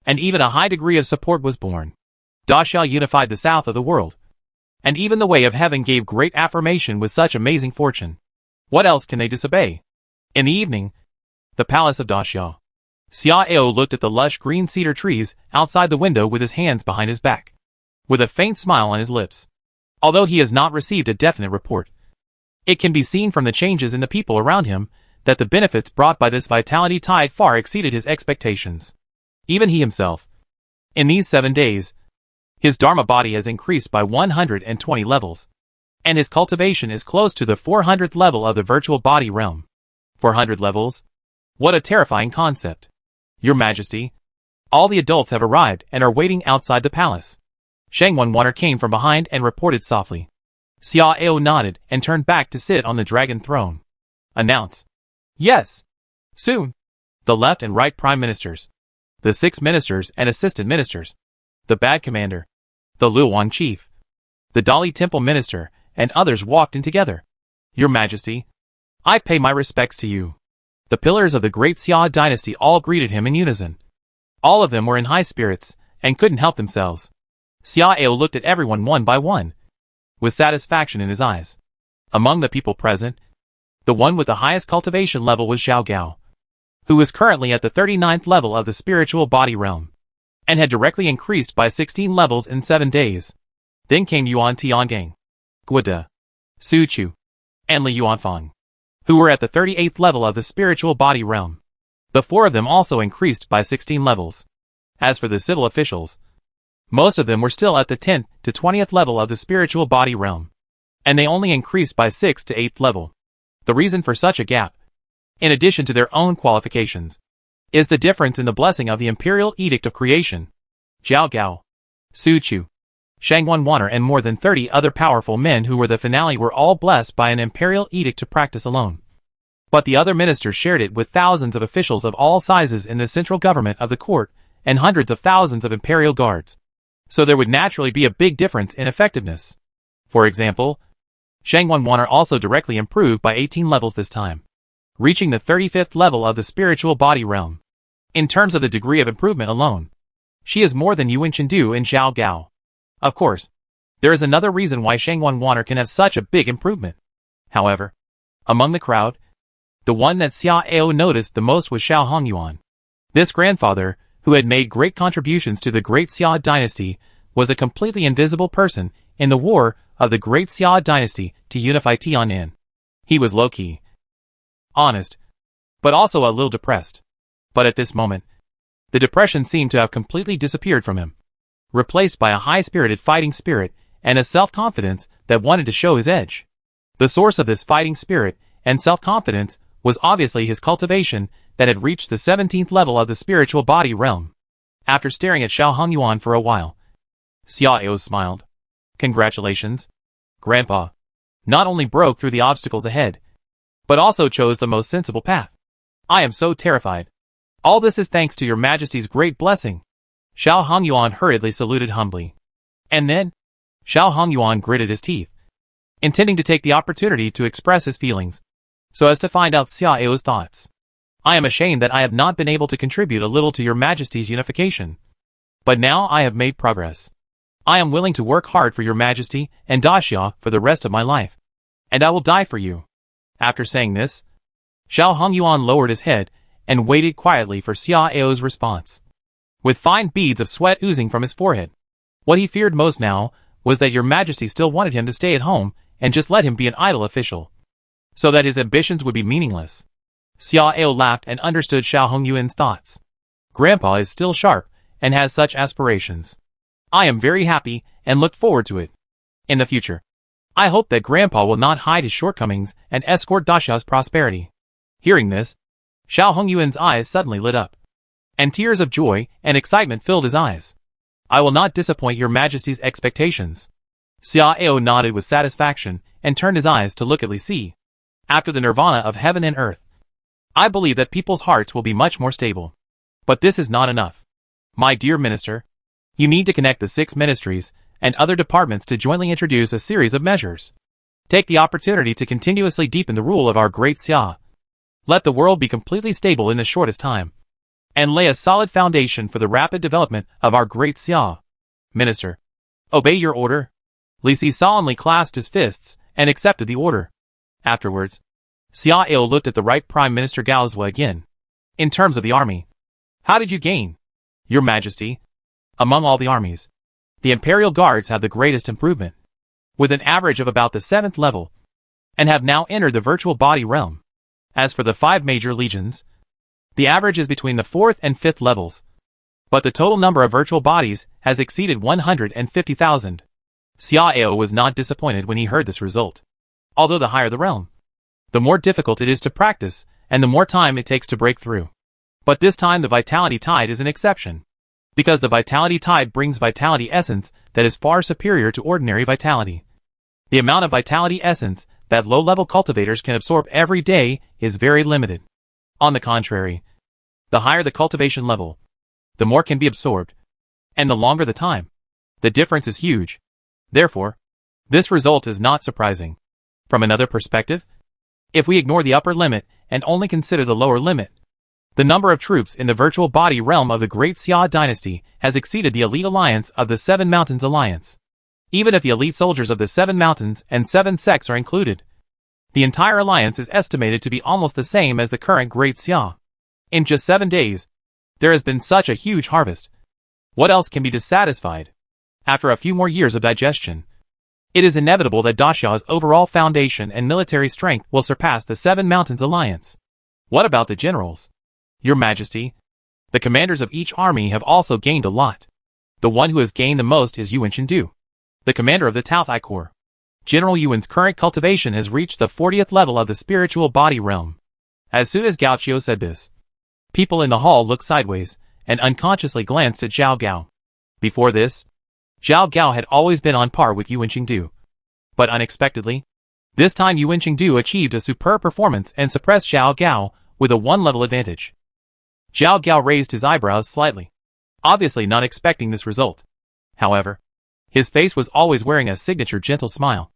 and even a high degree of support was born. Da Xia unified the south of the world. And even the way of heaven gave great affirmation with such amazing fortune. What else can they disobey? In the evening, the palace of Da Xia. Xiao looked at the lush green cedar trees outside the window with his hands behind his back, with a faint smile on his lips. Although he has not received a definite report, it can be seen from the changes in the people around him that the benefits brought by this vitality tide far exceeded his expectations. Even he himself. In these 7 days, his Dharma body has increased by 120 levels, and his cultivation is close to the 400th level of the virtual body realm. 400 levels? What a terrifying concept. Your Majesty, all the adults have arrived and are waiting outside the palace. Shang1 came from behind and reported softly. Xiao nodded and turned back to sit on the dragon throne. Announce. Yes. Soon. The left and right prime ministers, the 6 ministers and assistant ministers, the bad commander, the Luowan chief, the Dali temple minister, and others walked in together. Your Majesty, I pay my respects to you. The pillars of the great Xia dynasty all greeted him in unison. All of them were in high spirits and couldn't help themselves. Xiao looked at everyone one by one, with satisfaction in his eyes. Among the people present, the one with the highest cultivation level was Xiao Gao, who was currently at the 39th level of the spiritual body realm, and had directly increased by 16 levels in 7 days. Then came Yuan Tiangang, Guoda, Su Chu, and Li Yuanfang, who were at the 38th level of the spiritual body realm. The 4 of them also increased by 16 levels. As for the civil officials, most of them were still at the 10th to 20th level of the spiritual body realm, and they only increased by 6th to 8th level. The reason for such a gap, in addition to their own qualifications, is the difference in the blessing of the Imperial Edict of Creation. Zhao Gao, Su Chu, Shang1 and more than 30 other powerful men who were the finale were all blessed by an Imperial Edict to practice alone. But the other ministers shared it with thousands of officials of all sizes in the central government of the court and hundreds of thousands of Imperial guards. So there would naturally be a big difference in effectiveness. For example, Shang1 also directly improved by 18 levels this time, reaching the 35th level of the spiritual body realm. In terms of the degree of improvement alone, she is more than Yuan Chengdu and Zhao Gao. Of course, there is another reason why Shang1 can have such a big improvement. However, among the crowd, the one that Xiao noticed the most was Xiao Hongyuan. This grandfather, who had made great contributions to the great Xia dynasty, was a completely invisible person in the war of the great Xia dynasty to unify Tianan. He was low-key, honest, but also a little depressed. But at this moment, the depression seemed to have completely disappeared from him, replaced by a high-spirited fighting spirit and a self-confidence that wanted to show his edge. The source of this fighting spirit and self-confidence was obviously his cultivation that had reached the 17th level of the spiritual body realm. After staring at Xiao Hongyuan for a while, Xiao smiled. Congratulations, Grandpa. Not only broke through the obstacles ahead, but also chose the most sensible path. I am so terrified. All this is thanks to your Majesty's great blessing. Xiao Hongyuan hurriedly saluted humbly. And then, Xiao Hongyuan gritted his teeth, intending to take the opportunity to express his feelings, so as to find out Xiao's thoughts. I am ashamed that I have not been able to contribute a little to your Majesty's unification. But now I have made progress. I am willing to work hard for your Majesty and Da Xia for the rest of my life. And I will die for you. After saying this, Xiao Hongyuan lowered his head and waited quietly for Xiao's response, with fine beads of sweat oozing from his forehead. What he feared most now was that your Majesty still wanted him to stay at home and just let him be an idle official, so that his ambitions would be meaningless. Xiao laughed and understood Xiao Hongyuan's thoughts. Grandpa is still sharp and has such aspirations. I am very happy and look forward to it. In the future, I hope that Grandpa will not hide his shortcomings and escort Da Xia's prosperity. Hearing this, Xiao Hongyuan's eyes suddenly lit up, and tears of joy and excitement filled his eyes. I will not disappoint your Majesty's expectations. Xiao nodded with satisfaction and turned his eyes to look at Li Si. After the nirvana of heaven and earth, I believe that people's hearts will be much more stable. But this is not enough. My dear Minister, you need to connect the 6 ministries and other departments to jointly introduce a series of measures. Take the opportunity to continuously deepen the rule of our great Xia. Let the world be completely stable in the shortest time, and lay a solid foundation for the rapid development of our great Xia. Minister, Obey your order. Li Si solemnly clasped his fists and accepted the order. Afterwards, Xiao looked at the Right Prime Minister Gaozhua again. In terms of the army, how did you gain? Your Majesty, among all the armies, the Imperial Guards have the greatest improvement, with an average of about the 7th level, and have now entered the virtual body realm. As for the 5 major legions, the average is between the 4th and 5th levels, but the total number of virtual bodies has exceeded 150,000. Xiao was not disappointed when he heard this result. Although the higher the realm, the more difficult it is to practice, and the more time it takes to break through. But this time the Vitality Tide is an exception, because the Vitality Tide brings Vitality Essence that is far superior to ordinary Vitality. The amount of Vitality Essence that low-level cultivators can absorb every day is very limited. On the contrary, the higher the cultivation level, the more can be absorbed, and the longer the time, the difference is huge. Therefore, this result is not surprising. From another perspective, if we ignore the upper limit and only consider the lower limit, the number of troops in the virtual body realm of the Great Xia dynasty has exceeded the elite alliance of the 7 Mountains Alliance. Even if the elite soldiers of the 7 Mountains and 7 sects are included, the entire alliance is estimated to be almost the same as the current Great Xia. In just 7 days, there has been such a huge harvest. What else can be dissatisfied? After a few more years of digestion, it is inevitable that Daxia's overall foundation and military strength will surpass the 7 Mountains Alliance. What about the generals? Your Majesty, the commanders of each army have also gained a lot. The one who has gained the most is Yuan Chengdu, the commander of the Taothai Corps. General Yuan's current cultivation has reached the 40th level of the spiritual body realm. As soon as Gao Qiu said this, people in the hall looked sideways and unconsciously glanced at Zhao Gao. Before this, Zhao Gao had always been on par with Yuan Chengdu. But unexpectedly, this time Yuan Chengdu achieved a superb performance and suppressed Zhao Gao with a 1-level advantage. Zhao Gao raised his eyebrows slightly, obviously not expecting this result. However, his face was always wearing a signature gentle smile,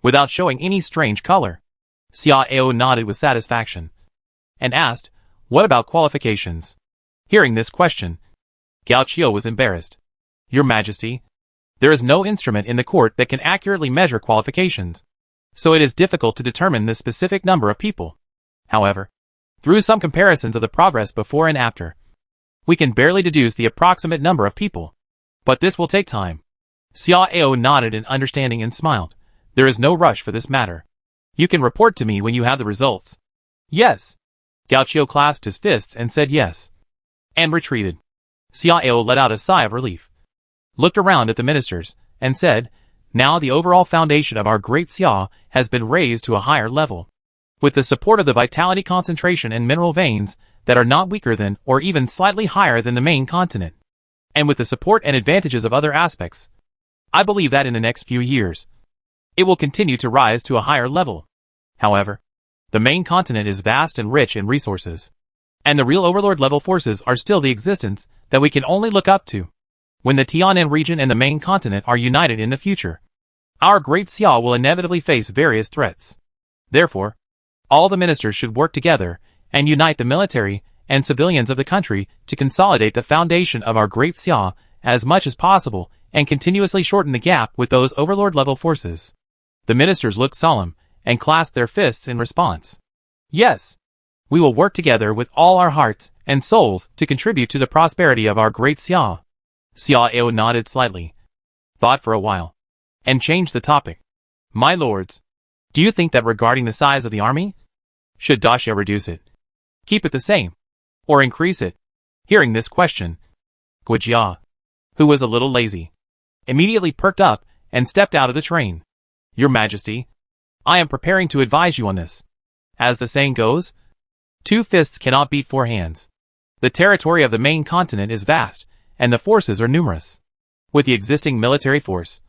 without showing any strange color. Xiao nodded with satisfaction, and asked, "What about qualifications?" Hearing this question, Gao Qiu was embarrassed. "Your Majesty, there is no instrument in the court that can accurately measure qualifications, so it is difficult to determine the specific number of people. However, through some comparisons of the progress before and after, we can barely deduce the approximate number of people. But this will take time." Xiao nodded in understanding and smiled. "There is no rush for this matter. You can report to me when you have the results." "Yes." Gao Qiu clasped his fists and said yes, and retreated. Xiao let out a sigh of relief, looked around at the ministers, and said, "Now the overall foundation of our Great Xia has been raised to a higher level. With the support of the vitality concentration and mineral veins that are not weaker than or even slightly higher than the main continent, and with the support and advantages of other aspects, I believe that in the next few years, it will continue to rise to a higher level. However, the main continent is vast and rich in resources, and the real overlord level forces are still the existence that we can only look up to. When the Tianan region and the main continent are united in the future, our Great Xia will inevitably face various threats. Therefore, all the ministers should work together and unite the military and civilians of the country to consolidate the foundation of our Great Xia as much as possible and continuously shorten the gap with those overlord-level forces." The ministers looked solemn and clasped their fists in response. "Yes, we will work together with all our hearts and souls to contribute to the prosperity of our Great Xia." Xiao nodded slightly, thought for a while, and changed the topic. "My lords, do you think that regarding the size of the army, should Daxia reduce it, keep it the same, or increase it?" Hearing this question, Guojia, who was a little lazy, immediately perked up and stepped out of the train. "Your Majesty, I am preparing to advise you on this. As the saying goes, 2 fists cannot beat 4 hands. The territory of the main continent is vast, and the forces are numerous. With the existing military force,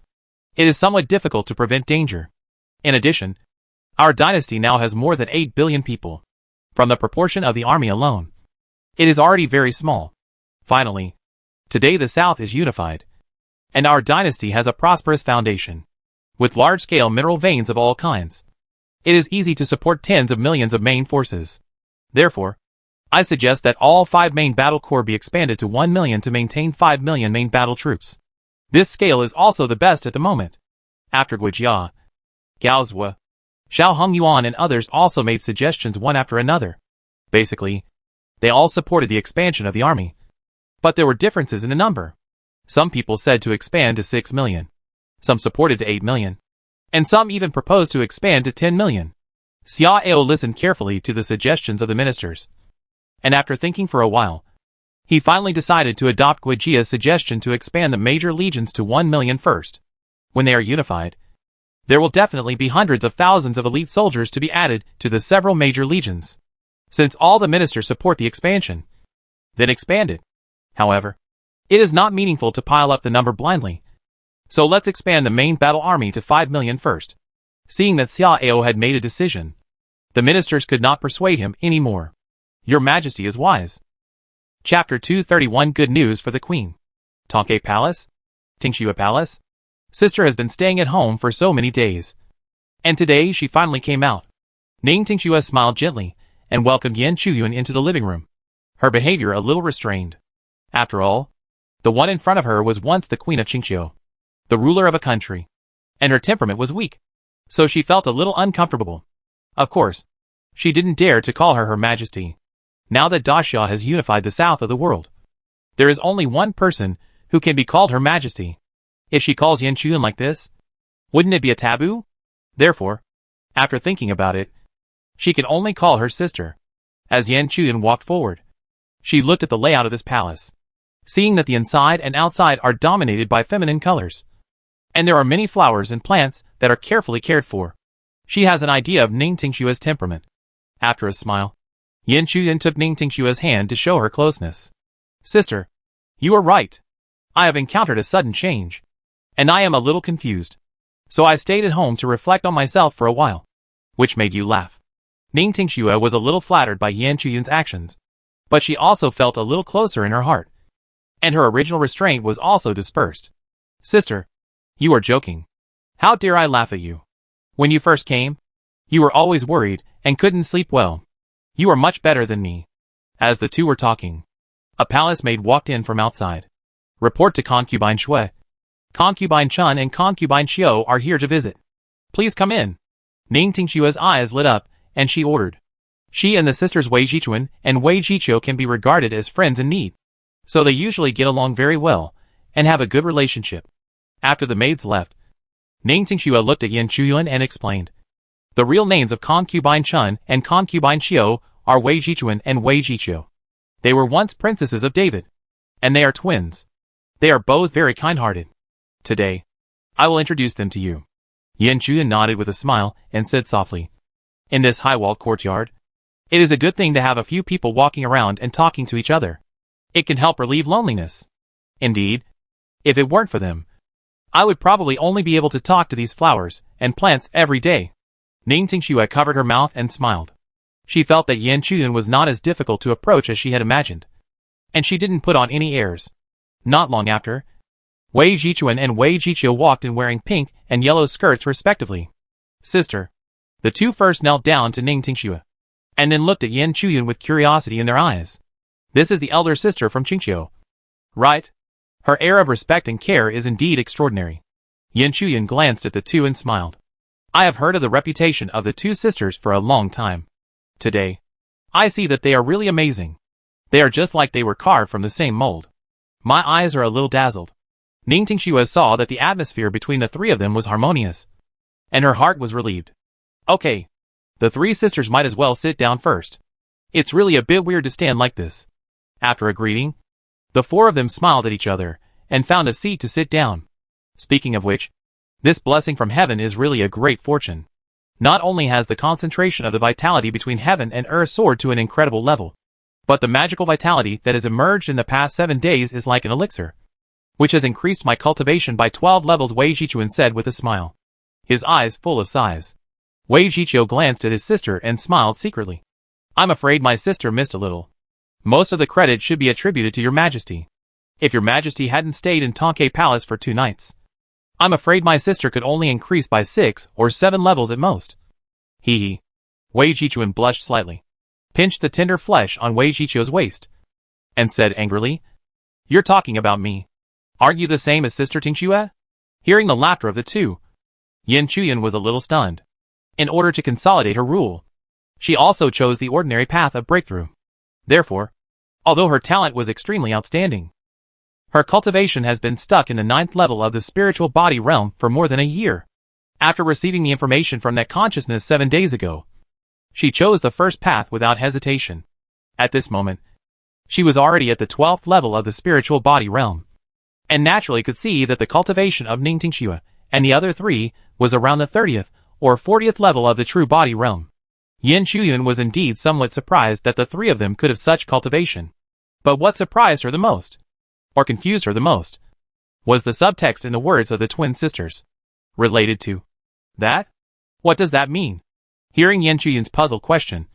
it is somewhat difficult to prevent danger. In addition, our dynasty now has more than 8 billion people. From the proportion of the army alone, it is already very small. Finally, today the South is unified, and our dynasty has a prosperous foundation, with large-scale mineral veins of all kinds. It is easy to support tens of millions of main forces. Therefore, I suggest that all 5 main battle corps be expanded to 1 million to maintain 5 million main battle troops. This scale is also the best at the moment. After Guijia, Gao Zhua, Xiao Hongyuan and others also made suggestions one after another. Basically, they all supported the expansion of the army. But there were differences in the number. Some people said to expand to 6 million. Some supported to 8 million. And some even proposed to expand to 10 million. Xia Ao listened carefully to the suggestions of the ministers. And after thinking for a while, he finally decided to adopt Guijia's suggestion to expand the major legions to 1 million first. When they are unified, there will definitely be hundreds of thousands of elite soldiers to be added to the several major legions. Since all the ministers support the expansion, then expand it. However, it is not meaningful to pile up the number blindly. So let's expand the main battle army to 5 million first. Seeing that Xia Ao had made a decision, the ministers could not persuade him anymore. Your Majesty is wise. Chapter 231 Good news for the Queen. Tongke Palace? Tingxue Palace? Sister has been staying at home for so many days. And today she finally came out. Ning Tingxue smiled gently and welcomed Yan Chuyun into the living room. Her behavior a little restrained. After all, the one in front of her was once the Queen of Qingqiu, the ruler of a country, and her temperament was weak, so she felt a little uncomfortable. Of course, she didn't dare to call her Her Majesty. Now that Daxia has unified the south of the world, there is only one person who can be called Her Majesty. If she calls Yan Chuyun like this, wouldn't it be a taboo? Therefore, after thinking about it, she could only call her sister. As Yan Chuyun walked forward, she looked at the layout of this palace, seeing that the inside and outside are dominated by feminine colors. And there are many flowers and plants that are carefully cared for. She has an idea of Ning Tingxue's temperament. After a smile, Yan Chuyun took Ning Tingxue's hand to show her closeness. Sister, you are right. I have encountered a sudden change, and I am a little confused. So I stayed at home to reflect on myself for a while. Which made you laugh? Ning Tingxue was a little flattered by Yan Chuyun's actions, but she also felt a little closer in her heart. And her original restraint was also dispersed. Sister, you are joking. How dare I laugh at you? When you first came, you were always worried and couldn't sleep well. You are much better than me. As the two were talking, a palace maid walked in from outside. Report to Concubine Shui. Concubine Chun and Concubine Xiao are here to visit. Please come in. Ning Tingxue's eyes lit up, and she ordered. She and the sisters Wei Jichuan and Wei Jiqiu can be regarded as friends in need. So they usually get along very well, and have a good relationship. After the maids left, Ning Tingxue looked at Yan Chuyun and explained. The real names of Concubine Chun and Concubine Xiao are Wei Jichuan and Wei Jiqiu. They were once princesses of David. And they are twins. They are both very kind-hearted. Today, I will introduce them to you. Yan Chuyun nodded with a smile and said softly. In this high-walled courtyard, it is a good thing to have a few people walking around and talking to each other. It can help relieve loneliness. Indeed, if it weren't for them, I would probably only be able to talk to these flowers and plants every day. Ning Tingxue covered her mouth and smiled. She felt that Yan Chuyun was not as difficult to approach as she had imagined. And she didn't put on any airs. Not long after, Wei Jichuan and Wei Jiqiu walked in wearing pink and yellow skirts respectively. Sister. The two first knelt down to Ning Tingxue, and then looked at Yan Chuyun with curiosity in their eyes. This is the elder sister from Qingqiu. Right? Her air of respect and care is indeed extraordinary. Yan Chuyun glanced at the two and smiled. I have heard of the reputation of the two sisters for a long time. Today, I see that they are really amazing. They are just like they were carved from the same mold. My eyes are a little dazzled. Ning Tingxue saw that the atmosphere between the three of them was harmonious, and her heart was relieved. Okay. The three sisters might as well sit down first. It's really a bit weird to stand like this. After a greeting, the four of them smiled at each other and found a seat to sit down. Speaking of which, this blessing from heaven is really a great fortune. Not only has the concentration of the vitality between heaven and earth soared to an incredible level, but the magical vitality that has emerged in the past 7 days is like an elixir, which has increased my cultivation by 12 levels, Wei Jichuan said with a smile, his eyes full of sighs. Wei Jiqiu glanced at his sister and smiled secretly. I'm afraid my sister missed a little. Most of the credit should be attributed to your majesty. If your majesty hadn't stayed in Tongke Palace for 2 nights, I'm afraid my sister could only increase by 6 or 7 levels at most. Hee hee. Wei Jichuan blushed slightly, pinched the tender flesh on Wei Jiqiu's waist, and said angrily, You're talking about me. Aren't you the same as Sister Tingxue? Hearing the laughter of the two, Yin Chuyan was a little stunned. In order to consolidate her rule, she also chose the ordinary path of breakthrough. Therefore, although her talent was extremely outstanding, her cultivation has been stuck in the 9th level of the spiritual body realm for more than a year. After receiving the information from that consciousness 7 days ago, she chose the first path without hesitation. At this moment, she was already at the 12th level of the spiritual body realm, and naturally could see that the cultivation of Ning Tingxue and the other 3 was around the 30th or 40th level of the true body realm. Yin Chuyan was indeed somewhat surprised that the 3 of them could have such cultivation. But what surprised her the most, or confused her the most, was the subtext in the words of the twin sisters. Related to that? What does that mean? Hearing Yin Chuyan's puzzled question,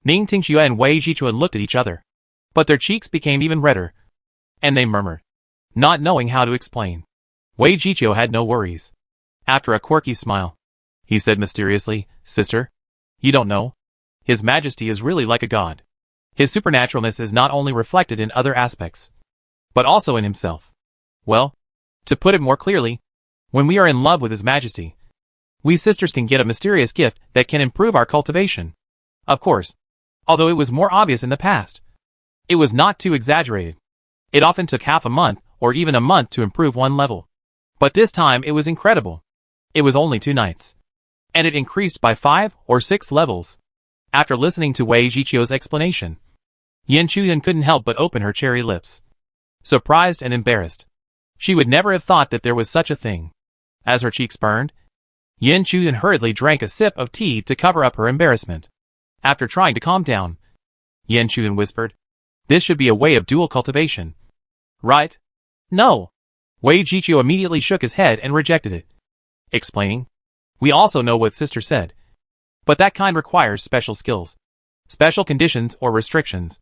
Ning Tingxue and Wei Jichuan looked at each other, but their cheeks became even redder, and they murmured, not knowing how to explain. Wei Jichuan had no worries. After a quirky smile, he said mysteriously, Sister, you don't know? His Majesty is really like a god. His supernaturalness is not only reflected in other aspects, but also in himself. Well, to put it more clearly, when we are in love with His Majesty, we sisters can get a mysterious gift that can improve our cultivation. Of course, although it was more obvious in the past, it was not too exaggerated. It often took half a month or even a month to improve 1 level. But this time it was incredible. It was only 2 nights, and it increased by 5 or 6 levels. After listening to Wei Jichuan's explanation, Yin Chuyan couldn't help but open her cherry lips, surprised and embarrassed. She would never have thought that there was such a thing. As her cheeks burned, Yin Chuyan hurriedly drank a sip of tea to cover up her embarrassment. After trying to calm down, Yin Chuyan whispered, this should be a way of dual cultivation, right? No. Wei Jichuan immediately shook his head and rejected it, explaining, we also know what Sister said, but that kind requires special skills, special conditions or restrictions,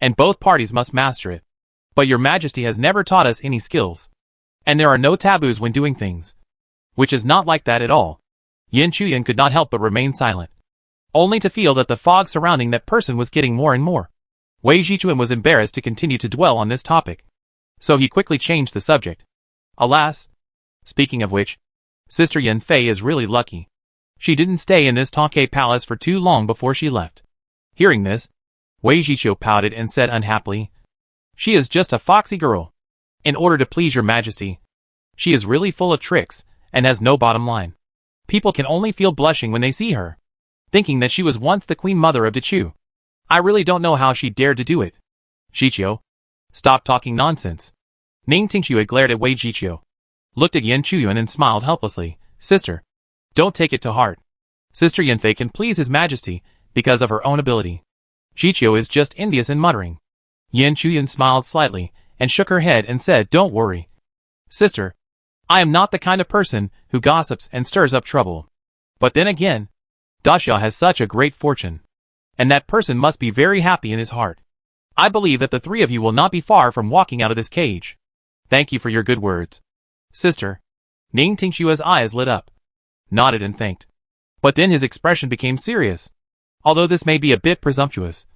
and both parties must master it. But Your Majesty has never taught us any skills, and there are no taboos when doing things, which is not like that at all. Yin Chuyan could not help but remain silent, only to feel that the fog surrounding that person was getting more and more. Wei Jichuan was embarrassed to continue to dwell on this topic, so he quickly changed the subject. Alas, speaking of which, Sister Yan Fei is really lucky. She didn't stay in this Tongkai palace for too long before she left. Hearing this, Wei Jichuan pouted and said unhappily, she is just a foxy girl. In order to please Your Majesty, she is really full of tricks and has no bottom line. People can only feel blushing when they see her, thinking that she was once the queen mother of Dechu. I really don't know how she dared to do it. Jichuan, stop talking nonsense. Ning Tingxue glared at Wei Jichuan, looked at Yin Chuyan and smiled helplessly. Sister, don't take it to heart. Sister Yanfei can please His Majesty because of her own ability. Jichuan is just envious and muttering. Yin Chuyan smiled slightly and shook her head and said, don't worry. Sister, I am not the kind of person who gossips and stirs up trouble. But then again, Daxia has such a great fortune, and that person must be very happy in his heart. I believe that the 3 of you will not be far from walking out of this cage. Thank you for your good words. Sister. Ning Tingxue's eyes lit up, nodded and thanked. But then his expression became serious. Although this may be a bit presumptuous,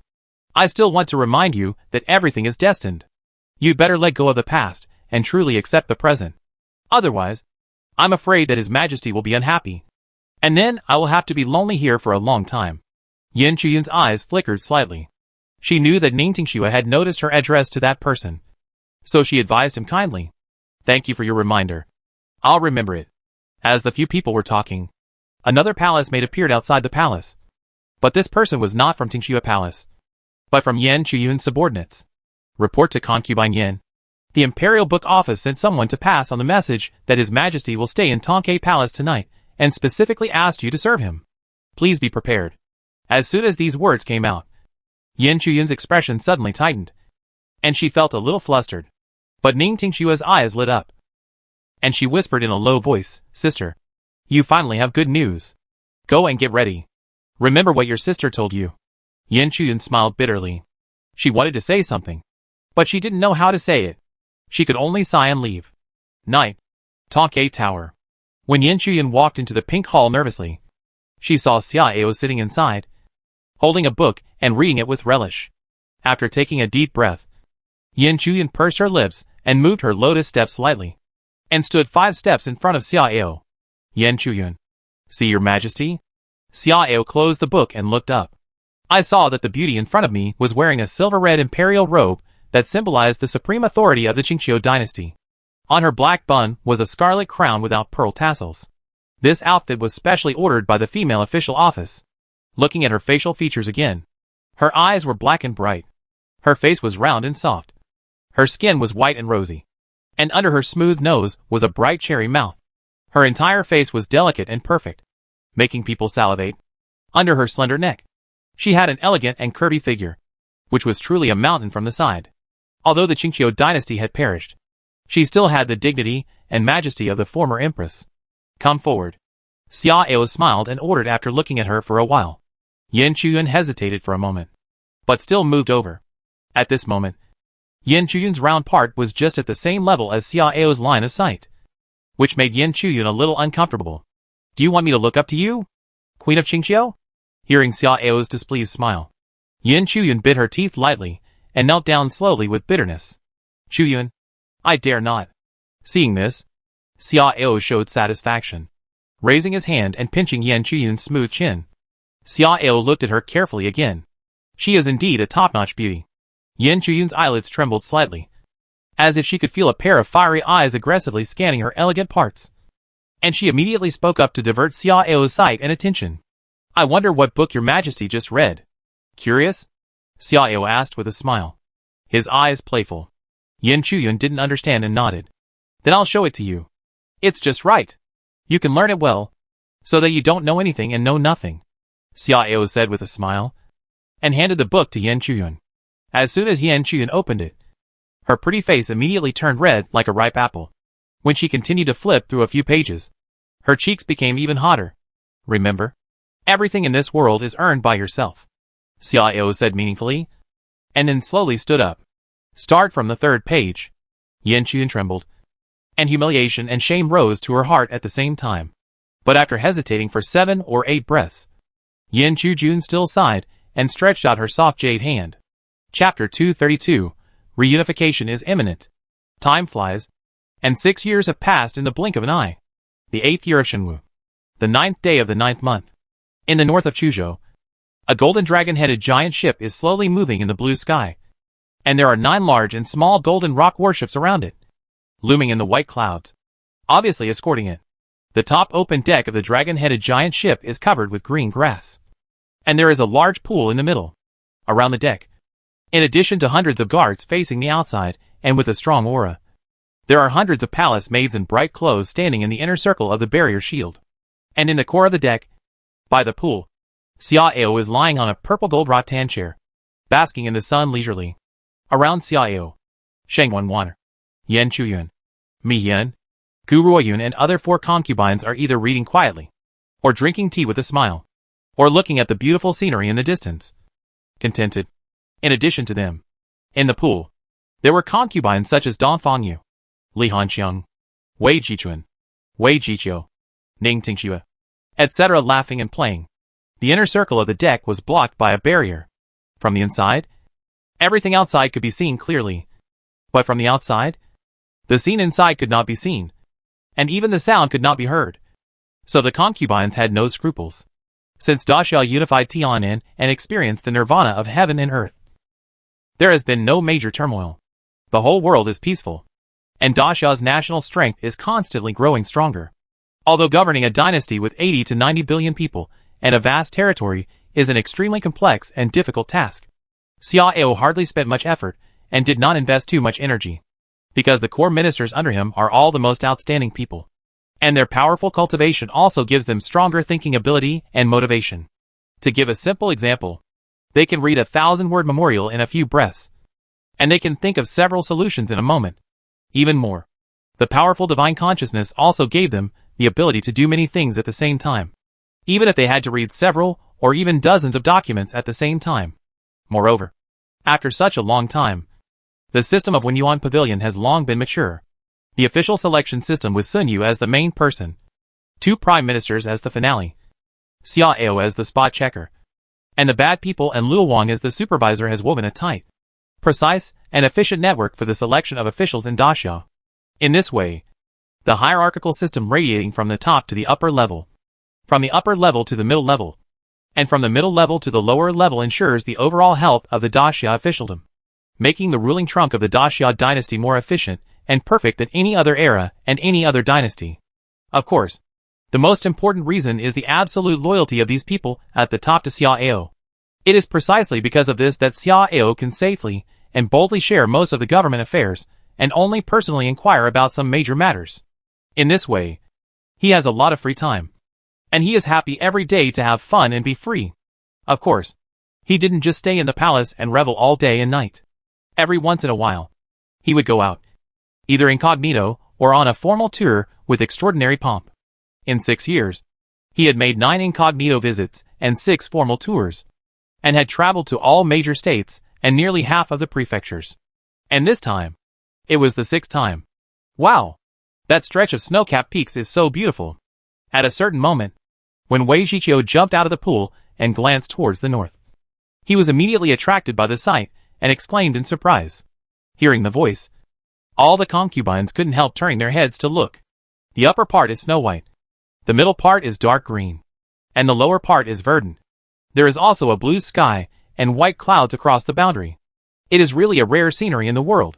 I still want to remind you that everything is destined. You'd better let go of the past and truly accept the present. Otherwise, I'm afraid that His Majesty will be unhappy, and then I will have to be lonely here for a long time. Yin Chuyan's eyes flickered slightly. She knew that Ning Tingxue had noticed her address to that person, so she advised him kindly. Thank you for your reminder. I'll remember it. As the few people were talking, another palace maid appeared outside the palace. But this person was not from Tingxue Palace, but from Yin Chuyan's subordinates. Report to Concubine Yin. The Imperial Book Office sent someone to pass on the message that His Majesty will stay in Tongkai Palace tonight, and specifically asked you to serve him. Please be prepared. As soon as these words came out, Yin Chuyan's expression suddenly tightened, and she felt a little flustered. But Ning Tingxue's eyes lit up, and she whispered in a low voice, Sister, you finally have good news. Go and get ready. Remember what your sister told you. Yin Chuyan smiled bitterly. She wanted to say something, but she didn't know how to say it. She could only sigh and leave. Night. Tongkai Tower. When Yin Chuyan walked into the pink hall nervously, she saw Xiaoao sitting inside, holding a book and reading it with relish. After taking a deep breath, Yin Chuyan pursed her lips and moved her lotus steps lightly, and stood 5 steps in front of Xiao. Yan Chuyun. See, your majesty? Xiao closed the book and looked up. I saw that the beauty in front of me was wearing a silver-red imperial robe that symbolized the supreme authority of the Qingqiu dynasty. On her black bun was a scarlet crown without pearl tassels. This outfit was specially ordered by the female official office. Looking at her facial features again, her eyes were black and bright. Her face was round and soft. Her skin was white and rosy. And under her smooth nose was a bright cherry mouth. Her entire face was delicate and perfect, making people salivate. Under her slender neck, she had an elegant and curvy figure, which was truly a mountain from the side. Although the Qingqiu dynasty had perished, she still had the dignity and majesty of the former empress. Come forward. Xiao smiled and ordered after looking at her for a while. Yan Chuyun hesitated for a moment, but still moved over. At this moment, Yan Chuyun's round part was just at the same level as Xiao's line of sight, which made Yan Chuyun a little uncomfortable. Do you want me to look up to you, Queen of Qingqiu? Hearing Xiao's displeased smile, Yan Chuyun bit her teeth lightly and knelt down slowly with bitterness. Chuyun, I dare not. Seeing this, Xiao showed satisfaction, raising his hand and pinching Yan Chuyun's smooth chin. Xiao looked at her carefully again. She is indeed a top-notch beauty. Yan Chuyun's eyelids trembled slightly, as if she could feel a pair of fiery eyes aggressively scanning her elegant parts. And she immediately spoke up to divert Xiao's sight and attention. I wonder what book your majesty just read. Curious? Xiao asked with a smile, his eyes playful. Yan Chuyun didn't understand and nodded. Then I'll show it to you. It's just right. You can learn it well, so that you don't know anything and know nothing, Xiao said with a smile, and handed the book to Yan Chuyun. As soon as Yan Chuyun opened it, her pretty face immediately turned red like a ripe apple. When she continued to flip through a few pages, her cheeks became even hotter. Remember, everything in this world is earned by yourself, Xiao said meaningfully, and then slowly stood up. Start from the 3rd page. Yan Chuyun trembled, and humiliation and shame rose to her heart at the same time. But after hesitating for 7 or 8 breaths, Yan Chuyun still sighed and stretched out her soft jade hand. Chapter 232. Reunification is imminent. Time flies, and 6 years have passed in the blink of an eye. The 8th year of Shenwu. The 9th day of the 9th month. In the north of Chuzhou, a golden dragon-headed giant ship is slowly moving in the blue sky, and there are 9 large and small golden rock warships around it, looming in the white clouds, obviously escorting it. The top open deck of the dragon-headed giant ship is covered with green grass, and there is a large pool in the middle, around the deck. In addition to hundreds of guards facing the outside, and with a strong aura, there are hundreds of palace maids in bright clothes standing in the inner circle of the barrier shield. And in the core of the deck, by the pool, Xiao is lying on a purple gold rattan chair, basking in the sun leisurely. Around Xiao, Sheng Wanwaner, Yan Chuyun, Mi Yan, Gu Ruoyun and other 4 concubines are either reading quietly, or drinking tea with a smile, or looking at the beautiful scenery in the distance, contented. In addition to them, in the pool, there were concubines such as Dong Fangyu, Li Hanxiang, Wei Jichuan, Wei Jiqiu, Ning Tingxue, etc. laughing and playing. The inner circle of the deck was blocked by a barrier. From the inside, everything outside could be seen clearly. But from the outside, the scene inside could not be seen, and even the sound could not be heard. So the concubines had no scruples, since Daxia unified Tianan and experienced the nirvana of heaven and earth. There has been no major turmoil. The whole world is peaceful, and Daxia's national strength is constantly growing stronger. Although governing a dynasty with 80 to 90 billion people and a vast territory is an extremely complex and difficult task, Xiao hardly spent much effort and did not invest too much energy, because the core ministers under him are all the most outstanding people, and their powerful cultivation also gives them stronger thinking ability and motivation. To give a simple example, they can read a 1,000-word memorial in a few breaths, and they can think of several solutions in a moment. Even more, the powerful divine consciousness also gave them the ability to do many things at the same time, even if they had to read several or even dozens of documents at the same time. Moreover, after such a long time, the system of Wenyuan Pavilion has long been mature. The official selection system with Sun Yu as the main person, 2 prime ministers as the finale, Xiao as the spot checker, and the bad people and Luo Wang as the supervisor has woven a tight, precise, and efficient network for the selection of officials in Daxia. In this way, the hierarchical system radiating from the top to the upper level, from the upper level to the middle level, and from the middle level to the lower level ensures the overall health of the Daxia officialdom, making the ruling trunk of the Daxia dynasty more efficient and perfect than any other era and any other dynasty. Of course, the most important reason is the absolute loyalty of these people at the top to Xiaoao. It is precisely because of this that Xiaoao can safely and boldly share most of the government affairs and only personally inquire about some major matters. In this way, he has a lot of free time. And he is happy every day to have fun and be free. Of course, he didn't just stay in the palace and revel all day and night. Every once in a while, he would go out, either incognito or on a formal tour with extraordinary pomp. In 6 years, he had made 9 incognito visits and 6 formal tours, and had traveled to all major states and nearly half of the prefectures. And this time, it was the 6th time. Wow! That stretch of snow-capped peaks is so beautiful. At a certain moment, when Wei Zhiqiu jumped out of the pool and glanced towards the north, he was immediately attracted by the sight and exclaimed in surprise. Hearing the voice, all the concubines couldn't help turning their heads to look. The upper part is snow-white, the middle part is dark green, and the lower part is verdant. There is also a blue sky and white clouds across the boundary. It is really a rare scenery in the world.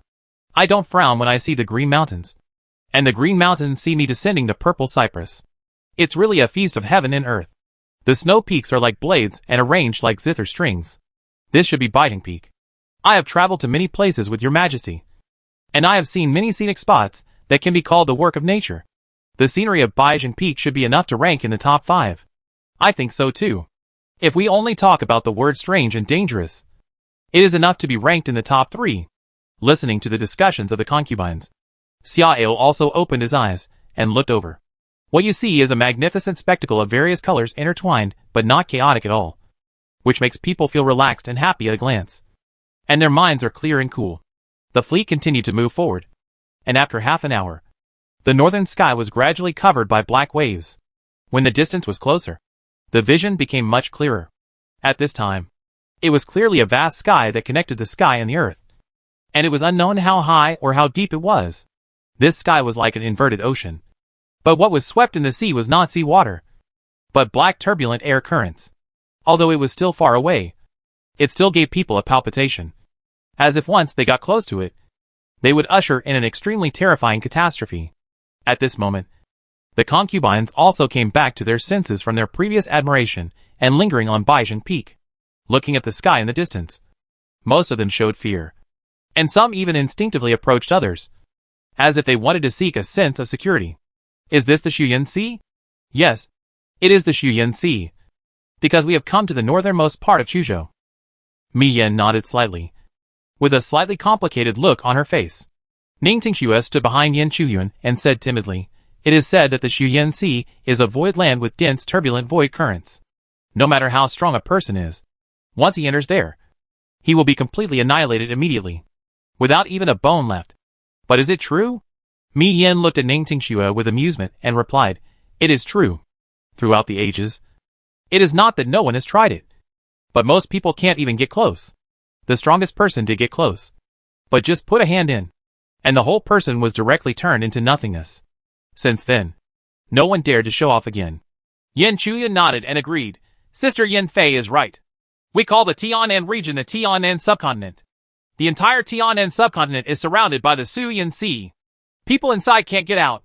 I don't frown when I see the green mountains, and the green mountains see me descending the purple cypress. It's really a feast of heaven and earth. The snow peaks are like blades and arranged like zither strings. This should be Biting Peak. I have traveled to many places with your majesty, and I have seen many scenic spots that can be called the work of nature. The scenery of Biting Peak should be enough to rank in the top 5. I think so too. If we only talk about the word strange and dangerous, it is enough to be ranked in the top 3. Listening to the discussions of the concubines, Xiaoao also opened his eyes and looked over. What you see is a magnificent spectacle of various colors intertwined but not chaotic at all, which makes people feel relaxed and happy at a glance. And their minds are clear and cool. The fleet continued to move forward, and after half an hour, the northern sky was gradually covered by black waves. When the distance was closer, the vision became much clearer. At this time, it was clearly a vast sky that connected the sky and the earth, and it was unknown how high or how deep it was. This sky was like an inverted ocean. But what was swept in the sea was not sea water, but black turbulent air currents. Although it was still far away, it still gave people a palpitation, as if once they got close to it, they would usher in an extremely terrifying catastrophe. At this moment, the concubines also came back to their senses from their previous admiration and lingering on Biting Peak, looking at the sky in the distance. Most of them showed fear, and some even instinctively approached others, as if they wanted to seek a sense of security. Is this the Shuyan Sea? Yes, it is the Shuyan Sea, because we have come to the northernmost part of Chuzhou. Mi Yan nodded slightly, with a slightly complicated look on her face. Ning Tingxue stood behind Yan Chuyun and said timidly, "It is said that the Shuyan Sea is a void land with dense turbulent void currents. No matter how strong a person is, once he enters there, he will be completely annihilated immediately, without even a bone left. But is it true?" Mi Yan looked at Ning Tingxue with amusement and replied, "It is true. Throughout the ages, it is not that no one has tried it, but most people can't even get close. The strongest person did get close, but just put a hand in, and the whole person was directly turned into nothingness. Since then, no one dared to show off again." Yan Chuya nodded and agreed. Sister Yan Fei is right. We call the Tianan region the Tianan subcontinent. The entire Tianan subcontinent is surrounded by the Suyan Sea. People inside can't get out,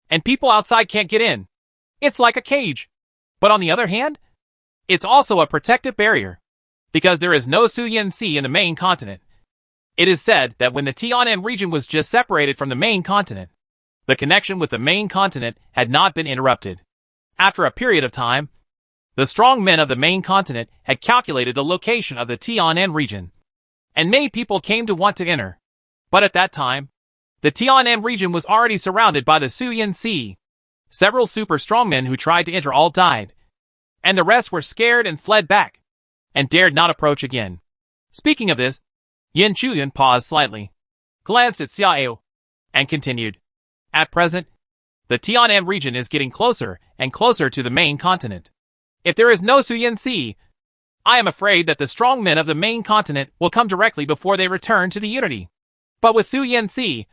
and people outside can't get in. It's like a cage. But on the other hand, it's also a protective barrier, because there is no Suyan Sea in the main continent. It is said that when the Tianan region was just separated from the main continent, the connection with the main continent had not been interrupted. After a period of time, the strong men of the main continent had calculated the location of the Tianan region, and many people came to want to enter. But at that time, the Tianan region was already surrounded by the Suyan Sea. Several super strongmen who tried to enter all died, and the rest were scared and fled back, and dared not approach again. Speaking of this, Yan Chuyun paused slightly, glanced at Xiaoao, and continued. At present, the Tianan region is getting closer and closer to the main continent. If there is no Suyan Sea, I am afraid that the strong men of the main continent will come directly before they return to the Unity. But with Su Yanxi,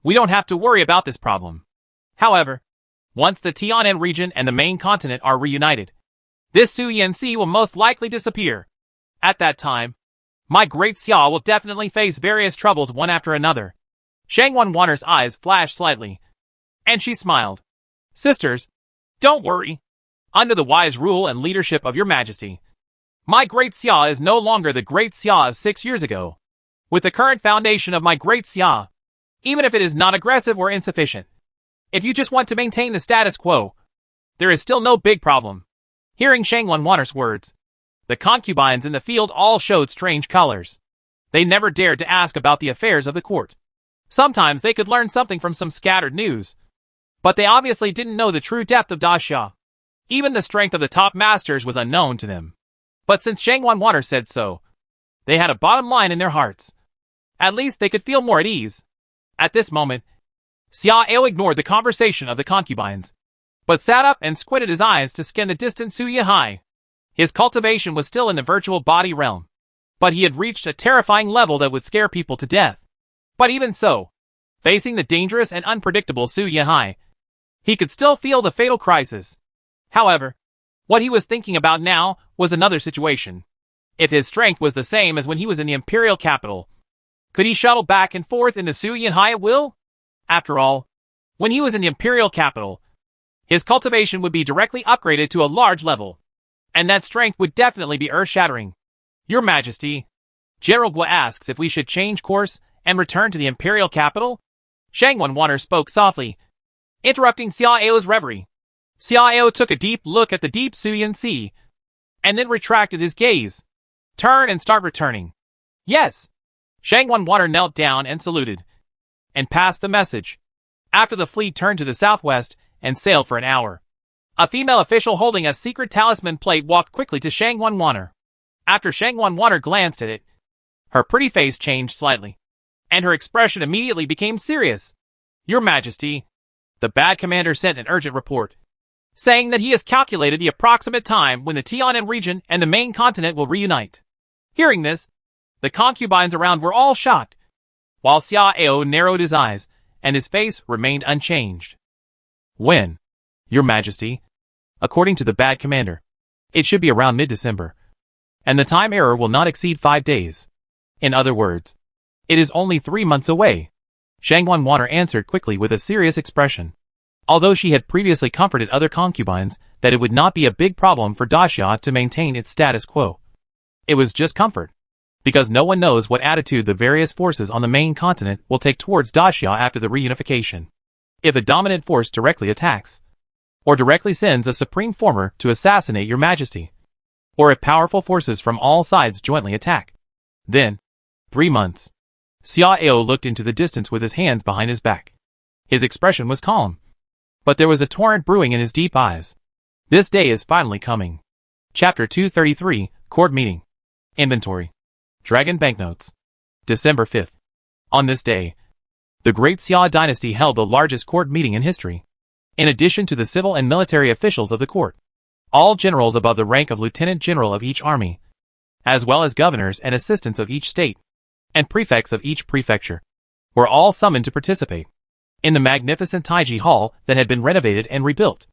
we don't have to worry about this problem. However, once the Tianan region and the main continent are reunited, this Su Yanxi will most likely disappear. At that time, my great Xia will definitely face various troubles one after another. Shang Wanwan's eyes flashed slightly, and she smiled. Sisters, don't worry. Under the wise rule and leadership of your majesty, my great Xia is no longer the great Xia of 6 years ago. With the current foundation of my great Xia, even if it is not aggressive or insufficient, if you just want to maintain the status quo, there is still no big problem. Hearing Shang Wanwan's words, the concubines in the field all showed strange colors. They never dared to ask about the affairs of the court. Sometimes they could learn something from some scattered news, but they obviously didn't know the true depth of Daxia. Even the strength of the top masters was unknown to them. But since Shang Wanwan said so, they had a bottom line in their hearts. At least they could feel more at ease. At this moment, Xia Ao ignored the conversation of the concubines, but sat up and squinted his eyes to scan the distant Su Yihai. His cultivation was still in the virtual body realm, but he had reached a terrifying level that would scare people to death. But even so, facing the dangerous and unpredictable Su Yihai, he could still feel the fatal crisis. However, what he was thinking about now was another situation. If his strength was the same as when he was in the imperial capital, could he shuttle back and forth into Su Yihai at will? After all, when he was in the imperial capital, his cultivation would be directly upgraded to a large level, and that strength would definitely be earth-shattering. Your Majesty, General Gua asks if we should change course and return to the imperial capital? Shang Wanwan spoke softly, interrupting Xia Ao's reverie. Xia Ao took a deep look at the deep Su Yanxi, and then retracted his gaze. Turn and start returning. Yes. Shang Wanwan knelt down and saluted, and passed the message. After the fleet turned to the southwest and sailed for an hour, a female official holding a secret talisman plate walked quickly to Shang Wanwan. After Shang Wanwan glanced at it, her pretty face changed slightly, and her expression immediately became serious. Your Majesty, the bad commander sent an urgent report, saying that he has calculated the approximate time when the Tianan region and the main continent will reunite. Hearing this, the concubines around were all shocked, while Xia Ao narrowed his eyes, and his face remained unchanged. When? Your Majesty, according to the bad commander, it should be around mid-December, and the time error will not exceed 5 days. In other words, it is only 3 months away. Shang Wanwan answered quickly with a serious expression. Although she had previously comforted other concubines that it would not be a big problem for Daxia to maintain its status quo. It was just comfort, because no one knows what attitude the various forces on the main continent will take towards Daxia after the reunification. If a dominant force directly attacks, or directly sends a supreme former to assassinate your Majesty, or if powerful forces from all sides jointly attack, then 3 months. Xia Ao looked into the distance with his hands behind his back. His expression was calm, but there was a torrent brewing in his deep eyes. This day is finally coming. Chapter 233, Court Meeting. Inventory. Dragon Banknotes. December 5th. On this day, the Great Xia dynasty held the largest court meeting in history. In addition to the civil and military officials of the court, all generals above the rank of lieutenant general of each army, as well as governors and assistants of each state, and prefects of each prefecture, were all summoned to participate. In the magnificent Taiji Hall that had been renovated and rebuilt,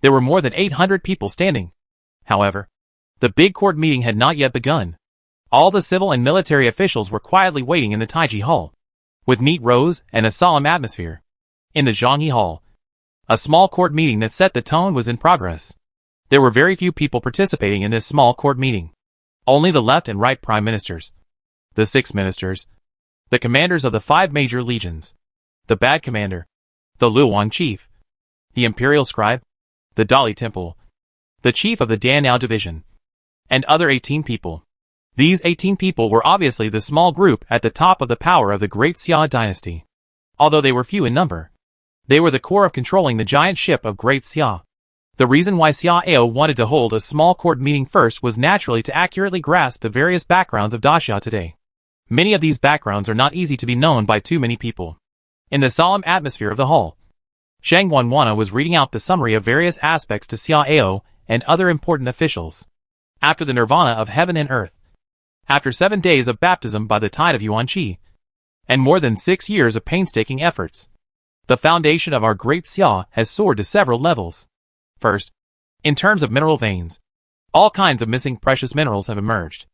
there were more than 800 people standing. However, the big court meeting had not yet begun. All the civil and military officials were quietly waiting in the Taiji Hall, with neat rows and a solemn atmosphere. In the Zhanghe Hall, a small court meeting that set the tone was in progress. There were very few people participating in this small court meeting. Only the left and right prime ministers, the 6 ministers, the commanders of the 5 major legions, the bad commander, the Luowan chief, the imperial scribe, the Dali temple, the chief of the Danao division, and other 18 people. These 18 people were obviously the small group at the top of the power of the Great Xia dynasty. Although they were few in number, they were the core of controlling the giant ship of Great Xia. The reason why Xia Ao wanted to hold a small court meeting first was naturally to accurately grasp the various backgrounds of Daxia today. Many of these backgrounds are not easy to be known by too many people. In the solemn atmosphere of the hall, Shang Wanwan was reading out the summary of various aspects to Xia Ao and other important officials. after the nirvana of heaven and earth, after 7 days of baptism by the tide of Yuanqi, and more than 6 years of painstaking efforts, the foundation of our great Xia has soared to several levels. First, in terms of mineral veins, all kinds of missing precious minerals have emerged.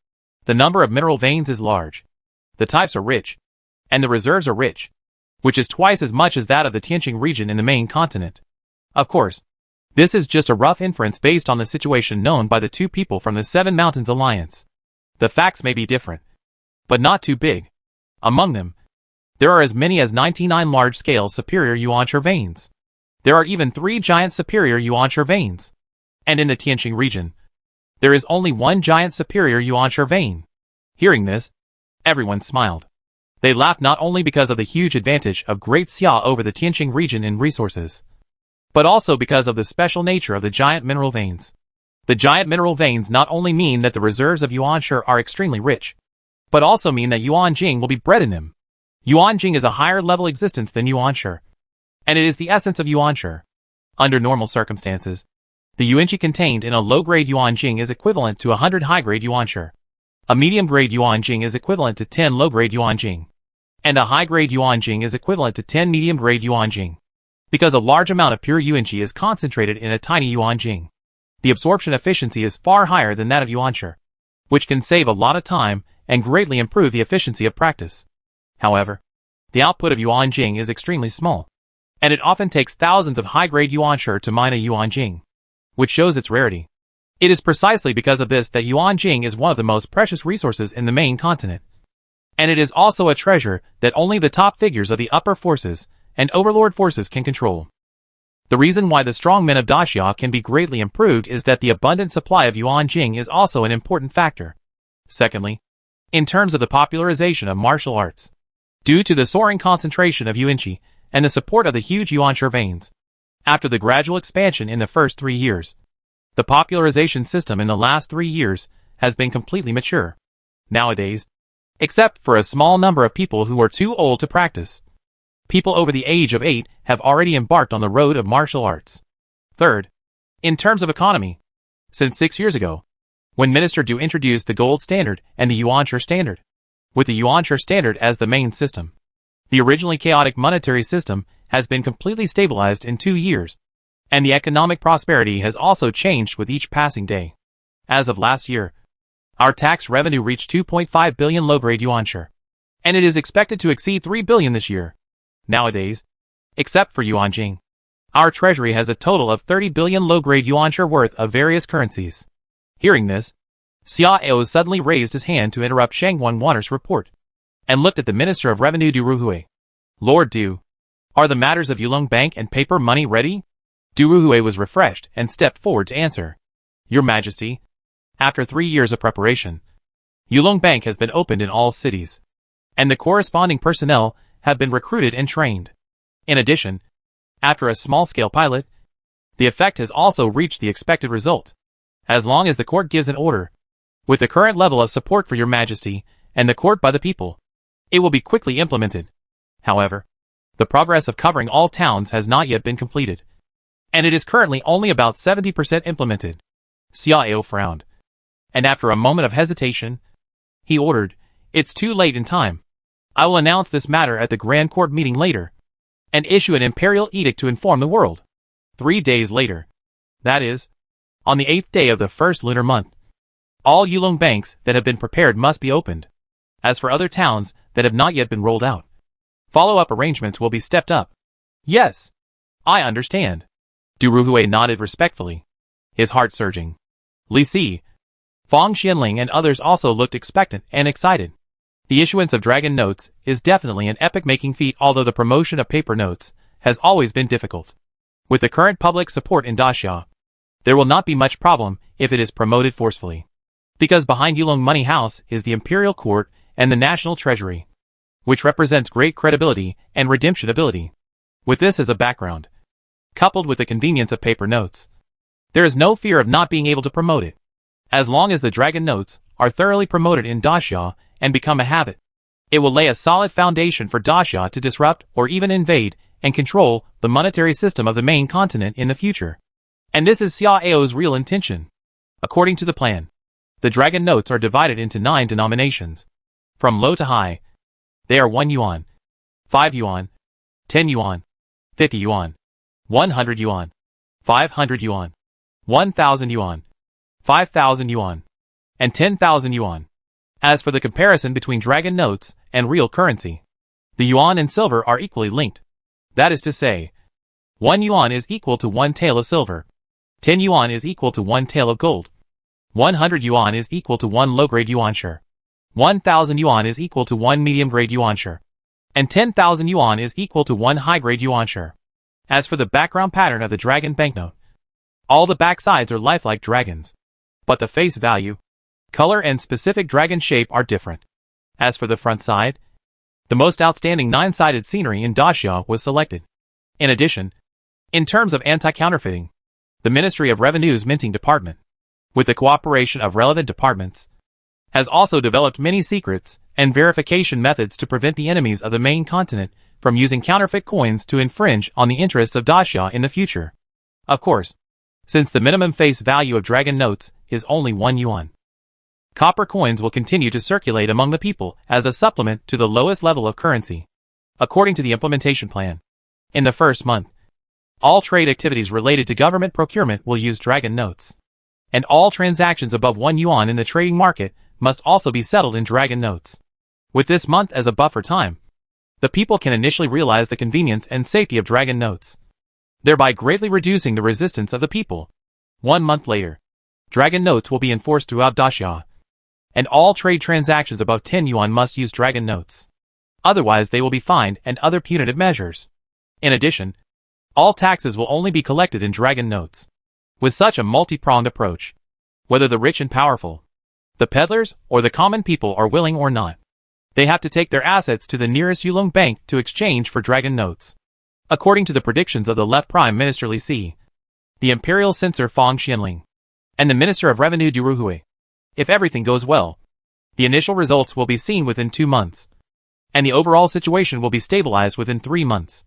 The number of mineral veins is large, the types are rich, and the reserves are rich, which is twice as much as that of the Tianqing region in the main continent. Of course, this is just a rough inference based on the situation known by the two people from the Seven Mountains Alliance. The facts may be different, but not too big. Among them, there are as many as 99 large-scale superior Yuanshi veins. There are even 3 giant superior Yuanshi veins. And in the Tianqing region, there is only 1 giant superior Yuanshi vein. Hearing this, everyone smiled. They laughed not only because of the huge advantage of Great Xia over the Tianqing region in resources, but also because of the special nature of the giant mineral veins. The giant mineral veins not only mean that the reserves of Yuanshi are extremely rich, but also mean that Yuanjing will be bred in them. Yuanjing is a higher level existence than Yuanshi, and it is the essence of Yuanshi. Under normal circumstances, the Yuanqi contained in a low-grade Yuanjing is equivalent to 100 high-grade Yuanshi. A medium-grade Yuanjing is equivalent to 10 low-grade Yuanjing, and a high-grade Yuanjing is equivalent to 10 medium-grade Yuanjing. Because a large amount of pure Yuanqi is concentrated in a tiny Yuanjing, the absorption efficiency is far higher than that of Yuanshi, which can save a lot of time and greatly improve the efficiency of practice. However, the output of Yuanjing is extremely small, and it often takes thousands of high-grade Yuanshi to mine a Yuanjing, which shows its rarity. It is precisely because of this that Yuanjing is one of the most precious resources in the main continent. And it is also a treasure that only the top figures of the upper forces and overlord forces can control. The reason why the strong men of Daxia can be greatly improved is that the abundant supply of Yuanjing is also an important factor. Secondly, in terms of the popularization of martial arts, due to the soaring concentration of Yuanqi and the support of the huge Yuanshi veins, after the gradual expansion in the first 3 years, the popularization system in the last 3 years has been completely mature. Nowadays, except for a small number of people who are too old to practice, people over the age of 8 have already embarked on the road of martial arts. Third, in terms of economy, since 6 years ago, when Minister Du introduced the gold standard and the Yuanshi standard, with the Yuanshi standard as the main system, the originally chaotic monetary system has been completely stabilized in 2 years, and the economic prosperity has also changed with each passing day. As of last year, our tax revenue reached 2.5 billion low-grade Yuanshi, and it is expected to exceed 3 billion this year. Nowadays, except for Yuanjing, our treasury has a total of 30 billion low-grade Yuanshi worth of various currencies. Hearing this, Xiao suddenly raised his hand to interrupt Shang Wanwaner's report, and looked at the Minister of Revenue Du Ruhui. Lord Du, are the matters of Yulong Bank and paper money ready? Du Ruhui was refreshed and stepped forward to answer. Your Majesty, after 3 years of preparation, Yulong Bank has been opened in all cities, and the corresponding personnel have been recruited and trained. In addition, after a small-scale pilot, the effect has also reached the expected result. As long as the court gives an order, with the current level of support for Your Majesty and the court by the people, it will be quickly implemented. However, the progress of covering all towns has not yet been completed, and it is currently only about 70% implemented. Xiao frowned, and after a moment of hesitation, he ordered, It's too late in time. I will announce this matter at the Grand Court meeting later, and issue an imperial edict to inform the world. 3 days later, that is, on the 8th day of the first lunar month, all Yulong banks that have been prepared must be opened. As for other towns that have not yet been rolled out, follow-up arrangements will be stepped up. Yes, I understand. Du Ruhui nodded respectfully, his heart surging. Li Si, Fang Xianling and others also looked expectant and excited. The issuance of dragon notes is definitely an epic-making feat, although the promotion of paper notes has always been difficult. With the current public support in Daxia, there will not be much problem if it is promoted forcefully. Because behind Yulong Money House is the Imperial Court and the National Treasury, which represents great credibility and redemption ability. With this as a background, coupled with the convenience of paper notes, there is no fear of not being able to promote it. As long as the dragon notes are thoroughly promoted in Daxia and become a habit, it will lay a solid foundation for Daxia to disrupt or even invade and control the monetary system of the main continent in the future. And this is Xiao's real intention. According to the plan, The dragon notes are divided into 9 denominations. From low to high, they are 1 yuan, 5 yuan, 10 yuan, 50 yuan, 100 yuan, 500 yuan, 1,000 yuan, 5,000 yuan, and 10,000 yuan. As for the comparison between dragon notes and real currency, the yuan and silver are equally linked. That is to say, 1 yuan is equal to 1 tael of silver, 10 yuan is equal to 1 tael of gold, 100 yuan is equal to 1 low-grade yuan share, 1,000 yuan is equal to 1 medium-grade yuan share, and 10,000 yuan is equal to 1 high-grade yuan share. As for the background pattern of the dragon banknote, all the backsides are lifelike dragons, but the face value, color and specific dragon shape are different. As for the front side, the most outstanding 9-sided scenery in Daxia was selected. In addition, in terms of anti-counterfeiting, the Ministry of Revenue's Minting Department, with the cooperation of relevant departments, has also developed many secrets and verification methods to prevent the enemies of the main continent from using counterfeit coins to infringe on the interests of Daxia in the future. Of course, since the minimum face value of dragon notes is only 1 yuan, copper coins will continue to circulate among the people as a supplement to the lowest level of currency. According to the implementation plan, in the first month, all trade activities related to government procurement will use dragon notes, and all transactions above 1 yuan in the trading market must also be settled in dragon notes. With this month as a buffer time, the people can initially realize the convenience and safety of dragon notes, thereby greatly reducing the resistance of the people. 1 month later, dragon notes will be enforced throughout Daxia, and all trade transactions above 10 yuan must use dragon notes. Otherwise they will be fined and other punitive measures. In addition, all taxes will only be collected in dragon notes. With such a multi-pronged approach, whether the rich and powerful, the peddlers, or the common people are willing or not, they have to take their assets to the nearest Yulong bank to exchange for dragon notes. According to the predictions of the Left Prime Minister Li Si, the Imperial Censor Fang Xianling, and the Minister of Revenue Du Ruhui, if everything goes well, the initial results will be seen within 2 months, and the overall situation will be stabilized within 3 months,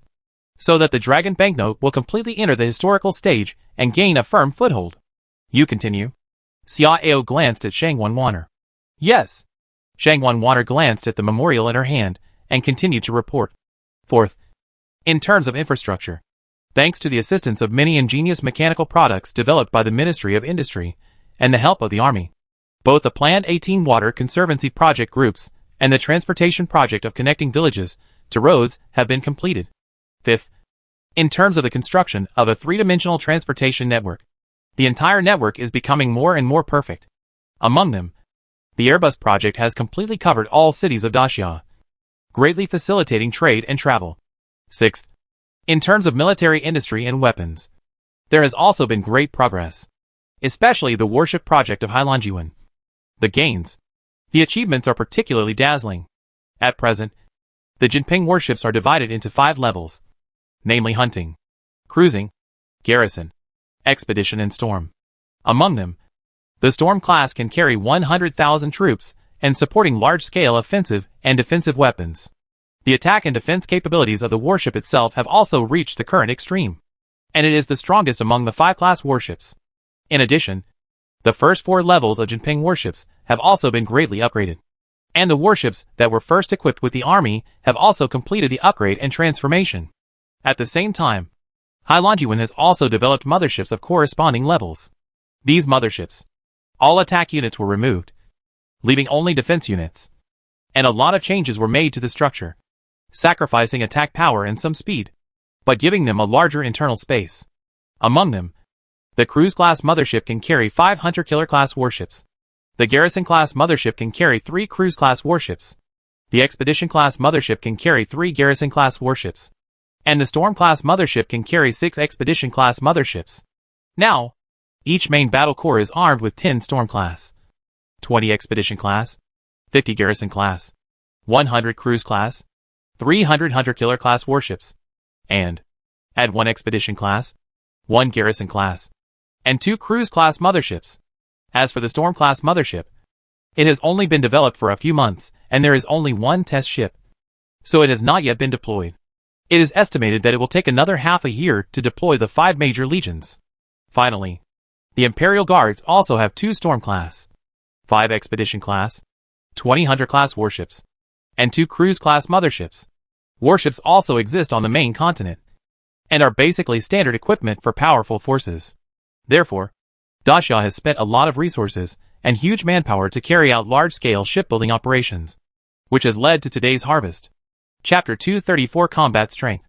so that the dragon banknote will completely enter the historical stage and gain a firm foothold. You continue. Xia Ao glanced at Shang Wanwaner. Yes. Shang Wanwaner glanced at the memorial in her hand and continued to report. Fourth, in terms of infrastructure, thanks to the assistance of many ingenious mechanical products developed by the Ministry of Industry and the help of the Army, both the planned 18 water conservancy project groups and the transportation project of connecting villages to roads have been completed. Fifth, in terms of the construction of a 3-dimensional transportation network, the entire network is becoming more and more perfect. Among them, the Airbus project has completely covered all cities of Daxia, greatly facilitating trade and travel. Sixth, in terms of military industry and weapons, there has also been great progress, especially the warship project of Hailanjiwen. The gains, the achievements are particularly dazzling. At present, the Jinping warships are divided into 5 levels, namely hunting, cruising, garrison, expedition and storm. Among them, the Storm class can carry 100,000 troops and supporting large-scale offensive and defensive weapons. The attack and defense capabilities of the warship itself have also reached the current extreme, and it is the strongest among the 5-class warships. In addition, the first 4 levels of Jinping warships have also been greatly upgraded, and the warships that were first equipped with the army have also completed the upgrade and transformation. At the same time, Hailanjiwen has also developed motherships of corresponding levels. These motherships, all attack units were removed, leaving only defense units, and a lot of changes were made to the structure, sacrificing attack power and some speed, but giving them a larger internal space. Among them, the Cruise-class mothership can carry 5 Hunter-Killer-class warships. The Garrison-class mothership can carry 3 Cruise-class warships. The Expedition-class mothership can carry 3 Garrison-class warships. And the Storm-class mothership can carry 6 Expedition-class motherships. Now, each main battle corps is armed with 10 Storm-class, 20 Expedition-class, 50 Garrison-class, 100 Cruise-class, 300 Hunter-Killer-class warships, and, add 1 Expedition-class, 1 Garrison-class, and 2 Cruise-class motherships. As for the Storm-class mothership, it has only been developed for a few months, and there is only 1 test ship, so it has not yet been deployed. It is estimated that it will take another half a year to deploy the 5 major legions. Finally, the Imperial Guards also have 2 Storm-class, 5 expedition class, 20 hunter class warships, and 2 cruise class motherships. Warships also exist on the main continent, and are basically standard equipment for powerful forces. Therefore, Daxia has spent a lot of resources and huge manpower to carry out large-scale shipbuilding operations, which has led to today's harvest. Chapter 234 Combat Strength.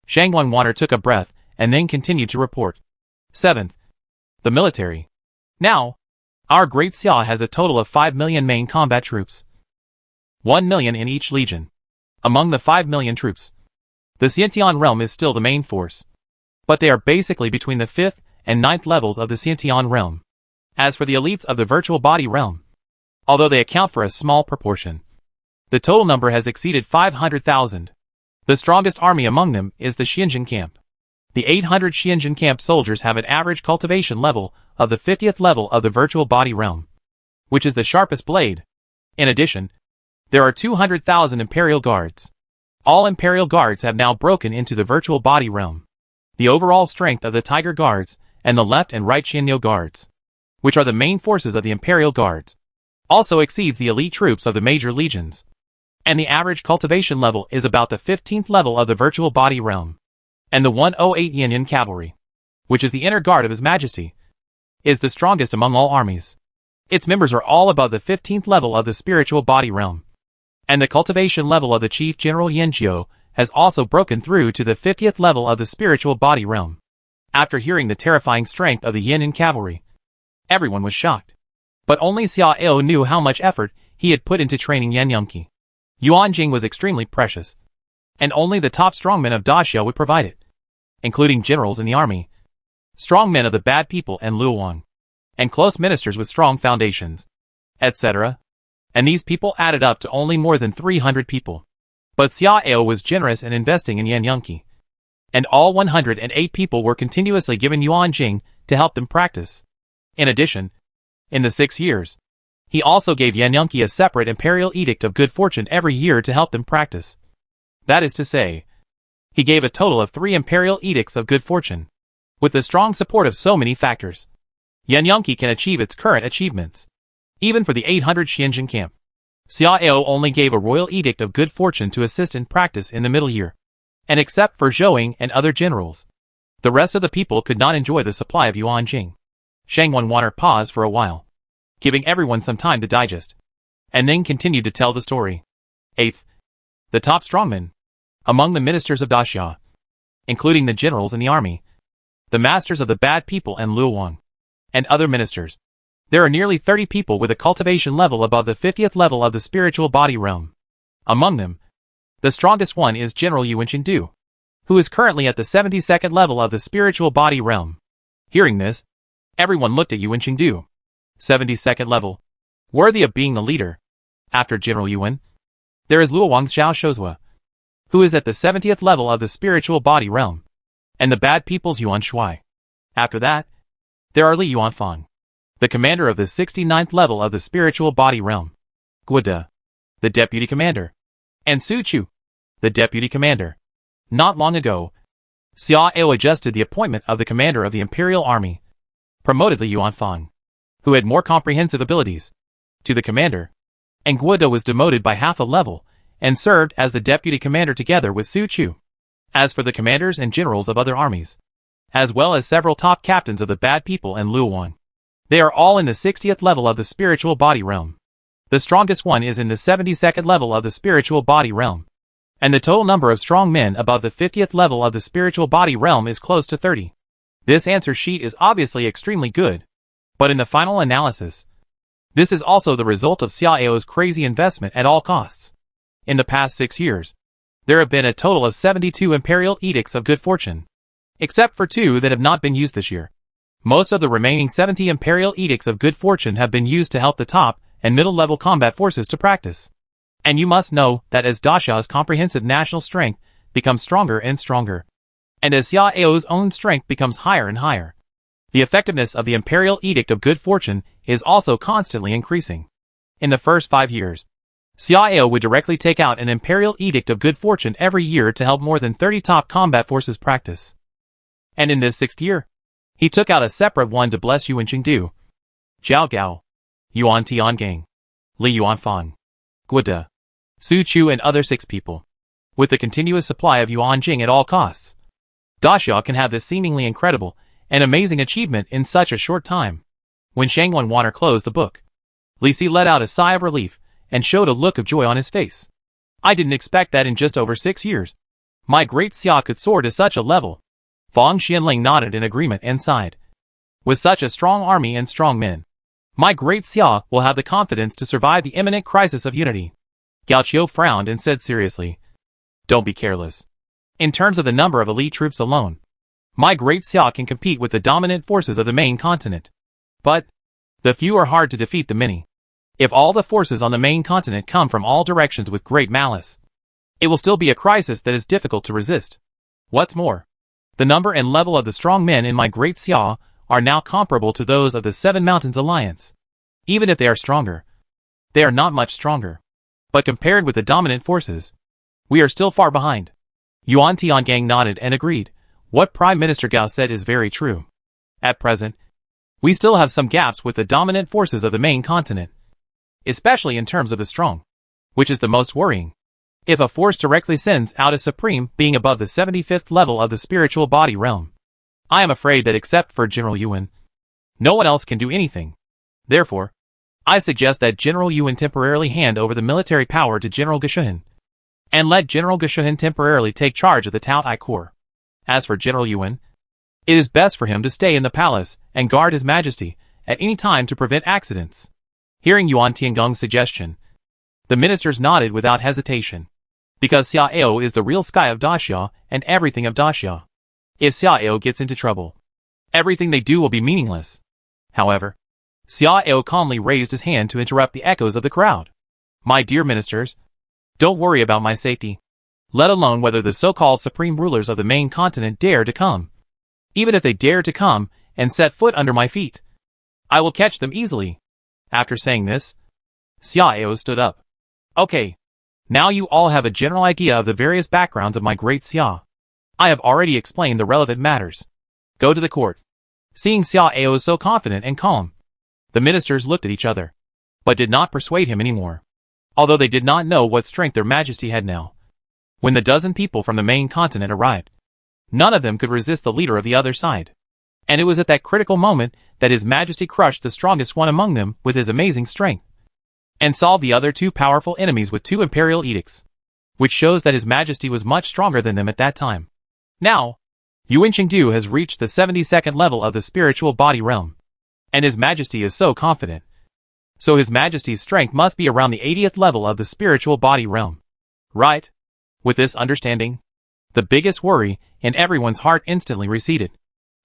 Shang 1 took a breath and then continued to report. 7th. The military. Now, our Great Xia has a total of 5 million main combat troops. 1 million in each legion. Among the 5 million troops, the Xiantian realm is still the main force, but they are basically between the 5th and 9th levels of the Xiantian realm. As for the elites of the virtual body realm, although they account for a small proportion, the total number has exceeded 500,000. The strongest army among them is the Xianjin camp. The 800 Xianjin camp soldiers have an average cultivation level of the 50th level of the virtual body realm, which is the sharpest blade. In addition, there are 200,000 Imperial Guards. All Imperial Guards have now broken into the virtual body realm. The overall strength of the Tiger Guards and the left and right Xianyou Guards, which are the main forces of the Imperial Guards, also exceeds the elite troops of the major legions. And the average cultivation level is about the 15th level of the virtual body realm. And the 108 Yanyan Cavalry, which is the inner guard of His Majesty, is the strongest among all armies. Its members are all above the 15th level of the spiritual body realm. And the cultivation level of the Chief General Yanjiu has also broken through to the 50th level of the spiritual body realm. After hearing the terrifying strength of the Yanyan Cavalry, everyone was shocked. But only Xia Ao knew how much effort he had put into training Yan Yongqi. Yuan Jing was extremely precious, and only the top strongmen of Daxia would provide it, including generals in the army, strongmen of the bad people and Luoyang, and close ministers with strong foundations, etc. And these people added up to only more than 300 people. But Xia Ao was generous in investing in Yan Yongqi, and all 108 people were continuously given Yuan Jing to help them practice. In addition, in the 6 years, he also gave Yan Yongqi a separate imperial edict of good fortune every year to help them practice. That is to say, he gave a total of 3 imperial edicts of good fortune. With the strong support of so many factors, Yan Yongqi can achieve its current achievements. Even for the 800 Xianjin camp, Xia Ao only gave a royal edict of good fortune to assist in practice in the middle year. And except for Zhouing and other generals, the rest of the people could not enjoy the supply of Yuan Jing. Shang 1 paused for a while, giving everyone some time to digest, and then continued to tell the story. 8th. The top strongmen. Among the ministers of Daxia, including the generals in the army, the masters of the bad people and Luoyang, and other ministers, there are nearly 30 people with a cultivation level above the 50th level of the spiritual body realm. Among them, the strongest one is General Yuan Qingdu, who is currently at the 72nd level of the spiritual body realm. Hearing this, everyone looked at Yuan Qingdu. 72nd level. Worthy of being the leader. After General Yuan, there is Luoyang's Zhao Shozhua, who is at the 70th level of the spiritual body realm, and the bad people's Yuan Shui. After that, there are Li Yuanfang, the commander of the 69th level of the spiritual body realm, Guode, the deputy commander, and Su Chu, the deputy commander. Not long ago, Xia Ao adjusted the appointment of the commander of the imperial army, promoted Li Yuanfang, who had more comprehensive abilities, to the commander, and Guode was demoted by half a level, and served as the deputy commander together with Su Chu. As for the commanders and generals of other armies, as well as several top captains of the bad people and Luoyang, they are all in the 60th level of the spiritual body realm. The strongest one is in the 72nd level of the spiritual body realm, and the total number of strong men above the 50th level of the spiritual body realm is close to 30. This answer sheet is obviously extremely good, but in the final analysis, this is also the result of Xia Ao's crazy investment at all costs. In the past 6 years, there have been a total of 72 imperial edicts of good fortune, except for 2 that have not been used this year. Most of the remaining 70 imperial edicts of good fortune have been used to help the top and middle-level combat forces to practice. And you must know that as Daxia's comprehensive national strength becomes stronger and stronger, and as Xia Ao's own strength becomes higher and higher, the effectiveness of the imperial edict of good fortune is also constantly increasing. In the first 5 years, Xia Ao would directly take out an imperial edict of good fortune every year to help more than 30 top combat forces practice. And in this 6th year, he took out a separate one to bless Yuan Qingdu, Zhao Gao, Yuan Tiangang, Li Yuanfang, Guida, Su Chu and other 6 people. With the continuous supply of Yuan Jing at all costs, Daxia can have this seemingly incredible and amazing achievement in such a short time. When Shang Wanwater closed the book, Li Si let out a sigh of relief and showed a look of joy on his face. I didn't expect that in just over 6 years my great Xia could soar to such a level. Fang Xianling nodded in agreement and sighed. With such a strong army and strong men, my great Xia will have the confidence to survive the imminent crisis of unity. Gao Qiu frowned and said seriously, "Don't be careless. In terms of the number of elite troops alone, my great Xia can compete with the dominant forces of the main continent. But the few are hard to defeat the many. If all the forces on the main continent come from all directions with great malice, it will still be a crisis that is difficult to resist. What's more, the number and level of the strong men in my great Xia are now comparable to those of the 7 Mountains Alliance. Even if they are stronger, they are not much stronger. But compared with the dominant forces, we are still far behind." Yuan Tiangang nodded and agreed. What Prime Minister Gao said is very true. At present, we still have some gaps with the dominant forces of the main continent, especially in terms of the strong, which is the most worrying. If a force directly sends out a supreme being above the 75th level of the spiritual body realm, I am afraid that except for General Yuan, no one else can do anything. Therefore, I suggest that General Yuan temporarily hand over the military power to General Geshuhin, and let General Geshuhin temporarily take charge of the Taotai Corps. As for General Yuan, it is best for him to stay in the palace and guard His Majesty at any time to prevent accidents." Hearing Yuan Tiangong's suggestion, the ministers nodded without hesitation. Because Xia Ao is the real sky of Daxia and everything of Daxia. If Xia Ao gets into trouble, everything they do will be meaningless. However, Xia Ao calmly raised his hand to interrupt the echoes of the crowd. "My dear ministers, don't worry about my safety, let alone whether the so-called supreme rulers of the main continent dare to come. Even if they dare to come and set foot under my feet, I will catch them easily." After saying this, Xia Ao stood up. "Okay, now you all have a general idea of the various backgrounds of my great Xia. I have already explained the relevant matters. Go to the court." Seeing Xia Ao so confident and calm, the ministers looked at each other, but did not persuade him anymore, although they did not know what strength their majesty had now. When the dozen people from the main continent arrived, none of them could resist the leader of the other side. And it was at that critical moment that His Majesty crushed the strongest one among them with his amazing strength, and solved the other 2 powerful enemies with 2 imperial edicts, which shows that His Majesty was much stronger than them at that time. Now, Yuan Chengdu has reached the 72nd level of the spiritual body realm, and His Majesty is so confident. So His Majesty's strength must be around the 80th level of the spiritual body realm. Right? With this understanding, the biggest worry in everyone's heart instantly receded,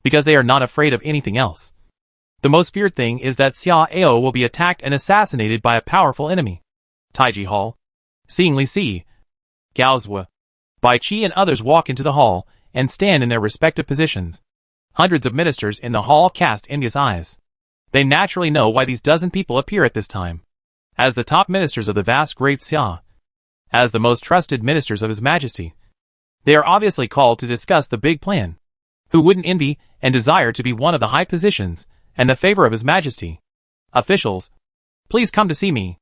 because they are not afraid of anything else. The most feared thing is that Xia Ao will be attacked and assassinated by a powerful enemy. Taiji Hall. Seeing Li Si, Gao Zhou, Bai Qi and others walk into the hall and stand in their respective positions. Hundreds of ministers in the hall cast envious eyes. They naturally know why these dozen people appear at this time. As the top ministers of the vast great Xia, as the most trusted ministers of His Majesty, they are obviously called to discuss the big plan. Who wouldn't envy and desire to be one of the high positions and the favor of His Majesty? "Officials, please come to see me."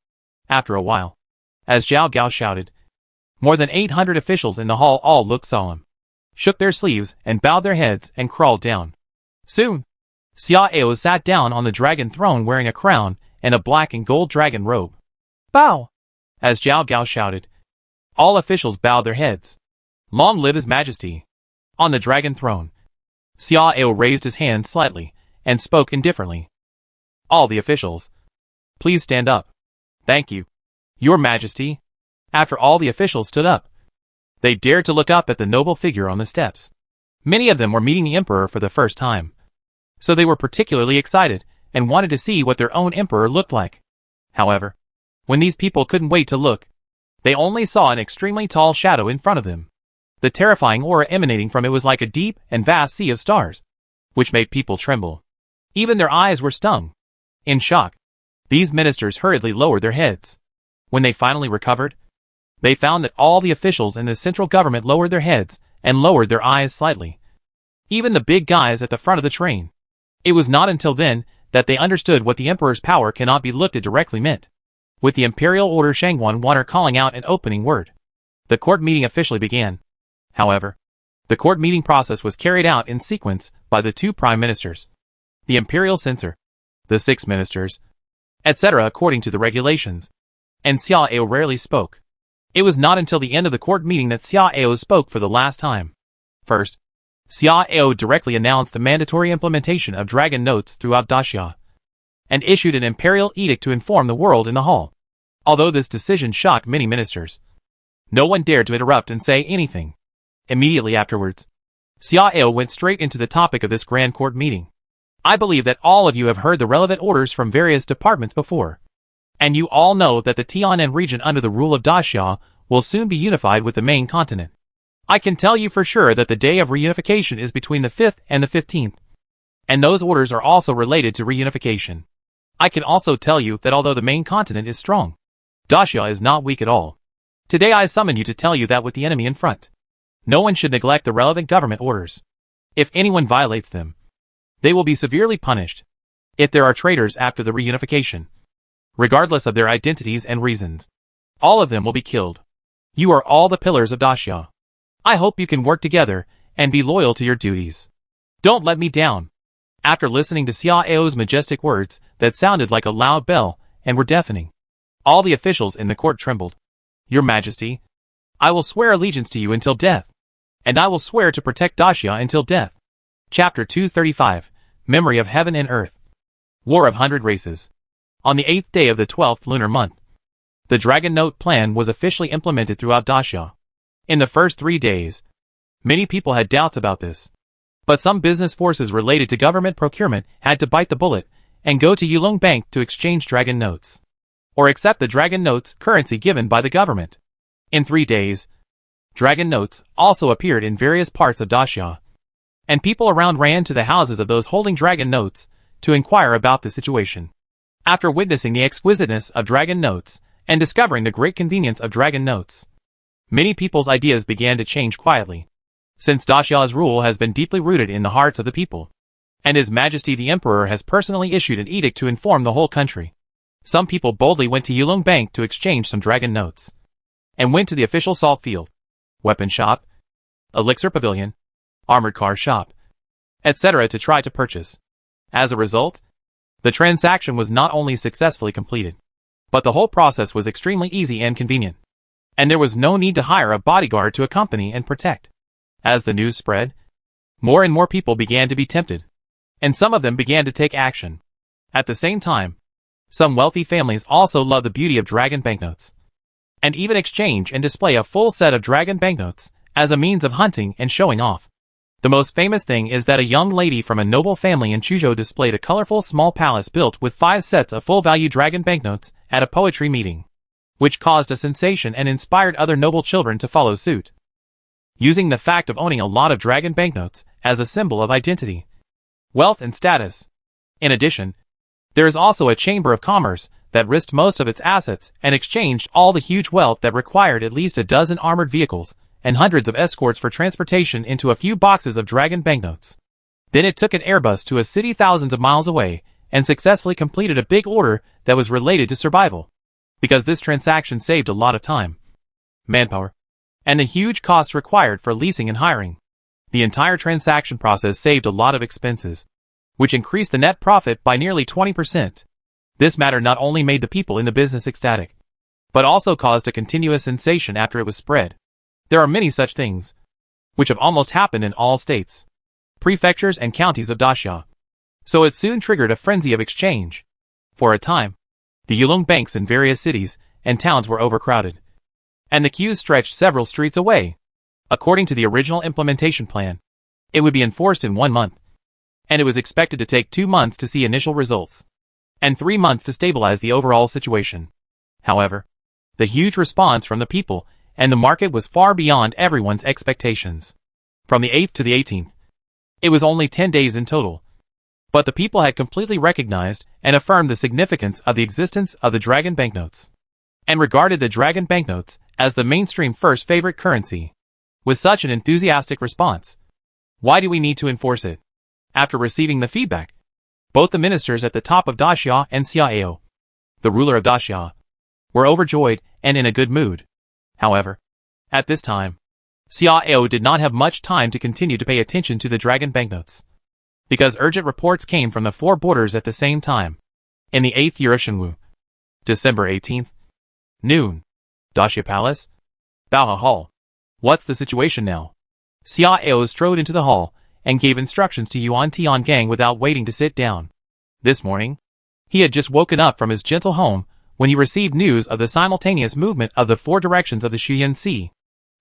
After a while, as Zhao Gao shouted, more than 800 officials in the hall all looked solemn, shook their sleeves and bowed their heads and crawled down. Soon, Xia Ao sat down on the dragon throne wearing a crown and a black and gold dragon robe. "Bow!" As Zhao Gao shouted, all officials bowed their heads. "Long live His Majesty!" On the dragon throne, Xia Ao raised his hand slightly and spoke indifferently. "All the officials, please stand up." "Thank you, Your Majesty." After all the officials stood up, they dared to look up at the noble figure on the steps. Many of them were meeting the emperor for the first time, so they were particularly excited and wanted to see what their own emperor looked like. However, when these people couldn't wait to look, they only saw an extremely tall shadow in front of them. The terrifying aura emanating from it was like a deep and vast sea of stars, which made people tremble. Even their eyes were stung. In shock, these ministers hurriedly lowered their heads. When they finally recovered, they found that all the officials in the central government lowered their heads and lowered their eyes slightly. Even the big guys at the front of the train. It was not until then that they understood what the emperor's power cannot be looked at directly meant. With the imperial order Shangguan calling out an opening word, the court meeting officially began. However, the court meeting process was carried out in sequence by the 2 prime ministers, the imperial censor, the 6 ministers, etc. according to the regulations. And Xia Ao rarely spoke. It was not until the end of the court meeting that Xia Ao spoke for the last time. First, Xia Ao directly announced the mandatory implementation of dragon notes throughout Daxia, and issued an imperial edict to inform the world in the hall. Although this decision shocked many ministers, no one dared to interrupt and say anything. Immediately afterwards, Xia Ao went straight into the topic of this grand court meeting. I believe that all of you have heard the relevant orders from various departments before, and you all know that the Tianan region under the rule of Daxia will soon be unified with the main continent. I can tell you for sure that the day of reunification is between the 5th and the 15th, and those orders are also related to reunification. I can also tell you that although the main continent is strong, Daxia is not weak at all. Today I summon you to tell you that with the enemy in front, no one should neglect the relevant government orders. If anyone violates them, they will be severely punished. If there are traitors after the reunification, regardless of their identities and reasons, all of them will be killed. You are all the pillars of Daxia. I hope you can work together and be loyal to your duties. Don't let me down. After listening to Xia Ao's majestic words that sounded like a loud bell and were deafening, all the officials in the court trembled. Your Majesty, I will swear allegiance to you until death, and I will swear to protect Daxia until death. Chapter 235, Memory of Heaven and Earth. War of 100 Races. On the 8th day of the 12th lunar month, the Dragon Note plan was officially implemented throughout Daxia. In the first 3 days, many people had doubts about this, but some business forces related to government procurement had to bite the bullet and go to Yulong Bank to exchange Dragon Notes, or accept the Dragon Notes currency given by the government. In 3 days, Dragon Notes also appeared in various parts of Daxia, and people around ran to the houses of those holding Dragon Notes to inquire about the situation. After witnessing the exquisiteness of Dragon Notes and discovering the great convenience of Dragon Notes, many people's ideas began to change quietly. Since Daxia's rule has been deeply rooted in the hearts of the people, and His Majesty the Emperor has personally issued an edict to inform the whole country, some people boldly went to Yulong Bank to exchange some Dragon Notes, and went to the official salt field, weapon shop, elixir pavilion, armored car shop, etc. to try to purchase. As a result, the transaction was not only successfully completed, but the whole process was extremely easy and convenient, and there was no need to hire a bodyguard to accompany and protect. As the news spread, more and more people began to be tempted, and some of them began to take action. At the same time, some wealthy families also love the beauty of dragon banknotes, and even exchange and display a full set of dragon banknotes as a means of hunting and showing off. The most famous thing is that a young lady from a noble family in Chuzhou displayed a colorful small palace built with 5 sets of full-value dragon banknotes at a poetry meeting, which caused a sensation and inspired other noble children to follow suit, using the fact of owning a lot of dragon banknotes as a symbol of identity, wealth and status. In addition, there is also a chamber of commerce that risked most of its assets and exchanged all the huge wealth that required at least a dozen armored vehicles and hundreds of escorts for transportation into a few boxes of dragon banknotes. Then it took an Airbus to a city thousands of miles away and successfully completed a big order that was related to survival, because this transaction saved a lot of time, manpower, and the huge costs required for leasing and hiring. The entire transaction process saved a lot of expenses, which increased the net profit by nearly 20%. This matter not only made the people in the business ecstatic, but also caused a continuous sensation after it was spread. There are many such things, which have almost happened in all states, prefectures and counties of Daxia. So it soon triggered a frenzy of exchange. For a time, the Yulong banks in various cities and towns were overcrowded, and the queues stretched several streets away. According to the original implementation plan, it would be enforced in 1 month, and it was expected to take 2 months to see initial results, and 3 months to stabilize the overall situation. However, the huge response from the people and the market was far beyond everyone's expectations. From the 8th to the 18th, it was only 10 days in total, but the people had completely recognized and affirmed the significance of the existence of the dragon banknotes, and regarded the dragon banknotes as the mainstream first favorite currency. With such an enthusiastic response, why do we need to enforce it? After receiving the feedback, Both the ministers at the top of Daxia and Xiao, the ruler of Daxia, were overjoyed and in a good mood. However, at this time, Xiao did not have much time to continue to pay attention to the dragon banknotes, because urgent reports came from the four borders at the same time. In the 8th year of Shenwu, December 18th, noon, Daxia Palace, Baohe Hall. What's the situation now? Xiao strode into the hall and gave instructions to Yuan Tiangang without waiting to sit down. This morning, he had just woken up from his gentle home when he received news of the simultaneous movement of the four directions of the Shuyan Sea,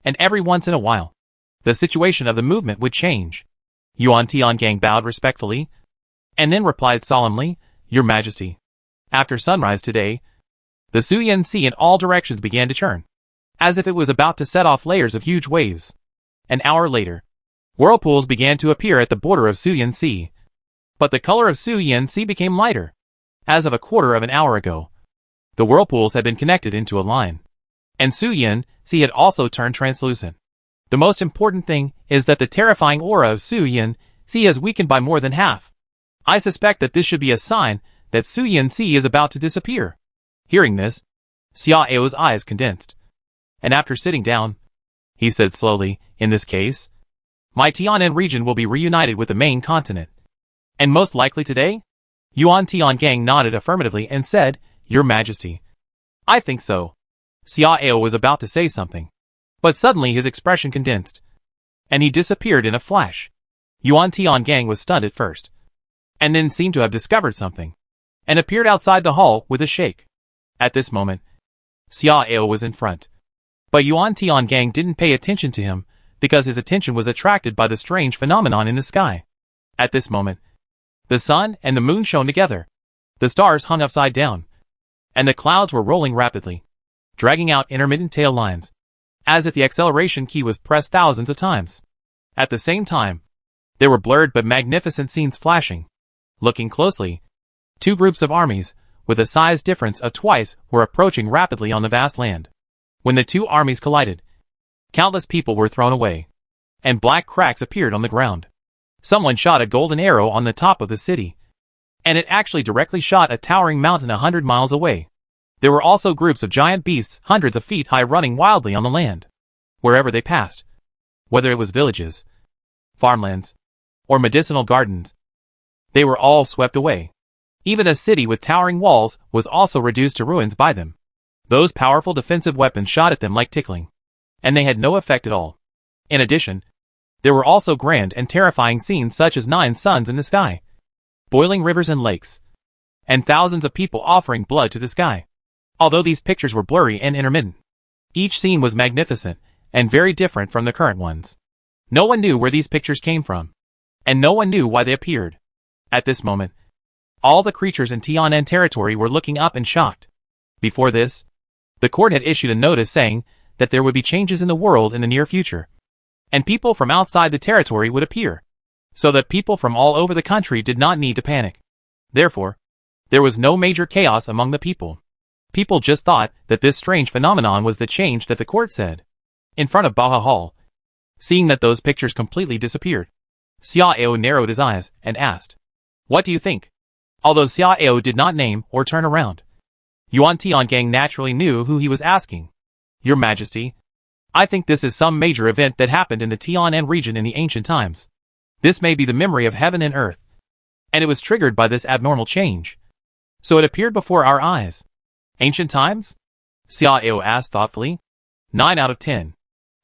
and every once in a while, the situation of the movement would change. Yuan Tiangang bowed respectfully, and then replied solemnly, "Your Majesty, after sunrise today, the Shuyan Sea in all directions began to churn, as if it was about to set off layers of huge waves. An hour later, whirlpools began to appear at the border of Shuyan Sea, but the color of Shuyan Sea became lighter. As of a quarter of an hour ago, the whirlpools had been connected into a line, and Shuyan Sea had also turned translucent. The most important thing is that the terrifying aura of Shuyan Sea has weakened by more than half. I suspect that this should be a sign that Shuyan Sea is about to disappear." Hearing this, Xiao's eyes condensed, and after sitting down, he said slowly, "In this case, my Tianan region will be reunited with the main continent. And most likely today?" Yuan Tiangang nodded affirmatively and said, "Your Majesty, I think so." Xiao was about to say something, but suddenly his expression condensed, and he disappeared in a flash. Yuan Tiangang was stunned at first, and then seemed to have discovered something, and appeared outside the hall with a shake. At this moment, Xiao was in front, but Yuan Tiangang didn't pay attention to him because his attention was attracted by the strange phenomenon in the sky. At this moment, the sun and the moon shone together, the stars hung upside down, and the clouds were rolling rapidly, dragging out intermittent tail lines, as if the acceleration key was pressed thousands of times. At the same time, there were blurred but magnificent scenes flashing. Looking closely, two groups of armies, with a size difference of twice, were approaching rapidly on the vast land. When the two armies collided, countless people were thrown away, and black cracks appeared on the ground. Someone shot a golden arrow on the top of the city, and it actually directly shot a towering mountain 100 miles away. There were also groups of giant beasts hundreds of feet high running wildly on the land. Wherever they passed, whether it was villages, farmlands, or medicinal gardens, they were all swept away. Even a city with towering walls was also reduced to ruins by them. Those powerful defensive weapons shot at them like tickling, and they had no effect at all. In addition, there were also grand and terrifying scenes such as 9 suns in the sky, boiling rivers and lakes, and thousands of people offering blood to the sky. Although these pictures were blurry and intermittent, each scene was magnificent and very different from the current ones. No one knew where these pictures came from, and no one knew why they appeared. At this moment, all the creatures in Tianan territory were looking up in shocked. Before this, the court had issued a notice saying that there would be changes in the world in the near future, and people from outside the territory would appear, so that people from all over the country did not need to panic. Therefore, there was no major chaos among the people. People just thought that this strange phenomenon was the change that the court said. In front of Baohe Hall, seeing that those pictures completely disappeared, Xiao narrowed his eyes and asked, "What do you think?" Although Xiao did not name or turn around, Yuan Tiangang naturally knew who he was asking. "Your Majesty, I think this is some major event that happened in the Tianan region in the ancient times. This may be the memory of heaven and earth, and it was triggered by this abnormal change, so it appeared before our eyes." "Ancient times?" Xiao asked thoughtfully. 9 out of 10.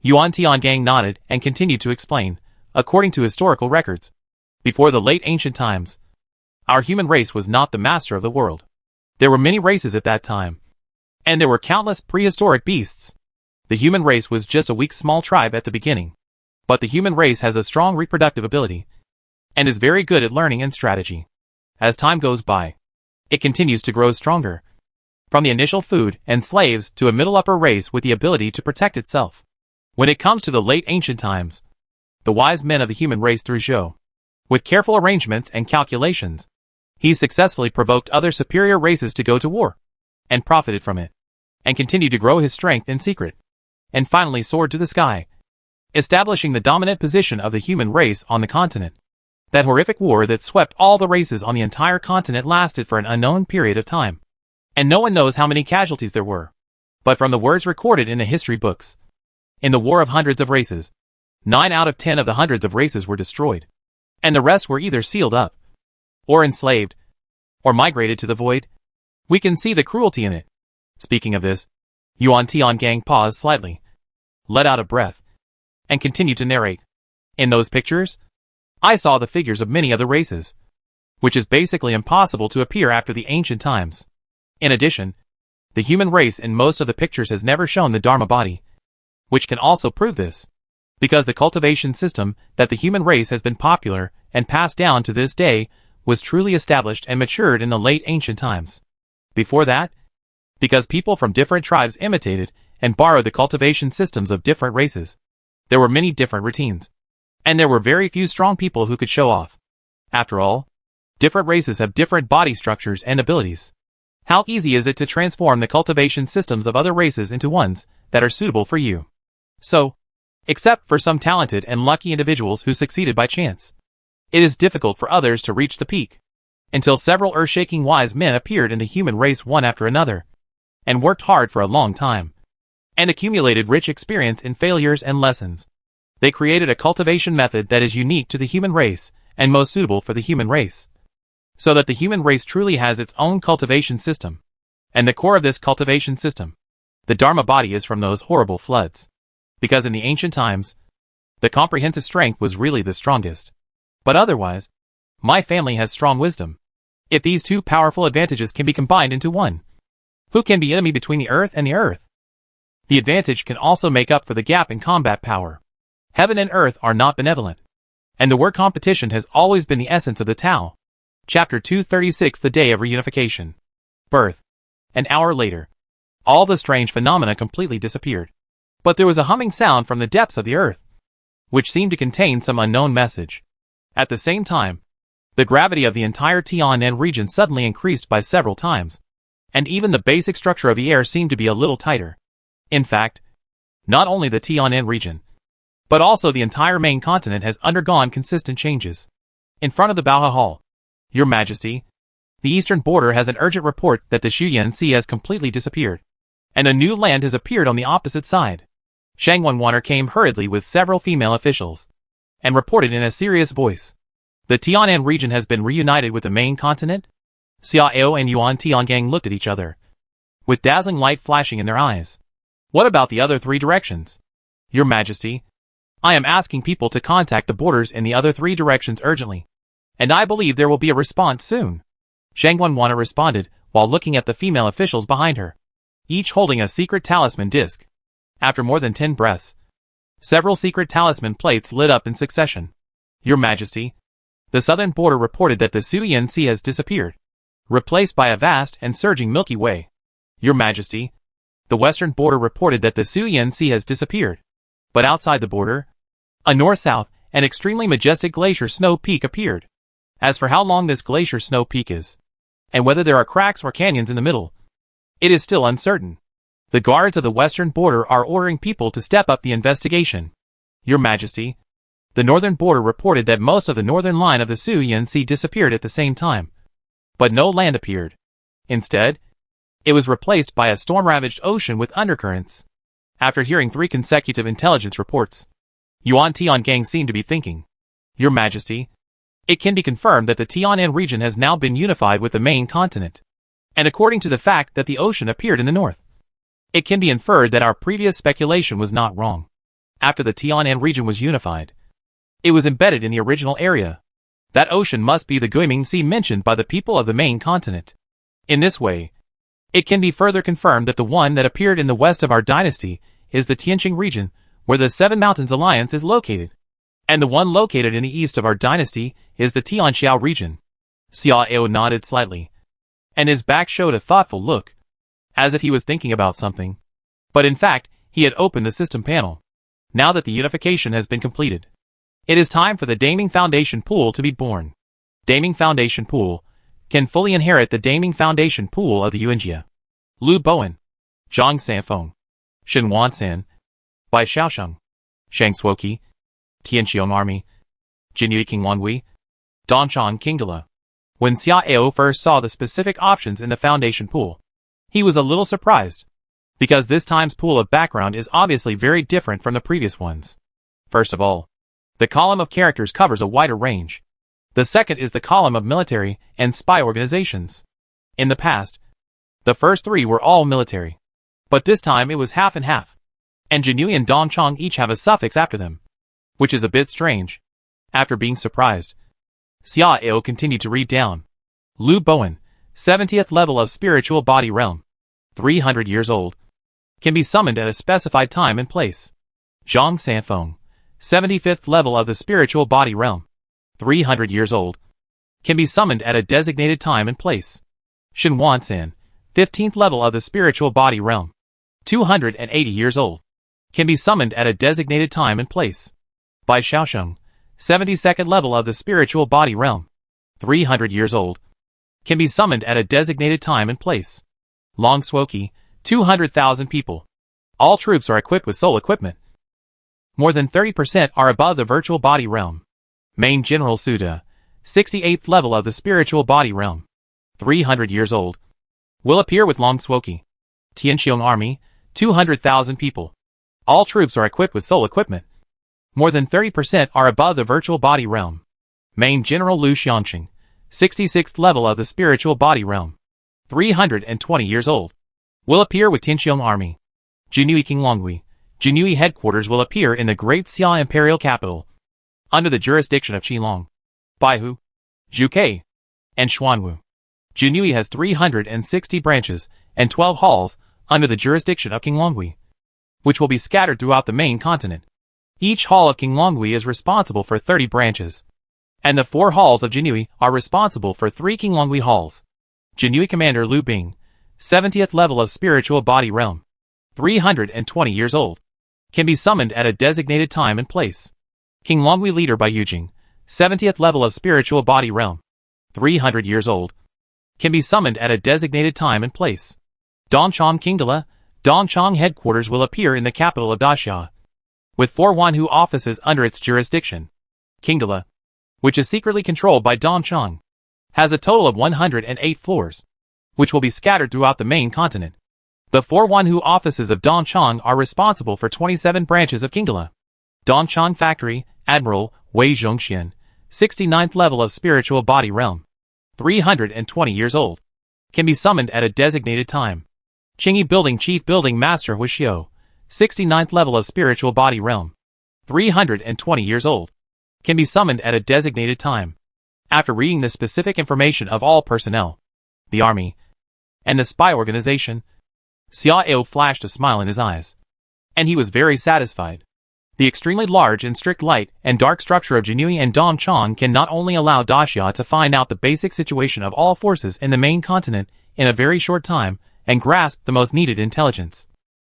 Yuan Tiangang nodded and continued to explain, according to historical records, before the late ancient times, our human race was not the master of the world. There were many races at that time, and there were countless prehistoric beasts. The human race was just a weak small tribe at the beginning, but the human race has a strong reproductive ability, and is very good at learning and strategy. As time goes by, it continues to grow stronger, from the initial food and slaves to a middle upper race with the ability to protect itself. When it comes to the late ancient times, the wise men of the human race through Zhou, with careful arrangements and calculations, he successfully provoked other superior races to go to war, and profited from it, and continued to grow his strength in secret, and finally soared to the sky, establishing the dominant position of the human race on the continent. That horrific war that swept all the races on the entire continent lasted for an unknown period of time. And no one knows how many casualties there were. But from the words recorded in the history books, in the war of hundreds of races, 9 out of 10 of the hundreds of races were destroyed. And the rest were either sealed up, or enslaved, or migrated to the void. We can see the cruelty in it. Speaking of this, Yuan Tiangang paused slightly, let out a breath, and continued to narrate. In those pictures, I saw the figures of many other races, which is basically impossible to appear after the ancient times. In addition, the human race in most of the pictures has never shown the Dharma body, which can also prove this, because the cultivation system that the human race has been popular and passed down to this day was truly established and matured in the late ancient times. Before that, because people from different tribes imitated and borrowed the cultivation systems of different races, there were many different routines. And there were very few strong people who could show off. After all, different races have different body structures and abilities. How easy is it to transform the cultivation systems of other races into ones that are suitable for you? So, except for some talented and lucky individuals who succeeded by chance, it is difficult for others to reach the peak. Until several earth-shaking wise men appeared in the human race one after another, and worked hard for a long time, and accumulated rich experience in failures and lessons. They created a cultivation method that is unique to the human race and most suitable for the human race, so that the human race truly has its own cultivation system. And the core of this cultivation system, the Dharma body, is from those horrible floods. Because in the ancient times, the comprehensive strength was really the strongest. But otherwise, my family has strong wisdom. If these two powerful advantages can be combined into one, who can be enemy between the earth and the earth? The advantage can also make up for the gap in combat power. Heaven and earth are not benevolent. And the word competition has always been the essence of the Tao. Chapter 236, The Day of Reunification. Birth. An hour later, all the strange phenomena completely disappeared. But there was a humming sound from the depths of the earth, which seemed to contain some unknown message. At the same time, the gravity of the entire Tianan region suddenly increased by several times, and even the basic structure of the air seemed to be a little tighter. In fact, not only the Tianan region, but also the entire main continent has undergone consistent changes. In front of the Baohe Hall, Your Majesty, the eastern border has an urgent report that the Shuyan Sea has completely disappeared, and a new land has appeared on the opposite side. Shang Wenwaner came hurriedly with several female officials, and reported in a serious voice. The Tianan region has been reunited with the main continent? Xiao and Yuan Tiangang looked at each other, with dazzling light flashing in their eyes. What about the other 3 directions? Your Majesty, I am asking people to contact the borders in the other 3 directions urgently, and I believe there will be a response soon. Shang Wenwaner responded while looking at the female officials behind her, each holding a secret talisman disc. After more than 10 breaths, several secret talisman plates lit up in succession. Your Majesty, the southern border reported that the Suyan Sea has disappeared, replaced by a vast and surging Milky Way. Your Majesty, the western border reported that the Suyan Sea has disappeared, but outside the border, a north-south and extremely majestic glacier snow peak appeared. As for how long this glacier snow peak is, and whether there are cracks or canyons in the middle, it is still uncertain. The guards of the western border are ordering people to step up the investigation. Your Majesty, the northern border reported that most of the northern line of the Suyan Sea disappeared at the same time, but no land appeared. Instead, it was replaced by a storm-ravaged ocean with undercurrents. After hearing 3 consecutive intelligence reports, Yuan Tiangang seemed to be thinking. Your Majesty, it can be confirmed that the Tianan region has now been unified with the main continent. And according to the fact that the ocean appeared in the north, it can be inferred that our previous speculation was not wrong. After the Tianan region was unified, it was embedded in the original area. That ocean must be the Guiming Sea mentioned by the people of the main continent. In this way, it can be further confirmed that the one that appeared in the west of our dynasty is the Tianqing region, where the Seven Mountains Alliance is located. And the one located in the east of our dynasty is the Tianxiao region. Xiao nodded slightly, and his back showed a thoughtful look, as if he was thinking about something. But in fact, he had opened the system panel. Now that the unification has been completed, it is time for the Daming Foundation Pool to be born. Daming Foundation Pool can fully inherit the Daming Foundation Pool of the Yuanjia. Lu Bowen, Zhang Sanfeng, Shen Wansan, Bai Xiaosheng, Shang Suoqi, Tianxiong Army, Jinyu Qingwanwei, Dongchang Kingdala. When Xiao first saw the specific options in the foundation pool, he was a little surprised, because this time's pool of background is obviously very different from the previous ones. First of all, the column of characters covers a wider range. The second is the column of military and spy organizations. In the past, the first three were all military, but this time it was half and half, and Jinui and Dongchang each have a suffix after them, which is a bit strange. After being surprised, Xiao continued to read down. Lu Bowen, 70th level of spiritual body realm, 300 years old, can be summoned at a specified time and place. Zhang Sanfeng, 75th level of the spiritual body realm, 300 years old, can be summoned at a designated time and place. Shen Wansan, 15th level of the spiritual body realm, 280 years old, can be summoned at a designated time and place. Bai Xiaosheng, 72nd level of the spiritual body realm, 300 years old, can be summoned at a designated time and place. Long Suoqi, 200,000 people. All troops are equipped with soul equipment. More than 30% are above the virtual body realm. Main General Suda, 68th level of the spiritual body realm, 300 years old, will appear with Long Suoqi. Tianqiong Army, 200,000 people. All troops are equipped with soul equipment. More than 30% are above the virtual body realm. Main General Lu Xianqing, 66th level of the spiritual body realm, 320 years old, will appear with Tianqiong Army. Jinui Qinglonghui, Jinui headquarters will appear in the Great Xia Imperial Capital, under the jurisdiction of Qilong, Baihu, Zhuke, and Xuanwu. Jinui has 360 branches and 12 halls under the jurisdiction of Qinglonghui, which will be scattered throughout the main continent. Each hall of Qinglonghui is responsible for 30 branches, and the 4 halls of Jinui are responsible for 3 Qinglonghui halls. Jinui Commander Lu Bing, 70th level of spiritual body realm, 320 years old, can be summoned at a designated time and place. Qinglonghui Leader Bai Yujing, 70th level of spiritual body realm, 300 years old, can be summoned at a designated time and place. Dongchang Kingdala, Dongchang headquarters will appear in the capital of Daxia, with 4 Wanhu offices under its jurisdiction. Kingdala, which is secretly controlled by Dongchang, has a total of 108 floors, which will be scattered throughout the main continent. The 4 Wanhu offices of Dongchang are responsible for 27 branches of Kingdala. Dongchang Factory, Admiral Wei Zhongxian, 69th level of spiritual body realm, 320 years old, can be summoned at a designated time. Qingyi Building Chief Building Master Hu Xiu, 69th level of spiritual body realm, 320 years old, can be summoned at a designated time. After reading the specific information of all personnel, the army, and the spy organization, Xiao flashed a smile in his eyes, and he was very satisfied. The extremely large and strict light and dark structure of Jinui and Dongchang can not only allow Daxia to find out the basic situation of all forces in the main continent in a very short time and grasp the most needed intelligence,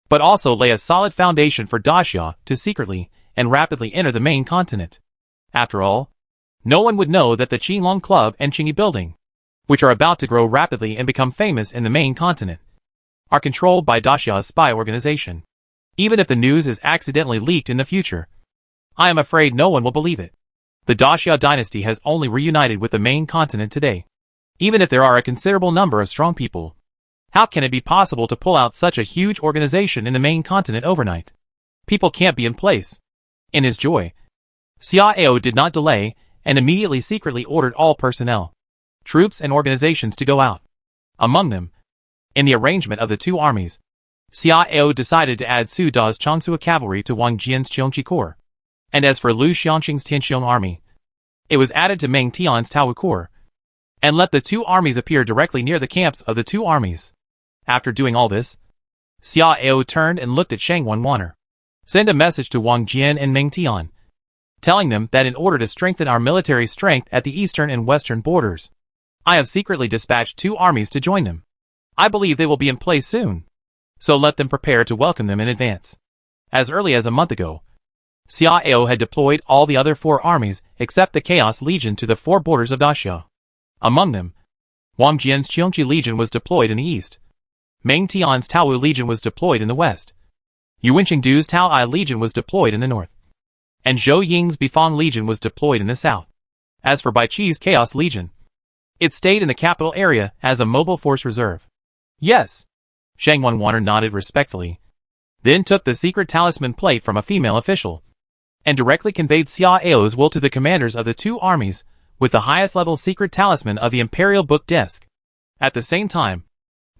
but also lay a solid foundation for Daxia to secretly and rapidly enter the main continent. After all, no one would know that the Qilong Club and Qingyi Building, which are about to grow rapidly and become famous in the main continent, are controlled by Daxia's spy organization. Even if the news is accidentally leaked in the future, I am afraid no one will believe it. The Daxia dynasty has only reunited with the main continent today. Even if there are a considerable number of strong people, how can it be possible to pull out such a huge organization in the main continent overnight? People can't be in place. In his joy, Xiao did not delay and immediately secretly ordered all personnel, troops and organizations to go out. Among them, in the arrangement of the 2 armies, Xiao decided to add Su Da's Changsua cavalry to Wang Jian's Cheongqi Corps, and as for Lu Xianqing's Tianqiong army, it was added to Meng Tian's Taowu Corps, and let the 2 armies appear directly near the camps of the 2 armies. After doing all this, Xiao turned and looked at Shang Wanwaner. Send a message to Wang Jian and Meng Tian, telling them that in order to strengthen our military strength at the eastern and western borders, I have secretly dispatched 2 armies to join them. I believe they will be in place soon, so let them prepare to welcome them in advance. As early as a month ago, Xiao had deployed all the other 4 armies except the Chaos Legion to the 4 borders of Daxia. Among them, Wang Jian's Cheongqi Legion was deployed in the east. Meng Tian's Taowu Legion was deployed in the west. Yuan Qingdu's Taoai Legion was deployed in the north. And Zhou Ying's Bifang Legion was deployed in the south. As for Bai Chi's Chaos Legion, it stayed in the capital area as a mobile force reserve. Yes. Shang Wanwater nodded respectfully, then took the secret talisman plate from a female official, and directly conveyed Xia Ao's will to the commanders of the two armies with the highest level secret talisman of the Imperial Book Desk. At the same time,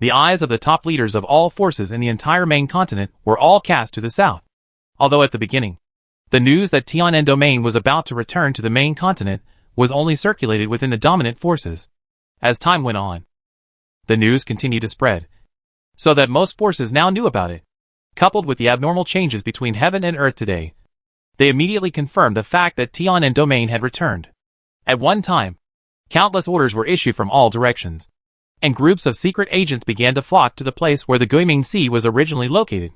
the eyes of the top leaders of all forces in the entire main continent were all cast to the south. Although at the beginning, the news that Tianan Domain was about to return to the main continent was only circulated within the dominant forces. As time went on, the news continued to spread, so that most forces now knew about it. Coupled with the abnormal changes between heaven and earth today, they immediately confirmed the fact that Tianan Domain had returned. At one time, countless orders were issued from all directions, and groups of secret agents began to flock to the place where the Guiming Sea was originally located.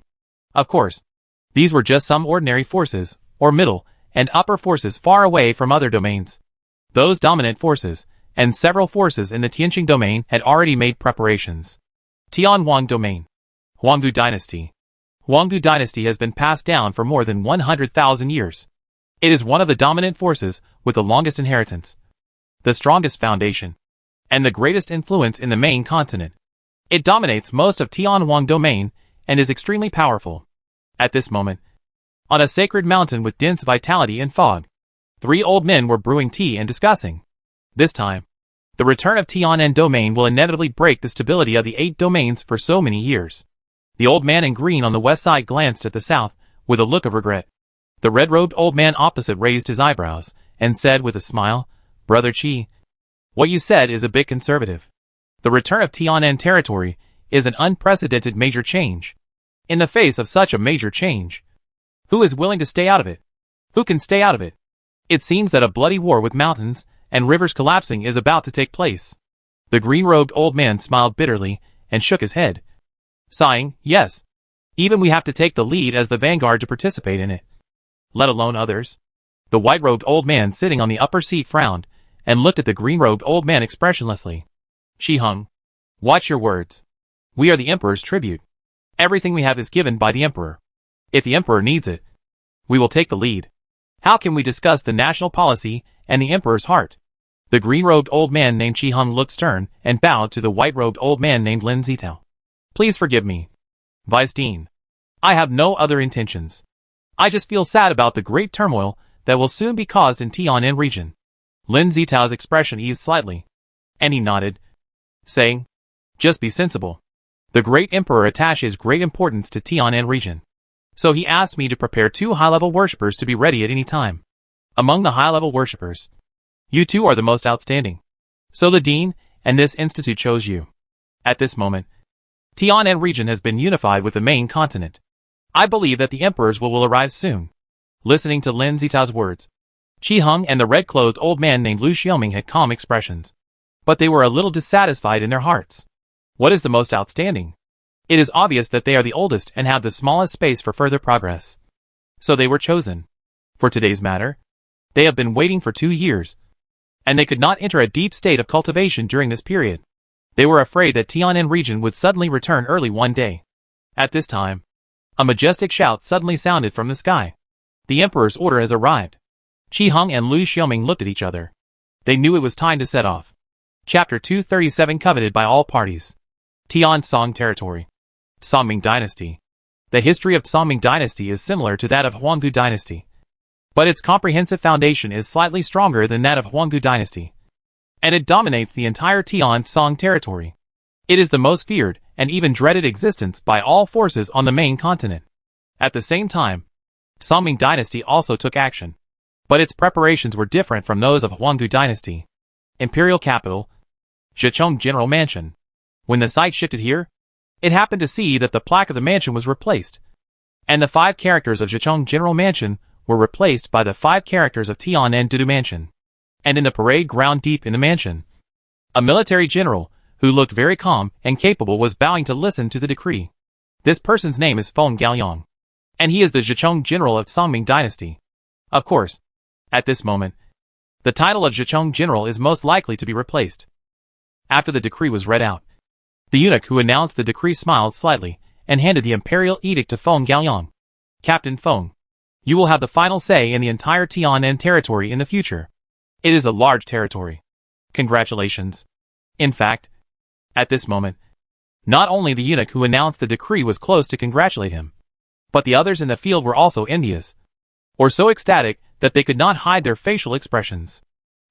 Of course, these were just some ordinary forces, or middle and upper forces far away from other domains. Those dominant forces, and several forces in the Tianqing domain had already made preparations. Tianhuang Domain. Huanggu Dynasty. Huanggu Dynasty has been passed down for more than 100,000 years. It is one of the dominant forces with the longest inheritance, the strongest foundation, and the greatest influence in the main continent. It dominates most of Tianhuang Domain and is extremely powerful. At this moment, on a sacred mountain with dense vitality and fog, 3 old men were brewing tea and discussing. This time, the return of Tianan Domain will inevitably break the stability of the 8 domains for so many years. The old man in green on the west side glanced at the south with a look of regret. The red-robed old man opposite raised his eyebrows and said with a smile, "Brother Qi, what you said is a bit conservative. The return of Tianan territory is an unprecedented major change. In the face of such a major change, who is willing to stay out of it? Who can stay out of it? It seems that a bloody war with mountains and rivers collapsing is about to take place." The green-robed old man smiled bitterly and shook his head, sighing, "Yes. Even we have to take the lead as the vanguard to participate in it. Let alone others." The white-robed old man sitting on the upper seat frowned and looked at the green-robed old man expressionlessly. "Shi Hung, watch your words. We are the Emperor's tribute. Everything we have is given by the Emperor. If the Emperor needs it, we will take the lead. How can we discuss the national policy and the Emperor's heart?" The green-robed old man named Shi Hung looked stern and bowed to the white-robed old man named Lin Zitao. "Please forgive me, Vice Dean. I have no other intentions. I just feel sad about the great turmoil that will soon be caused in Tianan region." Lin Zitao's expression eased slightly, and he nodded, saying, "Just be sensible. The great Emperor attaches great importance to Tianan region, so he asked me to prepare 2 high-level worshippers to be ready at any time. Among the high-level worshippers, you 2 are the most outstanding. So the Dean and this institute chose you. At this moment, Tianan region has been unified with the main continent. I believe that the Emperor's will arrive soon." Listening to Lin Zitao's words, Qi Hung and the red-clothed old man named Lu Xiaoming had calm expressions, but they were a little dissatisfied in their hearts. What is the most outstanding? It is obvious that they are the oldest and have the smallest space for further progress. So they were chosen. For today's matter, they have been waiting for 2 years, and they could not enter a deep state of cultivation during this period. They were afraid that Tianan region would suddenly return early one day. At this time, a majestic shout suddenly sounded from the sky. The Emperor's order has arrived. Qi Hung and Lu Xiaoming looked at each other. They knew it was time to set off. Chapter 237 coveted by all parties. Tian Song territory. Songming dynasty. The history of Songming dynasty is similar to that of Huanggu dynasty, but its comprehensive foundation is slightly stronger than that of Huanggu dynasty, and it dominates the entire Tian Song territory. It is the most feared and even dreaded existence by all forces on the main continent. At the same time, Songming dynasty also took action, but its preparations were different from those of Huanggu dynasty. Imperial capital, Zhicheng General Mansion. When the site shifted here, it happened to see that the plaque of the mansion was replaced, and the 5 characters of Zhicheng General Mansion were replaced by the 5 characters of Tianan Dudu Mansion. And in the parade ground deep in the mansion, a military general, who looked very calm and capable, was bowing to listen to the decree. This person's name is Feng Gaoyang, and he is the Zhicheng General of Songming dynasty. Of course, at this moment, the title of Zhicheng General is most likely to be replaced. After the decree was read out, the eunuch who announced the decree smiled slightly and handed the imperial edict to Feng Gaoyang. "Captain Feng, you will have the final say in the entire Tianan territory in the future. It is a large territory. Congratulations. In fact, at this moment, not only the eunuch who announced the decree was close to congratulate him, but the others in the field were also envious, or so ecstatic that they could not hide their facial expressions.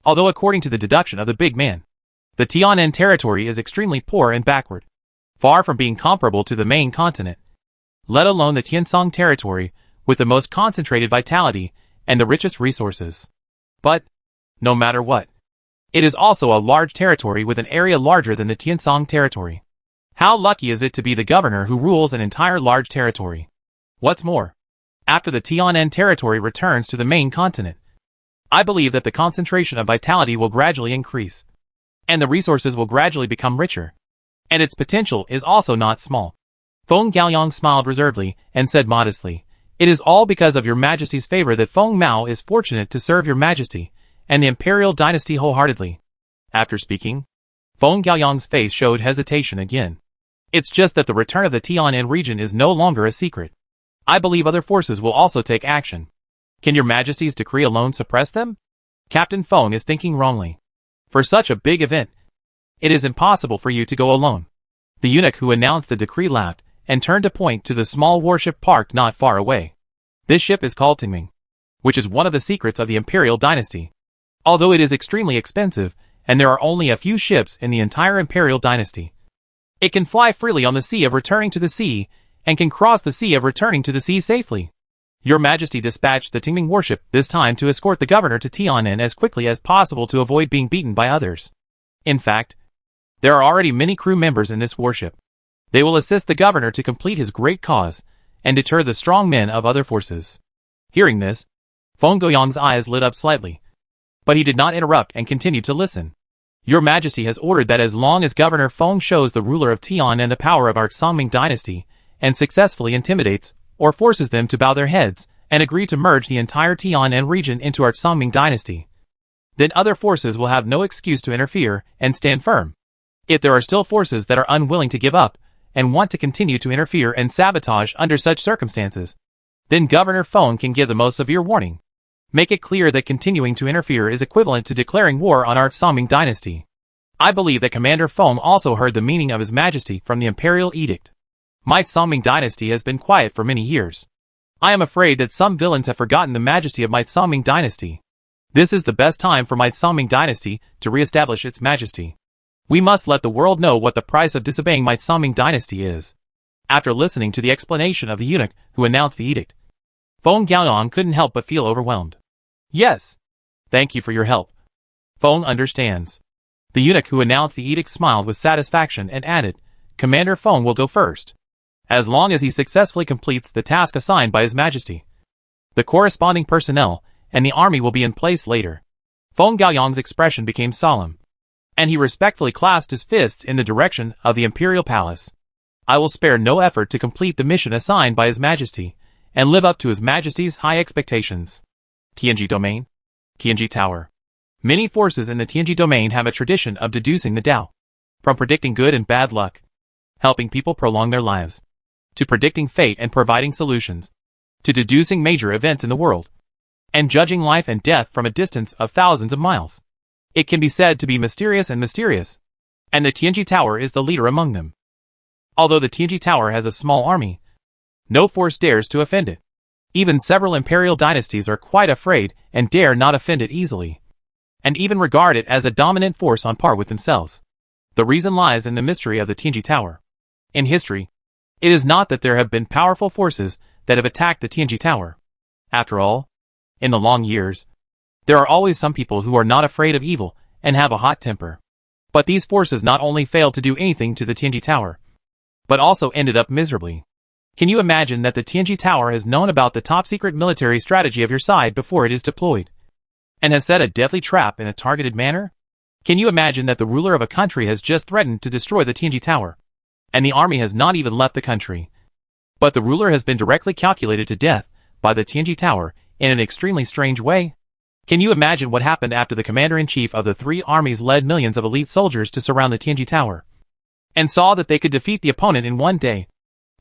Although according to the deduction of the big man, the Tianan territory is extremely poor and backward, far from being comparable to the main continent, let alone the Tiansong territory with the most concentrated vitality and the richest resources. But, no matter what, it is also a large territory with an area larger than the Tiansong territory. How lucky is it to be the governor who rules an entire large territory? What's more, after the Tianan territory returns to the main continent, I believe that the concentration of vitality will gradually increase, and the resources will gradually become richer, and its potential is also not small. Feng Gaoyang smiled reservedly and said modestly, "It is all because of your majesty's favor that Feng Mao is fortunate to serve your majesty and the imperial dynasty wholeheartedly." After speaking, Feng Gaoyang's face showed hesitation again. It's just that the return of the Tianan region is no longer a secret. I believe other forces will also take action. Can your majesty's decree alone suppress them? Captain Feng is thinking wrongly. For such a big event, it is impossible for you to go alone. The eunuch who announced the decree laughed and turned to point to the small warship parked not far away. This ship is called Tingming, which is one of the secrets of the imperial dynasty. Although it is extremely expensive, and there are only a few ships in the entire imperial dynasty, it can fly freely on the sea of returning to the sea, and can cross the sea of returning to the sea safely. Your Majesty dispatched the Tingming warship this time to escort the governor to Tianan as quickly as possible to avoid being beaten by others. In fact, there are already many crew members in this warship. They will assist the governor to complete his great cause, and deter the strong men of other forces. Hearing this, Feng Gaoyang's eyes lit up slightly, but he did not interrupt and continued to listen. Your Majesty has ordered that as long as Governor Feng shows the ruler of Tian and the power of our Songming dynasty, and successfully intimidates or forces them to bow their heads and agree to merge the entire Tianan region into our Songming dynasty, then other forces will have no excuse to interfere and stand firm. If there are still forces that are unwilling to give up and want to continue to interfere and sabotage under such circumstances, then Governor Feng can give the most severe warning. Make it clear that continuing to interfere is equivalent to declaring war on our Songming dynasty. I believe that Commander Feng also heard the meaning of His Majesty from the Imperial Edict. My Songming dynasty has been quiet for many years. I am afraid that some villains have forgotten the majesty of my Songming dynasty. This is the best time for my Songming dynasty to re-establish its majesty. We must let the world know what the price of disobeying my Songming dynasty is. After listening to the explanation of the eunuch who announced the edict, Feng Gaoyang couldn't help but feel overwhelmed. Yes. Thank you for your help. Feng understands. The eunuch who announced the edict smiled with satisfaction and added, Commander Feng will go first, as long as he successfully completes the task assigned by His Majesty. The corresponding personnel and the army will be in place later. Feng Gaoyang's expression became solemn, and he respectfully clasped his fists in the direction of the Imperial Palace. I will spare no effort to complete the mission assigned by His Majesty, and live up to His Majesty's high expectations. Tianji Domain. Tianji Tower. Many forces in the Tianji Domain have a tradition of deducing the Tao. From predicting good and bad luck, helping people prolong their lives, to predicting fate and providing solutions, to deducing major events in the world, and judging life and death from a distance of thousands of miles. It can be said to be mysterious, and the Tianji Tower is the leader among them. Although the Tianji Tower has a small army, no force dares to offend it. Even several imperial dynasties are quite afraid and dare not offend it easily, and even regard it as a dominant force on par with themselves. The reason lies in the mystery of the Tianji Tower. In history, it is not that there have been powerful forces that have attacked the Tianji Tower. After all, in the long years, there are always some people who are not afraid of evil and have a hot temper. But these forces not only failed to do anything to the Tianji Tower, but also ended up miserably. Can you imagine that the Tianji Tower has known about the top-secret military strategy of your side before it is deployed, and has set a deadly trap in a targeted manner? Can you imagine that the ruler of a country has just threatened to destroy the Tianji Tower, and the army has not even left the country, but the ruler has been directly calculated to death by the Tianji Tower in an extremely strange way? Can you imagine what happened after the commander-in-chief of the three armies led millions of elite soldiers to surround the Tianji Tower, and saw that they could defeat the opponent in one day?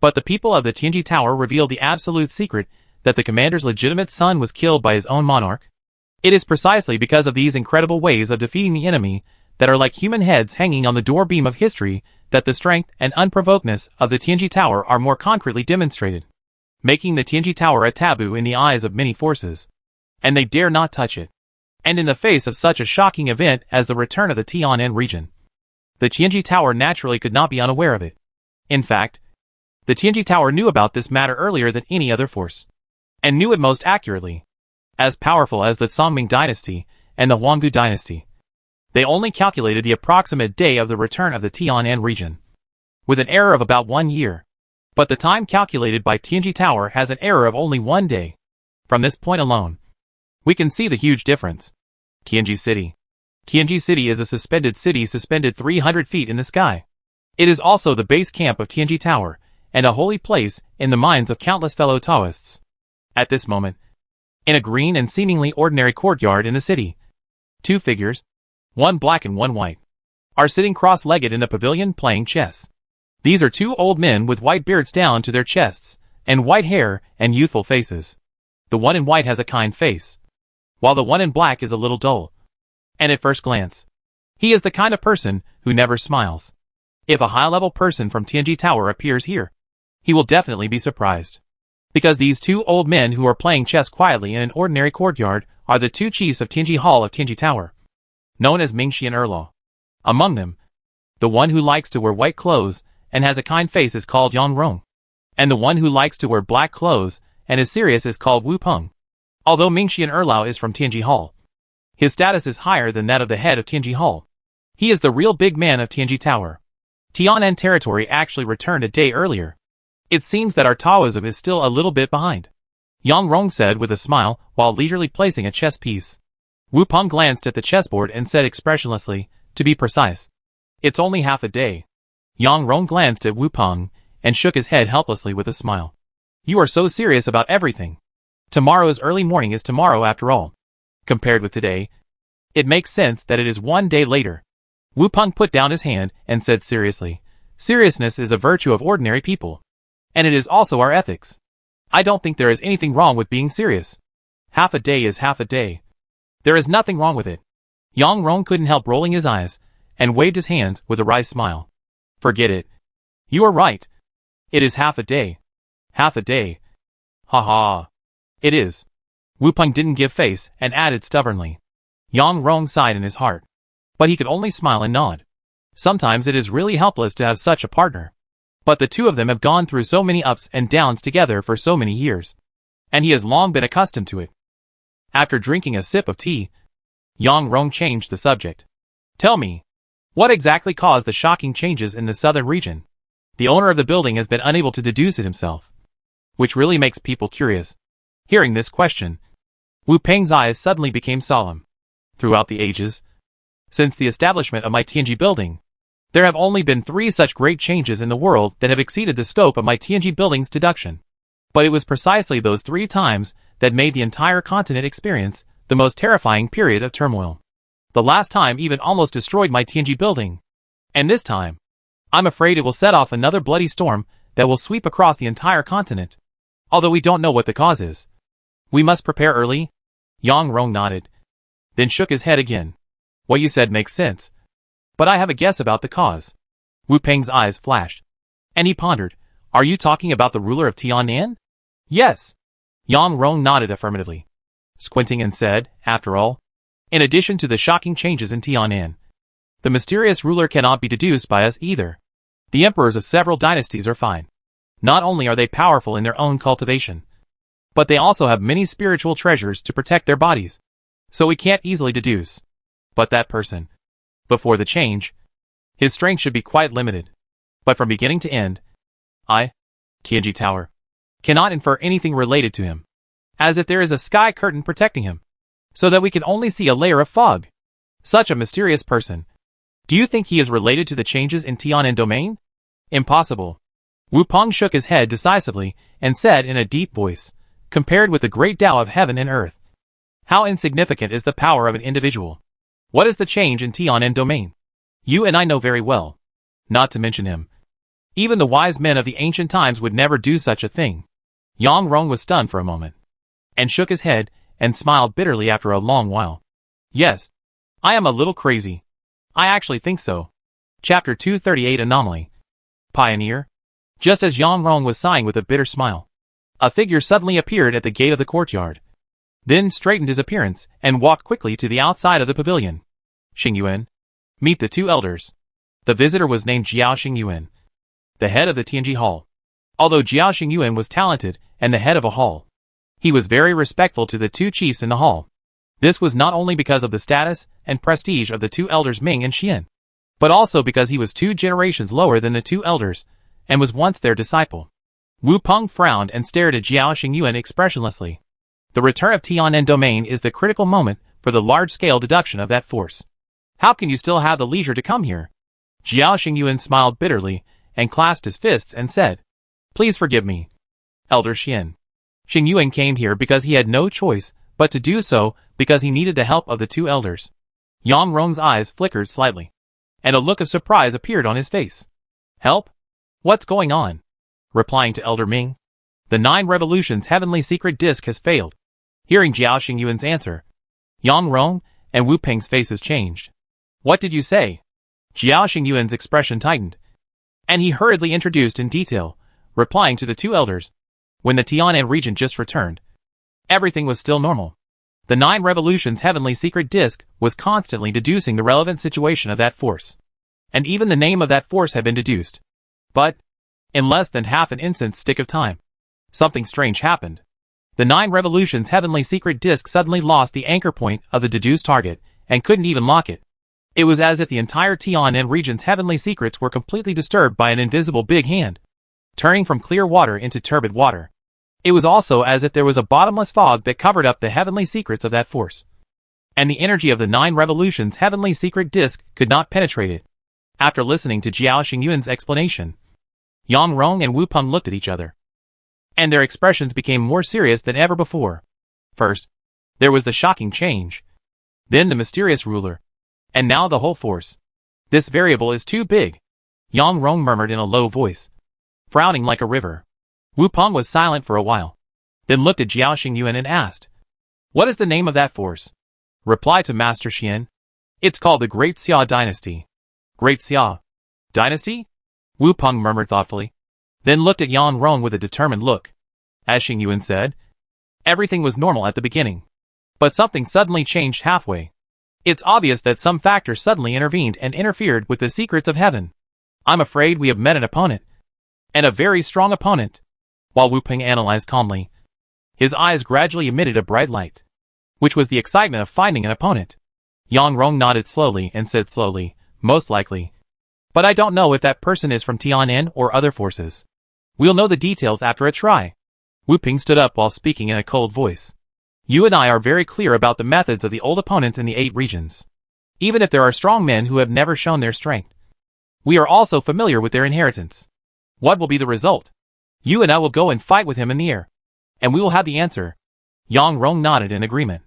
But the people of the Tianji Tower revealed the absolute secret that the commander's legitimate son was killed by his own monarch. It is precisely because of these incredible ways of defeating the enemy that are like human heads hanging on the door beam of history that the strength and unprovokedness of the Tianji Tower are more concretely demonstrated, making the Tianji Tower a taboo in the eyes of many forces. And they dare not touch it. And in the face of such a shocking event as the return of the Tian'an region, the Tianji Tower naturally could not be unaware of it. In fact, the Tianji Tower knew about this matter earlier than any other force, and knew it most accurately. As powerful as the Songming dynasty and the Huanggu dynasty, they only calculated the approximate day of the return of the Tian'an region, with an error of about 1 year. But the time calculated by Tianji Tower has an error of only 1 day. From this point alone, we can see the huge difference. Tianji City. Tianji City is a suspended city suspended 300 feet in the sky. It is also the base camp of Tianji Tower, and a holy place in the minds of countless fellow Taoists. At this moment, in a green and seemingly ordinary courtyard in the city, 2 figures, one black and one white, are sitting cross-legged in the pavilion playing chess. These are 2 old men with white beards down to their chests, and white hair and youthful faces. The one in white has a kind face, while the one in black is a little dull. And at first glance, he is the kind of person who never smiles. If a high-level person from Tianji Tower appears here, he will definitely be surprised. Because these 2 old men who are playing chess quietly in an ordinary courtyard are the 2 chiefs of Tianji Hall of Tianji Tower, known as Mingxi and Erlo. Among them, the one who likes to wear white clothes and has a kind face is called Yang Rong, and the one who likes to wear black clothes and is serious is called Wu Peng. Although Mingxi and Erlo is from Tianji Hall, his status is higher than that of the head of Tianji Hall. He is the real big man of Tianji Tower. Tian'an territory actually returned a day earlier. It seems that our Taoism is still a little bit behind, Yang Rong said with a smile while leisurely placing a chess piece. Wu Peng glanced at the chessboard and said expressionlessly, to be precise, "It's only half a day." Yang Rong glanced at Wu Peng and shook his head helplessly with a smile. "You are so serious about everything. Tomorrow's early morning is tomorrow after all. Compared with today, it makes sense that it is 1 day later." Wu Peng put down his hand and said seriously, "Seriousness is a virtue of ordinary people. And it is also our ethics. I don't think there is anything wrong with being serious. Half a day is half a day. There is nothing wrong with it." Yang Rong couldn't help rolling his eyes, and waved his hands with a wry smile. "Forget it. You are right. It is half a day. Half a day. Ha ha. It is." Wu Peng didn't give face and added stubbornly. Yang Rong sighed in his heart, but he could only smile and nod. Sometimes it is really helpless to have such a partner. But the 2 of them have gone through so many ups and downs together for so many years, and he has long been accustomed to it. After drinking a sip of tea, Yang Rong changed the subject. "Tell me, what exactly caused the shocking changes in the southern region?" The owner of the building has been unable to deduce it himself, which really makes people curious. Hearing this question, Wu Peng's eyes suddenly became solemn. "Throughout the ages, since the establishment of my Tianji building, there have only been 3 such great changes in the world that have exceeded the scope of my Tianji building's deduction. But it was precisely those 3 times that made the entire continent experience the most terrifying period of turmoil. The last time even almost destroyed my Tianji building. And this time, I'm afraid it will set off another bloody storm that will sweep across the entire continent. Although we don't know what the cause is. We must prepare early." Yang Rong nodded, then shook his head again. "What you said makes sense. But I have a guess about the cause." Wu Peng's eyes flashed, and he pondered, "Are you talking about the ruler of Tian'an?" "Yes." Yang Rong nodded affirmatively, squinting and said, "After all, in addition to the shocking changes in Tian'an, the mysterious ruler cannot be deduced by us either. The emperors of several dynasties are fine. Not only are they powerful in their own cultivation, but they also have many spiritual treasures to protect their bodies. So we can't easily deduce. But that person, before the change, his strength should be quite limited. But from beginning to end, I, Tianji Tower, cannot infer anything related to him. As if there is a sky curtain protecting him, so that we can only see a layer of fog. Such a mysterious person. Do you think he is related to the changes in Tian'an domain? Impossible." Wu Peng shook his head decisively and said in a deep voice, "Compared with the great Tao of heaven and earth, how insignificant is the power of an individual. What is the change in Tian'an domain? You and I know very well. Not to mention him. Even the wise men of the ancient times would never do such a thing." Yang Rong was stunned for a moment, and shook his head and smiled bitterly after a long while. Yes. I am a little crazy. I actually think so. Chapter 238 Anomaly. Pioneer. Just as Yang Rong was sighing with a bitter smile, a figure suddenly appeared at the gate of the courtyard. Then straightened his appearance and walked quickly to the outside of the pavilion. Xingyuan. Meet the two elders. The visitor was named Jiao Xingyuan, the head of the Tianji Hall. Although Jiao Xingyuan was talented and the head of a hall, he was very respectful to the two chiefs in the hall. This was not only because of the status and prestige of the two elders Ming and Xian, but also because he was 2 generations lower than the two elders and was once their disciple. Wu Peng frowned and stared at Jiao Xingyuan expressionlessly. The return of Tianan domain is the critical moment for the large-scale deduction of that force. How can you still have the leisure to come here? Jiao Xingyuan smiled bitterly and clasped his fists and said, Please forgive me, Elder Xian. Xingyuan came here because he had no choice but to do so because he needed the help of the two elders. Yang Rong's eyes flickered slightly, and a look of surprise appeared on his face. Help? What's going on? Replying to Elder Ming, the 9 Revolutions Heavenly Secret Disc has failed. Hearing Jiao Xingyuan's answer, Yang Rong and Wu Peng's faces changed. What did you say? Jiao Xingyuan's expression tightened, and he hurriedly introduced in detail, replying to the two elders. When the Tianan region just returned, everything was still normal. The 9 Revolutions Heavenly Secret Disc was constantly deducing the relevant situation of that force, and even the name of that force had been deduced. But, in less than half an instant's stick of time, something strange happened. The 9 Revolutions Heavenly Secret Disc suddenly lost the anchor point of the deduced target and couldn't even lock it. It was as if the entire Tianan region's heavenly secrets were completely disturbed by an invisible big hand, turning from clear water into turbid water. It was also as if there was a bottomless fog that covered up the heavenly secrets of that force, and the energy of the 9 Revolutions Heavenly Secret Disc could not penetrate it. After listening to Jiao Xingyuan's explanation, Yang Rong and Wu Peng looked at each other, and their expressions became more serious than ever before. First, there was the shocking change, then the mysterious ruler, and now the whole force. This variable is too big, Yang Rong murmured in a low voice, frowning like a river. Wu Peng was silent for a while, then looked at Jiao Xingyuan and asked, What is the name of that force? Reply to Master Xian. It's called the Great Xia Dynasty. Great Xia Dynasty? Wu Peng murmured thoughtfully, then looked at Yang Rong with a determined look. As Xingyuan said, everything was normal at the beginning, but something suddenly changed halfway. It's obvious that some factor suddenly intervened and interfered with the secrets of heaven. I'm afraid we have met an opponent, and a very strong opponent. While Wu Peng analyzed calmly, his eyes gradually emitted a bright light, which was the excitement of finding an opponent. Yang Rong nodded slowly and said slowly, Most likely. But I don't know if that person is from Tianan or other forces. We'll know the details after a try. Wu Peng stood up while speaking in a cold voice. You and I are very clear about the methods of the old opponents in the 8 regions. Even if there are strong men who have never shown their strength, we are also familiar with their inheritance. What will be the result? You and I will go and fight with him in the air, and we will have the answer. Yang Rong nodded in agreement,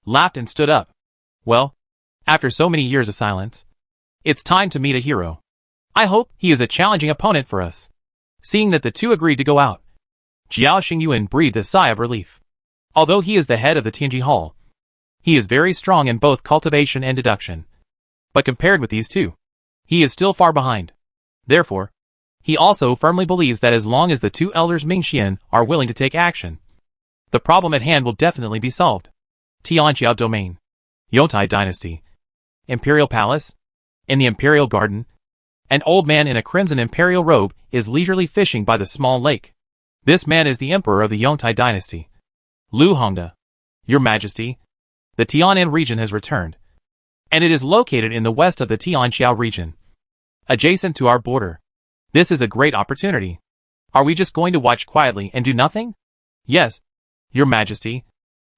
laughed and stood up. Well, after so many years of silence, it's time to meet a hero. I hope he is a challenging opponent for us. Seeing that the two agreed to go out, Jiao Xingyuan breathed a sigh of relief. Although he is the head of the Tianji Hall, he is very strong in both cultivation and deduction. But compared with these two, he is still far behind. Therefore, he also firmly believes that as long as the two elders Ming Xian are willing to take action, the problem at hand will definitely be solved. Tianjia Domain, Yongtai Dynasty, Imperial Palace, in the Imperial Garden, an old man in a crimson imperial robe is leisurely fishing by the small lake. This man is the emperor of the Yongtai Dynasty. Lu Hongda, Your Majesty, the Tianan region has returned, and it is located in the west of the Tianjia region, adjacent to our border. This is a great opportunity. Are we just going to watch quietly and do nothing? Yes, Your Majesty.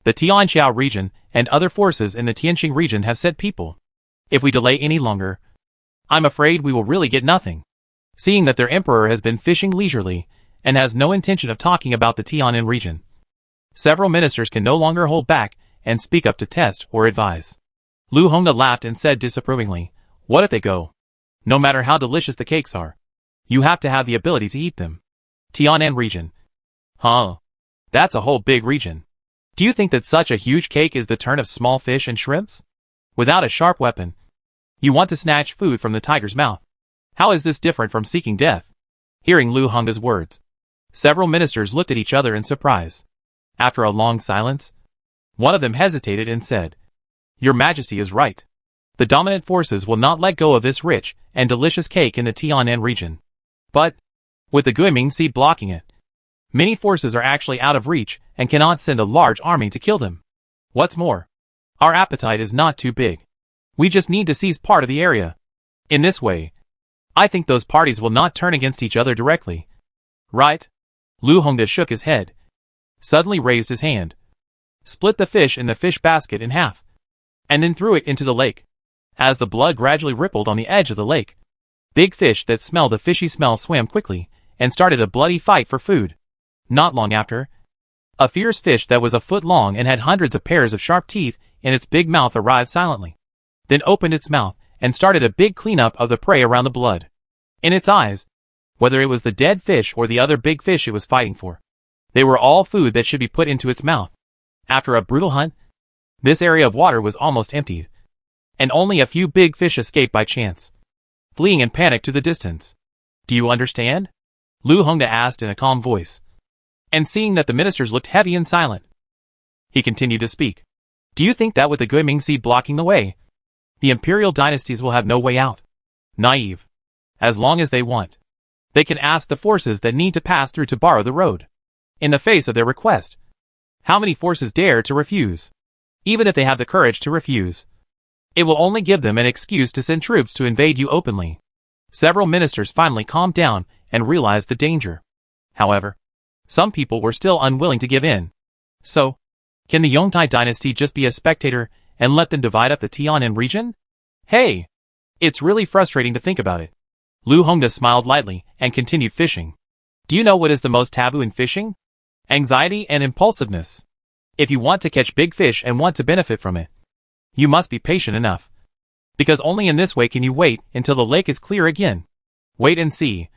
The Tianjia region and other forces in the Tianqing region have sent people. If we delay any longer, I'm afraid we will really get nothing. Seeing that their emperor has been fishing leisurely and has no intention of talking about the Tianan region, several ministers can no longer hold back and speak up to test or advise. Lu Hongda laughed and said disapprovingly, What if they go? No matter how delicious the cakes are, you have to have the ability to eat them. Tianan region. Huh. That's a whole big region. Do you think that such a huge cake is the turn of small fish and shrimps? Without a sharp weapon, you want to snatch food from the tiger's mouth. How is this different from seeking death? Hearing Lu Hongda's words, several ministers looked at each other in surprise. After a long silence, one of them hesitated and said, Your Majesty is right. The dominant forces will not let go of this rich and delicious cake in the Tianan region. But, with the Guiming Sea blocking it, many forces are actually out of reach and cannot send a large army to kill them. What's more, our appetite is not too big. We just need to seize part of the area. In this way, I think those parties will not turn against each other directly. Right? Lu Hongda shook his head, suddenly raised his hand, split the fish in the fish basket in half, and then threw it into the lake. As the blood gradually rippled on the edge of the lake, big fish that smelled the fishy smell swam quickly and started a bloody fight for food. Not long after, a fierce fish that was a foot long and had hundreds of pairs of sharp teeth in its big mouth arrived silently, then opened its mouth and started a big cleanup of the prey around the blood. In its eyes, whether it was the dead fish or the other big fish it was fighting for, they were all food that should be put into its mouth. After a brutal hunt, this area of water was almost emptied, and only a few big fish escaped by chance, fleeing in panic to the distance. Do you understand? Lu Hongda asked in a calm voice. And seeing that the ministers looked heavy and silent, he continued to speak. Do you think that with the Guiming Sea blocking the way, the imperial dynasties will have no way out? Naive. As long as they want, they can ask the forces that need to pass through to borrow the road. In the face of their request, how many forces dare to refuse? Even if they have the courage to refuse, it will only give them an excuse to send troops to invade you openly. Several ministers finally calmed down and realized the danger. However, some people were still unwilling to give in. So, can the Yongtai dynasty just be a spectator and let them divide up the Tianan region? Hey! It's really frustrating to think about it. Lu Hongda smiled lightly and continued fishing. Do you know what is the most taboo in fishing? Anxiety and impulsiveness. If you want to catch big fish and want to benefit from it, you must be patient enough. Because only in this way can you wait until the lake is clear again. Wait and see.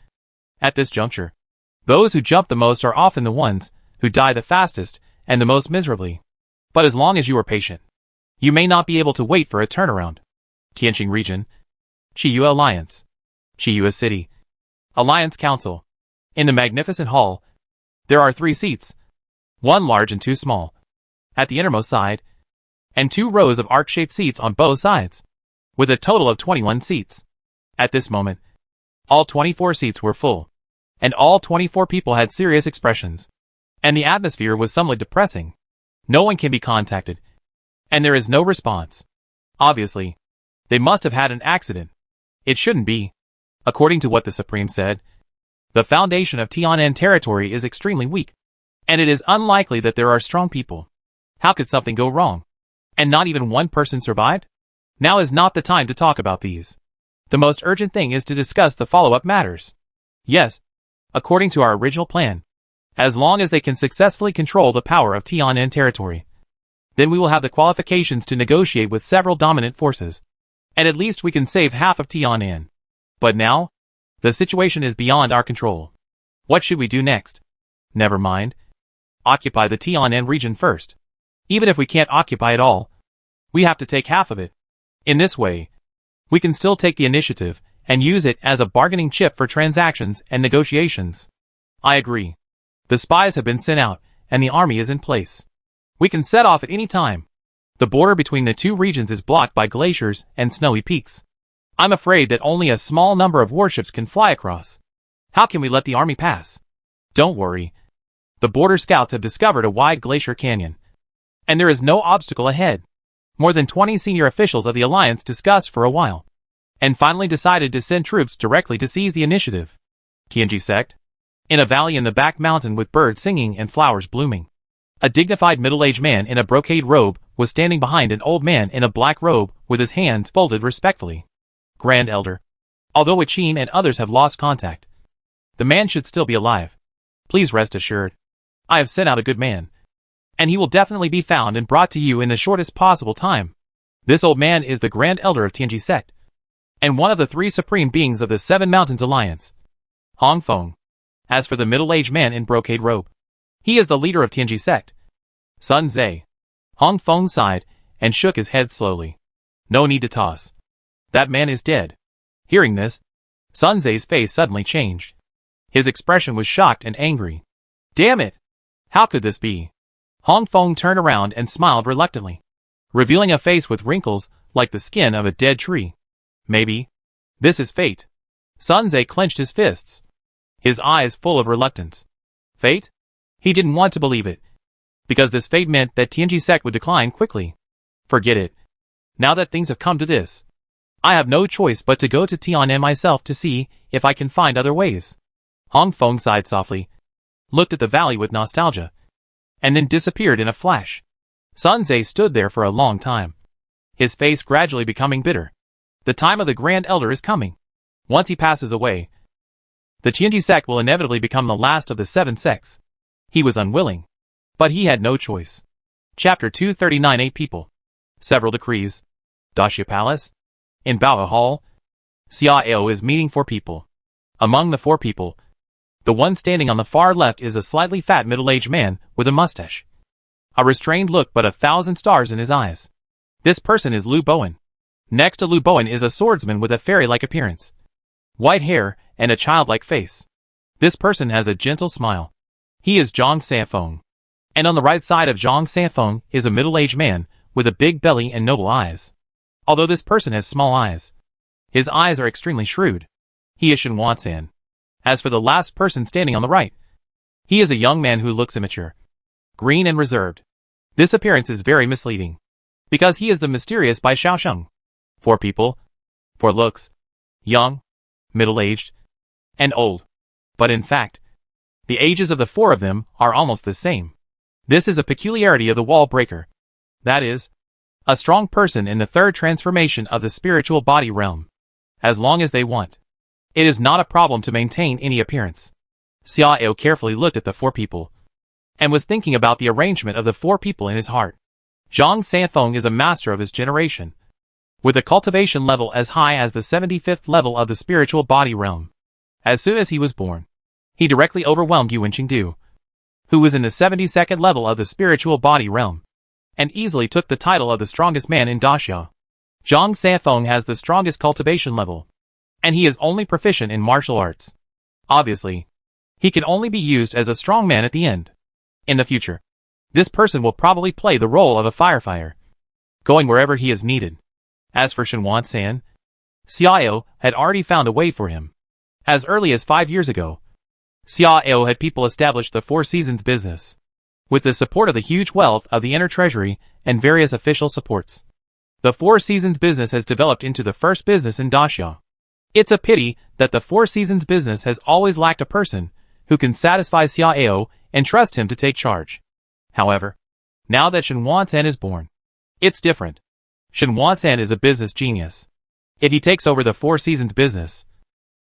At this juncture, those who jump the most are often the ones who die the fastest and the most miserably. But as long as you are patient, you may not be able to wait for a turnaround. Tianqing Region, Qiyue Alliance, Qiyue City, Alliance Council. In the magnificent hall, there are 3 seats, 1 large and 2 small, at the innermost side, and 2 rows of arc-shaped seats on both sides, with a total of 21 seats. At this moment, all 24 seats were full, and all 24 people had serious expressions, and the atmosphere was somewhat depressing. No one can be contacted, and there is no response. Obviously, they must have had an accident. It shouldn't be. According to what the Supreme said, the foundation of Tianan territory is extremely weak, and it is unlikely that there are strong people. How could something go wrong? And not even one person survived? Now is not the time to talk about these. The most urgent thing is to discuss the follow-up matters. Yes, according to our original plan, as long as they can successfully control the power of Tianan territory, then we will have the qualifications to negotiate with several dominant forces, and at least we can save half of Tianan. But now, the situation is beyond our control. What should we do next? Never mind. Occupy the Tianan region first. Even if we can't occupy it all, we have to take half of it. In this way, we can still take the initiative and use it as a bargaining chip for transactions and negotiations. I agree. The spies have been sent out, and the army is in place. We can set off at any time. The border between the 2 regions is blocked by glaciers and snowy peaks. I'm afraid that only a small number of warships can fly across. How can we let the army pass? Don't worry. The border scouts have discovered a wide glacier canyon, and there is no obstacle ahead. More than 20 senior officials of the alliance discussed for a while, and finally decided to send troops directly to seize the initiative. Tianji sect. In a valley in the back mountain with birds singing and flowers blooming, a dignified middle-aged man in a brocade robe was standing behind an old man in a black robe with his hands folded respectfully. Grand Elder. Although Wei and others have lost contact, the man should still be alive. Please rest assured. I have sent out a good man, and he will definitely be found and brought to you in the shortest possible time. This old man is the Grand Elder of Tianji sect, and one of the 3 supreme beings of the 7 Mountains Alliance, Hong Feng. As for the middle-aged man in brocade robe, he is the leader of Tianji sect, Sun Zhe. Hong Feng sighed and shook his head slowly. No need to toss. That man is dead. Hearing this, Sun Zhe's face suddenly changed. His expression was shocked and angry. Damn it! How could this be? Hong Feng turned around and smiled reluctantly, revealing a face with wrinkles like the skin of a dead tree. Maybe this is fate. Sun Zhe clenched his fists, his eyes full of reluctance. Fate? He didn't want to believe it, because this fate meant that Tianji sect would decline quickly. Forget it. Now that things have come to this, I have no choice but to go to Tian'an myself to see if I can find other ways. Hong Feng sighed softly, looked at the valley with nostalgia, and then disappeared in a flash. Sun Zhe stood there for a long time, his face gradually becoming bitter. The time of the Grand Elder is coming. Once he passes away, the Tianji sect will inevitably become the last of the 7 sects. He was unwilling, but he had no choice. Chapter 239. 8 people. Several decrees. Daxia Palace. In Bao Hall, Xiao is meeting 4 people. Among the 4 people, the one standing on the far left is a slightly fat middle-aged man with a mustache, a restrained look but 1,000 stars in his eyes. This person is Lu Bowen. Next to Lu Bowen is a swordsman with a fairy-like appearance, white hair, and a childlike face. This person has a gentle smile. He is Zhang Sanfeng. And on the right side of Zhang Sanfeng is a middle-aged man with a big belly and noble eyes. Although this person has small eyes, his eyes are extremely shrewd. He is Shen Wansan. As for the last person standing on the right, he is a young man who looks immature, green and reserved. This appearance is very misleading, because he is the mysterious Bai Xiaosheng. 4 people, 4 looks, young, middle-aged, and old. But in fact, the ages of the 4 of them are almost the same. This is a peculiarity of the wall breaker. That is, a strong person in the 3rd transformation of the spiritual body realm. As long as they want, it is not a problem to maintain any appearance. Xiao carefully looked at the 4 people, and was thinking about the arrangement of the 4 people in his heart. Zhang Sanfeng is a master of his generation, with a cultivation level as high as the 75th level of the spiritual body realm. As soon as he was born, he directly overwhelmed Yuan Qingdu, who was in the 72nd level of the spiritual body realm, and easily took the title of the strongest man in Daxia. Zhang Sanfeng has the strongest cultivation level, and he is only proficient in martial arts. Obviously, he can only be used as a strong man at the end. In the future, this person will probably play the role of a firefighter, going wherever he is needed. As for Shen Wansan, Xiao had already found a way for him. As early as 5 years ago, Xiao had people establish the 4 Seasons business, with the support of the huge wealth of the inner treasury and various official supports. The 4 Seasons business has developed into the first business in Daxia. It's a pity that the 4 Seasons business has always lacked a person who can satisfy Xiao and trust him to take charge. However, now that Shen Wansan is born, it's different. Shen Wansan is a business genius. If he takes over the 4 Seasons business,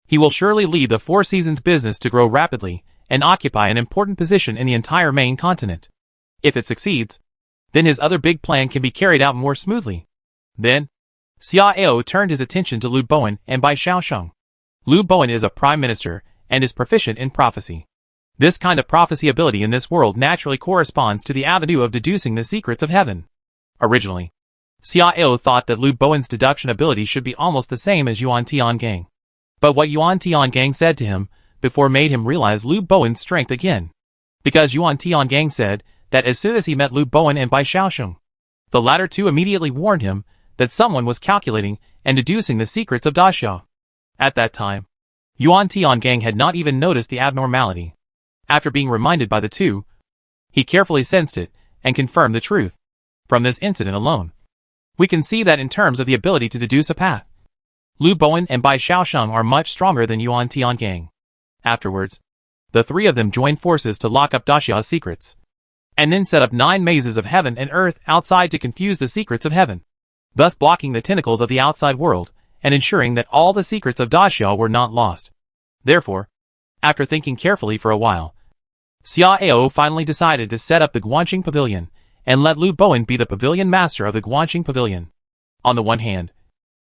he will surely lead the 4 Seasons business to grow rapidly and occupy an important position in the entire main continent. If it succeeds, then his other big plan can be carried out more smoothly. Then, Xiao turned his attention to Lu Bowen and Bai Xiaosheng. Lu Bowen is a prime minister and is proficient in prophecy. This kind of prophecy ability in this world naturally corresponds to the avenue of deducing the secrets of heaven. Originally, Xiao thought that Lu Bowen's deduction ability should be almost the same as Yuan Tiangang. But what Yuan Tiangang said to him before made him realize Lu Bowen's strength again. Because Yuan Tiangang said that as soon as he met Lu Bowen and Bai Xiaosheng, the latter two immediately warned him that someone was calculating and deducing the secrets of Daxia. At that time, Yuan Tiangang had not even noticed the abnormality. After being reminded by the two, he carefully sensed it and confirmed the truth. From this incident alone, we can see that in terms of the ability to deduce a path, Lu Bowen and Bai Xiaosheng are much stronger than Yuan Tiangang. Afterwards, the 3 of them joined forces to lock up Daxia's secrets, and then set up 9 mazes of heaven and earth outside to confuse the secrets of heaven, thus blocking the tentacles of the outside world and ensuring that all the secrets of Daxia were not lost. Therefore, after thinking carefully for a while, Xiao finally decided to set up the Guanqing Pavilion and let Lu Bowen be the pavilion master of the Guanqing Pavilion. On the one hand,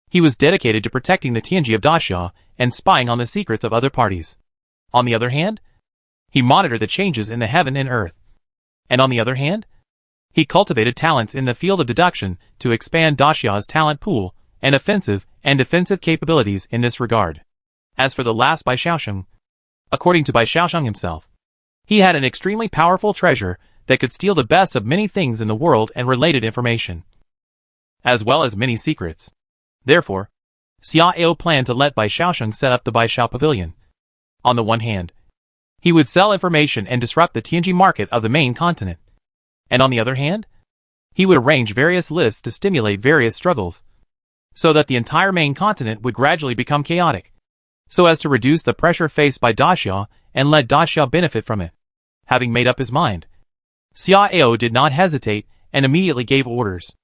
he was dedicated to protecting the Tianji of Daxia and spying on the secrets of other parties. On the other hand, he monitored the changes in the heaven and earth. And on the other hand, He cultivated talents in the field of deduction to expand Daxia's talent pool and offensive and defensive capabilities in this regard. As for the last Bai Xiaosheng, according to Bai Xiaosheng himself, he had an extremely powerful treasure that could steal the best of many things in the world and related information, as well as many secrets. Therefore, Xia Ao planned to let Bai Xiaosheng set up the Bai Xiao Pavilion. On the one hand, he would sell information and disrupt the Tianji market of the main continent. And on the other hand, he would arrange various lists to stimulate various struggles, so that the entire main continent would gradually become chaotic, so as to reduce the pressure faced by Daxia and let Daxia benefit from it. Having made up his mind, Xia Ao did not hesitate and immediately gave orders.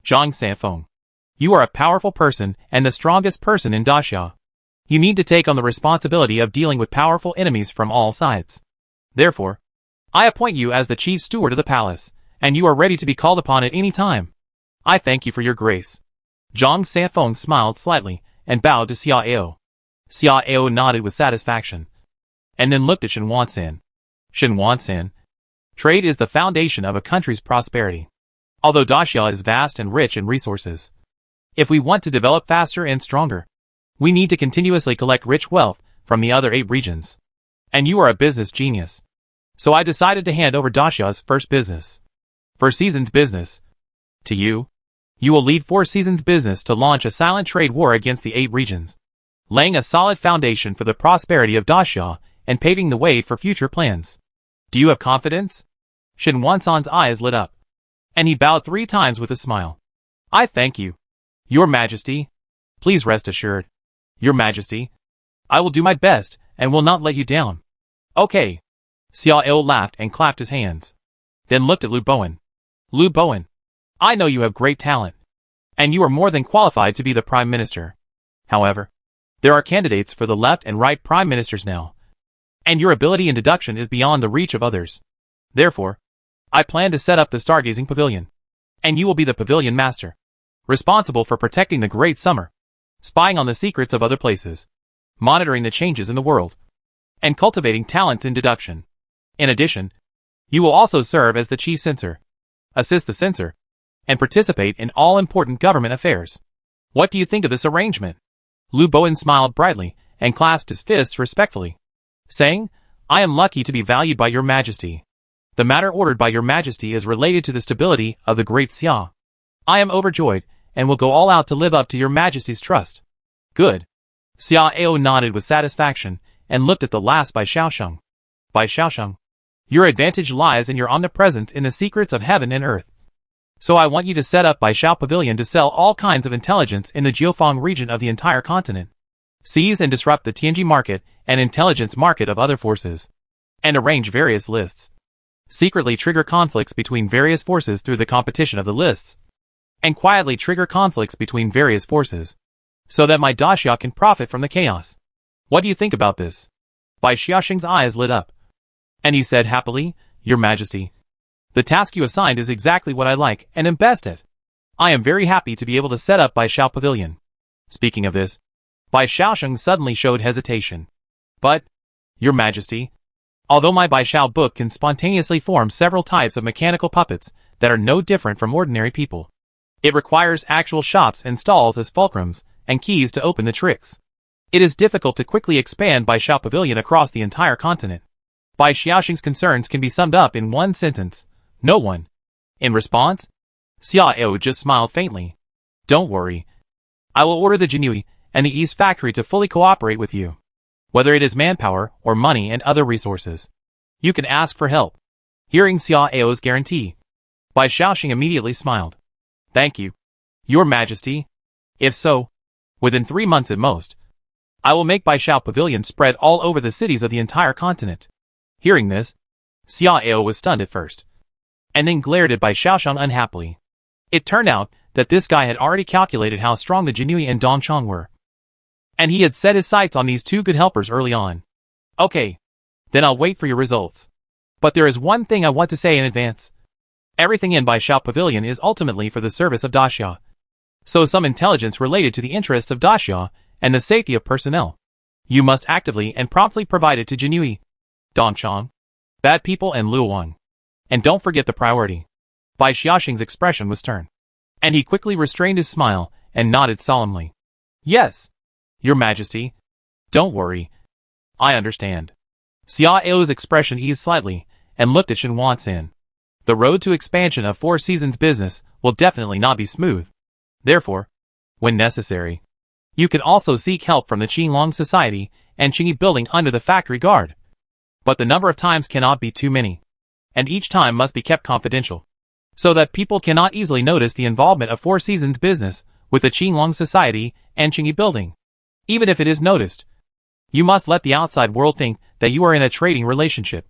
Zhang Sanfeng, you are a powerful person and the strongest person in Daxia. You need to take on the responsibility of dealing with powerful enemies from all sides. Therefore, I appoint you as the chief steward of the palace, and you are ready to be called upon at any time. I thank you for your grace. Zhang Sanfeng smiled slightly and bowed to Xia Ao. Xia Ao nodded with satisfaction, and then looked at Shen Wansan. Shen Wansan, trade is the foundation of a country's prosperity. Although Daxia is vast and rich in resources, if we want to develop faster and stronger, we need to continuously collect rich wealth from the other 8 regions. And you are a business genius. So I decided to hand over Daxia's first business. For seasoned business. To you. You will lead 4 seasoned business to launch a silent trade war against the 8 regions, laying a solid foundation for the prosperity of Daxia and paving the way for future plans. Do you have confidence? Shen Wansan's eyes lit up, and he bowed 3 times with a smile. I thank you. Your Majesty. Please rest assured. Your Majesty. I will do my best and will not let you down. Okay. Xia Ao laughed and clapped his hands, then looked at Lu Bowen. Lu Bowen, I know you have great talent, and you are more than qualified to be the Prime Minister. However, there are candidates for the left and right Prime Ministers now, and your ability in deduction is beyond the reach of others. Therefore, I plan to set up the Stargazing Pavilion, and you will be the Pavilion Master, responsible for protecting the Great Summer, spying on the secrets of other places, monitoring the changes in the world, and cultivating talents in deduction. In addition, you will also serve as the chief censor, assist the censor, and participate in all important government affairs. What do you think of this arrangement? Lu Bowen smiled brightly and clasped his fists respectfully, saying, I am lucky to be valued by your Majesty. The matter ordered by your Majesty is related to the stability of the Great Xia. I am overjoyed and will go all out to live up to your Majesty's trust. Good. Xia Ao nodded with satisfaction and looked at the last Bai Xiaosheng. Bai Xiaosheng, your advantage lies in your omnipresence in the secrets of heaven and earth. So I want you to set up Bai Xiao Pavilion to sell all kinds of intelligence in the Jiufang region of the entire continent. Seize and disrupt the Tianji market and intelligence market of other forces, and arrange various lists. Secretly trigger conflicts between various forces through the competition of the lists, and quietly trigger conflicts between various forces, so that my Daxia can profit from the chaos. What do you think about this? Bai Xiaosheng's eyes lit up, and he said happily, Your Majesty, the task you assigned is exactly what I like and am best at. I am very happy to be able to set up Bai Xiao Pavilion. Speaking of this, Bai Xiaosheng suddenly showed hesitation. But, Your Majesty, although my Bai Xiao book can spontaneously form several types of mechanical puppets that are no different from ordinary people, it requires actual shops and stalls as fulcrums and keys to open the tricks. It is difficult to quickly expand Bai Xiao Pavilion across the entire continent. Bai Xiaosheng's concerns can be summed up in one sentence. No one. In response, Xia Ao just smiled faintly. Don't worry. I will order the Jinui and the East Factory to fully cooperate with you. Whether it is manpower or money and other resources, you can ask for help. Hearing Xia Ao's guarantee, Bai Xiaosheng immediately smiled. Thank you, Your Majesty. If so, within 3 months at most, I will make Bai Xiao Pavilion spread all over the cities of the entire continent. Hearing this, Xia Ao was stunned at first, and then glared at Bai Xiaosheng unhappily. It turned out that this guy had already calculated how strong the Jinui and Dongchong were, and he had set his sights on these 2 good helpers early on. Okay, then I'll wait for your results. But there is one thing I want to say in advance. Everything in Bai Xiao Pavilion is ultimately for the service of Daxia. So some intelligence related to the interests of Daxia and the safety of personnel, you must actively and promptly provide it to Jinui, Dongchong, bad people and Luoyang. And don't forget the priority. Bai Xiaoxing's expression was stern, and he quickly restrained his smile and nodded solemnly. Yes, Your Majesty. Don't worry. I understand. Xia Ao's expression eased slightly and looked at Shen Wansan. The road to expansion of Four Seasons business will definitely not be smooth. Therefore, when necessary, you can also seek help from the Qinglong Society and Qingyi building under the factory guard. But the number of times cannot be too many, and each time must be kept confidential, so that people cannot easily notice the involvement of Four Seasons business with the Qinglong Society and Qingyi building. Even if it is noticed, you must let the outside world think that you are in a trading relationship,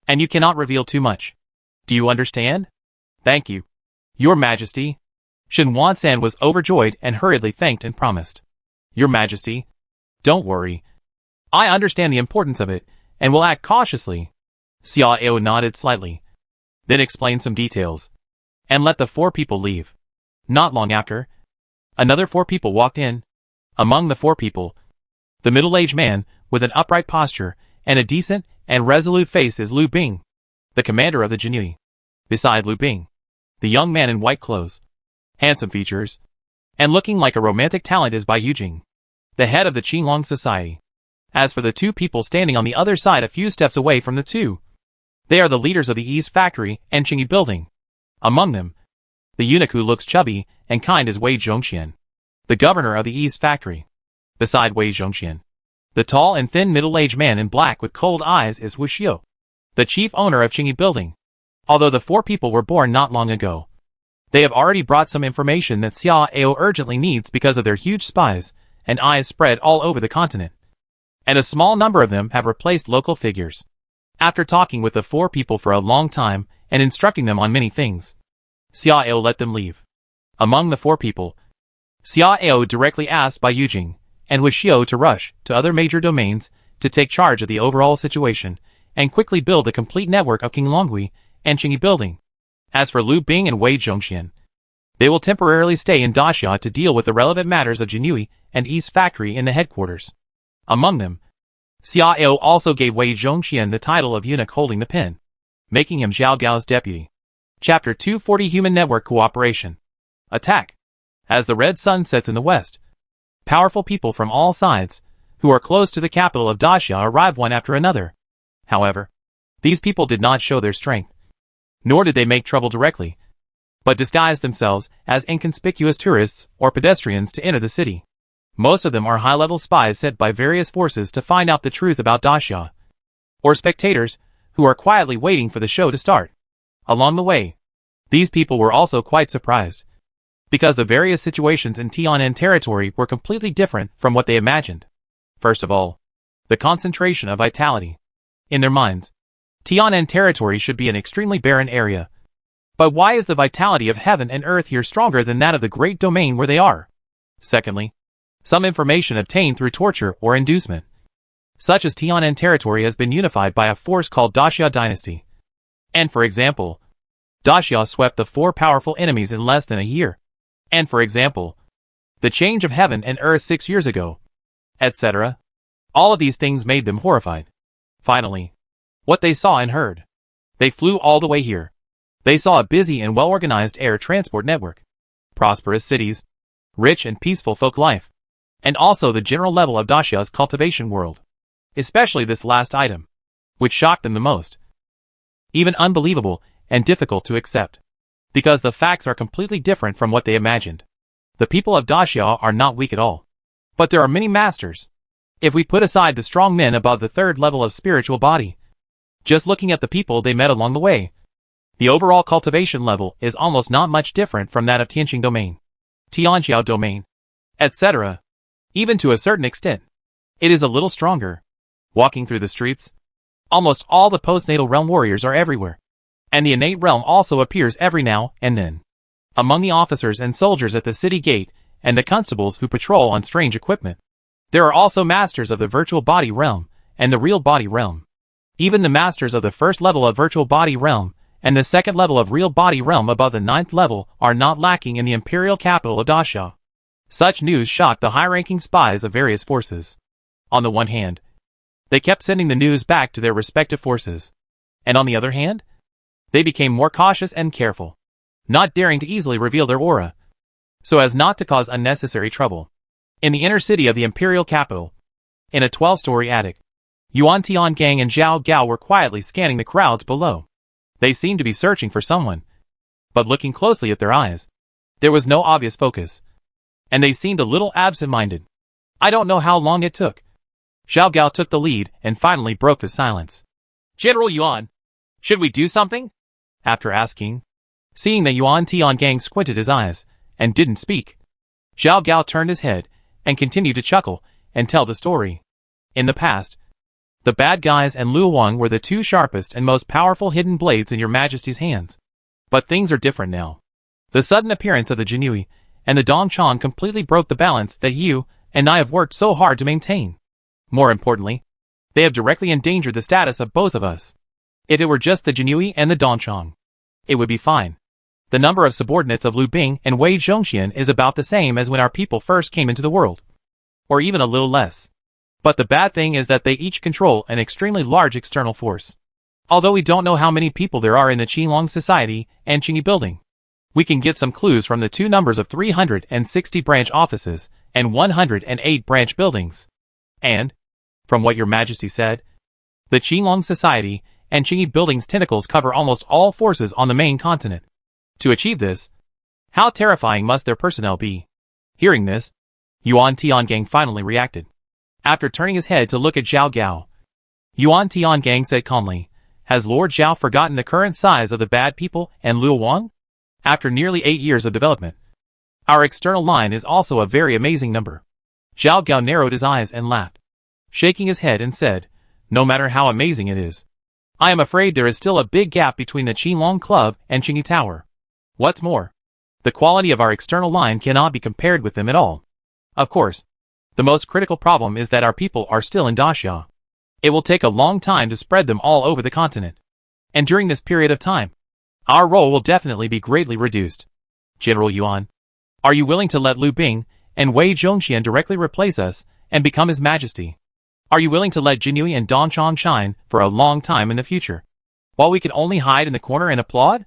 and you cannot reveal too much. Do you understand? Thank you, Your Majesty. Shen Wansan was overjoyed and hurriedly thanked and promised. Your Majesty, don't worry. I understand the importance of it and will act cautiously. Xia Ao nodded slightly, then explained some details, and let the four people leave. Not long after, another four people walked in. Among the four people, the middle-aged man with an upright posture and a decent and resolute face is Lu Bing, the commander of the Jinui. Beside Lu Bing, the young man in white clothes, handsome features, and looking like a romantic talent is Bai Yujing, the head of the Qinglong Society. As for the two people standing on the other side a few steps away from the two, they are the leaders of the East Factory and Qingyi building. Among them, the eunuch who looks chubby and kind is Wei Zhongxian, the governor of the East Factory. Beside Wei Zhongxian, the tall and thin middle-aged man in black with cold eyes is Wu Xiu, the chief owner of Qingyi building. Although the four people were born not long ago, they have already brought some information that Xia Ao urgently needs because of their huge spies and eyes spread all over the continent. And a small number of them have replaced local figures. After talking with the four people for a long time and instructing them on many things, Xia Ao let them leave. Among the four people, Xia Ao directly asked Bai Yujing and Wu Xiu to rush to other major domains to take charge of the overall situation and quickly build a complete network of Qinglonghui and Qingyi building. As for Lu Bing and Wei Zhongxian, they will temporarily stay in Daxia to deal with the relevant matters of Jinui and East Factory in the headquarters. Among them, Xia Ao also gave Wei Zhongxian the title of eunuch holding the pen, making him Zhao Gao's deputy. Chapter 240 Human Network Cooperation. Attack. As the red sun sets in the west, powerful people from all sides, who are close to the capital of Daxia, arrive one after another. However, these people did not show their strength, nor did they make trouble directly, but disguised themselves as inconspicuous tourists or pedestrians to enter the city. Most of them are high-level spies sent by various forces to find out the truth about Daxia, or spectators who are quietly waiting for the show to start. Along the way, these people were also quite surprised, because the various situations in Tianan territory were completely different from what they imagined. First of all, the concentration of vitality. In their minds, Tianan territory should be an extremely barren area. But why is the vitality of heaven and earth here stronger than that of the great domain where they are? Secondly, some information obtained through torture or inducement, such as Tianan territory has been unified by a force called Daxia dynasty. And for example, Daxia swept the four powerful enemies in less than a year. And for example, the change of heaven and earth 6 years ago, etc. All of these things made them horrified. Finally, what they saw and heard. They flew all the way here. They saw a busy and well-organized air transport network, prosperous cities, rich and peaceful folk life, and also the general level of Daxia's cultivation world. Especially this last item, which shocked them the most. Even unbelievable and difficult to accept, because the facts are completely different from what they imagined. The people of Daxia are not weak at all, but there are many masters. If we put aside the strong men above the third level of spiritual body, just looking at the people they met along the way, the overall cultivation level is almost not much different from that of Tianqing domain, Tianjiao domain, etc. Even to a certain extent, it is a little stronger. Walking through the streets, almost all the postnatal realm warriors are everywhere, and the innate realm also appears every now and then. Among the officers and soldiers at the city gate and the constables who patrol on strange equipment, there are also masters of the virtual body realm and the real body realm. Even the masters of the first level of virtual body realm and the second level of real body realm above the 9th level are not lacking in the imperial capital of Daxia. Such news shocked the high-ranking spies of various forces. On the one hand, they kept sending the news back to their respective forces, and on the other hand, they became more cautious and careful. not daring to easily reveal their aura, so as not to cause unnecessary trouble. In the inner city of the imperial capital, in a 12-story attic, Yuan Tiangang and Zhao Gao were quietly scanning the crowds below. They seemed to be searching for someone, but looking closely at their eyes, there was no obvious focus, and they seemed a little absent-minded. I don't know how long it took. Zhao Gao took the lead and finally broke the silence. General Yuan, should we do something? After asking, seeing that Yuan Tiangang squinted his eyes and didn't speak, Zhao Gao turned his head and continued to chuckle and tell the story. In the past, the bad guys and Lu Wang were the two sharpest and most powerful hidden blades in your majesty's hands. But things are different now. The sudden appearance of the Jinui and the Dongchang completely broke the balance that you and I have worked so hard to maintain. More importantly, they have directly endangered the status of both of us. If it were just the Jinui and the Dongchang, it would be fine. The number of subordinates of Lu Bing and Wei Zhongxian is about the same as when our people first came into the world, or even a little less. But the bad thing is that they each control an extremely large external force. Although we don't know how many people there are in the Qinglong Society and Qingyi Building, we can get some clues from the two numbers of 360 branch offices and 108 branch buildings. And, from what your majesty said, the Qinglong Society and Qingyi Building's tentacles cover almost all forces on the main continent. To achieve this, how terrifying must their personnel be? Hearing this, Yuan Tiangang finally reacted. After turning his head to look at Zhao Gao, Yuan Tiangang said calmly, "Has Lord Zhao forgotten the current size of the bad people and Lu Wang? After nearly 8 years of development, our external line is also a very amazing number." Zhao Gao narrowed his eyes and laughed, shaking his head and said, "No matter how amazing it is, I am afraid there is still a big gap between the Qinglong Club and Qingyi Tower. What's more, the quality of our external line cannot be compared with them at all. Of course, the most critical problem is that our people are still in Daxia. It will take a long time to spread them all over the continent. And during this period of time, our role will definitely be greatly reduced. General Yuan, are you willing to let Lu Bing and Wei Zhongxian directly replace us and become His Majesty? Are you willing to let Jinui and Dongchang shine for a long time in the future, while we can only hide in the corner and applaud?"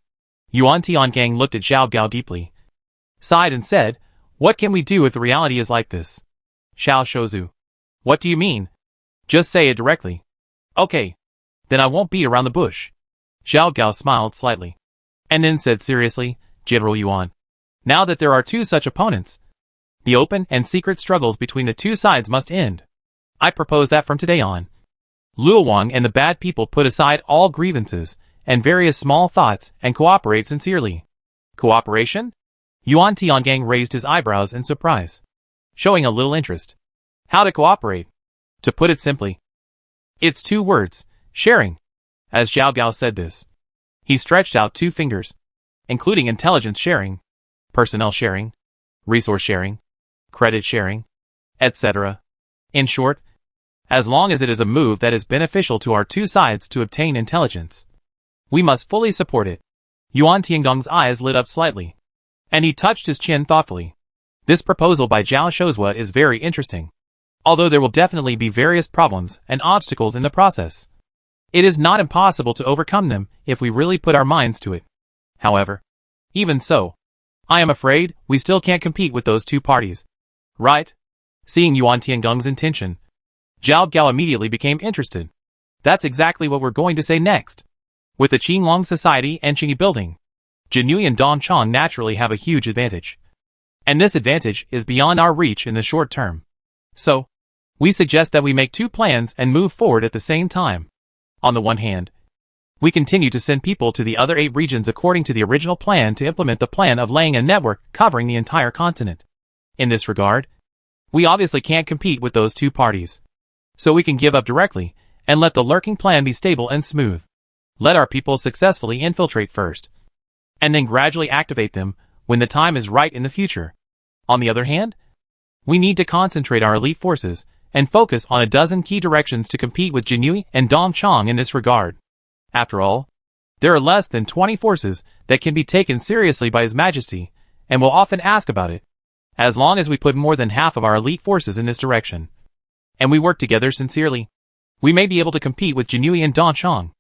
Yuan Tiangang looked at Zhao Gao deeply, sighed and said, "What can we do if the reality is like this?" Xiao Shouzu, what do you mean? Just say it directly. Okay, then I won't beat around the bush. Zhao Gao smiled slightly, and then said seriously, "General Yuan, now that there are two such opponents, the open and secret struggles between the two sides must end. I propose that from today on, Lu Wang and the bad people put aside all grievances and various small thoughts and cooperate sincerely." Cooperation? Yuan Tiangang raised his eyebrows in surprise, showing a little interest. How to cooperate? To put it simply, it's 2 words, sharing. As Zhao Gao said this, he stretched out 2 fingers, including intelligence sharing, personnel sharing, resource sharing, credit sharing, etc. In short, as long as it is a move that is beneficial to our two sides to obtain intelligence, we must fully support it. Yuan Tiangong's eyes lit up slightly, and he touched his chin thoughtfully. This proposal by Zhao Shouzu is very interesting, although there will definitely be various problems and obstacles in the process. It is not impossible to overcome them if we really put our minds to it. However, even so, I am afraid we still can't compete with those two parties. Right? Seeing Yuan Tiangong's intention, Zhao Gao immediately became interested. That's exactly what we're going to say next. With the Qinglong Society and Qingyi Building, Jinui and Dongchang naturally have a huge advantage. And this advantage is beyond our reach in the short term. So, we suggest that we make 2 plans and move forward at the same time. On the one hand, we continue to send people to the other 8 regions according to the original plan to implement the plan of laying a network covering the entire continent. In this regard, we obviously can't compete with those 2 parties. So we can give up directly and let the lurking plan be stable and smooth. Let our people successfully infiltrate first, and then gradually activate them when the time is right in the future. On the other hand, we need to concentrate our elite forces and focus on a dozen key directions to compete with Jinui and Dongchang in this regard. After all, there are less than 20 forces that can be taken seriously by His Majesty, and will often ask about it. As long as we put more than half of our elite forces in this direction, and we work together sincerely, we may be able to compete with Jinui and Dongchang.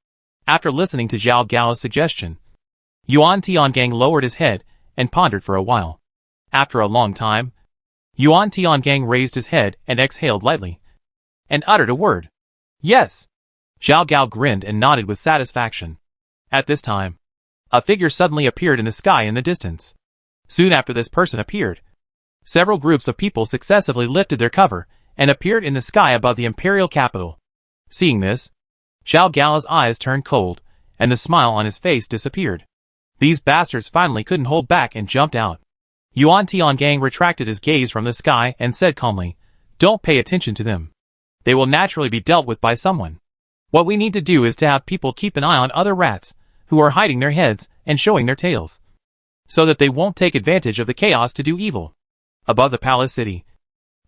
After listening to Zhao Gao's suggestion, Yuan Tiangang lowered his head and pondered for a while. After a long time, Yuan Tiangang raised his head and exhaled lightly, and uttered a word. Yes. Zhao Gao grinned and nodded with satisfaction. At this time, a figure suddenly appeared in the sky in the distance. Soon after this person appeared, several groups of people successively lifted their cover and appeared in the sky above the imperial capital. Seeing this, Zhao Gao's eyes turned cold, and the smile on his face disappeared. These bastards finally couldn't hold back and jumped out. Yuan Tiangang retracted his gaze from the sky and said calmly, "Don't pay attention to them. They will naturally be dealt with by someone. What we need to do is to have people keep an eye on other rats who are hiding their heads and showing their tails, so that they won't take advantage of the chaos to do evil." Above the palace city,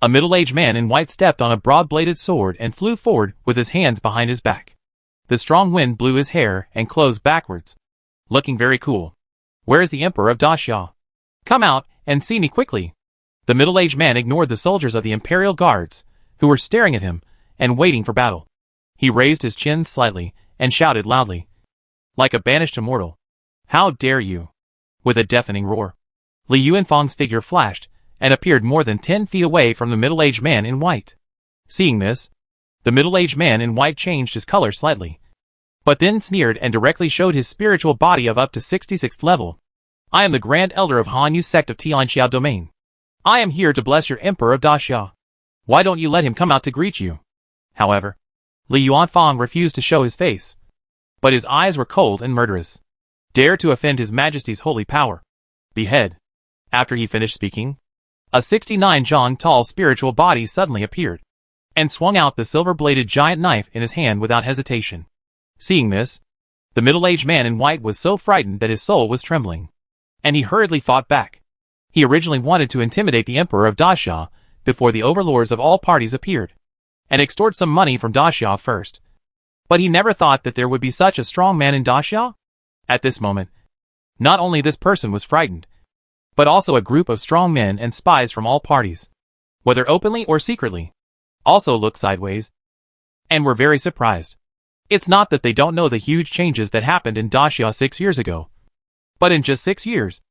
a middle-aged man in white stepped on a broad-bladed sword and flew forward with his hands behind his back. The strong wind blew his hair and clothes backwards, looking very cool. "Where is the Emperor of Daxia? Come out and see me quickly." The middle-aged man ignored the soldiers of the Imperial Guards, who were staring at him and waiting for battle. He raised his chin slightly and shouted loudly, like a banished immortal, "How dare you!" With a deafening roar, Li Yuanfang's figure flashed and appeared more than 10 feet away from the middle-aged man in white. Seeing this, the middle-aged man in white changed his color slightly, but then sneered and directly showed his spiritual body of up to 66th level. "I am the Grand Elder of Han Yu's sect of Tianxia Domain. I am here to bless your Emperor of Daxia. Why don't you let him come out to greet you?" However, Li Yuanfang refused to show his face, but his eyes were cold and murderous. "Dare to offend His Majesty's holy power. Behead." After he finished speaking, a 69 zhang tall spiritual body suddenly appeared, and swung out the silver-bladed giant knife in his hand without hesitation. Seeing this, the middle-aged man in white was so frightened that his soul was trembling, and he hurriedly fought back. He originally wanted to intimidate the Emperor of Daxia before the overlords of all parties appeared, and extort some money from Daxia first. But he never thought that there would be such a strong man in Daxia. At this moment, not only this person was frightened, but also a group of strong men and spies from all parties, whether openly or secretly, also looked sideways, and were very surprised. It's not that they don't know the huge changes that happened in Daxia 6 years ago, but in just 6 years,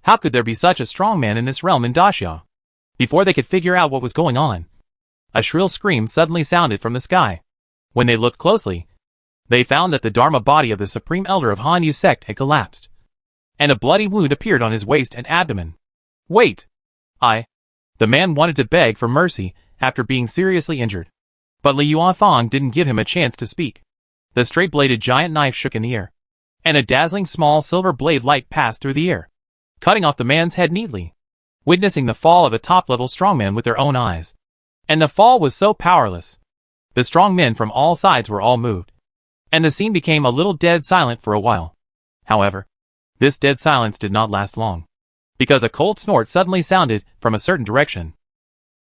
how could there be such a strong man in this realm in Daxia? Before they could figure out what was going on, a shrill scream suddenly sounded from the sky. When they looked closely, they found that the Dharma body of the Supreme Elder of Han Yu's sect had collapsed, and a bloody wound appeared on his waist and abdomen. "Wait! The man wanted to beg for mercy after being seriously injured, but Li Yuanfang didn't give him a chance to speak. The straight-bladed giant knife shook in the air, and a dazzling small silver blade light passed through the air, cutting off the man's head neatly. Witnessing the fall of a top-level strongman with their own eyes, and the fall was so powerless, the strong men from all sides were all moved, and the scene became a little dead silent for a while. However, this dead silence did not last long, because a cold snort suddenly sounded from a certain direction.